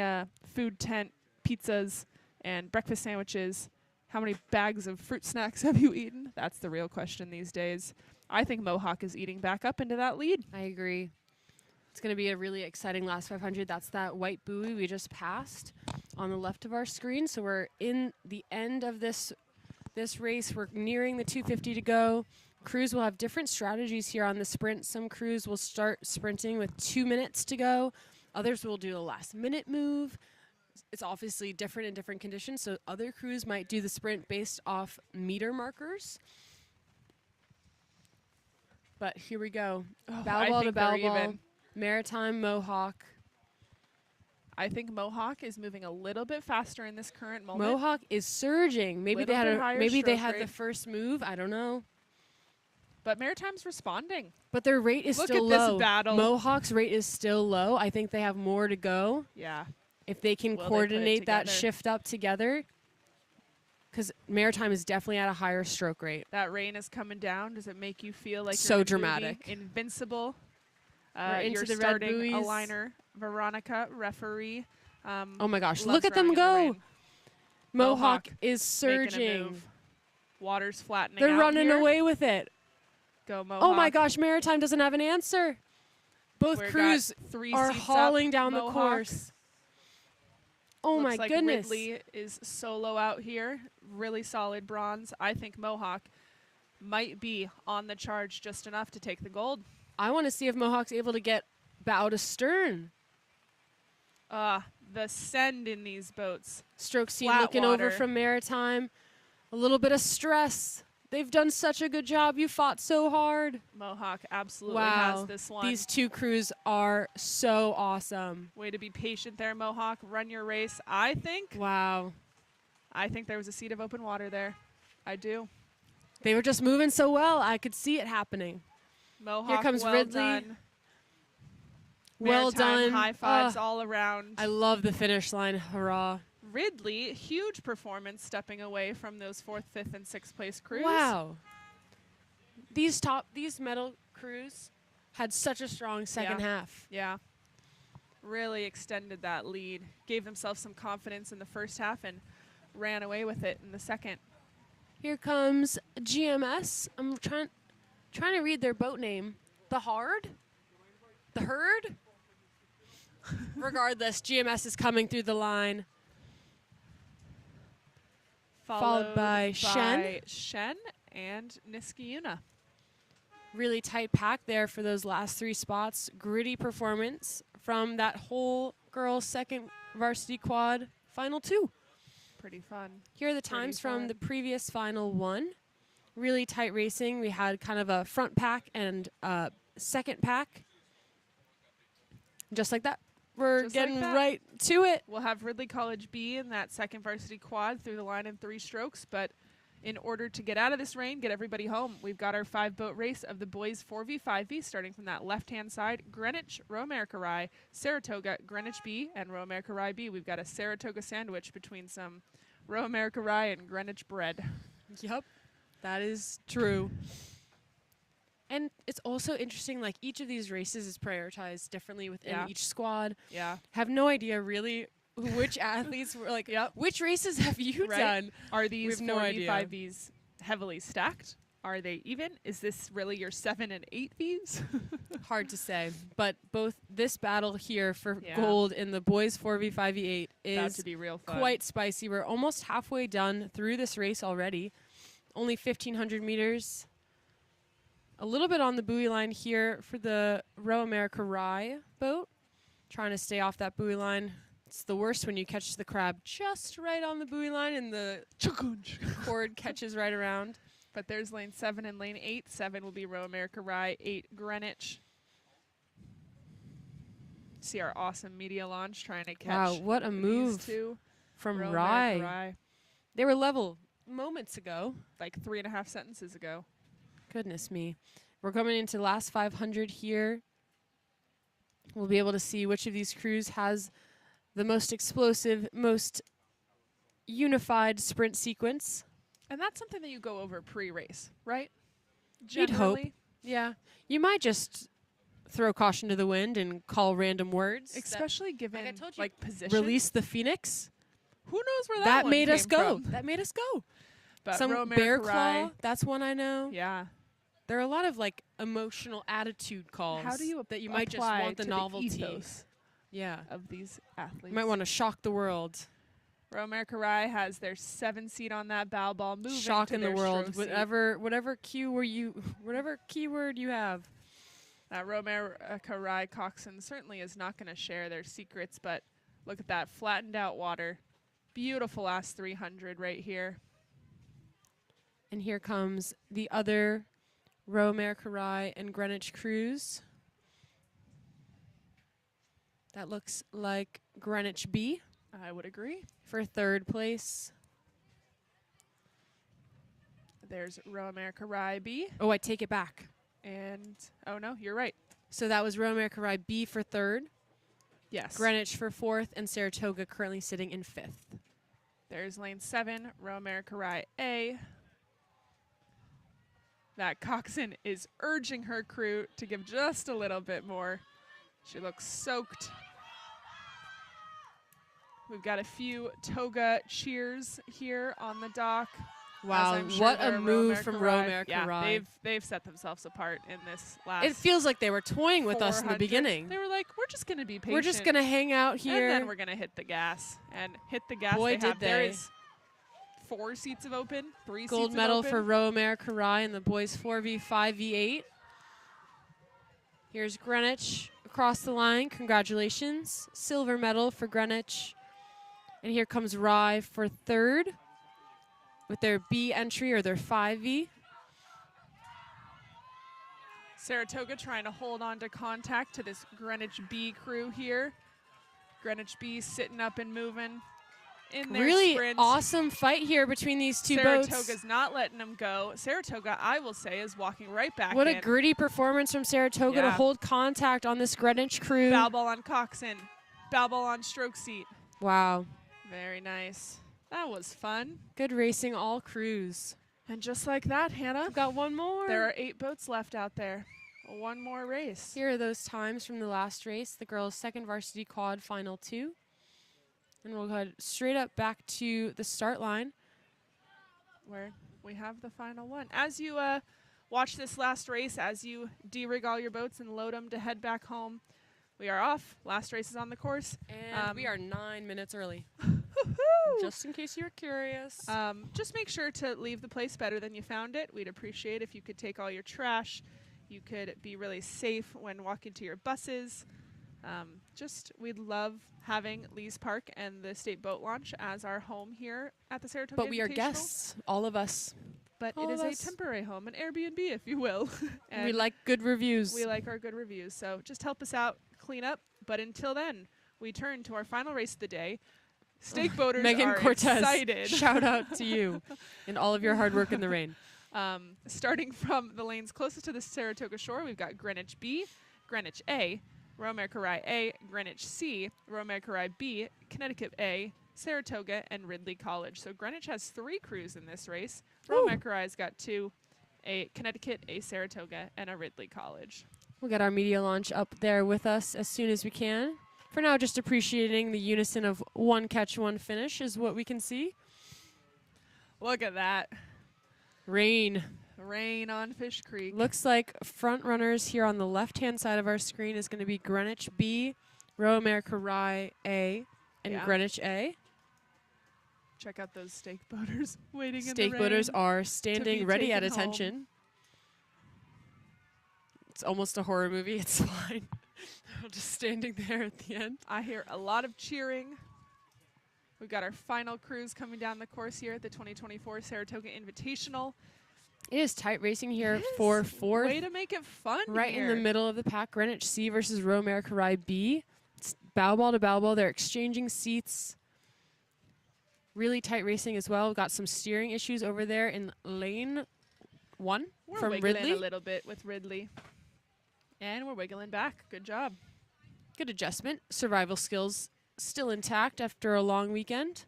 food tent pizzas and breakfast sandwiches? How many bags of fruit snacks have you eaten? That's the real question these days. I think Mohawk is eating back up into that lead. I agree. It's going to be a really exciting last 500. That's that white buoy we just passed on the left of our screen. So we're in the end of this race. We're nearing the 250 to go. Crews will have different strategies here on the sprint. Some crews will start sprinting with 2 minutes to go. Others will do a last-minute move. It's obviously different in different conditions, so other crews might do the sprint based off meter markers. But here we go. Oh, Bow I ball to think bow they're ball. even. Maritime, Mohawk. I think Mohawk is moving a little bit faster in this current moment. Mohawk is surging. Maybe Little bit higher they stroke had the rate. first move. I don't know. But Maritime's responding. But their rate is Look still at low. this battle. Mohawk's rate is still low. I think they have more to go Yeah. if they can Will they put it coordinate that together? shift up together. Because Maritime is definitely at a higher stroke rate. That rain is coming down. Does it make you feel like So you're in a dramatic. movie? Invincible. We're into Your the red starting buoys. aligner, Veronica, referee. Oh my gosh, loves look at them rowing in the go. rain. Mohawk Mohawk is Making a surging. move. Water's flattening They're out running here. away with it. Go Mohawk. Oh my gosh, Maritime doesn't have an answer. Both We've crews got 3 are seats hauling up. down Mohawk. the course. Oh Looks my like goodness. Ridley is solo out here. Really solid bronze. I think Mohawk might be on the charge just enough to take the gold. I want to see if Mohawk's able to get bow to stern. The send in these boats. Stroke scene Flat looking water. over from Maritime. A little bit of stress. They've done such a good job. You fought so hard. Mohawk absolutely Wow. has this one. These two crews are so awesome. Way to be patient there, Mohawk. Run your race. I think Wow. there was a seat of open water there. I do. They were just moving so well. I could see it happening. Mohawk, comes well Ridley. done. Well Maritime done. High fives all around. I love the finish line. Hurrah. Ridley, huge performance stepping away from those 4th, 5th, and 6th place crews. Wow. These medal crews had such a strong second half. Yeah. Really extended that lead. Gave themselves some confidence in the first half and ran away with it in the second. Here comes GMS. I'm trying to read their boat name. The Hard? The Herd? Regardless, GMS is coming through the line. Followed by Shen and Niskiuna. Really tight pack there for those last 3 spots. Gritty performance from that whole girls' second varsity quad final 2. Pretty fun. Here are the times from the previous final 1. Really tight racing. We had kind of a front pack and a second pack. Just like that. We're Just like getting that. right to it. We'll have Ridley College B in that second varsity quad through the line in 3 strokes, but in order to get out of this rain, get everybody home, we've got our 5-boat race of the boys 4v5v starting from that left-hand side. Greenwich, Row America Rye, Saratoga, Greenwich B, and Row America Rye B. We've got a Saratoga sandwich between some Row America Rye and Greenwich bread. Yep, that is true. And it's also interesting, like, each of these races is prioritized differently within each squad. Yeah. Have no idea, really, which athletes were, like, which races have you done? Are these no idea. 4v5vs heavily stacked? Are they even? Is this really your 7 and 8Vs? Hard to say. But both this battle here for Yeah. gold in the boys 4v5v8 About is to be real fun. quite spicy. We're almost halfway done through this race already. Only 1,500 meters. A little bit on the buoy line here for the Row America Rye boat. Trying to stay off that buoy line. It's the worst when you catch the crab just right on the buoy line and the cord catches right around. But there's lane 7 and lane 8. 7 will be Row America Rye, 8 Greenwich. See our awesome media launch trying to catch Wow, what a these move two. from Row Rye. America Rye, They were level moments ago. like 3.5 sentences ago. Goodness me. We're coming into the last 500 here. We'll be able to see which of these crews has the most explosive, most unified sprint sequence. And that's something that you go over pre-race, right? You'd hope. Generally. Yeah. You might just throw caution to the wind and call random words. Especially given, like I told you, like, position. Release the Phoenix. Who knows where That one made us came go. from. That made us go. But Some Row bear America claw. Rye, That's one I know. yeah. There are a lot of like emotional attitude calls. How do you that you might just apply want the to novelty ethos yeah. of these athletes? You might want to shock the world. Row America Rye has their 7 seat on that bow ball, moving Shock to in the their world. stroke seat. Whatever whatever keyword you have. Row America Rye coxswain certainly is not going to share their secrets, but look at that flattened out water. Beautiful last 300 right here. And here comes the other Row America Rye and Greenwich crews. That looks like Greenwich B I would agree. for third place. There's Row America Rye B. Oh, I take it back. And, oh no, you're right. So that was Row America Rye B for third, Yes. Greenwich for fourth, and Saratoga currently sitting in fifth. There's lane 7, Row America Rye A. That coxswain is urging her crew to give just a little bit more. She looks soaked. We've got a few toga cheers here on the dock. Wow, I'm sure what a they're move from Row America yeah, Rye. they've set themselves apart in this last. It feels like they were toying with us in the 400. beginning. They were like, we're just going to be patient. We're just going to hang out here. And then we're going to hit the gas. And hit the gas. Boy, they did have. There they. is 4 seats of open, 3 seats Gold of medal open. for Row America Rye in the boys 4v, 5v8. Here's Greenwich across the line. Congratulations. Silver medal for Greenwich. And here comes Rye for third with their B entry or their 5v. Saratoga trying to hold on to contact to this Greenwich B crew here. Greenwich B sitting up and moving in their Really sprint. awesome fight here between these two boats. Saratoga's not letting them go. Saratoga, I will say, is walking right back What in. a gritty performance from Saratoga to Yeah. hold contact on this Greenwich crew. Bow ball on coxswain. Bow ball on stroke seat. Wow. Very nice. That was fun. Good racing all crews. And just like that, Hannah, We've got one more. there are 8 boats left out there. One more race. Here are those times from the last race, the girls' second varsity quad final 2. And we'll head straight up back to the start line. Where we have the final one. As you watch this last race, as you de-rig all your boats and load them to head back home, we are off. Last race is on the course. And we are 9 minutes early. Just in case you're curious. Just make sure to leave the place better than you found it. We'd appreciate if you could take all your trash. You could be really safe when walking to your buses. We'd love having Lee's Park and the State Boat Launch as our home here at the Saratoga But we are Invitational. guests, all of us. But all it is of a us. temporary home, an Airbnb, if you will. And we like good reviews. We like our good reviews. So just help us out, clean up. But until then, we turn to our final race of the day. Stake boaters Megan are Cortez, excited. shout out to you and all of your hard work in the rain. Starting from the lanes closest to the Saratoga shore, we've got Greenwich B, Greenwich A, Row America Rye A, Greenwich C, Row America Rye B, Connecticut A, Saratoga, and Ridley College. So Greenwich has 3 crews in this race. Row America Rye's got 2, a Connecticut, a Saratoga, and a Ridley College. We'll get our media launch up there with us as soon as we can. For now, just appreciating the unison of one catch, one finish is what we can see. Look at that. Rain. Rain on Fish Creek. Looks like front runners here on the left-hand side of our screen is going to be Greenwich B, Row America Rye A, and Yeah. Greenwich A. Check out those stake boaters waiting in the Stake rain. boaters are be standing ready at taken home. attention. It's almost a horror movie. It's fine. They're just standing there at the end. I hear a lot of cheering. We've got our final cruise coming down the course here at the 2024 Saratoga Invitational. It is tight racing here It for is. fourth. Way to make it fun Right here. in the middle of the pack, Greenwich C versus Row America Rye B. It's bow ball to bow ball. They're exchanging seats. Really tight racing as well. We've got some steering issues over there in lane 1 We're from wiggling Ridley. a little bit with Ridley. And we're wiggling back. Good job. Good adjustment. Survival skills still intact after a long weekend.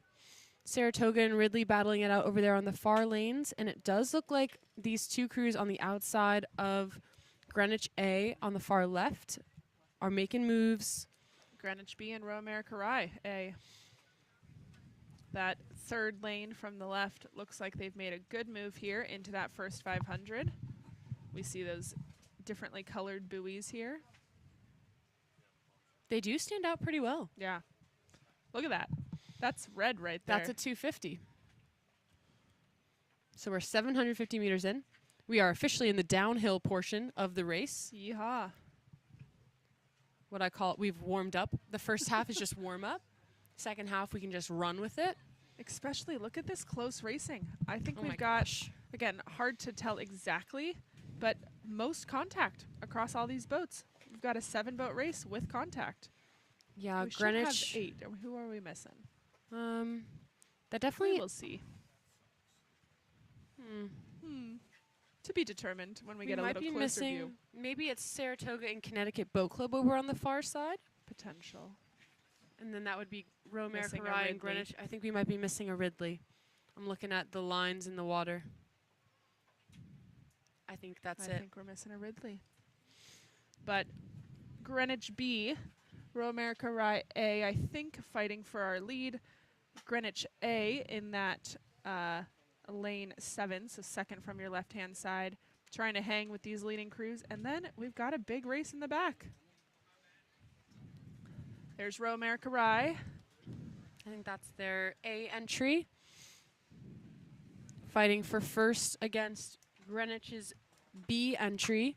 Saratoga and Ridley battling it out over there on the far lanes. And it does look like these two crews on the outside of Greenwich A on the far left are making moves. Greenwich B and Row America Rye A. That third lane from the left looks like they've made a good move here into that first 500. We see those differently colored buoys here. They do stand out pretty well. Yeah. Look at that. That's red right there. That's a 250. So we're 750 meters in. We are officially in the downhill portion of the race. Yeehaw. What I call it, we've warmed up. The first half is just warm up. Second half, we can just run with it. Especially look at this close racing. I think Oh my we've got, gosh. again, hard to tell exactly, but most contact across all these boats. We've got a 7-boat race with contact. Yeah, We should have Greenwich. 8. Who are we missing? That definitely. We'll see. To be determined when we get a might little be closer missing. view. Maybe it's Saratoga and Connecticut Boat Club over on the far side, Potential. and then that would be Row America Missing a Rye and Ridley. Greenwich. I think we might be missing a Ridley. I'm looking at the lines in the water. I think that's I it. think we're missing a Ridley. But Greenwich B, Row America Rye A, I think fighting for our lead. Greenwich A in that lane 7, so second from your left-hand side, trying to hang with these leading crews. And then we've got a big race in the back. There's Row America Rye. I think that's their A entry. Fighting for first against Greenwich's B entry.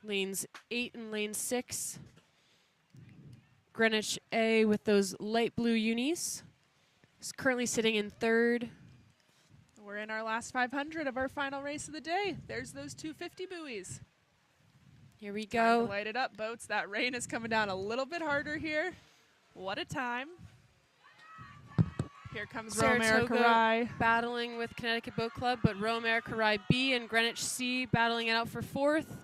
Lanes 8 and lane 6. Greenwich A with those light blue unis is currently sitting in third. We're in our last 500 of our final race of the day. There's those 250 buoys. Here we Time to go. light it up, boats. That rain is coming down a little bit harder here. What a time. Here comes Row America Saratoga Rye. battling with Connecticut Boat Club, but Row America Rye B and Greenwich C battling it out for fourth.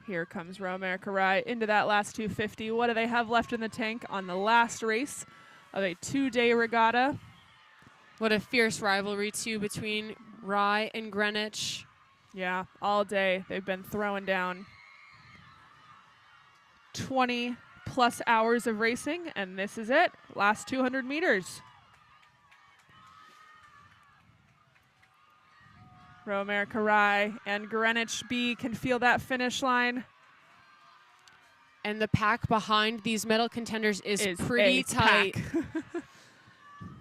Here comes Row America Rye into that last 250. What do they have left in the tank on the last race of a 2-day regatta? What a fierce rivalry, too, between Rye and Greenwich. Yeah, all day they've been throwing down 20 plus hours of racing, and this is it. Last 200 meters. Row America Rye and Greenwich B can feel that finish line. And the pack behind these medal contenders is pretty a tight. pack.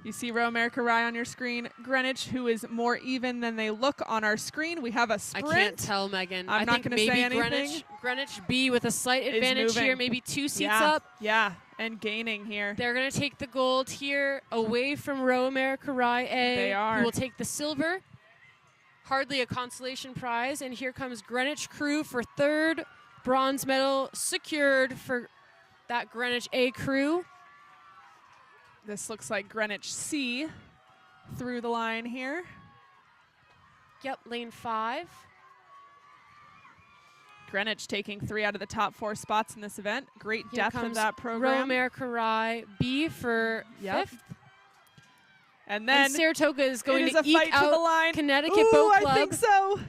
You see Row America Rye on your screen. Greenwich, who is more even than they look on our screen. We have a I sprint. can't tell, Megan. I'm I not think gonna maybe say anything. Greenwich B with a slight Is advantage moving. here, maybe 2 seats Yeah, up. yeah, and gaining here. They're going to take the gold here away from Row America Rye A. They are. Who will take the silver. Hardly a consolation prize. And here comes Greenwich crew for third. Bronze medal secured for that Greenwich A crew. This looks like Greenwich C through the line here. Yep, lane 5. Greenwich taking 3 out of the top 4 spots in this event. Great Here depth of comes that Row program. America Rye B for Yep. 5th. And then And Saratoga is going it is to a fight eke to the out line. Connecticut Ooh, Boat Club. I think so.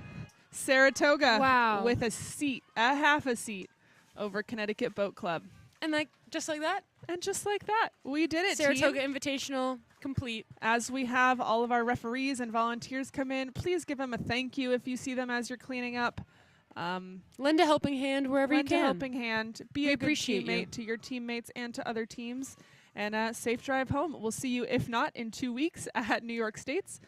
Saratoga Wow. with a seat, a half a seat over Connecticut Boat Club. And just like that, And just like that, we did it, Saratoga team. Invitational complete. As we have all of our referees and volunteers come in, please give them a thank you if you see them as you're cleaning up. Lend a helping hand wherever Lend you a can. helping hand. Be We a good appreciate you. teammate to your teammates and to other teams. And safe drive home. We'll see you, if not in 2 weeks, at New York State's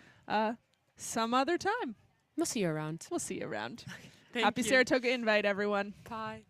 some other time. We'll see you around. We'll see you around. Thank Happy you. Saratoga Invite, everyone. Bye.